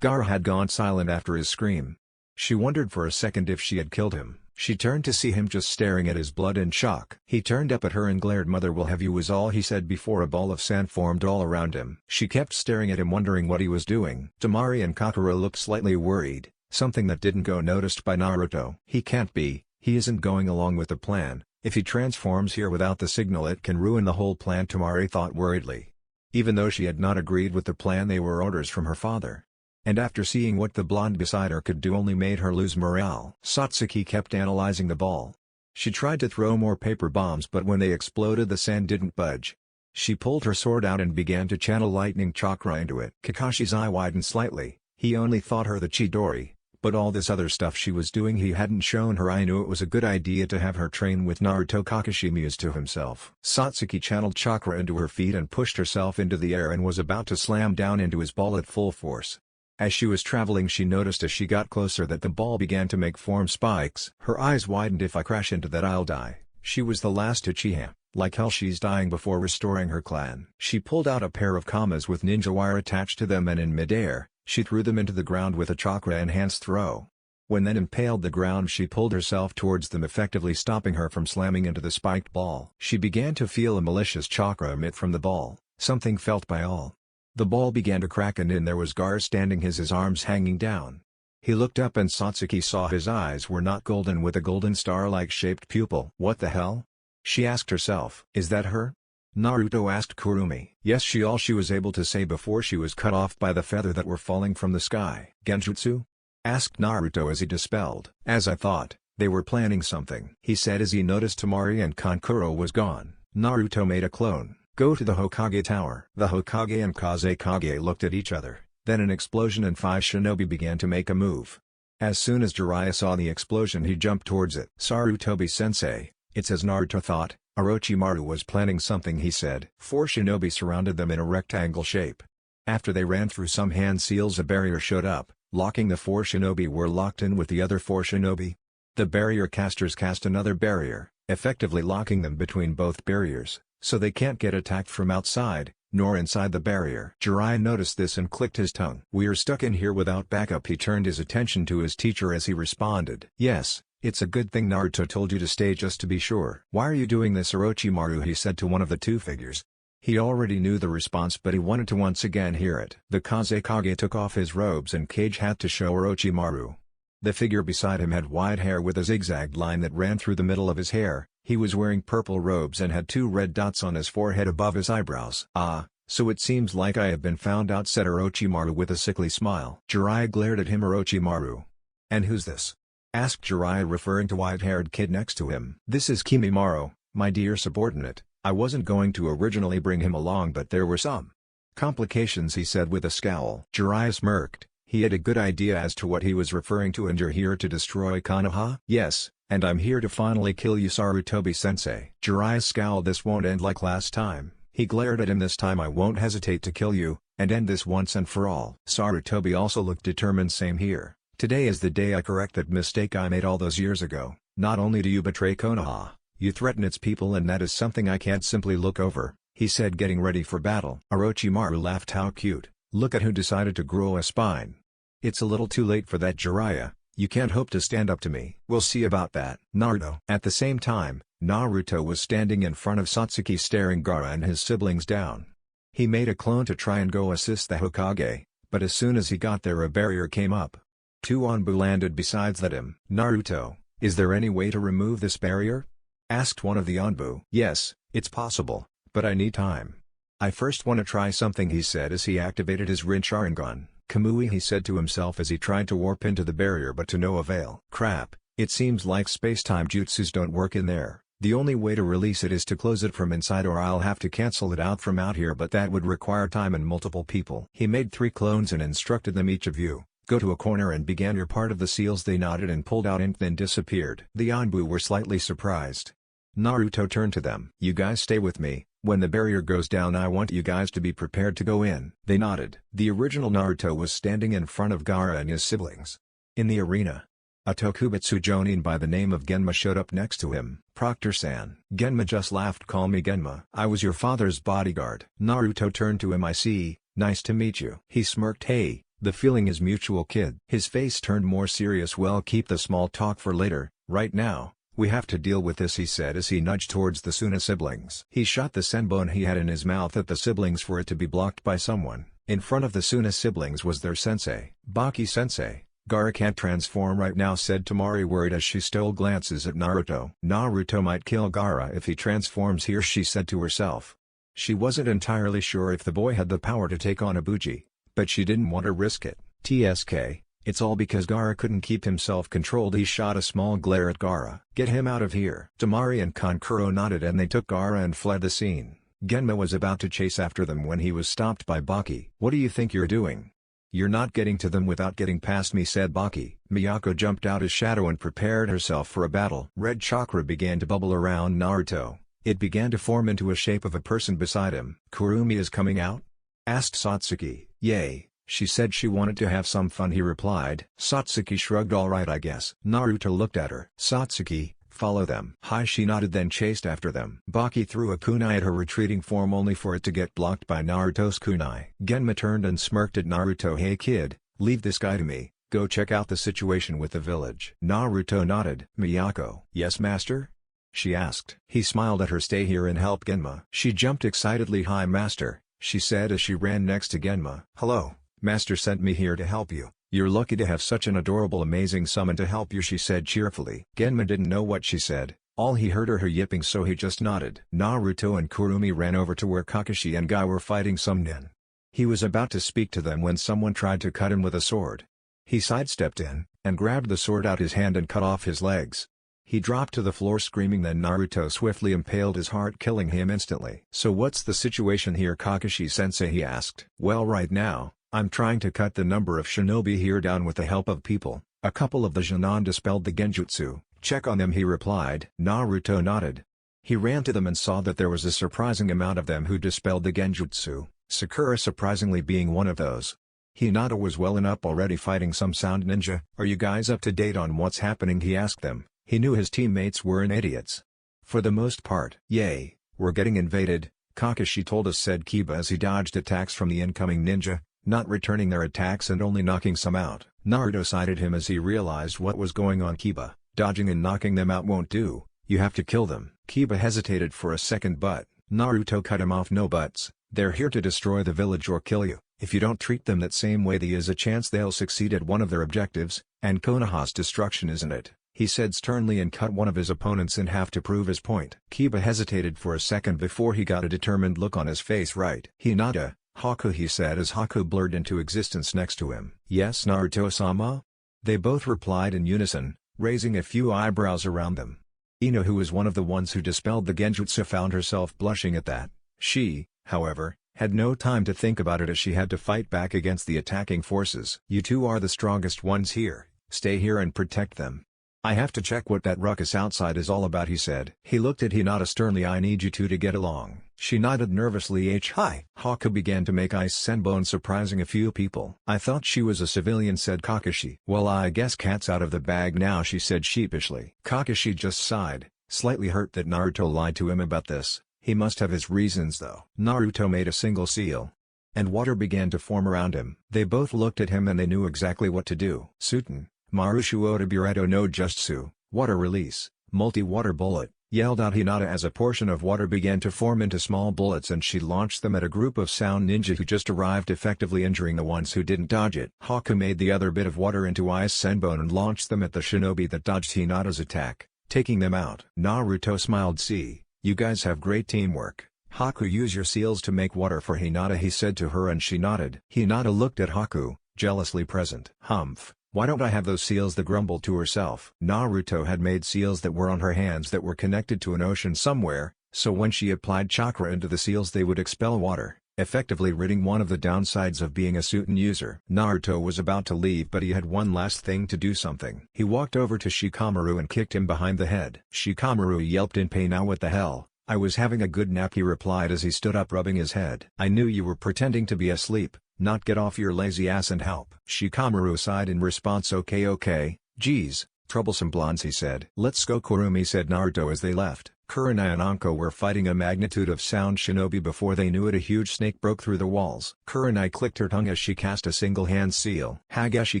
Gaara had gone silent after his scream. She wondered for a second if she had killed him. She turned to see him just staring at his blood in shock. He turned up at her and glared. "Mother will have you," was all he said before a ball of sand formed all around him. She kept staring at him, wondering what he was doing. Temari and Kakuro looked slightly worried, something that didn't go noticed by Naruto. "He can't be, he isn't going along with the plan. If he transforms here without the signal it can ruin the whole plan," Temari thought worriedly. Even though she had not agreed with the plan, they were orders from her father. And after seeing what the blonde beside her could do only made her lose morale. Satsuki kept analyzing the ball. She tried to throw more paper bombs but when they exploded the sand didn't budge. She pulled her sword out and began to channel lightning chakra into it. Kakashi's eye widened slightly. He only thought her the Chidori. But all this other stuff she was doing he hadn't shown her. "I knew it was a good idea to have her train with Naruto," Kakashi mused to himself. Satsuki channeled chakra into her feet and pushed herself into the air and was about to slam down into his ball at full force. As she was traveling she noticed as she got closer that the ball began to make form spikes. Her eyes widened. "If I crash into that I'll die." She was the last Uchiha. Like hell she's dying before restoring her clan. She pulled out a pair of kamas with ninja wire attached to them and in midair, she threw them into the ground with a chakra-enhanced throw. When that impaled the ground she pulled herself towards them, effectively stopping her from slamming into the spiked ball. She began to feel a malicious chakra emit from the ball, something felt by all. The ball began to crack and in there was Gaara standing, his arms hanging down. He looked up and Satsuki saw his eyes were not golden with a golden star-like shaped pupil. "What the hell?" she asked herself. "Is that her?" Naruto asked Kurumi. "Yes," all she was able to say before she was cut off by the feather that were falling from the sky. "Genjutsu?" asked Naruto as he dispelled. "As I thought, they were planning something," he said as he noticed Temari and Kankuro was gone. Naruto made a clone. "Go to the Hokage Tower." The Hokage and Kazekage looked at each other, then an explosion and 5 shinobi began to make a move. As soon as Jiraiya saw the explosion he jumped towards it. "Sarutobi-sensei, it's as Naruto thought, Orochimaru was planning something," he said. 4 shinobi surrounded them in a rectangle shape. After they ran through some hand seals a barrier showed up, locking the 4 shinobi were locked in with the other 4 shinobi. The barrier casters cast another barrier, effectively locking them between both barriers, so they can't get attacked from outside, nor inside the barrier. Jiraiya noticed this and clicked his tongue. "We're stuck in here without backup." He turned his attention to his teacher as he responded. "Yes, it's a good thing Naruto told you to stay just to be sure." "Why are you doing this, Orochimaru?" he said to one of the 2 figures. He already knew the response but he wanted to once again hear it. The Kazekage took off his robes and cage hat to show Orochimaru. The figure beside him had white hair with a zigzagged line that ran through the middle of his hair. He was wearing purple robes and had 2 red dots on his forehead above his eyebrows. "Ah, so it seems like I have been found out," said Orochimaru with a sickly smile. Jiraiya glared at him. "Orochimaru? And who's this?" asked Jiraiya, referring to white-haired kid next to him. "This is Kimimaro, my dear subordinate. I wasn't going to originally bring him along but there were some complications," he said with a scowl. Jiraiya smirked. He had a good idea as to what he was referring to. "And you're here to destroy Konoha?" "Yes, and I'm here to finally kill you, Sarutobi-sensei." Jiraiya scowled. "This won't end like last time." He glared at him. "This time I won't hesitate to kill you, and end this once and for all." Sarutobi also looked determined. "Same here. Today is the day I correct that mistake I made all those years ago." Not only do you betray Konoha, you threaten its people, and that is something I can't simply look over, he said, getting ready for battle. Orochimaru laughed. How cute, look at who decided to grow a spine. It's a little too late for that, Jiraiya, you can't hope to stand up to me. We'll see about that. Naruto. At the same time, Naruto was standing in front of Satsuki staring Gaara and his siblings down. He made a clone to try and go assist the Hokage, but as soon as he got there a barrier came up. 2 Anbu landed besides him. Naruto, is there any way to remove this barrier? Asked one of the Anbu. Yes, it's possible, but I need time. I first want to try something, he said as he activated his Rin Sharingan. Kamui, he said to himself as he tried to warp into the barrier, but to no avail. Crap, it seems like space-time jutsus don't work in there. The only way to release it is to close it from inside, or I'll have to cancel it out from out here, but that would require time and multiple people. He made 3 clones and instructed them, each of you, go to a corner and began your part of the seals. They nodded and pulled out ink, then disappeared. The Anbu were slightly surprised. Naruto turned to them. You guys stay with me, when the barrier goes down I want you guys to be prepared to go in. They nodded. The original Naruto was standing in front of Gaara and his siblings. In the arena, a Tokubetsu Jonin by the name of Genma showed up next to him. Proctor-san. Genma just laughed. Call me Genma. I was your father's bodyguard. Naruto turned to him. I see, nice to meet you. He smirked. Hey, the feeling is mutual, kid. His face turned more serious. Well, keep the small talk for later, right now, we have to deal with this, he said as he nudged towards the Suna siblings. He shot the senbon he had in his mouth at the siblings for it to be blocked by someone. In front of the Suna siblings was their sensei. Baki-sensei, Gaara can't transform right now, said Temari, worried as she stole glances at Naruto. Naruto might kill Gaara if he transforms here, she said to herself. She wasn't entirely sure if the boy had the power to take on Ibuji, but she didn't want to risk it. TSK, it's all because Gaara couldn't keep himself controlled. He shot a small glare at Gaara. Get him out of here. Temari and Kankuro nodded and they took Gaara and fled the scene. Genma was about to chase after them when he was stopped by Baki. What do you think you're doing? You're not getting to them without getting past me, said Baki. Miyako jumped out his shadow and prepared herself for a battle. Red chakra began to bubble around Naruto. It began to form into a shape of a person beside him. Kurumi is coming out? Asked Satsuki. Yay, she said she wanted to have some fun, he replied. Satsuki shrugged. Alright, I guess. Naruto looked at her. Satsuki, follow them. Hi, she nodded, then chased after them. Baki threw a kunai at her retreating form only for it to get blocked by Naruto's kunai. Genma turned and smirked at Naruto. Hey kid, leave this guy to me, go check out the situation with the village. Naruto nodded. Miyako. Yes, master? She asked. He smiled at her. Stay here and help Genma. She jumped excitedly. Hi master, she said as she ran next to Genma. Hello, master sent me here to help you. You're lucky to have such an adorable amazing summon to help you, she said cheerfully. Genma didn't know what she said, all he heard her yipping, so he just nodded. Naruto and Kurumi ran over to where Kakashi and Guy were fighting some nin. He was about to speak to them when someone tried to cut him with a sword. He sidestepped in, and grabbed the sword out his hand and cut off his legs. He dropped to the floor screaming, then Naruto swiftly impaled his heart, killing him instantly. So what's the situation here, Kakashi-sensei, he asked. Well, right now, I'm trying to cut the number of shinobi here down with the help of people. A couple of the Genin dispelled the genjutsu. Check on them, he replied. Naruto nodded. He ran to them and saw that there was a surprising amount of them who dispelled the genjutsu, Sakura surprisingly being one of those. Hinata was well up already fighting some sound ninja. Are you guys up to date on what's happening, he asked them. He knew his teammates weren't idiots. For the most part. Yay, we're getting invaded, Kakashi told us, said Kiba as he dodged attacks from the incoming ninja, not returning their attacks and only knocking some out. Naruto sided him as he realized what was going on. Kiba, dodging and knocking them out won't do, you have to kill them. Kiba hesitated for a second, but Naruto cut him off. No buts, they're here to destroy the village or kill you. If you don't treat them that same way, there is a chance they'll succeed at one of their objectives, and Konoha's destruction, isn't it? He said sternly and cut one of his opponents in half to prove his point. Kiba hesitated for a second before he got a determined look on his face. Right. Hinata, Haku, he said as Haku blurred into existence next to him. Yes, Naruto-sama? They both replied in unison, raising a few eyebrows around them. Ino, who was one of the ones who dispelled the genjutsu, found herself blushing at that. She, however, had no time to think about it as she had to fight back against the attacking forces. You two are the strongest ones here, stay here and protect them. "I have to check what that ruckus outside is all about," he said. He looked at Hinata sternly. "I need you two to get along." She nodded nervously. Hi. Haku began to make ice senbon, surprising a few people. "I thought she was a civilian," said Kakashi. "Well, I guess cat's out of the bag now," she said sheepishly. Kakashi just sighed, slightly hurt that Naruto lied to him about this. He must have his reasons though. Naruto made a single seal, and water began to form around him. They both looked at him and they knew exactly what to do. Suten, Marushu Otabureto no Jutsu, water release, multi-water bullet, yelled out Hinata as a portion of water began to form into small bullets and she launched them at a group of sound ninja who just arrived, effectively injuring the ones who didn't dodge it. Haku made the other bit of water into ice senbon and launched them at the shinobi that dodged Hinata's attack, taking them out. Naruto smiled. "See, you guys have great teamwork. Haku, use your seals to make water for Hinata," he said to her, and she nodded. Hinata looked at Haku, jealously present. "Humph. Why don't I have those seals?" the grumbled to herself. Naruto had made seals that were on her hands that were connected to an ocean somewhere, so when she applied chakra into the seals they would expel water, effectively ridding one of the downsides of being a Suten user. Naruto was about to leave, but he had one last thing to do. Something. He walked over to Shikamaru and kicked him behind the head. Shikamaru yelped in pain. "Now what the hell? I was having a good nap," he replied as he stood up, rubbing his head. "I knew you were pretending to be asleep. Not get off your lazy ass and help." Shikamaru sighed in response. Okay, geez, troublesome blondes," he said. "Let's go, Kurumi," said Naruto as they left. Kurenai and Anko were fighting a magnitude of sound shinobi. Before they knew it, a huge snake broke through the walls. Kurenai clicked her tongue as she cast a single-hand seal. "Hagashi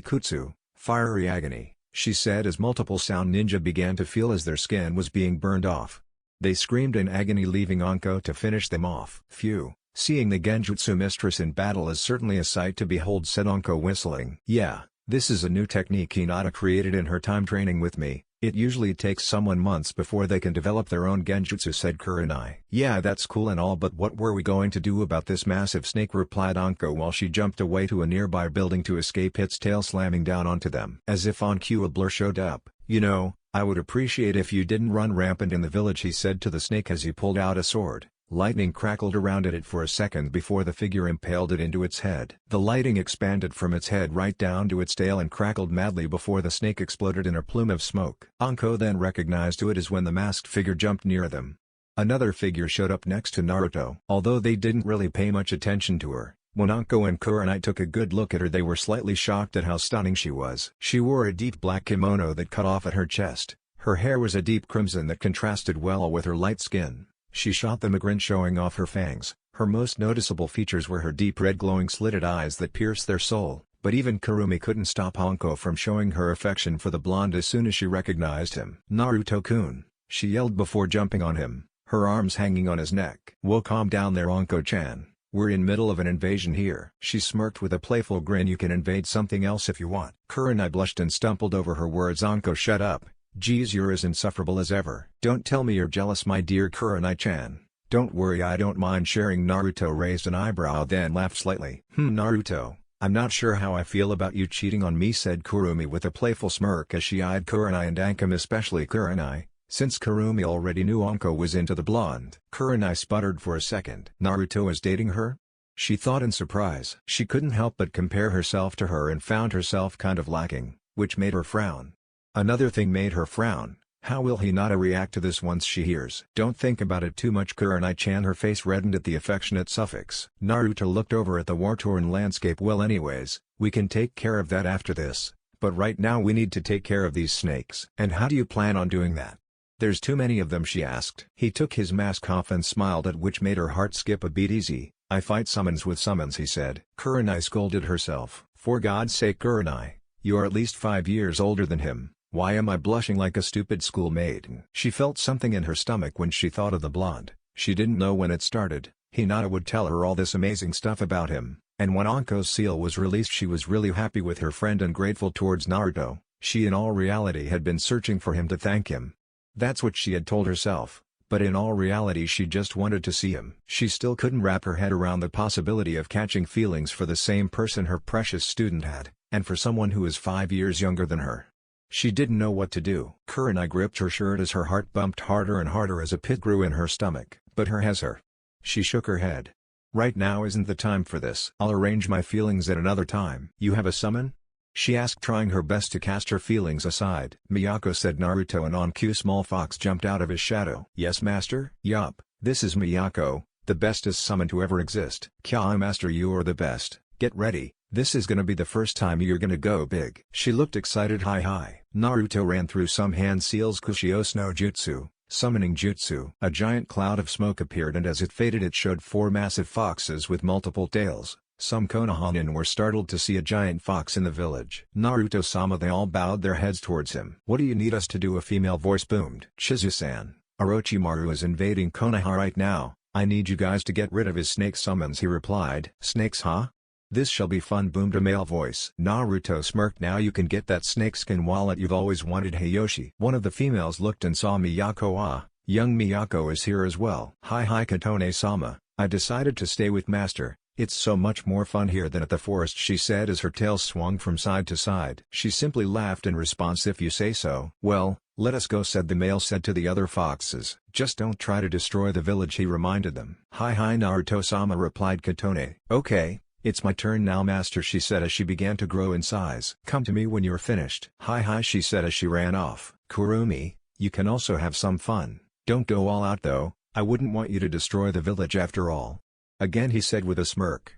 Kutsu, fiery agony," she said as multiple sound ninja began to feel as their skin was being burned off. They screamed in agony, leaving Anko to finish them off. "Phew. Seeing the Genjutsu mistress in battle is certainly a sight to behold," said Anko, whistling. "Yeah, this is a new technique Hinata created in her time training with me. It usually takes someone months before they can develop their own Genjutsu," said Kurenai. "Yeah, that's cool and all, but what were we going to do about this massive snake?" replied Anko while she jumped away to a nearby building to escape its tail slamming down onto them. As if on cue, a blur showed up. "You know, I would appreciate if you didn't run rampant in the village," he said to the snake as he pulled out a sword. Lightning crackled around it for a second before the figure impaled it into its head. The lighting expanded from its head right down to its tail and crackled madly before the snake exploded in a plume of smoke. Anko then recognized it as when the masked figure jumped near them. Another figure showed up next to Naruto. Although they didn't really pay much attention to her, when Anko and Kurenai took a good look at her, they were slightly shocked at how stunning she was. She wore a deep black kimono that cut off at her chest. Her hair was a deep crimson that contrasted well with her light skin. She shot them a grin, showing off her fangs. Her most noticeable features were her deep red glowing slitted eyes that pierced their soul, but even Kurumi couldn't stop Anko from showing her affection for the blonde as soon as she recognized him. "Naruto-kun," she yelled before jumping on him, her arms hanging on his neck. "Whoa, calm down there, Anko-chan. We're in middle of an invasion here." She smirked with a playful grin. "You can invade something else if you want." Kurenai blushed and stumbled over her words. "Anko, shut up. Geez, you're as insufferable as ever." "Don't tell me you're jealous, my dear Kurenai-chan." "Don't worry, I don't mind sharing." Naruto raised an eyebrow then laughed slightly. Naruto, I'm not sure how I feel about you cheating on me," said Kurumi with a playful smirk as she eyed Kurenai and Anko, especially Kurenai, since Kurumi already knew Anko was into the blonde. Kurenai sputtered for a second. "Naruto is dating her?" she thought in surprise. She couldn't help but compare herself to her and found herself kind of lacking, which made her frown. Another thing made her frown. How will Hinata react to this once she hears? "Don't think about it too much, Kurenai-chan." Her face reddened at the affectionate suffix. Naruto looked over at the war-torn landscape. "Well, anyways, we can take care of that after this, but right now we need to take care of these snakes." "And how do you plan on doing that? There's too many of them," she asked. He took his mask off and smiled, at which made her heart skip a beat. "Easy, I fight summons with summons," he said. Kurenai scolded herself. "For God's sake, Kurenai, you are at least 5 years older than him. Why am I blushing like a stupid schoolmaiden?" She felt something in her stomach when she thought of the blonde. She didn't know when it started. Hinata would tell her all this amazing stuff about him, and when Anko's seal was released she was really happy with her friend and grateful towards Naruto. She in all reality had been searching for him to thank him. That's what she had told herself, but in all reality she just wanted to see him. She still couldn't wrap her head around the possibility of catching feelings for the same person her precious student had, and for someone who is 5 years younger than her. She didn't know what to do. Kurenai gripped her shirt as her heart bumped harder and harder as a pit grew in her stomach. "But her has her." She shook her head. "Right now isn't the time for this. I'll arrange my feelings at another time." "You have a summon?" she asked, trying her best to cast her feelings aside. "Miyako," said Naruto, and on cue small fox jumped out of his shadow. "Yes master?" "Yup, this is Miyako, the bestest summon to ever exist." "Kya master, you are the best. Get ready, this is gonna be the first time you're gonna go big." She looked excited. Hi. Naruto ran through some hand seals Kushios no Jutsu, summoning jutsu. A giant cloud of smoke appeared, and as it faded it showed 4 massive foxes with multiple tails. Some Konohanin were startled to see a giant fox in the village. "Naruto-sama," they all bowed their heads towards him. "What do you need us to do?" a female voice boomed. "Shizu-san, Orochimaru is invading Konoha right now. I need you guys to get rid of his snake summons," he replied. "Snakes, huh? This shall be fun," boomed a male voice. Naruto smirked. "Now you can get that snakeskin wallet you've always wanted, Hiyoshi." One of the females looked and saw Miyako. Young Miyako is here as well. Hi Katone-sama, I decided to stay with master. It's so much more fun here than at the forest," she said as her tail swung from side to side. She simply laughed in response. "If you say so." "Well, let us go," said the male to the other foxes. "Just don't try to destroy the village," he reminded them. Hi Naruto-sama," replied Katone. "Okay, it's my turn now master," she said as she began to grow in size. "Come to me when you're finished." Hi, she said as she ran off. "Kurumi, you can also have some fun. Don't go all out though, I wouldn't want you to destroy the village after all." Again he said with a smirk.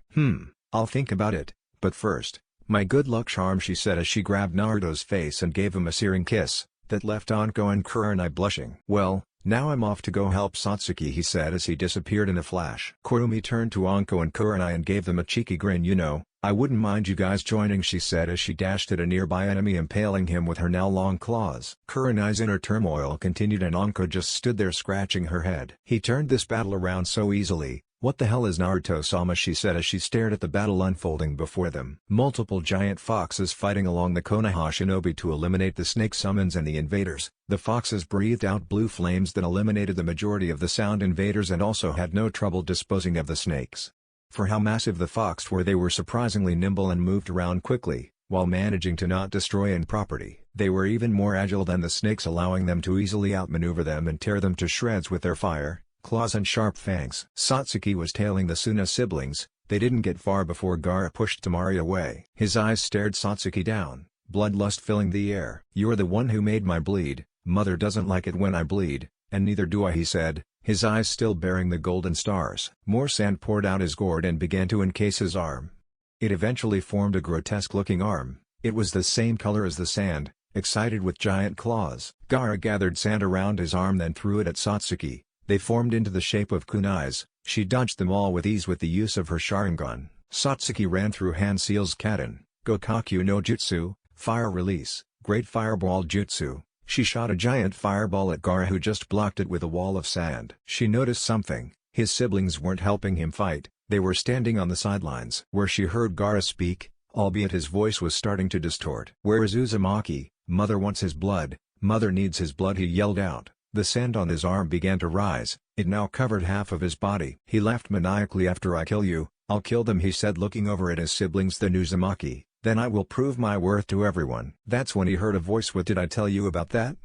I'll think about it, but first, my good luck charm," she said as she grabbed Naruto's face and gave him a searing kiss, that left Anko and Kurenai blushing. "Well, now I'm off to go help Satsuki," he said as he disappeared in a flash. Kurumi turned to Anko and Kurenai and gave them a cheeky grin. "You know, I wouldn't mind you guys joining," she said as she dashed at a nearby enemy, impaling him with her now long claws. Kurenai's inner turmoil continued and Anko just stood there scratching her head. "He turned this battle around so easily. What the hell is Naruto-sama?" she said as she stared at the battle unfolding before them. Multiple giant foxes fighting along the Konoha Shinobi to eliminate the snake summons and the invaders. The foxes breathed out blue flames that eliminated the majority of the sound invaders and also had no trouble disposing of the snakes. For how massive the fox were, they were surprisingly nimble and moved around quickly, while managing to not destroy any property. They were even more agile than the snakes, allowing them to easily outmaneuver them and tear them to shreds with their fire, claws and sharp fangs. Satsuki was tailing the Suna siblings. They didn't get far before Gaara pushed Temari away. His eyes stared Satsuki down, bloodlust filling the air. "You're the one who made my bleed. Mother doesn't like it when I bleed, and neither do I," he said, his eyes still bearing the golden stars. More sand poured out his gourd and began to encase his arm. It eventually formed a grotesque-looking arm. It was the same color as the sand, excited with giant claws. Gaara gathered sand around his arm, then threw it at Satsuki. They formed into the shape of kunais. She dodged them all with ease with the use of her Sharingan. Satsuki ran through hand seals Kaden, Gokakyu no Jutsu, Fire Release, Great Fireball Jutsu. She shot a giant fireball at Gaara, who just blocked it with a wall of sand. She noticed something. His siblings weren't helping him fight, they were standing on the sidelines. Where she heard Gaara speak, albeit his voice was starting to distort. "Where is Uzumaki? Mother wants his blood, Mother needs his blood," he yelled out. The sand on his arm began to rise. It now covered half of his body. He laughed maniacally. "After I kill you, I'll kill them," he said, looking over at his siblings, the Uzumaki. "Then I will prove my worth to everyone." That's when he heard a voice. "What did I tell you about that?"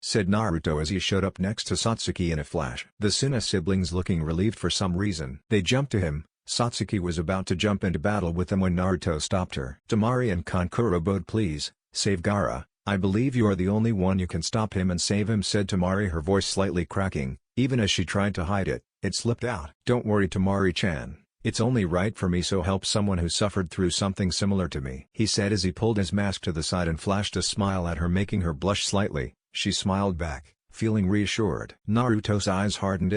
said Naruto as he showed up next to Satsuki in a flash. The Suna siblings looking relieved for some reason. They jumped to him. Satsuki was about to jump into battle with them when Naruto stopped her. "Temari and Kankuro Bode, please, save Gaara. I believe you are the only one who can stop him and save him," said Temari, her voice slightly cracking. Even as she tried to hide it, it slipped out. "Don't worry, Temari-chan. It's only right for me so help someone who suffered through something similar to me," he said as he pulled his mask to the side and flashed a smile at her, making her blush slightly. She smiled back, feeling reassured. Naruto's eyes hardened.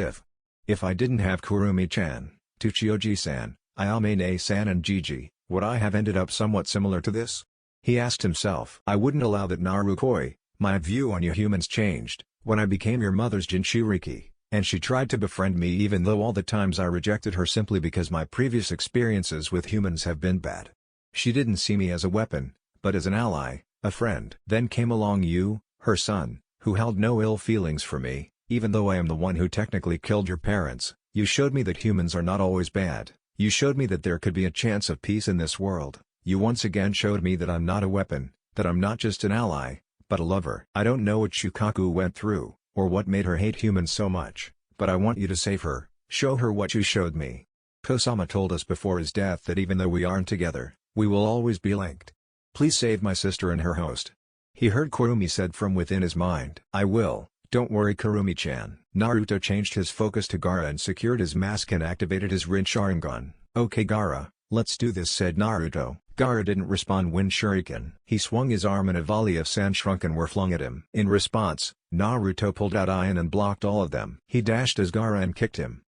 If I didn't have Kurumi-chan, Tsuchiyoji-san, Ayame-san and Gigi, would I have ended up somewhat similar to this?" he asked himself. "I wouldn't allow that, Narukoi. My view on you humans changed when I became your mother's Jinchuriki, and she tried to befriend me even though all the times I rejected her simply because my previous experiences with humans have been bad. She didn't see me as a weapon, but as an ally, a friend. Then came along you, her son, who held no ill feelings for me, even though I am the one who technically killed your parents. You showed me that humans are not always bad. You showed me that there could be a chance of peace in this world. You once again showed me that I'm not a weapon, that I'm not just an ally, but a lover. I don't know what Shukaku went through, or what made her hate humans so much, but I want you to save her, show her what you showed me. Kosama told us before his death that even though we aren't together, we will always be linked. Please save my sister and her host. He heard Kurumi said from within his mind. I will, don't worry Kurumi-chan. Naruto changed his focus to Gaara and secured his mask and activated his Rin Sharingan. Okay Gaara, let's do this said Naruto. Gaara didn't respond Wind Shuriken. He swung his arm and a volley of sand shrunken were flung at him. In response, Naruto pulled out iron and blocked all of them. He dashed as Gaara and kicked him.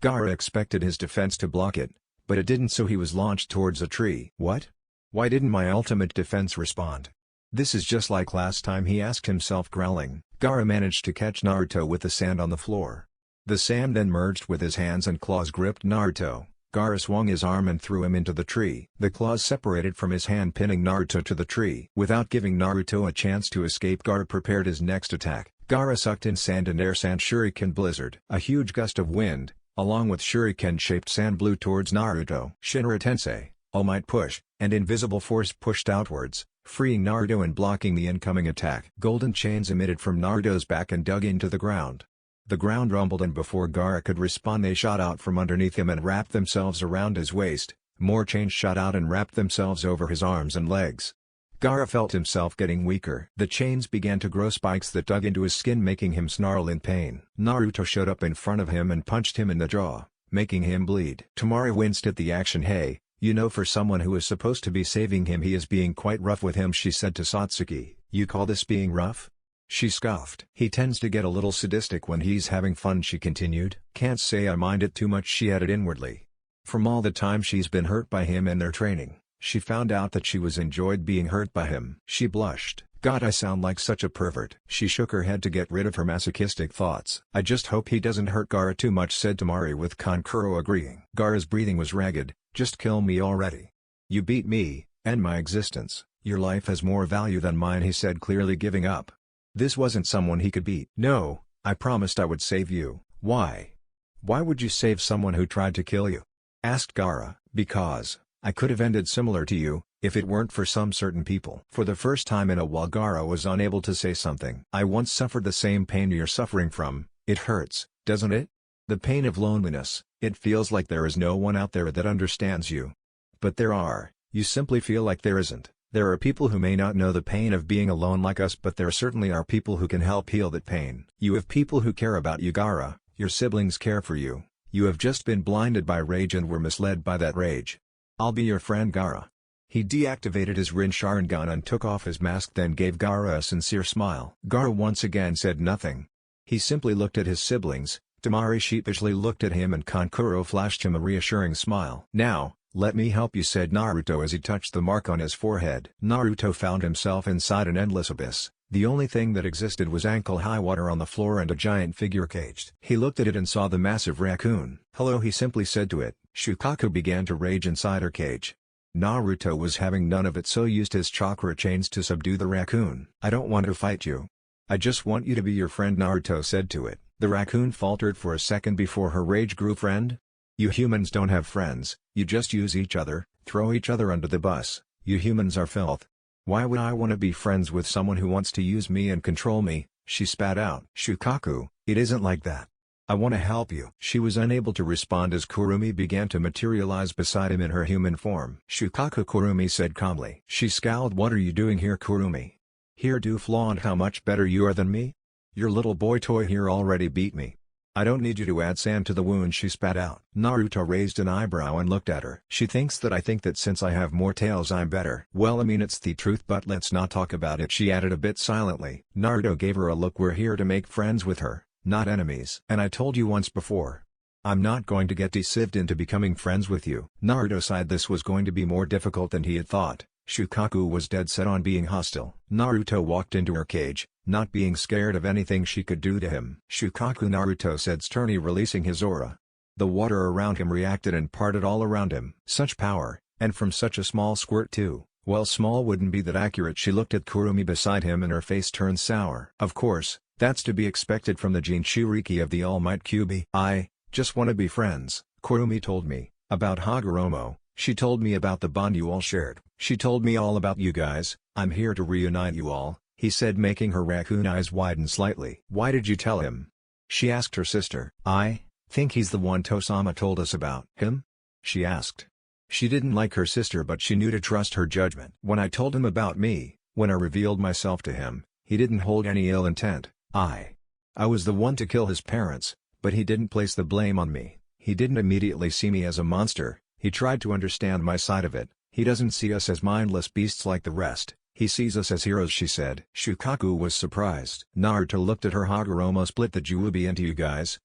Gaara expected his defense to block it, but it didn't, so he was launched towards a tree. What? Why didn't my ultimate defense respond? This is just like last time, he asked himself growling. Gaara managed to catch Naruto with the sand on the floor. The sand then merged with his hands and claws gripped Naruto. Gaara swung his arm and threw him into the tree. The claws separated from his hand, pinning Naruto to the tree. Without giving Naruto a chance to escape, Gaara prepared his next attack. Gaara sucked in sand and air sand shuriken blizzard. A huge gust of wind, along with shuriken-shaped sand, blew towards Naruto. Shinra Tensei, All Might push, and invisible force pushed outwards, freeing Naruto and blocking the incoming attack. Golden chains emitted from Naruto's back and dug into the ground. The ground rumbled, and before Gaara could respond they shot out from underneath him and wrapped themselves around his waist. More chains shot out and wrapped themselves over his arms and legs. Gaara felt himself getting weaker. The chains began to grow spikes that dug into his skin, making him snarl in pain. Naruto showed up in front of him and punched him in the jaw, making him bleed. Temari winced at the action. Hey, you know, for someone who is supposed to be saving him, he is being quite rough with him, she said to Satsuki. You call this being rough? She scoffed. He tends to get a little sadistic when he's having fun, she continued. Can't say I mind it too much, she added inwardly. From all the time she's been hurt by him and their training, she found out that she was enjoyed being hurt by him. She blushed. God, I sound like such a pervert. She shook her head to get rid of her masochistic thoughts. I just hope he doesn't hurt Gaara too much, said Temari, with Kankuro agreeing. Gaara's breathing was ragged. Just kill me already. You beat me, and my existence. Your life has more value than mine, he said, clearly giving up. This wasn't someone he could beat. No, I promised I would save you. Why? Why would you save someone who tried to kill you? Asked Gaara. Because I could have ended similar to you, if it weren't for some certain people. For the first time in a while, Gaara was unable to say something. I once suffered the same pain you're suffering from. It hurts, doesn't it? The pain of loneliness. It feels like there is no one out there that understands you. But there are. You simply feel like there isn't. There are people who may not know the pain of being alone like us, but there certainly are people who can help heal that pain. You have people who care about you, Gaara. Your siblings care for you. You have just been blinded by rage and were misled by that rage. I'll be your friend, Gaara. He deactivated his Rin Sharingan and took off his mask, then gave Gaara a sincere smile. Gaara once again said nothing. He simply looked at his siblings. Temari sheepishly looked at him and Kankuro flashed him a reassuring smile. Now, let me help you, said Naruto as he touched the mark on his forehead. Naruto found himself inside an endless abyss. The only thing that existed was ankle-high water on the floor and a giant figure caged. He looked at it and saw the massive raccoon. Hello, he simply said to it. Shukaku began to rage inside her cage. Naruto was having none of it, so used his chakra chains to subdue the raccoon. I don't want to fight you. I just want you to be your friend, Naruto said to it. The raccoon faltered for a second before her rage grew. Friend? You humans don't have friends, you just use each other, throw each other under the bus. You humans are filth. Why would I want to be friends with someone who wants to use me and control me? She spat out. Shukaku, it isn't like that. I want to help you. She was unable to respond as Kurumi began to materialize beside him in her human form. Shukaku, Kurumi said calmly. She scowled. What are you doing here, Kurumi? Here to flaunt how much better you are than me? Your little boy toy here already beat me. I don't need you to add sand to the wound, she spat out. Naruto raised an eyebrow and looked at her. She thinks that I think that since I have more tails I'm better. Well, I mean, it's the truth, but let's not talk about it, she added a bit silently. Naruto gave her a look. We're here to make friends with her, not enemies. And I told you once before. I'm not going to get deceived into becoming friends with you. Naruto sighed. This was going to be more difficult than he had thought. Shukaku was dead set on being hostile. Naruto walked into her cage, not being scared of anything she could do to him. Shukaku, Naruto said sternly, releasing his aura. The water around him reacted and parted all around him. Such power, and from such a small squirt too. Well, small wouldn't be that accurate. She looked at Kurumi beside him and her face turned sour. Of course, that's to be expected from the Jinchuriki of the All Might Kyuubi. I just want to be friends. Kurumi told me about Hagoromo. She told me about the bond you all shared. She told me all about you guys. I'm here to reunite you all, he said, making her raccoon eyes widen slightly. Why did you tell him? She asked her sister. I think he's the one Tosama told us about. Him? She asked. She didn't like her sister but she knew to trust her judgment. When I told him about me, when I revealed myself to him, he didn't hold any ill intent. I was the one to kill his parents, but he didn't place the blame on me. He didn't immediately see me as a monster, he tried to understand my side of it. He doesn't see us as mindless beasts like the rest, he sees us as heroes, she said. Shukaku was surprised. Naruto looked at her. Hagoromo split the Juubi into you guys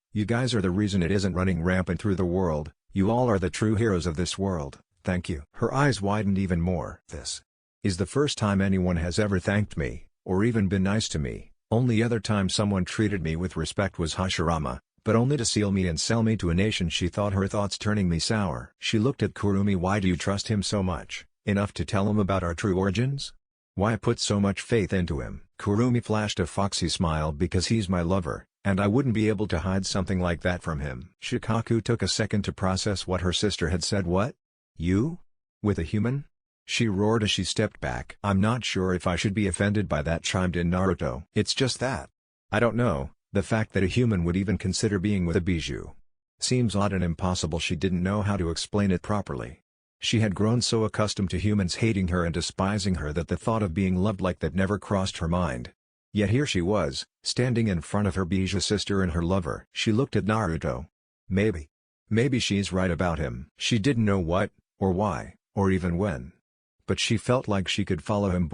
are the reason it isn't running rampant through the world, you all are the true heroes of this world, thank you. Her eyes widened even more. This is the first time anyone has ever thanked me, or even been nice to me. Only other time someone treated me with respect was Hashirama, but only to seal me and sell me to a nation. She thought, her thoughts turning me sour. She looked at Kurumi. Why do you trust him so much, enough to tell him about our true origins? Why put so much faith into him? Kurumi flashed a foxy smile. Because he's my lover, and I wouldn't be able to hide something like that from him. Shukaku took a second to process what her sister had said. What? You? With a human? She roared as she stepped back. I'm not sure if I should be offended by that, chimed in Naruto. It's just that I don't know, the fact that a human would even consider being with a bijou seems odd and impossible. She didn't know how to explain it properly. She had grown so accustomed to humans hating her and despising her that the thought of being loved like that never crossed her mind. Yet here she was, standing in front of her bijou sister and her lover. She looked at Naruto. Maybe she's right about him. She didn't know what, or why, or even when. But she felt like she could follow him.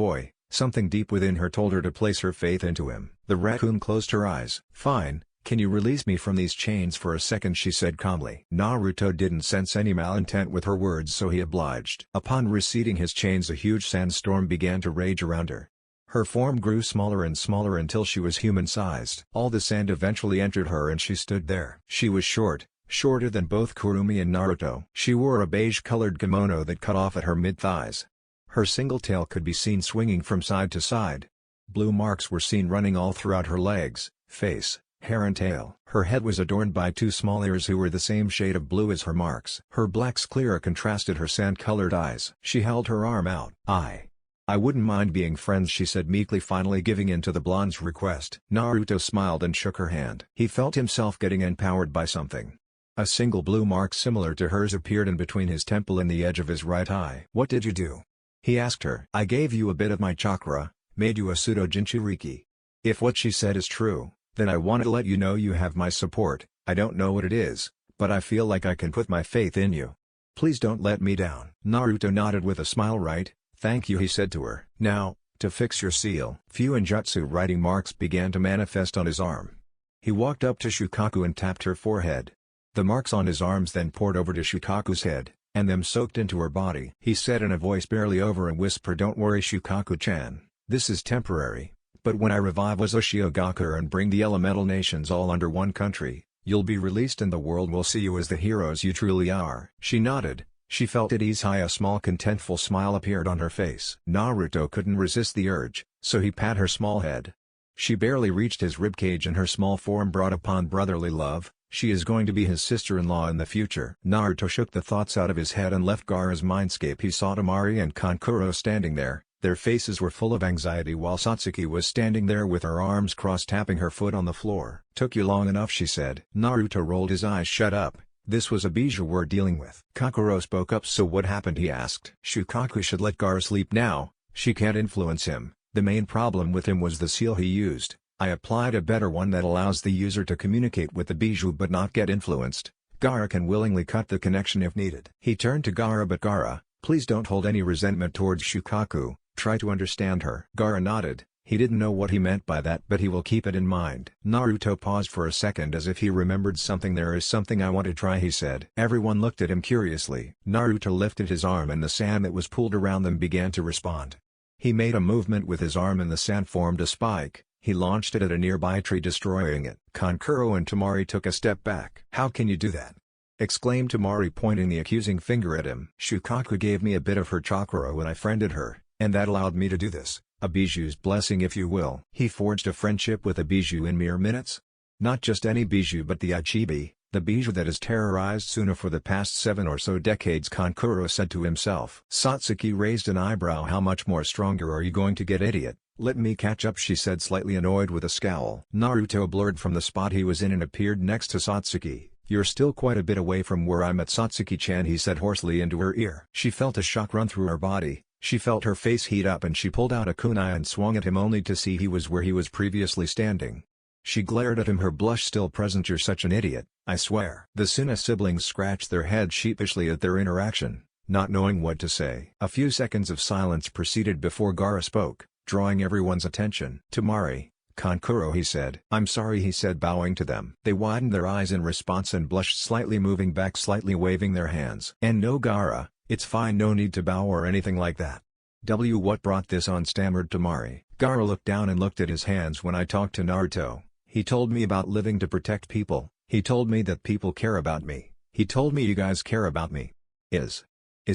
Something deep within her told her to place her faith into him. The raccoon closed her eyes. Fine, can you release me from these chains for a second, she said calmly. Naruto didn't sense any malintent with her words, so he obliged. Upon receding his chains, a huge sandstorm began to rage around her. Her form grew smaller and smaller until she was human-sized. All the sand eventually entered her and she stood there. She was shorter than both Kurumi and Naruto. She wore a beige-colored kimono that cut off at her mid-thighs. Her single tail could be seen swinging from side to side. Blue marks were seen running all throughout her legs, face, hair and tail. Her head was adorned by two small ears who were the same shade of blue as her marks. Her black sclera contrasted her sand-colored eyes. She held her arm out. I wouldn't mind being friends, she said meekly, finally giving in to the blonde's request. Naruto smiled and shook her hand. He felt himself getting empowered by something. A single blue mark similar to hers appeared in between his temple and the edge of his right eye. What did you do? He asked her. I gave you a bit of my chakra, made you a pseudo-jinchuriki. If what she said is true, then I want to let you know you have my support. I don't know what it is, but I feel like I can put my faith in you. Please don't let me down. Naruto nodded with a smile. Right, thank you, he said to her. Now, to fix your seal. Fuinjutsu writing marks began to manifest on his arm. He walked up to Shukaku and tapped her forehead. The marks on his arms then poured over to Shukaku's head, and them soaked into her body. He said in a voice barely over a whisper, don't worry Shukaku-chan, this is temporary, but when I revive Uzoshiogakure and bring the elemental nations all under one country, you'll be released and the world will see you as the heroes you truly are. She nodded. She felt at ease. A small contentful smile appeared on her face. Naruto couldn't resist the urge, so he pat her small head. She barely reached his ribcage and her small form brought upon brotherly love. She is going to be his sister-in-law in the future. Naruto shook the thoughts out of his head and left Gaara's mindscape. He saw Temari and Kankuro standing there. Their faces were full of anxiety while Satsuki was standing there with her arms crossed, tapping her foot on the floor. Took you long enough, she said. Naruto rolled his eyes. Shut up. This was a bijou we're dealing with. Kankuro spoke up. So what happened, he asked. Shukaku should let Gaara sleep now. She can't influence him. The main problem with him was the seal he used. I applied a better one that allows the user to communicate with the bijou but not get influenced. Gaara can willingly cut the connection if needed. He turned to Gaara. But Gaara, please don't hold any resentment towards Shukaku, try to understand her. Gaara nodded. He didn't know what he meant by that, but he will keep it in mind. Naruto paused for a second as if he remembered something. There is something I want to try, he said. Everyone looked at him curiously. Naruto lifted his arm and the sand that was pulled around them began to respond. He made a movement with his arm and the sand formed a spike. He launched it at a nearby tree, destroying it. Kankuro and Temari took a step back. How can you do that? Exclaimed Temari, pointing the accusing finger at him. Shukaku gave me a bit of her chakra when I friended her, and that allowed me to do this. A bijou's blessing, if you will. He forged a friendship with a bijou in mere minutes? Not just any bijou but the Ichibi, the bijou that has terrorized Suna for the past 7 or so decades, Kankuro said to himself. Satsuki raised an eyebrow. How much more stronger are you going to get, idiot? Let me catch up, she said, slightly annoyed with a scowl. Naruto blurred from the spot he was in and appeared next to Satsuki. "You're still quite a bit away from where I'm at, Satsuki-chan," he said hoarsely into her ear. She felt a shock run through her body, she felt her face heat up and she pulled out a kunai and swung at him only to see he was where he was previously standing. She glared at him, her blush still present. "You're such an idiot, I swear." The Suna siblings scratched their heads sheepishly at their interaction, not knowing what to say. A few seconds of silence proceeded before Gaara spoke, drawing everyone's attention. "Temari, Kankuro," he said. "I'm sorry," he said, bowing to them. They widened their eyes in response and blushed slightly, moving back slightly, waving their hands. "And no, Gaara, it's fine, no need to bow or anything like that." What brought this on?" stammered Temari. Gaara looked down and looked at his hands. "When I talked to Naruto, he told me about living to protect people, he told me that people care about me, he told me you guys care about me. Is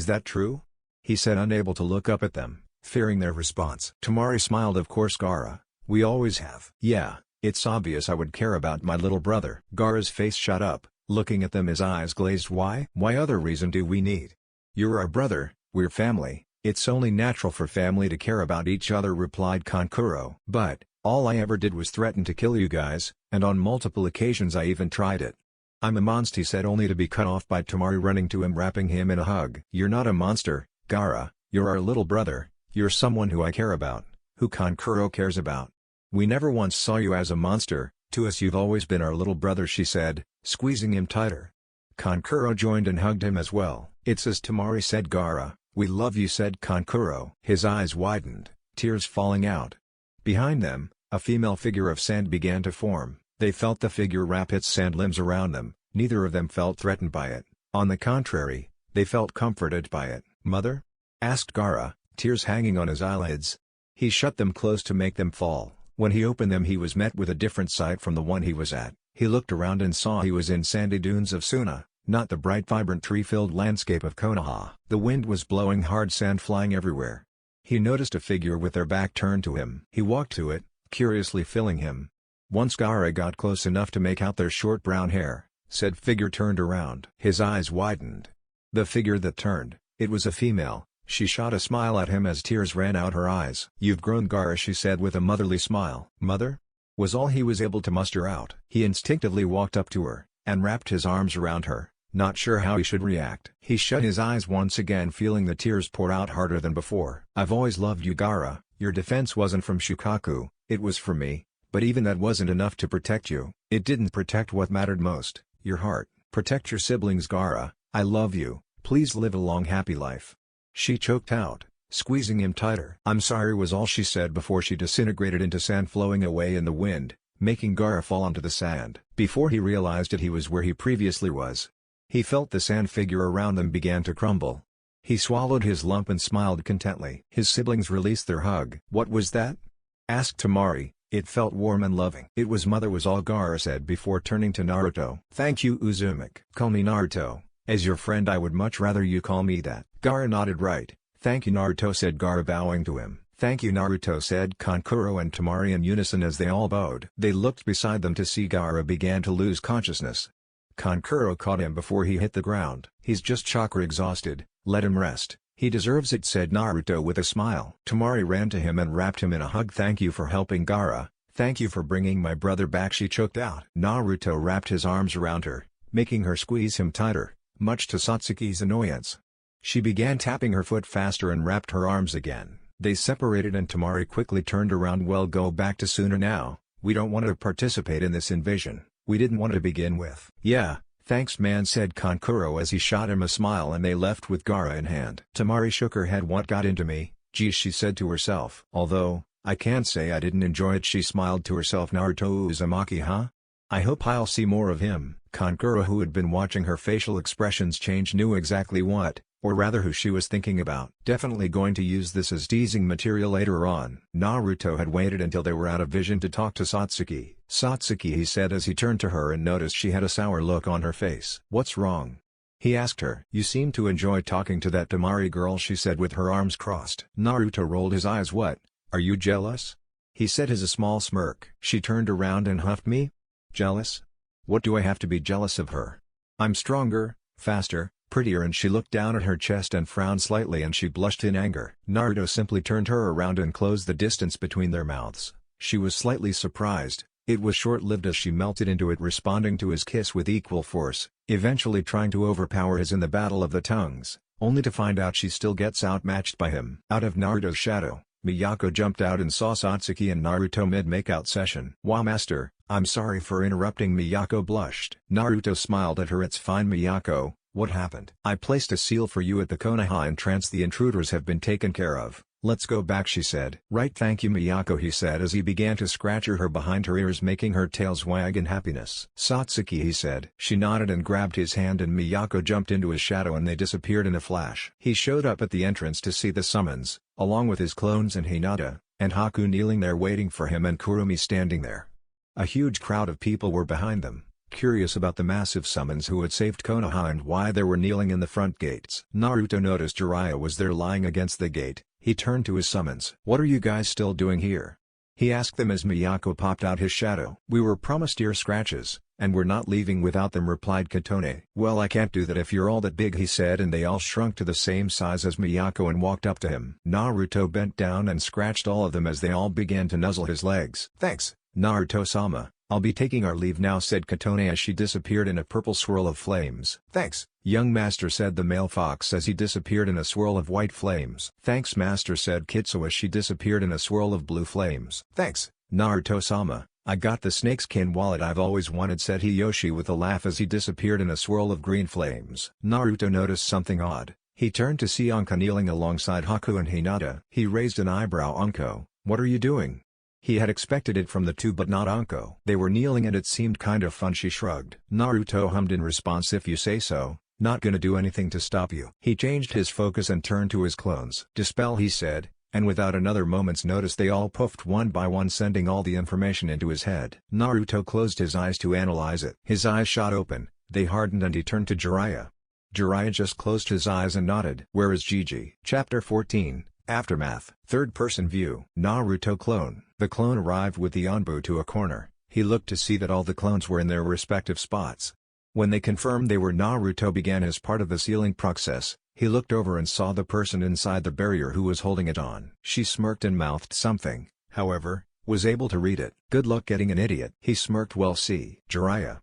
that true?" he said, unable to look up at them, fearing their response. Temari smiled. "Of course, Gaara, we always have." "Yeah, it's obvious I would care about my little brother." Gaara's face shot up, looking at them, his eyes glazed. Why other reason do we need? "You're our brother, we're family, it's only natural for family to care about each other," replied Kankuro. "But, all I ever did was threaten to kill you guys, and on multiple occasions I even tried it." "I'm a monster," he said, only to be cut off by Temari running to him, wrapping him in a hug. "You're not a monster, Gaara, you're our little brother, you're someone who I care about, who Kankuro cares about. We never once saw you as a monster, to us you've always been our little brother," she said, squeezing him tighter. Kankuro joined and hugged him as well. "It's as Temari said, Gaara, we love you," said Kankuro. His eyes widened, tears falling out. Behind them, a female figure of sand began to form. They felt the figure wrap its sand limbs around them. Neither of them felt threatened by it. On the contrary, they felt comforted by it. "Mother?" asked Gaara, tears hanging on his eyelids. He shut them close to make them fall. When he opened them he was met with a different sight from the one he was at. He looked around and saw he was in sandy dunes of Suna, not the bright vibrant tree-filled landscape of Konoha. The wind was blowing hard, sand flying everywhere. He noticed a figure with their back turned to him. He walked to it, curiously filling him. Once Gaara got close enough to make out their short brown hair, said figure turned around. His eyes widened. The figure that turned, it was a female. She shot a smile at him as tears ran out her eyes. "You've grown, Gaara," she said with a motherly smile. "Mother?" was all he was able to muster out. He instinctively walked up to her, and wrapped his arms around her, not sure how he should react. He shut his eyes once again, feeling the tears pour out harder than before. "I've always loved you, Gaara. Your defense wasn't from Shukaku, it was for me. But even that wasn't enough to protect you. It didn't protect what mattered most, your heart. Protect your siblings, Gaara. I love you, please live a long happy life." She choked out, squeezing him tighter. "I'm sorry," was all she said before she disintegrated into sand flowing away in the wind, making Gaara fall onto the sand. Before he realized it, he was where he previously was. He felt the sand figure around them began to crumble. He swallowed his lump and smiled contently. His siblings released their hug. "What was that?" asked Temari. "It felt warm and loving." "It was mother," was all Gaara said before turning to Naruto. "Thank you, Uzumaki." "Call me Naruto. As your friend I would much rather you call me that." Gaara nodded. "Right. Thank you, Naruto," said Gaara, bowing to him. "Thank you, Naruto," said Kankuro and Temari in unison as they all bowed. They looked beside them to see Gaara began to lose consciousness. Kankuro caught him before he hit the ground. "He's just chakra exhausted, let him rest. He deserves it," said Naruto with a smile. Temari ran to him and wrapped him in a hug. "Thank you for helping, Gaara. Thank you for bringing my brother back," she choked out. Naruto wrapped his arms around her, making her squeeze him tighter, much to Satsuki's annoyance. She began tapping her foot faster and wrapped her arms again. They separated and Temari quickly turned around. "Well, go back to Suna now, we don't want to participate in this invasion. We didn't want to begin with." "Yeah, thanks man," said Kankuro as he shot him a smile, and they left with Gaara in hand. Temari shook her head. "What got into me? Geez," she said to herself. "Although, I can't say I didn't enjoy it." She smiled to herself. "Naruto Uzumaki, huh? I hope I'll see more of him." Kankuro, who had been watching her facial expressions change, knew exactly what, or rather who she was thinking about. Definitely going to use this as teasing material later on. Naruto had waited until they were out of vision to talk to Satsuki. "Satsuki," he said as he turned to her and noticed she had a sour look on her face. "What's wrong?" he asked her. "You seem to enjoy talking to that Temari girl," she said with her arms crossed. Naruto rolled his eyes. "What, are you jealous?" he said as a small smirk. She turned around and huffed. "Me? Jealous? What do I have to be jealous of her? I'm stronger, faster, prettier," and she looked down at her chest and frowned slightly and she blushed in anger. Naruto simply turned her around and closed the distance between their mouths. She was slightly surprised, It was short-lived as she melted into it, responding to his kiss with equal force, eventually trying to overpower his in the battle of the tongues, only to find out she still gets outmatched by him. Out of Naruto's shadow, Miyako jumped out and saw Satsuki and Naruto mid-makeout session. "Wow master, I'm sorry for interrupting." Miyako blushed. Naruto smiled at her. "It's fine Miyako, what happened?" "I placed a seal for you at the Konoha entrance. The intruders have been taken care of. Let's go back," she said. "Right, thank you Miyako," he said as he began to scratch her behind her ears, making her tails wag in happiness. "Satsuki," he said. She nodded and grabbed his hand, and Miyako jumped into his shadow and they disappeared in a flash. He showed up at the entrance to see the summons, along with his clones and Hinata, and Haku kneeling there waiting for him and Kurumi standing there. A huge crowd of people were behind them, curious about the massive summons who had saved Konoha and why they were kneeling in the front gates. Naruto noticed Jiraiya was there lying against the gate. He turned to his summons. "What are you guys still doing here?" he asked them as Miyako popped out his shadow. "We were promised ear scratches, and we're not leaving without them," replied Katone. "Well, I can't do that if you're all that big," he said, and they all shrunk to the same size as Miyako and walked up to him. Naruto bent down and scratched all of them as they all began to nuzzle his legs. "Thanks, Naruto-sama. I'll be taking our leave now," said Katone as she disappeared in a purple swirl of flames. "Thanks, young master," said the male fox as he disappeared in a swirl of white flames. "Thanks master," said Kitsu as she disappeared in a swirl of blue flames. "Thanks, Naruto-sama. I got the snakeskin wallet I've always wanted," said Hiyoshi with a laugh as he disappeared in a swirl of green flames. Naruto noticed something odd. He turned to see Anko kneeling alongside Haku and Hinata. He raised an eyebrow. "Anko, what are you doing?" He had expected it from the two but not Anko. They were kneeling and it seemed kind of fun. She shrugged. Naruto hummed in response, "If you say so, not gonna do anything to stop you." He changed his focus and turned to his clones. "Dispel," he said, and without another moment's notice they all puffed one by one, sending all the information into his head. Naruto closed his eyes to analyze it. His eyes shot open, they hardened and he turned to Jiraiya. Jiraiya just closed his eyes and nodded. "Where is Gigi?" Chapter 14. Aftermath. Third-person view. Naruto clone. The clone arrived with the Anbu to a corner. He looked to see that all the clones were in their respective spots. When they confirmed they were, Naruto began his part of the sealing process. He looked over and saw the person inside the barrier who was holding it on. She smirked and mouthed something, however, was able to read it. "Good luck getting an idiot." He smirked. "Well, see." Jiraiya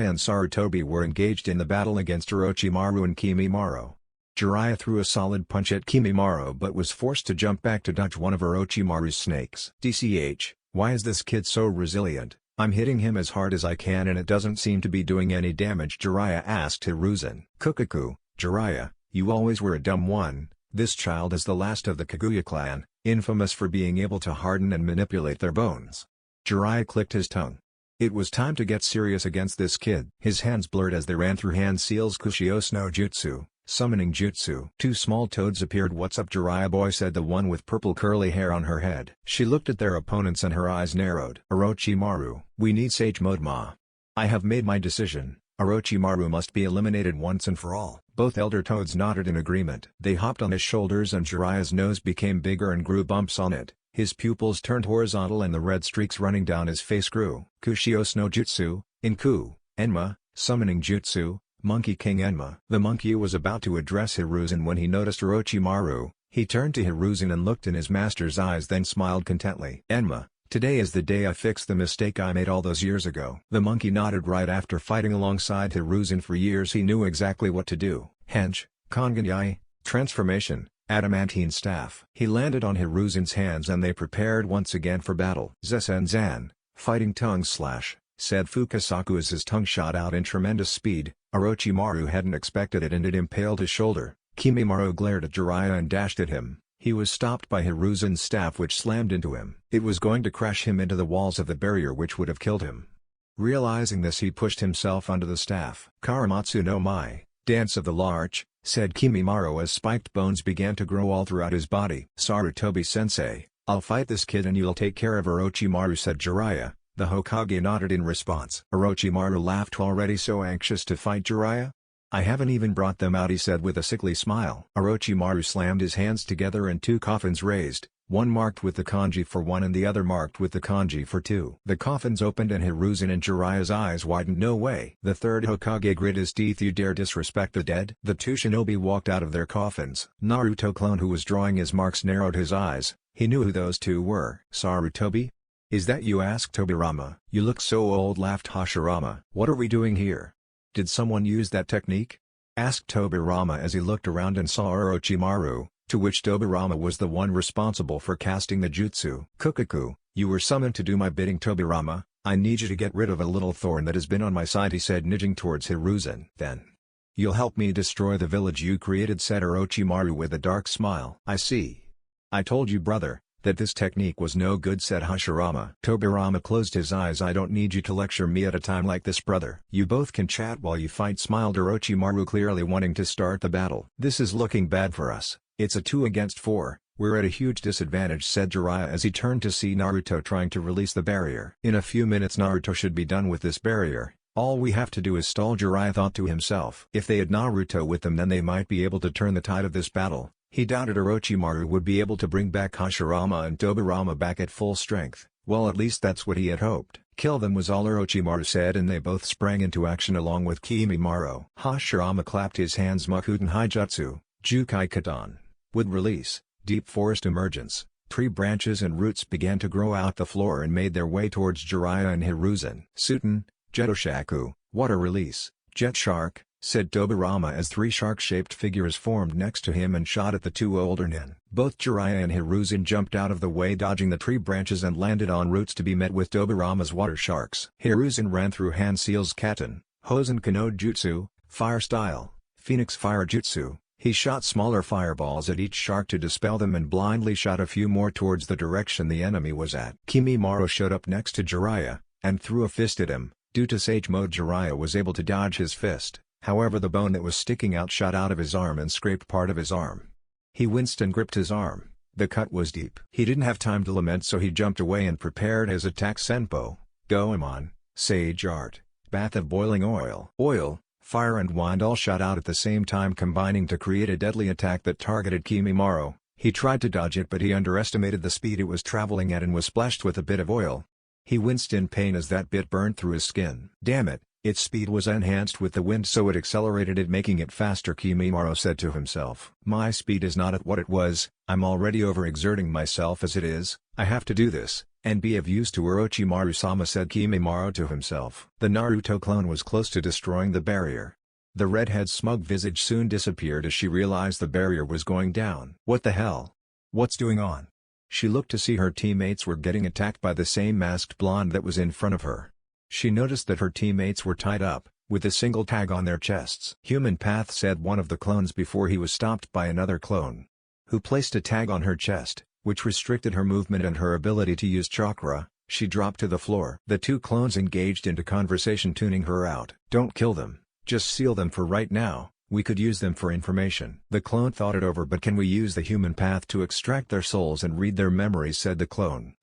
and Sarutobi were engaged in the battle against Orochimaru and Kimimaro. Jiraiya threw a solid punch at Kimimaro but was forced to jump back to dodge one of Orochimaru's snakes. "DCH, why is this kid so resilient? I'm hitting him as hard as I can and it doesn't seem to be doing any damage," Jiraiya asked Hiruzen. "Kukaku, Jiraiya, you always were a dumb one. This child is the last of the Kaguya clan, infamous for being able to harden and manipulate their bones." Jiraiya clicked his tongue. It was time to get serious against this kid. His hands blurred as they ran through hand seals Kushios no Jutsu. Summoning Jutsu. Two small toads appeared. "What's up Jiraiya boy?" said the one with purple curly hair on her head. She looked at their opponents and her eyes narrowed. "Orochimaru, we need Sage Mode Ma. I have made my decision. Orochimaru must be eliminated once and for all." Both elder toads nodded in agreement. They hopped on his shoulders and Jiraiya's nose became bigger and grew bumps on it. His pupils turned horizontal and the red streaks running down his face grew. Kushios no Jutsu, Inku, Enma, Summoning Jutsu, Monkey King Enma. The monkey was about to address Hiruzen when he noticed Orochimaru. He turned to Hiruzen and looked in his master's eyes, then smiled contently. "Enma, today is the day I fixed the mistake I made all those years ago." The monkey nodded. Right after fighting alongside Hiruzen for years he knew exactly what to do. Hench, Konganyai, transformation, adamantine staff. He landed on Hiruzen's hands and they prepared once again for battle. "Zesenzan, fighting tongue slash," said Fukasaku as his tongue shot out in tremendous speed. Orochimaru hadn't expected it and it impaled his shoulder. Kimimaro glared at Jiraiya and dashed at him. He was stopped by Hiruzen's staff which slammed into him. It was going to crash him into the walls of the barrier which would have killed him. Realizing this he pushed himself onto the staff. "Karamatsu no Mai, Dance of the Larch," said Kimimaro as spiked bones began to grow all throughout his body. "Sarutobi-sensei, I'll fight this kid and you'll take care of Orochimaru," said Jiraiya. The Hokage nodded in response. Orochimaru laughed. "Already so anxious to fight Jiraiya? I haven't even brought them out," he said with a sickly smile. Orochimaru slammed his hands together and two coffins raised, one marked with the kanji for 1 and the other marked with the kanji for 2. The coffins opened and Hiruzen and Jiraiya's eyes widened. "No way." The third Hokage grit his teeth. "You dare disrespect the dead?" The two shinobi walked out of their coffins. Naruto clone who was drawing his marks narrowed his eyes. He knew who those two were. "Sarutobi? "Is that you?" asked Tobirama. "You look so old," laughed Hashirama. "What are we doing here? Did someone use that technique?" asked Tobirama as he looked around and saw Orochimaru, to which Tobirama was the one responsible for casting the jutsu. "Kukaku, you were summoned to do my bidding, Tobirama. I need you to get rid of a little thorn that has been on my side," he said, nudging towards Hiruzen. "Then you'll help me destroy the village you created," said Orochimaru with a dark smile. "I see. I told you, brother, that this technique was no good," said Hashirama. Tobirama closed his eyes. "I don't need you to lecture me at a time like this, brother. You both can chat while you fight," smiled Orochimaru, clearly wanting to start the battle. "This is looking bad for us. It's a 2 against 4. We're at a huge disadvantage," said Jiraiya as he turned to see Naruto trying to release the barrier. "In a few minutes Naruto should be done with this barrier. All we have to do is stall," Jiraiya thought to himself. If they had Naruto with them, then they might be able to turn the tide of this battle. He doubted Orochimaru would be able to bring back Hashirama and Tobirama back at full strength. Well, at least that's what he had hoped. "Kill them," was all Orochimaru said, and they both sprang into action along with Kimimaro. Hashirama clapped his hands. Makuten Haijutsu, Jukai Katan. Wood release, deep forest emergence. Tree branches and roots began to grow out the floor and made their way towards Jiraiya and Hiruzen. "Suten, Jetoshaku, water release, jet shark," said Tobirama as 3 shark-shaped figures formed next to him and shot at the 2 older nin. Both Jiraiya and Hiruzen jumped out of the way, dodging the tree branches, and landed on roots to be met with Tobirama's water sharks. Hiruzen ran through Hanseal's Katan, Hosen Kano Jutsu, Fire Style, Phoenix Fire Jutsu. He shot smaller fireballs at each shark to dispel them and blindly shot a few more towards the direction the enemy was at. Kimimaro showed up next to Jiraiya, and threw a fist at him. Due to Sage Mode, Jiraiya was able to dodge his fist. However, the bone that was sticking out shot out of his arm and scraped part of his arm. He winced and gripped his arm. The cut was deep. He didn't have time to lament, so he jumped away and prepared his attack. Senpo, Goemon, Sage Art, Bath of Boiling Oil. Oil, fire and wind all shot out at the same time, combining to create a deadly attack that targeted Kimimaro. He tried to dodge it, but he underestimated the speed it was traveling at and was splashed with a bit of oil. He winced in pain as that bit burned through his skin. "Damn it, its speed was enhanced with the wind, so it accelerated it, making it faster," Kimimaro said to himself. "My speed is not at what it was. I'm already overexerting myself as it is. I have to do this, and be of use to Orochimaru-sama," said Kimimaro to himself. The Naruto clone was close to destroying the barrier. The redhead's smug visage soon disappeared as she realized the barrier was going down. "What the hell? What's going on?" She looked to see her teammates were getting attacked by the same masked blonde that was in front of her. She noticed that her teammates were tied up, with a single tag on their chests. "Human path," said one of the clones before he was stopped by another clone, who placed a tag on her chest, which restricted her movement and her ability to use chakra. She dropped to the floor. The 2 clones engaged into conversation, tuning her out. "Don't kill them, just seal them for right now. We could use them for information." The clone thought it over. "But can we use the human path to extract their souls and read their memories?" said the clone.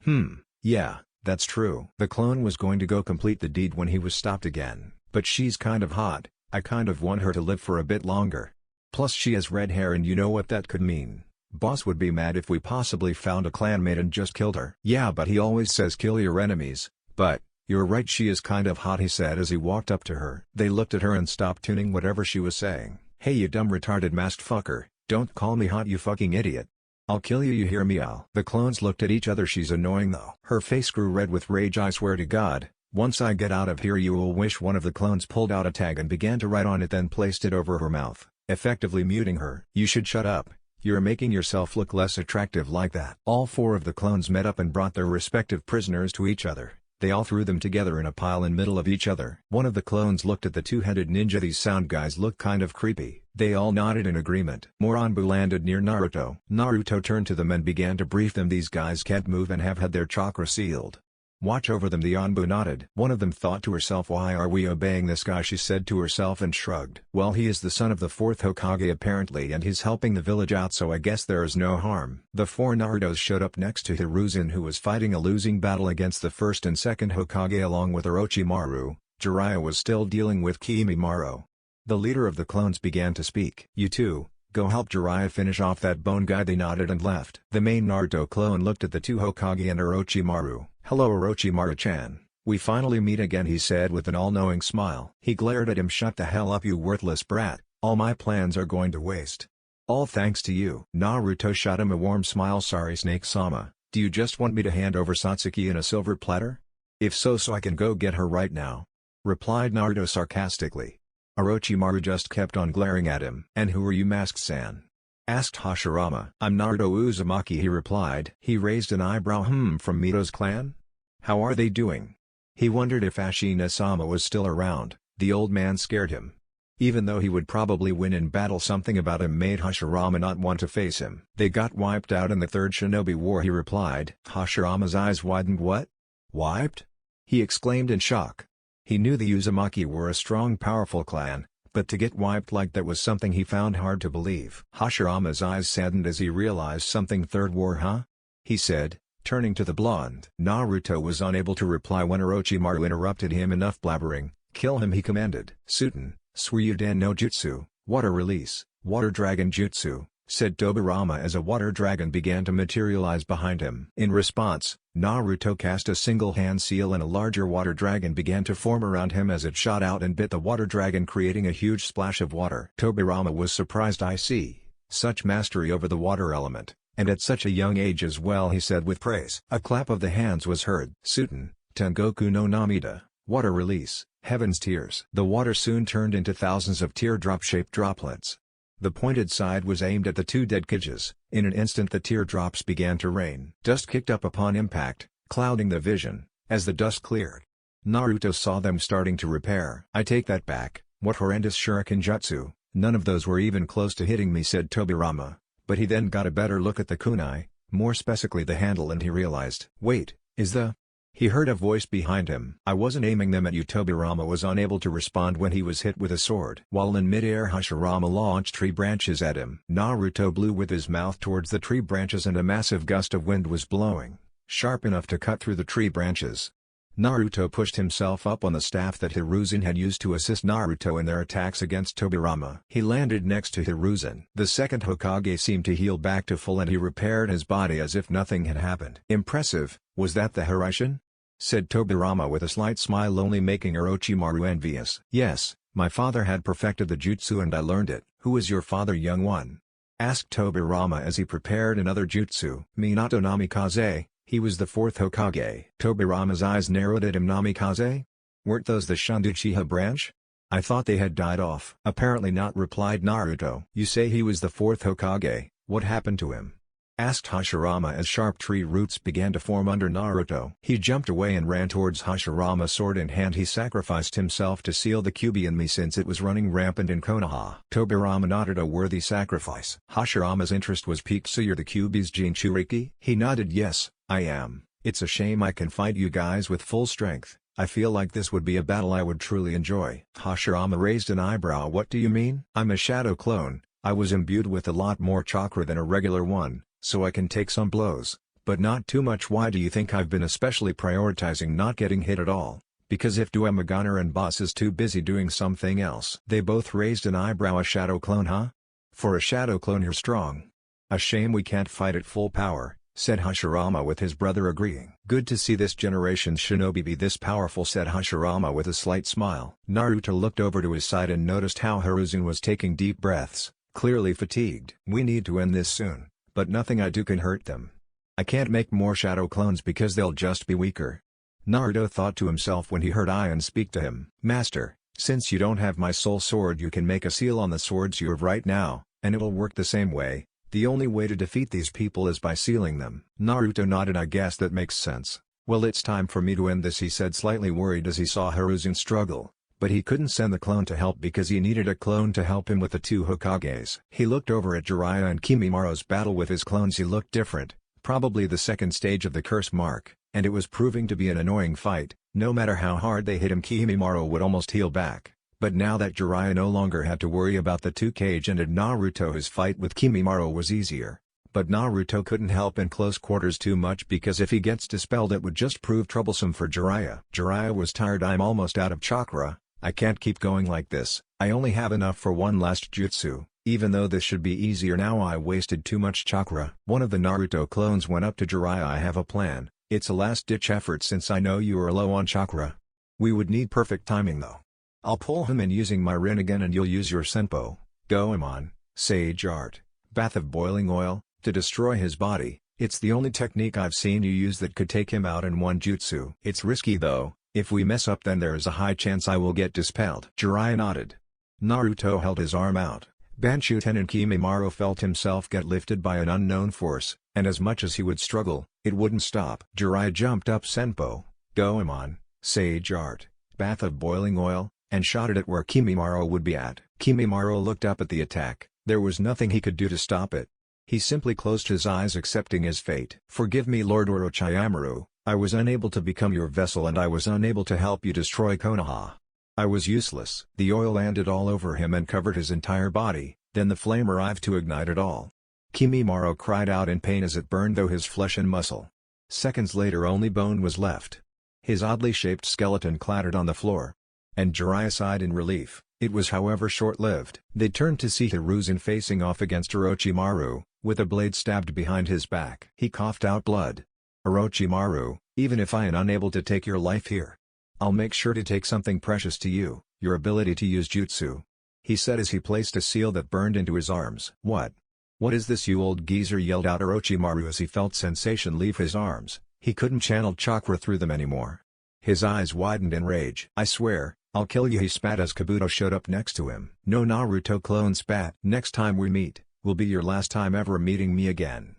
Yeah, that's true." The clone was going to go complete the deed when he was stopped again. "But she's kind of hot. I kind of want her to live for a bit longer. Plus she has red hair, and you know what that could mean. Boss would be mad if we possibly found a clanmate and just killed her." "Yeah, but he always says kill your enemies. But you're right, she is kind of hot," he said as he walked up to her. They looked at her and stopped tuning whatever she was saying. "Hey, you dumb retarded masked fucker, don't call me hot, you fucking idiot. I'll kill you, you hear me, Al?" The clones looked at each other. "She's annoying though." Her face grew red with rage. "I swear to God, once I get out of here you will wish." One of the clones pulled out a tag and began to write on it, then placed it over her mouth, effectively muting her. "You should shut up. You're making yourself look less attractive like that." All 4 of the clones met up and brought their respective prisoners to each other. They all threw them together in a pile in middle of each other. One of the clones looked at the 2-headed ninja. "These sound guys look kind of creepy." They all nodded in agreement. More Anbu landed near Naruto. Naruto turned to them and began to brief them. "These guys can't move and have had their chakra sealed. Watch over them." The Anbu nodded. One of them thought to herself, "Why are we obeying this guy?" she said to herself and shrugged. "Well, he is the son of the 4th Hokage apparently, and he's helping the village out, so I guess there is no harm." The 4 Narutos showed up next to Hiruzen, who was fighting a losing battle against the 1st and 2nd Hokage along with Orochimaru. Jiraiya was still dealing with Kimimaro. The leader of the clones began to speak. "You two, go help Jiraiya finish off that bone guy." They nodded and left. The main Naruto clone looked at the 2 Hokage and Orochimaru. "Hello Orochimaru-chan, we finally meet again," he said with an all-knowing smile. He glared at him. "Shut the hell up, you worthless brat. All my plans are going to waste. All thanks to you." Naruto shot him a warm smile. "Sorry Snake-sama, Do you just want me to hand over Satsuki in a silver platter? If so I can go get her right now," replied Naruto sarcastically. Orochimaru just kept on glaring at him. "And who are you, Masked-san?" asked Hashirama. "I'm Naruto Uzumaki," he replied. He raised an eyebrow. From Mito's clan? How are they doing?" He wondered if Ashina-sama was still around. The old man scared him. Even though he would probably win in battle, something about him made Hashirama not want to face him. "They got wiped out in the Third Shinobi War," he replied. Hashirama's eyes widened. "What? Wiped?" he exclaimed in shock. He knew the Uzumaki were a strong, powerful clan, but to get wiped like that was something he found hard to believe. Hashirama's eyes saddened as he realized something. "Third War, huh?" he said, turning to the blonde. Naruto was unable to reply when Orochimaru interrupted him. "Enough blabbering, kill him," he commanded. "Suten, Suryuden no Jutsu, Water Release, Water Dragon Jutsu," said Tobirama as a water dragon began to materialize behind him. In response, Naruto cast a single hand seal and a larger water dragon began to form around him as it shot out and bit the water dragon, creating a huge splash of water. Tobirama was surprised. "I see. Such mastery over the water element, and at such a young age as well," he said with praise. A clap of the hands was heard. "Suten, Tengoku no Namida, Water Release, Heaven's Tears." The water soon turned into thousands of teardrop-shaped droplets. The pointed side was aimed at the two dead Kiges. In an instant the teardrops began to rain. Dust kicked up upon impact, clouding the vision. As the dust cleared, Naruto saw them starting to repair. "I take that back. What horrendous shuriken jutsu, none of those were even close to hitting me," said Tobirama. But he then got a better look at the kunai, more specifically the handle, and he realized, "Wait, is the..." He heard a voice behind him. "I wasn't aiming them at you." Tobirama was unable to respond when he was hit with a sword. While in midair, Hashirama launched tree branches at him. Naruto blew with his mouth towards the tree branches and a massive gust of wind was blowing, sharp enough to cut through the tree branches. Naruto pushed himself up on the staff that Hiruzen had used to assist Naruto in their attacks against Tobirama. He landed next to Hiruzen. The second Hokage seemed to heal back to full and he repaired his body as if nothing had happened. "Impressive, was that the Hiraishin?" said Tobirama with a slight smile, only making Orochimaru envious. "Yes, my father had perfected the jutsu and I learned it." "Who is your father, young one?" asked Tobirama as he prepared another jutsu. "Minato Namikaze, he was the fourth Hokage." Tobirama's eyes narrowed at him. "Namikaze? Weren't those the Shanduchiha branch? I thought they had died off." "Apparently not," replied Naruto. "You say he was the fourth Hokage, what happened to him?" asked Hashirama as sharp tree roots began to form under Naruto. He jumped away and ran towards Hashirama, sword in hand. "He sacrificed himself to seal the Kyuubi in me since it was running rampant in Konoha." Tobirama nodded. "A worthy sacrifice." Hashirama's interest was piqued. "So you're the Kyuubi's Jinchuriki?" He nodded. "Yes, I am. It's a shame I can fight you guys with full strength. I feel like this would be a battle I would truly enjoy." Hashirama raised an eyebrow. "What do you mean?" "I'm a shadow clone. I was imbued with a lot more chakra than a regular one, so I can take some blows, but not too much." "Why do you think I've been especially prioritizing not getting hit at all?" "Because if Duemagoner and boss is too busy doing something else." They both raised an eyebrow. "A shadow clone, huh? For a shadow clone you're strong." "A shame we can't fight at full power," said Hashirama with his brother agreeing. "Good to see this generation's shinobi be this powerful," said Hashirama with a slight smile. Naruto looked over to his side and noticed how Hiruzen was taking deep breaths, clearly fatigued. "We need to end this soon. But nothing I do can hurt them. I can't make more shadow clones because they'll just be weaker." Naruto thought to himself when he heard Ion speak to him. "Master, since you don't have my soul sword, you can make a seal on the swords you have right now, and it will work the same way. The only way to defeat these people is by sealing them." Naruto nodded. "I guess that makes sense. Well, it's time for me to end this," he said, slightly worried as he saw Hiruzen struggle. But he couldn't send the clone to help because he needed a clone to help him with the two Hokages. He looked over at Jiraiya and Kimimara's battle with his clones. He looked different, probably the second stage of the curse mark, and it was proving to be an annoying fight. No matter how hard they hit him, Kimimaro would almost heal back. But now that Jiraiya no longer had to worry about the two Kage and Naruto, his fight with Kimimaro was easier. But Naruto couldn't help in close quarters too much because if he gets dispelled it would just prove troublesome for Jiraiya. Jiraiya was tired. "I'm almost out of chakra. I can't keep going like this. I only have enough for one last jutsu. Even though this should be easier now, I wasted too much chakra." One of the Naruto clones went up to Jiraiya. "I have a plan. It's a last-ditch effort since I know you are low on chakra. We would need perfect timing though. I'll pull him in using my Rinnegan and you'll use your Senpo, Goemon, Sage Art, Bath of Boiling Oil, to destroy his body. It's the only technique I've seen you use that could take him out in one jutsu. It's risky though, if we mess up then there is a high chance I will get dispelled. Jiraiya nodded. Naruto held his arm out. Banshuten and Kimimaro felt himself get lifted by an unknown force, and as much as he would struggle, it wouldn't stop. Jiraiya jumped up Senpo, Goemon, Sage Art, Bath of Boiling Oil, and shot it at where Kimimaro would be at. Kimimaro looked up at the attack. There was nothing he could do to stop it. He simply closed his eyes accepting his fate. Forgive me Lord Orochimaru, I was unable to become your vessel and I was unable to help you destroy Konoha. I was useless. The oil landed all over him and covered his entire body, then the flame arrived to ignite it all. Kimimaro cried out in pain as it burned through his flesh and muscle. Seconds later only bone was left. His oddly shaped skeleton clattered on the floor. And Jiraiya sighed in relief. It was however short-lived. They turned to see Hiruzen facing off against Orochimaru, with a blade stabbed behind his back. He coughed out blood. Orochimaru, even if I am unable to take your life here, I'll make sure to take something precious to you, your ability to use jutsu. He said as he placed a seal that burned into his arms. What? What is this you old geezer, yelled out Orochimaru as he felt sensation leave his arms. He couldn't channel chakra through them anymore. His eyes widened in rage. I swear, I'll kill you, he spat as Kabuto showed up next to him. No, Naruto clone spat. Next time we meet, will be your last time ever meeting me again.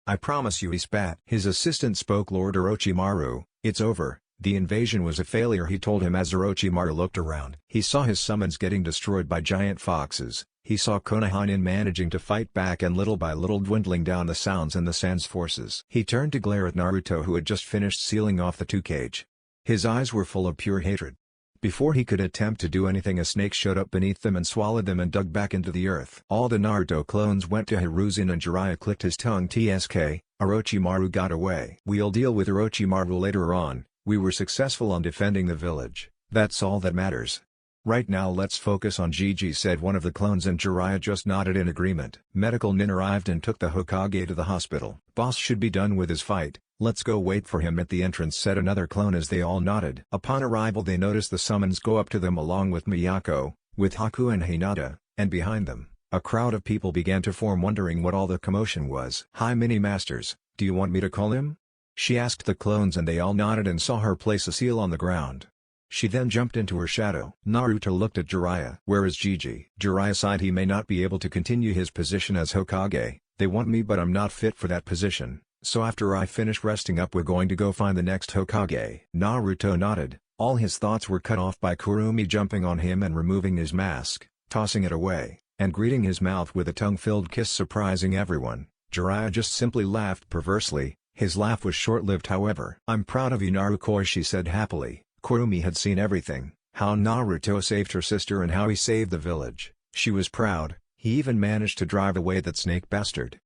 I promise you, he spat. His assistant spoke. Lord Orochimaru, it's over, the invasion was a failure, he told him as Orochimaru looked around. He saw his summons getting destroyed by giant foxes, he saw Konoha managing to fight back and little by little dwindling down the sounds and the Sans forces. He turned to glare at Naruto who had just finished sealing off the 2 cage. His eyes were full of pure hatred. Before he could attempt to do anything, a snake showed up beneath them and swallowed them and dug back into the earth. All the Naruto clones went to Hiruzen and Jiraiya clicked his tongue. TSK, Orochimaru got away. We'll deal with Orochimaru later on, we were successful on defending the village, that's all that matters. Right now let's focus on Gigi, said one of the clones, and Jiraiya just nodded in agreement. Medical Nin arrived and took the Hokage to the hospital. Boss should be done with his fight, let's go wait for him at the entrance, said another clone as they all nodded. Upon arrival they noticed the summons go up to them along with Miyako, with Haku and Hinata, and behind them, a crowd of people began to form wondering what all the commotion was. Hi Mini-Masters, do you want me to call him? She asked the clones and they all nodded and saw her place a seal on the ground. She then jumped into her shadow. Naruto looked at Jiraiya. Where is Gigi? Jiraiya sighed. He may not be able to continue his position as Hokage, they want me but I'm not fit for that position, so after I finish resting up we're going to go find the next Hokage. Naruto nodded. All his thoughts were cut off by Kurumi jumping on him and removing his mask, tossing it away, and greeting his mouth with a tongue-filled kiss, surprising everyone. Jiraiya just simply laughed perversely. His laugh was short-lived however. I'm proud of you Naruto, she said happily. Kurumi had seen everything, how Naruto saved her sister and how he saved the village. She was proud, he even managed to drive away that snake bastard.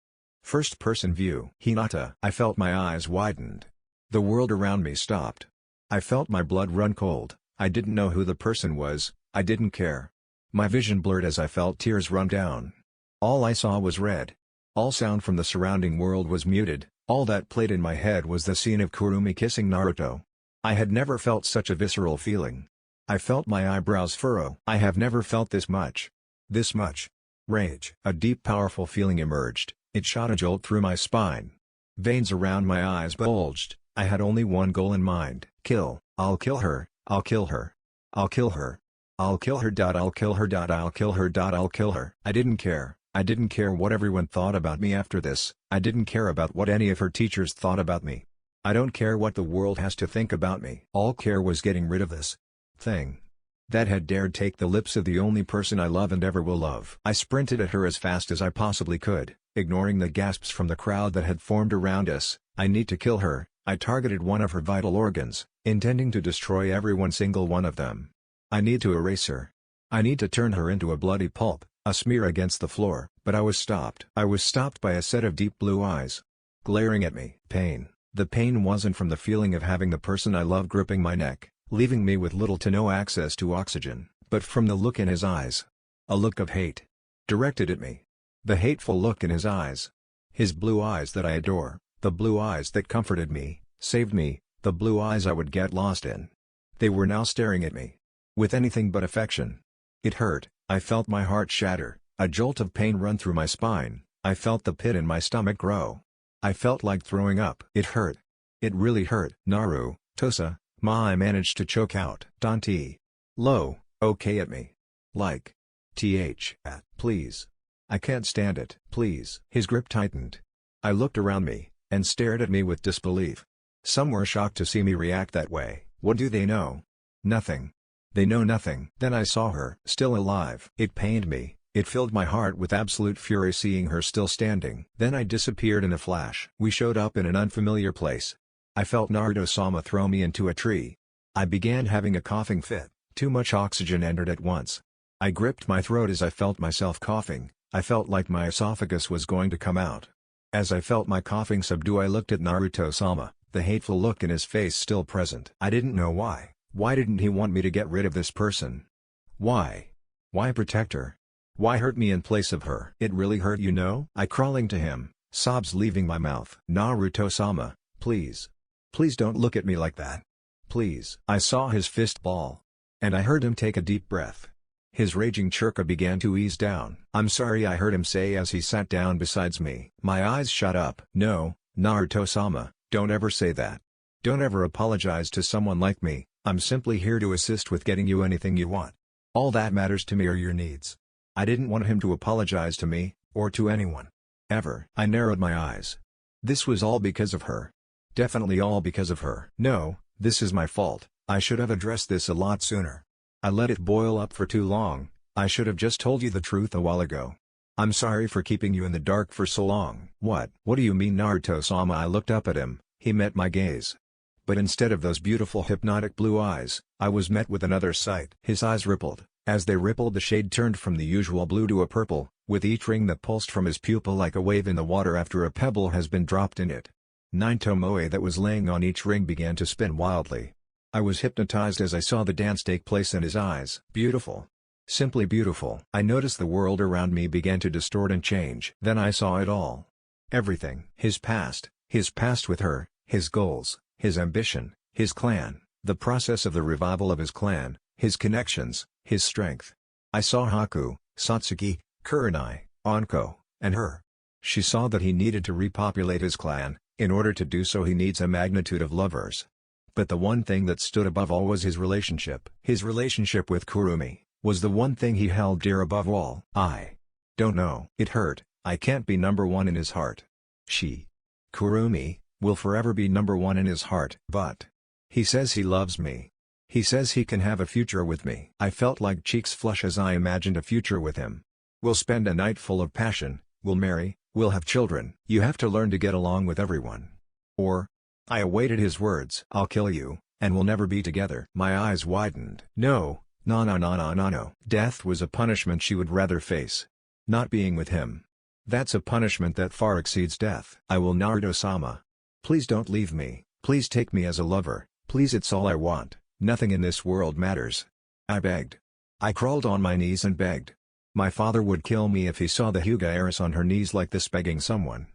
First-person view. Hinata. I felt my eyes widened. The world around me stopped. I felt my blood run cold. I didn't know who the person was, I didn't care. My vision blurred as I felt tears run down. All I saw was red. All sound from the surrounding world was muted. All that played in my head was the scene of Kurumi kissing Naruto. I had never felt such a visceral feeling. I felt my eyebrows furrow. I have never felt this much. This much. Rage. A deep powerful feeling emerged, it shot a jolt through my spine. Veins around my eyes bulged. I had only one goal in mind. Kill. I'll kill her, I'll kill her. I'll kill her. I'll kill her. I'll kill her. I'll kill her. I'll kill her. I didn't care. I didn't care what everyone thought about me after this. I didn't care about what any of her teachers thought about me. I don't care what the world has to think about me. All care was getting rid of this thing that had dared take the lips of the only person I love and ever will love. I sprinted at her as fast as I possibly could, ignoring the gasps from the crowd that had formed around us. I need to kill her. I targeted one of her vital organs, intending to destroy every single one of them. I need to erase her. I need to turn her into a bloody pulp, a smear against the floor. But I was stopped. I was stopped by a set of deep blue eyes glaring at me. Pain. The pain wasn't from the feeling of having the person I love gripping my neck, leaving me with little to no access to oxygen, but from the look in his eyes. A look of hate. Directed at me. The hateful look in his eyes. His blue eyes that I adore, the blue eyes that comforted me, saved me, the blue eyes I would get lost in. They were now staring at me. With anything but affection. It hurt. I felt my heart shatter, a jolt of pain run through my spine, I felt the pit in my stomach grow. I felt like throwing up. It hurt. It really hurt. Naruto-san, I managed to choke out. Dante. Lo, okay at me. Like. Please. I can't stand it. Please. His grip tightened. I looked around me, and stared at me with disbelief. Some were shocked to see me react that way. What do they know? Nothing. They know nothing. Then I saw her, still alive. It pained me, it filled my heart with absolute fury seeing her still standing. Then I disappeared in a flash. We showed up in an unfamiliar place. I felt Naruto-sama throw me into a tree. I began having a coughing fit. Too much oxygen entered at once. I gripped my throat as I felt myself coughing. I felt like my esophagus was going to come out. As I felt my coughing subdue, I looked at Naruto-sama, the hateful look in his face still present. I didn't know why. Why didn't he want me to get rid of this person? Why? Why protect her? Why hurt me in place of her? It really hurt, you know? I crawling to him, sobs leaving my mouth. Naruto-sama, please. Please don't look at me like that. Please. I saw his fist ball. And I heard him take a deep breath. His raging chirka began to ease down. I'm sorry, I heard him say as he sat down beside me. My eyes shut up. No, Naruto-sama, don't ever say that. Don't ever apologize to someone like me. I'm simply here to assist with getting you anything you want. All that matters to me are your needs. I didn't want him to apologize to me, or to anyone. Ever. I narrowed my eyes. This was all because of her. Definitely all because of her. No, this is my fault. I should have addressed this a lot sooner. I let it boil up for too long. I should have just told you the truth a while ago. I'm sorry for keeping you in the dark for so long. What do you mean, Naruto-sama? I looked up at him. He met my gaze. But instead of those beautiful hypnotic blue eyes, I was met with another sight. His eyes rippled. As they rippled, the shade turned from the usual blue to a purple, with each ring that pulsed from his pupil like a wave in the water after a pebble has been dropped in it. 9 tomoe that was laying on each ring began to spin wildly. I was hypnotized as I saw the dance take place in his eyes. Beautiful. Simply beautiful. I noticed the world around me began to distort and change. Then I saw it all. Everything. His past with her, his goals, his ambition, his clan, the process of the revival of his clan, his connections, his strength. I saw Haku, Satsuki, Kurenai, Anko, and her. She saw that he needed to repopulate his clan. In order to do so he needs a magnitude of lovers. But the one thing that stood above all was his relationship. His relationship with Kurumi was the one thing he held dear above all. I don't know. It hurt. I can't be number one in his heart. Kurumi, will forever be number one in his heart. But he says he loves me. He says he can have a future with me. I felt like cheeks flush as I imagined a future with him. We'll spend a night full of passion, we'll marry, we'll have children. You have to learn to get along with everyone. Or, I awaited his words. I'll kill you, and we'll never be together. My eyes widened. No. Death was a punishment she would rather face. Not being with him. That's a punishment that far exceeds death. I will, Naruto-sama. Please don't leave me. Please take me as a lover. Please, it's all I want. Nothing in this world matters. I begged. I crawled on my knees and begged. My father would kill me if he saw the Hyuga heiress on her knees like this begging someone.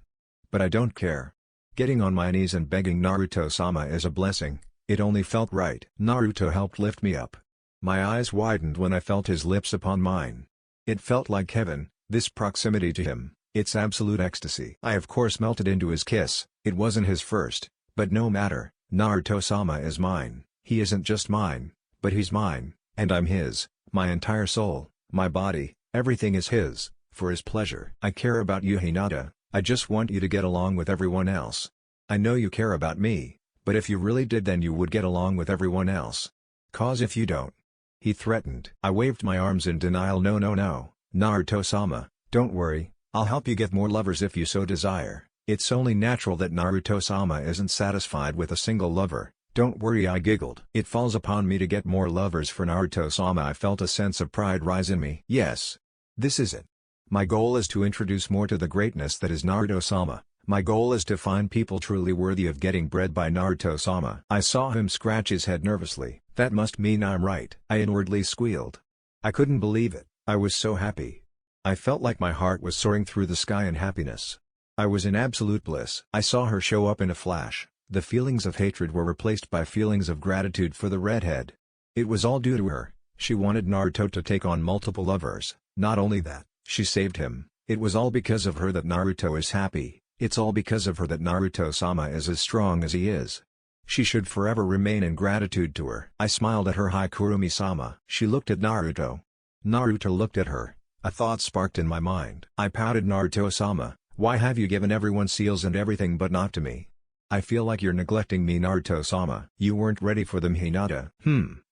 But I don't care. Getting on my knees and begging Naruto-sama is a blessing, it only felt right. Naruto helped lift me up. My eyes widened when I felt his lips upon mine. It felt like heaven, this proximity to him, its absolute ecstasy. I of course melted into his kiss. It wasn't his first, but no matter, Naruto-sama is mine. He isn't just mine, but he's mine, and I'm his. My entire soul, my body, everything is his, for his pleasure. I care about you, Hinata. I just want you to get along with everyone else. I know you care about me, but if you really did then you would get along with everyone else. 'Cause if you don't, he threatened. I waved my arms in denial. No, Naruto-sama, don't worry, I'll help you get more lovers if you so desire. It's only natural that Naruto-sama isn't satisfied with a single lover. Don't worry, I giggled. It falls upon me to get more lovers for Naruto-sama. I felt a sense of pride rise in me. Yes. This is it. My goal is to introduce more to the greatness that is Naruto-sama. My goal is to find people truly worthy of getting bred by Naruto-sama. I saw him scratch his head nervously. That must mean I'm right. I inwardly squealed. I couldn't believe it. I was so happy. I felt like my heart was soaring through the sky in happiness. I was in absolute bliss. I saw her show up in a flash. The feelings of hatred were replaced by feelings of gratitude for the redhead. It was all due to her. She wanted Naruto to take on multiple lovers. Not only that, she saved him. It was all because of her that Naruto is happy. It's all because of her that Naruto-sama is as strong as he is. She should forever remain in gratitude to her. I smiled at her. Hi Kurumi-sama. She looked at Naruto. Naruto looked at her. A thought sparked in my mind. I pouted. Naruto-sama, why have you given everyone seals and everything but not to me? I feel like you're neglecting me. Naruto-sama. You weren't ready for them. Hinata.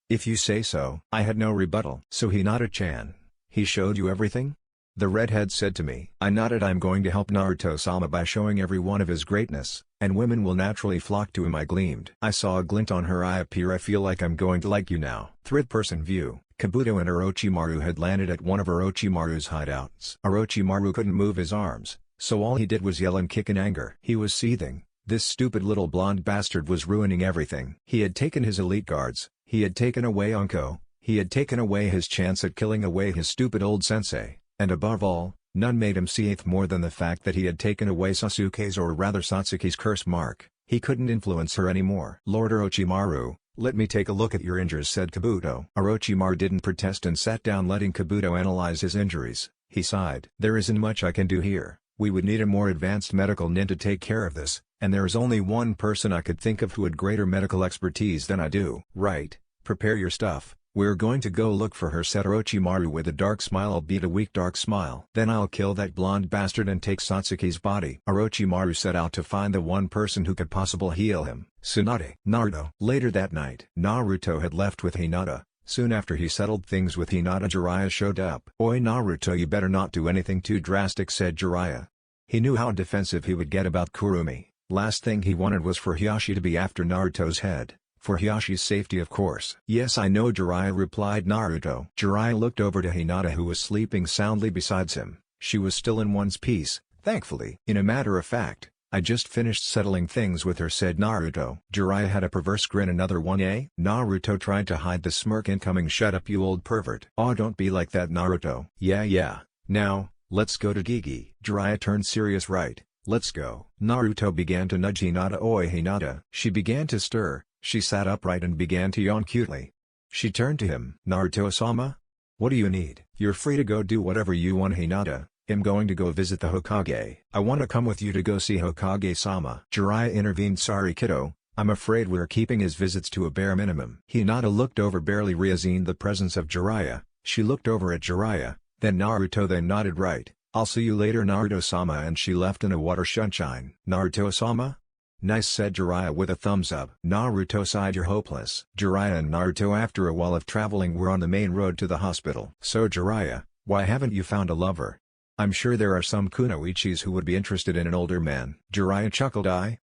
If you say so. I had no rebuttal. So Hinata-chan, he showed you everything? The redhead said to me. I nodded. I'm going to help Naruto-sama by showing every one of his greatness, and women will naturally flock to him. I gleamed. I saw a glint on her eye appear. I feel like I'm going to like you now. Third-person view. Kabuto and Orochimaru had landed at one of Orochimaru's hideouts. Orochimaru couldn't move his arms, so all he did was yell and kick in anger. He was seething. This stupid little blonde bastard was ruining everything. He had taken his elite guards, he had taken away Anko, he had taken away his chance at killing away his stupid old sensei, and above all, none made him seethe more than the fact that he had taken away Sasuke's, or rather Satsuki's, curse mark. He couldn't influence her anymore. Lord Orochimaru, let me take a look at your injuries, said Kabuto. Orochimaru didn't protest and sat down, letting Kabuto analyze his injuries. He sighed. There isn't much I can do here. We would need a more advanced medical nin to take care of this, and there is only one person I could think of who had greater medical expertise than I do. Right, prepare your stuff, we're going to go look for her, said Orochimaru with a dark smile, albeit a weak dark smile. Then I'll kill that blonde bastard and take Satsuki's body. Orochimaru set out to find the one person who could possibly heal him. Tsunade. Naruto. Later that night, Naruto had left with Hinata. Soon after he settled things with Hinata, Jiraiya showed up. Oi Naruto, you better not do anything too drastic, said Jiraiya. He knew how defensive he would get about Kurumi. Last thing he wanted was for Hiashi to be after Naruto's head. For Hiashi's safety, of course. Yes, I know, Jiraiya replied Naruto. Jiraiya looked over to Hinata, who was sleeping soundly beside him. She was still in one piece, thankfully. In a matter of fact, I just finished settling things with her, said Naruto. Jiraiya had a perverse grin. Another one, eh? Naruto tried to hide the smirk incoming. Shut up, you old pervert. Aw, don't be like that, Naruto. Yeah. Now, let's go to Gigi. Jiraiya turned serious. Right, let's go. Naruto began to nudge Hinata. Oi Hinata. She began to stir. She sat upright and began to yawn cutely. She turned to him. Naruto-sama? What do you need? You're free to go do whatever you want. Hinata, I'm going to go visit the Hokage. I want to come with you to go see Hokage-sama. Jiraiya intervened. Sorry kiddo, I'm afraid we're keeping his visits to a bare minimum. Hinata looked over, barely realizing the presence of Jiraiya. She looked over at Jiraiya, then Naruto, then nodded. Right, I'll see you later, Naruto-sama, and she left in a water sunshine. Naruto-sama? Nice, said Jiraiya with a thumbs up. Naruto sighed. You're hopeless. Jiraiya and Naruto, after a while of traveling, were on the main road to the hospital. So Jiraiya, why haven't you found a lover? I'm sure there are some kunoichis who would be interested in an older man. Jiraiya chuckled. I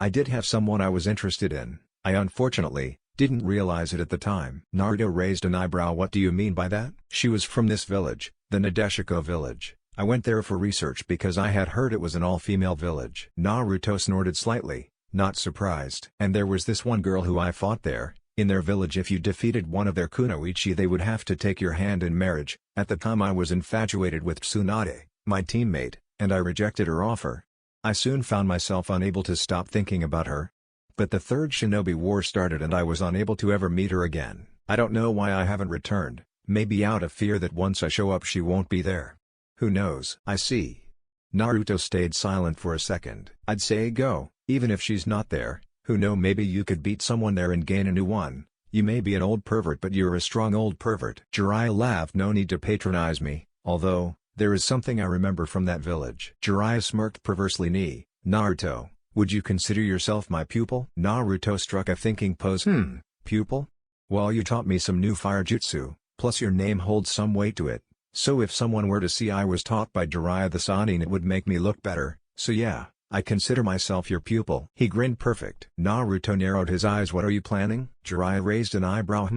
did have someone I was interested in. I unfortunately didn't realize it at the time. Naruto raised an eyebrow. What do you mean by that? She was from this village, the Nadeshiko village. I went there for research because I had heard it was an all-female village. Naruto snorted slightly, not surprised. And there was this one girl who I fought there. In their village, if you defeated one of their kunoichi, they would have to take your hand in marriage. At the time I was infatuated with Tsunade, my teammate, and I rejected her offer. I soon found myself unable to stop thinking about her. But the third Shinobi War started and I was unable to ever meet her again. I don't know why I haven't returned, maybe out of fear that once I show up she won't be there. Who knows? I see. Naruto stayed silent for a second. I'd say go, even if she's not there. Who know, maybe you could beat someone there and gain a new one. You may be an old pervert, but you're a strong old pervert. Jiraiya laughed. No need to patronize me, although, there is something I remember from that village. Jiraiya smirked perversely. Naruto, would you consider yourself my pupil? Naruto struck a thinking pose. Pupil? Well, you taught me some new fire jutsu, plus your name holds some weight to it. So if someone were to see I was taught by Jiraiya the Sannin, it would make me look better. So yeah, I consider myself your pupil. He grinned. Perfect. Naruto narrowed his eyes. What are you planning? Jiraiya raised an eyebrow.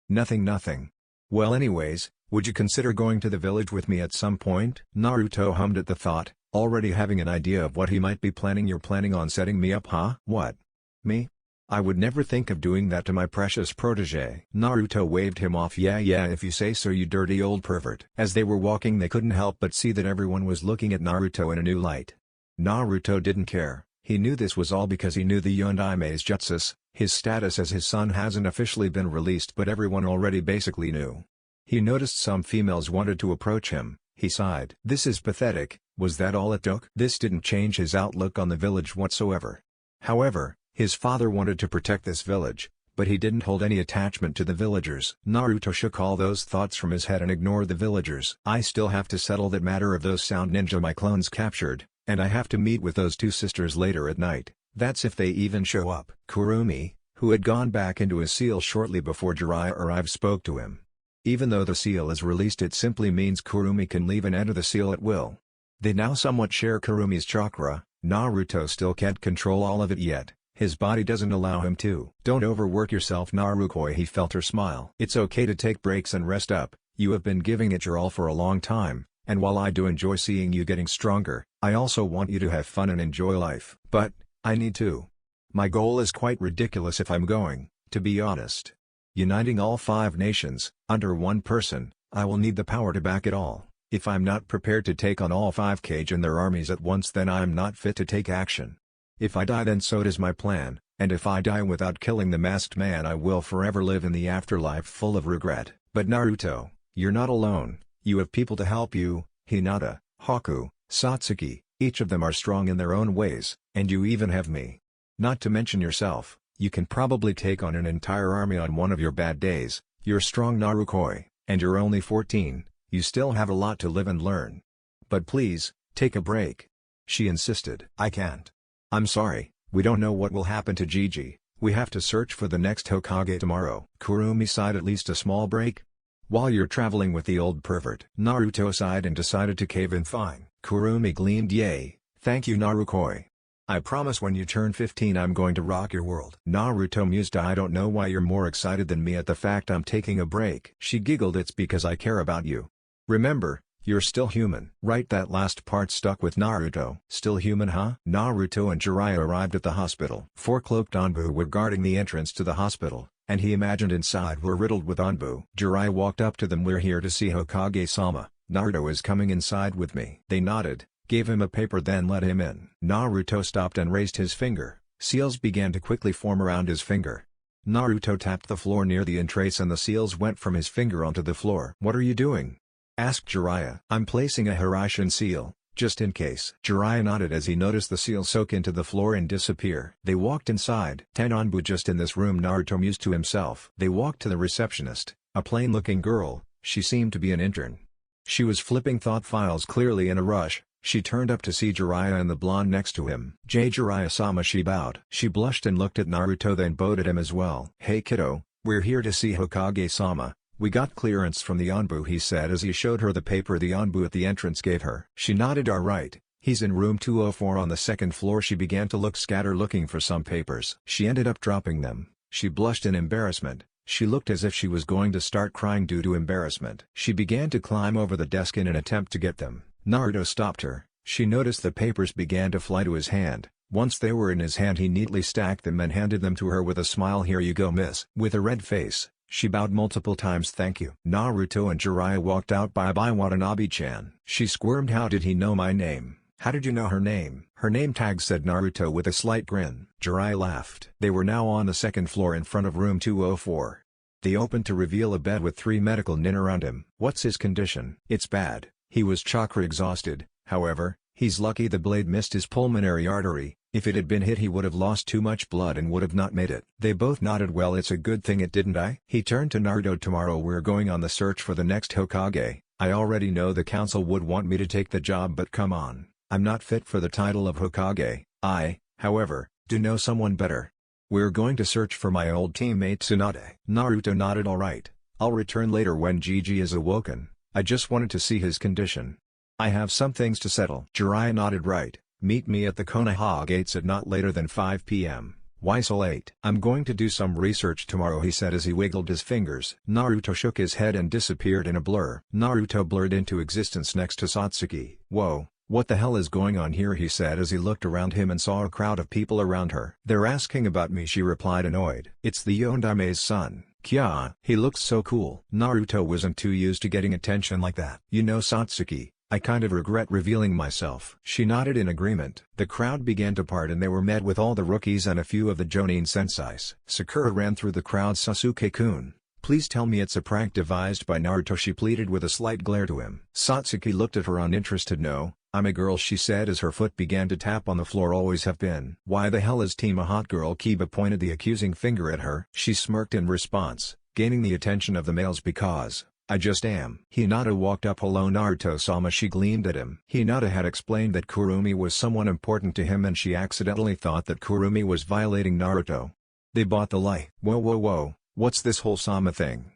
Nothing. Well, anyways, would you consider going to the village with me at some point? Naruto hummed at the thought, already having an idea of what he might be planning. You're planning on setting me up, huh? What? Me? I would never think of doing that to my precious protege. Naruto waved him off. Yeah, if you say so, you dirty old pervert. As they were walking, they couldn't help but see that everyone was looking at Naruto in a new light. Naruto didn't care. He knew this was all because he knew the Yondaime's jutsus. His status as his son hasn't officially been released, but everyone already basically knew. He noticed some females wanted to approach him. He sighed. This is pathetic. Was that all it took? This didn't change his outlook on the village whatsoever. However, his father wanted to protect this village, but he didn't hold any attachment to the villagers. Naruto shook all those thoughts from his head and ignored the villagers. I still have to settle that matter of those sound ninja my clones captured, and I have to meet with those two sisters later at night. That's if they even show up. Kurumi, who had gone back into his seal shortly before Jiraiya arrived, spoke to him. Even though the seal is released, it simply means Kurumi can leave and enter the seal at will. They now somewhat share Kurumi's chakra. Naruto still can't control all of it yet. His body doesn't allow him to. Don't overwork yourself, Naruto. He felt her smile. It's okay to take breaks and rest up. You have been giving it your all for a long time, and while I do enjoy seeing you getting stronger, I also want you to have fun and enjoy life. But, I need to. My goal is quite ridiculous if I'm going, to be honest. Uniting all 5 nations, under one person, I will need the power to back it all. If I'm not prepared to take on all 5 Kage and their armies at once, then I am not fit to take action. If I die, then so does my plan, and if I die without killing the masked man, I will forever live in the afterlife full of regret. But Naruto, you're not alone. You have people to help you: Hinata, Haku, Satsuki. Each of them are strong in their own ways, and you even have me. Not to mention yourself, you can probably take on an entire army on one of your bad days. You're strong, Naruto, and you're only 14, you still have a lot to live and learn. But please, take a break. She insisted. I can't. I'm sorry, we don't know what will happen to Gigi. We have to search for the next Hokage tomorrow. Kurumi sighed. At least a small break? While you're traveling with the old pervert. Naruto sighed and decided to cave in. Fine. Kurumi gleamed. Yay, thank you, Naruto. I promise when you turn 15 I'm going to rock your world. Naruto mused. I don't know why you're more excited than me at the fact I'm taking a break. She giggled. It's because I care about you. Remember, you're still human. Right, that last part stuck with Naruto. Still human, huh? Naruto and Jiraiya arrived at the hospital. 4 cloaked Anbu were guarding the entrance to the hospital, and he imagined inside were riddled with Anbu. Jiraiya walked up to them. We're here to see Hokage-sama. Naruto is coming inside with me. They nodded, gave him a paper, then let him in. Naruto stopped and raised his finger. Seals began to quickly form around his finger. Naruto tapped the floor near the entrance and the seals went from his finger onto the floor. What are you doing? Asked Jiraiya. I'm placing a Hiraishin seal, just in case. Jiraiya nodded as he noticed the seal soak into the floor and disappear. They walked inside. 10 Anbu just in this room, Naruto mused to himself. They walked to the receptionist, a plain-looking girl. She seemed to be an intern. She was flipping thought files, clearly in a rush. She turned up to see Jiraiya and the blonde next to him. Jiraiya-sama, she bowed. She blushed and looked at Naruto, then bowed at him as well. Hey kiddo, we're here to see Hokage-sama. We got clearance from the Anbu, he said as he showed her the paper the Anbu at the entrance gave her. She nodded. Alright, he's in room 204 on the 2nd floor. She began to look scattered, looking for some papers. She ended up dropping them. She blushed in embarrassment. She looked as if she was going to start crying due to embarrassment. She began to climb over the desk in an attempt to get them. Naruto stopped her. She noticed the papers began to fly to his hand. Once they were in his hand, he neatly stacked them and handed them to her with a smile. Here you go, miss. With a red face, she bowed multiple times. Thank you. Naruto and Jiraiya walked out. Bye-bye, Watanabe-chan. She squirmed. How did he know my name? How did you know her name? Her name tag, said Naruto with a slight grin. Jiraiya laughed. They were now on the 2nd floor in front of room 204. They opened to reveal a bed with 3 medical nin around him. What's his condition? It's bad. He was chakra exhausted. However, he's lucky the blade missed his pulmonary artery. If it had been hit, he would have lost too much blood and would have not made it. They both nodded. Well, it's a good thing it didn't. He turned to Naruto. Tomorrow we're going on the search for the next Hokage. I already know the council would want me to take the job, but come on. I'm not fit for the title of Hokage. I, however, do know someone better. We're going to search for my old teammate Tsunade. Naruto nodded. Alright, I'll return later when Gigi is awoken. I just wanted to see his condition. I have some things to settle. Jiraiya nodded. Right. Meet me at the Konoha gates at not later than 5 p.m. Why so late? I'm going to do some research tomorrow, he said as he wiggled his fingers. Naruto shook his head and disappeared in a blur. Naruto blurred into existence next to Satsuki. Whoa, what the hell is going on here, he said as he looked around him and saw a crowd of people around her. They're asking about me, she replied, annoyed. It's the Yondame's son. Kya, he looks so cool. Naruto wasn't too used to getting attention like that. You know, Satsuki, I kind of regret revealing myself. She nodded in agreement. The crowd began to part and they were met with all the rookies and a few of the Jonin sensais. Sakura ran through the crowd. Sasuke-kun, please tell me it's a prank devised by Naruto, she pleaded with a slight glare to him. Satsuki looked at her uninterested. No, "I'm a girl," she said as her foot began to tap on the floor. "Always have been." "Why the hell is Team a hot girl?" Kiba pointed the accusing finger at her. She smirked in response, gaining the attention of the males. "Because I just am." Hinata walked up. "Hello Naruto-sama," she gleamed at him. Hinata had explained that Kurumi was someone important to him and she accidentally thought that Kurumi was violating Naruto. They bought the lie. Whoa, what's this whole Sama thing?"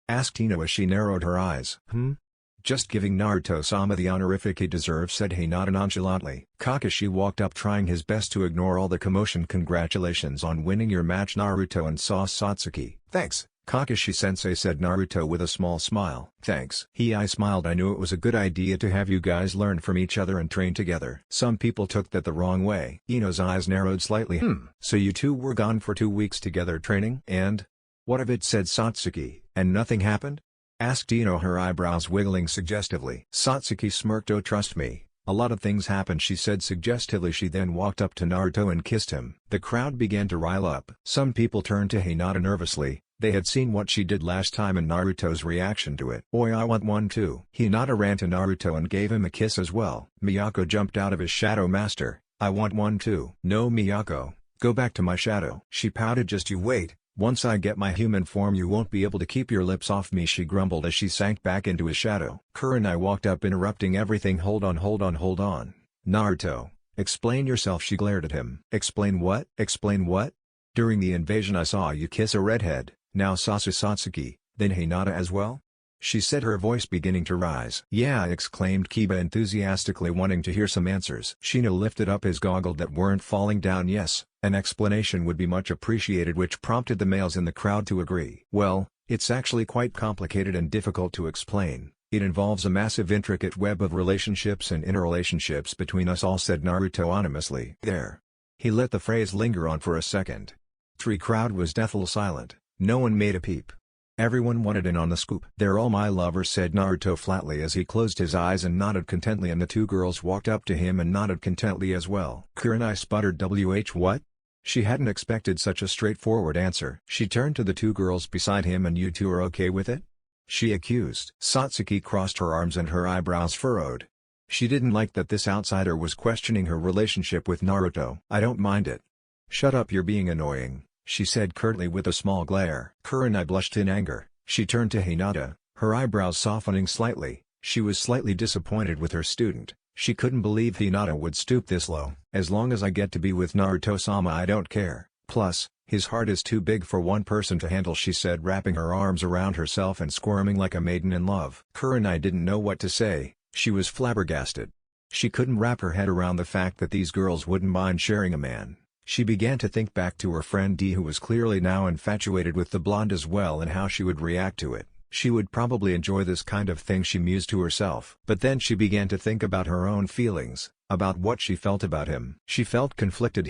asked Ino as she narrowed her eyes. Just giving Naruto-sama the honorific he deserves," said Hinata nonchalantly. Kakashi walked up trying his best to ignore all the commotion. "Congratulations on winning your match Naruto and Satsuki." "Thanks, Kakashi-sensei," said Naruto with a small smile. "Thanks." I smiled. "I knew it was a good idea to have you guys learn from each other and train together." Some people took that the wrong way. Ino's eyes narrowed slightly. So you two were gone for 2 weeks together training? And what of it?" said Satsuki. "And nothing happened?" asked Ino, her eyebrows wiggling suggestively. Satsuki smirked. "Oh, trust me, a lot of things happened," she said suggestively. She then walked up to Naruto and kissed him. The crowd began to rile up. Some people turned to Hinata nervously. They had seen what she did last time and Naruto's reaction to it. "Oi, I want one too." Hinata ran to Naruto and gave him a kiss as well. Miyako jumped out of his shadow. "Master, I want one too." "No Miyako, go back to my shadow." She pouted. "Just you wait. Once I get my human form you won't be able to keep your lips off me," she grumbled as she sank back into his shadow. Kurenai walked up interrupting everything. Hold on. Naruto, explain yourself." She glared at him. "Explain what? Explain what? During the invasion I saw you kiss a redhead, now Satsuki, then Hinata as well?" she said, her voice beginning to rise. "Yeah," exclaimed Kiba enthusiastically, wanting to hear some answers. Shino lifted up his goggles that weren't falling down. "Yes, an explanation would be much appreciated," which prompted the males in the crowd to agree. "Well, it's actually quite complicated and difficult to explain. It involves a massive intricate web of relationships and interrelationships between us all," said Naruto ominously. "There." He let the phrase linger on for a second. The crowd was deathly silent. No one made a peep. Everyone wanted in on the scoop. "They're all my lovers," said Naruto flatly as he closed his eyes and nodded contently, and the two girls walked up to him and nodded contently as well. Kurenai sputtered, "What?" She hadn't expected such a straightforward answer. She turned to the two girls beside him. "And you two are okay with it?" she accused. Satsuki crossed her arms and her eyebrows furrowed. She didn't like that this outsider was questioning her relationship with Naruto. "I don't mind it." "Shut up, you're being annoying," she said curtly with a small glare. Kurenai blushed in anger. She turned to Hinata, her eyebrows softening slightly. She was slightly disappointed with her student. She couldn't believe Hinata would stoop this low. "As long as I get to be with Naruto-sama I don't care. Plus, his heart is too big for one person to handle," she said, wrapping her arms around herself and squirming like a maiden in love. Kurenai didn't know what to say. She was flabbergasted. She couldn't wrap her head around the fact that these girls wouldn't mind sharing a man. She began to think back to her friend D, who was clearly now infatuated with the blonde as well, and how she would react to it. She would probably enjoy this kind of thing, she mused to herself. But then she began to think about her own feelings, about what she felt about him. She felt conflicted.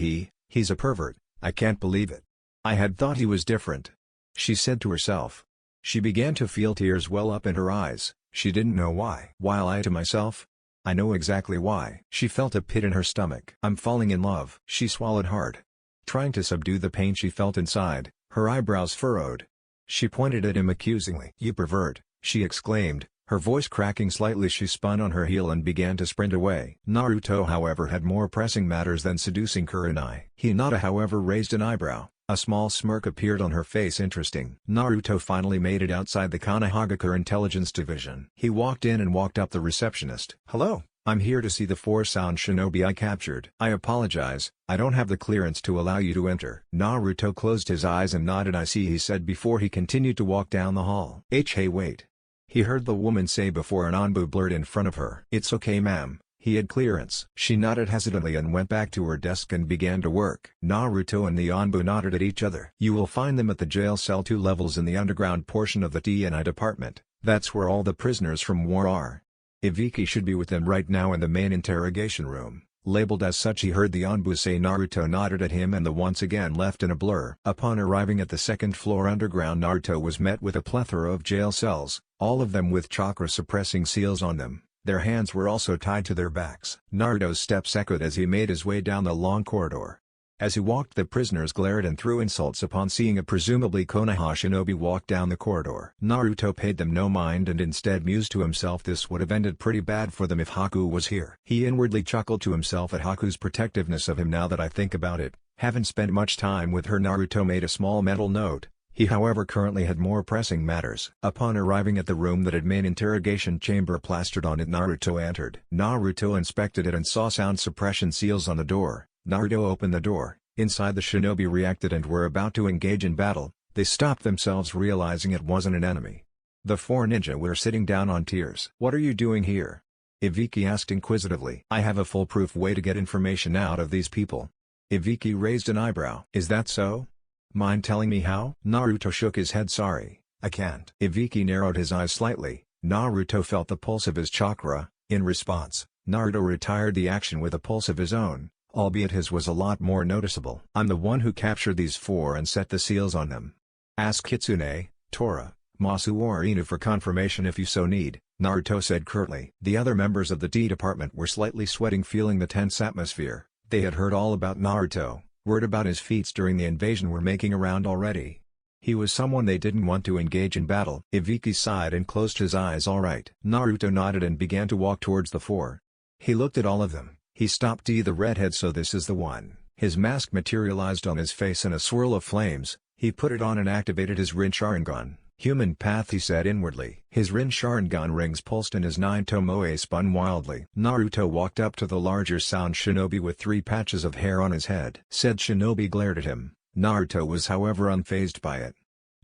He's a pervert, I can't believe it. I had thought he was different," she said to herself. She began to feel tears well up in her eyes. She didn't know why. "While I to myself? I know exactly why." She felt a pit in her stomach. "I'm falling in love." She swallowed hard, trying to subdue the pain she felt inside. Her eyebrows furrowed. She pointed at him accusingly. "You pervert," she exclaimed, her voice cracking slightly. She spun on her heel and began to sprint away. Naruto, however, had more pressing matters than seducing Kurenai. Hinata, however, raised an eyebrow. A small smirk appeared on her face. "Interesting." Naruto finally made it outside the Konohagakure Intelligence Division. He walked in and walked up the receptionist. "Hello, I'm here to see the 4-sound shinobi I captured." "I apologize, I don't have the clearance to allow you to enter." Naruto closed his eyes and nodded. "I see," he said before he continued to walk down the hall. Hey wait," he heard the woman say before an Anbu blurred in front of her. "It's okay ma'am, he had clearance." She nodded hesitantly and went back to her desk and began to work. Naruto and the Anbu nodded at each other. "You will find them at the jail cell 2 levels in the underground portion of the D&I department. That's where all the prisoners from war are. Ibiki should be with them right now in the main interrogation room, labeled as such," he heard the Anbu say. Naruto nodded at him and the once again left in a blur. Upon arriving at the second floor underground, Naruto was met with a plethora of jail cells, all of them with chakra-suppressing seals on them. Their hands were also tied to their backs. Naruto's steps echoed as he made his way down the long corridor. As he walked, the prisoners glared and threw insults upon seeing a presumably Konoha shinobi walk down the corridor. Naruto paid them no mind and instead mused to himself, this would have ended pretty bad for them if Haku was here. He inwardly chuckled to himself at Haku's protectiveness of him. Now that I think about it, haven't spent much time with her. Naruto made a small mental note. He however currently had more pressing matters. Upon arriving at the room that had main interrogation chamber plastered on it, Naruto entered. Naruto inspected it and saw sound suppression seals on the door. Naruto opened the door. Inside, the shinobi reacted and were about to engage in battle. They stopped themselves, realizing it wasn't an enemy. The four ninja were sitting down on tiers. "What are you doing here?" Ibiki asked inquisitively. "I have a foolproof way to get information out of these people." Ibiki raised an eyebrow. "Is that so? Mind telling me how?" Naruto shook his head. "Sorry, I can't." Ibiki narrowed his eyes slightly. Naruto felt the pulse of his chakra. In response, Naruto retired the action with a pulse of his own, albeit his was a lot more noticeable. "I'm the one who captured these four and set the seals on them. Ask Kitsune, Tora, Masu or Inu for confirmation if you so need," Naruto said curtly. The other members of the D department were slightly sweating, feeling the tense atmosphere. They had heard all about Naruto. Word about his feats during the invasion were making around already. He was someone they didn't want to engage in battle. Ibiki sighed and closed his eyes. "All right." Naruto nodded and began to walk towards the four. He looked at all of them. He stopped. The redhead. "So this is the one." His mask materialized on his face in a swirl of flames. He put it on and activated his Rin Sharingan. "Human path," he said inwardly. His Rin Sharingan rings pulsed and his 9 tomoe spun wildly. Naruto walked up to the larger sound shinobi with 3 patches of hair on his head. Said shinobi glared at him. Naruto was however unfazed by it.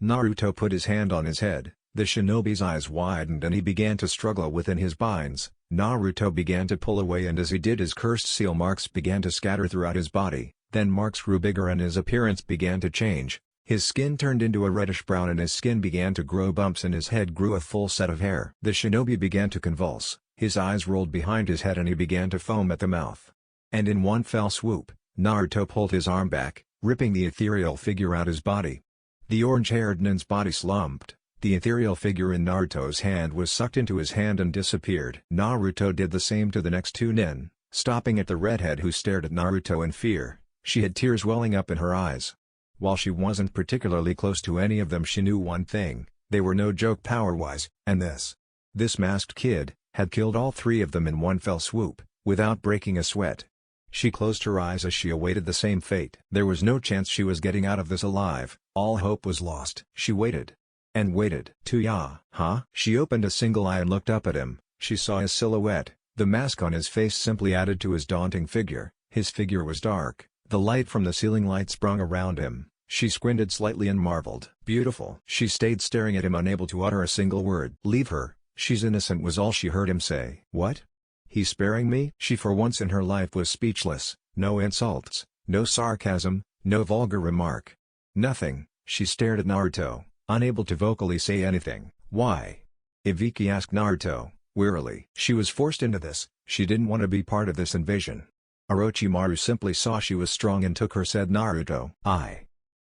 Naruto put his hand on his head. The shinobi's eyes widened and he began to struggle within his binds. Naruto began to pull away, and as he did, his cursed seal marks began to scatter throughout his body. Then marks grew bigger and his appearance began to change. His skin turned into a reddish brown and his skin began to grow bumps and his head grew a full set of hair. The shinobi began to convulse, his eyes rolled behind his head and he began to foam at the mouth. And in one fell swoop, Naruto pulled his arm back, ripping the ethereal figure out his body. The orange-haired nin's body slumped. The ethereal figure in Naruto's hand was sucked into his hand and disappeared. Naruto did the same to the next 2 nin, stopping at the redhead who stared at Naruto in fear. She had tears welling up in her eyes. While she wasn't particularly close to any of them, she knew one thing: they were no joke power-wise, and this masked kid had killed all 3 of them in one fell swoop, without breaking a sweat. She closed her eyes as she awaited the same fate. There was no chance she was getting out of this alive. All hope was lost. She waited. And waited. "Tuya, huh?" She opened a single eye and looked up at him. She saw his silhouette. The mask on his face simply added to his daunting figure. His figure was dark. The light from the ceiling light sprung around him. She squinted slightly and marveled. "Beautiful." She stayed staring at him, unable to utter a single word. "Leave her, she's innocent," was all she heard him say. "What? He's sparing me?" She for once in her life was speechless. No insults, no sarcasm, no vulgar remark. Nothing. She stared at Naruto, unable to vocally say anything. "Why?" Ibiki asked Naruto, wearily. "She was forced into this. She didn't want to be part of this invasion." "Orochimaru simply saw she was strong and took her," said Naruto.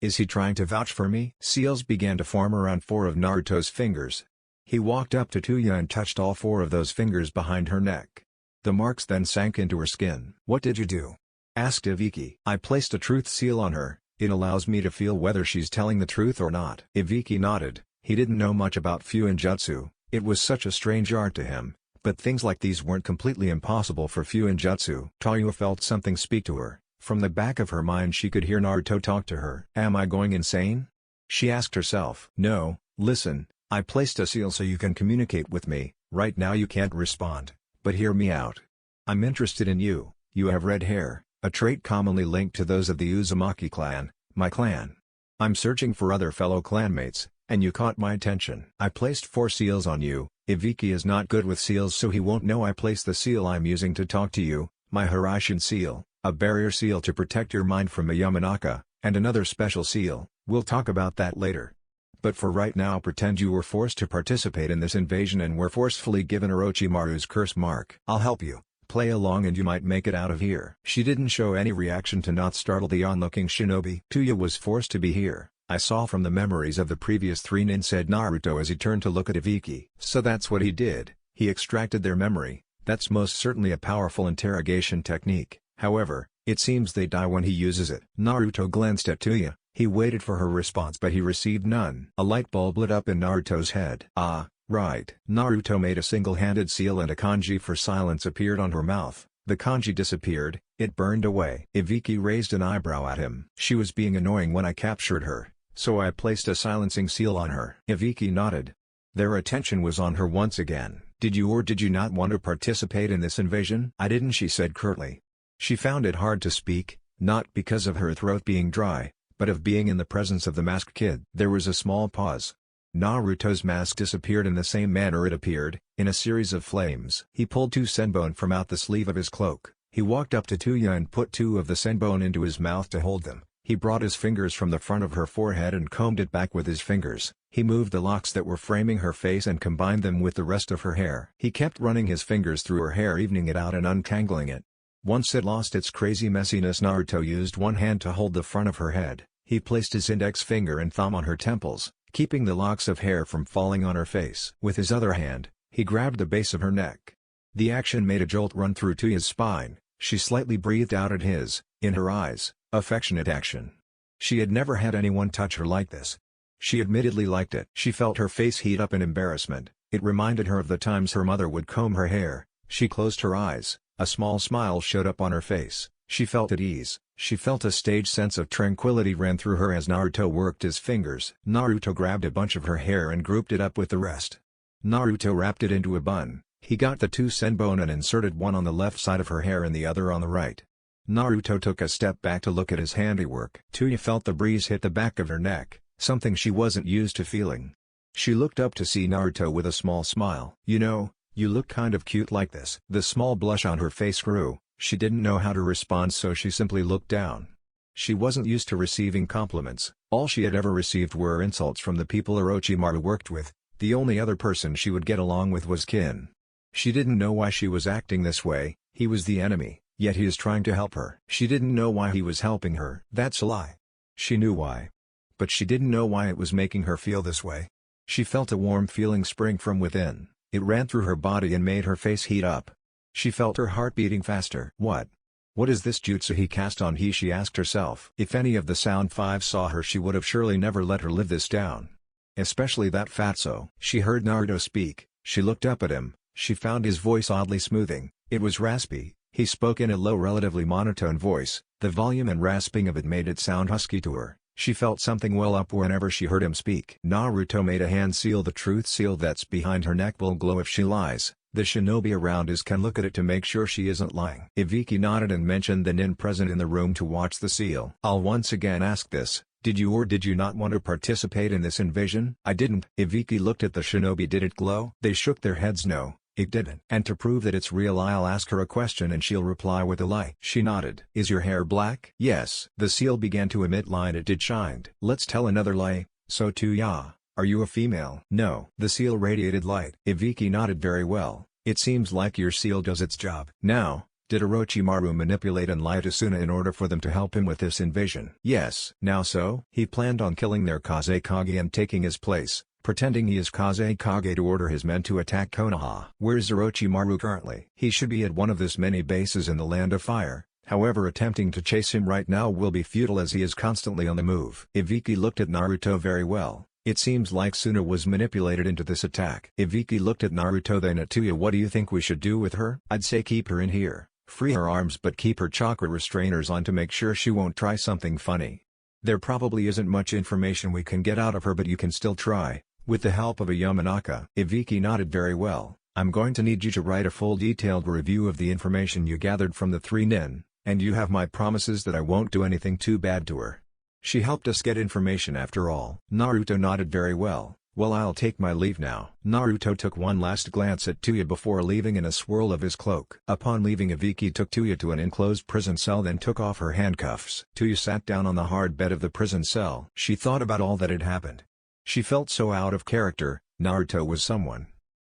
Is he trying to vouch for me?" Seals began to form around 4 of Naruto's fingers. He walked up to Tuya and touched all 4 of those fingers behind her neck. The marks then sank into her skin. "What did you do?" asked Ibiki. "I placed a truth seal on her. It allows me to feel whether she's telling the truth or not." Ibiki nodded. He didn't know much about Fuinjutsu. It was such a strange art to him, but things like these weren't completely impossible for Fuinjutsu. Tuya felt something speak to her. From the back of her mind she could hear Naruto talk to her. "Am I going insane?" she asked herself. "No, listen, I placed a seal so you can communicate with me. Right now you can't respond, but hear me out. I'm interested in you. You have red hair, a trait commonly linked to those of the Uzumaki clan, my clan. I'm searching for other fellow clanmates, and you caught my attention. I placed 4 seals on you. Ibiki is not good with seals, so he won't know I placed the seal I'm using to talk to you, my Hiraishin seal, a barrier seal to protect your mind from a Yamanaka, and another special seal. We'll talk about that later. But for right now pretend you were forced to participate in this invasion and were forcefully given Orochimaru's curse mark. I'll help you. Play along and you might make it out of here." She didn't show any reaction to not startle the onlooking shinobi. "Tuya was forced to be here. I saw from the memories of the previous 3 nin," said Naruto as he turned to look at Ibiki. "So that's what he did. He extracted their memory. That's most certainly a powerful interrogation technique. However, It seems they die when he uses it. Naruto glanced at Tuya. He waited for her response but he received none. A light bulb lit up in Naruto's head. Ah, right. Naruto made a single-handed seal and a kanji for silence appeared on her mouth. The kanji disappeared, it burned away. Ibiki raised an eyebrow at him. She was being annoying when I captured her, so I placed a silencing seal on her. Ibiki nodded. Their attention was on her once again. Did you or did you not want to participate in this invasion? I didn't, she said curtly. She found it hard to speak, not because of her throat being dry, but of being in the presence of the masked kid. There was a small pause. Naruto's mask disappeared in the same manner it appeared, in a series of flames. He pulled 2 senbon from out the sleeve of his cloak. He walked up to Tuya and put 2 of the senbon into his mouth to hold them. He brought his fingers from the front of her forehead and combed it back with his fingers. He moved the locks that were framing her face and combined them with the rest of her hair. He kept running his fingers through her hair, evening it out and untangling it. Once it lost its crazy messiness, Naruto used one hand to hold the front of her head. He placed his index finger and thumb on her temples, keeping the locks of hair from falling on her face. With his other hand, he grabbed the base of her neck. The action made a jolt run through Tuya's spine. She slightly breathed out at his, in her eyes, affectionate action. She had never had anyone touch her like this. She admittedly liked it. She felt her face heat up in embarrassment. It reminded her of the times her mother would comb her hair. She closed her eyes. A small smile showed up on her face. She felt at ease. She felt a stage sense of tranquility ran through her as Naruto worked his fingers. Naruto grabbed a bunch of her hair and grouped it up with the rest. Naruto wrapped it into a bun. He got the 2 senbon and inserted one on the left side of her hair and the other on the right. Naruto took a step back to look at his handiwork. Tuya felt the breeze hit the back of her neck, something she wasn't used to feeling. She looked up to see Naruto with a small smile. You know, you look kind of cute like this. The small blush on her face grew. She didn't know how to respond, so she simply looked down. She wasn't used to receiving compliments. All she had ever received were insults from the people Orochimaru worked with. The only other person she would get along with was Kin. She didn't know why she was acting this way. He was the enemy, yet he is trying to help her. She didn't know why he was helping her. That's a lie. She knew why. But she didn't know why it was making her feel this way. She felt a warm feeling spring from within. It ran through her body and made her face heat up. She felt her heart beating faster. What is this jutsu he cast on he? She asked herself. If any of the Sound Five saw her, she would have surely never let her live this down. Especially that fatso. She heard Naruto speak. She looked up at him. She found his voice oddly smoothing. It was raspy. He spoke in a low, relatively monotone voice. The volume and rasping of it made it sound husky to her. She felt something well up whenever she heard him speak. Naruto made a hand seal. The truth seal that's behind her neck will glow if she lies. The shinobi around us can look at it to make sure she isn't lying. Ibiki nodded and mentioned the nin present in the room to watch the seal. I'll once again ask this. Did you or did you not want to participate in this invasion? I didn't. Ibiki looked at the shinobi. Did it glow? They shook their heads. No, it didn't. And to prove that it's real, I'll ask her a question and she'll reply with a lie. She nodded. Is your hair black? Yes. The seal began to emit light. It did shined. Let's tell another lie. So Tuya, are you a female? No. The seal radiated light. Ibiki nodded. Very well. It seems like your seal does its job. Now, did Orochimaru manipulate and lie to Suna in order for them to help him with this invasion? Yes. Now so? He planned on killing their Kazekage and taking his place, pretending he is Kazekage to order his men to attack Konoha. Where's Orochimaru currently? He should be at one of this many bases in the Land of Fire. However, attempting to chase him right now will be futile as he is constantly on the move. Ibiki looked at Naruto. Very well. It seems like Suna was manipulated into this attack. Ibiki looked at Naruto then at Tuya. What do you think we should do with her? I'd say keep her in here. Free her arms but keep her chakra restrainers on to make sure she won't try something funny. There probably isn't much information we can get out of her, but you can still try, with the help of a Yamanaka. Ibiki nodded. Very well. I'm going to need you to write a full detailed review of the information you gathered from the 3 nin, and you have my promises that I won't do anything too bad to her. She helped us get information after all. Naruto nodded. Very well. Well, I'll take my leave now. Naruto took one last glance at Tuya before leaving in a swirl of his cloak. Upon leaving, Ibiki took Tuya to an enclosed prison cell, then took off her handcuffs. Tuya sat down on the hard bed of the prison cell. She thought about all that had happened. She felt so out of character. Naruto was someone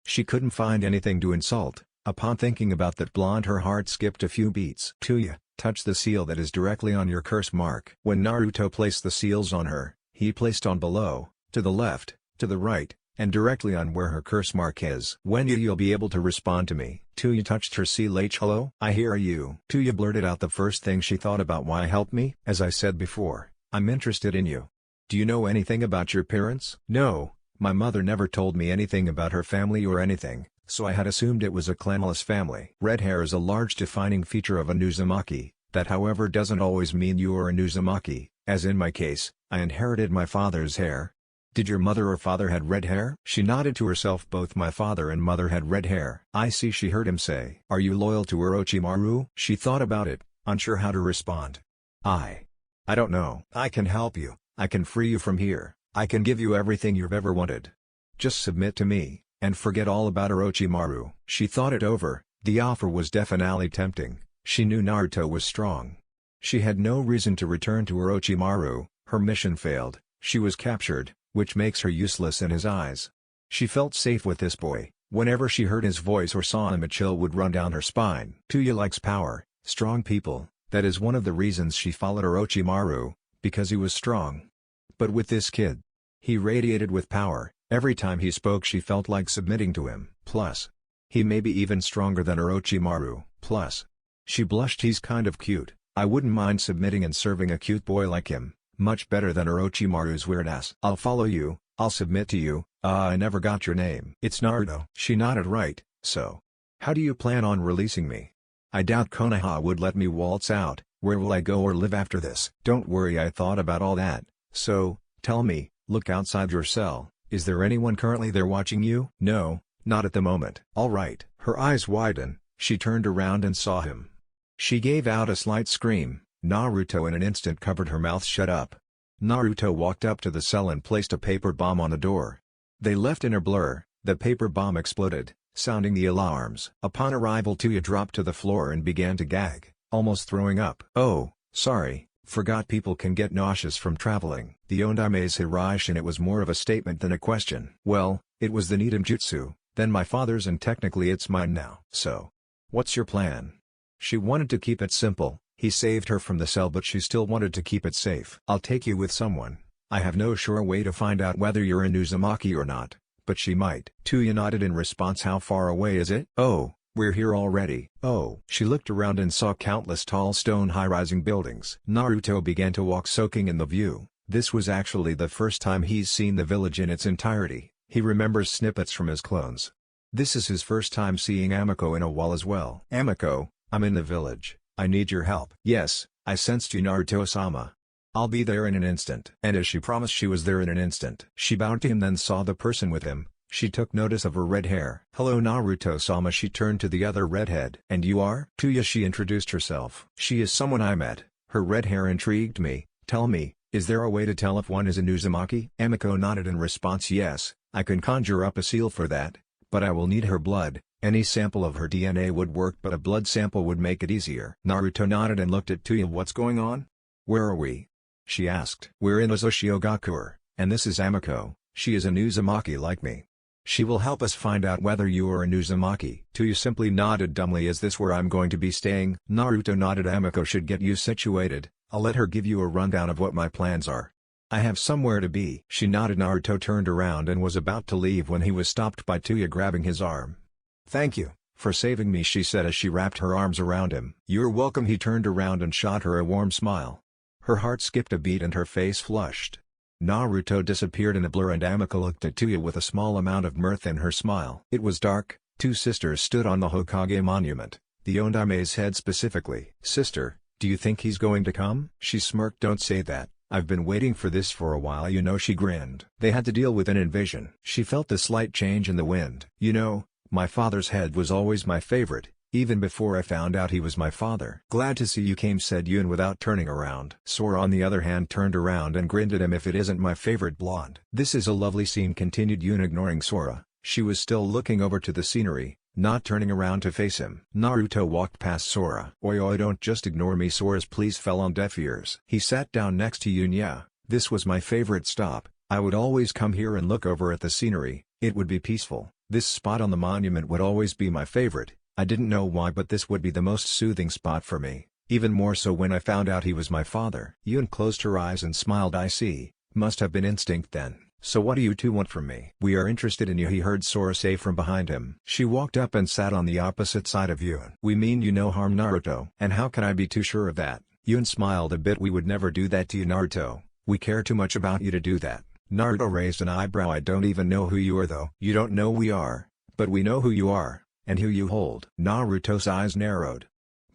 she couldn't find anything to insult. Upon thinking about that blonde, her heart skipped a few beats. Tuya, touch the seal that is directly on your curse mark. When Naruto placed the seals on her, he placed on below, to the left, to the right, and directly on where her curse mark is. When you'll be able to respond to me? Tuya touched her seal. Hello? I hear you. Tuya blurted out the first thing she thought about. Why help me? As I said before, I'm interested in you. Do you know anything about your parents? No, my mother never told me anything about her family or anything, so I had assumed it was a clanless family. Red hair is a large defining feature of an Uzumaki, that however doesn't always mean you are an Uzumaki, as in my case, I inherited my father's hair. Did your mother or father had red hair? She nodded to herself. Both my father and mother had red hair. I see, she heard him say. Are you loyal to Orochimaru? She thought about it, unsure how to respond. I don't know. I can help you. I can free you from here. I can give you everything you've ever wanted. Just submit to me, and forget all about Orochimaru. She thought it over. The offer was definitely tempting. She knew Naruto was strong. She had no reason to return to Orochimaru. Her mission failed. She was captured, which makes her useless in his eyes. She felt safe with this boy. Whenever she heard his voice or saw him, a chill would run down her spine. Tuya likes power, strong people. That is one of the reasons she followed Orochimaru, because he was strong. But with this kid, he radiated with power. Every time he spoke she felt like submitting to him. Plus, he may be even stronger than Orochimaru. Plus, she blushed. He's kind of cute. I wouldn't mind submitting and serving a cute boy like him. Much better than Orochimaru's weird ass. I'll follow you, I'll submit to you. I never got your name. It's Naruto. She nodded. Right, so how do you plan on releasing me? I doubt Konoha would let me waltz out. Where will I go or live after this? Don't worry, I thought about all that. So, tell me, look outside your cell. Is there anyone currently there watching you? No, not at the moment. Alright. Her eyes widened. She turned around and saw him. She gave out a slight scream. Naruto in an instant covered her mouth shut up. Naruto walked up to the cell and placed a paper bomb on the door. They left in a blur. The paper bomb exploded, sounding the alarms. Upon arrival, Tuya dropped to the floor and began to gag, almost throwing up. Oh, sorry, forgot people can get nauseous from traveling. The Ondame's Hiraishi, it was more of a statement than a question. Well, it was the Needham Jutsu, then my father's, and technically it's mine now. So, what's your plan? She wanted to keep it simple. He saved her from the cell, but she still wanted to keep it safe. I'll take you with someone. I have no sure way to find out whether you're an Uzumaki or not, but she might. Tuya nodded in response. How far away is it? Oh, we're here already. Oh. She looked around and saw countless tall stone high-rising buildings. Naruto began to walk, soaking in the view. This was actually the first time he's seen the village in its entirety. He remembers snippets from his clones. This is his first time seeing Amiko in a while as well. Amiko, I'm in the village. I need your help. Yes, I sensed you, Naruto-sama. I'll be there in an instant. And as she promised, she was there in an instant. She bowed to him, then saw the person with him. She took notice of her red hair. Hello, Naruto-sama. She turned to the other redhead. And you are? Tuya. She introduced herself. She is someone I met. Her red hair intrigued me. Tell me, is there a way to tell if one is an Uzumaki? Amiko nodded in response. Yes, I can conjure up a seal for that, but I will need her blood. Any sample of her DNA would work, but a blood sample would make it easier. Naruto nodded and looked at Tuya. What's going on? Where are we? She asked. We're in Ozoshiogakur, and this is Amiko. She is an Uzumaki like me. She will help us find out whether you are an Uzumaki. Tuya simply nodded dumbly. Is this where I'm going to be staying? Naruto nodded. Amiko should get you situated. I'll let her give you a rundown of what my plans are. I have somewhere to be. She nodded. Naruto turned around and was about to leave when he was stopped by Tuya grabbing his arm. Thank you for saving me, she said as she wrapped her arms around him. You're welcome. He turned around and shot her a warm smile. Her heart skipped a beat and her face flushed. Naruto disappeared in a blur and Amiko looked at Tuya with a small amount of mirth in her smile. It was dark. Two sisters stood on the Hokage monument, the Ondame's head specifically. Sister, do you think he's going to come? She smirked. Don't say that. I've been waiting for this for a while, you know. She grinned. They had to deal with an invasion. She felt the slight change in the wind. You know, my father's head was always my favorite, even before I found out he was my father. Glad to see you came, said Yun without turning around. Sora on the other hand turned around and grinned at him. If it isn't my favorite blonde. This is a lovely scene, continued Yun, ignoring Sora. She was still looking over to the scenery, not turning around to face him. Naruto walked past Sora. Oi, don't just ignore me. Sora's pleas fell on deaf ears. He sat down next to Yun. Yeah, this was my favorite stop. I would always come here and look over at the scenery. It would be peaceful. This spot on the monument would always be my favorite. I didn't know why, but this would be the most soothing spot for me. Even more so when I found out he was my father. Yun closed her eyes and smiled. I see. Must have been instinct then. "So what do you two want from me?" "We are interested in you," he heard Sora say from behind him. She walked up and sat on the opposite side of Yun. "We mean you no harm, Naruto." "And how can I be too sure of that?" Yun smiled a bit. "We would never do that to you, Naruto. We care too much about you to do that." Naruto raised an eyebrow. "I don't even know who you are though." "You don't know we are, but we know who you are, and who you hold." Naruto's eyes narrowed.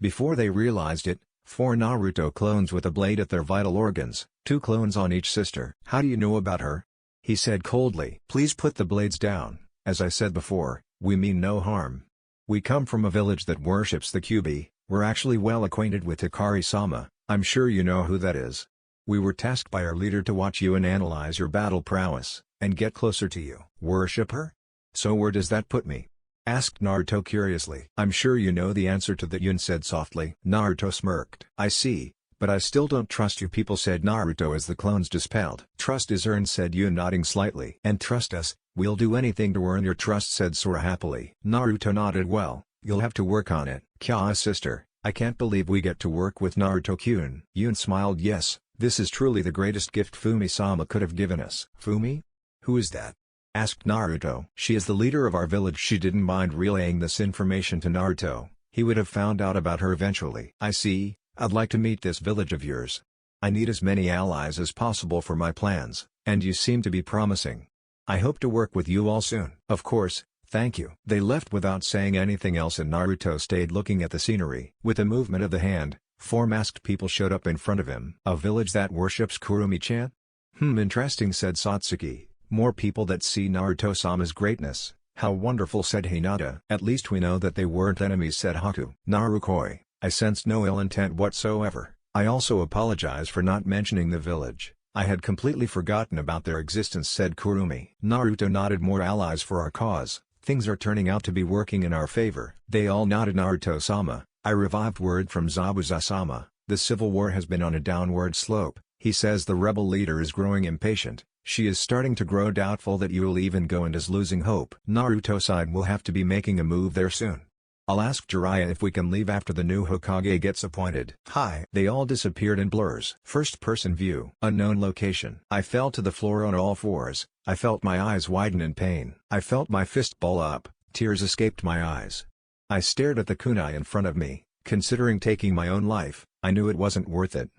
Before they realized it, 4 Naruto clones with a blade at their vital organs, 2 clones on each sister. "How do you know about her?" he said coldly. "Please put the blades down. As I said before, we mean no harm. We come from a village that worships the Kyuubi. We're actually well acquainted with Hikari-sama. I'm sure you know who that is. We were tasked by our leader to watch you and analyze your battle prowess, and get closer to you." "Worship her? So where does that put me?" asked Naruto curiously. "I'm sure you know the answer to that," Yun said softly. Naruto smirked. "I see, but I still don't trust you people," said Naruto as the clones dispelled. "Trust is earned," said Yun, nodding slightly. "And trust us, we'll do anything to earn your trust," said Sora happily. Naruto nodded. "Well, you'll have to work on it." "Kya sister, I can't believe we get to work with Naruto-kun." Yun smiled. "Yes, this is truly the greatest gift Fumi-sama could have given us." "Fumi? Who is that?" asked Naruto. "She is the leader of our village." She didn't mind relaying this information to Naruto. He would have found out about her eventually. "I see. I'd like to meet this village of yours. I need as many allies as possible for my plans, and you seem to be promising. I hope to work with you all soon." "Of course, thank you." They left without saying anything else, and Naruto stayed looking at the scenery. With a movement of the hand, 4 masked people showed up in front of him. "A village that worships Kurumi-chan? Interesting," said Satsuki. "More people that see Naruto-sama's greatness. How wonderful," said Hinata. "At least we know that they weren't enemies," said Haku. "Narukoi, I sensed no ill intent whatsoever. I also apologize for not mentioning the village. I had completely forgotten about their existence," said Kurumi. Naruto nodded. "More allies for our cause. Things are turning out to be working in our favor." They all nodded. "Naruto-sama, I revived word from Zabuza-sama. The civil war has been on a downward slope. He says the rebel leader is growing impatient. She is starting to grow doubtful that you will even go and is losing hope. Naruto side will have to be making a move there soon. I'll ask Jiraiya if we can leave after the new Hokage gets appointed." Hi. They all disappeared in blurs. First-person view. Unknown location. I fell to the floor on all fours. I felt my eyes widen in pain. I felt my fist ball up. Tears escaped my eyes. I stared at the kunai in front of me. Considering taking my own life, I knew it wasn't worth it.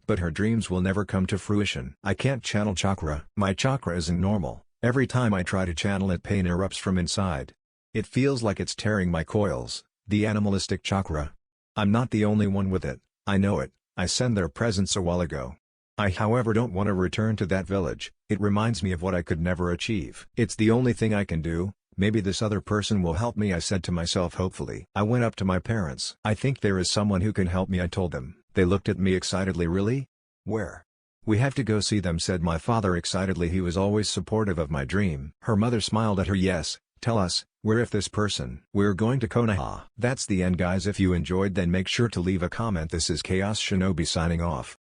But her dreams will never come to fruition. I can't channel chakra. My chakra isn't normal. Every time I try to channel it, pain erupts from inside. It feels like it's tearing my coils. The animalistic chakra. I'm not the only one with it. I know it. I sent their presence a while ago. I however don't want to return to that village. It reminds me of what I could never achieve. It's the only thing I can do. Maybe this other person will help me, I said to myself hopefully. I went up to my parents. "I think there is someone who can help me," I told them. They looked at me excitedly. "Really? Where?" "We have to go see them," said my father excitedly. He was always supportive of my dream. Her mother smiled at her. "Yes, tell us, where if this person?" "We're going to Konoha." That's the end, guys. If you enjoyed, then make sure to leave a comment. This is Chaos Shinobi signing off.